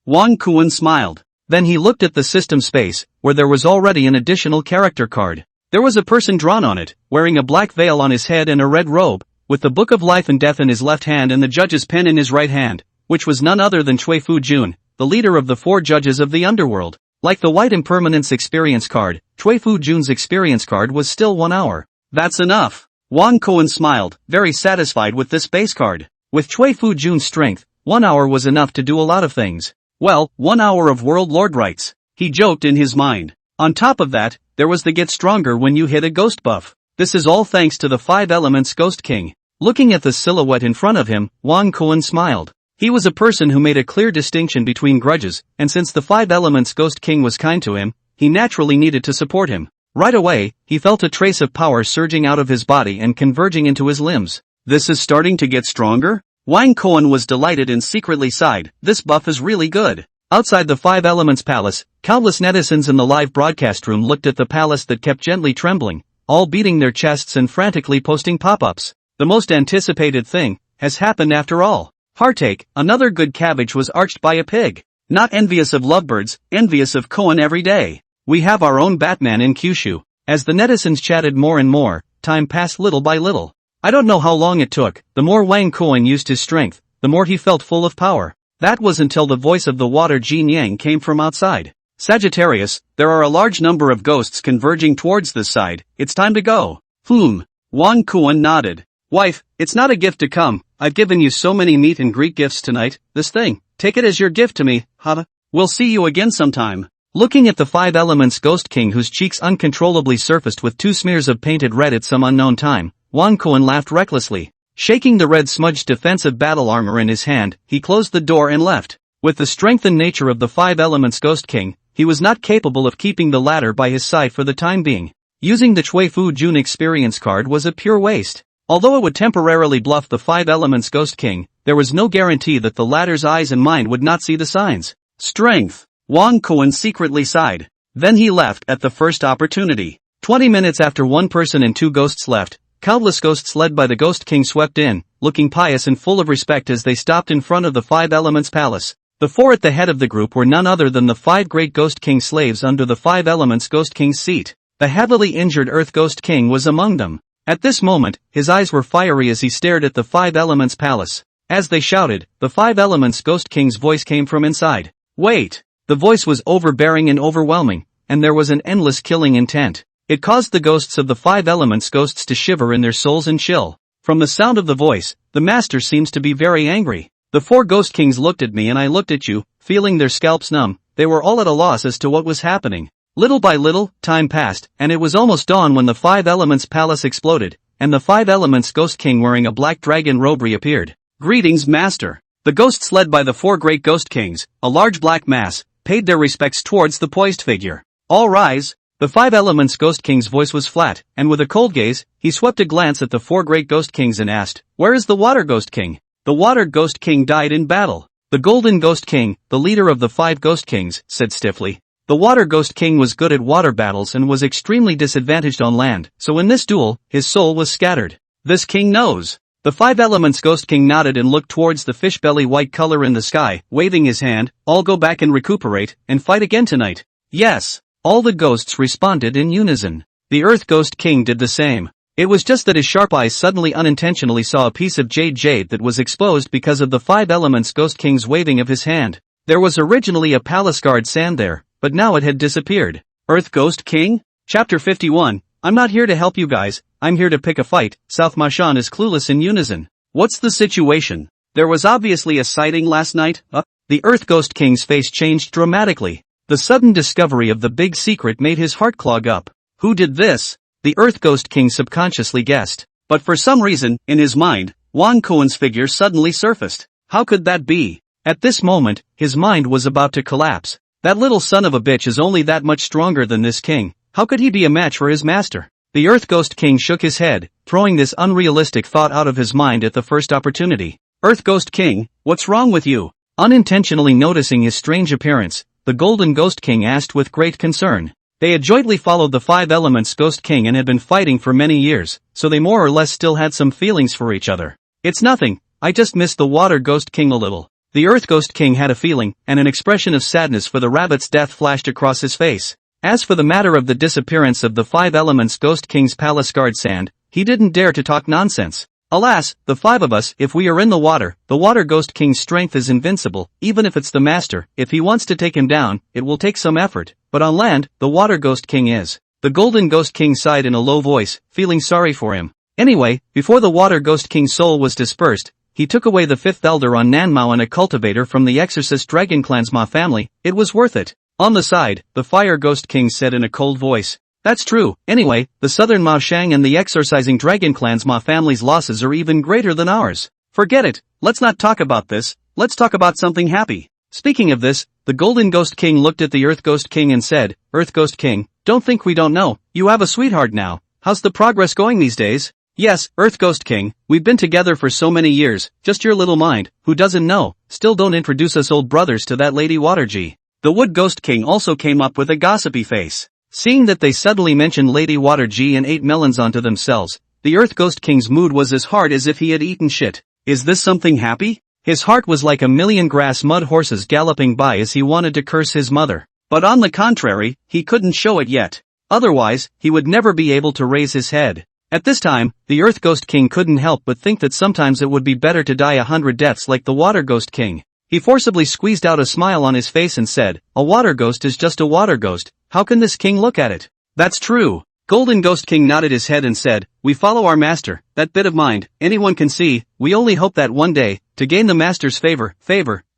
Wang Kuan smiled. Then he looked at the system space, where there was already an additional character card. There was a person drawn on it, wearing a black veil on his head and a red robe, with the Book of Life and Death in his left hand and the judge's pen in his right hand, which was none other than Chui Fu Jun, the leader of the 4 judges of the underworld. Like the White Impermanence experience card, Chui Fu Jun's experience card was still 1 hour. That's enough. Wang Kuan smiled, very satisfied with this base card. With Chui Fu Jun's strength, 1 hour was enough to do a lot of things. Well, 1 hour of World Lord rights. He joked in his mind. On top of that, there was the Get Stronger When You Hit a Ghost buff. This is all thanks to the Five Elements Ghost King. Looking at the silhouette in front of him, Wang Kuan smiled. He was a person who made a clear distinction between grudges, and since the Five Elements Ghost King was kind to him, he naturally needed to support him. Right away, he felt a trace of power surging out of his body and converging into his limbs. This is starting to get stronger? Wang Koan was delighted and secretly sighed, this buff is really good. Outside the Five Elements Palace, countless netizens in the live broadcast room looked at the palace that kept gently trembling, all beating their chests and frantically posting pop-ups. The most anticipated thing has happened after all. Heartache, another good cabbage was arched by a pig. Not envious of lovebirds, envious of Koan every day. We have our own Batman in Kyushu. As the netizens chatted more and more, time passed little by little. I don't know how long it took. The more Wang Koan used his strength, the more he felt full of power. That was until the voice of the water Jin Yang came from outside. Sagittarius, there are a large number of ghosts converging towards this side. It's time to go. Wang Koan nodded. Wife, it's not a gift to come. I've given you so many meat and Greek gifts tonight. This thing, take it as your gift to me, Hada. We'll see you again sometime. Looking at the Five Elements Ghost King whose cheeks uncontrollably surfaced with 2 smears of painted red at some unknown time, Wang Koan laughed recklessly. Shaking the red smudged defensive battle armor in his hand, he closed the door and left. With the strength and nature of the Five Elements Ghost King, he was not capable of keeping the latter by his side for the time being. Using the Chui Fu Jun experience card was a pure waste. Although it would temporarily bluff the Five Elements Ghost King, there was no guarantee that the latter's eyes and mind would not see the signs. Strength. Wang Koan secretly sighed. Then he left at the first opportunity. 20 minutes after one person and 2 ghosts left, countless ghosts led by the Ghost King swept in, looking pious and full of respect as they stopped in front of the Five Elements Palace. The 4 at the head of the group were none other than the 5 great Ghost King slaves under the Five Elements Ghost King's seat. The heavily injured Earth Ghost King was among them. At this moment, his eyes were fiery as he stared at the Five Elements Palace. As they shouted, the Five Elements Ghost King's voice came from inside. Wait! The voice was overbearing and overwhelming, and there was an endless killing intent. It caused the ghosts of the Five Elements ghosts to shiver in their souls and chill. From the sound of the voice, the master seems to be very angry. The 4 Ghost Kings looked at me and I looked at you, feeling their scalps numb. They were all at a loss as to what was happening. Little by little, time passed, and it was almost dawn when the Five Elements Palace exploded, and the Five Elements Ghost King wearing a black dragon robe reappeared. Greetings, Master. The ghosts led by the 4 great Ghost Kings, a large black mass, paid their respects towards the poised figure. All rise. The Five Elements Ghost King's voice was flat, and with a cold gaze, he swept a glance at the 4 great Ghost Kings and asked, "Where is the Water Ghost King?" The Water Ghost King died in battle. The Golden Ghost King, the leader of the 5 Ghost Kings, said stiffly. The Water Ghost King was good at water battles and was extremely disadvantaged on land, so in this duel, his soul was scattered. This king knows. The 5 Elements Ghost King nodded and looked towards the fish belly white color in the sky, waving his hand. All go back and recuperate, and fight again tonight. Yes. All the ghosts responded in unison. The Earth Ghost King did the same. It was just that his sharp eyes suddenly unintentionally saw a piece of jade that was exposed because of the 5 Elements Ghost King's waving of his hand. There was originally a palace guard sand there, but now it had disappeared. Earth Ghost King? Chapter 51. I'm not here to help you guys, I'm here to pick a fight. South Mashan is clueless in unison. What's the situation? There was obviously a sighting last night. The Earth Ghost King's face changed dramatically. The sudden discovery of the big secret made his heart clog up. Who did this? The Earth Ghost King subconsciously guessed. But for some reason, in his mind, Wang Kuan's figure suddenly surfaced. How could that be? At this moment, his mind was about to collapse. That little son of a bitch is only that much stronger than this king. How could he be a match for his master? The Earth Ghost King shook his head, throwing this unrealistic thought out of his mind at the first opportunity. Earth Ghost King, what's wrong with you? Unintentionally noticing his strange appearance, the Golden Ghost King asked with great concern. They had jointly followed the 5 Elements Ghost King and had been fighting for many years, so they more or less still had some feelings for each other. It's nothing, I just missed the Water Ghost King a little. The Earth Ghost King had a feeling, and an expression of sadness for the rabbit's death flashed across his face. As for the matter of the disappearance of the 5 Elements Ghost King's palace guard sand, he didn't dare to talk nonsense. Alas, the 5 of us, if we are in the Water Ghost King's strength is invincible, even if it's the master. If he wants to take him down, it will take some effort, but on land, the Water Ghost King is. The Golden Ghost King sighed in a low voice, feeling sorry for him. Anyway, before the Water Ghost King's soul was dispersed, he took away the 5th elder on Nanmao and a cultivator from the exorcist Dragon Clan's Ma family. It was worth it. On the side, the Fire Ghost King said in a cold voice. That's true. Anyway, the Southern Ma Shang and the exorcising Dragon Clan's Ma family's losses are even greater than ours. Forget it. Let's not talk about this. Let's talk about something happy. Speaking of this, the Golden Ghost King looked at the Earth Ghost King and said, Earth Ghost King, don't think we don't know. You have a sweetheart now. How's the progress going these days? Yes, Earth Ghost King, we've been together for so many years, just your little mind, who doesn't know, still don't introduce us old brothers to that Lady Water G. The Wood Ghost King also came up with a gossipy face. Seeing that they suddenly mentioned Lady Water G and ate melons onto themselves, the Earth Ghost King's mood was as hard as if he had eaten shit. Is this something happy? His heart was like a million grass mud horses galloping by as he wanted to curse his mother. But on the contrary, he couldn't show it yet. Otherwise, he would never be able to raise his head. At this time, the Earth Ghost King couldn't help but think that sometimes it would be better to die 100 deaths like the Water Ghost King. He forcibly squeezed out a smile on his face and said, a water ghost is just a water ghost, how can this king look at it? That's true. Golden Ghost King nodded his head and said, we follow our master, that bit of mind, anyone can see, we only hope that one day, to gain the master's favor,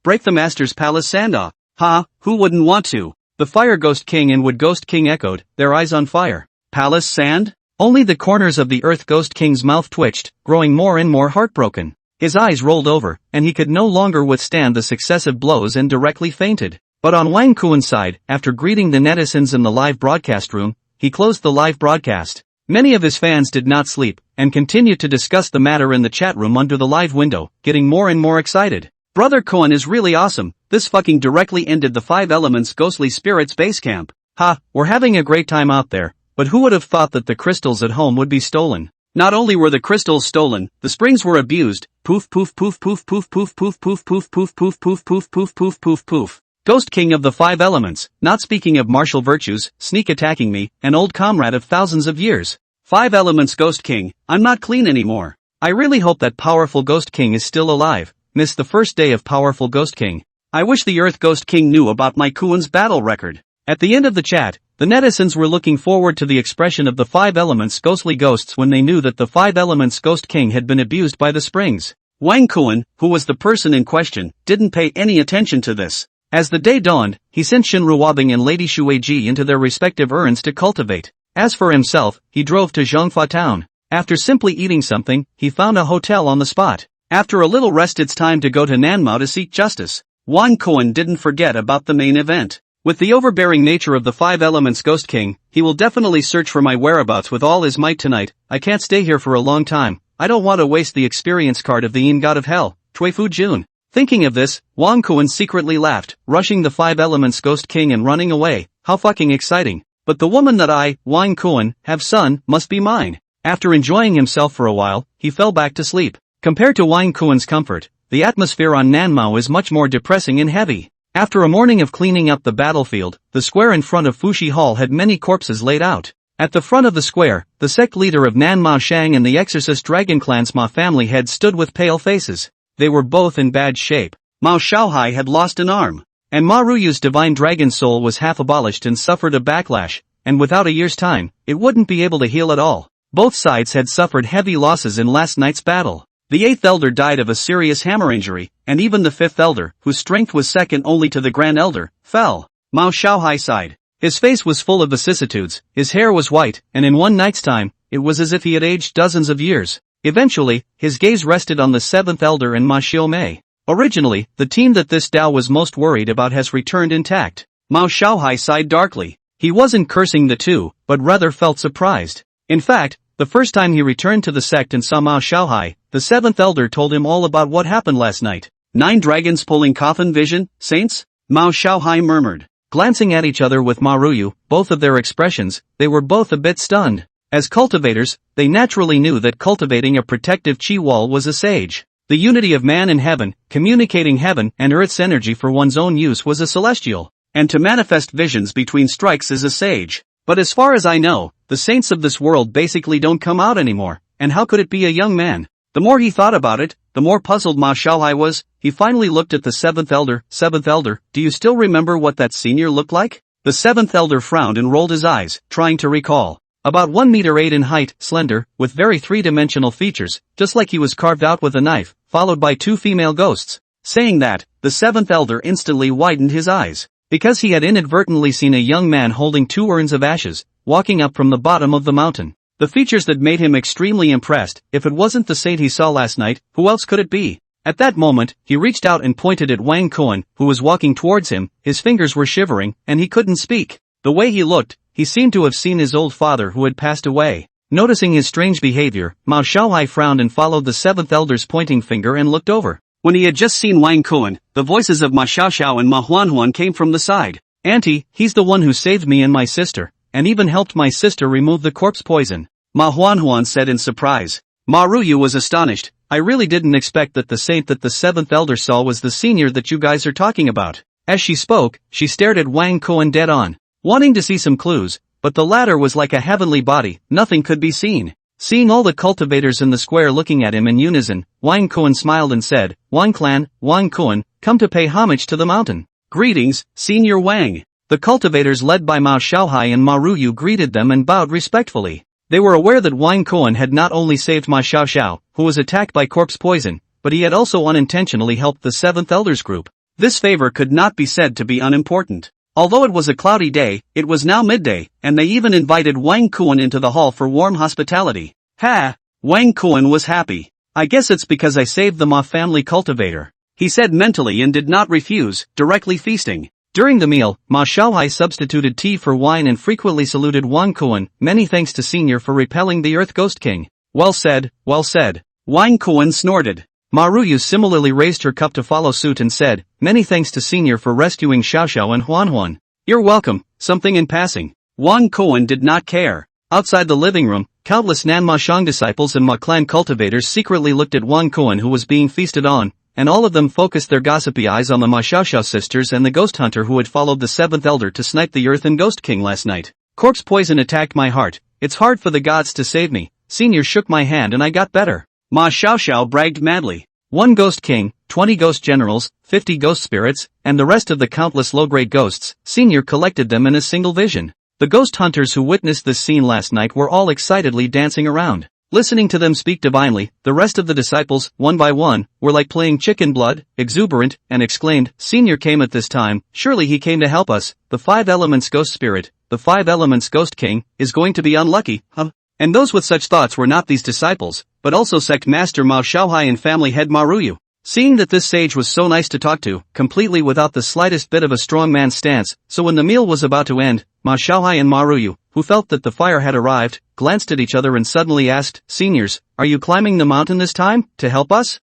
break the master's palace sand off. Ha, who wouldn't want to? The Fire Ghost King and Wood Ghost King echoed, their eyes on fire. Palace sand? Only the corners of the Earth Ghost King's mouth twitched, growing more and more heartbroken. His eyes rolled over, and he could no longer withstand the successive blows and directly fainted. But on Wang Kuan's side, after greeting the netizens in the live broadcast room, he closed the live broadcast. Many of his fans did not sleep, and continued to discuss the matter in the chat room under the live window, getting more and more excited. Brother Kuan is really awesome, this fucking directly ended the 5 Elements Ghostly Spirits base camp. Ha, we're having a great time out there, but who would have thought that the crystals at home would be stolen? Not only were the crystals stolen, the springs were abused. Poof poof poof poof poof poof poof poof poof poof poof poof poof poof poof poof poof. Ghost King of the 5 Elements, not speaking of martial virtues, sneak attacking me, an old comrade of thousands of years. 5 Elements Ghost King, I'm not clean anymore. I really hope that powerful Ghost King is still alive. Missed the first day of powerful Ghost King. I wish the Earth Ghost King knew about my Kuan's battle record. At the end of the chat, the netizens were looking forward to the expression of the 5 Elements ghostly ghosts when they knew that the 5 Elements Ghost King had been abused by the springs. Wang Kuan, who was the person in question, didn't pay any attention to this. As the day dawned, he sent Shin Ruobing and Lady Shueji into their respective urns to cultivate. As for himself, he drove to Zhongfa town. After simply eating something, he found a hotel on the spot. After a little rest, it's time to go to Nanmao to seek justice. Wang Kuan didn't forget about the main event. With the overbearing nature of the 5 Elements Ghost King, he will definitely search for my whereabouts with all his might tonight. I can't stay here for a long time. I don't want to waste the experience card of the Yin God of Hell, Cui Fu Jun. Thinking of this, Wang Kuan secretly laughed, rushing the 5 elements Ghost King and running away. How fucking exciting. But the woman that I, Wang Kuan, have son, must be mine. After enjoying himself for a while, he fell back to sleep. Compared to Wang Kuan's comfort, the atmosphere on Nanmao is much more depressing and heavy. After a morning of cleaning up the battlefield, the square in front of Fushi Hall had many corpses laid out. At the front of the square, the sect leader of Nanmao Shang and the exorcist Dragon Clan's Ma family head stood with pale faces. They were both in bad shape. Mao Xiaohai had lost an arm, and Ma Ruyu's divine dragon soul was half abolished and suffered a backlash, and without a year's time, it wouldn't be able to heal at all. Both sides had suffered heavy losses in last night's battle. The 8th elder died of a serious hammer injury, and even the 5th elder, whose strength was second only to the Grand Elder, fell. Mao Xiaohai sighed. His face was full of vicissitudes, his hair was white, and in one night's time, it was as if he had aged dozens of years. Eventually, his gaze rested on the 7th elder and Ma Xiaomei. Originally, the team that this Dao was most worried about has returned intact. Mao Xiaohai sighed darkly. He wasn't cursing the two, but rather felt surprised. In fact, the first time he returned to the sect and saw Mao Xiaohai, the 7th elder told him all about what happened last night. 9 dragons pulling coffin vision, saints? Mao Xiaohai murmured. Glancing at each other with Ma Ruyu, both of their expressions, they were both a bit stunned. As cultivators, they naturally knew that cultivating a protective chi wall was a sage. The unity of man and heaven, communicating heaven and earth's energy for one's own use was a celestial, and to manifest visions between strikes is a sage. But as far as I know, the saints of this world basically don't come out anymore, and how could it be a young man? The more he thought about it, the more puzzled Ma Xiaohai was. He finally looked at the 7th elder. 7th elder, do you still remember what that senior looked like? The 7th elder frowned and rolled his eyes, trying to recall. About 1 meter 8 in height, slender, with very 3-dimensional features, just like he was carved out with a knife, followed by 2 female ghosts. Saying that, the 7th elder instantly widened his eyes, because he had inadvertently seen a young man holding 2 urns of ashes, walking up from the bottom of the mountain. The features that made him extremely impressed. If it wasn't the saint he saw last night, who else could it be? At that moment, he reached out and pointed at Wang Kuan, who was walking towards him. His fingers were shivering, and he couldn't speak. The way he looked, he seemed to have seen his old father who had passed away. Noticing his strange behavior, Mao Xiaohai frowned and followed the 7th elder's pointing finger and looked over. When he had just seen Wang Kuan, the voices of Ma Xiaoxiao and Ma Huanhuan came from the side. Auntie, he's the one who saved me and my sister, and even helped my sister remove the corpse poison. Ma Huanhuan said in surprise. Ma Ruyu was astonished. I really didn't expect that the saint that the 7th elder saw was the senior that you guys are talking about. As she spoke, she stared at Wang Kuan dead on, wanting to see some clues, but the latter was like a heavenly body, nothing could be seen. Seeing all the cultivators in the square looking at him in unison, Wang Kuan smiled and said, Wang Clan, Wang Kuan, come to pay homage to the mountain. Greetings, Senior Wang. The cultivators led by Mao Xiaohai and Ma Ruyu greeted them and bowed respectfully. They were aware that Wang Kuan had not only saved Ma Xiaoxiao, who was attacked by corpse poison, but he had also unintentionally helped the 7th elders group. This favor could not be said to be unimportant. Although it was a cloudy day, it was now midday, and they even invited Wang Kuan into the hall for warm hospitality. Ha! Wang Kuan was happy. I guess it's because I saved the Ma family cultivator, he said mentally and did not refuse, directly feasting. During the meal, Ma Xiaohai substituted tea for wine and frequently saluted Wang Kuan. Many thanks to Senior for repelling the Earth Ghost King. Well said, well said. Wang Kuan snorted. Ma Ruyu similarly raised her cup to follow suit and said, many thanks to Senior for rescuing Xiaoxiao and Huanhuan. You're welcome, something in passing. Wang Kuan did not care. Outside the living room, countless Nanma Shang disciples and Ma clan cultivators secretly looked at Wang Kuan who was being feasted on, and all of them focused their gossipy eyes on the Ma Xiaoxiao sisters and the ghost hunter who had followed the 7th elder to snipe the Earth and Ghost King last night. Corpse poison attacked my heart. It's hard for the gods to save me. Senior shook my hand and I got better. Ma Xiaoxiao bragged madly. 1 Ghost King, 20 Ghost Generals, 50 Ghost Spirits, and the rest of the countless low-grade ghosts, Senior collected them in a single vision. The ghost hunters who witnessed this scene last night were all excitedly dancing around. Listening to them speak divinely, the rest of the disciples, one by one, were like playing chicken blood, exuberant, and exclaimed, Senior came at this time, surely he came to help us. The 5 elements Ghost Spirit, the 5 elements Ghost King, is going to be unlucky, huh? And those with such thoughts were not these disciples, but also sect master Mao Xiaohai and family head Ma Ruyu. Seeing that this sage was so nice to talk to, completely without the slightest bit of a strong man's stance, so when the meal was about to end, Ma Xiaohai and Ma Ruyu, who felt that the fire had arrived, glanced at each other and suddenly asked, Seniors, are you climbing the mountain this time, to help us?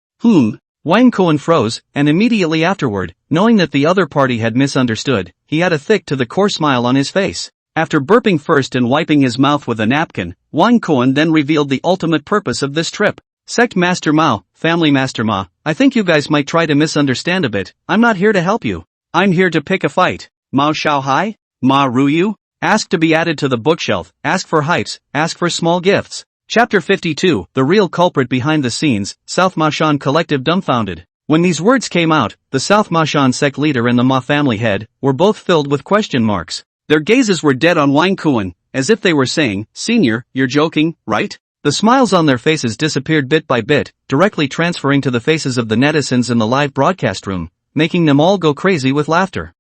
Wang Kuan froze, and immediately afterward, knowing that the other party had misunderstood, he had a thick to the core smile on his face. After burping first and wiping his mouth with a napkin, Wang Kuan then revealed the ultimate purpose of this trip. Sect Master Mao, Family Master Ma, I think you guys might try to misunderstand a bit. I'm not here to help you. I'm here to pick a fight. Mao Xiaohai? Ma Ruyu? Ask to be added to the bookshelf, ask for hypes, ask for small gifts. Chapter 52, The Real Culprit Behind the Scenes, South Mashan Collective Dumbfounded. When these words came out, the South Mashan sect leader and the Ma family head were both filled with question marks. Their gazes were dead on Wang Kuan, as if they were saying, Senior, you're joking, right? The smiles on their faces disappeared bit by bit, directly transferring to the faces of the netizens in the live broadcast room, making them all go crazy with laughter.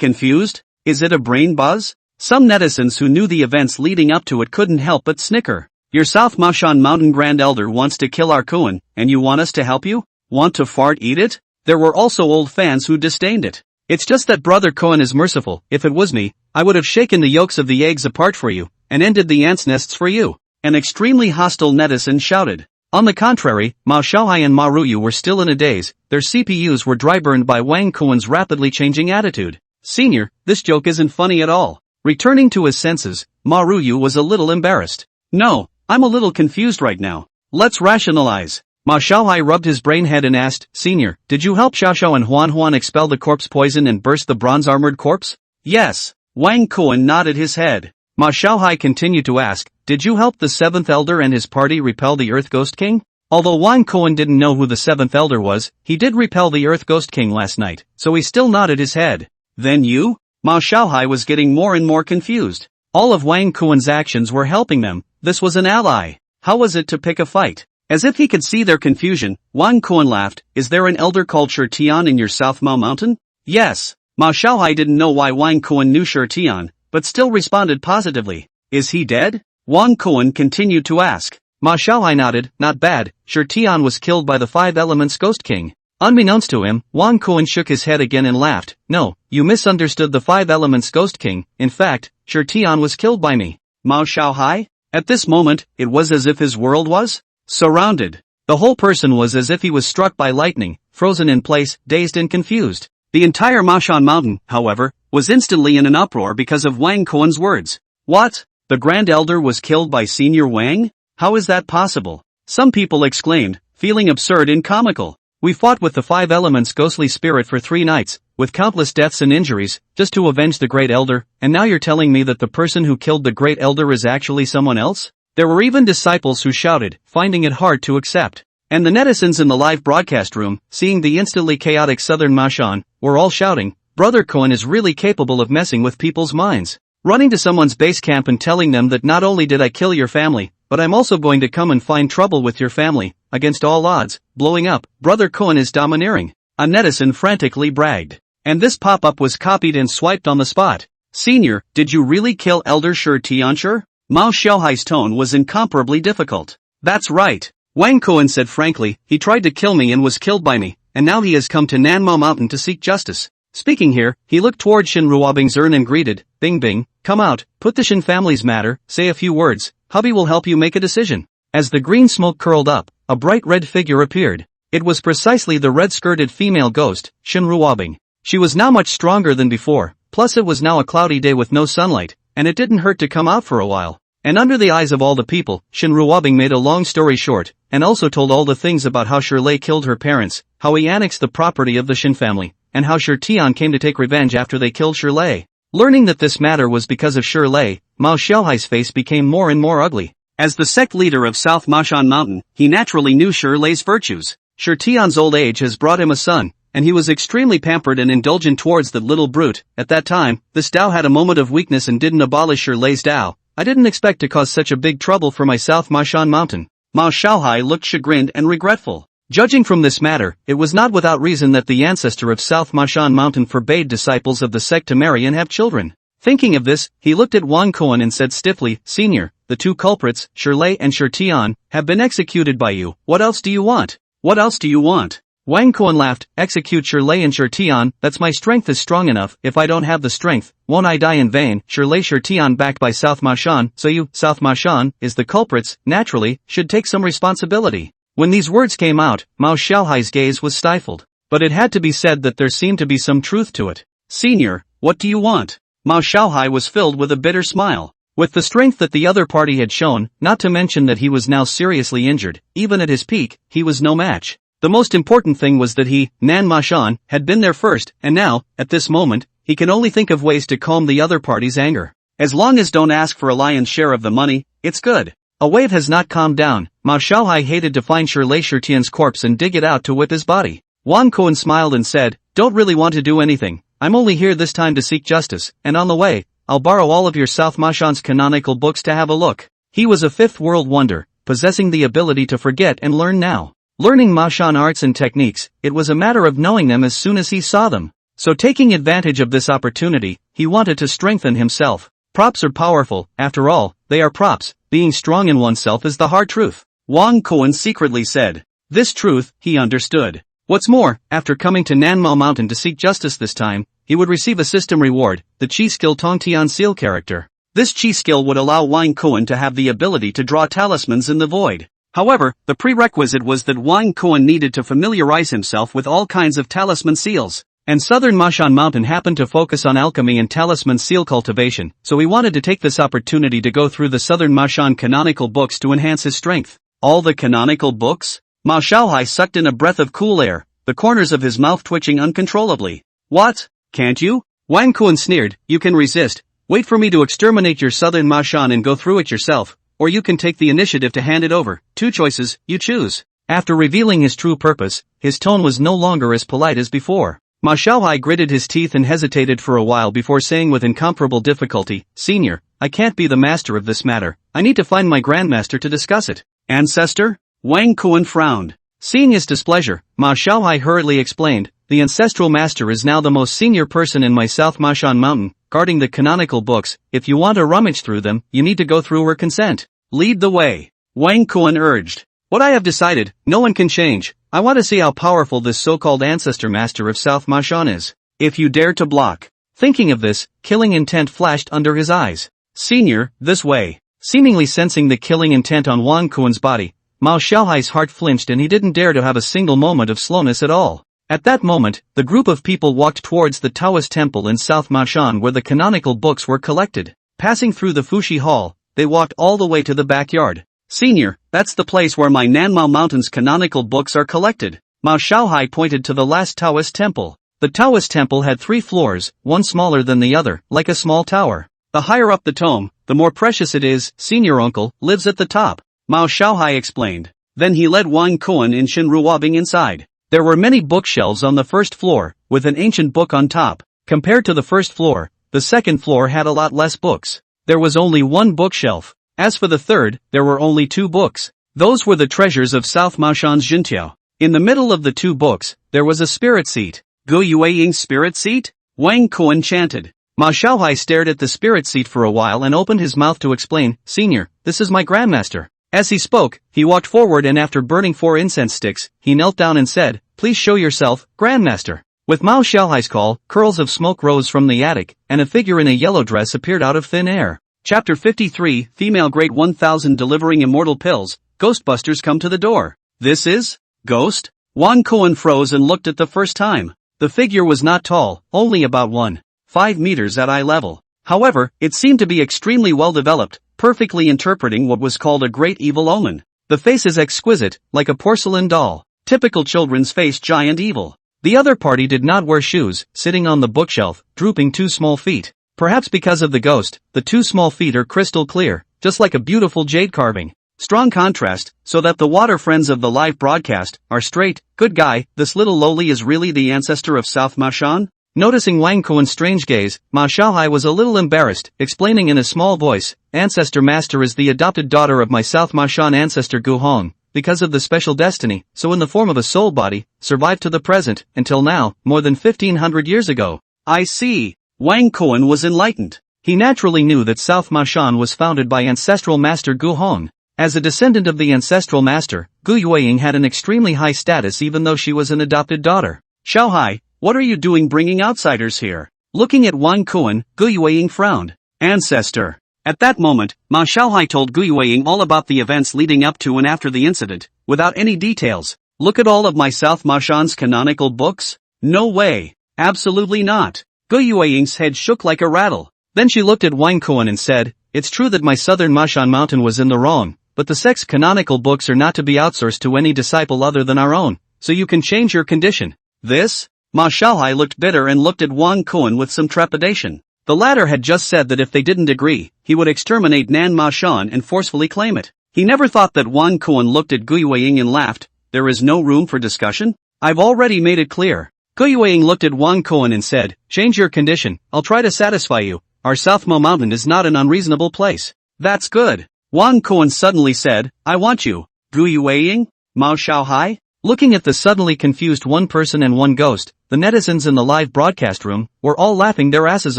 Confused? Is it a brain buzz? Some netizens who knew the events leading up to it couldn't help but snicker. Your South Mashan Mountain Grand Elder wants to kill our Kuan, and you want us to help you? Want to fart eat it? There were also old fans who disdained it. It's just that Brother Kuan is merciful. If it was me, I would have shaken the yolks of the eggs apart for you, and ended the ants' nests for you. An extremely hostile netizen shouted. On the contrary, Mao Xiaohai and Ma Ruyu were still in a daze, their CPUs were dry-burned by Wang Kuan's rapidly changing attitude. Senior, this joke isn't funny at all. Returning to his senses, Ma Ruyu was a little embarrassed. No, I'm a little confused right now. Let's rationalize. Ma Xiaohai rubbed his brain head and asked, Senior, did you help Xiaoxiao and Huan expel the corpse poison and burst the bronze-armored corpse? Yes. Wang Kuan nodded his head. Ma Xiaohai continued to ask, did you help the 7th Elder and his party repel the Earth Ghost King? Although Wang Kuan didn't know who the 7th Elder was, he did repel the Earth Ghost King last night, so he still nodded his head. Then you? Ma Xiaohai was getting more and more confused. All of Wang Kuan's actions were helping them, this was an ally. How was it to pick a fight? As if he could see their confusion, Wang Kuan laughed, is there an elder called Shi Tian in your South Mao Mountain? Yes. Ma Xiaohai didn't know why Wang Kuan knew Shi Tian, but still responded positively. Is he dead? Wang Kuan continued to ask. Ma Xiaohai nodded, not bad, Shi Tian was killed by the 5 Elements Ghost King. Unbeknownst to him, Wang Kuan shook his head again and laughed. No, you misunderstood the 5 Elements Ghost King, in fact, Shi Tian was killed by me. Mao Xiaohai? At this moment, it was as if his world was surrounded. The whole person was as if he was struck by lightning, frozen in place, dazed and confused. The entire Mashan Mountain, however, was instantly in an uproar because of Wang Kuan's words. What? The Grand Elder was killed by Senior Wang? How is that possible? Some people exclaimed, feeling absurd and comical. We fought with the 5 Elements ghostly spirit for 3 nights, with countless deaths and injuries, just to avenge the Great Elder, and now you're telling me that the person who killed the Great Elder is actually someone else? There were even disciples who shouted, finding it hard to accept. And the netizens in the live broadcast room, seeing the instantly chaotic southern Mashan, were all shouting, Brother Kuan is really capable of messing with people's minds. Running to someone's base camp and telling them that not only did I kill your family, but I'm also going to come and find trouble with your family, against all odds, blowing up, Brother Kuan is domineering. A netizen frantically bragged. And this pop-up was copied and swiped on the spot. Senior, did you really kill Elder Shi Tianshi? Mao Xiaohai's tone was incomparably difficult. That's right. Wang Kuan said frankly, he tried to kill me and was killed by me, and now he has come to Nanmao Mountain to seek justice. Speaking here, he looked toward Shin Ruobing's urn and greeted, Bing Bing, come out, put the Shin family's matter, say a few words, hubby will help you make a decision. As the green smoke curled up, a bright red figure appeared. It was precisely the red-skirted female ghost, Shin Ruobing. She was now much stronger than before, plus it was now a cloudy day with no sunlight, and it didn't hurt to come out for a while. And under the eyes of all the people, Shin Ruobing made a long story short, and also told all the things about how Shirlei killed her parents, how he annexed the property of the Shin family, and how Shi Tian came to take revenge after they killed Shirlei. Learning that this matter was because of Shirlei, Mao Xiaohai's face became more and more ugly. As the sect leader of South Mashan Mountain, he naturally knew Shirlei's virtues. Shi Tian's old age has brought him a son, and he was extremely pampered and indulgent towards that little brute. At that time, this Dao had a moment of weakness and didn't abolish Shirlei's Dao. I didn't expect to cause such a big trouble for my South Mashan Mountain. Mao Xiaohai looked chagrined and regretful. Judging from this matter, it was not without reason that the ancestor of South Mashan Mountain forbade disciples of the sect to marry and have children. Thinking of this, he looked at Wang Kuan and said stiffly, Senior, the 2 culprits, Shirlei and Shi Tian, have been executed by you. What else do you want? What else do you want? Wang Kuan laughed, execute Shirlei and Shi Tian, that's my strength is strong enough, if I don't have the strength, won't I die in vain? Shirlei Shi Tian backed by South Mashan, so you, South Mashan, is the culprits, naturally, should take some responsibility. When these words came out, Mao Xiaohai's gaze was stifled. But it had to be said that there seemed to be some truth to it. Senior, what do you want? Mao Xiaohai was filled with a bitter smile. With the strength that the other party had shown, not to mention that he was now seriously injured, even at his peak, he was no match. The most important thing was that he, Nan Mashan, had been there first, and now, at this moment, he can only think of ways to calm the other party's anger. As long as don't ask for a lion's share of the money, it's good. A wave has not calmed down. Mao Xiaohai hated to find Shirlei Shirtian's corpse and dig it out to whip his body. Wang Kuan smiled and said, don't really want to do anything. I'm only here this time to seek justice, and on the way, I'll borrow all of your South Mashan's canonical books to have a look. He was a fifth world wonder, possessing the ability to forget and learn now. Learning Mashan arts and techniques, it was a matter of knowing them as soon as he saw them. So taking advantage of this opportunity, he wanted to strengthen himself. Props are powerful, after all, they are props, being strong in oneself is the hard truth. Wang Kuan secretly said. This truth, he understood. What's more, after coming to Nanmao Mountain to seek justice this time, he would receive a system reward, the Chi skill Tongtian Seal character. This Chi skill would allow Wang Kuan to have the ability to draw talismans in the void. However, the prerequisite was that Wang Kuan needed to familiarize himself with all kinds of talisman seals. And Southern Mashan Mountain happened to focus on alchemy and talisman seal cultivation, so he wanted to take this opportunity to go through the Southern Mashan canonical books to enhance his strength. All the canonical books? Mao Xiaohai sucked in a breath of cool air, the corners of his mouth twitching uncontrollably. What? Can't you? Wang Kuan sneered, you can resist. Wait for me to exterminate your Southern Mashan and go through it yourself, or you can take the initiative to hand it over. Two choices, you choose. After revealing his true purpose, his tone was no longer as polite as before. Mao Xiaohai gritted his teeth and hesitated for a while before saying with incomparable difficulty, Senior, I can't be the master of this matter. I need to find my grandmaster to discuss it. Ancestor? Wang Kuan frowned. Seeing his displeasure, Mao Xiaohai hurriedly explained, the ancestral master is now the most senior person in my South Mashan Mountain, guarding the canonical books. If you want to rummage through them, you need to go through her consent. Lead the way. Wang Kuan urged. What I have decided, no one can change. I want to see how powerful this so-called ancestor master of South Mashan is. If you dare to block. Thinking of this, killing intent flashed under his eyes. Senior, this way. Seemingly sensing the killing intent on Wang Kuan's body, Mao Xiaohai's heart flinched and he didn't dare to have a single moment of slowness at all. At that moment, the group of people walked towards the Taoist temple in South Mashan where the canonical books were collected. Passing through the Fushi Hall, they walked all the way to the backyard. Senior, that's the place where my Nanmao Mountain's canonical books are collected. Mao Xiaohai pointed to the last Taoist temple. The Taoist temple had 3 floors, one smaller than the other, like a small tower. The higher up the tome, the more precious it is. Senior uncle lives at the top. Mao Xiaohai explained. Then he led Wang Kuan and Shin Ruobing inside. There were many bookshelves on the first floor, with an ancient book on top. Compared to the first floor, the second floor had a lot less books. There was only one bookshelf. As for the third, there were only 2 books. Those were the treasures of South Mashan's Jintiao. In the middle of the 2 books, there was a spirit seat. Gu Yueying's spirit seat? Wang Kuan chanted. Mao Xiaohai stared at the spirit seat for a while and opened his mouth to explain, Senior, this is my grandmaster. As he spoke, he walked forward and after burning 4 incense sticks, he knelt down and said, Please show yourself, grandmaster. With Mao Xiaohai's call, curls of smoke rose from the attic, and a figure in a yellow dress appeared out of thin air. Chapter 53, Female Grade 1000 Delivering Immortal Pills, Ghostbusters come to the door. This is? Ghost? Wang Kuan froze and looked at the first time. The figure was not tall, only about 1.5 meters at eye level. However, it seemed to be extremely well developed, perfectly interpreting what was called a great evil omen. The face is exquisite, like a porcelain doll. Typical children's face, giant evil. The other party did not wear shoes, sitting on the bookshelf, drooping 2 small feet. Perhaps because of the ghost, the 2 small feet are crystal clear, just like a beautiful jade carving. Strong contrast, so that the water friends of the live broadcast are straight. Good guy, this little lowly is really the ancestor of South Mashan? Noticing Wang Kuan's strange gaze, Mao Xiaohai was a little embarrassed, explaining in a small voice, Ancestor Master is the adopted daughter of my South Mashan ancestor Gu Hong, because of the special destiny, so in the form of a soul body, survived to the present, until now, more than 1500 years ago. I see. Wang Kuan was enlightened. He naturally knew that South Mashan was founded by ancestral master Gu Hong. As a descendant of the ancestral master, Gu Yueying had an extremely high status even though she was an adopted daughter. Xiaohai, what are you doing bringing outsiders here? Looking at Wang Kuan, Gu Yueying frowned. Ancestor. At that moment, Ma Xiaohai told Gu Yueying all about the events leading up to and after the incident. without any details. Look at all of my South Mashan's canonical books? No way. Absolutely not. Gu Yueying's head shook like a rattle. Then she looked at Wang Kuan and said, it's true that my southern Mashan mountain was in the wrong, but the sect's canonical books are not to be outsourced to any disciple other than our own, so you can change your condition. This? Ma Xiaohai looked bitter and looked at Wang Kuan with some trepidation. The latter had just said that if they didn't agree, he would exterminate Nan Ma Shan and forcefully claim it. He never thought that Wang Kuan looked at Gu Yueying and laughed. There is no room for discussion? I've already made it clear. Gu Yueying looked at Wang Kuan and said, change your condition, I'll try to satisfy you. Our South Mo mountain is not an unreasonable place. That's good. Wang Kuan suddenly said, I want you. Gu Yueying? Mao Xiaohai? Looking at the suddenly confused one person and one ghost, the netizens in the live broadcast room were all laughing their asses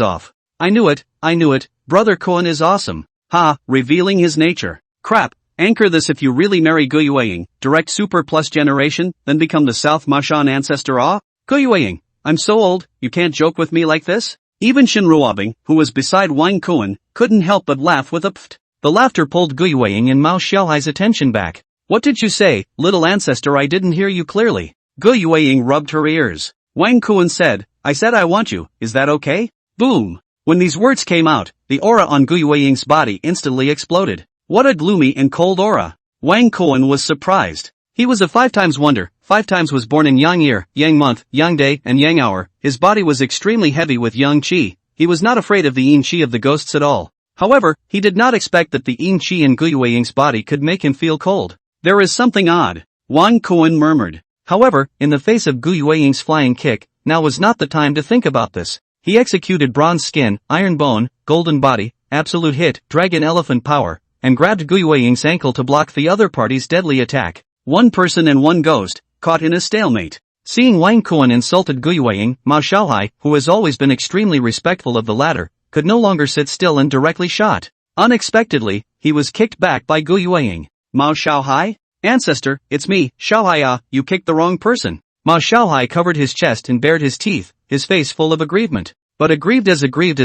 off. I knew it, Brother Kuan is awesome. Ha, revealing his nature. Crap, anchor this if you really marry Gu Yueying, direct super plus generation, then become the South Mashan ancestor. Ah? Gu Yueying, I'm so old, you can't joke with me like this? Even Shin Ruobing, who was beside Wang Kuan, couldn't help but laugh with a pft. The laughter pulled Gu Yueying and Mao Xiaohai's attention back. What did you say, little ancestor? I didn't hear you clearly. Gu Yueying rubbed her ears. Wang Kuan said, I said I want you, is that okay? Boom. When these words came out, the aura on Gu Yueying's body instantly exploded. What a gloomy and cold aura. Wang Kuan was surprised. He was a 5 times wonder, 5 times was born in Yang year, Yang month, Yang day, and Yang hour. His body was extremely heavy with Yang qi. He was not afraid of the yin qi of the ghosts at all. However, he did not expect that the yin qi in Gu Yueying's body could make him feel cold. There is something odd. Wang Kuan murmured. However, in the face of Gu Yueying's flying kick, now was not the time to think about this. He executed bronze skin, iron bone, golden body, absolute hit, dragon elephant power, and grabbed Gu Yueying's ankle to block the other party's deadly attack. One person and one ghost, caught in a stalemate. Seeing Wang Kuan insulted Gu Yueying, Mao Xiaohai, who has always been extremely respectful of the latter, could no longer sit still and directly shot. Unexpectedly, he was kicked back by Gu Yueying. Mao Xiaohai? Ancestor, it's me, Xiaohai. You kicked the wrong person. Mao Xiaohai covered his chest and bared his teeth, his face full of aggrievement. But aggrieved as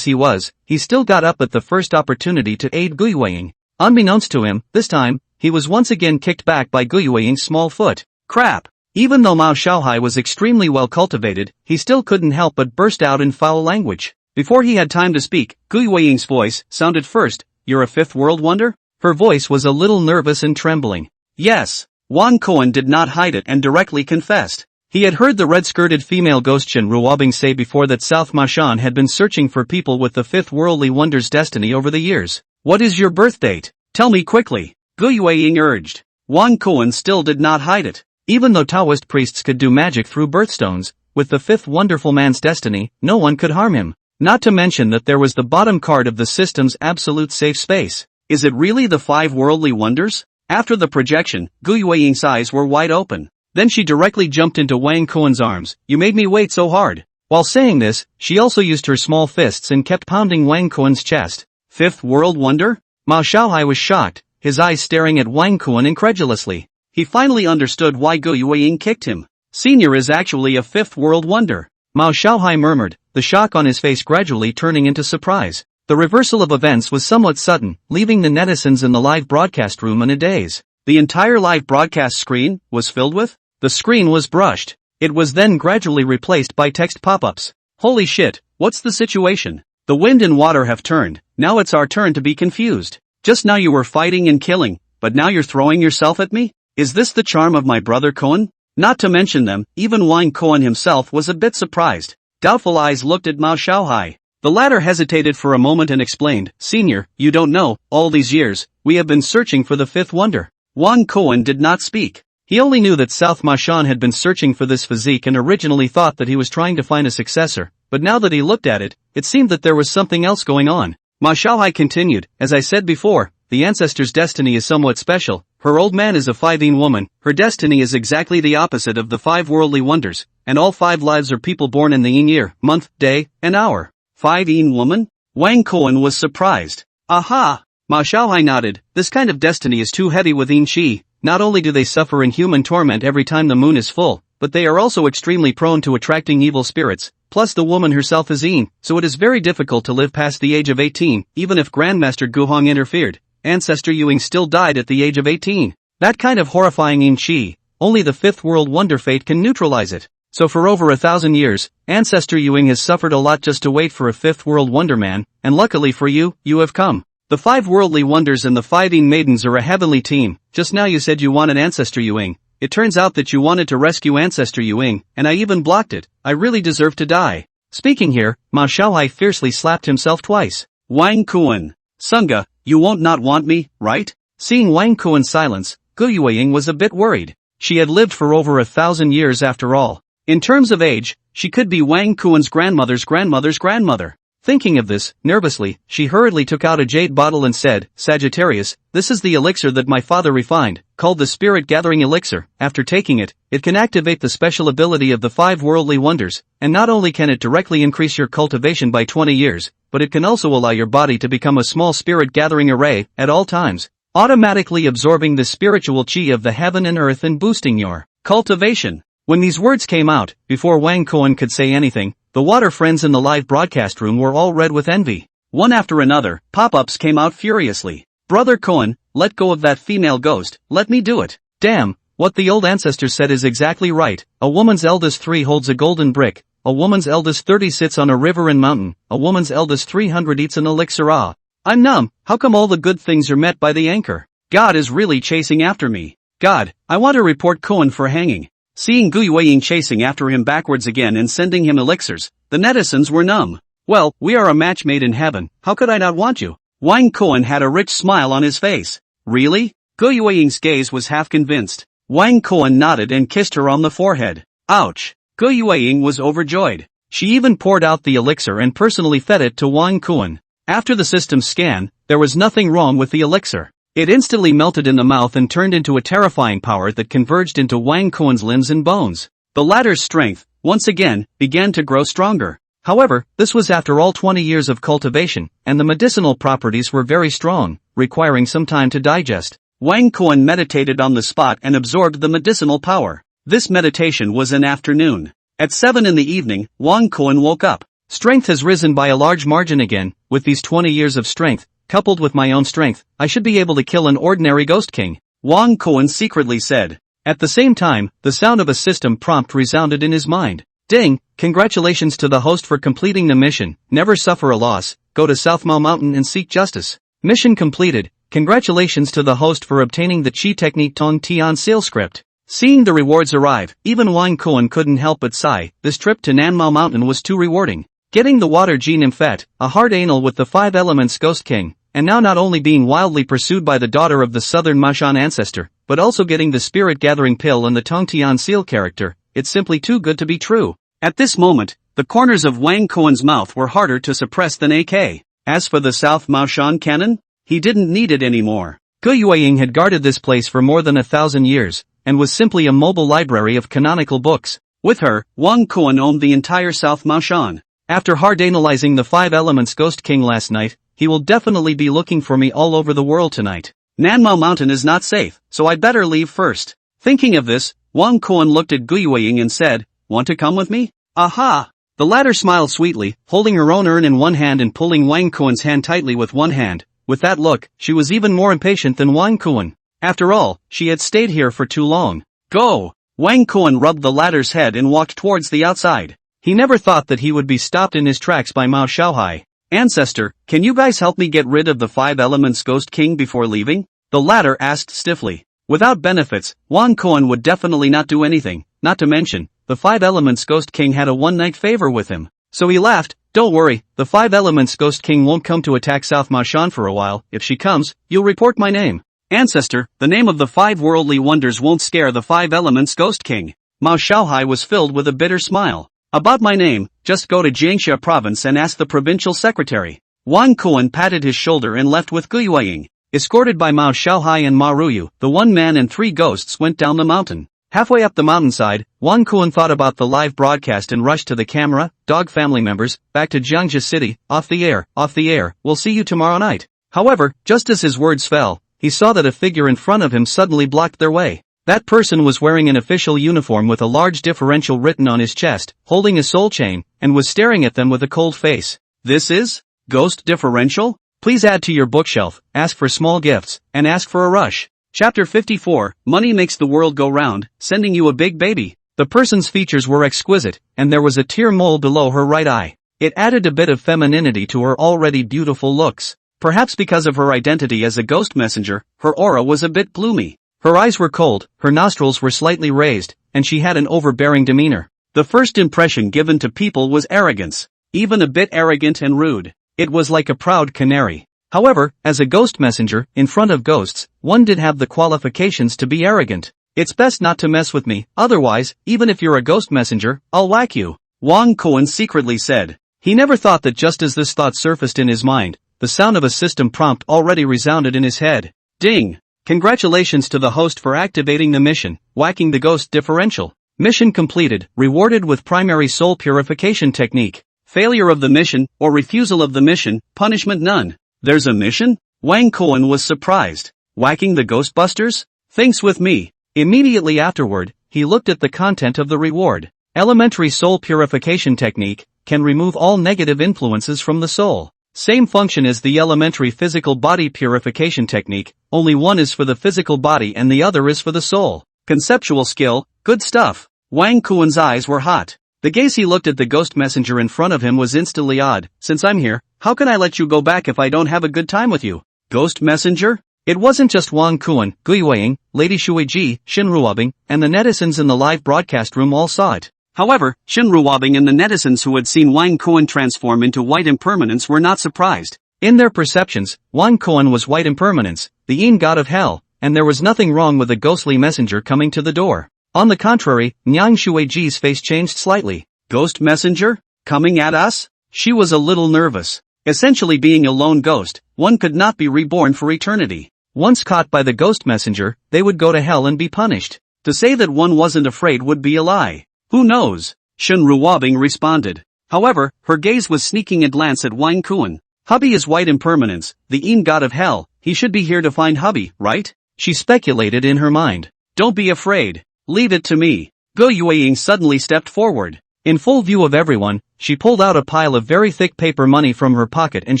he was, he still got up at the first opportunity to aid Gu Yueying. Unbeknownst to him, this time, he was once again kicked back by Gu Yueying's small foot. Crap! Even though Mao Xiaohai was extremely well cultivated, he still couldn't help but burst out in foul language. Before he had time to speak, Gu Yueying's voice sounded first. You're a fifth world wonder? Her voice was a little nervous and trembling. Yes. Wang Kuan did not hide it and directly confessed. He had heard the red-skirted female ghost Shin Ruobing say before that South Mashan had been searching for people with the fifth worldly wonder's destiny over the years. What is your birth date? Tell me quickly. Gu Yueying urged. Wang Kuan still did not hide it. Even though Taoist priests could do magic through birthstones, with the fifth wonderful man's destiny, no one could harm him. Not to mention that there was the bottom card of the system's absolute safe space. Is it really the 5 worldly wonders? After the projection, Gu Yueying's eyes were wide open. Then she directly jumped into Wang Kuan's arms. You made me wait so hard. While saying this, she also used her small fists and kept pounding Wang Kuan's chest. Fifth world wonder? Mao Xiaohai was shocked, his eyes staring at Wang Kuan incredulously. He finally understood why Gu Yueying kicked him. Senior is actually a fifth world wonder. Mao Xiaohai murmured, the shock on his face gradually turning into surprise. The reversal of events was somewhat sudden, leaving the netizens in the live broadcast room in a daze. The entire live broadcast screen was filled with? The screen was brushed. It was then gradually replaced by text pop-ups. Holy shit, what's the situation? The wind and water have turned, now it's our turn to be confused. Just now you were fighting and killing, but now you're throwing yourself at me? Is this the charm of my brother Kuan? Not to mention them, even Wang Kuan himself was a bit surprised. Doubtful eyes looked at Mao Xiaohai. The latter hesitated for a moment and explained, Senior, you don't know, all these years, we have been searching for the fifth wonder. Wang Kuan did not speak. He only knew that South Mashan had been searching for this physique and originally thought that he was trying to find a successor, but now that he looked at it, it seemed that there was something else going on. Ma Xiaohai continued, as I said before, the ancestor's destiny is somewhat special. Her old man is a 5-yin woman, her destiny is exactly the opposite of the 5 worldly wonders, and all 5 lives are people born in the yin year, month, day, and hour. 5-yin woman? Wang Kuan was surprised. Aha! Ma Xiaohai nodded, this kind of destiny is too heavy with yin qi. Not only do they suffer inhuman torment every time the moon is full, but they are also extremely prone to attracting evil spirits, plus the woman herself is yin, so it is very difficult to live past the age of 18, even if Grandmaster Guhong interfered. Ancestor Yuing still died at the age of 18. That kind of horrifying chi, only the fifth world wonder fate can neutralize it. So for over 1,000 years, Ancestor Ewing has suffered a lot just to wait for a fifth world wonder man, and luckily for you, you have come. The 5 worldly wonders and the 5 maidens are a heavenly team. Just now you said you wanted Ancestor Ewing. It turns out that you wanted to rescue Ancestor Ewing, and I even blocked it. I really deserve to die. Speaking here, Ma Xiaohai fiercely slapped himself twice. Wang Kuan. Sunga, you won't not want me, right? Seeing Wang Kuan's silence, Gu Yueying was a bit worried. She had lived for over 1,000 years after all. In terms of age, she could be Wang Kuan's grandmother's grandmother's grandmother. Thinking of this, nervously, she hurriedly took out a jade bottle and said, Sagittarius, this is the elixir that my father refined, called the Spirit Gathering Elixir. After taking it, it can activate the special ability of the 5 worldly wonders, and not only can it directly increase your cultivation by 20 years, but it can also allow your body to become a small spirit gathering array, at all times, automatically absorbing the spiritual chi of the heaven and earth and boosting your cultivation. When these words came out, before Wang Kuan could say anything, the water friends in the live broadcast room were all red with envy. One after another, pop-ups came out furiously. Brother Kuan, let go of that female ghost, let me do it. Damn, what the old ancestor said is exactly right. A woman's eldest 3 holds a golden brick, a woman's eldest 30 sits on a river and mountain, a woman's eldest 300 eats an elixir. Ah, I'm numb, how come all the good things are met by the anchor? God is really chasing after me. God, I want to report Kuan for hanging. Seeing Gu Yueying chasing after him backwards again and sending him elixirs, the netizens were numb. Well, we are a match made in heaven, how could I not want you? Wang Kuan had a rich smile on his face. Really? Gu Yueying's gaze was half convinced. Wang Kuan nodded and kissed her on the forehead. Ouch! Gu Yueying was overjoyed. She even poured out the elixir and personally fed it to Wang Kuan. After the system scan, there was nothing wrong with the elixir. It instantly melted in the mouth and turned into a terrifying power that converged into Wang Kuan's limbs and bones. The latter's strength, once again, began to grow stronger. However, this was after all 20 years of cultivation, and the medicinal properties were very strong, requiring some time to digest. Wang Kuan meditated on the spot and absorbed the medicinal power. This meditation was an afternoon. At 7 in the evening, Wang Kuan woke up. Strength has risen by a large margin again. With these 20 years of strength, coupled with my own strength, I should be able to kill an ordinary ghost king, Wang Kuan secretly said. At the same time, the sound of a system prompt resounded in his mind. Ding! Congratulations to the host for completing the mission. Never suffer a loss. Go to South Mao Mountain and seek justice. Mission completed. Congratulations to the host for obtaining the Chi Technique Tong Tian Seal script. Seeing the rewards arrive, even Wang Kuan couldn't help but sigh. This trip to Nanmao Mountain was too rewarding. Getting the water G Nymphet, a hard anal with the 5 elements Ghost King, and now not only being wildly pursued by the daughter of the southern Mashan ancestor, but also getting the spirit gathering pill and the Tongtian seal character, it's simply too good to be true. At this moment, the corners of Wang Kuan's mouth were harder to suppress than AK. As for the South Mashan cannon, he didn't need it anymore. Gu Yueying had guarded this place for more than 1,000 years, and was simply a mobile library of canonical books. With her, Wang Kuan owned the entire South Mashan. After hard analyzing the 5 elements Ghost King last night, he will definitely be looking for me all over the world tonight. Nanmao Mountain is not safe, so I better leave first. Thinking of this, Wang Kuan looked at Gu Yueying and said, Want to come with me? Aha! The latter smiled sweetly, holding her own urn in one hand and pulling Wang Kuan's hand tightly with one hand. With that look, she was even more impatient than Wang Kuan. After all, she had stayed here for too long. Go! Wang Kuan rubbed the latter's head and walked towards the outside. He never thought that he would be stopped in his tracks by Ma Xiaohai. Ancestor, can you guys help me get rid of the 5 elements Ghost King before leaving? The latter asked stiffly. Without benefits, Wang Kuan would definitely not do anything, not to mention, the 5 elements Ghost King had a one-night favor with him. So he laughed, Don't worry, the 5 elements Ghost King won't come to attack South Mashan for a while. If she comes, you'll report my name. Ancestor, the name of the 5 worldly wonders won't scare the 5 elements Ghost King. Ma Xiaohai was filled with a bitter smile. About my name, just go to Jiangxia province and ask the provincial secretary. Wang Kuan patted his shoulder and left with Gu Yueying. Escorted by Ma Xiaohai and Ma Ruyu, the 1 man and 3 ghosts went down the mountain. Halfway up the mountainside, Wang Kuan thought about the live broadcast and rushed to the camera. Dog family members, back to Jiangxia City, off the air, we'll see you tomorrow night. However, just as his words fell, he saw that a figure in front of him suddenly blocked their way. That person was wearing an official uniform with a large differential written on his chest, holding a soul chain, and was staring at them with a cold face. This is? Ghost differential? Please add to your bookshelf, ask for small gifts, and ask for a rush. Chapter 54, Money Makes the World Go Round, Sending You a Big Baby. The person's features were exquisite, and there was a tear mole below her right eye. It added a bit of femininity to her already beautiful looks. Perhaps because of her identity as a ghost messenger, her aura was a bit gloomy. Her eyes were cold, her nostrils were slightly raised, and she had an overbearing demeanor. The first impression given to people was arrogance. Even a bit arrogant and rude. It was like a proud canary. However, as a ghost messenger, in front of ghosts, one did have the qualifications to be arrogant. It's best not to mess with me, otherwise, even if you're a ghost messenger, I'll whack you, Wang Kuan secretly said. He never thought that just as this thought surfaced in his mind, the sound of a system prompt already resounded in his head. Ding! Congratulations to the host for activating the mission, whacking the ghost differential. Mission completed, rewarded with primary soul purification technique. Failure of the mission, or refusal of the mission, punishment none. There's a mission? Wang Kuan was surprised. Whacking the Ghostbusters? Thanks with me. Immediately afterward, he looked at the content of the reward. Elementary soul purification technique can remove all negative influences from the soul. Same function as the elementary physical body purification technique, only one is for the physical body and the other is for the soul. Conceptual skill, good stuff. Wang Kuan's eyes were hot. The gaze he looked at the ghost messenger in front of him was instantly odd. Since I'm here, how can I let you go back if I don't have a good time with you? Ghost messenger? It wasn't just Wang Kuan, Gui Weiying, Lady Shuiji, Xin Ruobing, and the netizens in the live broadcast room all saw it. However, Xin Ruobing and the netizens who had seen Wang Kuan transform into white impermanence were not surprised. In their perceptions, Wang Kuan was white impermanence, the Yin god of hell, and there was nothing wrong with a ghostly messenger coming to the door. On the contrary, Nyang Shuiji's face changed slightly. Ghost messenger? Coming at us? She was a little nervous. Essentially being a lone ghost, one could not be reborn for eternity. Once caught by the ghost messenger, they would go to hell and be punished. To say that one wasn't afraid would be a lie. Who knows? Xin Ruobing responded. However, her gaze was sneaking a glance at Wang Kuan. Hubby is white impermanence, the Yin god of hell, he should be here to find hubby, right? She speculated in her mind. Don't be afraid. Leave it to me. Go Yueying suddenly stepped forward. In full view of everyone, she pulled out a pile of very thick paper money from her pocket and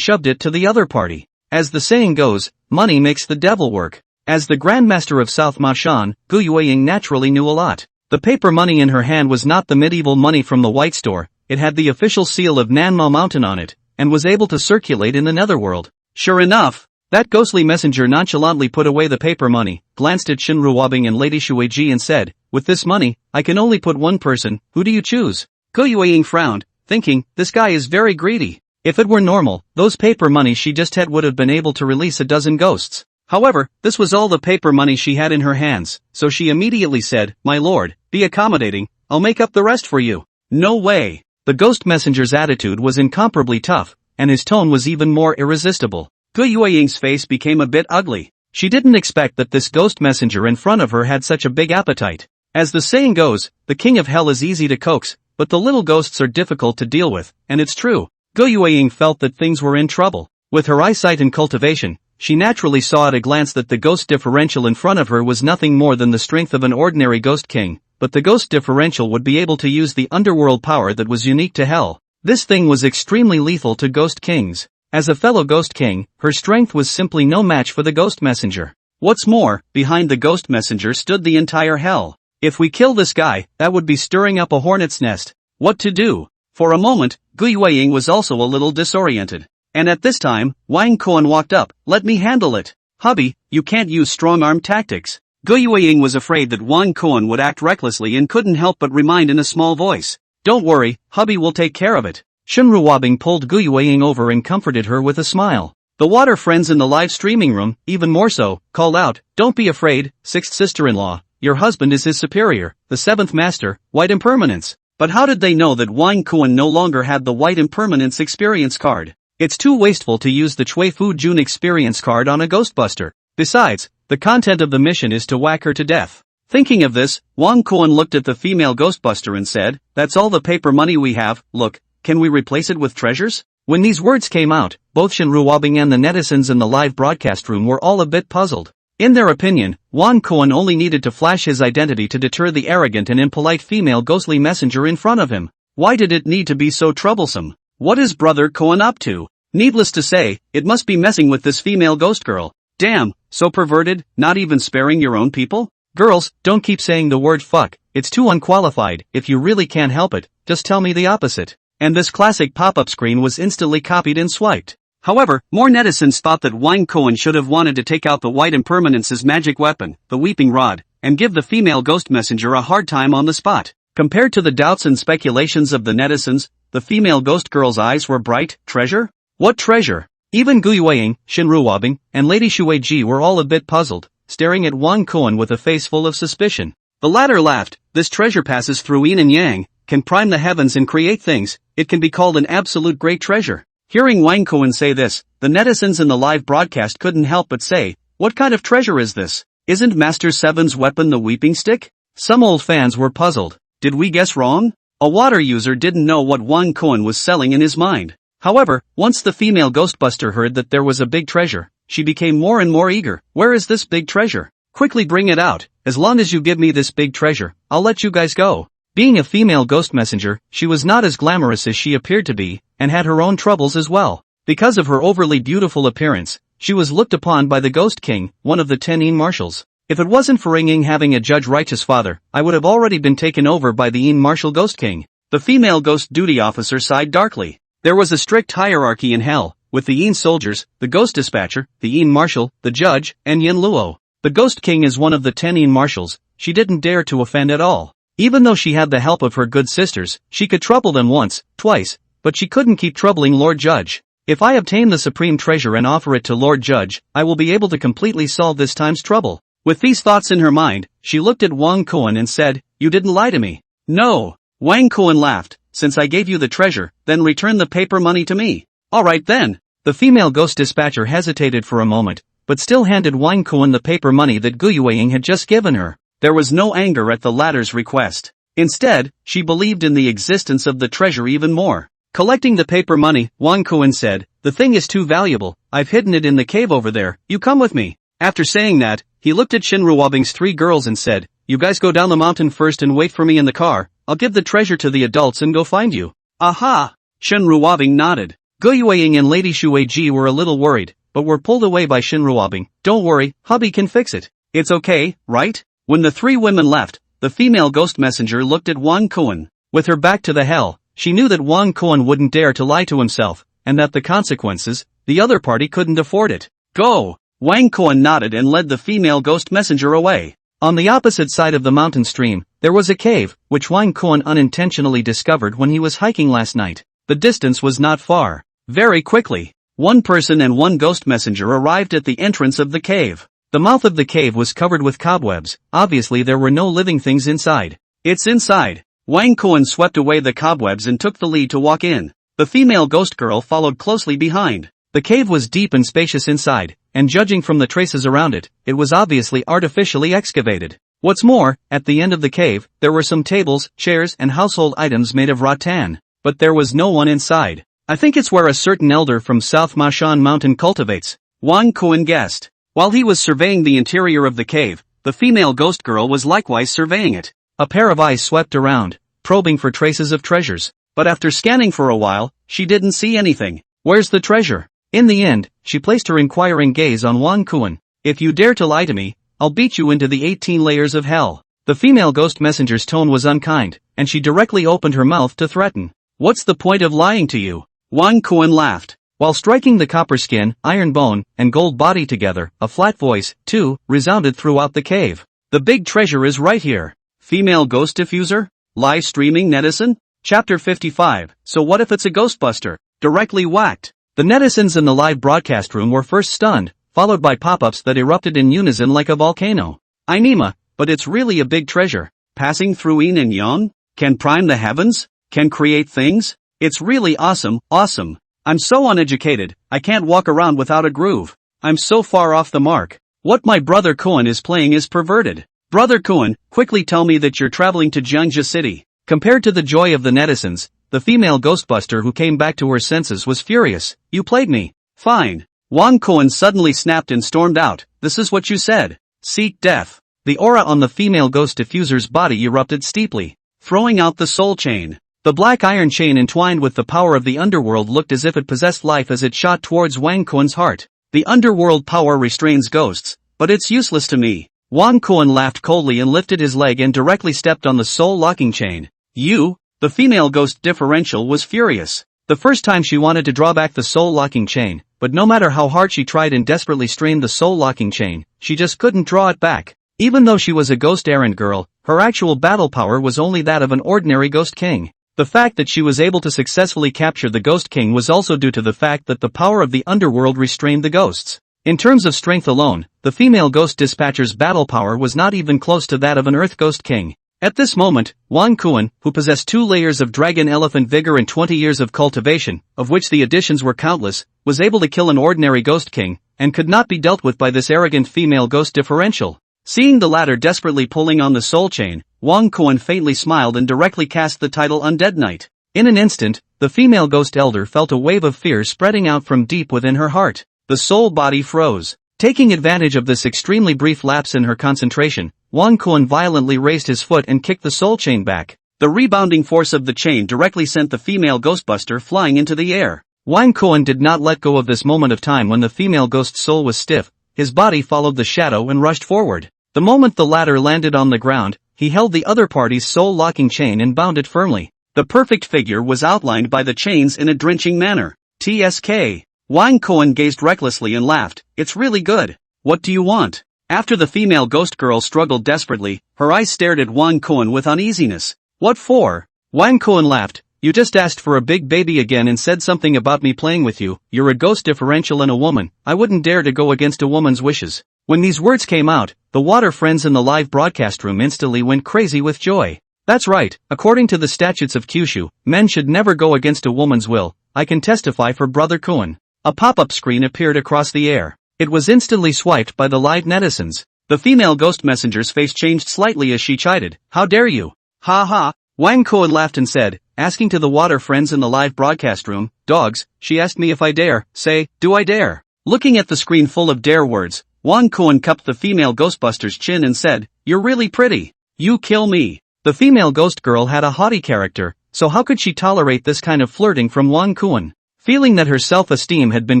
shoved it to the other party. As the saying goes, money makes the devil work. As the Grandmaster of South Mashan, Gu Yueying naturally knew a lot. The paper money in her hand was not the medieval money from the White Store, it had the official seal of Nanmo Mountain on it, and was able to circulate in the netherworld. Sure enough, that ghostly messenger nonchalantly put away the paper money, glanced at Xin Ruobing and Lady Shuiji and said, with this money, I can only put one person, who do you choose? Gu Yueying frowned, thinking, this guy is very greedy. If it were normal, those paper money she just had would have been able to release a dozen ghosts. However, this was all the paper money she had in her hands, so she immediately said, my lord, be accommodating, I'll make up the rest for you. No way. The ghost messenger's attitude was incomparably tough, and his tone was even more irresistible. Gu Yueying's face became a bit ugly. She didn't expect that this ghost messenger in front of her had such a big appetite. As the saying goes, the king of hell is easy to coax, but the little ghosts are difficult to deal with, and it's true. Gu Yueying felt that things were in trouble. With her eyesight and cultivation, she naturally saw at a glance that the ghost differential in front of her was nothing more than the strength of an ordinary ghost king, but the ghost differential would be able to use the underworld power that was unique to hell. This thing was extremely lethal to ghost kings. As a fellow ghost king, her strength was simply no match for the ghost messenger. What's more, behind the ghost messenger stood the entire hell. If we kill this guy, that would be stirring up a hornet's nest. What to do? For a moment, Gu Yueying was also a little disoriented. And at this time, Wang Kuan walked up. Let me handle it. Hubby, you can't use strong-arm tactics. Gu Yueying was afraid that Wang Kuan would act recklessly and couldn't help but remind in a small voice. Don't worry, hubby will take care of it. Xin Ruobing pulled Gu Yueying over and comforted her with a smile. The water friends in the live streaming room, even more so, called out, don't be afraid, sixth sister-in-law, your husband is his superior, the seventh master, white impermanence. But how did they know that Wang Kuan no longer had the white impermanence experience card? It's too wasteful to use the Chui Fu Jun experience card on a Ghostbuster. Besides, the content of the mission is to whack her to death. Thinking of this, Wang Kuan looked at the female Ghostbuster and said, that's all the paper money we have, look, can we replace it with treasures? When these words came out, both Xin Ruobing and the netizens in the live broadcast room were all a bit puzzled. In their opinion, Wang Kuan only needed to flash his identity to deter the arrogant and impolite female ghostly messenger in front of him. Why did it need to be so troublesome? What is brother Kuan up to? Needless to say, it must be messing with this female ghost girl. Damn, so perverted, not even sparing your own people? Girls, don't keep saying the word fuck, it's too unqualified. If you really can't help it, just tell me the opposite. And this classic pop-up screen was instantly copied and swiped. However, more netizens thought that Wang Cohen should have wanted to take out the white impermanence's magic weapon, the weeping rod, and give the female ghost messenger a hard time on the spot. Compared to the doubts and speculations of the netizens, the female ghost girl's eyes were bright. Treasure? What treasure? Even Gu Yueying, Shin Ruobing, and Lady Shui Ji were all a bit puzzled, staring at Wang Cohen with a face full of suspicion. The latter laughed. This treasure passes through yin and yang, can prime the heavens and create things, it can be called an absolute great treasure. Hearing Wang Cohen say this, the netizens in the live broadcast couldn't help but say, what kind of treasure is this? Isn't Master Seven's weapon the weeping stick? Some old fans were puzzled. Did we guess wrong? A water user didn't know what Wang Cohen was selling in his mind. However, once the female Ghostbuster heard that there was a big treasure, she became more and more eager. Where is this big treasure? Quickly bring it out. As long as you give me this big treasure, I'll let you guys go. Being a female ghost messenger, she was not as glamorous as she appeared to be, and had her own troubles as well. Because of her overly beautiful appearance, she was looked upon by the Ghost King, one of the 10 Yin marshals. If it wasn't for Ying having a judge righteous father, I would have already been taken over by the Yin marshal Ghost King. The female ghost duty officer sighed darkly. There was a strict hierarchy in hell, with the Yin soldiers, the ghost dispatcher, the Yin marshal, the judge, and Yin Luo. The Ghost King is one of the 10 Yin marshals. She didn't dare to offend at all. Even though she had the help of her good sisters, she could trouble them once, twice, but she couldn't keep troubling Lord Judge. If I obtain the supreme treasure and offer it to Lord Judge, I will be able to completely solve this time's trouble. With these thoughts in her mind, she looked at Wang Cohen and said, you didn't lie to me. No. Wang Cohen laughed. Since I gave you the treasure, then return the paper money to me. Alright then. The female ghost dispatcher hesitated for a moment, but still handed Wang Cohen the paper money that Gu Yueying had just given her. There was no anger at the latter's request. Instead, she believed in the existence of the treasure even more. Collecting the paper money, Wang Cohen said, the thing is too valuable, I've hidden it in the cave over there, you come with me. After saying that, he looked at Shin Ruobing's 3 girls and said, you guys go down the mountain first and wait for me in the car, I'll give the treasure to the adults and go find you. Aha! Shin Ruobing nodded. Gu Yueying and Lady Shui Ji were a little worried, but were pulled away by Shin Ruobing. Don't worry, hubby can fix it. It's okay, right? When the 3 women left, the female ghost messenger looked at Wang Cohen. With her back to the hell, she knew that Wang Cohen wouldn't dare to lie to himself, and that the consequences, the other party couldn't afford it. Go! Wang Cohen nodded and led the female ghost messenger away. On the opposite side of the mountain stream, there was a cave, which Wang Cohen unintentionally discovered when he was hiking last night. The distance was not far. Very quickly, 1 person and 1 ghost messenger arrived at the entrance of the cave. The mouth of the cave was covered with cobwebs. Obviously there were no living things inside. It's inside. Wang Cohen swept away the cobwebs and took the lead to walk in. The female ghost girl followed closely behind. The cave was deep and spacious inside, and judging from the traces around it, it was obviously artificially excavated. What's more, at the end of the cave, there were some tables, chairs and household items made of rattan. But there was no one inside. I think it's where a certain elder from South Mashan Mountain cultivates. Wang Cohen guessed. While he was surveying the interior of the cave, the female ghost girl was likewise surveying it. A pair of eyes swept around, probing for traces of treasures. But after scanning for a while, she didn't see anything. Where's the treasure? In the end, she placed her inquiring gaze on Wang Cohen. If you dare to lie to me, I'll beat you into the 18 layers of hell. The female ghost messenger's tone was unkind, and she directly opened her mouth to threaten. What's the point of lying to you? Wang Cohen laughed. While striking the copper skin, iron bone, and gold body together, a flat voice, too, resounded throughout the cave. The big treasure is right here. Female ghost diffuser? Live streaming netizen? Chapter 55. So what if it's a ghostbuster? Directly whacked. The netizens in the live broadcast room were first stunned, followed by pop-ups that erupted in unison like a volcano. Ainima, but it's really a big treasure. Passing through yin and yang? Can prime the heavens? Can create things? It's really awesome, awesome. I'm so uneducated, I can't walk around without a groove. I'm so far off the mark. What my brother Cohen is playing is perverted. Brother Cohen, quickly tell me that you're traveling to Jiangxia City. Compared to the joy of the netizens, the female ghostbuster who came back to her senses was furious. You played me. Fine. Wang Cohen suddenly snapped and stormed out. This is what you said. Seek death. The aura on the female ghost diffuser's body erupted steeply, throwing out the soul chain. The black iron chain entwined with the power of the underworld looked as if it possessed life as it shot towards Wang Cohen's heart. The underworld power restrains ghosts, but it's useless to me. Wang Kuan laughed coldly and lifted his leg and directly stepped on the soul-locking chain. You? The female ghost differential was furious. The first time she wanted to draw back the soul-locking chain, but no matter how hard she tried and desperately strained the soul-locking chain, she just couldn't draw it back. Even though she was a ghost errand girl, her actual battle power was only that of an ordinary ghost king. The fact that she was able to successfully capture the Ghost King was also due to the fact that the power of the underworld restrained the ghosts. In terms of strength alone, the female ghost dispatcher's battle power was not even close to that of an Earth Ghost King. At this moment, Wang Kuan, who possessed 2 layers of dragon elephant vigor and 20 years of cultivation, of which the additions were countless, was able to kill an ordinary Ghost King, and could not be dealt with by this arrogant female ghost differential. Seeing the latter desperately pulling on the soul chain, Wang Kuan faintly smiled and directly cast the title Undead Knight. In an instant, the female ghost elder felt a wave of fear spreading out from deep within her heart. The soul body froze. Taking advantage of this extremely brief lapse in her concentration, Wang Kuan violently raised his foot and kicked the soul chain back. The rebounding force of the chain directly sent the female ghostbuster flying into the air. Wang Kuan did not let go of this moment of time when the female ghost's soul was stiff. His body followed the shadow and rushed forward. The moment the latter landed on the ground, he held the other party's soul-locking chain and bound it firmly. The perfect figure was outlined by the chains in a drenching manner. TSK. Wang Kuan gazed recklessly and laughed. It's really good. What do you want? After the female ghost girl struggled desperately, her eyes stared at Wang Kuan with uneasiness. What for? Wang Kuan laughed. You just asked for a big baby again and said something about me playing with you. You're a ghost differential and a woman. I wouldn't dare to go against a woman's wishes. When these words came out, the water friends in the live broadcast room instantly went crazy with joy. That's right, according to the statutes of Kyushu, men should never go against a woman's will. I can testify for Brother Kuan. A pop-up screen appeared across the air. It was instantly swiped by the live netizens. The female ghost messenger's face changed slightly as she chided. How dare you? Ha ha. Wang Kuan laughed and said, asking to the water friends in the live broadcast room, dogs, she asked me if I dare. Say, do I dare? Looking at the screen full of dare words, Wang Kuan cupped the female ghostbuster's chin and said, you're really pretty. You kill me. The female ghost girl had a haughty character, so how could she tolerate this kind of flirting from Wang Kuan? Feeling that her self-esteem had been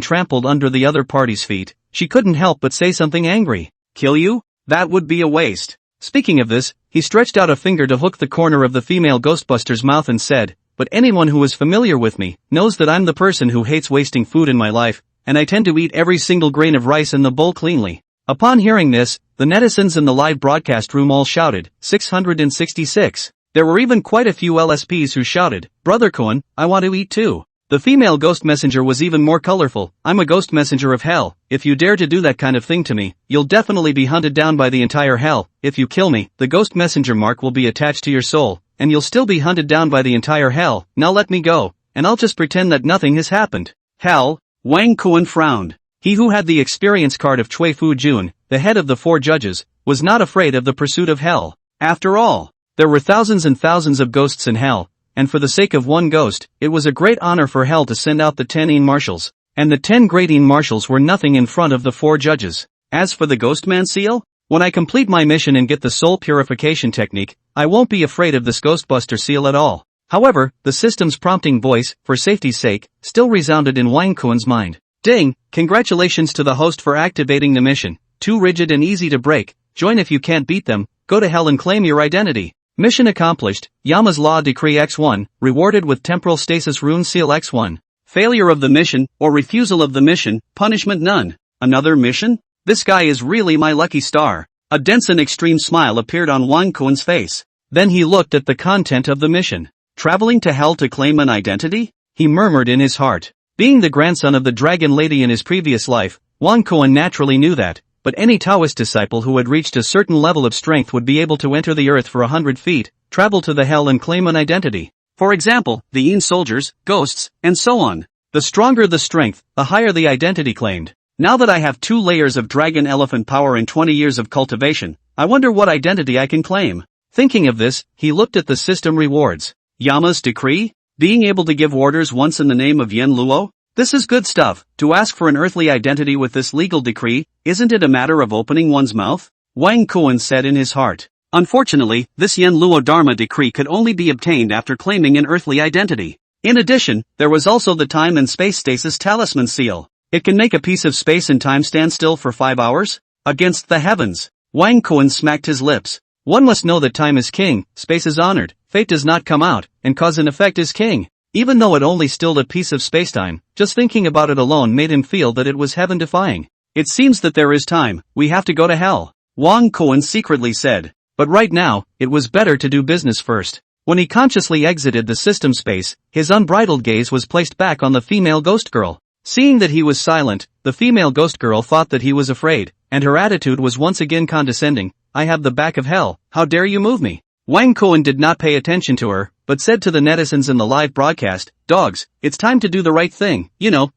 trampled under the other party's feet, she couldn't help but say something angry. Kill you? That would be a waste. Speaking of this, he stretched out a finger to hook the corner of the female ghostbuster's mouth and said, but anyone who is familiar with me knows that I'm the person who hates wasting food in my life, and I tend to eat every single grain of rice in the bowl cleanly. Upon hearing this, the netizens in the live broadcast room all shouted, 666. There were even quite a few LSPs who shouted, Brother Kuan, I want to eat too. The female ghost messenger was even more colorful. I'm a ghost messenger of hell. If you dare to do that kind of thing to me, you'll definitely be hunted down by the entire hell. If you kill me, the ghost messenger mark will be attached to your soul, and you'll still be hunted down by the entire hell. Now let me go, and I'll just pretend that nothing has happened. Hell? Wang Kuan frowned. He who had the experience card of Cui Fu Jun, the head of the 4 judges, was not afraid of the pursuit of hell. After all, there were thousands and thousands of ghosts in hell, and for the sake of one ghost, it was a great honor for hell to send out the 10 marshals, and the 10 great marshals were nothing in front of the 4 judges. As for the Ghostman seal, when I complete my mission and get the soul purification technique, I won't be afraid of this Ghostbuster seal at all. However, the system's prompting voice, for safety's sake, still resounded in Wang Kuan's mind. Ding! Congratulations to the host for activating the mission. Too rigid and easy to break. Join if you can't beat them. Go to hell and claim your identity. Mission accomplished. Yama's Law Decree X1, rewarded with Temporal Stasis Rune Seal X1. Failure of the mission, or refusal of the mission, punishment none. Another mission? This guy is really my lucky star. A dense and extreme smile appeared on Wang Kuan's face. Then he looked at the content of the mission. Traveling to hell to claim an identity? He murmured in his heart. Being the grandson of the Dragon Lady in his previous life, Wang Kuan naturally knew that, but any Taoist disciple who had reached a certain level of strength would be able to enter the earth for 100 feet, travel to the hell and claim an identity. For example, the Yin soldiers, ghosts, and so on. The stronger the strength, the higher the identity claimed. Now that I have 2 layers of dragon elephant power and 20 years of cultivation, I wonder what identity I can claim. Thinking of this, he looked at the system rewards. Yama's decree? Being able to give orders once in the name of Yen Luo? This is good stuff. To ask for an earthly identity with this legal decree, isn't it a matter of opening one's mouth? Wang Kuan said in his heart. Unfortunately, this Yen Luo Dharma decree could only be obtained after claiming an earthly identity. In addition, there was also the time and space stasis talisman seal. It can make a piece of space and time stand still for 5 hours? Against the heavens. Wang Kuan smacked his lips. One must know that time is king, space is honored, fate does not come out, and cause and effect is king. Even though it only stilled a piece of spacetime, just thinking about it alone made him feel that it was heaven-defying. It seems that there is time, we have to go to hell, Wang Kuan secretly said. But right now, it was better to do business first. When he consciously exited the system space, his unbridled gaze was placed back on the female ghost girl. Seeing that he was silent, the female ghost girl thought that he was afraid, and her attitude was once again condescending. I have the back of hell, how dare you move me? Wang Kuan did not pay attention to her, but said to the netizens in the live broadcast, dogs, it's time to do the right thing,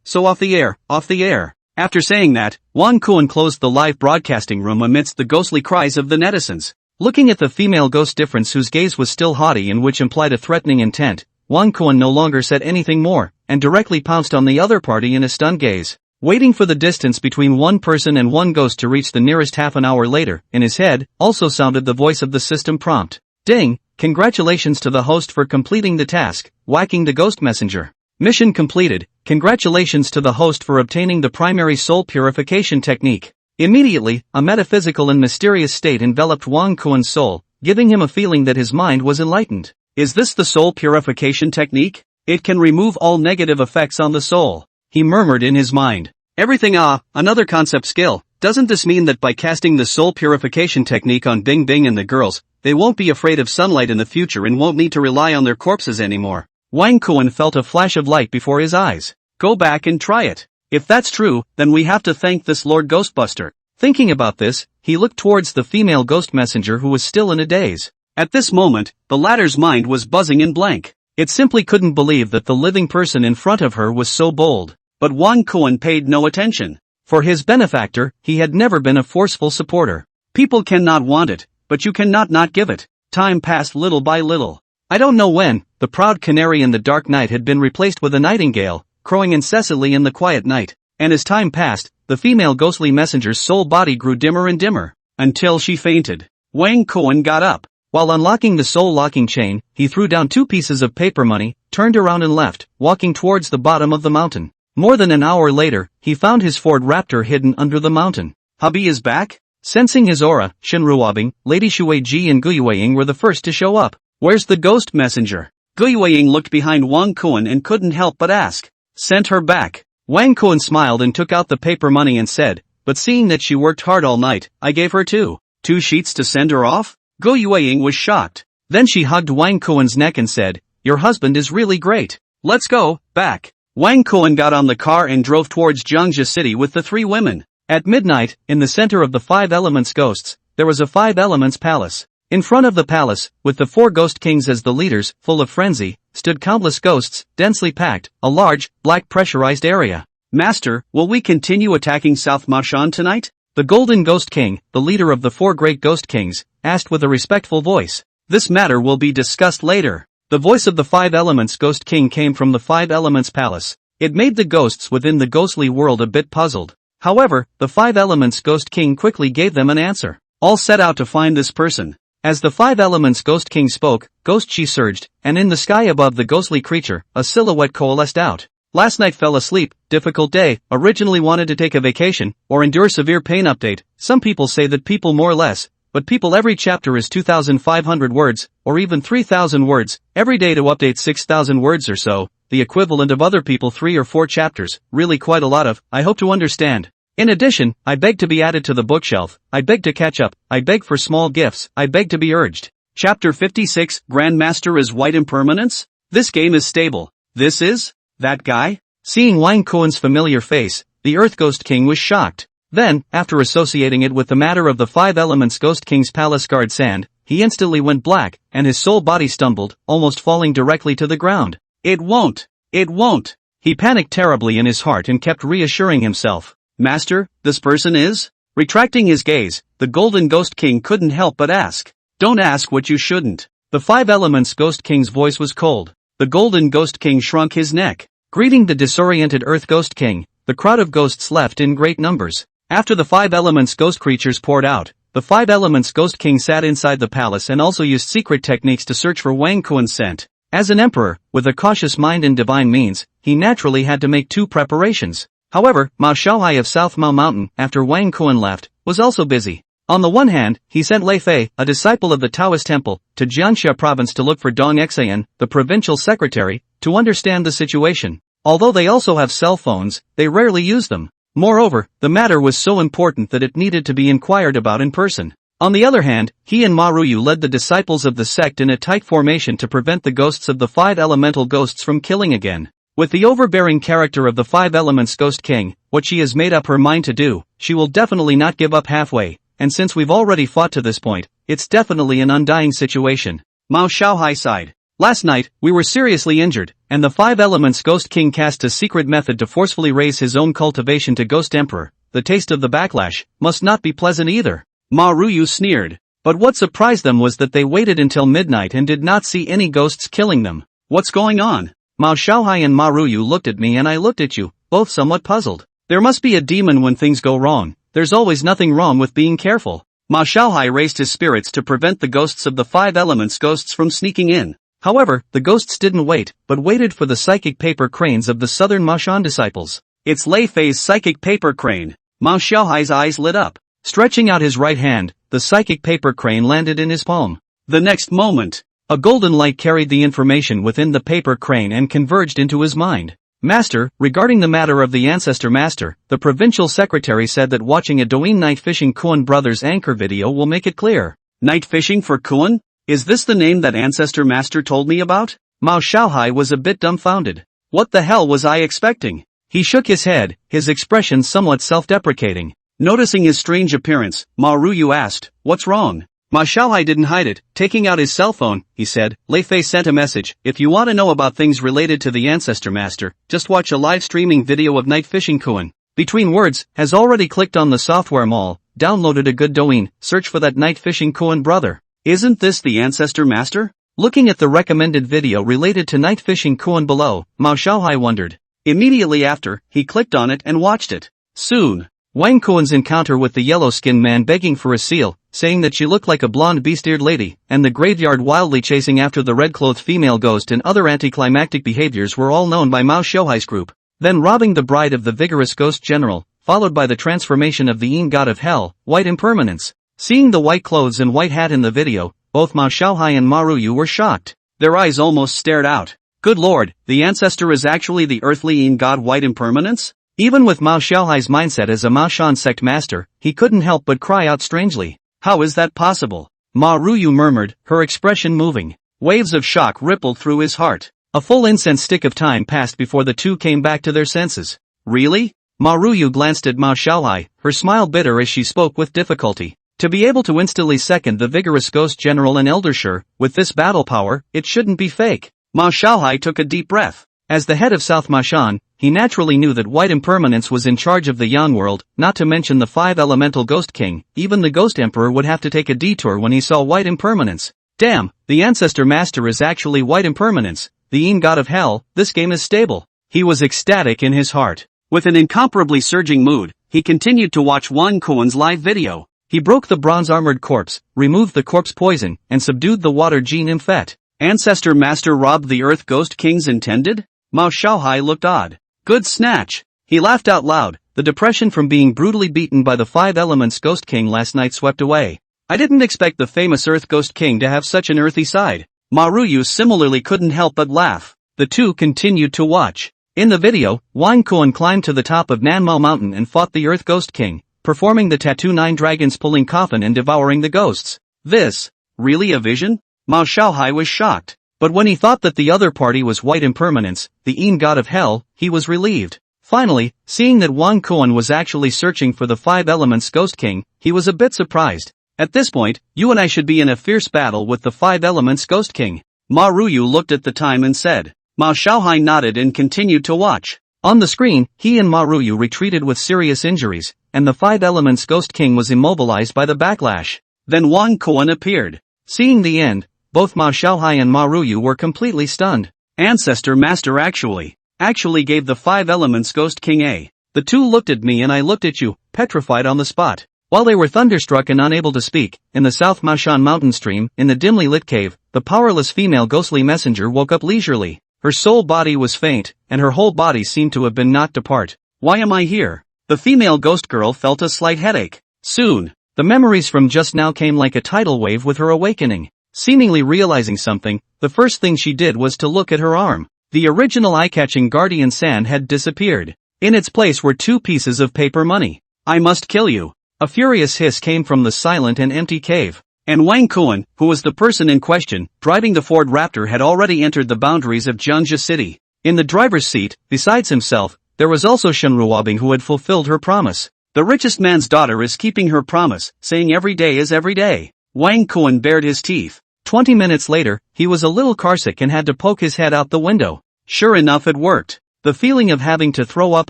so off the air, off the air. After saying that, Wang Kuan closed the live broadcasting room amidst the ghostly cries of the netizens. Looking at the female ghost difference whose gaze was still haughty and which implied a threatening intent, Wang Kuan no longer said anything more, and directly pounced on the other party in a stunned gaze. Waiting for the distance between one person and one ghost to reach the nearest half an hour later, in his head, also sounded the voice of the system prompt. Ding, congratulations to the host for completing the task, whacking the ghost messenger. Mission completed, congratulations to the host for obtaining the primary soul purification technique. Immediately, a metaphysical and mysterious state enveloped Wang Kuan's soul, giving him a feeling that his mind was enlightened. Is this the soul purification technique? It can remove all negative effects on the soul, he murmured in his mind. Everything another concept skill. Doesn't this mean that by casting the soul purification technique on Bing Bing and the girls, they won't be afraid of sunlight in the future and won't need to rely on their corpses anymore? Wang Kuan felt a flash of light before his eyes. Go back and try it. If that's true, then we have to thank this Lord Ghostbuster. Thinking about this, he looked towards the female ghost messenger who was still in a daze. At this moment, the latter's mind was buzzing and blank. It simply couldn't believe that the living person in front of her was so bold. But Wang Kuan paid no attention. For his benefactor, he had never been a forceful supporter. People cannot want it, but you cannot not give it. Time passed little by little. I don't know when, the proud canary in the dark night had been replaced with a nightingale, crowing incessantly in the quiet night, and as time passed, the female ghostly messenger's soul body grew dimmer and dimmer, until she fainted. Wang Kuan got up. While unlocking the soul locking chain, he threw down 2 pieces of paper money, turned around and left, walking towards the bottom of the mountain. More than an hour later, he found his Ford Raptor hidden under the mountain. Hubby is back? Sensing his aura, Shinruobing, Lady Shueji and Guyueying were the first to show up. Where's the ghost messenger? Guyueying looked behind Wang Kuan and couldn't help but ask. Sent her back. Wang Kuan smiled and took out the paper money and said, but seeing that she worked hard all night, I gave her 2 sheets to send her off? Guyueying was shocked. Then she hugged Wang Kuan's neck and said, your husband is really great. Let's go, back. Wang Kuan got on the car and drove towards Jiangxia City with the 3 women. At midnight, in the center of the 5 elements ghosts, there was a 5 elements palace. In front of the palace, with the 4 ghost kings as the leaders, full of frenzy, stood countless ghosts, densely packed, a large, black pressurized area. Master, will we continue attacking South Mashan tonight? The Golden Ghost King, the leader of the 4 great ghost kings, asked with a respectful voice. This matter will be discussed later. The voice of the 5 elements ghost king came from the 5 elements palace. It made the ghosts within the ghostly world a bit puzzled. However, the 5 elements ghost king quickly gave them an answer. All set out to find this person. As the 5 elements ghost king spoke, ghost chi surged, and in the sky above the ghostly creature, a silhouette coalesced out. Last night fell asleep, difficult day, originally wanted to take a vacation, or endure severe pain update. Some people say that people more or less, but people every chapter is 2,500 words, or even 3,000 words, every day to update 6,000 words or so, the equivalent of other people 3 or 4 chapters, really quite a lot of, I hope to understand. In addition, I beg to be added to the bookshelf, I beg to catch up, I beg for small gifts, I beg to be urged. Chapter 56, Grandmaster is White Impermanence? This game is stable. This is? That guy? Seeing Wang Kuan's familiar face, the Earth Ghost King was shocked. Then, after associating it with the matter of the 5 elements Ghost King's palace guard sand, he instantly went black, and his soul body stumbled, almost falling directly to the ground. It won't! It won't! He panicked terribly in his heart and kept reassuring himself. Master, this person is? Retracting his gaze, the Golden Ghost King couldn't help but ask. Don't ask what you shouldn't. The 5 elements Ghost King's voice was cold. The Golden Ghost King shrunk his neck. Greeting the disoriented Earth Ghost King, the crowd of ghosts left in great numbers. After the 5 elements ghost creatures poured out, the 5 elements Ghost King sat inside the palace and also used secret techniques to search for Wang Kuan's scent. As an emperor, with a cautious mind and divine means, he naturally had to make 2 preparations. However, Mao Xiaohai of South Mao Mountain, after Wang Kuan left, was also busy. On the one hand, he sent Lei Fei, a disciple of the Taoist temple, to Jianxia province to look for Dong Xayan, the provincial secretary, to understand the situation. Although they also have cell phones, they rarely use them. Moreover, the matter was so important that it needed to be inquired about in person. On the other hand, he and Ma Ruyu led the disciples of the sect in a tight formation to prevent the ghosts of the five elemental ghosts from killing again. With the overbearing character of the five elements Ghost King, what she has made up her mind to do, she will definitely not give up halfway, and since we've already fought to this point, it's definitely an undying situation. Mao Xiaohai sighed. Last night, we were seriously injured, and the five elements Ghost King cast a secret method to forcefully raise his own cultivation to Ghost Emperor. The taste of the backlash must not be pleasant either. Ma Ruyu sneered. But what surprised them was that they waited until midnight and did not see any ghosts killing them. What's going on? Mao Xiaohai and Ma Ruyu looked at me and I looked at you, both somewhat puzzled. There must be a demon when things go wrong. There's always nothing wrong with being careful. Ma Xiaohai raised his spirits to prevent the ghosts of the five elements ghosts from sneaking in. However, the ghosts didn't wait, but waited for the psychic paper cranes of the southern Mashan disciples. It's Lei Fei's psychic paper crane. Mao Xiaohai's eyes lit up. Stretching out his right hand, the psychic paper crane landed in his palm. The next moment, a golden light carried the information within the paper crane and converged into his mind. Master, regarding the matter of the ancestor master, the provincial secretary said that watching a Douyin night fishing Kuan brothers anchor video will make it clear. Night fishing for Kuan? Is this the name that ancestor master told me about? Mao Xiaohai was a bit dumbfounded. What the hell was I expecting? He shook his head, his expression somewhat self-deprecating. Noticing his strange appearance, Ma Ruyu asked, "What's wrong?" Ma Xiaohai didn't hide it. Taking out his cell phone, he said, Lei Fei sent a message. If you want to know about things related to the ancestor master, just watch a live streaming video of night fishing Kuan. Between words, has already clicked on the software mall, downloaded a good Douyin, search for that night fishing Kuan brother. Isn't this the ancestor master? Looking at the recommended video related to night fishing Kuan below, Mao Xiaohai wondered. Immediately after, he clicked on it and watched it. Soon, Wang Kuan's encounter with the yellow-skinned man begging for a seal, saying that she looked like a blonde beast-eared lady, and the graveyard wildly chasing after the red-clothed female ghost and other anticlimactic behaviors were all known by Mao Xiaohai's group. Then robbing the bride of the vigorous ghost general, followed by the transformation of the Yin god of hell, White Impermanence. Seeing the white clothes and white hat in the video, both Mao Xiaohai and Ma Ruyu were shocked. Their eyes almost stared out. Good lord, the ancestor is actually the earthly Yin god White Impermanence? Even with Mao Xiaohai's mindset as a Maoshan sect master, he couldn't help but cry out strangely. How is that possible? Ma Ruyu murmured, her expression moving. Waves of shock rippled through his heart. A full incense stick of time passed before the two came back to their senses. Really? Ma Ruyu glanced at Mao Xiaohai, her smile bitter as she spoke with difficulty. To be able to instantly second the vigorous ghost general and eldershire, with this battle power, it shouldn't be fake. Mao Xiaohai took a deep breath. As the head of South Mashan, he naturally knew that White Impermanence was in charge of the Yang world, not to mention the five elemental Ghost King. Even the Ghost Emperor would have to take a detour when he saw White Impermanence. Damn, the ancestor master is actually White Impermanence, the Yin god of hell. This game is stable. He was ecstatic in his heart. With an incomparably surging mood, he continued to watch Wang Kuan's live video. He broke the bronze-armored corpse, removed the corpse poison, and subdued the water gene Imphet. Ancestor master robbed the Earth Ghost Kings intended? Mao Xiaohai looked odd. Good snatch. He laughed out loud. The depression from being brutally beaten by the five elements Ghost King last night swept away. I didn't expect the famous Earth Ghost King to have such an earthy side. Ma Ruyu similarly couldn't help but laugh. The two continued to watch. In the video, Wang Kuan climbed to the top of Nanmao Mountain and fought the Earth Ghost King, performing the Tattoo 9 dragons pulling coffin and devouring the ghosts. This, really a vision? Mao Xiaohai was shocked. But when he thought that the other party was White Impermanence, the Yin god of hell, he was relieved. Finally, seeing that Wang Kuan was actually searching for the five elements Ghost King, he was a bit surprised. At this point, you and I should be in a fierce battle with the five elements Ghost King. Ma Ruyu looked at the time and said. Mao Xiaohai nodded and continued to watch. On the screen, he and Ma Ruyu retreated with serious injuries, and the five elements Ghost King was immobilized by the backlash. Then Wang Kuan appeared. Seeing the end, both Mao Xiaohai and Ma Ruyu were completely stunned. Ancestor Master actually gave the five elements Ghost King a. The two looked at me and I looked at you, petrified on the spot. While they were thunderstruck and unable to speak, in the South Mashan mountain stream, in the dimly lit cave, the powerless female ghostly messenger woke up leisurely. Her soul body was faint, and her whole body seemed to have been knocked apart. Why am I here? The female ghost girl felt a slight headache. Soon, the memories from just now came like a tidal wave with her awakening. Seemingly realizing something, the first thing she did was to look at her arm. The original eye-catching guardian sand had disappeared. In its place were 2 pieces of paper money. I must kill you. A furious hiss came from the silent and empty cave. And Wang Kuan, who was the person in question, driving the Ford Raptor, had already entered the boundaries of Jiangxia City. In the driver's seat, besides himself, there was also Shen Ruobing, who had fulfilled her promise. The richest man's daughter is keeping her promise, saying every day is every day. Wang Kuan bared his teeth. 20 minutes later, he was a little carsick and had to poke his head out the window. Sure enough, it worked. The feeling of having to throw up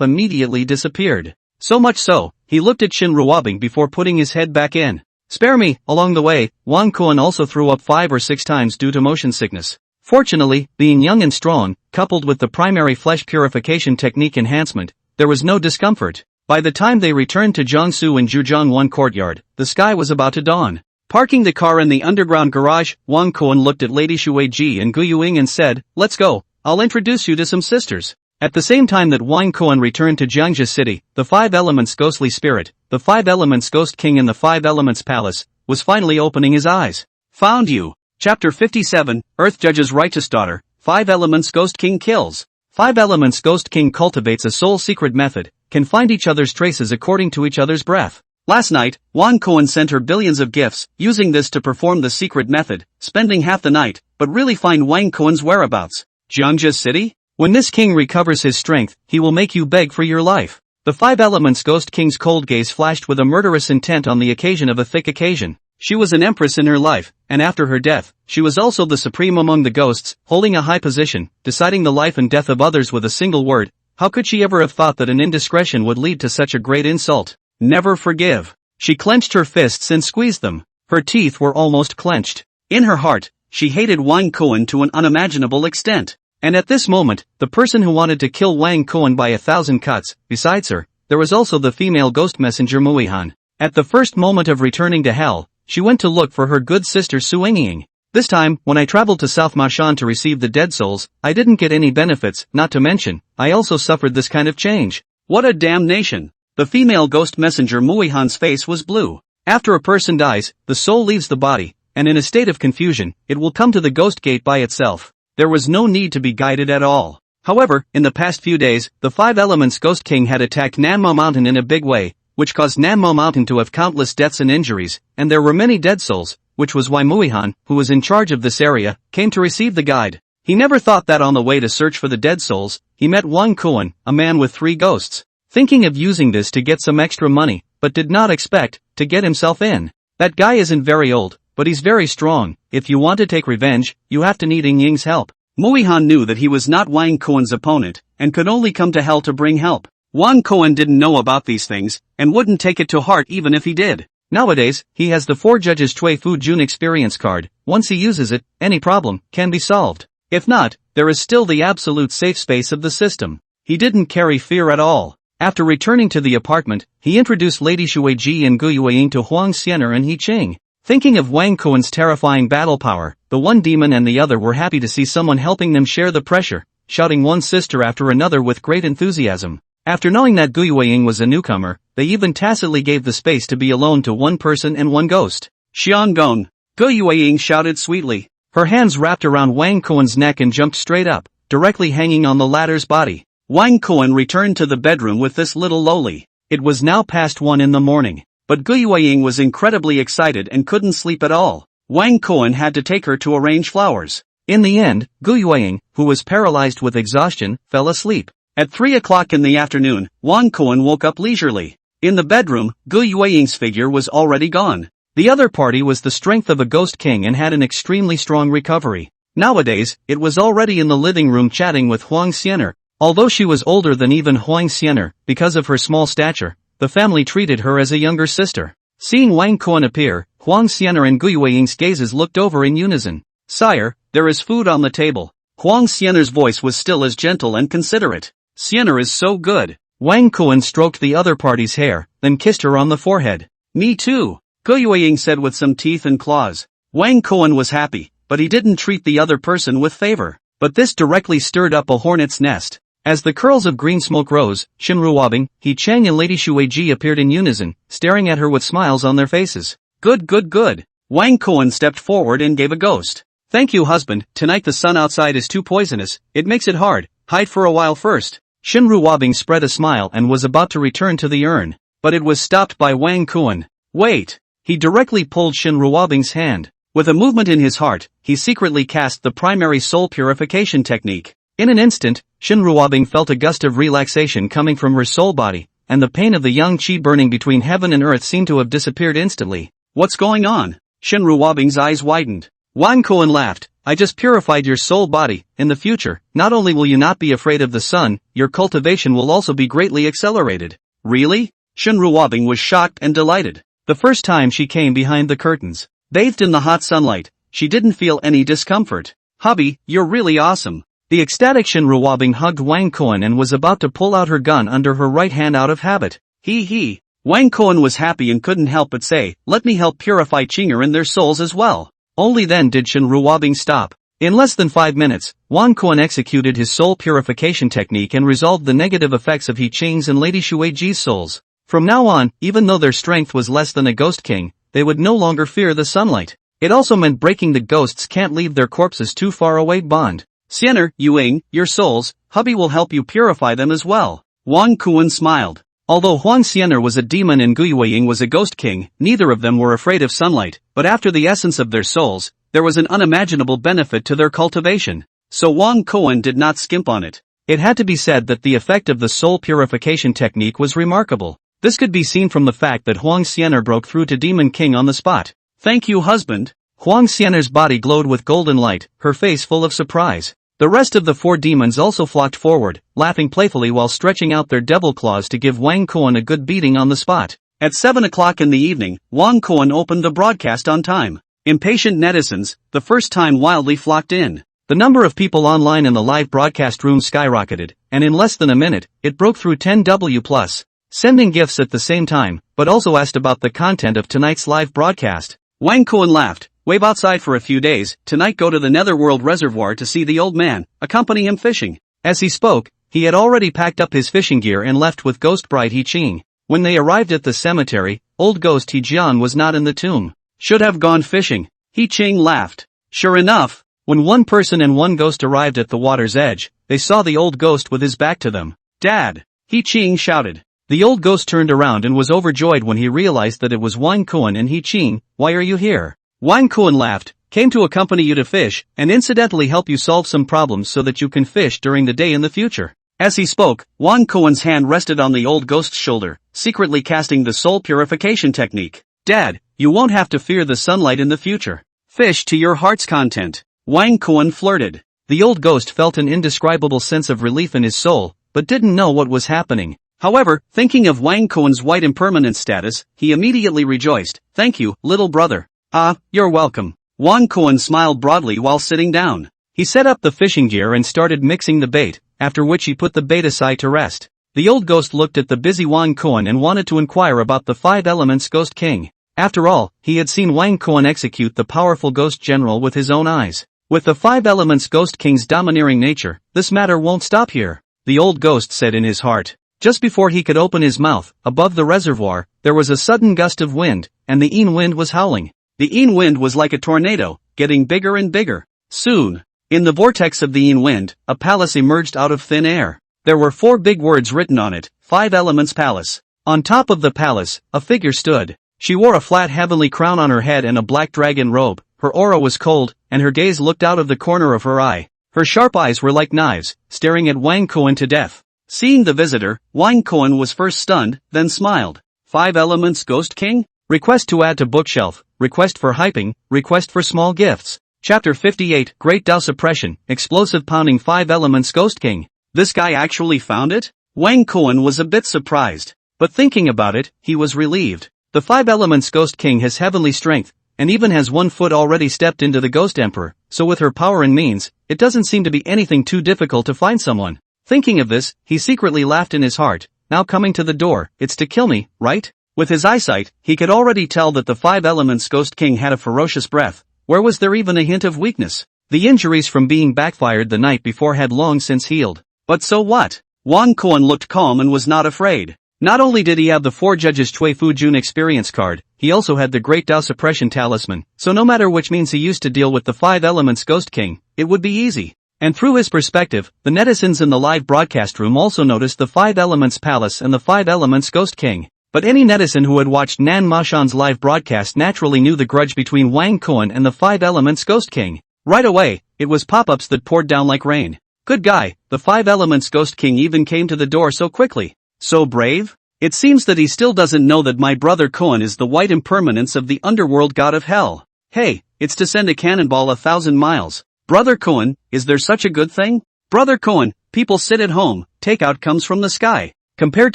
immediately disappeared. So much so, he looked at Shen Ruobing before putting his head back in. Spare me. Along the way, Wang Kuan also threw up 5 or 6 times due to motion sickness. Fortunately, being young and strong, coupled with the primary flesh purification technique enhancement, there was no discomfort. By the time they returned to Jiangsu and Zhujiang courtyard, the sky was about to dawn. Parking the car in the underground garage, Wang Kuan looked at Lady Shuiji and Gu Yuing and said, "Let's go, I'll introduce you to some sisters." At the same time that Wang Kuan returned to Jiangxia City, the 5 Elements ghostly spirit, the 5 Elements ghost king in the 5 Elements palace, was finally opening his eyes. Found you. Chapter 57, Earth Judge's Righteous Daughter, 5 Elements Ghost King kills. 5 Elements Ghost King cultivates a soul secret method, can find each other's traces according to each other's breath. Last night, Wang Kuan sent her billions of gifts, using this to perform the secret method, spending half the night, but really find Wang Kuan's whereabouts. Jiangxia City? When this king recovers his strength, he will make you beg for your life. The 5 Elements Ghost King's cold gaze flashed with a murderous intent on the occasion of a thick occasion. She was an empress in her life, and after her death, she was also the supreme among the ghosts, holding a high position, deciding the life and death of others with a single word. How could she ever have thought that an indiscretion would lead to such a great insult? Never forgive. She clenched her fists and squeezed them. Her teeth were almost clenched. In her heart, she hated Wang Kuan to an unimaginable extent. And at this moment, the person who wanted to kill Wang Kuan by 1,000 cuts, besides her, there was also the female ghost messenger Muihan. At the first moment of returning to hell, she went to look for her good sister Suiying. This time, when I traveled to South Mashan to receive the dead souls, I didn't get any benefits, not to mention, I also suffered this kind of change. What a damnation! The female ghost messenger Muihan's face was blue. After a person dies, the soul leaves the body, and in a state of confusion, it will come to the ghost gate by itself. There was no need to be guided at all. However, in the past few days, the 5 Elements Ghost King had attacked Nanmo Mountain in a big way, which caused Nanmo Mountain to have countless deaths and injuries, and there were many dead souls, which was why Muihan, who was in charge of this area, came to receive the guide. He never thought that on the way to search for the dead souls, he met Wang Kuan, a man with 3 ghosts. Thinking of using this to get some extra money, but did not expect to get himself in. That guy isn't very old, but he's very strong. If you want to take revenge, you have to need Ying Ying's help. Muihan knew that he was not Wang Kuan's opponent, and could only come to hell to bring help. Wang Kuan didn't know about these things, and wouldn't take it to heart even if he did. Nowadays, he has the 4 Judges Chui Fu Jun experience card. Once he uses it, any problem can be solved. If not, there is still the absolute safe space of the system. He didn't carry fear at all. After returning to the apartment, he introduced Lady Shuiji and Gu Yuing to Huang Xianer and He Qing. Thinking of Wang Kuan's terrifying battle power, the one demon and the other were happy to see someone helping them share the pressure, shouting one sister after another with great enthusiasm. After knowing that Gu Yuing was a newcomer, they even tacitly gave the space to be alone to one person and one ghost. Xiangdong! Gu Yuing shouted sweetly. Her hands wrapped around Wang Kuan's neck and jumped straight up, directly hanging on the latter's body. Wang Kuan returned to the bedroom with this little loli. It was now past 1 in the morning. But Gu Yuing was incredibly excited and couldn't sleep at all. Wang Kuan had to take her to arrange flowers. In the end, Gu Yuing, who was paralyzed with exhaustion, fell asleep. At 3 o'clock in the afternoon, Wang Kuan woke up leisurely. In the bedroom, Gu Yuing's figure was already gone. The other party was the strength of a ghost king and had an extremely strong recovery. Nowadays, it was already in the living room chatting with Huang Xianer. Although she was older than even Huang Xianer, because of her small stature, the family treated her as a younger sister. Seeing Wang Kuan appear, Huang Xianer and Gu Yuing's gazes looked over in unison. "Sire, there is food on the table." Huang Xianer's voice was still as gentle and considerate. "Xianer is so good." Wang Kuan stroked the other party's hair, then kissed her on the forehead. "Me too," Gu Yuing said with some teeth and claws. Wang Kuan was happy, but he didn't treat the other person with favor. But this directly stirred up a hornet's nest. As the curls of green smoke rose, Shinruobing, He Chang and Lady Shueji appeared in unison, staring at her with smiles on their faces. Good, good, good. Wang Kuan stepped forward and gave a ghost. Thank you, husband. Tonight the sun outside is too poisonous, it makes it hard. Hide for a while first. Shinruobing spread a smile and was about to return to the urn. But it was stopped by Wang Kuan. Wait. He directly pulled Shinruobing's hand. With a movement in his heart, he secretly cast the primary soul purification technique. In an instant, Shinruobing felt a gust of relaxation coming from her soul body, and the pain of the yang qi burning between heaven and earth seemed to have disappeared instantly. What's going on? Shinruobing's eyes widened. Wang Kuan laughed. I just purified your soul body. In the future, not only will you not be afraid of the sun, your cultivation will also be greatly accelerated. Really? Shinruobing was shocked and delighted. The first time she came behind the curtains, bathed in the hot sunlight, she didn't feel any discomfort. Hubby, you're really awesome. The ecstatic Shinruobing hugged Wang Kuan and was about to pull out her gun under her right hand out of habit. He. Wang Kuan was happy and couldn't help but say, let me help purify Qinger and their souls as well. Only then did Shinruobing stop. In less than 5 minutes, Wang Kuan executed his soul purification technique and resolved the negative effects of He Qing's and Lady Shueji's souls. From now on, even though their strength was less than a ghost king, they would no longer fear the sunlight. It also meant breaking the ghosts can't leave their corpses too far away bond. Xiener, Yuing, your souls, hubby will help you purify them as well. Wang Kuan smiled. Although Huang Xiener was a demon and Gui Weiying was a ghost king, neither of them were afraid of sunlight, but after the essence of their souls, there was an unimaginable benefit to their cultivation. So Wang Kuan did not skimp on it. It had to be said that the effect of the soul purification technique was remarkable. This could be seen from the fact that Huang Xiener broke through to Demon King on the spot. Thank you, husband. Huang Xiener's body glowed with golden light, her face full of surprise. The rest of the 4 demons also flocked forward, laughing playfully while stretching out their devil claws to give Wang Kuan a good beating on the spot. At 7 o'clock in the evening, Wang Kuan opened the broadcast on time. Impatient netizens, the first time wildly flocked in. The number of people online in the live broadcast room skyrocketed, and in less than a minute, it broke through 10,000+. Sending gifts at the same time, but also asked about the content of tonight's live broadcast. Wang Kuan laughed. Wave outside for a few days, tonight go to the Netherworld Reservoir to see the old man, accompany him fishing. As he spoke, he had already packed up his fishing gear and left with Ghost Bride He Qing. When they arrived at the cemetery, old ghost He Jian was not in the tomb. Should have gone fishing. He Qing laughed. Sure enough, when one person and one ghost arrived at the water's edge, they saw the old ghost with his back to them. Dad! He Qing shouted. The old ghost turned around and was overjoyed when he realized that it was Wang Kuan and He Qing. Why are you here? Wang Kuan laughed. Came to accompany you to fish, and incidentally help you solve some problems so that you can fish during the day in the future. As he spoke, Wang Kuan's hand rested on the old ghost's shoulder, secretly casting the soul purification technique. Dad, you won't have to fear the sunlight in the future. Fish to your heart's content. Wang Kuan flirted. The old ghost felt an indescribable sense of relief in his soul, but didn't know what was happening. However, thinking of Wang Kuan's white impermanence status, he immediately rejoiced. Thank you, little brother. Ah, you're welcome. Wang Kuan smiled broadly while sitting down. He set up the fishing gear and started mixing the bait, after which he put the bait aside to rest. The old ghost looked at the busy Wang Kuan and wanted to inquire about the 5 elements Ghost King. After all, he had seen Wang Kuan execute the powerful ghost general with his own eyes. With the 5 elements Ghost King's domineering nature, this matter won't stop here, the old ghost said in his heart. Just before he could open his mouth, above the reservoir, there was a sudden gust of wind, and the Yin wind was howling. The Yin wind was like a tornado, getting bigger and bigger. Soon, in the vortex of the Yin wind, a palace emerged out of thin air. There were 4 big words written on it, 5 Elements Palace. On top of the palace, a figure stood. She wore a flat heavenly crown on her head and a black dragon robe. Her aura was cold, and her gaze looked out of the corner of her eye. Her sharp eyes were like knives, staring at Wang Kuan to death. Seeing the visitor, Wang Kuan was first stunned, then smiled. 5 Elements Ghost King? Request to add to bookshelf, request for hyping, request for small gifts. Chapter 58, Great Dao Suppression, Explosive Pounding 5 Elements Ghost King. This guy actually found it? Wang Kuan was a bit surprised. But thinking about it, he was relieved. The 5 Elements Ghost King has heavenly strength, and even has 1 foot already stepped into the Ghost Emperor, so with her power and means, it doesn't seem to be anything too difficult to find someone. Thinking of this, he secretly laughed in his heart. Now coming to the door, it's to kill me, right? With his eyesight, he could already tell that the 5 Elements Ghost King had a ferocious breath. Where was there even a hint of weakness? The injuries from being backfired the night before had long since healed. But so what? Wang Kuan looked calm and was not afraid. Not only did he have the 4 judges Cui Fujun experience card, he also had the Great Dao Suppression Talisman, so no matter which means he used to deal with the 5 elements Ghost King, it would be easy. And through his perspective, the netizens in the live broadcast room also noticed the 5 elements Palace and the 5 elements Ghost King. But any netizen who had watched Nan Mashan's live broadcast naturally knew the grudge between Wang Kuan and the 5 elements Ghost King. Right away, it was pop-ups that poured down like rain. Good guy, the 5 elements Ghost King even came to the door so quickly. So brave? It seems that he still doesn't know that my brother Kuan is the white impermanence of the underworld god of hell. Hey, it's to send a cannonball 1,000 miles. Brother Kuan, is there such a good thing? Brother Kuan, people sit at home, takeout comes from the sky. Compared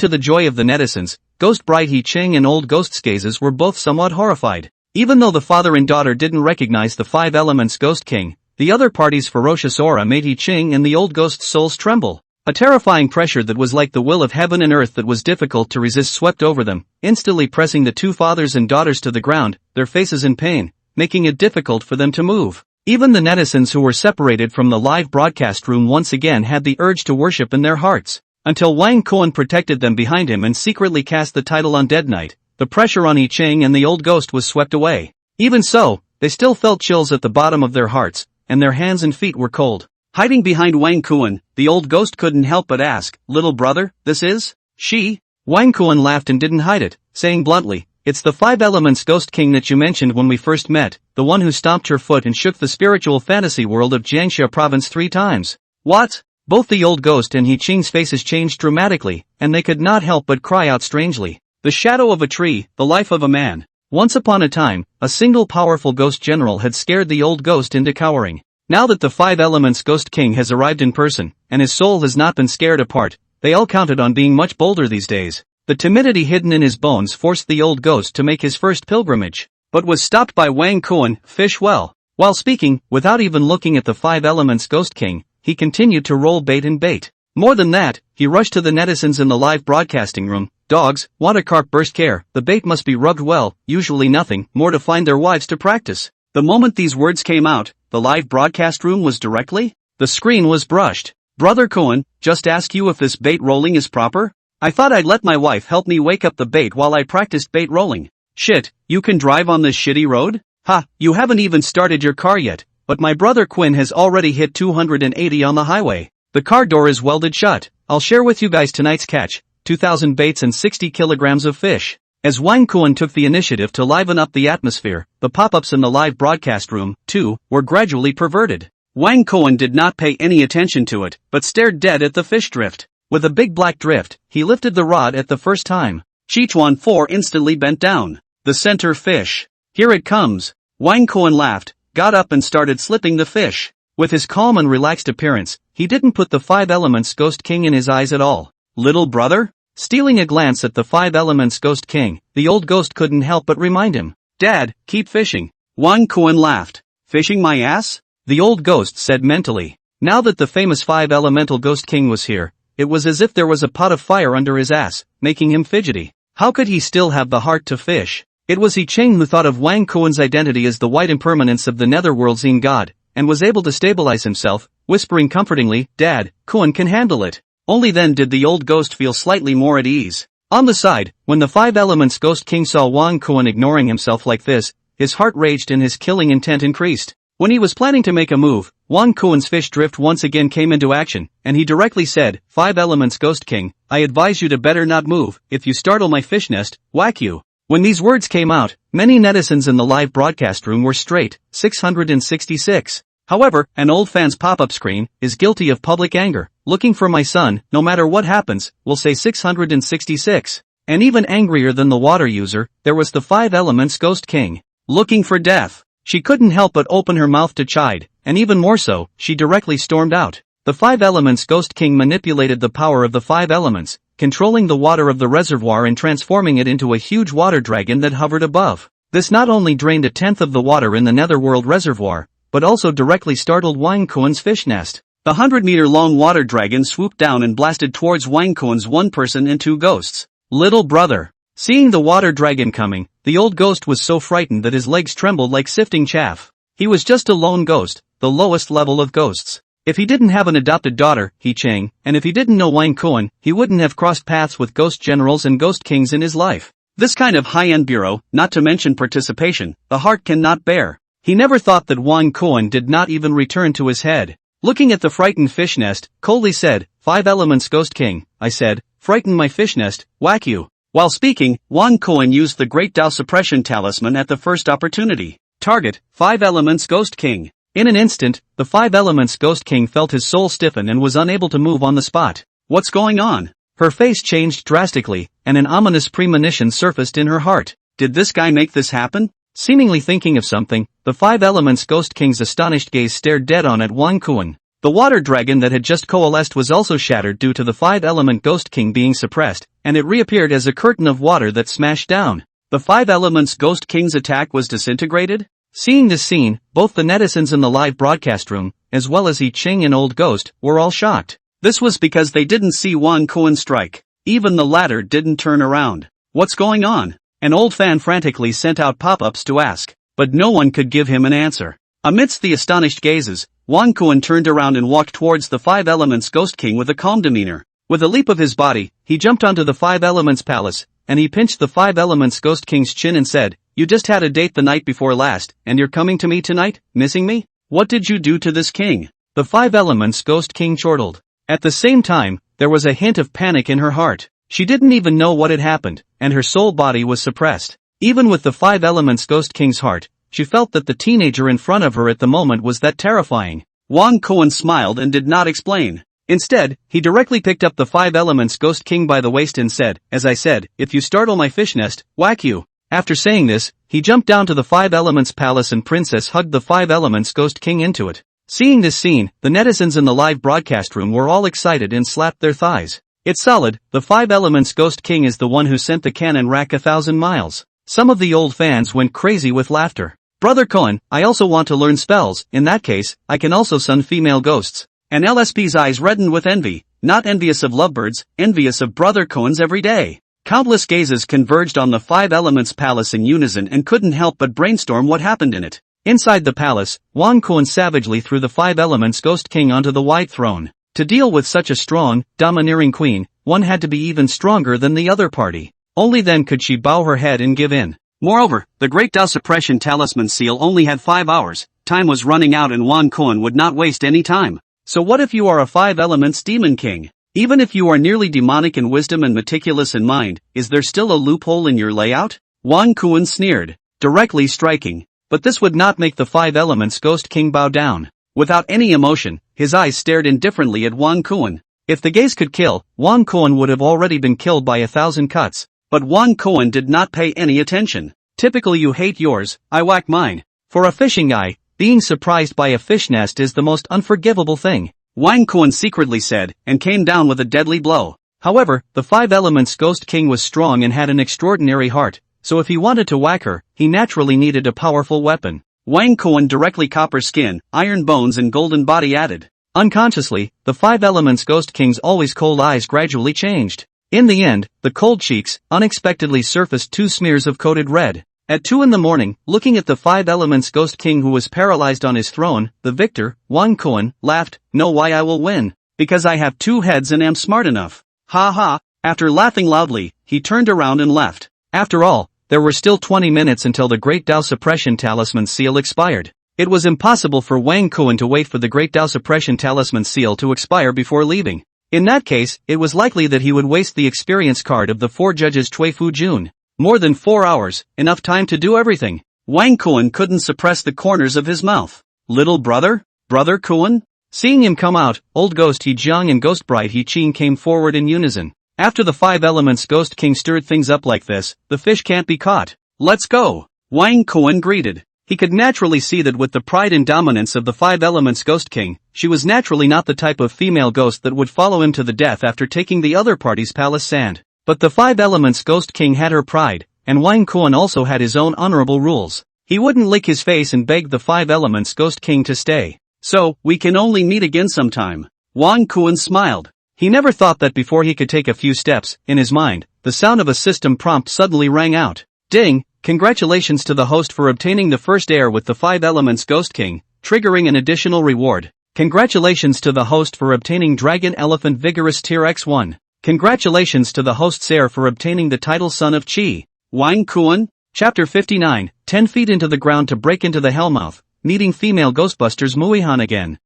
to the joy of the netizens, Ghost Bride He Ching and Old Ghost's gazes were both somewhat horrified. Even though the father and daughter didn't recognize the 5 elements Ghost King, the other party's ferocious aura made He Ching and the old ghost's souls tremble. A terrifying pressure that was like the will of heaven and earth that was difficult to resist swept over them, instantly pressing the 2 fathers and daughters to the ground, their faces in pain, making it difficult for them to move. Even the netizens who were separated from the live broadcast room once again had the urge to worship in their hearts. Until Wang Kuan protected them behind him and secretly cast the title on Dead Knight, the pressure on I Ching and the old ghost was swept away. Even so, they still felt chills at the bottom of their hearts, and their hands and feet were cold. Hiding behind Wang Kuan, the old ghost couldn't help but ask, "Little brother, this is she?" Wang Kuan laughed and didn't hide it, saying bluntly, "It's the 5 elements Ghost King that you mentioned when we first met, the one who stomped her foot and shook the spiritual fantasy world of Jiangxia province 3 times. What? Both the old ghost and He Ching's faces changed dramatically, and they could not help but cry out strangely. The shadow of a tree, the life of a man. Once upon a time, a single powerful ghost general had scared the old ghost into cowering. Now that the 5 elements Ghost King has arrived in person, and his soul has not been scared apart, they all counted on being much bolder these days. The timidity hidden in his bones forced the old ghost to make his first pilgrimage, but was stopped by Wang Kuan, fish well. While speaking, without even looking at the 5 elements Ghost King, he continued to roll bait and bait. More than that, he rushed to the netizens in the live broadcasting room. "Dogs, want a carp burst care, the bait must be rubbed well, usually nothing more to find their wives to practice." The moment these words came out, the live broadcast room was directly, the screen was brushed. "Brother Kuan, just ask you if this bait rolling is proper? I thought I'd let my wife help me wake up the bait while I practiced bait rolling. Shit, you can drive on this shitty road? Ha, you haven't even started your car yet, but my brother Quinn has already hit 280 on the highway. The car door is welded shut. I'll share with you guys tonight's catch, 2,000 baits and 60 kilograms of fish." As Wang Kuan took the initiative to liven up the atmosphere, the pop-ups in the live broadcast room, too, were gradually perverted. Wang Kuan did not pay any attention to it, but stared dead at the fish drift. With a big black drift, he lifted the rod at the first time. Chichuan 4 instantly bent down. The center fish. "Here it comes." Wang Kuan laughed, got up and started slipping the fish. With his calm and relaxed appearance, he didn't put the 5 elements Ghost King in his eyes at all. "Little brother?" Stealing a glance at the 5 elements Ghost King, the old ghost couldn't help but remind him. "Dad, keep fishing." Wang Kuan laughed. "Fishing my ass?" the old ghost said mentally. Now that the famous 5 elemental Ghost King was here, it was as if there was a pot of fire under his ass, making him fidgety. How could he still have the heart to fish? It was He Ching who thought of Wang Kuan's identity as the white impermanence of the netherworld Zine god, and was able to stabilize himself, whispering comfortingly, "Dad, Kuan can handle it." Only then did the old ghost feel slightly more at ease. On the side, when the 5 elements Ghost King saw Wang Kuan ignoring himself like this, his heart raged and his killing intent increased. When he was planning to make a move, Wang Kuan's fish drift once again came into action, and he directly said, "5 elements Ghost King, I advise you to better not move, if you startle my fish nest, whack you." When these words came out, many netizens in the live broadcast room were straight, 666. However, an old fan's pop-up screen is guilty of public anger. "Looking for my son, no matter what happens," will say 666. And even angrier than the water user, there was the 5 elements Ghost King. "Looking for death." She couldn't help but open her mouth to chide, and even more so, she directly stormed out. The 5 elements Ghost King manipulated the power of the 5 elements, controlling the water of the reservoir and transforming it into a huge water dragon that hovered above. This not only drained a tenth of the water in the netherworld reservoir, but also directly startled Wang Kuan's fish nest. The 100-meter-long water dragon swooped down and blasted towards Wang Kuan's 1 person and 2 ghosts. "Little brother." Seeing the water dragon coming, the old ghost was so frightened that his legs trembled like sifting chaff. He was just a lone ghost, the lowest level of ghosts. If he didn't have an adopted daughter, he Chang, and if he didn't know Wang Kuan, he wouldn't have crossed paths with ghost generals and ghost kings in his life. This kind of high-end bureau, not to mention participation, the heart cannot bear. He never thought that Wang Kuan did not even return to his head. Looking at the frightened fish nest, coldly said, 5 elements Ghost King, I said, frighten my fish nest, whack you. While speaking, Wang Kuan used the Great Dao Suppression Talisman at the first opportunity. Target, 5 elements Ghost King. In an instant, the 5 elements Ghost King felt his soul stiffen and was unable to move on the spot. What's going on? Her face changed drastically, and an ominous premonition surfaced in her heart. Did this guy make this happen? Seemingly thinking of something, the 5 elements Ghost King's astonished gaze stared dead on at Wang Kuan. The water dragon that had just coalesced was also shattered due to the 5-element Ghost King being suppressed, and it reappeared as a curtain of water that smashed down. The 5 elements Ghost King's attack was disintegrated? Seeing this scene, both the netizens in the live broadcast room, as well as Yi Ching and Old Ghost, were all shocked. This was because they didn't see Wang Kuan strike. Even the latter didn't turn around. What's going on? An old fan frantically sent out pop-ups to ask, but no one could give him an answer. Amidst the astonished gazes, Wang Kuan turned around and walked towards the 5 elements Ghost King with a calm demeanor. With a leap of his body, he jumped onto the 5 elements palace, and he pinched the 5 elements Ghost King's chin and said, you just had a date the night before last, and you're coming to me tonight, missing me? What did you do to this king? The 5 elements Ghost King chortled. At the same time, there was a hint of panic in her heart. She didn't even know what had happened, and her soul body was suppressed. Even with the 5 elements Ghost King's heart, she felt that the teenager in front of her at the moment was that terrifying. Wang Kuan smiled and did not explain. Instead, he directly picked up the 5 elements Ghost King by the waist and said, as I said, if you startle my fish nest, whack you. After saying this, he jumped down to the 5 elements palace and Princess hugged the 5 elements Ghost King into it. Seeing this scene, the netizens in the live broadcast room were all excited and slapped their thighs. It's solid, the 5 elements Ghost King is the one who sent the cannon rack 1,000 miles. Some of the old fans went crazy with laughter. Brother Cohen, I also want to learn spells, in that case, I can also summon female ghosts. And LSP's eyes reddened with envy, not envious of lovebirds, envious of Brother Cohen's every day. Countless gazes converged on the 5 elements palace in unison and couldn't help but brainstorm what happened in it. Inside the palace, Wang Kuan savagely threw the 5 elements Ghost King onto the white throne. To deal with such a strong, domineering queen, one had to be even stronger than the other party. Only then could she bow her head and give in. Moreover, the Great Dao Suppression Talisman seal only had 5 hours, time was running out and Wang Kuan would not waste any time. So what if you are a 5 elements demon king? Even if you are nearly demonic in wisdom and meticulous in mind, is there still a loophole in your layout? Wang Kuan sneered, directly striking. But this would not make the 5 elements Ghost King bow down. Without any emotion, his eyes stared indifferently at Wang Kuan. If the gaze could kill, Wang Kuan would have already been killed by 1,000 cuts. But Wang Kuan did not pay any attention. Typically you hate yours, I whack mine. For a fishing guy, being surprised by a fish nest is the most unforgivable thing. Wang Kuan secretly said, and came down with a deadly blow. However, the 5 elements Ghost King was strong and had an extraordinary heart, so if he wanted to whack her, he naturally needed a powerful weapon. Wang Kuan directly copper skin, iron bones and golden body added. Unconsciously, the 5 elements Ghost King's always cold eyes gradually changed. In the end, the cold cheeks unexpectedly surfaced 2 smears of coated red. At 2 in the morning, looking at the 5 elements Ghost King who was paralyzed on his throne, the victor, Wang Kuan, laughed, know why I will win? Because I have 2 heads and am smart enough. Ha ha. After laughing loudly, he turned around and left. After all, there were still 20 minutes until the Great Dao Suppression Talisman seal expired. It was impossible for Wang Kuan to wait for the Great Dao Suppression Talisman seal to expire before leaving. In that case, it was likely that he would waste the experience card of the 4 judges Cui Fu Jun. More than 4 hours, enough time to do everything. Wang Kuan couldn't suppress the corners of his mouth. Little brother? Brother Kuan? Seeing him come out, Old Ghost He Jiang and Ghost Bride He Qing came forward in unison. After the 5 elements Ghost King stirred things up like this, the fish can't be caught. Let's go! Wang Kuan greeted. He could naturally see that with the pride and dominance of the 5 elements Ghost King, she was naturally not the type of female ghost that would follow him to the death after taking the other party's palace sand. But the 5 elements Ghost King had her pride, and Wang Kuan also had his own honorable rules. He wouldn't lick his face and beg the 5 elements Ghost King to stay. So, we can only meet again sometime. Wang Kuan smiled. He never thought that before he could take a few steps, in his mind, the sound of a system prompt suddenly rang out. Ding! Congratulations to the host for obtaining the first air with the 5 elements Ghost King, triggering an additional reward. Congratulations to the host for obtaining Dragon Elephant Vigorous Tier X1. Congratulations to the host Sair for obtaining the title Son of Chi. Wang Kuan. Chapter 59, 10 feet into the ground to break into the Hellmouth, meeting female Ghostbusters Muihan again.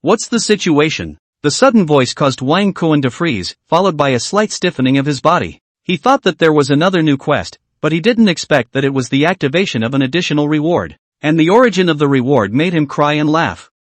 What's the situation? The sudden voice caused Wang Kuan to freeze, followed by a slight stiffening of his body. He thought that there was another new quest, but he didn't expect that it was the activation of an additional reward. And the origin of the reward made him cry and laugh.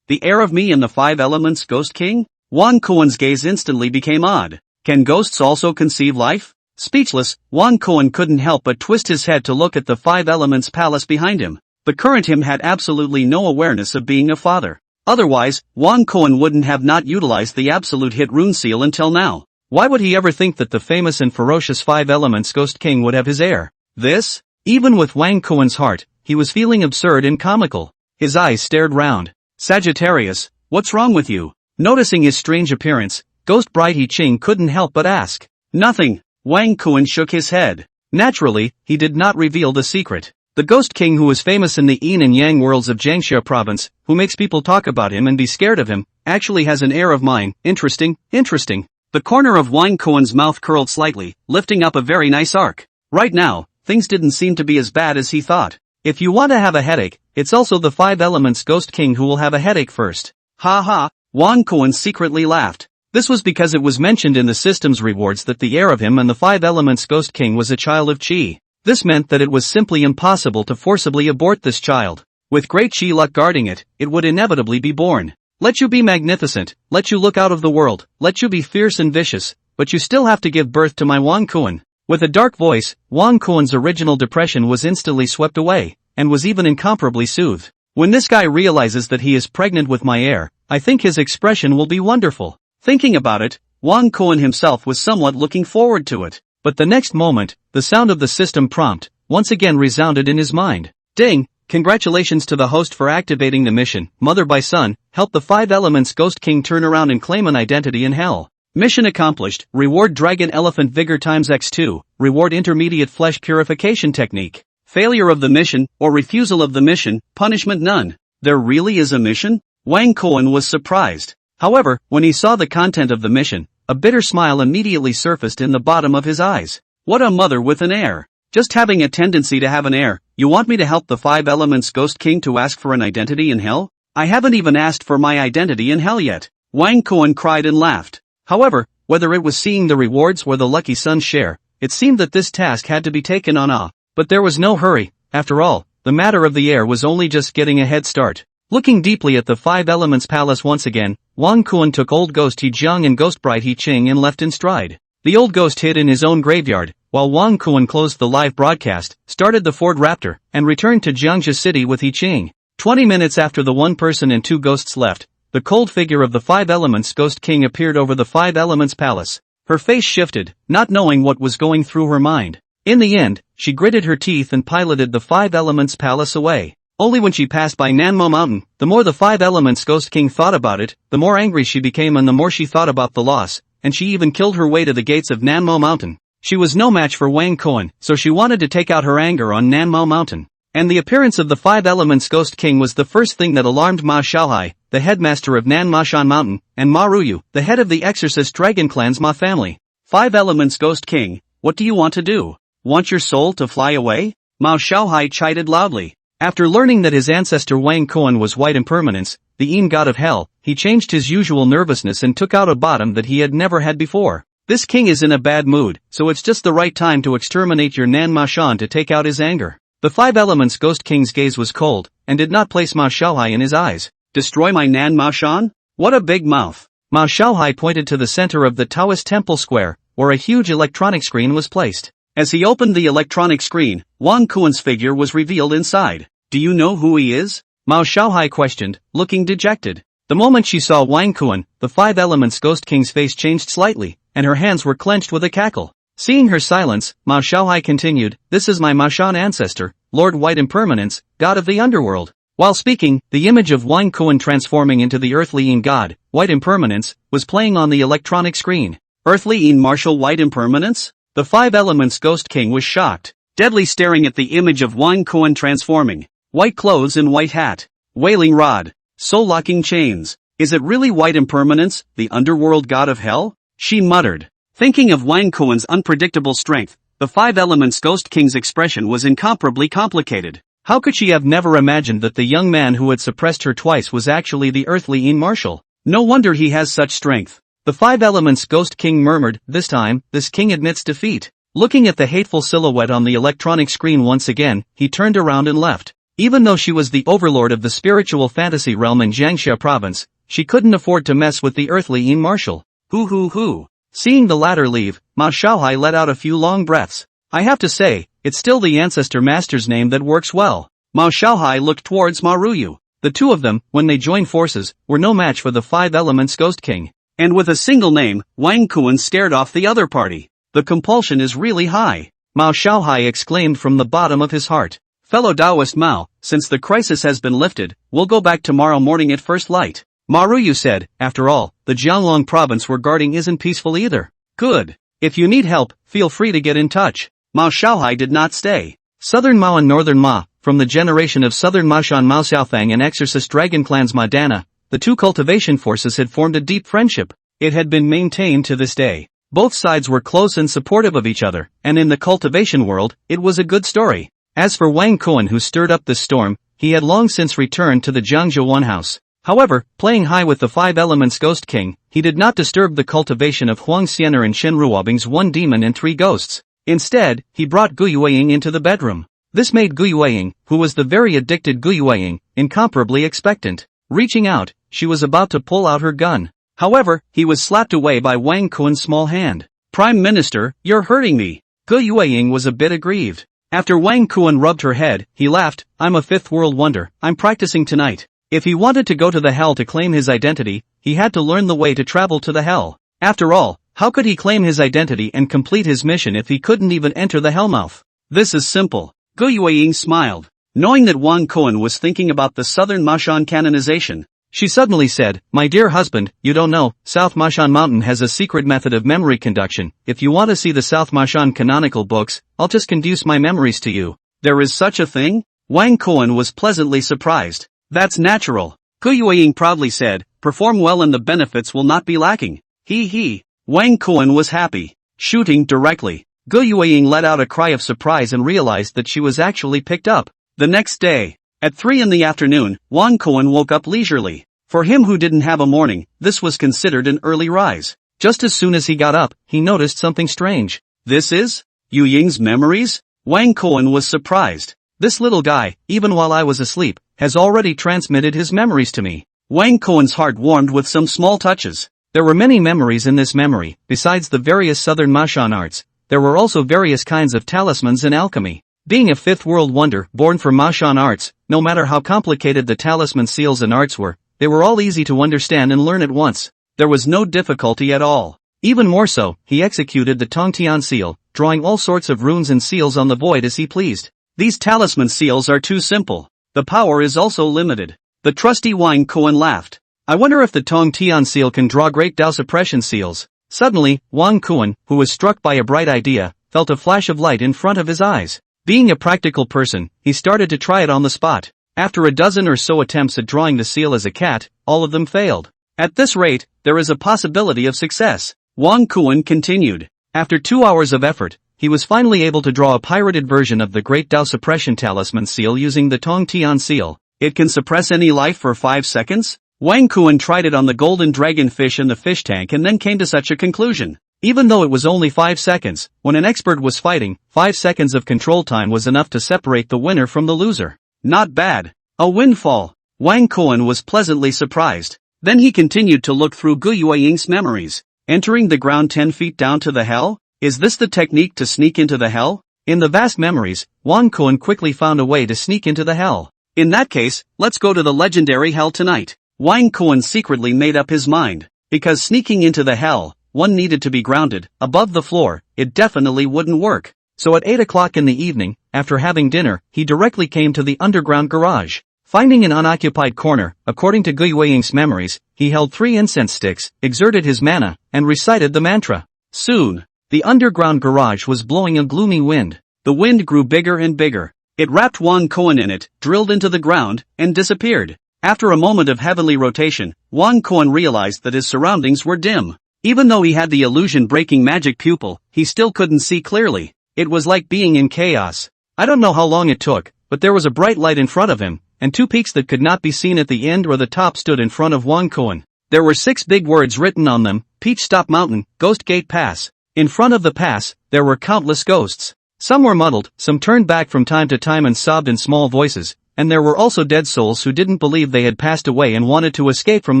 The heir of me and the 5 elements Ghost King? Wang Kuan's gaze instantly became odd. Can ghosts also conceive life? Speechless, Wang Kuan couldn't help but twist his head to look at the 5 elements palace behind him. The current him had absolutely no awareness of being a father. Otherwise, Wang Kuan wouldn't have not utilized the absolute hit rune seal until now. Why would he ever think that the famous and ferocious 5 elements Ghost King would have his heir? This? Even with Wang Kuan's heart, he was feeling absurd and comical. His eyes stared round. Sagittarius, what's wrong with you? Noticing his strange appearance, Ghost Bride He Ching couldn't help but ask. Nothing. Wang Kuan shook his head. Naturally, he did not reveal the secret. The Ghost King, who is famous in the Yin and Yang worlds of Jiangxia province, who makes people talk about him and be scared of him, actually has an heir of mine. Interesting. The corner of Wang Kuan's mouth curled slightly, lifting up a very nice arc. Right now, things didn't seem to be as bad as he thought. If you want to have a headache, it's also the 5 elements Ghost King who will have a headache first. Ha ha, Wang Kuan secretly laughed. This was because it was mentioned in the system's rewards that the heir of him and the 5 elements Ghost King was a child of Qi. This meant that it was simply impossible to forcibly abort this child. With great Qi luck guarding it, it would inevitably be born. Let you be magnificent, let you look out of the world, let you be fierce and vicious, but you still have to give birth to my Wang Kuan. With a dark voice, Wang Kuan's original depression was instantly swept away, and was even incomparably soothed. When this guy realizes that he is pregnant with my heir, I think his expression will be wonderful. Thinking about it, Wang Kuan himself was somewhat looking forward to it. But the next moment, the sound of the system prompt, once again resounded in his mind. Ding! Congratulations to the host for activating the mission, Mother by Son, help the 5 elements Ghost King turn around and claim an identity in hell. Mission accomplished, reward Dragon Elephant Vigor times X2, reward Intermediate Flesh Purification Technique. Failure of the mission, or refusal of the mission, punishment none. There really is a mission? Wang Kuan was surprised. However, when he saw the content of the mission, a bitter smile immediately surfaced in the bottom of his eyes. What a mother with an heir. Just having a tendency to have an heir, you want me to help the 5 elements Ghost King to ask for an identity in hell? I haven't even asked for my identity in hell yet. Wang Kuan cried and laughed. However, whether it was seeing the rewards or the lucky son's share, it seemed that this task had to be taken on. But there was no hurry. After all, the matter of the heir was only just getting a head start. Looking deeply at the 5 elements palace once again, Wang Kuan took Old Ghost He Jiang and Ghost Bride He Ching and left in stride. The old ghost hid in his own graveyard, while Wang Kuan closed the live broadcast, started the Ford Raptor, and returned to Jiangxia City with He Ching. 20 minutes after the 1 person and 2 ghosts left, the cold figure of the 5 elements Ghost King appeared over the 5 elements palace. Her face shifted, not knowing what was going through her mind. In the end, she gritted her teeth and piloted the 5 elements palace away. Only when she passed by Nanmo Mountain, the more the 5 elements Ghost King thought about it, the more angry she became and the more she thought about the loss, and she even killed her way to the gates of Nanmo Mountain. She was no match for Wang Kuan, so she wanted to take out her anger on Nanmo Mountain. And the appearance of the 5 elements Ghost King was the first thing that alarmed Ma Xiaohai, the headmaster of Nanmashan Mountain, and Ma Ruyu, the head of the Exorcist Dragon Clan's Ma family. 5 elements Ghost King, what do you want to do? Want your soul to fly away? Ma Xiaohai chided loudly. After learning that his ancestor Wang Kuan was white impermanence, the Yin god of hell, he changed his usual nervousness and took out a bottom that he had never had before. This king is in a bad mood, so it's just the right time to exterminate your Nan Ma Shan to take out his anger. The 5 elements Ghost King's gaze was cold, and did not place Ma Xiaohai in his eyes. Destroy my Nan Ma Shan? What a big mouth. Ma Xiaohai pointed to the center of the Taoist temple square, where a huge electronic screen was placed. As he opened the electronic screen, Wang Kuan's figure was revealed inside. Do you know who he is? Ma Xiaohai questioned, looking dejected. The moment she saw Wang Kuan, the 5 elements Ghost King's face changed slightly, and her hands were clenched with a cackle. Seeing her silence, Ma Xiaohai continued, this is my Ma Shan ancestor, Lord White Impermanence, god of the underworld. While speaking, the image of Wang Kuan transforming into the earthly Yin god, White Impermanence, was playing on the electronic screen. Earthly Yin Martial White Impermanence? The 5 elements Ghost King was shocked, deadly staring at the image of Wang Kuan transforming. White clothes and white hat. Wailing rod. soul locking chains. Is it really white impermanence, the underworld god of hell? She muttered. Thinking of Wang Kuan's unpredictable strength, the Five Elements Ghost King's expression was incomparably complicated. How could she have never imagined that the young man who had suppressed her twice was actually the earthly Ian Marshall? No wonder he has such strength. The Five Elements Ghost King murmured, this time, this king admits defeat. Looking at the hateful silhouette on the electronic screen once again, he turned around and left. Even though she was the overlord of the spiritual fantasy realm in Jiangxia province, she couldn't afford to mess with the earthly Ian Marshall. Hoo. Seeing the latter leave, Ma Xiaohai let out a few long breaths. I have to say, it's still the ancestor master's name that works well. Ma Xiaohai looked towards Ma Ruyu. The two of them, when they joined forces, were no match for the Five Elements Ghost King. And with a single name, Wang Kuan scared off the other party. The compulsion is really high. Mao Xiaohai exclaimed from the bottom of his heart. Fellow Taoist Mao, since the crisis has been lifted, we'll go back tomorrow morning at first light. Ma Ruyu said, after all, the Jianglong province we're guarding isn't peaceful either. Good. If you need help, feel free to get in touch. Mao Xiaohai did not stay. Southern Mao and Northern Ma, from the generation of Southern Mashan Mao Xiaothang and Exorcist Dragon Clan's Ma Dana, the two cultivation forces had formed a deep friendship. It had been maintained to this day. Both sides were close and supportive of each other, and in the cultivation world, it was a good story. As for Wang Kuan who stirred up this storm, he had long since returned to the Jiangzhou house. However, playing high with the Five Elements Ghost King, he did not disturb the cultivation of Huang Xianer and Shen Ruobing's one demon and three ghosts. Instead, he brought Gu Yueying into the bedroom. This made Gu Yueying, who was the very addicted Gu Yueying, incomparably expectant. Reaching out, she was about to pull out her gun. However, he was slapped away by Wang Kuan's small hand. Prime Minister, you're hurting me. Gu Yueying was a bit aggrieved. After Wang Kuan rubbed her head, he laughed, I'm a fifth world wonder, I'm practicing tonight. If he wanted to go to the hell to claim his identity, he had to learn the way to travel to the hell. After all, how could he claim his identity and complete his mission if he couldn't even enter the hellmouth? This is simple. Gu Yueying smiled. Knowing that Wang Kuan was thinking about the Southern Mashan canonization, she suddenly said, my dear husband, you don't know, South Mashan Mountain has a secret method of memory conduction. If you want to see the South Mashan canonical books, I'll just conduce my memories to you. There is such a thing? Wang Kuan was pleasantly surprised. That's natural. Gu Yueying proudly said, perform well and the benefits will not be lacking. He. Wang Kuan was happy. Shooting directly. Gu Yueying let out a cry of surprise and realized that she was actually picked up. The next day, at 3 in the afternoon, Wang Kuan woke up leisurely. For him who didn't have a morning, this was considered an early rise. Just as soon as he got up, he noticed something strange. This is Yu Ying's memories? Wang Kuan was surprised. This little guy, even while I was asleep, has already transmitted his memories to me. Wang Kuan's heart warmed with some small touches. There were many memories in this memory. Besides the various Southern Mashan arts, there were also various kinds of talismans and alchemy. Being a fifth world wonder born from Mashan arts, no matter how complicated the talisman seals and arts were, they were all easy to understand and learn at once. There was no difficulty at all. Even more so, he executed the Tongtian seal, drawing all sorts of runes and seals on the void as he pleased. These talisman seals are too simple. The power is also limited. The trusty Wang Kuan laughed. I wonder if the Tongtian seal can draw great Dao suppression seals. Suddenly, Wang Kuan, who was struck by a bright idea, felt a flash of light in front of his eyes. Being a practical person, he started to try it on the spot. After a dozen or so attempts at drawing the seal as a cat, all of them failed. At this rate, there is a possibility of success. Wang Kuan continued. After 2 hours of effort, he was finally able to draw a pirated version of the Great Dao Suppression Talisman seal using the Tongtian seal. It can suppress any life for 5 seconds? Wang Kuan tried it on the golden dragon fish in the fish tank and then came to such a conclusion. Even though it was only 5 seconds, when an expert was fighting, 5 seconds of control time was enough to separate the winner from the loser. Not bad. A windfall. Wang Kuan was pleasantly surprised. Then he continued to look through Gu Yueying's memories. Entering the ground 10 feet down to the hell? Is this the technique to sneak into the hell? In the vast memories, Wang Kuan quickly found a way to sneak into the hell. In that case, let's go to the legendary hell tonight. Wang Kuan secretly made up his mind. Because sneaking into the hell, one needed to be grounded, above the floor, it definitely wouldn't work. So at 8 o'clock in the evening, after having dinner, he directly came to the underground garage. Finding an unoccupied corner, according to Gu Yueying's memories, he held 3 incense sticks, exerted his mana, and recited the mantra. Soon, the underground garage was blowing a gloomy wind. The wind grew bigger and bigger. It wrapped Wang Kuan in it, drilled into the ground, and disappeared. After a moment of heavenly rotation, Wang Kuan realized that his surroundings were dim. Even though he had the illusion-breaking magic pupil, he still couldn't see clearly. It was like being in chaos. I don't know how long it took, but there was a bright light in front of him, and two peaks that could not be seen at the end or the top stood in front of Wang Kuan. There were 6 big words written on them: Peach Stop Mountain, Ghost Gate Pass. In front of the pass, there were countless ghosts. Some were muddled, some turned back from time to time and sobbed in small voices, and there were also dead souls who didn't believe they had passed away and wanted to escape from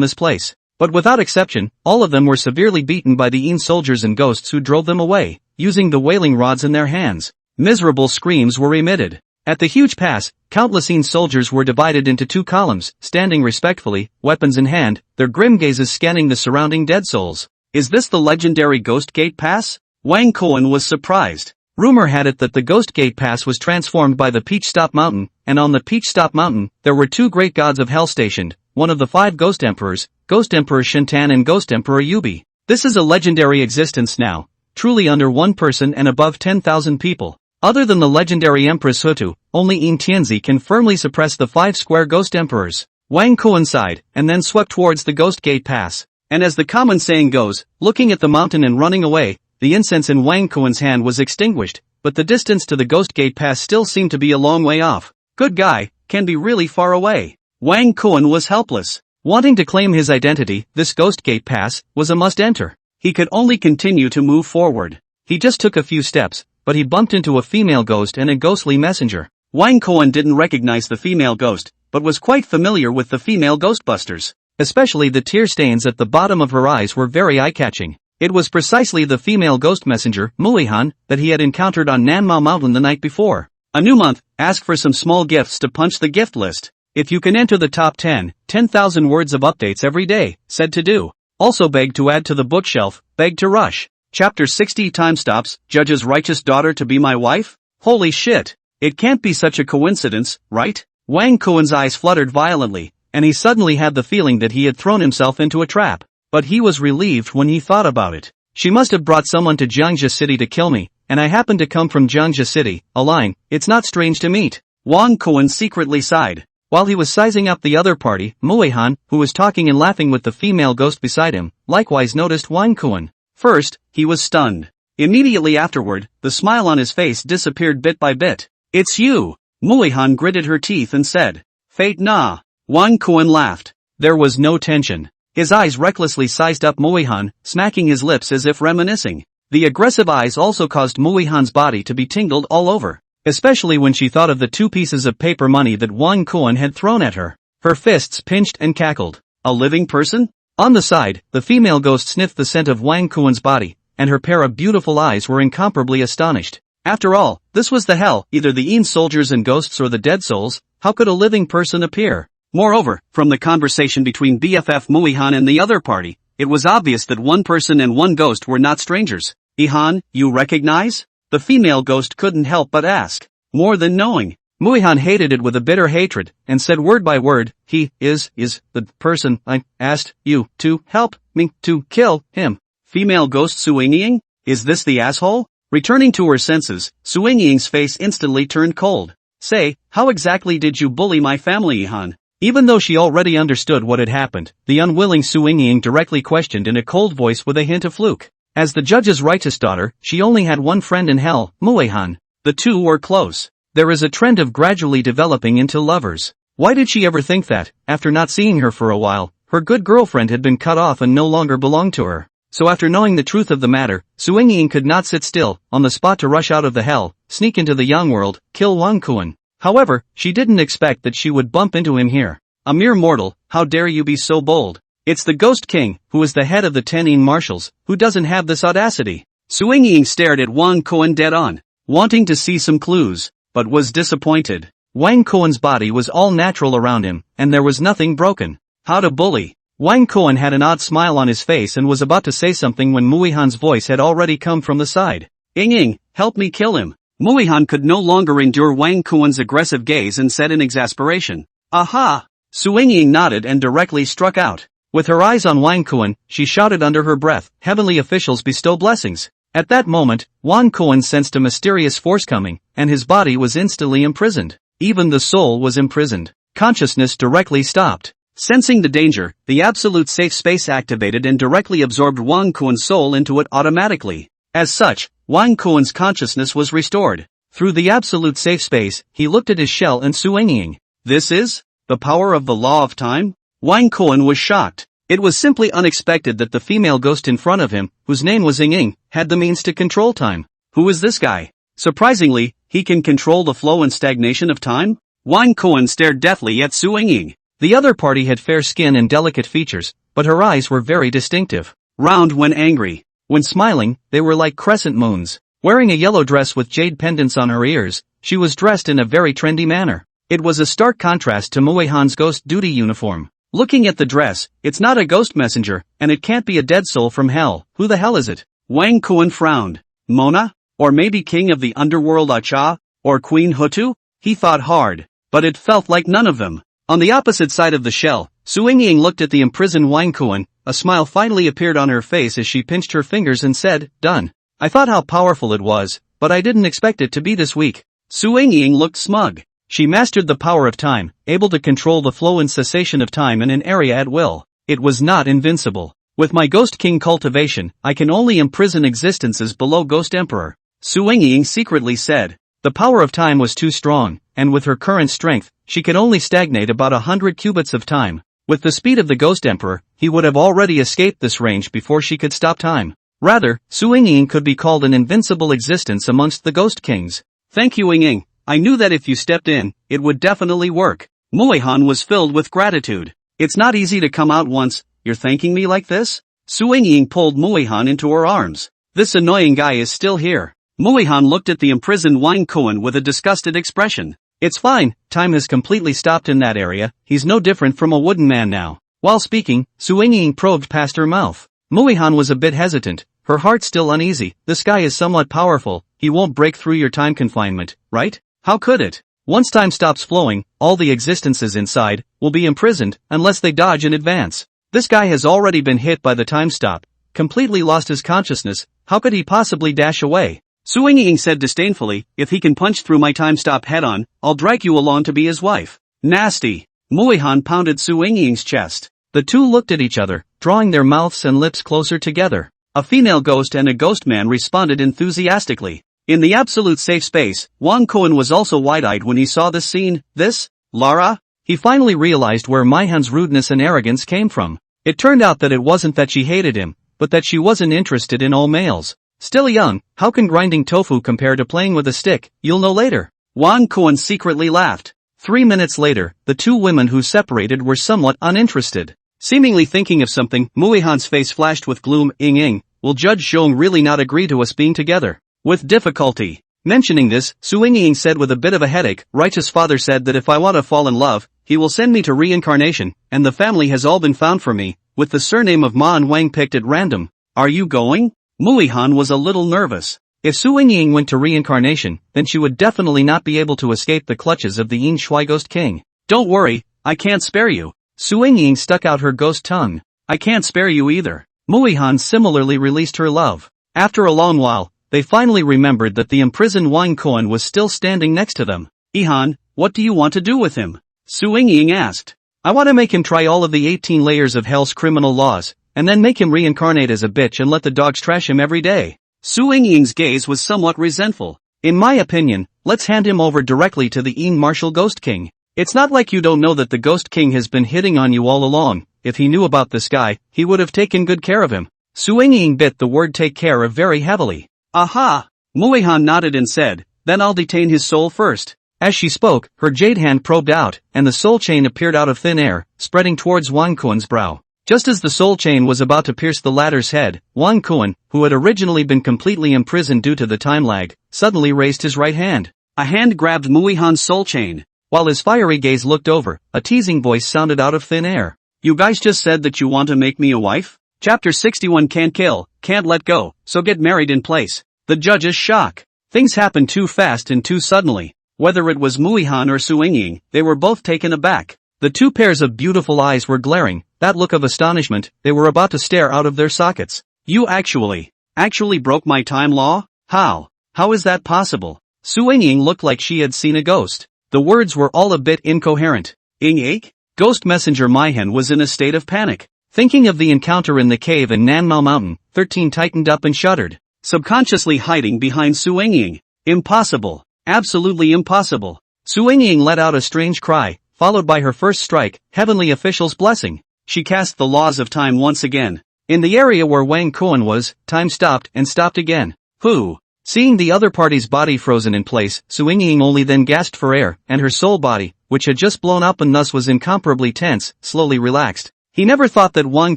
this place. But without exception, all of them were severely beaten by the soldiers and ghosts who drove them away, using the wailing rods in their hands. Miserable screams were emitted. At the huge pass, countless soldiers were divided into 2 columns, standing respectfully, weapons in hand, their grim gazes scanning the surrounding dead souls. Is this the legendary Ghost Gate Pass? Wang Kuan was surprised. Rumor had it that the Ghost Gate Pass was transformed by the Peach Stop Mountain, and on the Peach Stop Mountain, there were 2 great gods of hell stationed, one of the 5 Ghost Emperors, Ghost Emperor Shintan and Ghost Emperor Yubi. This is a legendary existence now, truly under 1 person and above 10,000 people. Other than the legendary Empress Hutu, only Tianzi can firmly suppress the 5 square Ghost Emperors. Wang Kuan sighed, and then swept towards the Ghost Gate Pass. And as the common saying goes, looking at the mountain and running away, the incense in Wang Kuan's hand was extinguished, but the distance to the Ghost Gate Pass still seemed to be a long way off. Good guy, can be really far away. Wang Kuan was helpless. Wanting to claim his identity, this Ghost Gate Pass was a must-enter. He could only continue to move forward. He just took a few steps, but he bumped into a female ghost and a ghostly messenger. Wang Kuan didn't recognize the female ghost, but was quite familiar with the female ghostbusters. Especially the tear stains at the bottom of her eyes were very eye-catching. It was precisely the female ghost messenger, Muihan, that he had encountered on Nanmao Mountain the night before. A new month, ask for some small gifts to punch the gift list. If you can enter the top 10,000 words of updates every day, said to do. Also beg to add to the bookshelf, beg to rush. Chapter 60 Time stops, Judge's righteous daughter to be my wife? Holy shit. It can't be such a coincidence, right? Wang Kuan's eyes fluttered violently, and he suddenly had the feeling that he had thrown himself into a trap. But he was relieved when he thought about it. She must have brought someone to Jiangxia City to kill me, and I happen to come from Jiangxia City, a line, it's not strange to meet. Wang Kuan secretly sighed. While he was sizing up the other party, Muihan, who was talking and laughing with the female ghost beside him, likewise noticed Wang Kuan. First, he was stunned. Immediately afterward, the smile on his face disappeared bit by bit. It's you! Muihan gritted her teeth and said. Fate nah. Wang Kuan laughed. There was no tension. His eyes recklessly sized up Muihan, smacking his lips as if reminiscing. The aggressive eyes also caused Muihan's body to be tingled all over, especially when she thought of the 2 pieces of paper money that Wang Kuan had thrown at her. Her fists pinched and cackled. A living person? On the side, the female ghost sniffed the scent of Wang Kuan's body, and her pair of beautiful eyes were incomparably astonished. After all, this was the hell, either the soldiers and ghosts or the dead souls. How could a living person appear? Moreover, from the conversation between BFF Muihan and the other party, it was obvious that 1 person and 1 ghost were not strangers. Ihan, you recognize? The female ghost couldn't help but ask. More than knowing. Muihan hated it with a bitter hatred, and said word by word, he is the person I asked you to help me to kill him. Female ghost Suingying? Is this the asshole? Returning to her senses, Suingying's face instantly turned cold. Say, how exactly did you bully my family, Ihan? Even though she already understood what had happened, the unwilling Suingying directly questioned in a cold voice with a hint of fluke. As the judge's righteous daughter, she only had 1 friend in hell, Muihan. The 2 were close. There is a trend of gradually developing into lovers. Why did she ever think that, after not seeing her for a while, her good girlfriend had been cut off and no longer belonged to her? So after knowing the truth of the matter, Suingying could not sit still, on the spot to rush out of the hell, sneak into the young world, kill Wang Kuan. However, she didn't expect that she would bump into him here. A mere mortal, how dare you be so bold? It's the Ghost King, who is the head of the 10 marshals, who doesn't have this audacity. Suingying stared at Wang Kuan dead on, wanting to see some clues, but was disappointed. Wang Kuan's body was all natural around him, and there was nothing broken. How to bully? Wang Kuan had an odd smile on his face and was about to say something when Muihan's voice had already come from the side. Ying, help me kill him. Muihan could no longer endure Wang Kuan's aggressive gaze and said in exasperation. Aha! Suingying nodded and directly struck out. With her eyes on Wang Kuan, she shouted under her breath, heavenly officials bestow blessings. At that moment, Wang Kuan sensed a mysterious force coming, and his body was instantly imprisoned. Even the soul was imprisoned. consciousness directly stopped. Sensing the danger, the absolute safe space activated and directly absorbed Wang Kuan's soul into it automatically. As such, Wang Kuan's consciousness was restored. Through the absolute safe space, he looked at his shell and Su Yingying. This is the power of the law of time? Wang Kuan was shocked. It was simply unexpected that the female ghost in front of him, whose name was Yingying, had the means to control time. Who is this guy? Surprisingly, he can control the flow and stagnation of time? Wang Kuan stared deathly at Su Yingying. The other party had fair skin and delicate features, but her eyes were very distinctive. Round when angry. When smiling, they were like crescent moons. Wearing a yellow dress with jade pendants on her ears, she was dressed in a very trendy manner. It was a stark contrast to Muihan's ghost duty uniform. Looking at the dress, it's not a ghost messenger, and it can't be a dead soul from hell. Who the hell is it? Wang Kuan frowned. Mona? Or maybe king of the underworld Acha? Or Queen Hutu? He thought hard. But it felt like none of them. On the opposite side of the shell, Su Yingying looked at the imprisoned Wang Kuan. A smile finally appeared on her face as she pinched her fingers and said, "Done. I thought how powerful it was, but I didn't expect it to be this weak." Su Yingying looked smug. She mastered the power of time, able to control the flow and cessation of time in an area at will. It was not invincible. With my Ghost King cultivation, I can only imprison existences below Ghost Emperor. Su Yingying secretly said. The power of time was too strong, and with her current strength, she could only stagnate about 100 cubits of time. With the speed of the Ghost Emperor, he would have already escaped this range before she could stop time. Rather, Su Yingying could be called an invincible existence amongst the Ghost Kings. Thank you, Yingying. I knew that if you stepped in, it would definitely work. Muihan was filled with gratitude. It's not easy to come out once. You're thanking me like this? Su Yingying pulled Muihan into her arms. This annoying guy is still here. Muihan looked at the imprisoned Wang Kuan with a disgusted expression. It's fine, time has completely stopped in that area, he's no different from a wooden man now. While speaking, Su Yingying probed past her mouth. Muihan was a bit hesitant, her heart still uneasy. This guy is somewhat powerful, he won't break through your time confinement, right? How could it? Once time stops flowing, all the existences inside will be imprisoned unless they dodge in advance. This guy has already been hit by the time stop, completely lost his consciousness, how could he possibly dash away? Su Yingying said disdainfully, if he can punch through my time stop head-on, I'll drag you along to be his wife. Nasty. Muihan pounded Su Yingying's chest. The two looked at each other, drawing their mouths and lips closer together. A female ghost and a ghost man responded enthusiastically. In the absolute safe space, Wang Kuan was also wide-eyed when he saw this scene. This? Lara? He finally realized where Muihan's rudeness and arrogance came from. It turned out that it wasn't that she hated him, but that she wasn't interested in all males. Still young, how can grinding tofu compare to playing with a stick? You'll know later. Wang Kuan secretly laughed. 3 minutes later, the two women who separated were somewhat uninterested. Seemingly thinking of something, Muihan's face flashed with gloom. Ying, will Judge Zhong really not agree to us being together? With difficulty. Mentioning this, Su Yingying said with a bit of a headache, Righteous Father said that if I want to fall in love, he will send me to reincarnation, and the family has all been found for me, with the surname of Ma and Wang picked at random. Are you going? Muihan was a little nervous. If Su Yingying went to reincarnation, then she would definitely not be able to escape the clutches of the Yin Shui Ghost King. Don't worry, I can't spare you. Su Yingying stuck out her ghost tongue. I can't spare you either. Muihan similarly released her love. After a long while, they finally remembered that the imprisoned Wang Kuan was still standing next to them. Ihan, what do you want to do with him? Su Yingying asked. I want to make him try all of the 18 layers of hell's criminal laws, and then make him reincarnate as a bitch and let the dogs trash him every day. Su Yingying's gaze was somewhat resentful. In my opinion, let's hand him over directly to the Yin Martial Ghost King. It's not like you don't know that the Ghost King has been hitting on you all along. If he knew about this guy, he would have taken good care of him. Su Yingying bit the word take care of very heavily. Aha! Muihan nodded and said, then I'll detain his soul first. As she spoke, her jade hand probed out, and the soul chain appeared out of thin air, spreading towards Wang Kuan's brow. Just as the soul chain was about to pierce the latter's head, Wang Kuan, who had originally been completely imprisoned due to the time lag, suddenly raised his right hand. A hand grabbed Muihan's soul chain. While his fiery gaze looked over, a teasing voice sounded out of thin air. You guys just said that you want to make me a wife? Chapter 61 Can't kill, can't let go, so get married in place. The judge's shock. Things happened too fast and too suddenly. Whether it was Muihan or Su Yingying, they were both taken aback. The two pairs of beautiful eyes were glaring, that look of astonishment, they were about to stare out of their sockets. You actually broke my time law? How? How is that possible? Su Yingying looked like she had seen a ghost. The words were all a bit incoherent. Ing? Ghost messenger Myhan was in a state of panic. Thinking of the encounter in the cave in Nanmao Mountain, 13 tightened up and shuddered. Subconsciously hiding behind Suing. Impossible. Absolutely impossible. Suing let out a strange cry, followed by her first strike, heavenly official's blessing. She cast the laws of time once again. In the area where Wang Kuan was, time stopped and stopped again. Who? Seeing the other party's body frozen in place, Suing only then gasped for air, and her soul body, which had just blown up and thus was incomparably tense, slowly relaxed. He never thought that Wang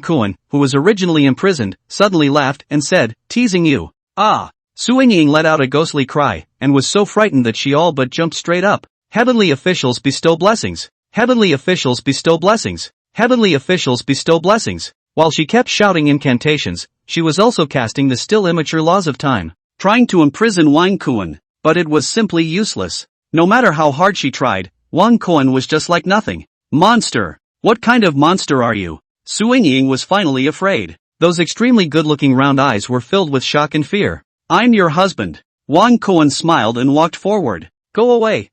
Kuan, who was originally imprisoned, suddenly laughed and said, "Teasing you." Ah! Suing let out a ghostly cry, and was so frightened that she all but jumped straight up. Heavenly officials bestow blessings. Heavenly officials bestow blessings. Heavenly officials bestow blessings. While she kept shouting incantations, she was also casting the still immature laws of time, trying to imprison Wang Kuan, but it was simply useless. No matter how hard she tried, Wang Kuan was just like nothing. Monster! What kind of monster are you? Suing was finally afraid. Those extremely good-looking round eyes were filled with shock and fear. "I'm your husband." Wang Kuan smiled and walked forward. Go away,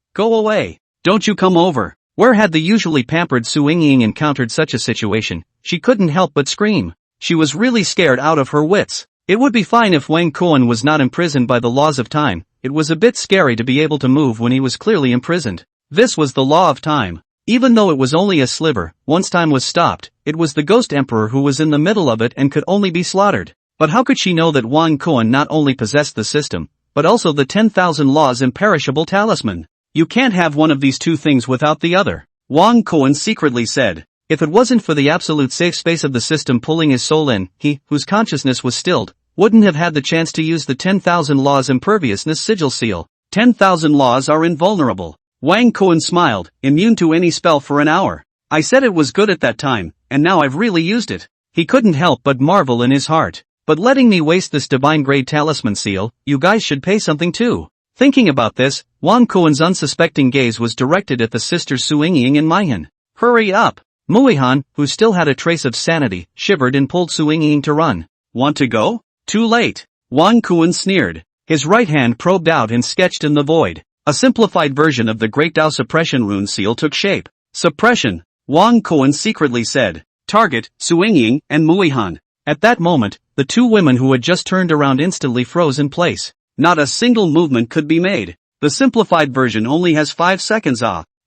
don't you come over." Where had the usually pampered Suing encountered such a situation, she couldn't help but scream. She was really scared out of her wits. It would be fine if Wang Kuan was not imprisoned by the laws of time. It was a bit scary to be able to move when he was clearly imprisoned. This was the law of time. Even though it was only a sliver, once time was stopped, it was the Ghost Emperor who was in the middle of it and could only be slaughtered. But how could she know that Wang Kuan not only possessed the system, but also the 10,000 laws imperishable talisman? You can't have one of these two things without the other. Wang Kuan secretly said. If it wasn't for the absolute safe space of the system pulling his soul in, he, whose consciousness was stilled, wouldn't have had the chance to use the 10,000 laws imperviousness sigil seal. 10,000 laws are invulnerable. Wang Kuan smiled, immune to any spell for an hour. I said it was good at that time, and now I've really used it. He couldn't help but marvel in his heart. But letting me waste this divine-grade talisman seal, you guys should pay something too. Thinking about this, Wang Kuan's unsuspecting gaze was directed at the sisters Suing and Myhan. Hurry up! Muihan, who still had a trace of sanity, shivered and pulled Suing to run. Want to go? Too late. Wang Kuan sneered. His right hand probed out and sketched in the void. A simplified version of the Great Dao Suppression rune seal took shape. Suppression, Wang Kuan secretly said. Target, Suing and Muihan. At that moment, the two women who had just turned around instantly froze in place. Not a single movement could be made. The simplified version only has 5 seconds.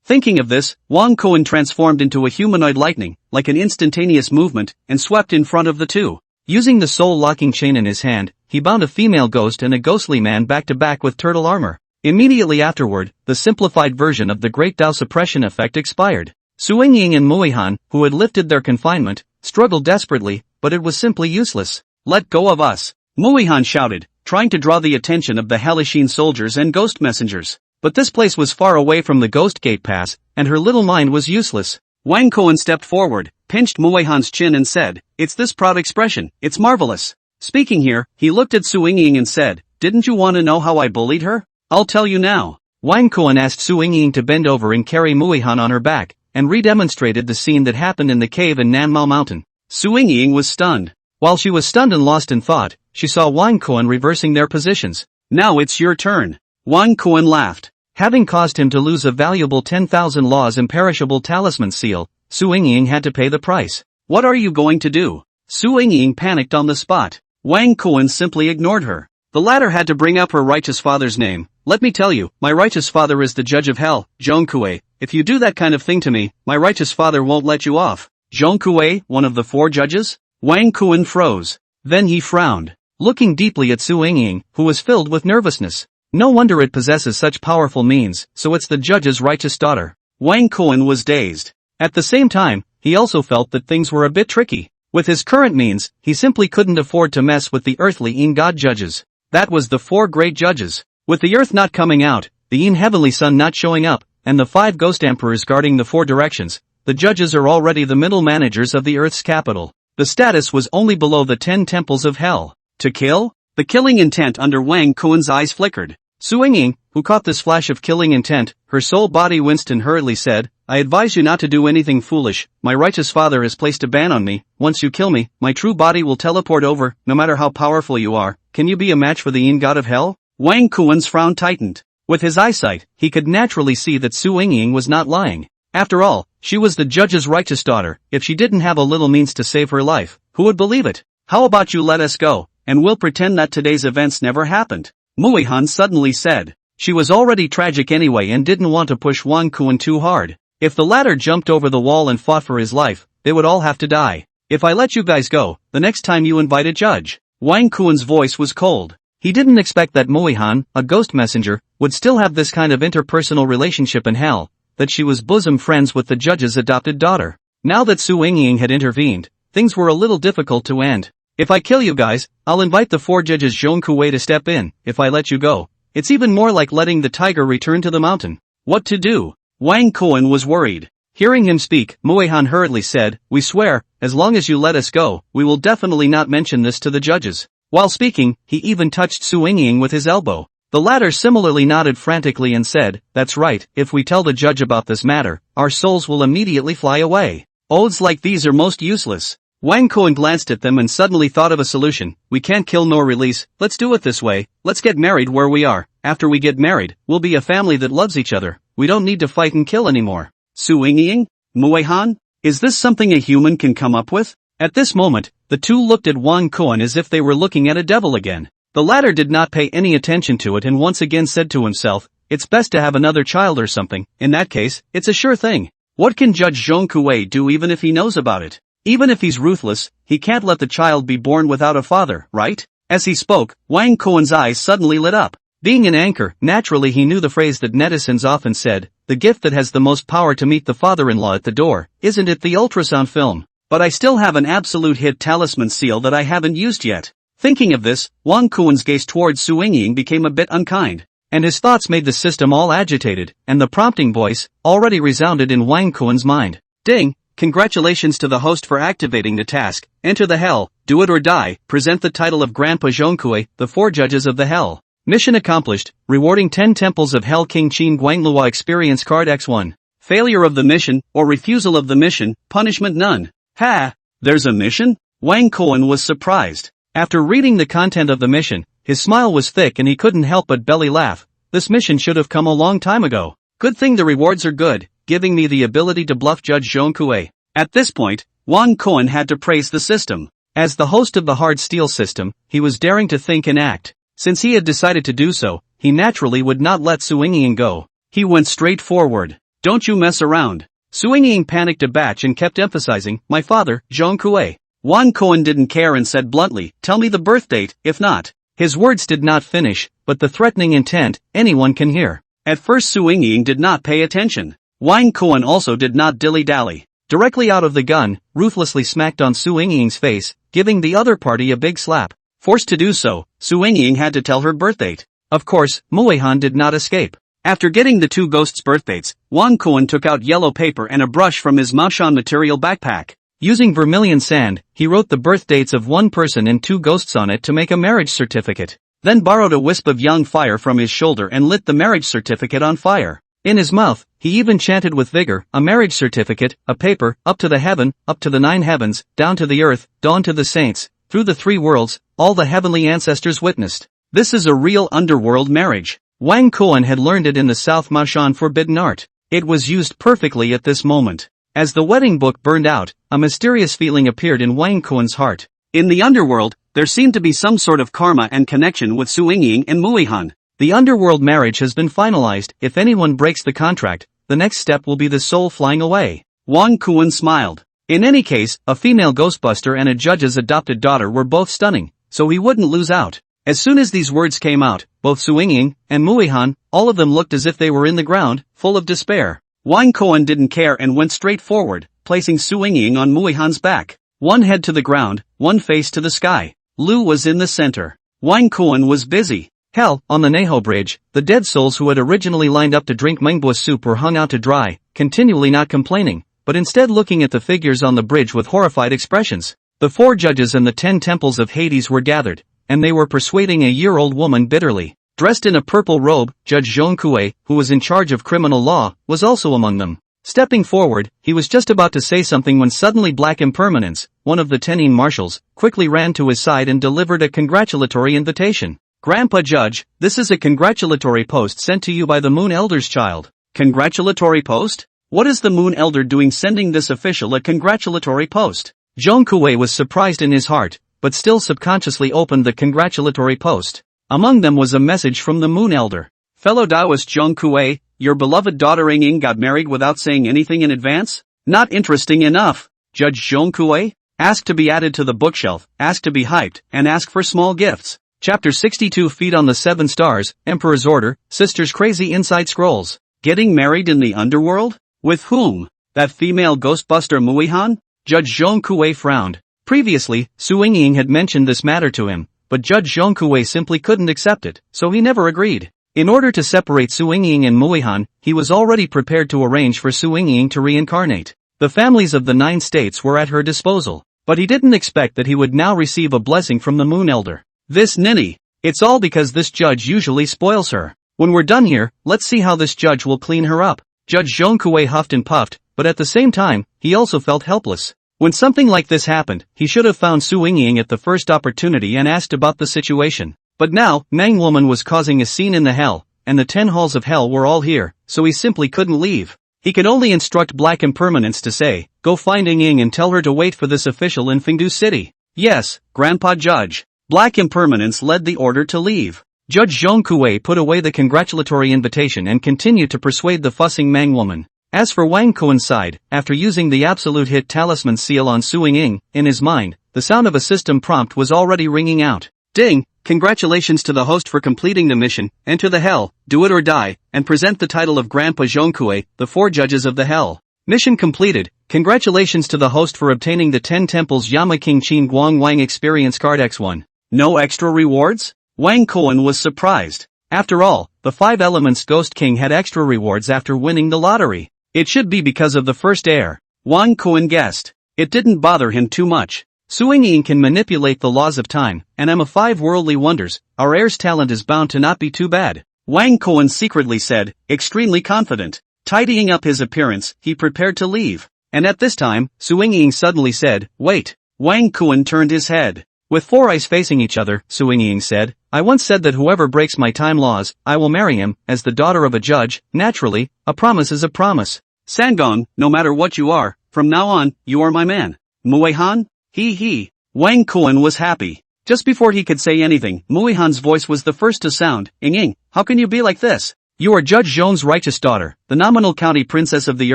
Thinking of this, Wang Kuan transformed into a humanoid lightning, like an instantaneous movement, and swept in front of the two. Using the soul-locking chain in his hand, he bound a female ghost and a ghostly man back-to-back with turtle armor. Immediately afterward, the simplified version of the Great Dao Suppression effect expired. Suing and Muihan, who had lifted their confinement, struggled desperately, but it was simply useless. Let go of us! Muihan shouted, trying to draw the attention of the Halishin soldiers and ghost messengers. But this place was far away from the Ghost Gate Pass, and her little mind was useless. Wang Kuan stepped forward, pinched Muihan's chin and said, "It's this proud expression, it's marvelous." Speaking here, he looked at Suing and said, "Didn't you want to know how I bullied her? I'll tell you now." Wang Kuan asked Suing to bend over and carry Muihan on her back, and re-demonstrated the scene that happened in the cave in Nanmao Mountain. Suing was stunned. While she was stunned and lost in thought, she saw Wang Kuan reversing their positions. "Now it's your turn." Wang Kuan laughed. Having caused him to lose a valuable 10,000 laws imperishable talisman seal, Suing had to pay the price. "What are you going to do?" Suing panicked on the spot. Wang Kuan simply ignored her. The latter had to bring up her righteous father's name. "Let me tell you, my righteous father is the judge of hell, Zhongkue. If you do that kind of thing to me, my righteous father won't let you off." Zhongkue, one of the 4 judges? Wang Kuan froze. Then he frowned, looking deeply at Suing, who was filled with nervousness. No wonder it possesses such powerful means, so it's the judge's righteous daughter. Wang Kuan was dazed. At the same time, he also felt that things were a bit tricky. With his current means, he simply couldn't afford to mess with the earthly Yin God judges. That was the 4 great judges. With the earth not coming out, the Yin heavenly sun not showing up, and the 5 ghost emperors guarding the 4 directions, the judges are already the middle managers of the earth's capital. The status was only below the 10 temples of hell. To kill? The killing intent under Wang Kuan's eyes flickered. Suing, who caught this flash of killing intent, her soul body winced and hurriedly said, "I advise you not to do anything foolish. My righteous father has placed a ban on me. Once you kill me, my true body will teleport over, no matter how powerful you are. Can you be a match for the Yin God of hell?" Wang Kuan's frown tightened. With his eyesight, he could naturally see that Suing was not lying. After all, she was the judge's righteous daughter. If she didn't have a little means to save her life, who would believe it? How about you let us go, and we'll pretend that today's events never happened? Muihan suddenly said. She was already tragic anyway and didn't want to push Wang Kuan too hard. If the latter jumped over the wall and fought for his life, they would all have to die. If I let you guys go, the next time you invite a judge. Wang Kuan's voice was cold. He didn't expect that Muihan, a ghost messenger, would still have this kind of interpersonal relationship in hell, that she was bosom friends with the judge's adopted daughter. Now that Su Yingying had intervened, things were a little difficult to end. If I kill you guys, I'll invite the 4 judges Zhong Kuwei to step in. If I let you go, it's even more like letting the tiger return to the mountain. What to do? Wang Kuan was worried. Hearing him speak, Muihan hurriedly said, "We swear, as long as you let us go, we will definitely not mention this to the judges." While speaking, he even touched Su Yingying with his elbow. The latter similarly nodded frantically and said, "That's right, if we tell the judge about this matter, our souls will immediately fly away. Oaths like these are most useless." Wang Kuan glanced at them and suddenly thought of a solution. "We can't kill nor release, let's do it this way, let's get married where we are. After we get married, we'll be a family that loves each other. We don't need to fight and kill anymore." Su Yingying? Muihan? Is this something a human can come up with? At this moment, the two looked at Wang Kuan as if they were looking at a devil again. The latter did not pay any attention to it and once again said to himself, "It's best to have another child or something. In that case, it's a sure thing. What can Judge Zhong Kuwei do even if he knows about it? Even if he's ruthless, he can't let the child be born without a father, right?" As he spoke, Wang Kuan's eyes suddenly lit up. Being an anchor, naturally he knew the phrase that netizens often said, "The gift that has the most power to meet the father-in-law at the door, isn't it the ultrasound film? But I still have an absolute hit talisman seal that I haven't used yet." Thinking of this, Wang Kuan's gaze towards Su Yingying became a bit unkind, and his thoughts made the system all agitated, and the prompting voice already resounded in Wang Kuan's mind. "Ding! Congratulations to the host for activating the task. Enter the hell, do it or die, present the title of Grandpa Zhongkui, the 4 judges of the hell. Mission accomplished, rewarding 10 temples of hell. King Qin Guanglua experience card X1. Failure of the mission, or refusal of the mission, punishment none." Ha! There's a mission? Wang Kuan was surprised. After reading the content of the mission, his smile was thick and he couldn't help but belly laugh. This mission should have come a long time ago. Good thing the rewards are good, giving me the ability to bluff Judge Zhong Kuwei. At this point, Wang Kuan had to praise the system. As the host of the hard steel system, he was daring to think and act. Since he had decided to do so, he naturally would not let Su Yingying go. He went straight forward. "Don't you mess around." Su Yingying panicked a batch and kept emphasizing, "My father, Zhong Kuwei." Wang Kuan didn't care and said bluntly, "Tell me the birth date, if not." His words did not finish, but the threatening intent, anyone can hear. At first Su Yingying did not pay attention. Wang Kuan also did not dilly-dally. Directly out of the gun, ruthlessly smacked on Su Yingying's face, giving the other party a big slap. Forced to do so, Su Yingying had to tell her birth date. Of course, Muihan did not escape. After getting the 2 ghosts' birth dates, Wang Kuan took out yellow paper and a brush from his Maoshan material backpack. Using vermilion sand, he wrote the birth dates of 1 person and 2 ghosts on it to make a marriage certificate. Then borrowed a wisp of young fire from his shoulder and lit the marriage certificate on fire. In his mouth, he even chanted with vigor, "A marriage certificate, a paper, up to the heaven, up to the 9 heavens, down to the earth, dawn to the saints, through the 3 worlds, all the heavenly ancestors witnessed." This is a real underworld marriage. Wang Kuan had learned it in the South Maoshan forbidden art. It was used perfectly at this moment. As the wedding book burned out, a mysterious feeling appeared in Wang Kuan's heart. In the underworld, there seemed to be some sort of karma and connection with Su Yingying and Muihan. The underworld marriage has been finalized. If anyone breaks the contract, the next step will be the soul flying away. Wang Kuan smiled. In any case, a female ghostbuster and a judge's adopted daughter were both stunning, so he wouldn't lose out. As soon as these words came out, both Su Yingying and Muihan, all of them looked as if they were in the ground, full of despair. Wang Kuan didn't care and went straight forward, placing Su Yingying on Muihan's back. One head to the ground, one face to the sky. Lu was in the center. Wang Kuan was busy. Hell, on the Neho Bridge, the dead souls who had originally lined up to drink manhwa soup were hung out to dry, continually not complaining, but instead looking at the figures on the bridge with horrified expressions. The 4 judges and the 10 temples of Hades were gathered, and they were persuading a year-old woman bitterly. Dressed in a purple robe, Judge Zhong Kuwei, who was in charge of criminal law, was also among them. Stepping forward, he was just about to say something when suddenly Black Impermanence, one of the Tenin marshals, quickly ran to his side and delivered a congratulatory invitation. "Grandpa Judge, this is a congratulatory post sent to you by the Moon Elder's child." "Congratulatory post?" What is the Moon Elder doing sending this official a congratulatory post? Zhong Kuei was surprised in his heart, but still subconsciously opened the congratulatory post. Among them was a message from the Moon Elder. Fellow Taoist Zhong Kuei, your beloved daughter Ying got married without saying anything in advance? Not interesting enough. Judge Zhong Kuei? Ask to be added to the bookshelf, ask to be hyped, and ask for small gifts. Chapter 62 Feet on the 7 Stars, Emperor's Order, Sisters Crazy Inside Scrolls. Getting married in the underworld? With whom? That female ghostbuster Muihan? Judge Zhong Kuei frowned. Previously, Su Yingying had mentioned this matter to him, but Judge Zhong Kuei simply couldn't accept it, so he never agreed. In order to separate Su Yingying and Muihan, he was already prepared to arrange for Su Yingying to reincarnate. The families of the 9 states were at her disposal, but he didn't expect that he would now receive a blessing from the Moon Elder. This ninny. It's all because this judge usually spoils her. When we're done here, let's see how this judge will clean her up. Judge Zhong Kuei huffed and puffed, but at the same time, he also felt helpless. When something like this happened, he should have found Su Yingying at the first opportunity and asked about the situation. But now, Mang Woman was causing a scene in the hell, and the 10 halls of hell were all here, so he simply couldn't leave. He could only instruct Black Impermanence to say, go find Ying and tell her to wait for this official in Fengdu City. Yes, Grandpa Judge. Black Impermanence led the order to leave. Judge Zhong Kuei put away the congratulatory invitation and continued to persuade the fussing Mang Woman. As for Wang Kuen's side, after using the absolute hit talisman seal on Su Yingying, in his mind, the sound of a system prompt was already ringing out. Ding! Congratulations to the host for completing the mission, enter the hell, do it or die, and present the title of Grandpa Zhong Kuei, the 4 judges of the hell. Mission completed. Congratulations to the host for obtaining the 10 temples Yama King Qin Guang Wang experience card X1. No extra rewards? Wang Kuan was surprised. After all, the 5 Elements Ghost King had extra rewards after winning the lottery. It should be because of the first heir. Wang Kuan guessed. It didn't bother him too much. Su Yingying can manipulate the laws of time, and I'm a 5 worldly wonders, our heir's talent is bound to not be too bad. Wang Kuan secretly said, extremely confident. Tidying up his appearance, he prepared to leave. And at this time, Su Yingying suddenly said, wait. Wang Kuan turned his head. With 4 eyes facing each other, Su Yingying said, I once said that whoever breaks my time laws, I will marry him, as the daughter of a judge. Naturally, a promise is a promise. Sangong, no matter what you are, from now on, you are my man. Muihan? He. Wang Kuan was happy. Just before he could say anything, Muihan's voice was the first to sound. Ying, how can you be like this? You are Judge Zhong's righteous daughter, the nominal county princess of the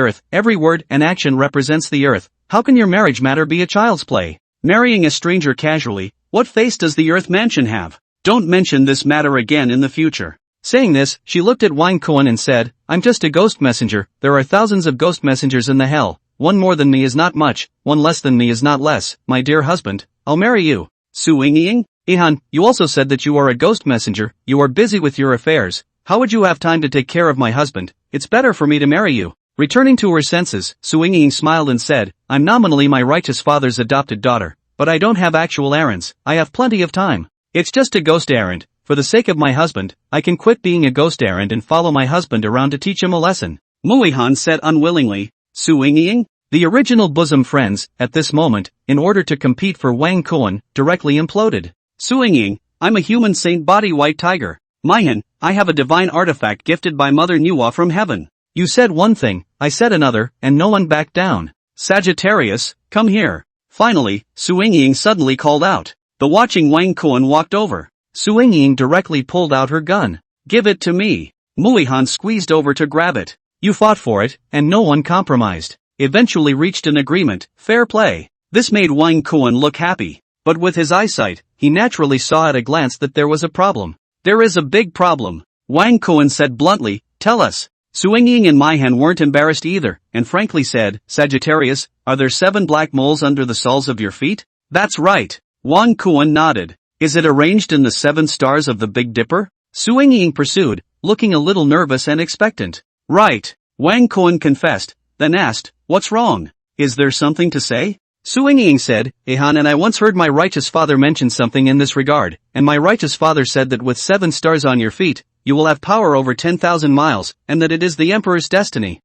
earth. Every word and action represents the earth. How can your marriage matter be a child's play? Marrying a stranger casually, what face does the earth mansion have? Don't mention this matter again in the future. Saying this, she looked at Wang Kuan and said, I'm just a ghost messenger. There are thousands of ghost messengers in the hell. One more than me is not much, one less than me is not less. My dear husband, I'll marry you. Su Yingying? Ihan, you also said that you are a ghost messenger. You are busy with your affairs. How would you have time to take care of my husband? It's better for me to marry you. Returning to her senses, Su Yingying smiled and said, I'm nominally my righteous father's adopted daughter, but I don't have actual errands. I have plenty of time. It's just a ghost errand. For the sake of my husband, I can quit being a ghost errand and follow my husband around to teach him a lesson. Muihan said unwillingly. Su Yingying? The original bosom friends, at this moment, in order to compete for Wang Kuan, directly imploded. Su Yingying, I'm a human saint body white tiger. Maihan, I have a divine artifact gifted by Mother Nuwa from heaven. You said one thing, I said another, and no one backed down. Sagittarius, come here. Finally, Su Yingying suddenly called out. The watching Wang Kuan walked over. Su Yingying directly pulled out her gun. Give it to me. Muihan squeezed over to grab it. You fought for it, and no one compromised. Eventually reached an agreement, fair play. This made Wang Kuan look happy. But with his eyesight, he naturally saw at a glance that there was a problem. There is a big problem. Wang Kuan said bluntly, tell us. Su Yingying and Maihan weren't embarrassed either, and frankly said, Sagittarius, are there 7 black moles under the soles of your feet? That's right. Wang Kuan nodded. Is it arranged in the 7 stars of the Big Dipper? Su Yingying pursued, looking a little nervous and expectant. Right. Wang Kuan confessed, then asked, what's wrong? Is there something to say? Su Yingying said, Ihan, and I once heard my righteous father mention something in this regard, and my righteous father said that with 7 stars on your feet, you will have power over 10,000 miles, and that it is the emperor's destiny.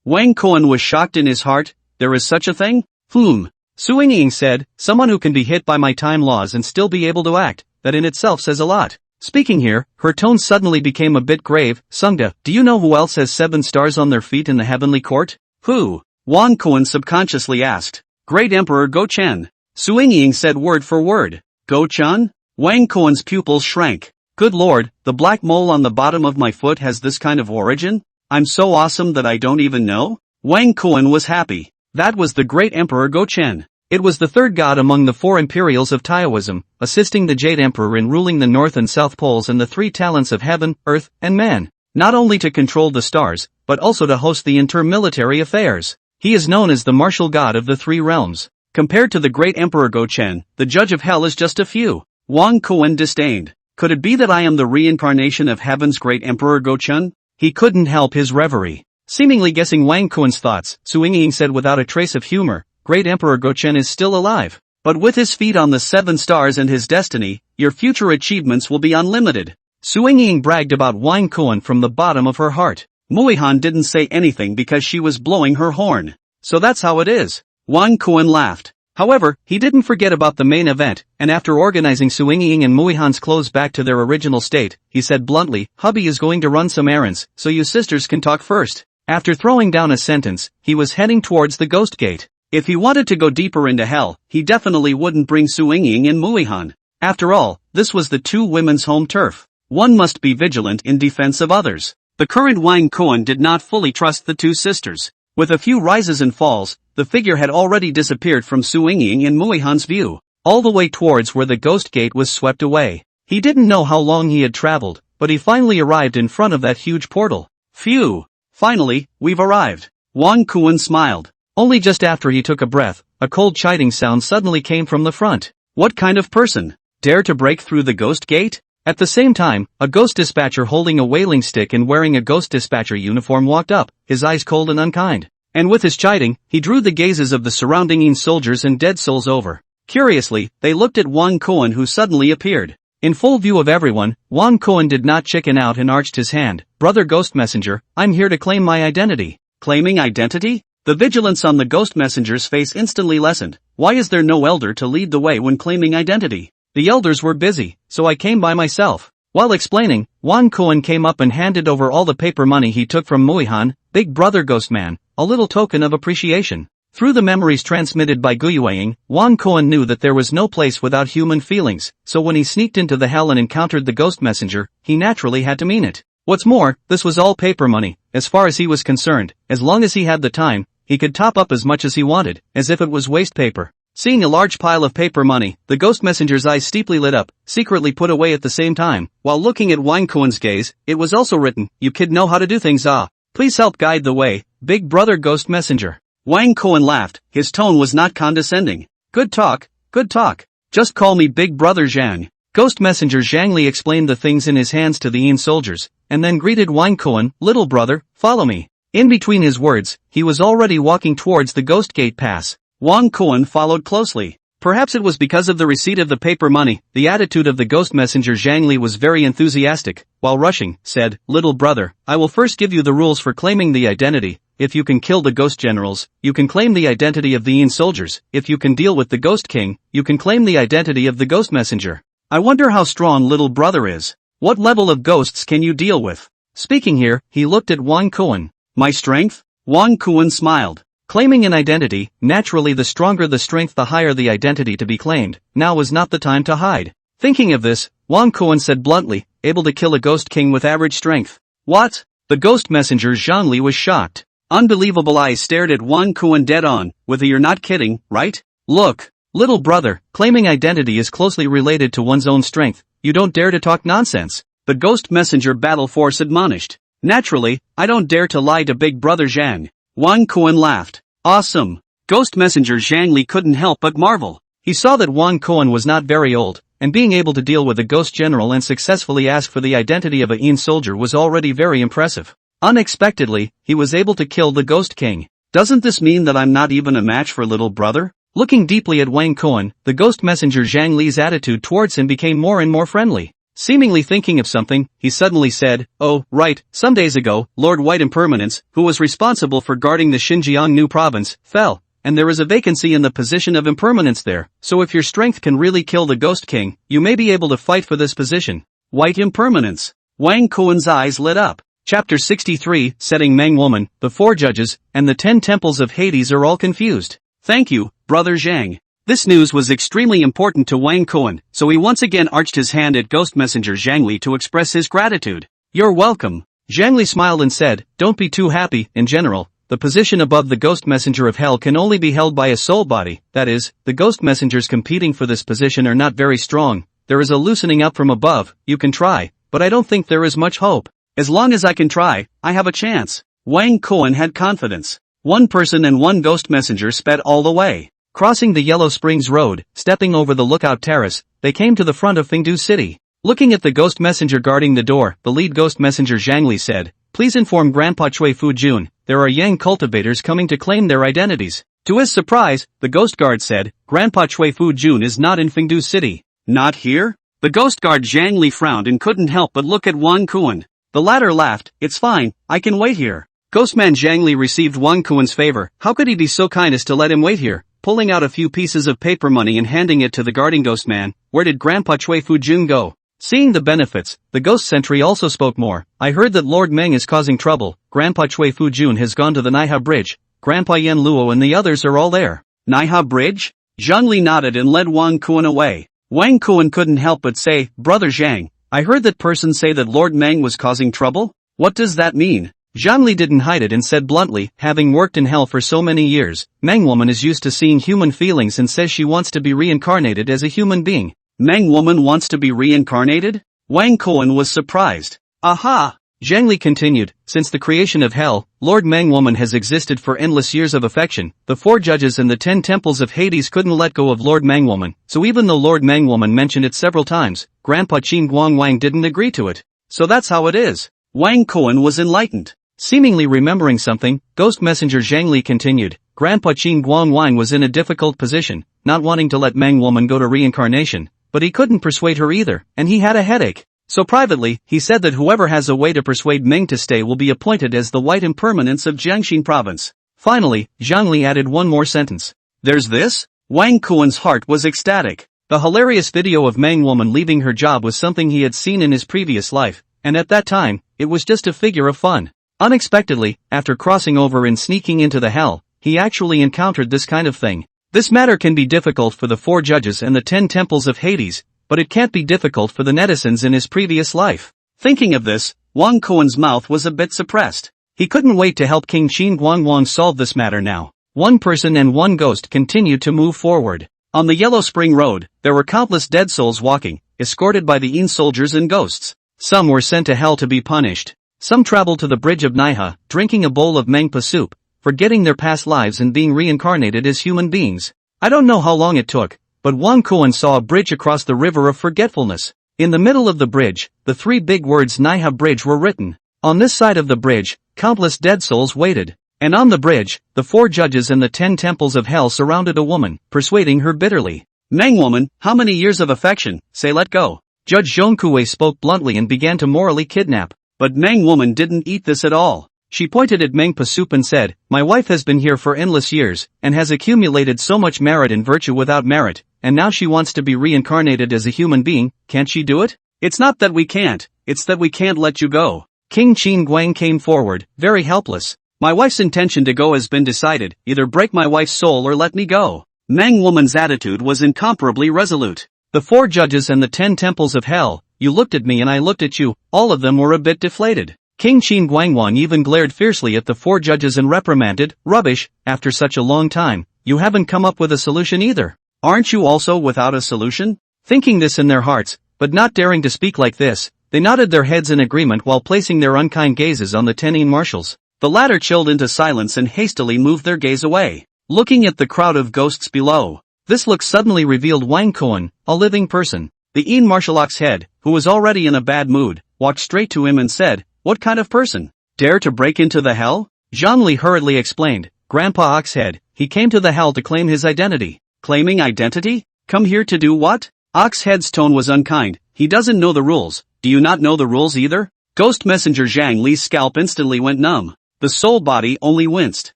Wang Kuan was shocked in his heart. There is such a thing? Su Yingying said, someone who can be hit by my time laws and still be able to act, that in itself says a lot. Speaking here, her tone suddenly became a bit grave. Sungda, do you know who else has 7 stars on their feet in the heavenly court? Who? Wang Kuan subconsciously asked. Great Emperor Go-chan. Suingying said word for word. Go-chan? Wang Kuan's pupils shrank. Good lord, the black mole on the bottom of my foot has this kind of origin? I'm so awesome that I don't even know? Wang Kuan was happy. That was the great Emperor Go-chan. It was the third god among the 4 imperials of Taoism, assisting the Jade Emperor in ruling the North and South Poles and the 3 talents of heaven, earth, and man. Not only to control the stars, but also to host the inter-military affairs. He is known as the martial god of the 3 realms. Compared to the great Emperor Go-chan, the judge of hell is just a few. Wang Kuan disdained. Could it be that I am the reincarnation of heaven's great Emperor Go-chan? He couldn't help his reverie. Seemingly guessing Wang Kuan's thoughts, Suingying said without a trace of humor, Great Emperor Go-chan is still alive. But with his feet on the 7 stars and his destiny, your future achievements will be unlimited. Suingying bragged about Wang Kuan from the bottom of her heart. Muihan didn't say anything because she was blowing her horn. So that's how it is. Wang Kuan laughed. However, he didn't forget about the main event, and after organizing Suingying and Muihan's clothes back to their original state, he said bluntly, hubby is going to run some errands, so you sisters can talk first. After throwing down a sentence, he was heading towards the ghost gate. If he wanted to go deeper into hell, he definitely wouldn't bring Suingying and Muihan. After all, this was the 2 women's home turf. One must be vigilant in defense of others. The current Wang Kuan did not fully trust the 2 sisters. With a few rises and falls, the figure had already disappeared from Suingying and Muihan's view, all the way towards where the ghost gate was swept away. He didn't know how long he had traveled, but he finally arrived in front of that huge portal. Phew! Finally, we've arrived. Wang Kuan smiled. Only just after he took a breath, a cold chiding sound suddenly came from the front. What kind of person dare to break through the ghost gate? At the same time, a ghost dispatcher holding a whaling stick and wearing a ghost dispatcher uniform walked up, his eyes cold and unkind. And with his chiding, he drew the gazes of the surrounding soldiers and dead souls over. Curiously, they looked at Wang Kuan who suddenly appeared. In full view of everyone, Wang Kuan did not chicken out and arched his hand. Brother Ghost Messenger, I'm here to claim my identity. Claiming identity? The vigilance on the Ghost Messenger's face instantly lessened. Why is there no elder to lead the way when claiming identity? The elders were busy, so I came by myself. While explaining, Wang Kuan came up and handed over all the paper money he took from Muihan, Big Brother Ghostman, a little token of appreciation. Through the memories transmitted by Guyueying, Wang Kuan knew that there was no place without human feelings, so when he sneaked into the hell and encountered the Ghost Messenger, he naturally had to mean it. What's more, this was all paper money. As far as he was concerned, as long as he had the time, he could top up as much as he wanted, as if it was waste paper. Seeing a large pile of paper money, the Ghost Messenger's eyes steeply lit up, secretly put away at the same time. While looking at Wang Kuan's gaze, it was also written, "You kid know how to do things, ah. Please help guide the way, Big Brother Ghost Messenger." Wang Kuan laughed, his tone was not condescending. Good talk, good talk. Just call me Big Brother Zhang. Ghost Messenger Zhang Li explained the things in his hands to the soldiers, and then greeted Wang Kuan, little brother, follow me. In between his words, he was already walking towards the Ghost Gate Pass. Wang Kuan followed closely. Perhaps it was because of the receipt of the paper money, the attitude of the Ghost Messenger Zhang Li was very enthusiastic. While rushing, said, little brother, I will first give you the rules for claiming the identity. If you can kill the Ghost Generals, you can claim the identity of the soldiers. If you can deal with the Ghost King, you can claim the identity of the Ghost Messenger. I wonder how strong little brother is. What level of ghosts can you deal with? Speaking here, he looked at Wang Kuan. My strength? Wang Kuan smiled. Claiming an identity, naturally the stronger the strength the higher the identity to be claimed. Now was not the time to hide. Thinking of this, Wang Kuan said bluntly, able to kill a Ghost King with average strength. What? The Ghost Messenger Zhang Li was shocked. Unbelievable eyes stared at Wang Kuan dead on, with a you're not kidding, right? Look, little brother, claiming identity is closely related to one's own strength. You don't dare to talk nonsense. The Ghost Messenger Battle Force admonished. Naturally, I don't dare to lie to Big Brother Zhang. Wang Kuan laughed. Awesome. Ghost Messenger Zhang Li couldn't help but marvel. He saw that Wang Kuan was not very old, and being able to deal with a Ghost General and successfully ask for the identity of a soldier was already very impressive. Unexpectedly, he was able to kill the Ghost King. Doesn't this mean that I'm not even a match for little brother? Looking deeply at Wang Kuan, the Ghost Messenger Zhang Li's attitude towards him became more and more friendly. Seemingly thinking of something, he suddenly said, oh, right, some days ago, Lord White Impermanence, who was responsible for guarding the Xinjiang New Province, fell, and there is a vacancy in the position of Impermanence there, so if your strength can really kill the Ghost King, you may be able to fight for this position. White impermanence. Wang Kuan's eyes lit up. Chapter 63, Setting Meng Woman, the 4 judges, and the 10 temples of Hades are all confused. Thank you, Brother Zhang. This news was extremely important to Wang Kuan, so he once again arched his hand at Ghost Messenger Zhang Li to express his gratitude. You're welcome. Zhang Li smiled and said, don't be too happy. In general, the position above the Ghost Messenger of Hell can only be held by a soul body, that is, the Ghost Messengers competing for this position are not very strong. There is a loosening up from above. You can try, but I don't think there is much hope. As long as I can try, I have a chance. Wang Kuan had confidence. 1 person and 1 Ghost Messenger sped all the way. Crossing the Yellow Springs Road, stepping over the lookout terrace, they came to the front of Fengdu City. Looking at the Ghost Messenger guarding the door, the lead Ghost Messenger Zhang Li said, please inform Grandpa Chui Fu Jun, there are Yang cultivators coming to claim their identities. To his surprise, the Ghost Guard said, Grandpa Chui Fu Jun is not in Fengdu City. Not here? The Ghost Guard Zhang Li frowned and couldn't help but look at Wang Kuan. The latter laughed, it's fine, I can wait here. Ghostman Zhang Li received Wang Kuan's favor. How could he be so kind as to let him wait here? Pulling out a few pieces of paper money and handing it to the guarding Ghostman, where did Grandpa Chui Fu Jun go? Seeing the benefits, the Ghost Sentry also spoke more. I heard that Lord Meng is causing trouble. Grandpa Chui Fu Jun has gone to the Naiha Bridge. Grandpa Yan Luo and the others are all there. Naiha Bridge? Zhang Li nodded and led Wang Kuan away. Wang Kuan couldn't help but say, Brother Zhang, I heard that person say that Lord Meng was causing trouble? What does that mean? Zhang Li didn't hide it and said bluntly, having worked in hell for so many years, Meng woman is used to seeing human feelings and says she wants to be reincarnated as a human being. Meng woman wants to be reincarnated? Wang Kuan was surprised. Aha! Zhang Li continued, since the creation of hell, Lord Meng woman has existed for endless years of affection. The 4 judges and the 10 temples of Hades couldn't let go of Lord Meng woman, so even though Lord Meng woman mentioned it several times, Grandpa Qin Guang Wang didn't agree to it. So that's how it is. Wang Kuan was enlightened. Seemingly remembering something, Ghost Messenger Zhang Li continued, Grandpa Qin Guang Wang was in a difficult position, not wanting to let Meng woman go to reincarnation, but he couldn't persuade her either, and he had a headache. So privately, he said that whoever has a way to persuade Meng to stay will be appointed as the White Impermanence of Jiangxin province. Finally, Zhang Li added one more sentence. There's this? Wang Kuan's heart was ecstatic. The hilarious video of Meng woman leaving her job was something he had seen in his previous life, and at that time, it was just a figure of fun. Unexpectedly, after crossing over and sneaking into the hell, he actually encountered this kind of thing. This matter can be difficult for the 4 judges and the 10 temples of Hades, but it can't be difficult for the netizens in his previous life. Thinking of this, Wang Kuan's mouth was a bit suppressed. He couldn't wait to help King Qin Guangwang solve this matter now. 1 person and 1 ghost continued to move forward. On the Yellow Spring Road, there were countless dead souls walking, escorted by the Yin soldiers and ghosts. Some were sent to hell to be punished. Some traveled to the bridge of Naiha, drinking a bowl of mangpa soup, forgetting their past lives and being reincarnated as human beings. I don't know how long it took, but Wang Kuan saw a bridge across the river of forgetfulness. In the middle of the bridge, the 3 big words Naiha Bridge were written. On this side of the bridge, countless dead souls waited. And on the bridge, the 4 judges and the 10 temples of hell surrounded a woman, persuading her bitterly. Meng woman, how many years of affection, say let go. Judge Zhongkue spoke bluntly and began to morally kidnap. But Meng woman didn't eat this at all. She pointed at Meng Pasup and said, my wife has been here for endless years, and has accumulated so much merit and virtue without merit, and now she wants to be reincarnated as a human being. Can't she do it? It's not that we can't, it's that we can't let you go. King Qin Guang came forward, very helpless. My wife's intention to go has been decided, either break my wife's soul or let me go. Meng woman's attitude was incomparably resolute. The 4 judges and the 10 temples of hell, you looked at me and I looked at you, all of them were a bit deflated. King Qin Guangwang even glared fiercely at the 4 judges and reprimanded, rubbish, after such a long time, you haven't come up with a solution either. Aren't you also without a solution? Thinking this in their hearts, but not daring to speak like this, they nodded their heads in agreement while placing their unkind gazes on the 10 Yin marshals. The latter chilled into silence and hastily moved their gaze away, looking at the crowd of ghosts below. This look suddenly revealed Wang Kuan, a living person. The Yin martial ox head, who was already in a bad mood, walked straight to him and said, what kind of person? Dare to break into the hell? Zhang Li hurriedly explained, Grandpa Oxhead, he came to the hell to claim his identity. Claiming identity? Come here to do what? Oxhead's tone was unkind, he doesn't know the rules, do you not know the rules either? Ghost Messenger Zhang Li's scalp instantly went numb. The soul body only winced.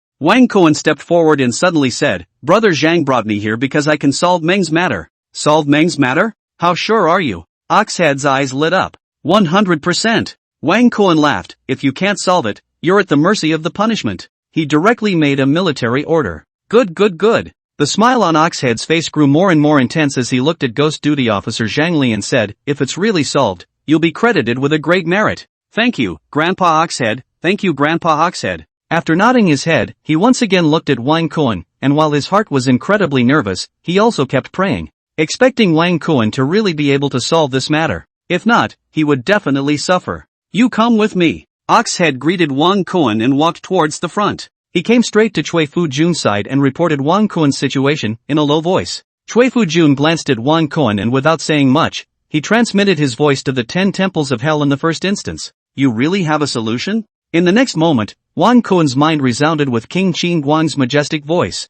Wang Kuan stepped forward and suddenly said, Brother Zhang brought me here because I can solve Meng's matter. Solve Meng's matter? How sure are you? Oxhead's eyes lit up. 100%. Wang Kuan laughed. If you can't solve it, you're at the mercy of the punishment. He directly made a military order. Good, good, good. The smile on Oxhead's face grew more and more intense as he looked at Ghost Duty Officer Zhang Li and said, if it's really solved, you'll be credited with a great merit. Thank you, Grandpa Oxhead. Thank you, Grandpa Oxhead. After nodding his head, he once again looked at Wang Kuan, and while his heart was incredibly nervous, he also kept praying, expecting Wang Kuan to really be able to solve this matter. If not, he would definitely suffer. You come with me. Oxhead greeted Wang Kuan and walked towards the front. He came straight to Cui Fujun's side and reported Wang Kuan's situation in a low voice. Cui Fujun glanced at Wang Kuan and without saying much, he transmitted his voice to the 10 temples of hell in the first instance. You really have a solution? In the next moment, Wang Kuan's mind resounded with King Qin Guang's majestic voice.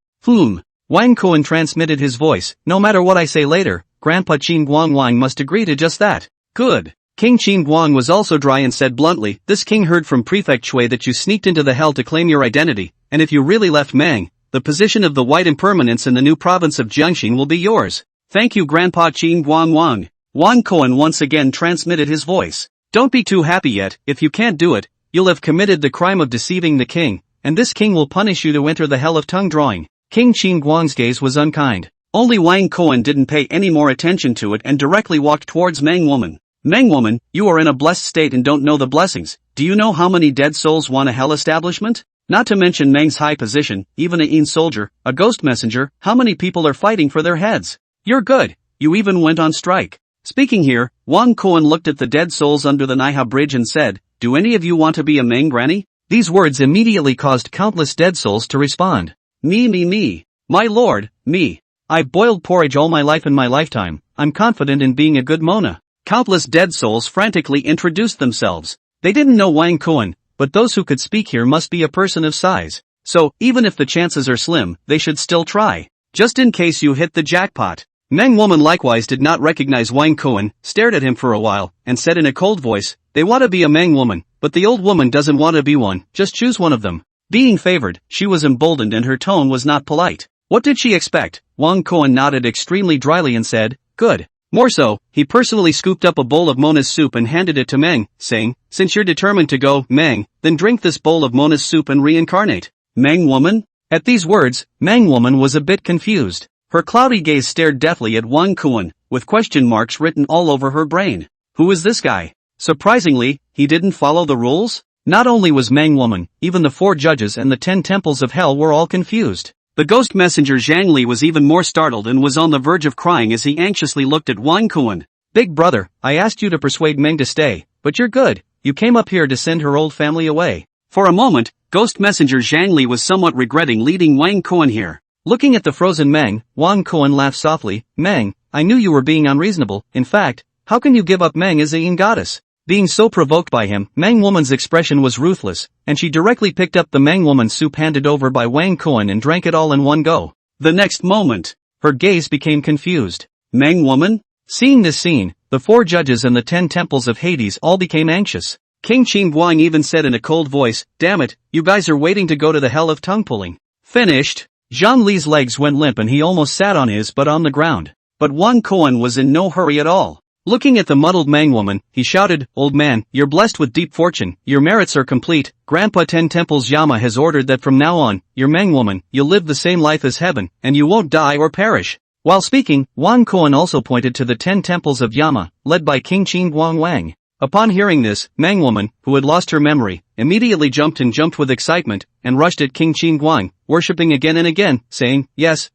Wang Kuan transmitted his voice, no matter what I say later, Grandpa Qin Guang Wang must agree to just that. Good. King Qin Guang was also dry and said bluntly, this king heard from Prefect Chui that you sneaked into the hell to claim your identity, and if you really left Mang, the position of the White Impermanence in the new province of Jiangxing will be yours. Thank you, Grandpa Qin Guang Wang. Wang Kuan once again transmitted his voice. Don't be too happy yet. If you can't do it, you'll have committed the crime of deceiving the king, and this king will punish you to enter the hell of tongue drawing. King Qin Guang's gaze was unkind. Only Wang Kuan didn't pay any more attention to it and directly walked towards Mang Woman. Mang Woman, you are in a blessed state and don't know the blessings. Do you know how many dead souls want a hell establishment? Not to mention Meng's high position, even a Yin soldier, a ghost messenger, how many people are fighting for their heads? You're good. You even went on strike. Speaking here, Wang Kuan looked at the dead souls under the Naiha bridge and said, do any of you want to be a Meng granny? These words immediately caused countless dead souls to respond. Me. My lord, me. I've boiled porridge all my life in my lifetime. I'm confident in being a good Mona. Countless dead souls frantically introduced themselves. They didn't know Wang Kuan, but those who could speak here must be a person of size. So, even if the chances are slim, they should still try. Just in case you hit the jackpot. Meng Woman likewise did not recognize Wang Kuan, stared at him for a while, and said in a cold voice, they want to be a Meng woman, but the old woman doesn't want to be one, just choose one of them. Being favored, she was emboldened and her tone was not polite. What did she expect? Wang Kuan nodded extremely dryly and said, good. More so, he personally scooped up a bowl of Mona's soup and handed it to Meng, saying, since you're determined to go, Meng, then drink this bowl of Mona's soup and reincarnate. Meng Woman? At these words, Meng Woman was a bit confused. Her cloudy gaze stared deathly at Wang Kuan, with question marks written all over her brain. Who is this guy? Surprisingly, he didn't follow the rules? Not only was Meng Woman, even the 4 judges and the 10 temples of hell were all confused. The ghost messenger Zhang Li was even more startled and was on the verge of crying as he anxiously looked at Wang Kuan. Big brother, I asked you to persuade Meng to stay, but you're good. You came up here to send her old family away. For a moment, ghost messenger Zhang Li was somewhat regretting leading Wang Kuan here. Looking at the frozen Meng, Wang Kuan laughed softly. Meng, I knew you were being unreasonable. In fact, how can you give up Meng as a Yin goddess? Being so provoked by him, Meng Woman's expression was ruthless, and she directly picked up the Meng Woman soup handed over by Wang Kuan and drank it all in one go. The next moment, her gaze became confused. Meng Woman? Seeing this scene, the 4 judges and the 10 temples of Hades all became anxious. King Qin Guang even said in a cold voice, damn it, you guys are waiting to go to the hell of tongue pulling. Finished. Zhang Li's legs went limp and he almost sat on his butt on the ground. But Wang Kuan was in no hurry at all. Looking at the muddled Meng Woman, he shouted, old man, you're blessed with deep fortune, your merits are complete. Grandpa 10 Temples Yama has ordered that from now on, you're Meng Woman, you'll live the same life as heaven, and you won't die or perish. While speaking, Wang Kuan also pointed to the 10 temples of Yama, led by King Qin Guang Wang. Upon hearing this, Meng Woman, who had lost her memory, immediately jumped with excitement, and rushed at King Qin Guang, worshipping again and again, saying, yes,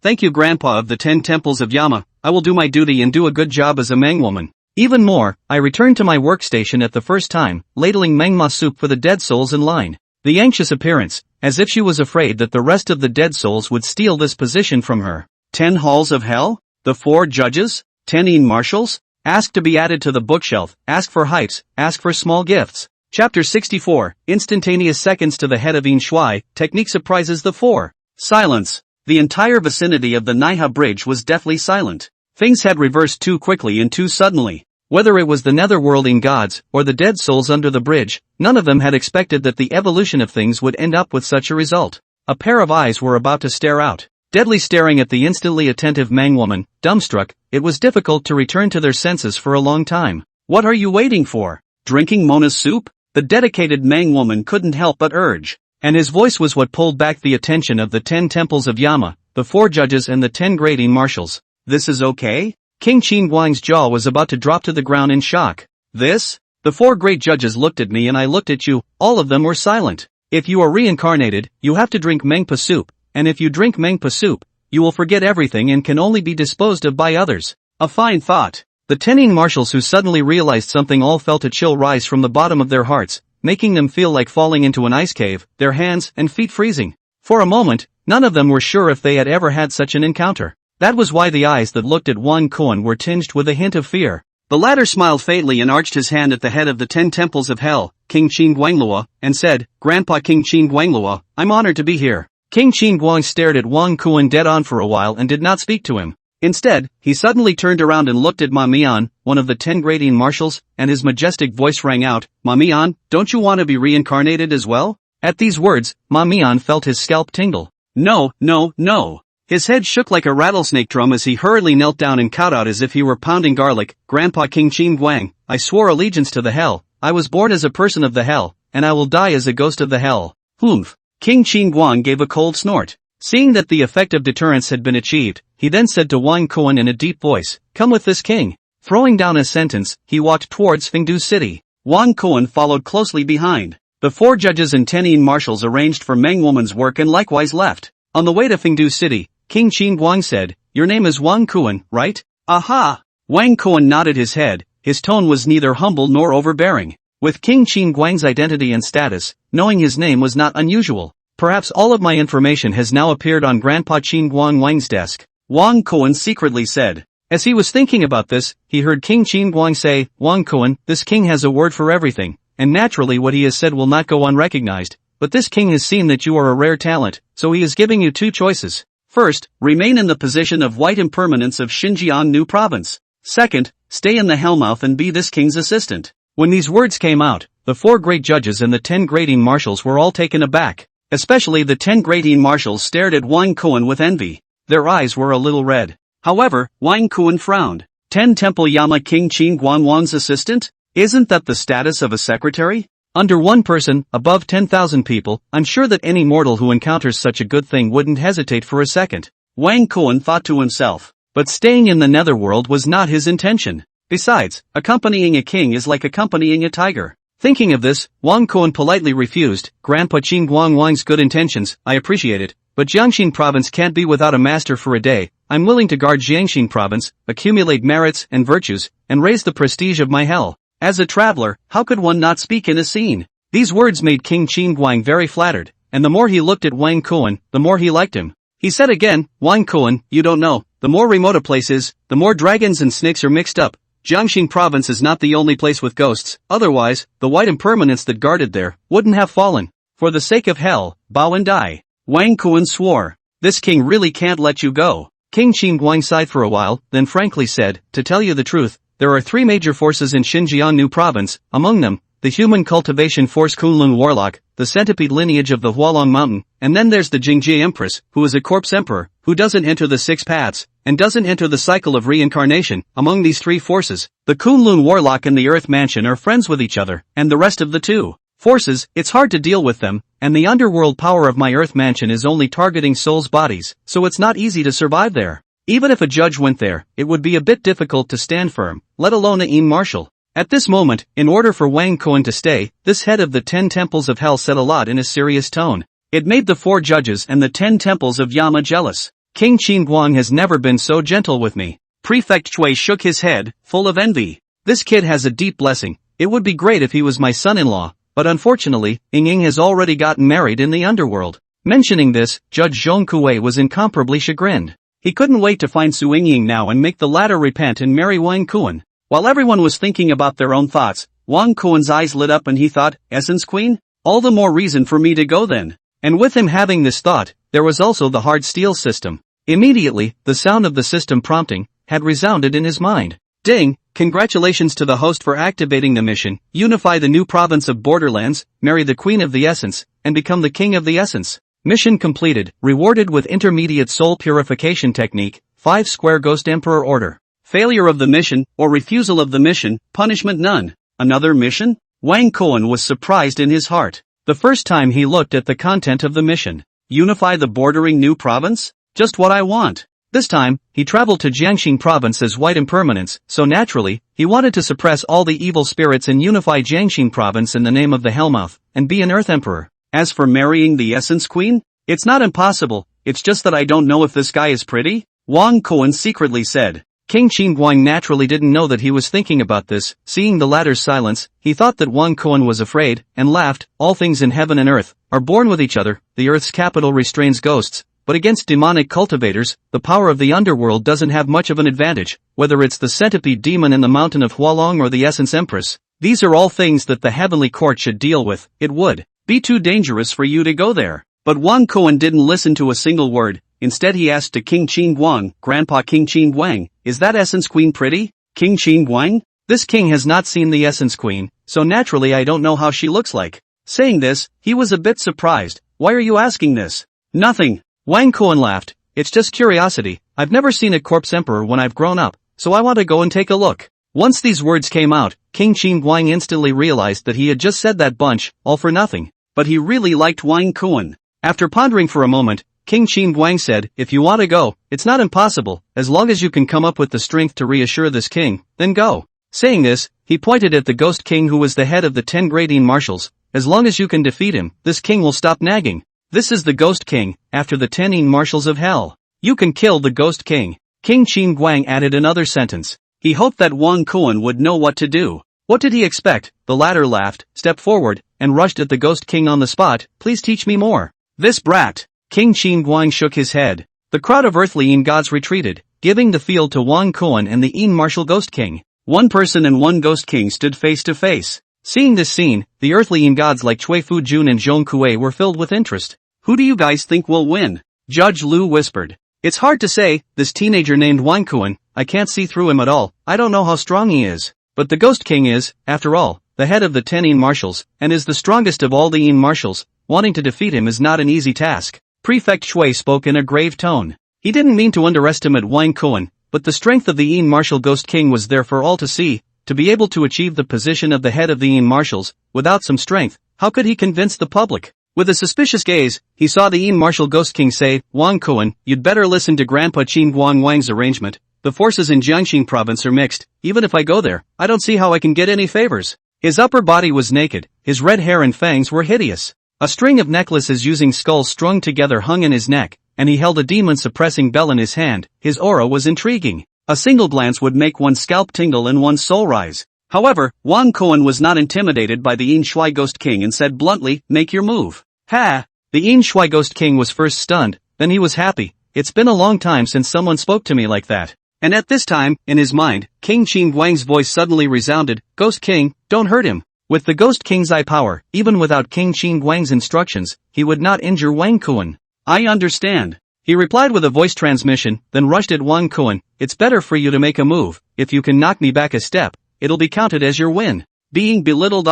thank you Grandpa of the 10 temples of Yama, I will do my duty and do a good job as a Meng Woman. Even more, I returned to my workstation at the first time, ladling Mengma soup for the dead souls in line. The anxious appearance, as if she was afraid that the rest of the dead souls would steal this position from her. 10 halls of hell? The 4 judges? 10 Yin marshals? Ask to be added to the bookshelf, ask for hypes, ask for small gifts. Chapter 64, Instantaneous Seconds to the Head of Yin Shui, Technique Surprises the 4. Silence. The entire vicinity of the Naiha bridge was deathly silent. Things had reversed too quickly and too suddenly. Whether it was the netherworlding gods, or the dead souls under the bridge, none of them had expected that the evolution of things would end up with such a result. A pair of eyes were about to stare out. Deadly staring at the instantly attentive Meng Woman, dumbstruck, it was difficult to return to their senses for a long time. What are you waiting for? Drinking Mona's soup? The dedicated Mang woman couldn't help but urge. And his voice was what pulled back the attention of the 10 temples of Yama, the 4 judges and the 10 grading marshals. This is okay? King Qin Guang's jaw was about to drop to the ground in shock. This? The 4 great judges looked at me and I looked at you, all of them were silent. If you are reincarnated, you have to drink Mengpa soup, and if you drink Mengpa soup, you will forget everything and can only be disposed of by others. A fine thought. The 10 marshals who suddenly realized something all felt a chill rise from the bottom of their hearts, making them feel like falling into an ice cave, their hands and feet freezing. For a moment, none of them were sure if they had ever had such an encounter. That was why the eyes that looked at Wang Kuan were tinged with a hint of fear. The latter smiled faintly and arched his hand at the head of the 10 temples of hell, King Qin Guanglua, and said, Grandpa King Qin Guanglua, I'm honored to be here. King Qin Guang stared at Wang Kuan dead on for a while and did not speak to him. Instead, he suddenly turned around and looked at Ma Mian, one of the 10 grading marshals, and his majestic voice rang out, Ma Mian, don't you want to be reincarnated as well? At these words, Ma Mian felt his scalp tingle. No, no, no. His head shook like a rattlesnake drum as he hurriedly knelt down and cowed as if he were pounding garlic. Grandpa King Qin Guang, I swore allegiance to the hell. I was born as a person of the hell, and I will die as a ghost of the hell. Humph. King Qin Guang gave a cold snort. Seeing that the effect of deterrence had been achieved, he then said to Wang Kuan in a deep voice, come with this king. Throwing down a sentence, he walked towards Fengdu City. Wang Kuan followed closely behind. The 4 judges and 10 marshals arranged for Meng woman's work and likewise left. On the way to Fengdu City, King Qin Guang said, your name is Wang Kuan, right? Aha! Wang Kuan nodded his head, his tone was neither humble nor overbearing. With King Qin Guang's identity and status, knowing his name was not unusual. Perhaps all of my information has now appeared on Grandpa Qin Guang Wang's desk. Wang Kuan secretly said. As he was thinking about this, he heard King Qin Guang say, Wang Kuan, this king has a word for everything, and naturally what he has said will not go unrecognized, but this king has seen that you are a rare talent, so he is giving you 2 choices. First, remain in the position of White Impermanence of Xinjiang New Province. Second, stay in the Hellmouth and be this king's assistant. When these words came out, the 4 great judges and the 10 grading marshals were all taken aback. Especially the 10 grading marshals stared at Wang Kuan with envy. Their eyes were a little red. However, Wang Kuan frowned. 10 Temple Yama King Qin Guan Wang's assistant? Isn't that the status of a secretary? Under one person, above 10,000 people, I'm sure that any mortal who encounters such a good thing wouldn't hesitate for a second. Wang Kuan thought to himself. But staying in the netherworld was not his intention. Besides, accompanying a king is like accompanying a tiger. Thinking of this, Wang Kuan politely refused. Grandpa Qin Guang Wang's good intentions, I appreciate it, but Jiangxin province can't be without a master for a day. I'm willing to guard Jiangxin province, accumulate merits and virtues, and raise the prestige of my hell. As a traveler, how could one not speak in a scene? These words made King Qin Guang very flattered, and the more he looked at Wang Kuan, the more he liked him. He said again, Wang Kuan, you don't know, the more remote a place is, the more dragons and snakes are mixed up. Jiangxin province is not the only place with ghosts, otherwise, the white impermanence that guarded there wouldn't have fallen. For the sake of hell, bow and die. Wang Kuan swore. This king really can't let you go. King Qin Guang sighed for a while, then frankly said, to tell you the truth, there are 3 major forces in Xinjiang New Province, among them, the human cultivation force Kunlun Warlock, the centipede lineage of the Hualong Mountain, and then there's the Jingji Empress, who is a corpse emperor, who doesn't enter the 6 paths, and doesn't enter the cycle of reincarnation. Among these 3 forces, the Kunlun Warlock and the Earth Mansion are friends with each other, and the rest of the 2 forces, it's hard to deal with them, and the underworld power of my Earth Mansion is only targeting souls' bodies, so it's not easy to survive there. Even if a judge went there, it would be a bit difficult to stand firm, let alone a marshal. At this moment, in order for Wang Kuan to stay, this head of the 10 temples of hell said a lot in a serious tone. It made the 4 judges and the 10 temples of Yama jealous. King Qin Guang has never been so gentle with me. Prefect Chui shook his head, full of envy. This kid has a deep blessing. It would be great if he was my son-in-law, but unfortunately, Ying has already gotten married in the underworld. Mentioning this, Judge Zhong Kuei was incomparably chagrined. He couldn't wait to find Su Ying now and make the latter repent and marry Wang Kuan. While everyone was thinking about their own thoughts, Wang Kuan's eyes lit up and he thought, Essence Queen? All the more reason for me to go then. And with him having this thought, there was also the hard steel system. Immediately, the sound of the system prompting had resounded in his mind. Ding! Congratulations to the host for activating the mission, unify the new province of Borderlands, marry the Queen of the Essence, and become the King of the Essence. Mission completed, rewarded with intermediate soul purification technique, 5 square Ghost Emperor order. Failure of the mission, or refusal of the mission, punishment none. Another mission? Wang Kuan was surprised in his heart. The first time he looked at the content of the mission. Unify the bordering new province? Just what I want. This time, he traveled to Jiangxing province as white impermanence, so naturally, he wanted to suppress all the evil spirits and unify Jiangxing province in the name of the Hellmouth, and be an Earth Emperor. As for marrying the Essence Queen? It's not impossible, it's just that I don't know if this guy is pretty? Wang Kuan secretly said. King Qingguang naturally didn't know that he was thinking about this. Seeing the latter's silence, he thought that Wang Kuan was afraid, and laughed. All things in heaven and earth are born with each other. The earth's capital restrains ghosts, but against demonic cultivators, the power of the underworld doesn't have much of an advantage, whether it's the centipede demon in the mountain of Hualong or the Essence Empress. These are all things that the heavenly court should deal with. It would be too dangerous for you to go there. But Wang Kuan didn't listen to a single word. Instead he asked to King Qingguang, Grandpa King Qingguang, is that Essence Queen pretty? King Qingguang? This king has not seen the Essence Queen, so naturally I don't know how she looks like. Saying this, he was a bit surprised. Why are you asking this? Nothing. Wang Kuan laughed. It's just curiosity. I've never seen a corpse emperor when I've grown up, so I want to go and take a look. Once these words came out, King Qingguang instantly realized that he had just said that bunch, all for nothing. But he really liked Wang Kuan. After pondering for a moment, King Qingguang said, if you want to go, it's not impossible, as long as you can come up with the strength to reassure this king, then go. Saying this, he pointed at the Ghost King who was the head of the 10 Gradine marshals. As long as you can defeat him, this king will stop nagging. This is the Ghost King, after the 10 marshals of hell. You can kill the Ghost King. King Qingguang added another sentence. He hoped that Wang Kuan would know what to do. What did he expect? The latter laughed, stepped forward, and rushed at the Ghost King on the spot. Please teach me more. This brat. King Qingguang shook his head. The crowd of earthly Yin gods retreated, giving the field to Wang Kuan and the Yin martial Ghost King. One person and one Ghost King stood face to face. Seeing this scene, the earthly Yin gods like Cui Fu Jun and Zhong Kuei were filled with interest. Who do you guys think will win? Judge Lu whispered. It's hard to say, this teenager named Wang Kuan, I can't see through him at all. I don't know how strong he is. But the Ghost King is, after all, the head of the 10 Yin marshals, and is the strongest of all the Yin marshals. Wanting to defeat him is not an easy task. Prefect Shui spoke in a grave tone. He didn't mean to underestimate Wang Kuan, but the strength of the Yin martial Ghost King was there for all to see. To be able to achieve the position of the head of the Yin marshals, without some strength, how could he convince the public? With a suspicious gaze, he saw the Yin martial Ghost King say, Wang Kuan, you'd better listen to Grandpa Qingguang Wang's arrangement. The forces in Jiangxing province are mixed. Even if I go there, I don't see how I can get any favors. His upper body was naked, his red hair and fangs were hideous. A string of necklaces using skulls strung together hung in his neck, and he held a demon-suppressing bell in his hand. His aura was intriguing. A single glance would make one's scalp tingle and one's soul rise. However, Wang Kuan was not intimidated by the Yin Shui Ghost King and said bluntly, make your move. Ha! The Yin Shui Ghost King was first stunned, then he was happy. It's been a long time since someone spoke to me like that. And at this time, in his mind, King Qingguang's voice suddenly resounded, Ghost King, don't hurt him. With the Ghost King's eye power, even without King Qingguang's instructions, he would not injure Wang Kuan. I understand. He replied with a voice transmission, then rushed at Wang Kuan. It's better for you to make a move. If you can knock me back a step, it'll be counted as your win. Being belittled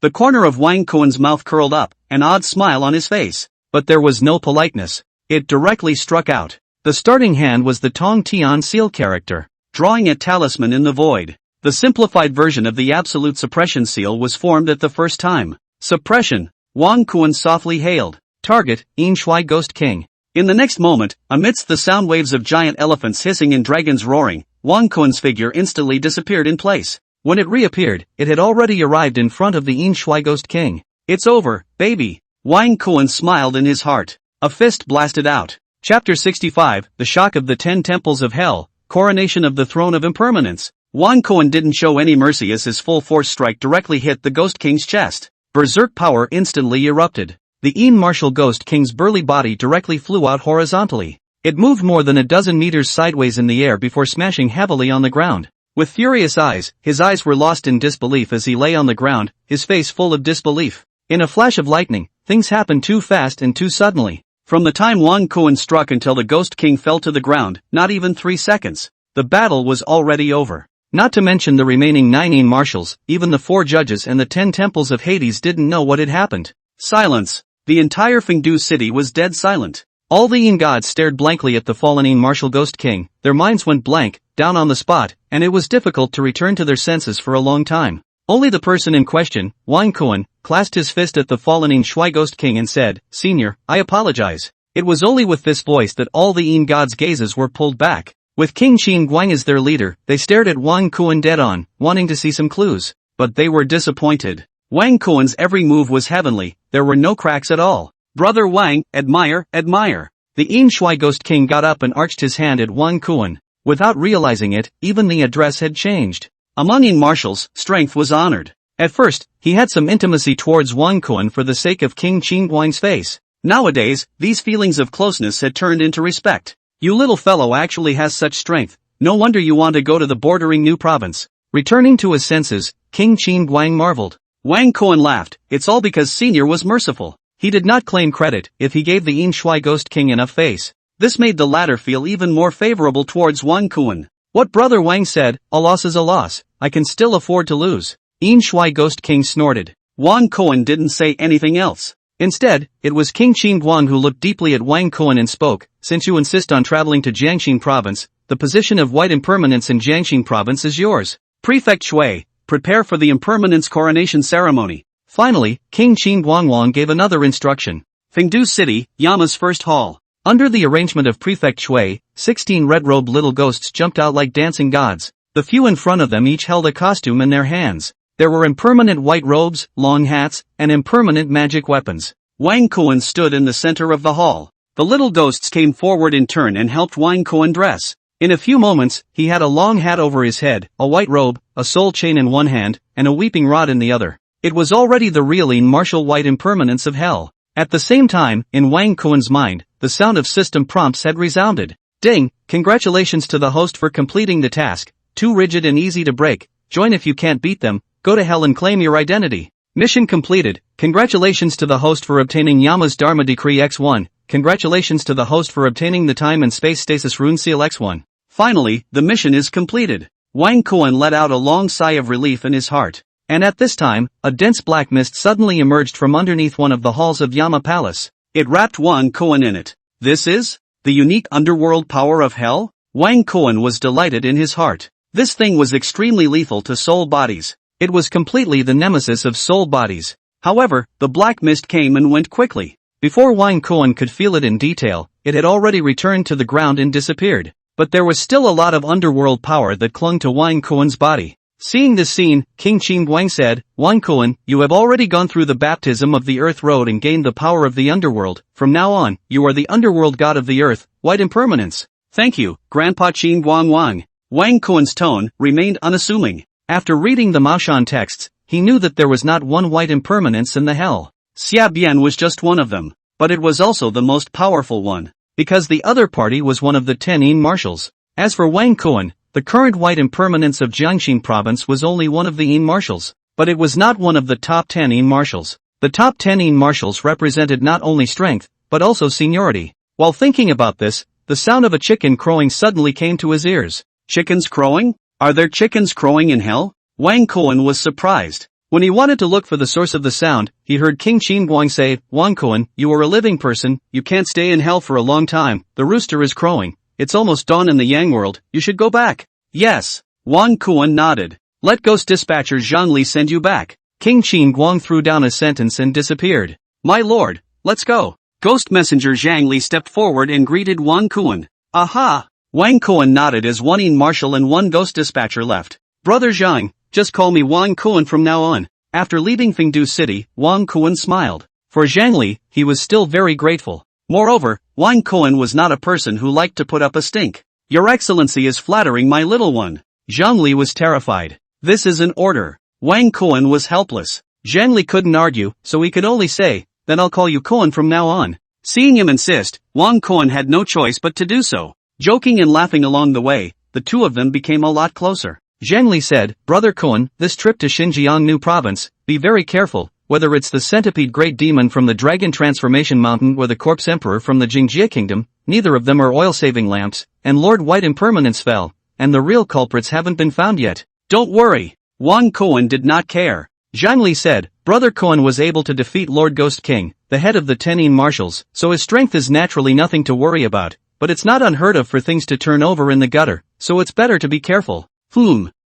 the corner of Wang Kuan's mouth curled up, an odd smile on his face. But there was no politeness. It directly struck out. The starting hand was the Tong Tian seal character, drawing a talisman in the void. The simplified version of the absolute suppression seal was formed at the first time. Suppression. Wang Kuan softly hailed. Target, Yin Shui Ghost King. In the next moment, amidst the sound waves of giant elephants hissing and dragons roaring, Wang Kuan's figure instantly disappeared in place. When it reappeared, it had already arrived in front of the Yin Shui Ghost King. It's over, baby. Wang Kuan smiled in his heart. A fist blasted out. Chapter 65, The Shock of the 10 Temples of Hell, Coronation of the Throne of Impermanence. Wang Kuan didn't show any mercy as his full force strike directly hit the Ghost King's chest. Berserk power instantly erupted. The Yin martial Ghost King's burly body directly flew out horizontally. It moved more than a dozen meters sideways in the air before smashing heavily on the ground. With furious eyes, his eyes were lost in disbelief as he lay on the ground, his face full of disbelief. In a flash of lightning, things happened too fast and too suddenly. From the time Wang Kuan struck until the Ghost King fell to the ground, not even 3 seconds. The battle was already over. Not to mention the remaining 9 Yin marshals, even the 4 judges and the 10 temples of Hades didn't know what had happened. Silence. The entire Fengdu city was dead silent. All the Yin gods stared blankly at the fallen Yin martial Ghost King. Their minds went blank. down on the spot, and it was difficult to return to their senses for a long time. Only the person in question, Wang Kuan, clasped his fist at the fallen Yin Shui Ghost King and said, "Senior, I apologize." It was only with this voice that all the Yin gods' gazes were pulled back. With King Qin Guang as their leader, they stared at Wang Kuan dead on, wanting to see some clues. But they were disappointed. Wang Kuan's every move was heavenly, there were no cracks at all. "Brother Wang, admire, admire." The Yin Shui Ghost King got up and arched his hand at Wang Kuan. Without realizing it, even the address had changed. Among Yin marshals, strength was honored. At first, he had some intimacy towards Wang Kuan for the sake of King Qin Guang's face. Nowadays, these feelings of closeness had turned into respect. "You little fellow actually has such strength, no wonder you want to go to the bordering new province." Returning to his senses, King Qin Guang marveled. Wang Kuan laughed, "It's all because Senior was merciful." He did not claim credit if he gave the Yin Shui Ghost King enough face. This made the latter feel even more favorable towards Wang Kuan. "What Brother Wang said, a loss is a loss, I can still afford to lose." Yin Shui Ghost King snorted. Wang Kuan didn't say anything else. Instead, it was King Qin Guang who looked deeply at Wang Kuan and spoke, "Since you insist on traveling to Jiangxin province, the position of White Impermanence in Jiangxin province is yours. Prefect Shui, prepare for the Impermanence coronation ceremony." Finally, King Qin Guangwang gave another instruction. Fengdu City, Yama's first hall. Under the arrangement of Prefect Shui, 16 red-robed little ghosts jumped out like dancing gods. The few in front of them each held a costume in their hands. There were impermanent white robes, long hats, and impermanent magic weapons. Wang Kuan stood in the center of the hall. The little ghosts came forward in turn and helped Wang Kuan dress. In a few moments, he had a long hat over his head, a white robe, a soul chain in one hand, and a weeping rod in the other. It was already the real martial white impermanence of hell. At the same time, in Wang Kuan's mind, the sound of system prompts had resounded. "Ding, congratulations to the host for completing the task, too rigid and easy to break, join if you can't beat them, go to hell and claim your identity. Mission completed, congratulations to the host for obtaining Yama's Dharma Decree X1, congratulations to the host for obtaining the Time and Space Stasis Rune Seal X1. Finally, the mission is completed." Wang Kuan let out a long sigh of relief in his heart. And at this time, a dense black mist suddenly emerged from underneath one of the halls of Yama Palace. It wrapped Wang Kuan in it. "This is the unique underworld power of hell?" Wang Kuan was delighted in his heart. This thing was extremely lethal to soul bodies. It was completely the nemesis of soul bodies. However, the black mist came and went quickly. Before Wang Kuan could feel it in detail, it had already returned to the ground and disappeared. But there was still a lot of underworld power that clung to Wang Kuan's body. Seeing this scene, King Qin Guang said, "Wang Kuan, you have already gone through the baptism of the Earth Road and gained the power of the underworld. From now on, you are the underworld god of the earth, White Impermanence." "Thank you, Grandpa Qin Guangwang." Wang Kuan's tone remained unassuming. After reading the Maoshan texts, he knew that there was not one White Impermanence in the hell. Xia Bian was just one of them, but it was also the most powerful one, because the other party was one of the 10 Yin marshals. As for Wang Kuan, the current White Impermanence of Jiangxin province was only one of the Yin marshals, but it was not one of the top 10 Yin marshals. The top 10 Yin marshals represented not only strength, but also seniority. While thinking about this, the sound of a chicken crowing suddenly came to his ears. Chickens crowing? Are there chickens crowing in hell? Wang Kuan was surprised. When he wanted to look for the source of the sound, he heard King Qin Guang say, "Wang Kuan, you are a living person, you can't stay in hell for a long time, the rooster is crowing. It's almost dawn in the Yang world, you should go back." "Yes." Wang Kuan nodded. "Let Ghost Dispatcher Zhang Li send you back." King Qin Guang threw down a sentence and disappeared. "My lord, let's go." Ghost Messenger Zhang Li stepped forward and greeted Wang Kuan. "Aha!" Wang Kuan nodded as one Yin marshal and one Ghost Dispatcher left. "Brother Zhang, just call me Wang Kuan from now on." After leaving Fengdu City, Wang Kuan smiled. For Zhang Li, he was still very grateful. Moreover, Wang Kuan was not a person who liked to put up a stink. "Your Excellency is flattering my little one." Zhang Li was terrified. "This is an order." Wang Kuan was helpless. Zhang Li couldn't argue, so he could only say, "Then I'll call you Kuan from now on." Seeing him insist, Wang Kuan had no choice but to do so. Joking and laughing along the way, the two of them became a lot closer. Zhang Li said, "Brother Kuan, this trip to Xinjiang New Province, be very careful. Whether it's the centipede great demon from the Dragon Transformation Mountain or the corpse emperor from the Jingjia Kingdom, neither of them are oil-saving lamps, and Lord White Impermanence fell, and the real culprits haven't been found yet." "Don't worry." Wang Kuan did not care. Zhang Li said, "Brother Kuan was able to defeat Lord Ghost King, the head of the 10 Yin marshals, so his strength is naturally nothing to worry about, but it's not unheard of for things to turn over in the gutter. so it's better to be careful.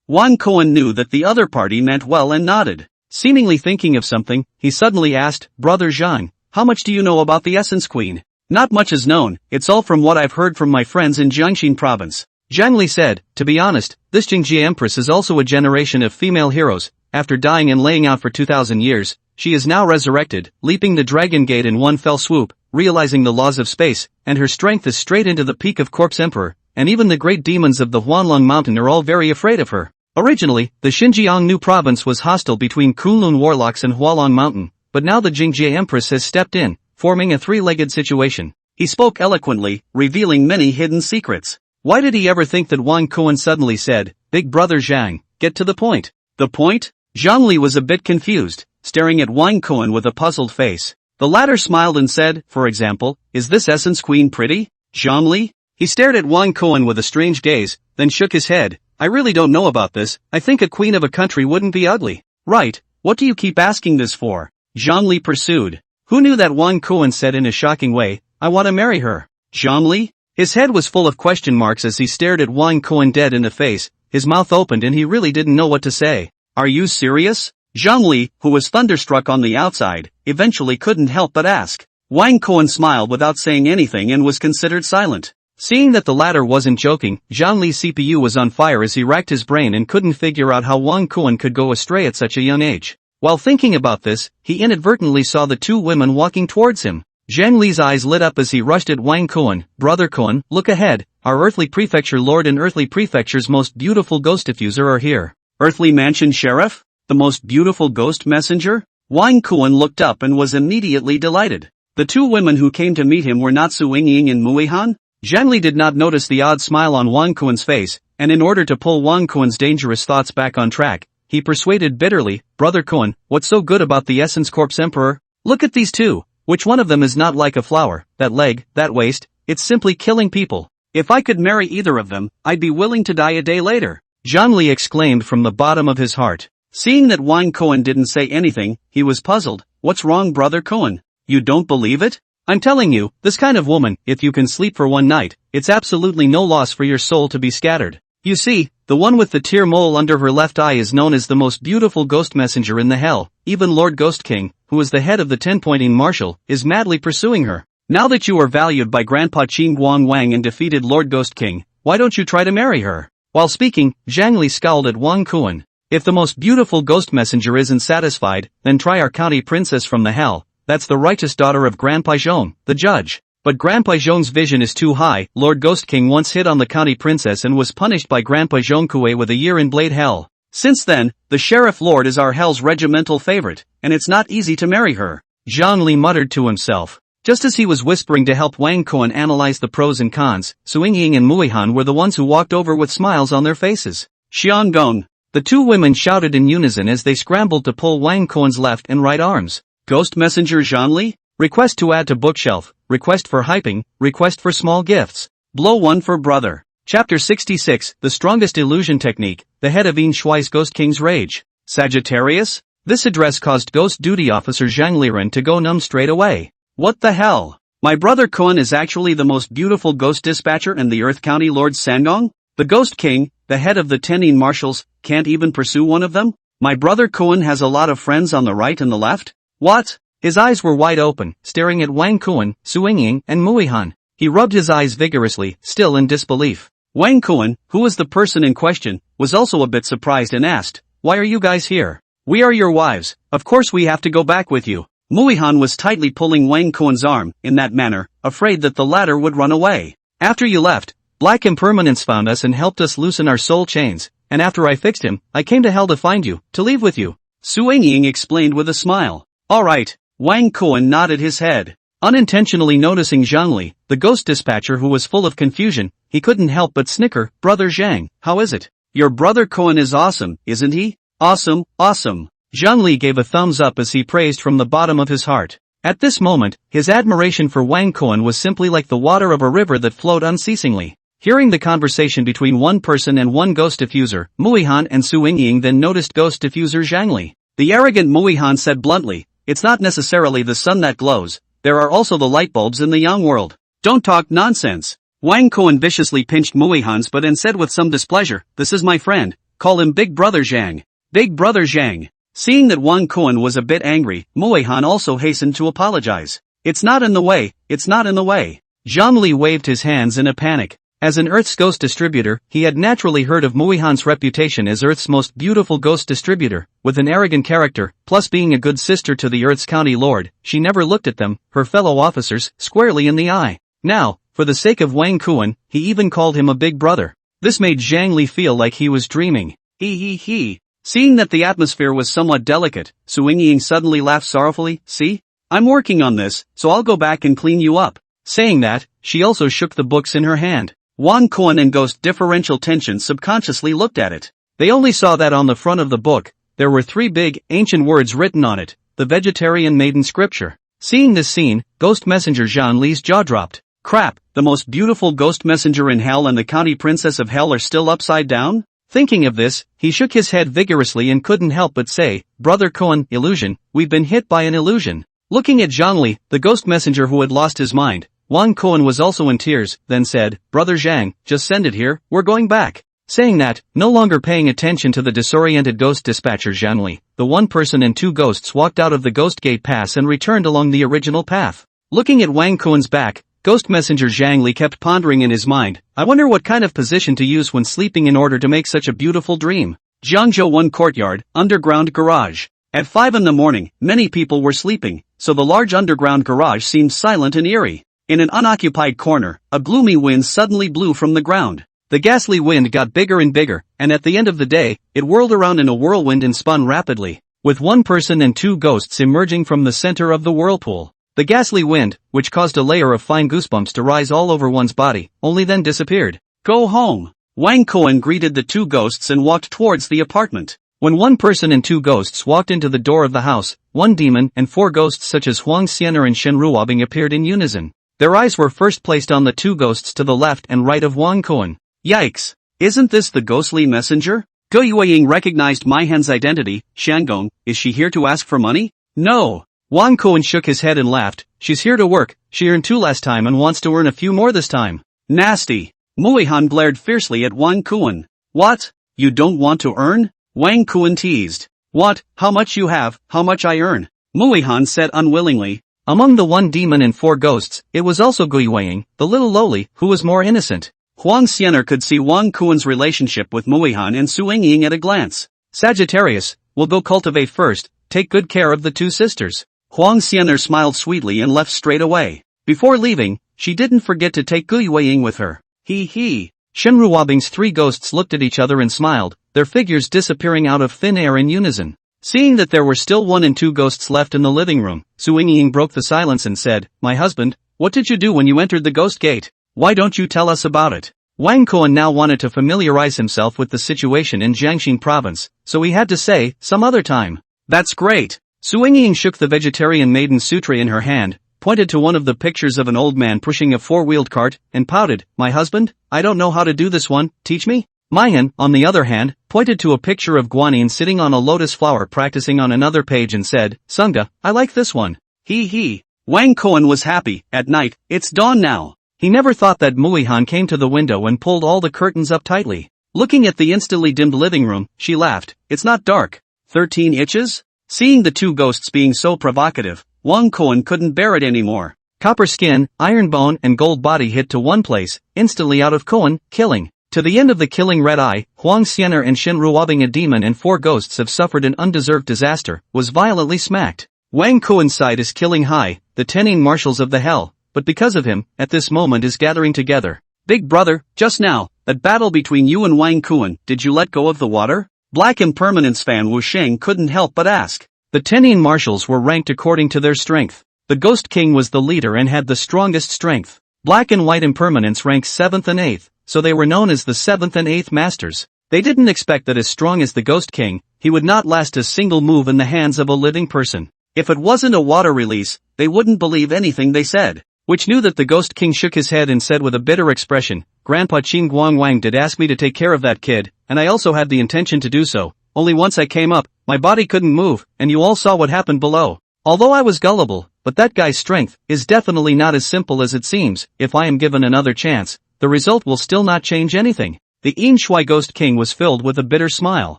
Wang Kuan knew that the other party meant well and nodded. Seemingly thinking of something, he suddenly asked, Brother Zhang, how much do you know about the Essence Queen? Not much is known, it's all from what I've heard from my friends in Jiangxin province. Zhang Li said, to be honest, this Jingjie Empress is also a generation of female heroes. After dying and laying out for 2,000 years, she is now resurrected, leaping the Dragon Gate in one fell swoop, realizing the laws of space, and her strength is straight into the peak of Corpse Emperor, and even the great demons of the Huanlong Mountain are all very afraid of her. Originally, the Xinjiang province was hostile between Kunlun warlocks and Hualong Mountain, but now the Jingjie Empress has stepped in, forming a three-legged situation. He spoke eloquently, revealing many hidden secrets. Why did he ever think that Wang Kuan suddenly said, Big Brother Zhang, get to the point? The point? Zhang Li was a bit confused, staring at Wang Kuan with a puzzled face. The latter smiled and said, for example, is this Essence Queen pretty? Zhang Li? He stared at Wang Kuan with a strange gaze, then shook his head. I really don't know about this, I think a queen of a country wouldn't be ugly. Right, what do you keep asking this for? Zhang Li pursued. Who knew that Wang Kuan said in a shocking way, I want to marry her. Zhang Li? His head was full of question marks as he stared at Wang Kuan dead in the face, his mouth opened and he really didn't know what to say. Are you serious? Zhang Li, who was thunderstruck on the outside, eventually couldn't help but ask. Wang Kuan smiled without saying anything and was considered silent. Seeing that the latter wasn't joking, Zhang Li's CPU was on fire as he racked his brain and couldn't figure out how Wang Kuan could go astray at such a young age. While thinking about this, he inadvertently saw the two women walking towards him. Zhang Li's eyes lit up as he rushed at Wang Kuan. Brother Kuan, look ahead, our earthly prefecture lord and earthly prefecture's most beautiful ghost diffuser are here. Earthly mansion sheriff? The most beautiful ghost messenger? Wang Kuan looked up and was immediately delighted. The two women who came to meet him were not Su Yingying and Mui Han. Zhang Li did not notice the odd smile on Wang Kuan's face, and in order to pull Wang Kuan's dangerous thoughts back on track, he persuaded bitterly, Brother Kuan, what's so good about the Essence Corpse Emperor? Look at these two. Which one of them is not like a flower, that leg, that waist, it's simply killing people. If I could marry either of them, I'd be willing to die a day later. Zhang Li exclaimed from the bottom of his heart. Seeing that Wang Kuan didn't say anything, he was puzzled. What's wrong, Brother Kuan? You don't believe it? I'm telling you, this kind of woman, if you can sleep for one night, it's absolutely no loss for your soul to be scattered. You see, the one with the tear mole under her left eye is known as the most beautiful ghost messenger in the hell. Even Lord Ghost King, who is the head of the 10-pointing marshal, is madly pursuing her. Now that you are valued by Grandpa Qing Guang Wang and defeated Lord Ghost King, why don't you try to marry her? While speaking, Zhang Li scowled at Wang Kuan. If the most beautiful ghost messenger isn't satisfied, then try our county princess from the hell. That's the righteous daughter of Grandpa Zhong, the judge. But Grandpa Zhong's vision is too high. Lord Ghost King once hit on the county princess and was punished by Grandpa Zhong Kue with a year in Blade Hell. Since then, the Sheriff Lord is our hell's regimental favorite, and it's not easy to marry her. Zhang Li muttered to himself. Just as he was whispering to help Wang Kuan analyze the pros and cons, Su Yingying and Mui Han were the ones who walked over with smiles on their faces. Xian Gong. The two women shouted in unison as they scrambled to pull Wang Kuan's left and right arms. Ghost Messenger Zhang Li? Request to add to bookshelf, request for hyping, request for small gifts. Blow one for brother. Chapter 66, The Strongest Illusion Technique, the head of Yin Shuai's Ghost King's Rage. Sagittarius? This address caused Ghost Duty Officer Zhang Liren to go numb straight away. What the hell? My brother Kuan is actually the most beautiful ghost dispatcher and the Earth County Lord Sangong? The Ghost King, the head of the 10 Yin marshals, can't even pursue one of them? My brother Kuan has a lot of friends on the right and the left? What? His eyes were wide open, staring at Wang Kuan, Su Yingying, and Mui Han. He rubbed his eyes vigorously, still in disbelief. Wang Kuan, who was the person in question, was also a bit surprised and asked, Why are you guys here? We are your wives, of course we have to go back with you. Mui Han was tightly pulling Wang Kuan's arm, in that manner, afraid that the latter would run away. After you left, Black Impermanence found us and helped us loosen our soul chains, and after I fixed him, I came to hell to find you, to leave with you. Su Yingying explained with a smile. Alright. Wang Kuan nodded his head. Unintentionally noticing Zhang Li, the ghost dispatcher who was full of confusion, he couldn't help but snicker. Brother Zhang, how is it? Your brother Kuan is awesome, isn't he? Awesome, awesome. Zhang Li gave a thumbs up as he praised from the bottom of his heart. At this moment, his admiration for Wang Kuan was simply like the water of a river that flowed unceasingly. Hearing the conversation between one person and one ghost diffuser, Mui Han and Su Yingying then noticed ghost diffuser Zhang Li. The arrogant Mui Han said bluntly, It's not necessarily the sun that glows, there are also the light bulbs in the young world. Don't talk nonsense. Wang Kuan viciously pinched Muihan's butt and said with some displeasure, "This is my friend, call him Big Brother Zhang." Big Brother Zhang. Seeing that Wang Kuan was a bit angry, Muihan also hastened to apologize. "It's not in the way, it's not in the way." Zhang Li waved his hands in a panic. As an Earth's ghost distributor, he had naturally heard of Muihan's reputation as Earth's most beautiful ghost distributor. With an arrogant character, plus being a good sister to the Earth's county lord, she never looked at them, her fellow officers, squarely in the eye. Now, for the sake of Wang Kuan, he even called him a big brother. This made Zhang Li feel like he was dreaming. He. Seeing that the atmosphere was somewhat delicate, Su Ying suddenly laughed sorrowfully. "See? I'm working on this, so I'll go back and clean you up." Saying that, she also shook the books in her hand. Wang Kuan and Ghost Differential Tension subconsciously looked at it. They only saw that on the front of the book, there were 3 big, ancient words written on it, the Vegetarian Maiden Scripture. Seeing this scene, Ghost Messenger Zhang Li's jaw dropped. Crap, the most beautiful ghost messenger in hell and the county princess of hell are still upside down? Thinking of this, he shook his head vigorously and couldn't help but say, "Brother Kuan, illusion, we've been hit by an illusion." Looking at Zhang Li, the ghost messenger who had lost his mind, Wang Kuan was also in tears, then said, "Brother Zhang, just send it here, we're going back." Saying that, no longer paying attention to the disoriented ghost dispatcher Zhang Li, the 1 person and 2 ghosts walked out of the Ghost Gate Pass and returned along the original path. Looking at Wang Kuan's back, Ghost Messenger Zhang Li kept pondering in his mind, "I wonder what kind of position to use when sleeping in order to make such a beautiful dream." Jiangzhou 1 Courtyard, Underground Garage. At 5 in the morning, many people were sleeping, so the large underground garage seemed silent and eerie. In an unoccupied corner, a gloomy wind suddenly blew from the ground. The ghastly wind got bigger and bigger, and at the end of the day, it whirled around in a whirlwind and spun rapidly, with 1 person and 2 ghosts emerging from the center of the whirlpool. The ghastly wind, which caused a layer of fine goosebumps to rise all over one's body, only then disappeared. "Go home." Wang Kuan greeted the 2 ghosts and walked towards the apartment. When 1 person and 2 ghosts walked into the door of the house, 1 demon and 4 ghosts such as Huang Xianer and Shen Ruobing appeared in unison. Their eyes were first placed on the 2 ghosts to the left and right of Wang Kuan. Yikes! Isn't this the ghostly messenger? Gu Yueying recognized Maihan's identity. "Shanggong, is she here to ask for money?" "No." Wang Kuan shook his head and laughed. "She's here to work, she earned 2 last time and wants to earn a few more this time." "Nasty." Muihan glared fiercely at Wang Kuan. "What? You don't want to earn?" Wang Kuan teased. "What, how much you have, how much I earn?" Muihan said unwillingly. Among the 1 demon and 4 ghosts, it was also Gu Yueying, the little lowly, who was more innocent. Huang Xianer could see Wang Kuan's relationship with Muihan and Su Ying at a glance. "Sagittarius, we'll go cultivate first, take good care of the 2 sisters." Huang Xianer smiled sweetly and left straight away. Before leaving, she didn't forget to take Gu Yueying with her. He. Shen Ruobing's 3 ghosts looked at each other and smiled, their figures disappearing out of thin air in unison. Seeing that there were still 1 and 2 ghosts left in the living room, Su Ying broke the silence and said, "My husband, what did you do when you entered the ghost gate? Why don't you tell us about it?" Wang Kuan now wanted to familiarize himself with the situation in Jiangxin province, so he had to say, "Some other time." "That's great." Su Ying shook the Vegetarian Maiden Sutra in her hand, pointed to one of the pictures of an old man pushing a 4-wheeled cart, and pouted, "My husband, I don't know how to do this one, teach me?" Maihan, on the other hand, pointed to a picture of Guanyin sitting on a lotus flower practicing on another page and said, "Sunga, I like this one." He. Wang Kuan was happy. At night, it's dawn now. He never thought that Muihan came to the window and pulled all the curtains up tightly. Looking at the instantly dimmed living room, she laughed. "It's not dark. 13 inches?" Seeing the 2 ghosts being so provocative, Wang Kuan couldn't bear it anymore. Copper skin, iron bone and gold body hit to one place, instantly out of Kuan, killing. To the end of the killing red eye, Huang Xianer and Shen Ruobing, a demon and 4 ghosts have suffered an undeserved disaster, was violently smacked. Wang Kuan's side is killing high, the Tenin marshals of the hell, but because of him, at this moment is gathering together. "Big brother, just now, that battle between you and Wang Kuan, did you let go of the water?" Black Impermanence fan Wu Sheng couldn't help but ask. The Tenin marshals were ranked according to their strength. The Ghost King was the leader and had the strongest strength. Black and White Impermanence ranked 7th and 8th, so they were known as the 7th and 8th Masters. They didn't expect that as strong as the Ghost King, he would not last a single move in the hands of a living person. If it wasn't a water release, they wouldn't believe anything they said. Which knew that the Ghost King shook his head and said with a bitter expression, "Grandpa Qing Guang Wang did ask me to take care of that kid, and I also had the intention to do so. Only once I came up, my body couldn't move, and you all saw what happened below. Although I was gullible, but that guy's strength is definitely not as simple as it seems. If I am given another chance, the result will still not change anything. The Yin Shui Ghost King was filled with a bitter smile.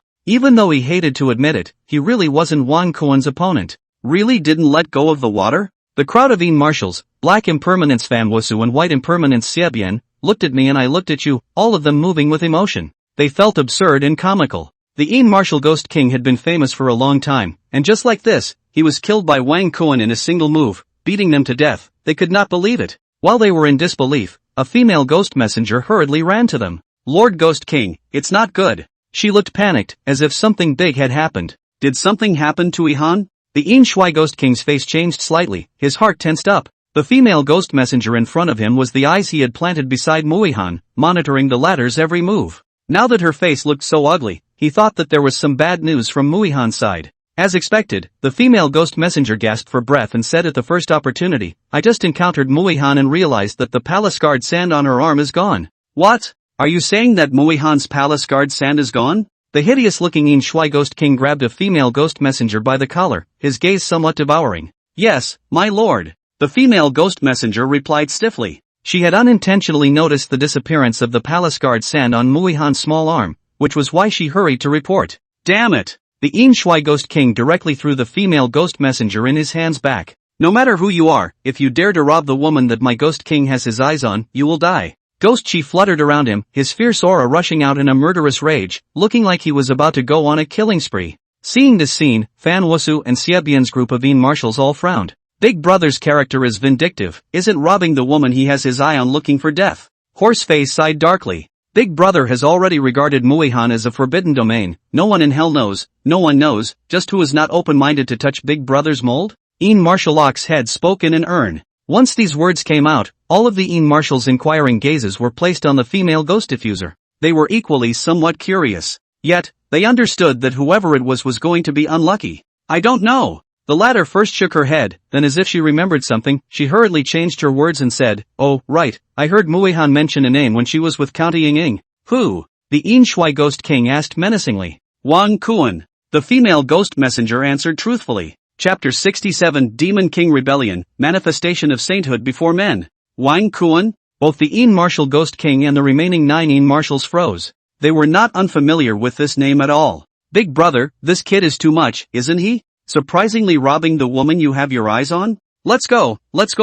Even though he hated to admit it, he really wasn't Wang Kuan's opponent. Really didn't let go of the water? The crowd of Yin marshals, black impermanence Fanwosu and white impermanence Xiabian, looked at me and I looked at you, all of them moving with emotion. They felt absurd and comical. The Yin martial Ghost King had been famous for a long time, and just like this, he was killed by Wang Kuan in a single move, beating them to death. They could not believe it. While they were in disbelief, a female ghost messenger hurriedly ran to them. Lord Ghost King, it's not good. She looked panicked, as if something big had happened. Did something happen to Ihan? The Yin Shui Ghost King's face changed slightly, his heart tensed up. The female ghost messenger in front of him was the eyes he had planted beside Muihan, monitoring the latter's every move. Now that her face looked so ugly, he thought that there was some bad news from Muihan's side. As expected, the female ghost messenger gasped for breath and said at the first opportunity, I just encountered Muihan and realized that the palace guard sand on her arm is gone. What? Are you saying that Muihan's palace guard sand is gone? The hideous-looking Yin Shui Ghost King grabbed a female ghost messenger by the collar, his gaze somewhat devouring. Yes, my lord. The female ghost messenger replied stiffly. She had unintentionally noticed the disappearance of the palace guard sand on Muihan's small arm, which was why she hurried to report. Damn it! The Yin Shui Ghost King directly threw the female ghost messenger in his hands back. No matter who you are, if you dare to rob the woman that my Ghost King has his eyes on, you will die. Ghost Chi fluttered around him, his fierce aura rushing out in a murderous rage, looking like he was about to go on a killing spree. Seeing this scene, Fan Wusu and Xiabian's group of Yin marshals all frowned. Big Brother's character is vindictive, isn't robbing the woman he has his eye on looking for death. Horseface sighed darkly. Big Brother has already regarded Muihan as a forbidden domain. No one in hell knows, no one knows, just who is not open-minded to touch Big Brother's mold? Yin Marshal Ox head spoke in an urn. Once these words came out, all of the Yin marshals' inquiring gazes were placed on the female ghost diffuser. They were equally somewhat curious. Yet, they understood that whoever it was going to be unlucky. I don't know. The latter first shook her head, then as if she remembered something, she hurriedly changed her words and said, Oh, right, I heard Muihan mention a name when she was with County Ying. Who? The Yin Shui Ghost King asked menacingly. Wang Kuan. The female ghost messenger answered truthfully. Chapter 67 Demon King Rebellion, Manifestation of Sainthood Before Men. Wang Kuan? Both the Yin Marshal Ghost King and the remaining 9 Yin Marshals froze. They were not unfamiliar with this name at all. Big Brother, this kid is too much, isn't he? Surprisingly robbing the woman you have your eyes on? Let's go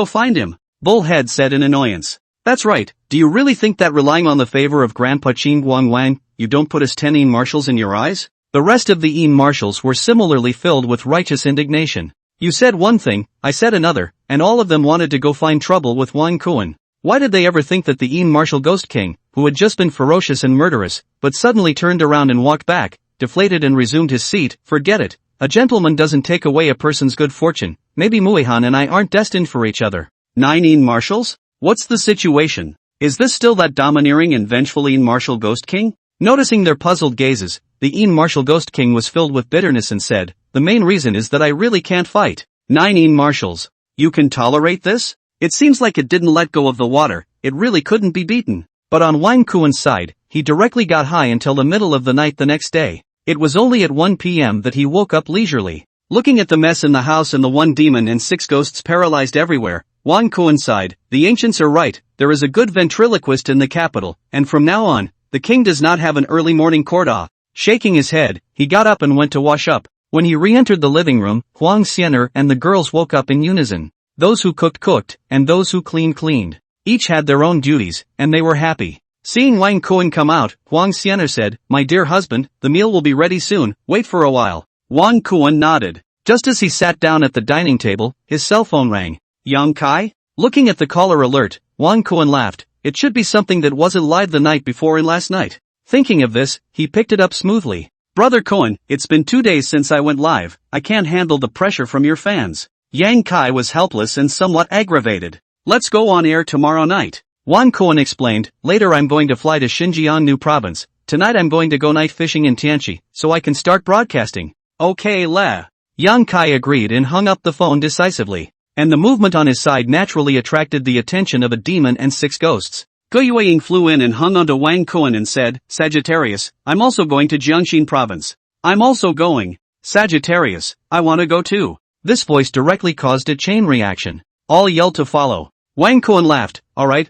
find him. Bullhead said in annoyance. That's right, do you really think that relying on the favor of Grandpa Qing Guang Wang, you don't put us 10 Yin Marshals in your eyes? The rest of the Yin Marshals were similarly filled with righteous indignation. You said one thing, I said another, and all of them wanted to go find trouble with Wang Kuan. Why did they ever think that the Yin Marshal Ghost King, who had just been ferocious and murderous, but suddenly turned around and walked back, deflated and resumed his seat? Forget it. A gentleman doesn't take away a person's good fortune. Maybe Muihan and I aren't destined for each other. 9 Yin Marshals? What's the situation? Is this still that domineering and vengeful Yin Marshal Ghost King? Noticing their puzzled gazes, the Yin Marshal Ghost King was filled with bitterness and said, The main reason is that I really can't fight. 9 Yin Marshals. You can tolerate this? It seems like it didn't let go of the water, it really couldn't be beaten. But on Wang Kuan's side, he directly got high until the middle of the night the next day. It was only at 1 p.m. that he woke up leisurely. Looking at the mess in the house and the 1 demon and 6 ghosts paralyzed everywhere, Wang Kuan sighed, The ancients are right, there is a good ventriloquist in the capital, and from now on, the king does not have an early morning court-off. Shaking his head, he got up and went to wash up. When he re-entered the living room, Huang Xianer and the girls woke up in unison. Those who cooked, and those who cleaned. Each had their own duties, and they were happy. Seeing Wang Kuan come out, Huang Xianer said, My dear husband, the meal will be ready soon, wait for a while. Wang Kuan nodded. Just as he sat down at the dining table, his cell phone rang. Yang Kai? Looking at the caller alert, Wang Kuan laughed. It should be something that wasn't live the night before and last night. Thinking of this, he picked it up smoothly. Brother Kuan, it's been 2 days since I went live, I can't handle the pressure from your fans. Yang Kai was helpless and somewhat aggravated. Let's go on air tomorrow night. Wang Kuan explained, later I'm going to fly to Xinjiang New Province, tonight I'm going to go night fishing in Tianqi, so I can start broadcasting. Okay Yang Kai agreed and hung up the phone decisively. And the movement on his side naturally attracted the attention of a demon and 6 ghosts. Gu Yueying flew in and hung onto Wang Kuan and said, Sagittarius, I'm also going to Jiangxin Province. I'm also going. Sagittarius, I want to go too. This voice directly caused a chain reaction. All yelled to follow. Wang Kuan laughed. Alright,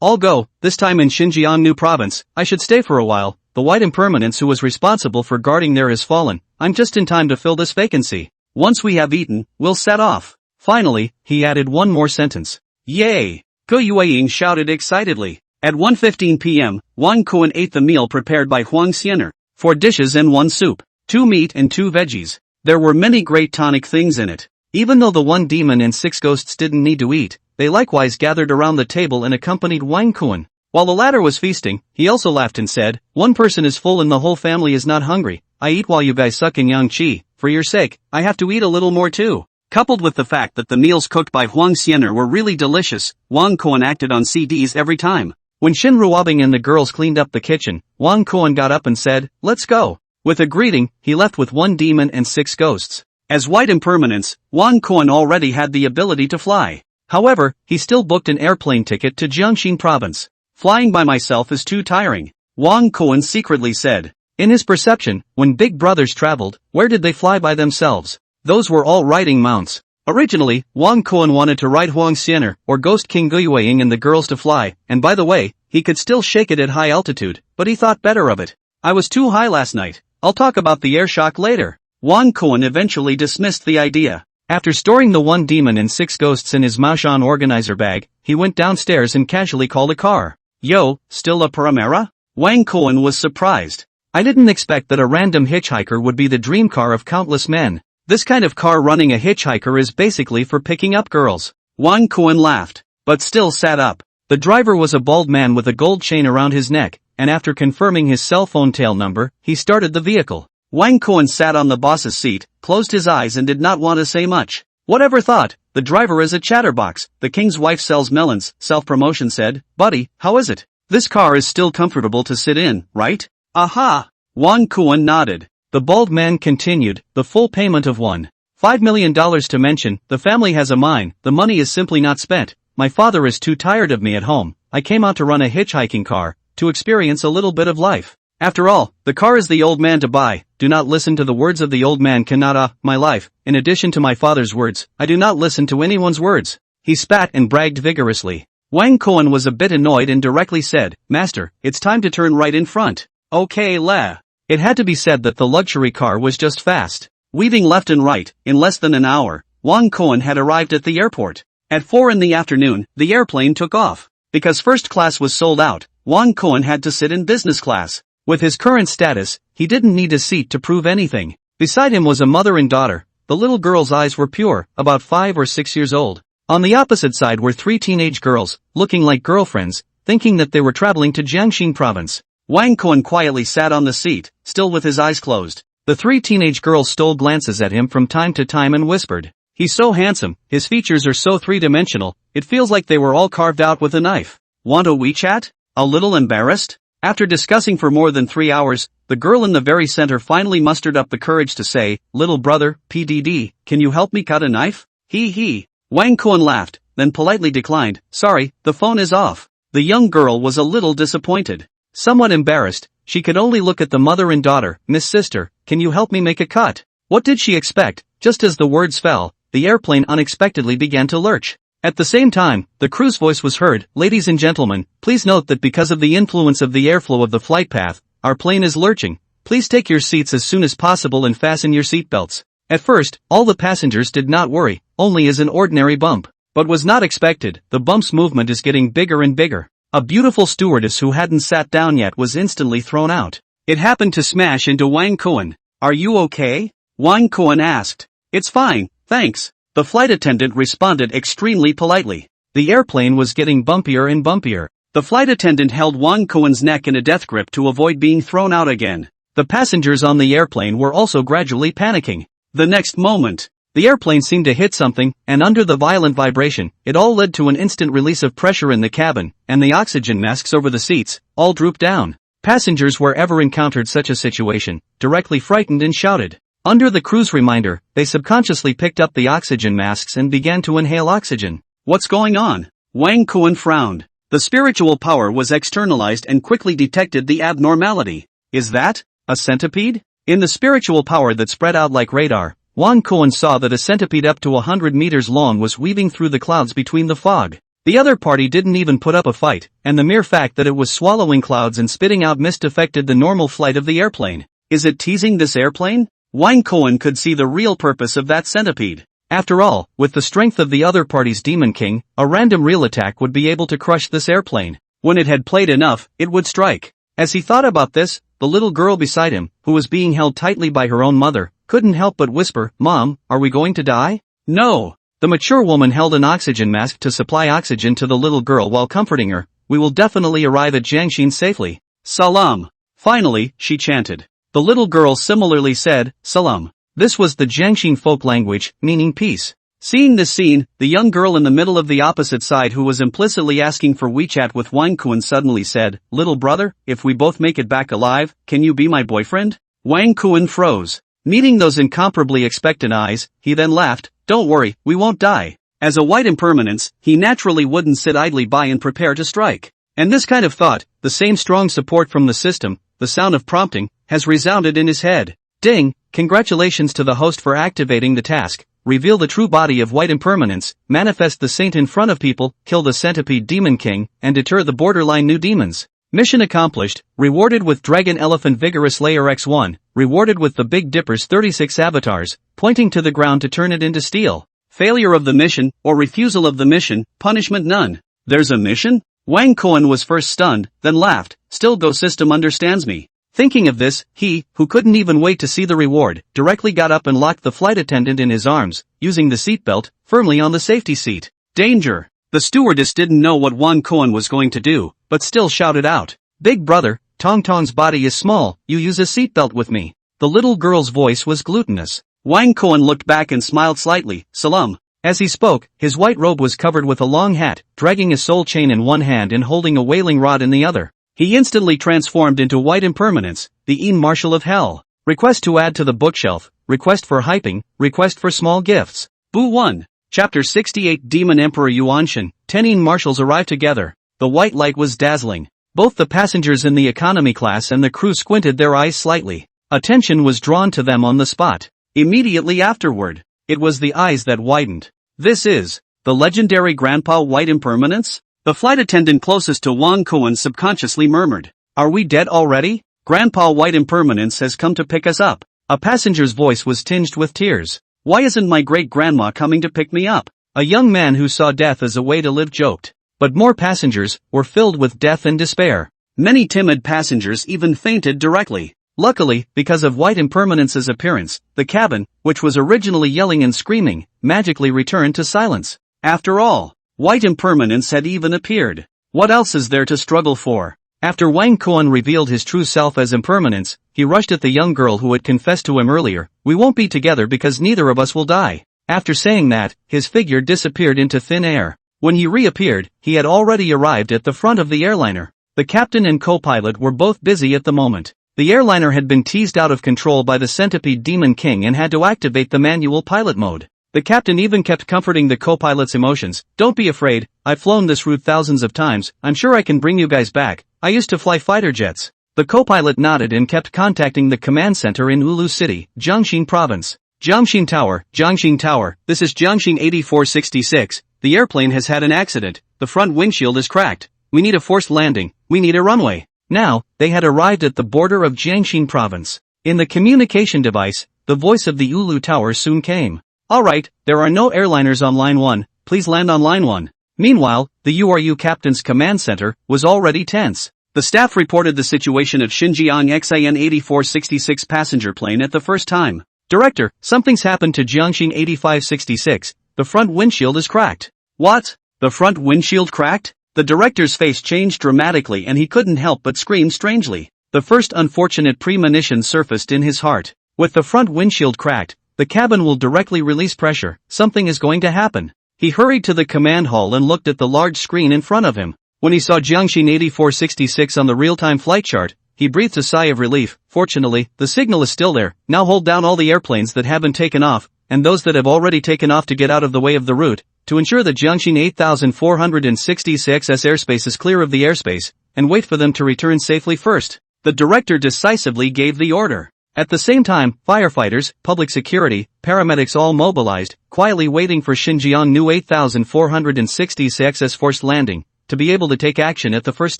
I'll go, this time in Xinjiang province. I should stay for a while. The white impermanence who was responsible for guarding there is fallen. I'm just in time to fill this vacancy. Once we have eaten, we'll set off. Finally, he added one more sentence. Yay! Gu Yueying shouted excitedly. At 1:15 p.m., Wang Kuan ate the meal prepared by Huang Xianer. 4 dishes and 1 soup, 2 meat and 2 veggies. There were many great tonic things in it. Even though the 1 demon and 6 ghosts didn't need to eat, they likewise gathered around the table and accompanied Wang Kuan. While the latter was feasting, he also laughed and said, "One person is full and the whole family is not hungry. I eat while you guys suck in yang qi. For your sake, I have to eat a little more too." Coupled with the fact that the meals cooked by Huang Xianer were really delicious, Wang Kuan acted on CDs every time. When Shin Ruobing and the girls cleaned up the kitchen, Wang Kuan got up and said, "Let's go." With a greeting, he left with 1 demon and 6 ghosts. As white impermanence, Wang Kuan already had the ability to fly. However, he still booked an airplane ticket to Jiangxin province. "Flying by myself is too tiring," Wang Kuan secretly said. In his perception, when big brothers traveled, where did they fly by themselves? Those were all riding mounts. Originally, Wang Kuan wanted to ride Huang Xianer or Ghost King Gu Yueying and the girls to fly, and by the way, he could still shake it at high altitude, but he thought better of it. "I was too high last night. I'll talk about the air shock later." Wang Kuan eventually dismissed the idea. After storing the 1 demon and 6 ghosts in his Maoshan organizer bag, he went downstairs and casually called a car. "Yo, still a Paramera?" Wang Kuan was surprised. "I didn't expect that a random hitchhiker would be the dream car of countless men. This kind of car running a hitchhiker is basically for picking up girls." Wang Kuan laughed, but still sat up. The driver was a bald man with a gold chain around his neck, and after confirming his cell phone tail number, he started the vehicle. Wang Kuan sat on the boss's seat, closed his eyes and did not want to say much. Whatever thought, the driver is a chatterbox. "The king's wife sells melons," self-promotion said. "Buddy, how is it? This car is still comfortable to sit in, right?" "Aha!" Wang Kuan nodded. The bald man continued, "The full payment of $1.5 million to mention, the family has a mine, the money is simply not spent. My father is too tired of me at home. I came out to run a hitchhiking car, to experience a little bit of life. After all, the car is the old man to buy. Do not listen to the words of the old man cannot my life. In addition to my father's words, I do not listen to anyone's words." He spat and bragged vigorously. Wang Kuan was a bit annoyed and directly said, "Master, it's time to turn right in front." "Okay, le." It had to be said that the luxury car was just fast. Weaving left and right, in less than an hour, Wang Kuan had arrived at the airport. At 4 in the afternoon, the airplane took off. Because first class was sold out, Wang Kuan had to sit in business class. With his current status, he didn't need a seat to prove anything. Beside him was a mother and daughter. The little girl's eyes were pure, about 5 or 6 years old. On the opposite side were 3 teenage girls, looking like girlfriends, thinking that they were traveling to Jiangxin province. Wang Kuan quietly sat on the seat, still with his eyes closed. The 3 teenage girls stole glances at him from time to time and whispered, "He's so handsome, his features are so three-dimensional, it feels like they were all carved out with a knife. Want a WeChat?" A little embarrassed? After discussing for more than 3 hours, the girl in the very center finally mustered up the courage to say, "Little brother, PDD, can you help me cut a knife?" He. Wang Kuan laughed, then politely declined, "Sorry, the phone is off." The young girl was a little disappointed. Somewhat embarrassed, she could only look at the mother and daughter. "Miss Sister, can you help me make a cut?" What did she expect? Just as the words fell, the airplane unexpectedly began to lurch. At the same time, the crew's voice was heard, "Ladies and gentlemen, please note that because of the influence of the airflow of the flight path, our plane is lurching. Please take your seats as soon as possible and fasten your seatbelts." At first, all the passengers did not worry, only as an ordinary bump. But was not expected, the bump's movement is getting bigger and bigger. A beautiful stewardess who hadn't sat down yet was instantly thrown out. It happened to smash into Wang Kuan. "Are you okay?" Wang Kuan asked. "It's fine, thanks." The flight attendant responded extremely politely. The airplane was getting bumpier and bumpier. The flight attendant held Wang Kuan's neck in a death grip to avoid being thrown out again. The passengers on the airplane were also gradually panicking. The next moment, the airplane seemed to hit something, and under the violent vibration, it all led to an instant release of pressure in the cabin, and the oxygen masks over the seats, all drooped down. Passengers wherever encountered such a situation, directly frightened and shouted. Under the crew's reminder, they subconsciously picked up the oxygen masks and began to inhale oxygen. "What's going on?" Wang Kuan frowned. The spiritual power was externalized and quickly detected the abnormality. Is that a centipede? In the spiritual power that spread out like radar, Wang Kuan saw that a centipede up to 100 meters long was weaving through the clouds between the fog. The other party didn't even put up a fight, and the mere fact that it was swallowing clouds and spitting out mist affected the normal flight of the airplane. Is it teasing this airplane? Wang Cohen could see the real purpose of that centipede. After all, with the strength of the other party's Demon King, a random real attack would be able to crush this airplane. When it had played enough, it would strike. As he thought about this, the little girl beside him, who was being held tightly by her own mother, couldn't help but whisper, "Mom, are we going to die?" "No." The mature woman held an oxygen mask to supply oxygen to the little girl while comforting her. "We will definitely arrive at Jiangxin safely." "Salam." Finally, she chanted. The little girl similarly said, "Salam." This was the Jiangxin folk language, meaning peace. Seeing this scene, the young girl in the middle of the opposite side who was implicitly asking for WeChat with Wang Kun suddenly said, "Little brother, if we both make it back alive, can you be my boyfriend?" Wang Kun froze. Meeting those incomparably expectant eyes, he then laughed, "Don't worry, we won't die." As a white impermanence, he naturally wouldn't sit idly by and prepare to strike. And this kind of thought, the same strong support from the system, the sound of prompting, has resounded in his head. Ding, congratulations to the host for activating the task. Reveal the true body of white impermanence, manifest the saint in front of people, kill the centipede demon king, and deter the borderline new demons. Mission accomplished, rewarded with Dragon Elephant Vigorous Layer X1, rewarded with the Big Dipper's 36 avatars, pointing to the ground to turn it into steel. Failure of the mission, or refusal of the mission, punishment none. There's a mission? Wang Cohen was first stunned, then laughed, "Still Go system understands me." Thinking of this, he, who couldn't even wait to see the reward, directly got up and locked the flight attendant in his arms, using the seatbelt, firmly on the safety seat. Danger! The stewardess didn't know what Wang Cohen was going to do, but still shouted out, "Big brother, Tong Tong's body is small, you use a seatbelt with me." The little girl's voice was glutinous. Wang Cohen looked back and smiled slightly, "Salam." As he spoke, his white robe was covered with a long hat, dragging a soul chain in one hand and holding a wailing rod in the other. He instantly transformed into white impermanence, the Ian Marshal of Hell. Request to add to the bookshelf, request for hyping, request for small gifts. Boo 1. Chapter 68 Demon Emperor Yuanshan, 10 Ian Marshals arrived together. The white light was dazzling. Both the passengers in the economy class and the crew squinted their eyes slightly. Attention was drawn to them on the spot. Immediately afterward, it was the eyes that widened. This is the legendary Grandpa White Impermanence? The flight attendant closest to Wang Cohen subconsciously murmured, "Are we dead already? Grandpa White Impermanence has come to pick us up." A passenger's voice was tinged with tears. "Why isn't my great-grandma coming to pick me up?" A young man who saw death as a way to live joked. But more passengers were filled with death and despair. Many timid passengers even fainted directly. Luckily, because of White Impermanence's appearance, the cabin, which was originally yelling and screaming, magically returned to silence. After all, White Impermanence had even appeared. What else is there to struggle for? After Wang Cohen revealed his true self as Impermanence, he rushed at the young girl who had confessed to him earlier, "We won't be together because neither of us will die." After saying that, his figure disappeared into thin air. When he reappeared, he had already arrived at the front of the airliner. The captain and co-pilot were both busy at the moment. The airliner had been teased out of control by the centipede Demon King and had to activate the manual pilot mode. The captain even kept comforting the co-pilot's emotions. "Don't be afraid, I've flown this route thousands of times, I'm sure I can bring you guys back, I used to fly fighter jets." The co-pilot nodded and kept contacting the command center in Ulu City, Jiangxin Province. Jiangxin Tower, this is Jiangxin 8466, the airplane has had an accident, the front windshield is cracked, we need a forced landing, we need a runway. Now, they had arrived at the border of Jiangxin Province. In the communication device, the voice of the Ulu Tower soon came. "Alright, there are no airliners on line 1, please land on line 1. Meanwhile, the URU captain's command center was already tense. The staff reported the situation of Xinjiang XAN 8466 passenger plane at the first time. "Director, something's happened to Jiangxin 8566, the front windshield is cracked." "What? The front windshield cracked?" The director's face changed dramatically and he couldn't help but scream strangely. The first unfortunate premonition surfaced in his heart. With the front windshield cracked, the cabin will directly release pressure, something is going to happen. He hurried to the command hall and looked at the large screen in front of him. When he saw Jiangxin 8466 on the real-time flight chart, he breathed a sigh of relief. Fortunately, the signal is still there. Now hold down all the airplanes that haven't taken off, and those that have already taken off to get out of the way of the route, to ensure that Jiangxin 8466's airspace is clear of the airspace, and wait for them to return safely first. The director decisively gave the order. At the same time, firefighters, public security, paramedics all mobilized, quietly waiting for Xinjiang New 8460's access forced landing, to be able to take action at the first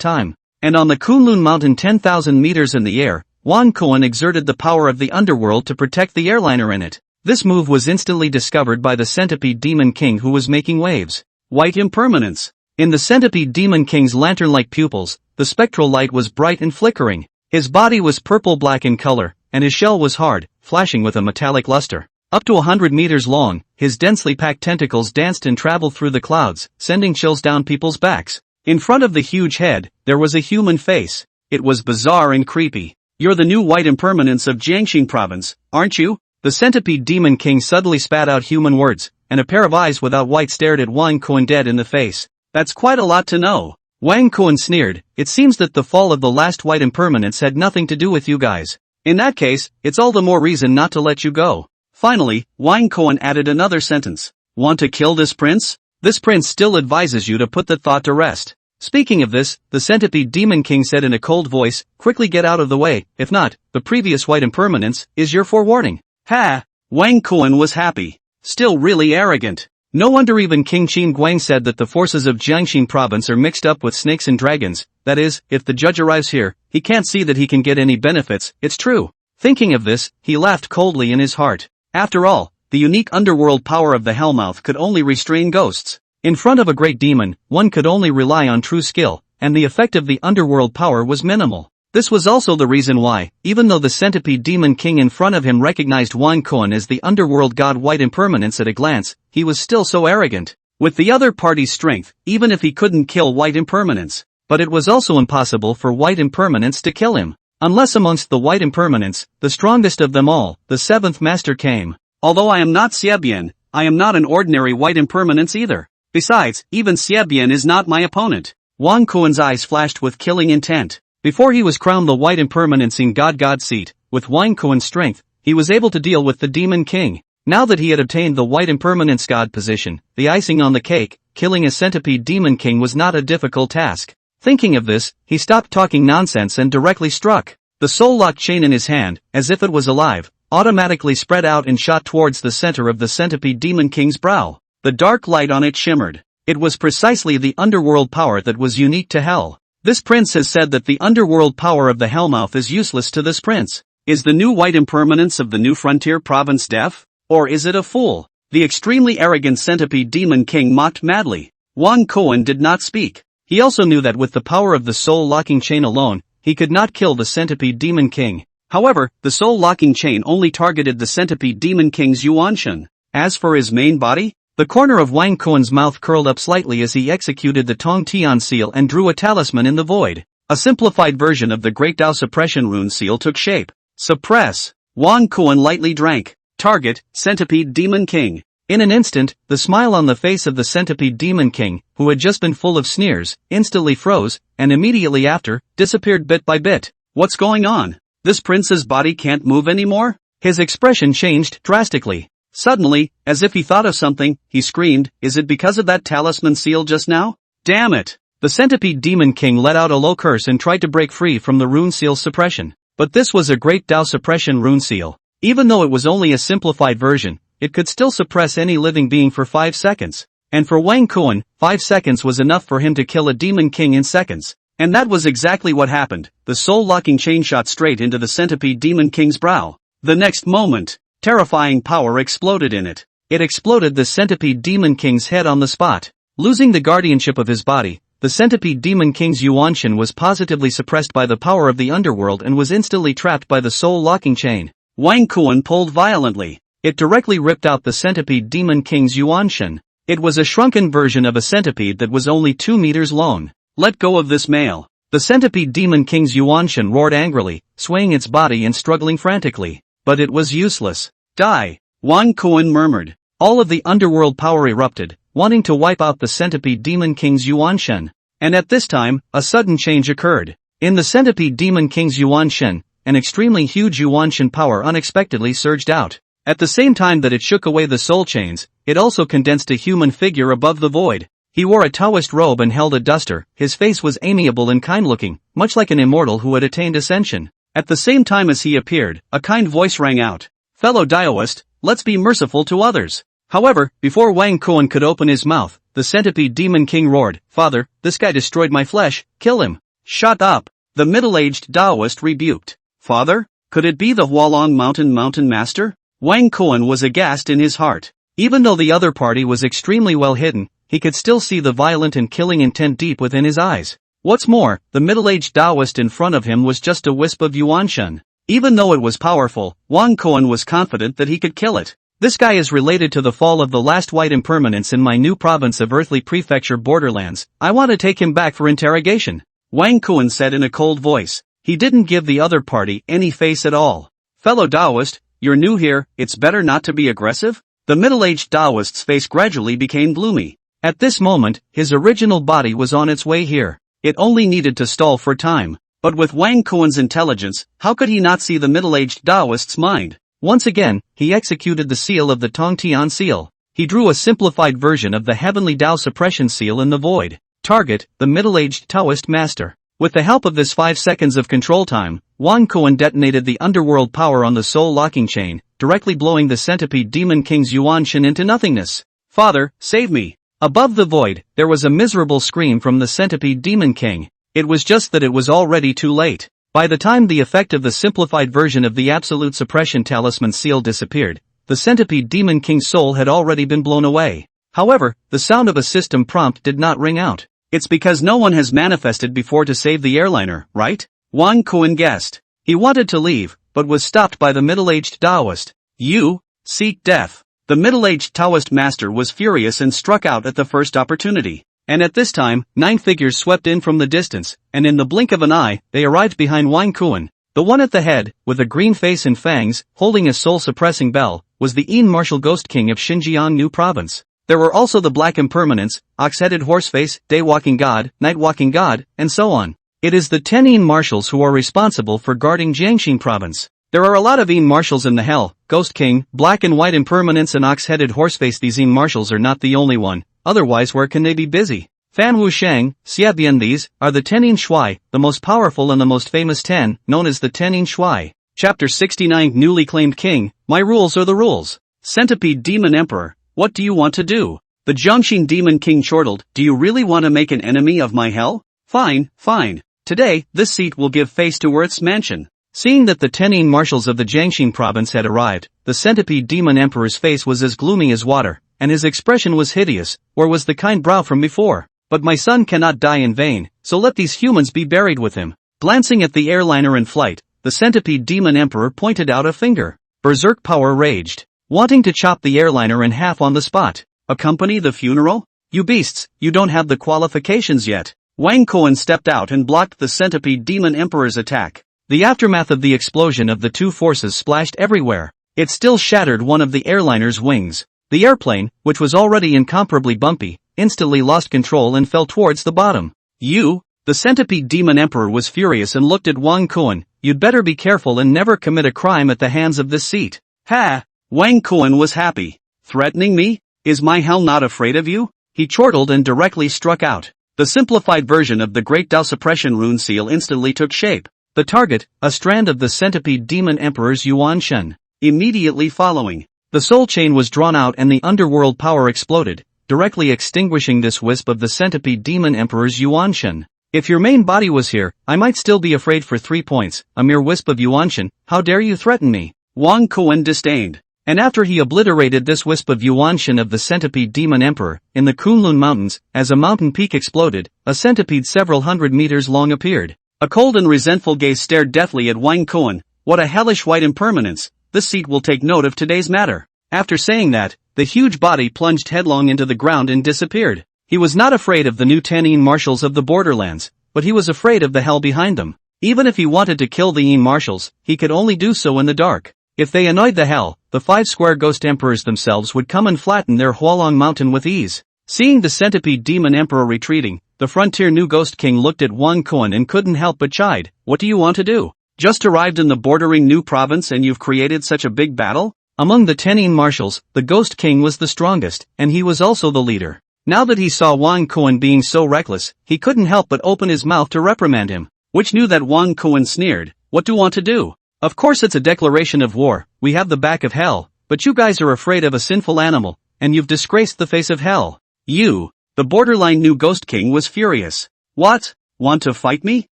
time. And on the Kunlun mountain 10,000 meters in the air, Wang Kuan exerted the power of the underworld to protect the airliner in it. This move was instantly discovered by the Centipede Demon King, who was making waves. White impermanence. In the Centipede Demon King's lantern-like pupils, the spectral light was bright and flickering. His body was purple-black in color, and his shell was hard, flashing with a metallic luster. Up to 100 meters long, his densely packed tentacles danced and traveled through the clouds, sending chills down people's backs. In front of the huge head, there was a human face. It was bizarre and creepy. "You're the new white impermanence of Jiangxing province, aren't you?" The Centipede Demon King suddenly spat out human words, and a pair of eyes without white stared at Wang Kuan dead in the face. "That's quite a lot to know." Wang Kuan sneered. "It seems that the fall of the last white impermanence had nothing to do with you guys. In that case, it's all the more reason not to let you go." Finally, Wang Kuan added another sentence. "Want to kill this prince? This prince still advises you to put the thought to rest." Speaking of this, the Centipede Demon King said in a cold voice, "Quickly get out of the way, if not, the previous white impermanence is your forewarning." Ha! Wang Kuan was happy. Still really arrogant. No wonder even King Qin Guang said that the forces of Jiangxing province are mixed up with snakes and dragons. That is, if the judge arrives here, he can't see that he can get any benefits. It's true. Thinking of this, he laughed coldly in his heart. After all, the unique underworld power of the Hellmouth could only restrain ghosts. In front of a great demon, one could only rely on true skill, and the effect of the underworld power was minimal. This was also the reason why, even though the Centipede Demon King in front of him recognized Wang Kuan as the underworld god white impermanence at a glance, he was still so arrogant. With the other party's strength, even if he couldn't kill white impermanence. But it was also impossible for white impermanence to kill him. Unless amongst the white impermanence, the strongest of them all, the seventh master came. "Although I am not Xiebian, I am not an ordinary white impermanence either. Besides, even Xiebian is not my opponent." Wang Kuan's eyes flashed with killing intent. Before he was crowned the white impermanencing god seat, with Wang Kuan's strength, he was able to deal with the Demon King. Now that he had obtained the white impermanence god position, the icing on the cake, killing a Centipede Demon King was not a difficult task. Thinking of this, he stopped talking nonsense and directly struck. The soul lock chain in his hand, as if it was alive, automatically spread out and shot towards the center of the Centipede Demon King's brow. The dark light on it shimmered. It was precisely the underworld power that was unique to Hell. This prince has said that the underworld power of the Hellmouth is useless to this prince. Is the new white impermanence of the new frontier province deaf? Or is it a fool? The extremely arrogant Centipede Demon King mocked madly. Wang Kuan did not speak. He also knew that with the power of the soul-locking chain alone, he could not kill the Centipede Demon King. However, the soul-locking chain only targeted the Centipede Demon King's Yuanshan. As for his main body, the corner of Wang Kuan's mouth curled up slightly as he executed the Tong Tian seal and drew a talisman in the void. A simplified version of the Great Dao Suppression Rune seal took shape. Suppress. Wang Kuan lightly drank. Target, Centipede Demon King. In an instant, the smile on the face of the Centipede Demon King, who had just been full of sneers, instantly froze, and immediately after, disappeared bit by bit. What's going on? This prince's body can't move anymore? His expression changed drastically. Suddenly, as if he thought of something, he screamed, "Is it because of that talisman seal just now? Damn it!" The Centipede Demon King let out a low curse and tried to break free from the rune seal's suppression. But this was a Great Dao Suppression Rune Seal. Even though it was only a simplified version, it could still suppress any living being for 5 seconds. And for Wang Kuan, 5 seconds was enough for him to kill a Demon King in seconds. And that was exactly what happened. The soul-locking chain shot straight into the Centipede Demon King's brow. The next moment, terrifying power exploded in it. It exploded the Centipede Demon King's head on the spot. Losing the guardianship of his body, the Centipede Demon King's Yuanshan was positively suppressed by the power of the underworld and was instantly trapped by the soul-locking chain. Wang Kuan pulled violently. It directly ripped out the Centipede Demon King's Yuanshan. It was a shrunken version of a centipede that was only 2 meters long. "Let go of this male." The Centipede Demon King's Yuanshan roared angrily, swaying its body and struggling frantically. But it was useless. "Die!" Wang Kuan murmured. All of the underworld power erupted, wanting to wipe out the Centipede Demon King's Yuanshan. And at this time, a sudden change occurred. In the Centipede Demon King's Yuanshan, an extremely huge Yuanshan power unexpectedly surged out. At the same time that it shook away the soul chains, it also condensed a human figure above the void. He wore a Taoist robe and held a duster. His face was amiable and kind-looking, much like an immortal who had attained ascension. At the same time as he appeared, a kind voice rang out. Fellow Daoist, let's be merciful to others. However, before Wang Kuan could open his mouth, the centipede demon king roared, Father, this guy destroyed my flesh, kill him. Shut up, the middle-aged Daoist rebuked. Father? Could it be the Hualong Mountain Master? Wang Kuan was aghast in his heart. Even though the other party was extremely well hidden, he could still see the violent and killing intent deep within his eyes. What's more, the middle-aged Daoist in front of him was just a wisp of Yuanshen. Even though it was powerful, Wang Kuan was confident that he could kill it. This guy is related to the fall of the last white impermanence in my new province of Earthly Prefecture Borderlands. I want to take him back for interrogation. Wang Kuan said in a cold voice. He didn't give the other party any face at all. Fellow Daoist, you're new here, it's better not to be aggressive? The middle-aged Daoist's face gradually became gloomy. At this moment, his original body was on its way here. It only needed to stall for time. But with Wang Kuan's intelligence, how could he not see the middle-aged Daoist's mind? Once again, he executed the seal of the Tongtian seal. He drew a simplified version of the heavenly Dao suppression seal in the void. Target, the middle-aged Taoist master. With the help of this 5 seconds of control time, Wang Kuan detonated the underworld power on the soul locking chain, directly blowing the centipede demon king's Yuanshen into nothingness. Father, save me! Above the void, there was a miserable scream from the centipede demon king. It was just that it was already too late. By the time the effect of the simplified version of the absolute suppression talisman seal disappeared, the centipede demon king's soul had already been blown away. However, the sound of a system prompt did not ring out. It's because no one has manifested before to save the airliner, right? Wang Kuan guessed. He wanted to leave, but was stopped by the middle-aged Daoist. You seek death. The middle-aged Taoist master was furious and struck out at the first opportunity. And at this time, 9 figures swept in from the distance, and in the blink of an eye, they arrived behind Wang Kuan. The one at the head, with a green face and fangs, holding a soul-suppressing bell, was the Yin Martial Ghost King of Xinjiang New Province. There were also the Black Impermanents, Ox-Headed Horseface, Day-Walking God, Night-Walking God, and so on. It is the 10 Yin Marshals who are responsible for guarding Jiangxing Province. There are a lot of Yin Marshals in the Hell, Ghost King, Black and White Impermanents and Ox-Headed Horseface. These Yin Marshals are not the only one. Otherwise where can they be busy? Fan Wusheng, Xiabian. These are the 10 Yin Shui, the most powerful and the most famous 10, known as the 10 Yin Shui. Chapter 69 Newly Claimed King, My Rules Are the Rules. Centipede Demon Emperor, what do you want to do? The Jiangxing Demon King chortled, do you really want to make an enemy of my hell? Fine, fine. Today, this seat will give face to Earth's mansion. Seeing that the 10 Yin Marshals of the Jiangxing province had arrived, the Centipede Demon Emperor's face was as gloomy as water, and his expression was hideous. Where was the kind brow from before? But my son cannot die in vain, so let these humans be buried with him. Glancing at the airliner in flight, the Centipede Demon Emperor pointed out a finger. Berserk power raged, wanting to chop the airliner in half on the spot. Accompany the funeral? You beasts, you don't have the qualifications yet. Wang Kuan stepped out and blocked the Centipede Demon Emperor's attack. The aftermath of the explosion of the two forces splashed everywhere. It still shattered one of the airliner's wings. The airplane, which was already incomparably bumpy, instantly lost control and fell towards the bottom. You? The Centipede Demon Emperor was furious and looked at Wang Kuan. You'd better be careful and never commit a crime at the hands of this seat. Ha! Wang Kuan was happy. Threatening me? Is my hell not afraid of you? He chortled and directly struck out. The simplified version of the Great Dao Suppression Rune Seal instantly took shape. The target, a strand of the Centipede Demon Emperor's Yuanshen. Immediately following, the soul chain was drawn out and the underworld power exploded, directly extinguishing this wisp of the Centipede Demon Emperor's Yuanshen. If your main body was here, I might still be afraid for 3 points, a mere wisp of Yuanshen. How dare you threaten me? Wang Kuan disdained. And after he obliterated this wisp of Yuanshen of the Centipede Demon Emperor, in the Kunlun Mountains, as a mountain peak exploded, a centipede several hundred meters long appeared. A cold and resentful gaze stared deathly at Wang Kuan. What a hellish white impermanence. This seat will take note of today's matter. After saying that, the huge body plunged headlong into the ground and disappeared. He was not afraid of the new 10 Yin Marshals of the Borderlands, but he was afraid of the hell behind them. Even if he wanted to kill the Yin Marshals, he could only do so in the dark. If they annoyed the hell, the 5 square ghost emperors themselves would come and flatten their Hualong mountain with ease. Seeing the Centipede Demon Emperor retreating, the frontier new Ghost King looked at Wang Kuan and couldn't help but chide. What do you want to do? Just arrived in the bordering new province and you've created such a big battle? Among the 10 Yin Marshals, the Ghost King was the strongest, and he was also the leader. Now that he saw Wang Kuan being so reckless, he couldn't help but open his mouth to reprimand him. Which knew that Wang Kuan sneered, What do you want to do? Of course it's a declaration of war, we have the back of hell, but you guys are afraid of a sinful animal, and you've disgraced the face of hell. You, the borderline new Ghost King was furious. What? Want to fight me?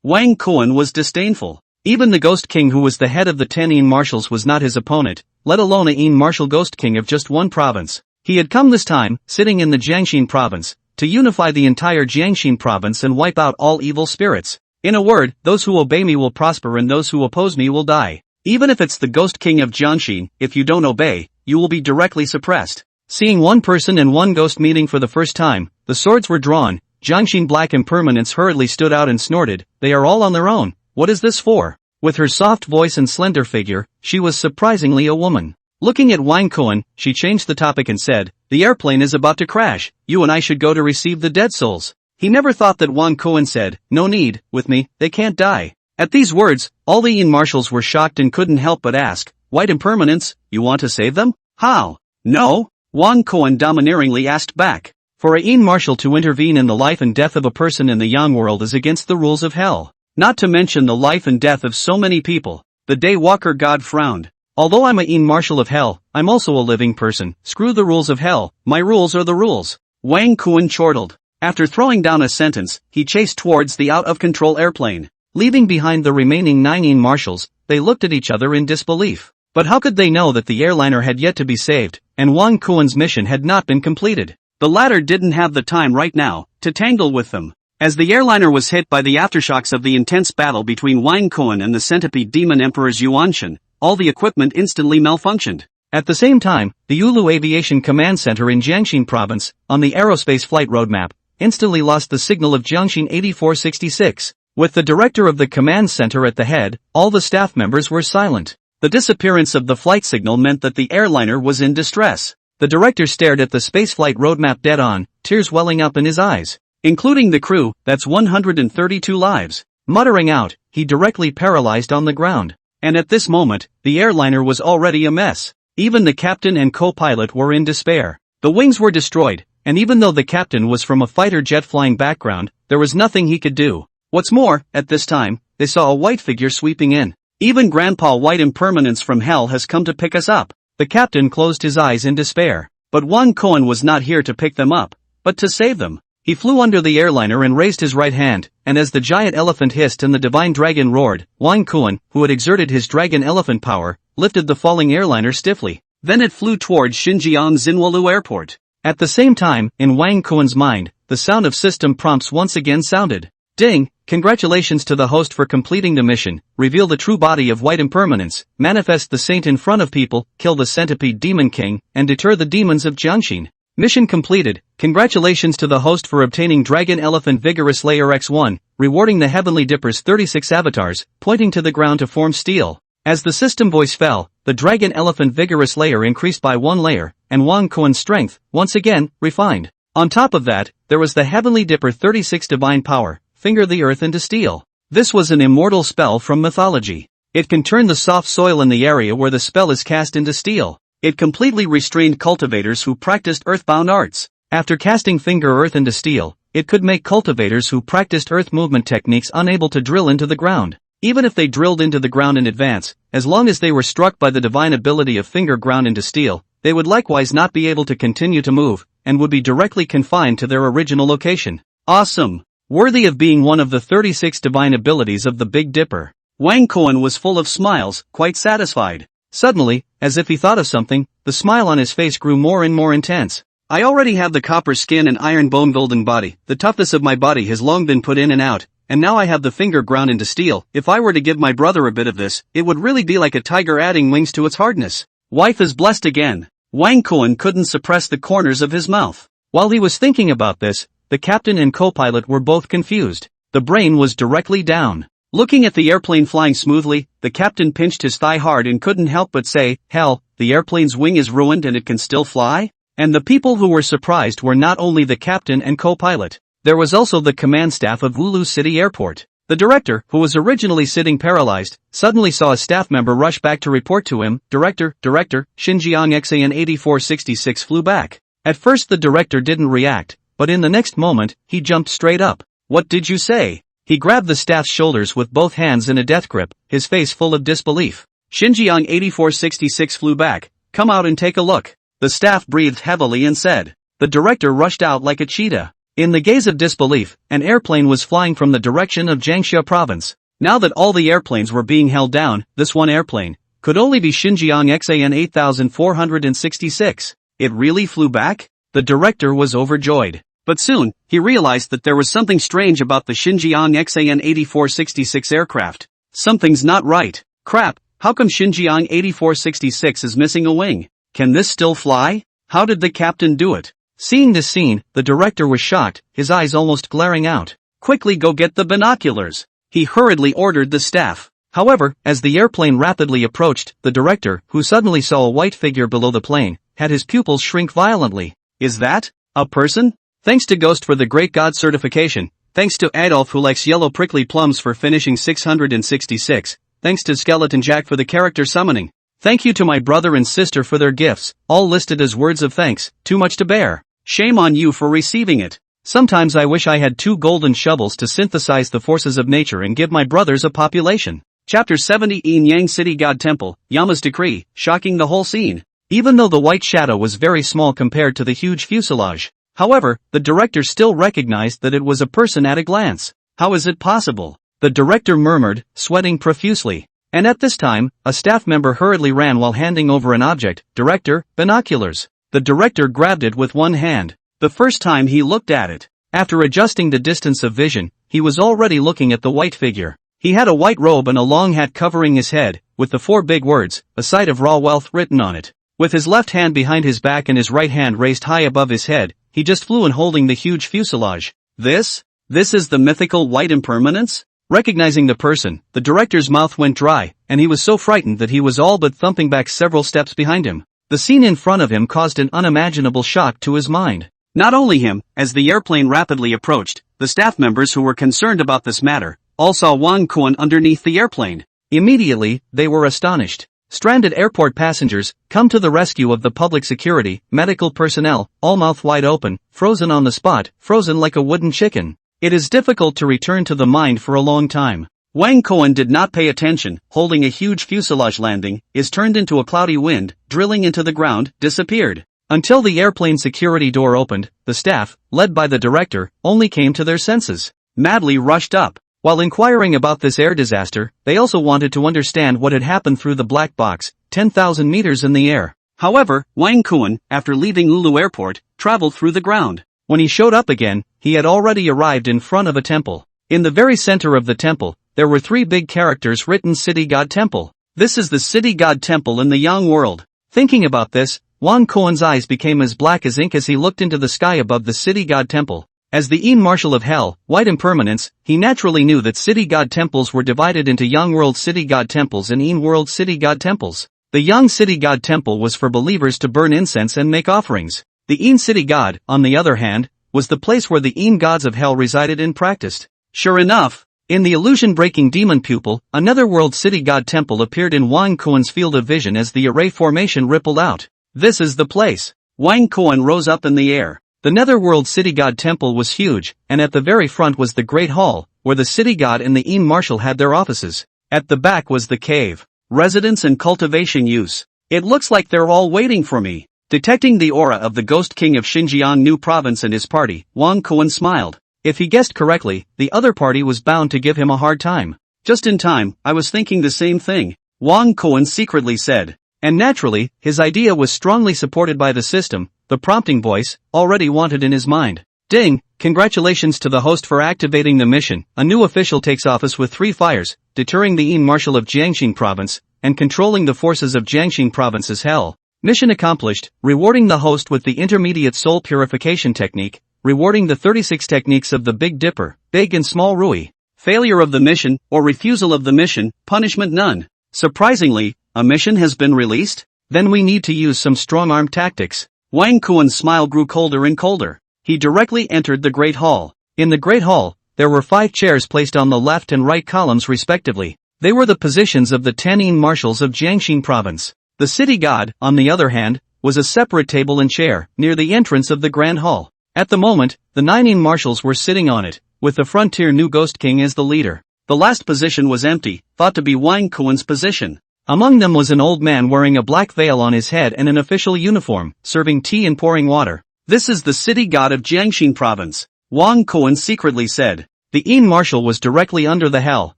Wang Kuan was disdainful. Even the Ghost King who was the head of the 10 Een marshals was not his opponent, let alone a Een marshal Ghost King of just one province. He had come this time, sitting in the Jiangxin province, to unify the entire Jiangxin province and wipe out all evil spirits. In a word, those who obey me will prosper and those who oppose me will die. Even if it's the Ghost King of Jiangxin, if you don't obey, you will be directly suppressed. Seeing one person and one ghost meeting for the first time, the swords were drawn. Jiangxin Black Impermanence hurriedly stood out and snorted, "They are all on their own. What is this for?" With her soft voice and slender figure, she was surprisingly a woman. Looking at Wang Kuan, she changed the topic and said, "The airplane is about to crash, you and I should go to receive the dead souls." He never thought that Wang Kuan said, "No need, with me, they can't die." At these words, all the Een marshals were shocked and couldn't help but ask, "White Impermanence, you want to save them? How?" "No," Wang Kuan domineeringly asked back. For a Een marshal to intervene in the life and death of a person in the Yang world is against the rules of hell. Not to mention the life and death of so many people. The Daywalker god frowned. "Although I'm a Een marshal of hell, I'm also a living person. Screw the rules of hell, my rules are the rules." Wang Kuan chortled. After throwing down a sentence, he chased towards the out-of-control airplane. Leaving behind the remaining 9 Een marshals, they looked at each other in disbelief. But how could they know that the airliner had yet to be saved, and Wang Kuan's mission had not been completed? The latter didn't have the time right now to tangle with them. As the airliner was hit by the aftershocks of the intense battle between Wang Kuan and the centipede demon emperors Yuanshan, all the equipment instantly malfunctioned. At the same time, the Yulu Aviation Command Center in Jiangxin Province, on the aerospace flight roadmap, instantly lost the signal of Jiangxin 8466. With the director of the command center at the head, all the staff members were silent. The disappearance of the flight signal meant that the airliner was in distress. The director stared at the spaceflight roadmap dead on, tears welling up in his eyes. Including the crew, that's 132 lives. Muttering out, he directly paralyzed on the ground. And at this moment, the airliner was already a mess. Even the captain and co-pilot were in despair. The wings were destroyed, and even though the captain was from a fighter jet flying background, there was nothing he could do. What's more, at this time, they saw a white figure sweeping in. "Even Grandpa White Impermanence from hell has come to pick us up." The captain closed his eyes in despair. But Wang Kuan was not here to pick them up, but to save them. He flew under the airliner and raised his right hand, and as the giant elephant hissed and the divine dragon roared, Wang Kuan, who had exerted his dragon elephant power, lifted the falling airliner stiffly. Then it flew towards Xinjiang Xinwalu Airport. At the same time, in Wang Kuan's mind, the sound of system prompts once again sounded. Ding! Congratulations to the host for completing the mission. Reveal the true body of White Impermanence, manifest the saint in front of people, kill the centipede demon king, and deter the demons of Jiangxin. Mission completed. Congratulations to the host for obtaining Dragon Elephant Vigorous Layer X1, rewarding the Heavenly Dipper's 36 avatars, pointing to the ground to form steel. As the system voice fell, the Dragon Elephant Vigorous Layer increased by 1 layer, and Wang Kuan's strength, once again, refined. On top of that, there was the Heavenly Dipper 36 Divine Power, finger the earth into steel. This was an immortal spell from mythology. It can turn the soft soil in the area where the spell is cast into steel. It completely restrained cultivators who practiced earthbound arts. After casting finger earth into steel, it could make cultivators who practiced earth movement techniques unable to drill into the ground. Even if they drilled into the ground in advance, as long as they were struck by the divine ability of finger ground into steel, they would likewise not be able to continue to move, and would be directly confined to their original location. Awesome! Worthy of being one of the 36 divine abilities of the Big Dipper. Wang Kuan was full of smiles, quite satisfied. Suddenly, as if he thought of something, the smile on his face grew more and more intense. "I already have the copper skin and iron bone golden body. The toughness of my body has long been put in and out, and now I have the finger ground into steel. If I were to give my brother a bit of this, it would really be like a tiger adding wings to its hardness." Wife is blessed again. Wang Kuan couldn't suppress the corners of his mouth. While he was thinking about this, the captain and co-pilot were both confused. The brain was directly down. Looking at the airplane flying smoothly, the captain pinched his thigh hard and couldn't help but say, "Hell, the airplane's wing is ruined and it can still fly?" And the people who were surprised were not only the captain and co-pilot. There was also the command staff of Wulu City Airport. The director, who was originally sitting paralyzed, suddenly saw a staff member rush back to report to him, Director, Xinjiang XAN 8466 flew back." At first the director didn't react, but in the next moment, he jumped straight up. "What did you say?" He grabbed the staff's shoulders with both hands in a death grip, his face full of disbelief. Xinjiang 8466 flew back. Come out and take a look. The staff breathed heavily and said. The director rushed out like a cheetah. In the gaze of disbelief, an airplane was flying from the direction of Jiangxia province. Now that all the airplanes were being held down, this one airplane could only be Xinjiang XAN 8466. It really flew back? The director was overjoyed. But soon, he realized that there was something strange about the Xinjiang XAN 8466 aircraft. Something's not right. Crap, how come Xinjiang 8466 is missing a wing? Can this still fly? How did the captain do it? Seeing this scene, the director was shocked, his eyes almost glaring out. Quickly go get the binoculars. He hurriedly ordered the staff. However, as the airplane rapidly approached, the director, who suddenly saw a white figure below the plane, had his pupils shrink violently. Is that a person? Thanks to Ghost for the Great God certification. Thanks to Adolf who likes yellow prickly plums for finishing 666. Thanks to Skeleton Jack for the character summoning. Thank you to my brother and sister for their gifts, all listed as words of thanks. Too much to bear. Shame on you for receiving it. Sometimes I wish I had 2 golden shovels to synthesize the forces of nature and give my brothers a population. Chapter 70 Yin Yang City God Temple, Yama's Decree, shocking the whole scene. Even though the white shadow was very small compared to the huge fuselage. However, the director still recognized that it was a person at a glance. How is it possible? The director murmured, sweating profusely. And at this time, a staff member hurriedly ran while handing over an object. Director, binoculars. The director grabbed it with one hand. The first time he looked at it, after adjusting the distance of vision, he was already looking at the white figure. He had a white robe and a long hat covering his head, with the 4 big words, a sight of raw wealth written on it. With his left hand behind his back and his right hand raised high above his head, he just flew in holding the huge fuselage. This is the mythical white impermanence? Recognizing the person, the director's mouth went dry, and he was so frightened that he was all but thumping back several steps behind him. The scene in front of him caused an unimaginable shock to his mind. Not only him, as the airplane rapidly approached, the staff members who were concerned about this matter, all saw Wang Kuan underneath the airplane. Immediately, they were astonished. Stranded airport passengers, come to the rescue of the public security, medical personnel, all mouth wide open, frozen on the spot, frozen like a wooden chicken. It is difficult to return to the mind for a long time. Wang Kuan did not pay attention, holding a huge fuselage landing, is turned into a cloudy wind, drilling into the ground, disappeared. Until the airplane security door opened, the staff, led by the director, only came to their senses. Madly rushed up. While inquiring about this air disaster, they also wanted to understand what had happened through the black box, 10,000 meters in the air. However, Wang Kuan, after leaving Ulu Airport, traveled through the ground. When he showed up again, he had already arrived in front of a temple. In the very center of the temple, there were 3 big characters written City God Temple. This is the City God Temple in the Yang world. Thinking about this, Wang Kuan's eyes became as black as ink as he looked into the sky above the City God Temple. As the Yin Marshal of Hell, White Impermanence, he naturally knew that City God Temples were divided into Yang World City God Temples and Yin World City God Temples. The Yang City God Temple was for believers to burn incense and make offerings. The Yin City God, on the other hand, was the place where the Yin gods of hell resided and practiced. Sure enough, in the illusion-breaking demon pupil, another World City God Temple appeared in Wang Kuan's field of vision as the array formation rippled out. This is the place. Wang Kuan rose up in the air. The Netherworld City God Temple was huge, and at the very front was the Great Hall, where the City God and the Yin Marshal had their offices. At the back was the cave, residence and cultivation use. It looks like they're all waiting for me. Detecting the aura of the Ghost King of Xinjiang New Province and his party, Wang Kuan smiled. If he guessed correctly, the other party was bound to give him a hard time. Just in time, I was thinking the same thing, Wang Kuan secretly said. And naturally, his idea was strongly supported by the system, the prompting voice, already wanted in his mind. Ding, congratulations to the host for activating the mission. A new official takes office with 3 fires, deterring the Yin Marshal of Jiangxing Province, and controlling the forces of Jiangxing Province's hell. Mission accomplished, rewarding the host with the intermediate soul purification technique, rewarding the 36 techniques of the Big Dipper, Big and Small Rui. Failure of the mission, or refusal of the mission, punishment none. Surprisingly, a mission has been released? Then we need to use some strong-arm tactics. Wang Kuan's smile grew colder and colder. He directly entered the Great Hall. In the Great Hall, there were 5 chairs placed on the left and right columns respectively. They were the positions of the 10 Yin Marshals of Jiangxing Province. The City God, on the other hand, was a separate table and chair, near the entrance of the Grand Hall. At the moment, the 9 Yin Marshals were sitting on it, with the frontier new Ghost King as the leader. The last position was empty, thought to be Wang Kuan's position. Among them was an old man wearing a black veil on his head and an official uniform, serving tea and pouring water. "This is the city god of Jiangxin province," Wang Kuan secretly said. The Yin marshal was directly under the hell,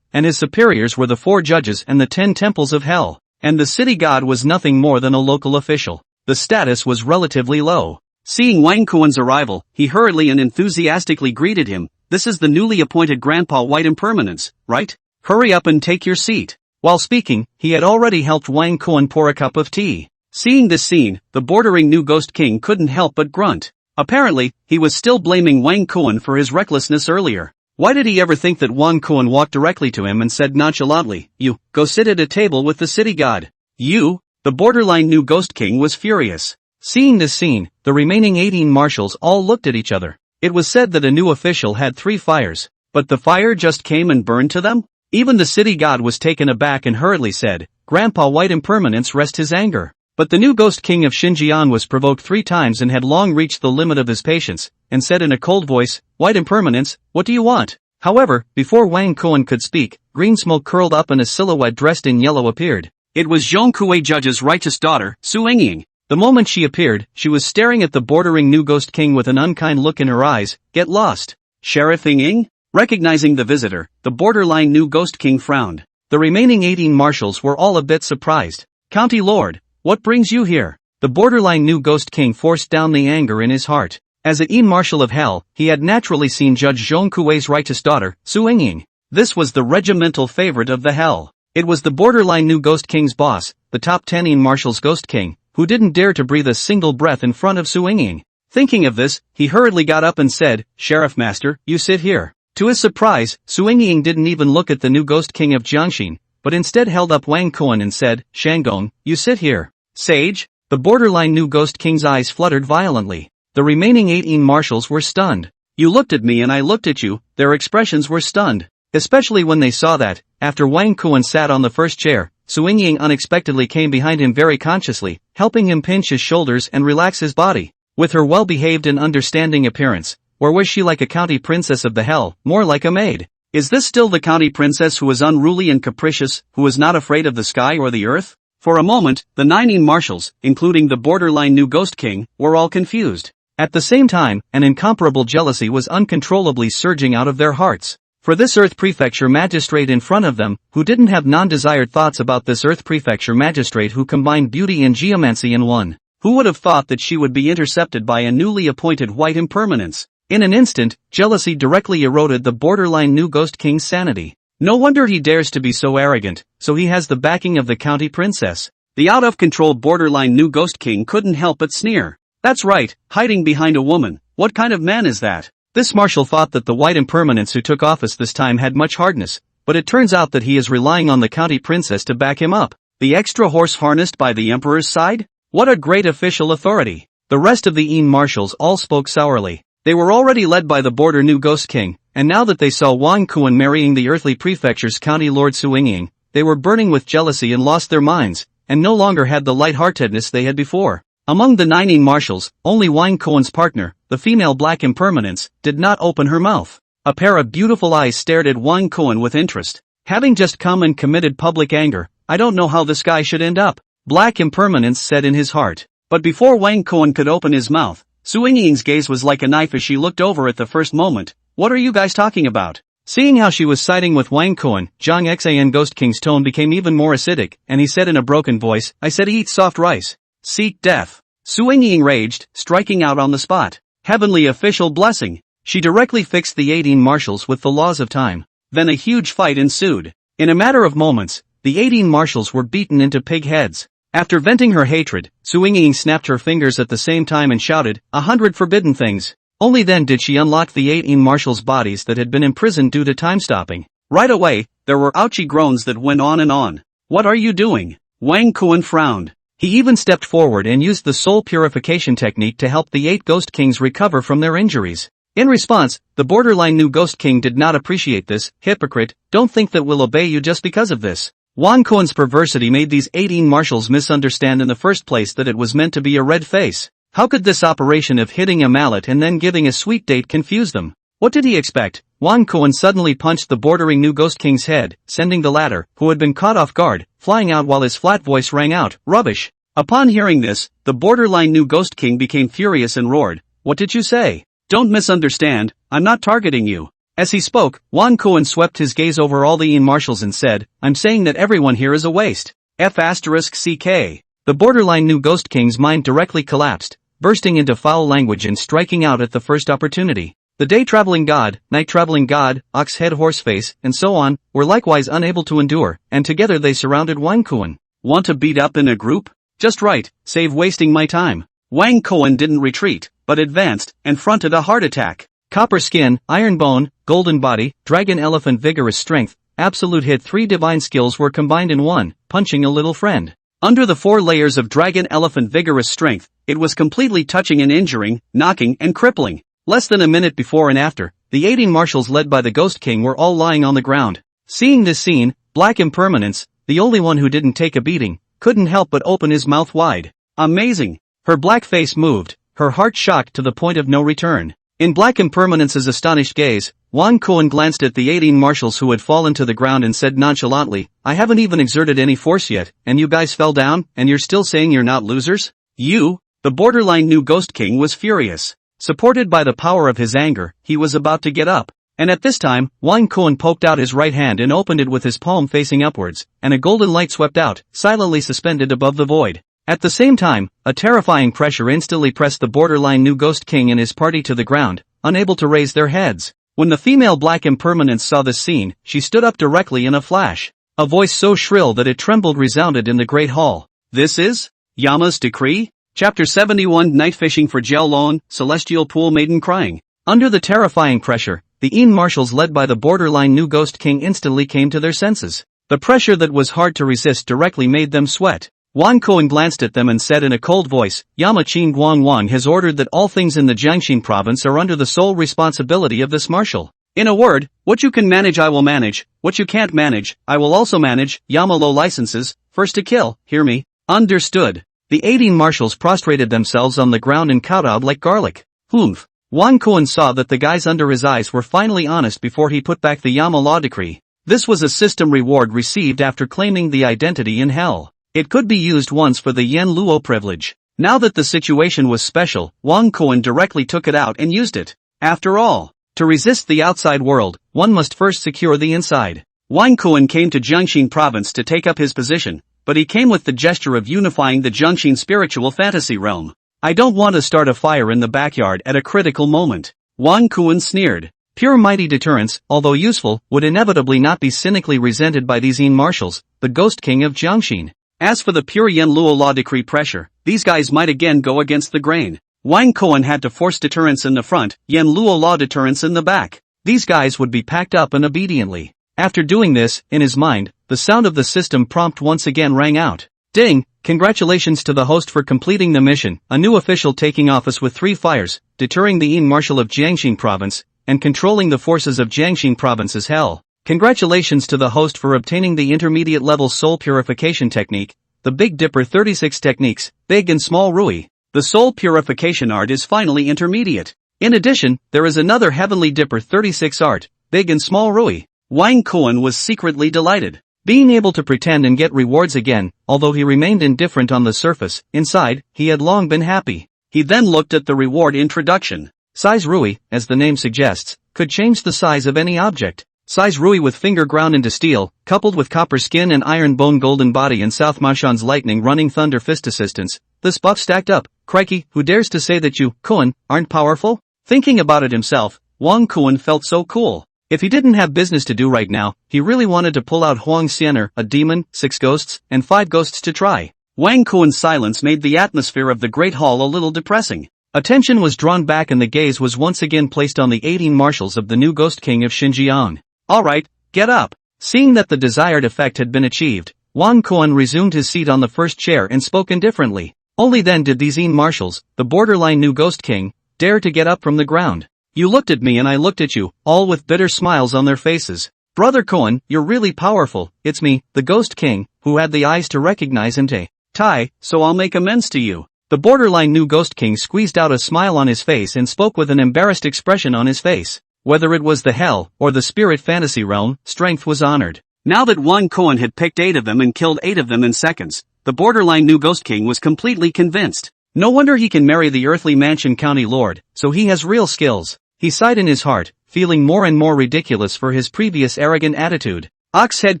and his superiors were the 4 judges and the 10 temples of hell. And the city god was nothing more than a local official. The status was relatively low. Seeing Wang Kuan's arrival, he hurriedly and enthusiastically greeted him. "This is the newly appointed Grandpa White Impermanence, right? Hurry up and take your seat." While speaking, he had already helped Wang Kuan pour a cup of tea. Seeing this scene, the bordering new Ghost King couldn't help but grunt. Apparently, he was still blaming Wang Kuan for his recklessness earlier. Why did he ever think that Wang Kuan walked directly to him and said nonchalantly, "You, go sit at a table with the city god." "You?" The borderline new Ghost King was furious. Seeing this scene, the remaining 18 marshals all looked at each other. It was said that a new official had 3 fires, but the fire just came and burned to them? Even the city god was taken aback and hurriedly said, "Grandpa White Impermanence rest his anger." But the new Ghost King of Xinjiang was provoked 3 times and had long reached the limit of his patience, and said in a cold voice, "White Impermanence, what do you want?" However, before Wang Kuan could speak, green smoke curled up and a silhouette dressed in yellow appeared. It was Zhongkui Judge's righteous daughter, Su Yingying. The moment she appeared, she was staring at the bordering new Ghost King with an unkind look in her eyes. "Get lost." "Sheriff Yingying?" Recognizing the visitor, the borderline new Ghost King frowned. The remaining 18 marshals were all a bit surprised. "County Lord, what brings you here?" The borderline new Ghost King forced down the anger in his heart. As a marshal of hell, he had naturally seen Judge Zhongkui's righteous daughter, Su Yingying. This was the regimental favorite of the hell. It was the borderline new Ghost King's boss, the top 10 marshals Ghost King, who didn't dare to breathe a single breath in front of Su Yingying. Thinking of this, he hurriedly got up and said, "Sheriff Master, you sit here." To his surprise, Su Yingying didn't even look at the new Ghost King of Jiangxin, but instead held up Wang Kuan and said, "Shangong, you sit here." "Sage?" The borderline new Ghost King's eyes fluttered violently. The remaining 18 marshals were stunned. "You looked at me and I looked at you," their expressions were stunned. Especially when they saw that, after Wang Kuan sat on the first chair, Su Yingying unexpectedly came behind him very consciously, helping him pinch his shoulders and relax his body. With her well-behaved and understanding appearance, or was she like a county princess of the hell, more like a maid? Is this still the county princess who was unruly and capricious, who was not afraid of the sky or the earth? For a moment, the 19 marshals, including the borderline new Ghost King, were all confused. At the same time, an incomparable jealousy was uncontrollably surging out of their hearts. For this Earth Prefecture magistrate in front of them, who didn't have non-desired thoughts about this Earth Prefecture magistrate who combined beauty and geomancy in one. Who would have thought that she would be intercepted by a newly appointed White Impermanence? In an instant, jealousy directly eroded the borderline new Ghost King's sanity. No wonder he dares to be so arrogant, so he has the backing of the county princess. The out-of-control borderline new Ghost King couldn't help but sneer. "That's right, hiding behind a woman. What kind of man is that?" This marshal thought that the White Impermanence who took office this time had much hardness, but it turns out that he is relying on the county princess to back him up. The extra horse harnessed by the emperor's side? What a great official authority. The rest of the marshals all spoke sourly. They were already led by the border new Ghost King, and now that they saw Wang Kuan marrying the earthly prefecture's county lord Su Yingying, they were burning with jealousy and lost their minds, and no longer had the light-heartedness they had before. Among the 19 marshals, only Wang Kuan's partner, the female Black Impermanence, did not open her mouth. A pair of beautiful eyes stared at Wang Kuan with interest. Having just come and committed public anger, "I don't know how this guy should end up," Black Impermanence said in his heart. But before Wang Kuan could open his mouth, Su Yingying's gaze was like a knife as she looked over at the first moment. "What are you guys talking about?" Seeing how she was siding with Wang Kuan, Zhang Xan Ghost King's tone became even more acidic, and he said in a broken voice, "I said eat soft rice. Seek death." Su Yingying raged, striking out on the spot. Heavenly official blessing. She directly fixed the 18 marshals with the laws of time. Then a huge fight ensued. In a matter of moments, the 18 marshals were beaten into pig heads. After venting her hatred, Su Yingying snapped her fingers at the same time and shouted, "100 forbidden things." Only then did she unlock the 18 marshals' bodies that had been imprisoned due to time stopping. Right away, there were ouchy groans that went on and on. "What are you doing?" Wang Kuan frowned. He even stepped forward and used the soul purification technique to help the 8 Ghost Kings recover from their injuries. In response, the borderline new Ghost King did not appreciate this. "Hypocrite, don't think that we'll obey you just because of this." Wang Kuan's perversity made these 18 marshals misunderstand in the first place that it was meant to be a red face. How could this operation of hitting a mallet and then giving a sweet date confuse them? What did he expect? Wang Kuan suddenly punched the bordering new Ghost King's head, sending the latter, who had been caught off guard, flying out while his flat voice rang out, "Rubbish!" Upon hearing this, the borderline new Ghost King became furious and roared, "What did you say? Don't misunderstand, I'm not targeting you." As he spoke, Wang Kuan swept his gaze over all the marshals and said, "I'm saying that everyone here is a waste. F***ck. The borderline new Ghost King's mind directly collapsed, bursting into foul language and striking out at the first opportunity. The day-traveling god, night-traveling god, ox-head horseface, and so on, were likewise unable to endure, and together they surrounded Wang Kuan. "Want to beat up in a group? Just right, save wasting my time." Wang Kuan didn't retreat, but advanced, and fronted a heart attack. Copper skin, iron bone, golden body, dragon elephant vigorous strength, absolute hit 3 divine skills were combined in one, punching a little friend. Under the 4 layers of dragon elephant vigorous strength, it was completely touching and injuring, knocking and crippling. Less than a minute before and after, the 18 marshals led by the Ghost King were all lying on the ground. Seeing this scene, Black Impermanence, the only one who didn't take a beating, couldn't help but open his mouth wide. Amazing! Her black face moved, her heart shocked to the point of no return. In Black Impermanence's astonished gaze, Wang Kuan glanced at the 18 marshals who had fallen to the ground and said nonchalantly, "I haven't even exerted any force yet, and you guys fell down, and you're still saying you're not losers? You?" The borderline new Ghost King was furious. Supported by the power of his anger, he was about to get up. And at this time, Wang Kuan poked out his right hand and opened it with his palm facing upwards, and a golden light swept out, silently suspended above the void. At the same time, a terrifying pressure instantly pressed the borderline new Ghost King and his party to the ground, unable to raise their heads. When the female Black Impermanence saw this scene, she stood up directly in a flash. A voice so shrill that it trembled resounded in the great hall. "This is Yama's decree?" Chapter 71 Night Fishing for Jiaolon, Celestial Pool Maiden Crying. Under the terrifying pressure, the marshals led by the borderline new Ghost King instantly came to their senses. The pressure that was hard to resist directly made them sweat. Wang Kuan glanced at them and said in a cold voice, "Yama Qin Guang Wang has ordered that all things in the Jiangxin province are under the sole responsibility of this marshal. In a word, what you can manage I will manage, what you can't manage, I will also manage. Yama low licenses, first to kill, hear me?" "Understood." The 18 marshals prostrated themselves on the ground and kowtowed like garlic. "Humph." Wang Kuan saw that the guys under his eyes were finally honest before he put back the Yama law decree. This was a system reward received after claiming the identity in hell. It could be used once for the Yen Luo privilege. Now that the situation was special, Wang Kuan directly took it out and used it. After all, to resist the outside world, one must first secure the inside. Wang Kuan came to Jiangxin province to take up his position, but he came with the gesture of unifying the Jiangxin spiritual fantasy realm. "I don't want to start a fire in the backyard at a critical moment." Wang Kuan sneered. Pure mighty deterrence, although useful, would inevitably not be cynically resented by these marshals, the Ghost King of Jiangxin. As for the pure Yen Luo law decree pressure, these guys might again go against the grain. Wang Kuan had to force deterrence in the front, Yen Luo law deterrence in the back. These guys would be packed up and obediently. After doing this, in his mind, the sound of the system prompt once again rang out. "Ding! Congratulations to the host for completing the mission, a new official taking office with 3 fires, deterring the marshal of Jiangxin province, and controlling the forces of Jiangxin province as hell. Congratulations to the host for obtaining the intermediate level soul purification technique, the Big Dipper 36 techniques, Big and Small Rui. The soul purification art is finally intermediate. In addition, there is another Heavenly Dipper 36 art, Big and Small Rui." Wang Kuan was secretly delighted. Being able to pretend and get rewards again, although he remained indifferent on the surface, inside, he had long been happy. He then looked at the reward introduction. Size Rui, as the name suggests, could change the size of any object. Size Rui with finger ground into steel, coupled with copper skin and iron bone golden body and South Mashan's lightning running thunder fist assistance. This buff stacked up. Crikey, who dares to say that you, Kuan, aren't powerful? Thinking about it himself, Wang Kuan felt so cool. If he didn't have business to do right now, he really wanted to pull out Huang Xianer, a demon, 6 ghosts, and 5 ghosts to try. Wang Kuan's silence made the atmosphere of the Great Hall a little depressing. Attention was drawn back and the gaze was once again placed on the 18 marshals of the new Ghost King of Xinjiang. "Alright, get up." Seeing that the desired effect had been achieved, Wang Kuan resumed his seat on the first chair and spoke indifferently. Only then did these marshals, the borderline new Ghost King, dare to get up from the ground. "You looked at me and I looked at you, all with bitter smiles on their faces. Brother Kuan, you're really powerful. It's me, the Ghost King, who had the eyes to recognize and tie, so I'll make amends to you." The borderline new Ghost King squeezed out a smile on his face and spoke with an embarrassed expression on his face. Whether it was the hell or the spirit fantasy realm, strength was honored. Now that Wang Kuan had picked 8 of them and killed 8 of them in seconds, the borderline new Ghost King was completely convinced. No wonder he can marry the earthly mansion county lord, so he has real skills. He sighed in his heart, feeling more and more ridiculous for his previous arrogant attitude. Oxhead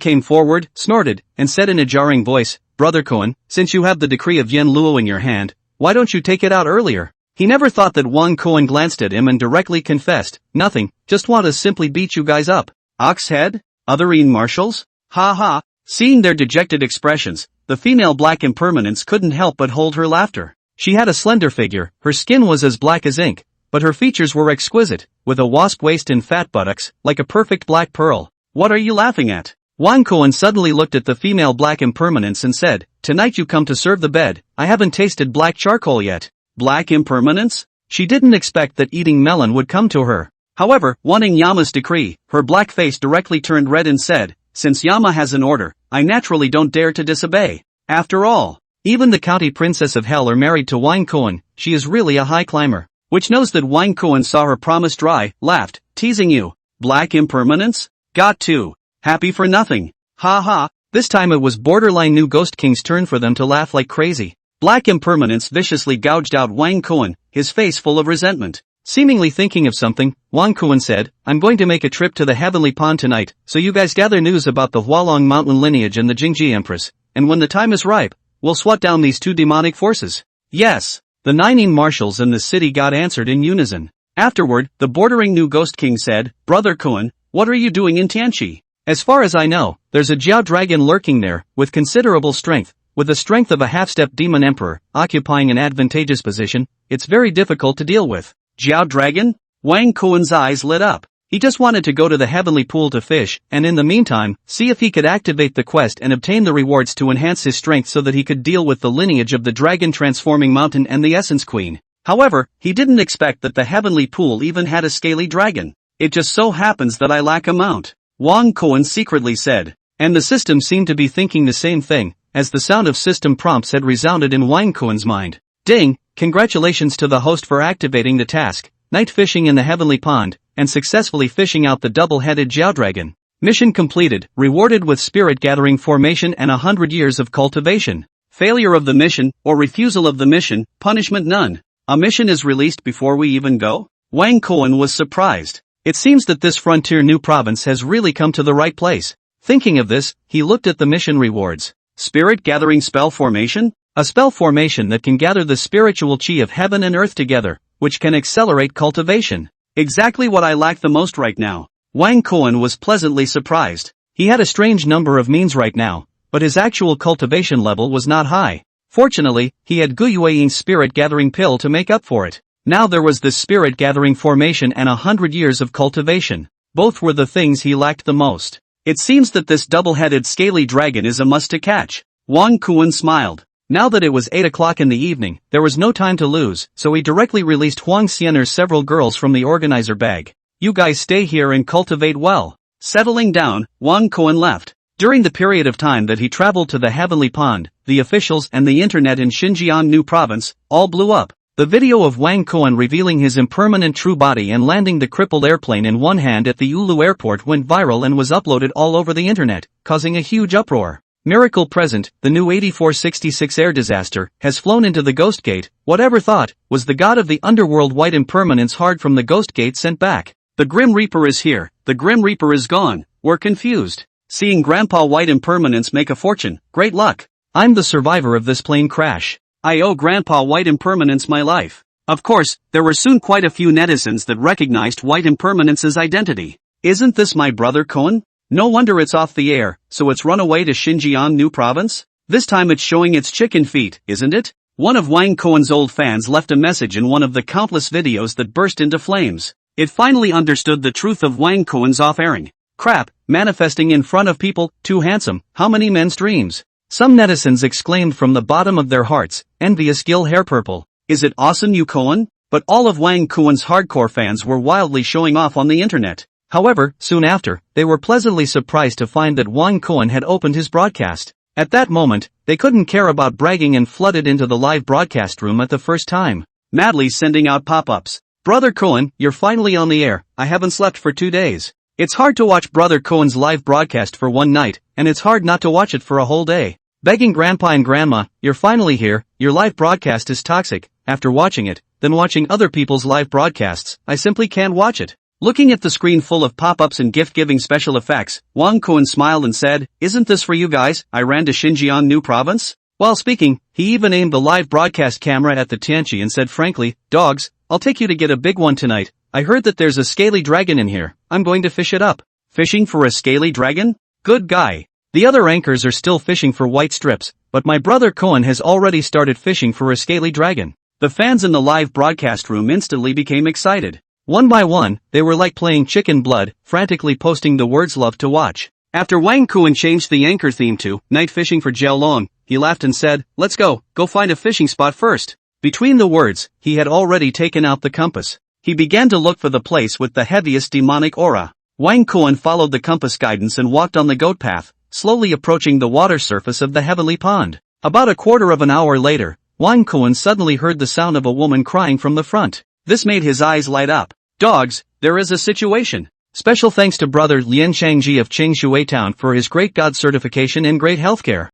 came forward, snorted, and said in a jarring voice, "Brother Kuan, since you have the decree of Yen Luo in your hand, why don't you take it out earlier?" He never thought that Wang Kuan glanced at him and directly confessed, "Nothing, just want to simply beat you guys up." Oxhead? Other marshals? Ha ha. Seeing their dejected expressions, the female black impermanence couldn't help but hold her laughter. She had a slender figure, her skin was as black as ink, but her features were exquisite, with a wasp waist and fat buttocks, like a perfect black pearl. "What are you laughing at?" Wang Kuan suddenly looked at the female black impermanence and said, "Tonight you come to serve the bed, I haven't tasted black charcoal yet." Black impermanence? She didn't expect that eating melon would come to her. However, wanting Yama's decree, her black face directly turned red and said, "Since Yama has an order, I naturally don't dare to disobey. After all, even the county princess of hell are married to Wang Kuan, she is really a high climber." Which knows that Wang Kuan saw her promise dry, laughed, "Teasing you. Black impermanence? Got to. Happy for nothing. Ha ha." This time it was borderline new Ghost King's turn for them to laugh like crazy. Black impermanence viciously gouged out Wang Kuan, his face full of resentment. Seemingly thinking of something, Wang Kuan said, "I'm going to make a trip to the Heavenly Pond tonight, so you guys gather news about the Hualong Mountain lineage and the Jingji Empress, and when the time is ripe, we'll swat down these 2 demonic forces." Yes. The 9 marshals in the city got answered in unison. Afterward, the bordering new Ghost King said, "Brother Kuan, what are you doing in Tianqi? As far as I know, there's a Jiao dragon lurking there, with considerable strength. With the strength of a half-step demon emperor, occupying an advantageous position, it's very difficult to deal with." Jiao dragon? Wang Kuan's eyes lit up. He just wanted to go to the heavenly pool to fish, and in the meantime, see if he could activate the quest and obtain the rewards to enhance his strength so that he could deal with the lineage of the dragon transforming mountain and the essence queen. However, he didn't expect that the heavenly pool even had a scaly dragon. "It just so happens that I lack a mount," Wang Kuan secretly said. And the system seemed to be thinking the same thing, as the sound of system prompts had resounded in Wang Kuan's mind. "Ding, congratulations to the host for activating the task, night fishing in the heavenly pond, and successfully fishing out the double-headed Jiao dragon. Mission completed, rewarded with spirit gathering formation and 100 years of cultivation. Failure of the mission, or refusal of the mission, punishment none. A mission is released before we even go?" Wang Kuan was surprised. It seems that this frontier new province has really come to the right place. Thinking of this, he looked at the mission rewards. Spirit gathering spell formation? A spell formation that can gather the spiritual chi of heaven and earth together, which can accelerate cultivation. Exactly what I lack the most right now. Wang Kuan was pleasantly surprised. He had a strange number of means right now, but his actual cultivation level was not high. Fortunately, he had Guyueying's spirit gathering pill to make up for it. Now there was this spirit gathering formation and 100 years of cultivation. Both were the things he lacked the most. It seems that this double-headed scaly dragon is a must to catch. Wang Kuan smiled. Now that it was 8 o'clock in the evening, there was no time to lose, so he directly released Huang Xianer's several girls from the organizer bag. "You guys stay here and cultivate well." Settling down, Wang Kuan left. During the period of time that he traveled to the Heavenly Pond, the officials and the internet in Xinjiang New Province all blew up. The video of Wang Kuan revealing his impermanent true body and landing the crippled airplane in one hand at the Ulu airport went viral and was uploaded all over the internet, causing a huge uproar. Miracle present, the new 8466 air disaster, has flown into the Ghost Gate. Whatever thought, was the god of the underworld white impermanence hard from the Ghost Gate sent back. The Grim Reaper is here, the Grim Reaper is gone. We're confused. Seeing Grandpa White Impermanence make a fortune, great luck. I'm the survivor of this plane crash. I owe Grandpa White Impermanence my life. Of course, there were soon quite a few netizens that recognized White Impermanence's identity. Isn't this my brother Kuan? No wonder it's off the air, so it's run away to Xinjiang New Province? This time it's showing its chicken feet, isn't it? One of Wang Kuan's old fans left a message in one of the countless videos that burst into flames. It finally understood the truth of Wang Kuan's off-airing. Crap, manifesting in front of people, too handsome, how many men's dreams? Some netizens exclaimed from the bottom of their hearts, envious Gil hair purple. Is it awesome you Kuan? But all of Wang Kuan's hardcore fans were wildly showing off on the internet. However, soon after, they were pleasantly surprised to find that Wang Kuan had opened his broadcast. At that moment, they couldn't care about bragging and flooded into the live broadcast room at the first time, madly sending out pop-ups. Brother Cohen, you're finally on the air. I haven't slept for 2 days. It's hard to watch Brother Cohen's live broadcast for one night, and it's hard not to watch it for a whole day. Begging Grandpa and Grandma, you're finally here, your live broadcast is toxic. After watching it, then watching other people's live broadcasts, I simply can't watch it. Looking at the screen full of pop-ups and gift-giving special effects, Wang Cohen smiled and said, "Isn't this for you guys? I ran to Xinjiang New Province?" While speaking, he even aimed the live broadcast camera at the Tianchi and said frankly, "Dogs, I'll take you to get a big one tonight. I heard that there's a scaly dragon in here. I'm going to fish it up." Fishing for a scaly dragon? Good guy. The other anchors are still fishing for white strips, but my brother Cohen has already started fishing for a scaly dragon. The fans in the live broadcast room instantly became excited. One by one, they were like playing chicken blood, frantically posting the words "love to watch." After Wang Cohen changed the anchor theme to "Night Fishing for Jiao Long," he laughed and said, "Let's go find a fishing spot first." Between the words, he had already taken out the compass. He began to look for the place with the heaviest demonic aura. Wang Cohen followed the compass guidance and walked on the goat path, slowly approaching the water surface of the heavenly pond. About a quarter of an hour later, Wang Cohen suddenly heard the sound of a woman crying from the front. This made his eyes light up. "Dogs, there is a situation." Special thanks to brother Lian Changji of Changshui Town for his great God certification and great healthcare.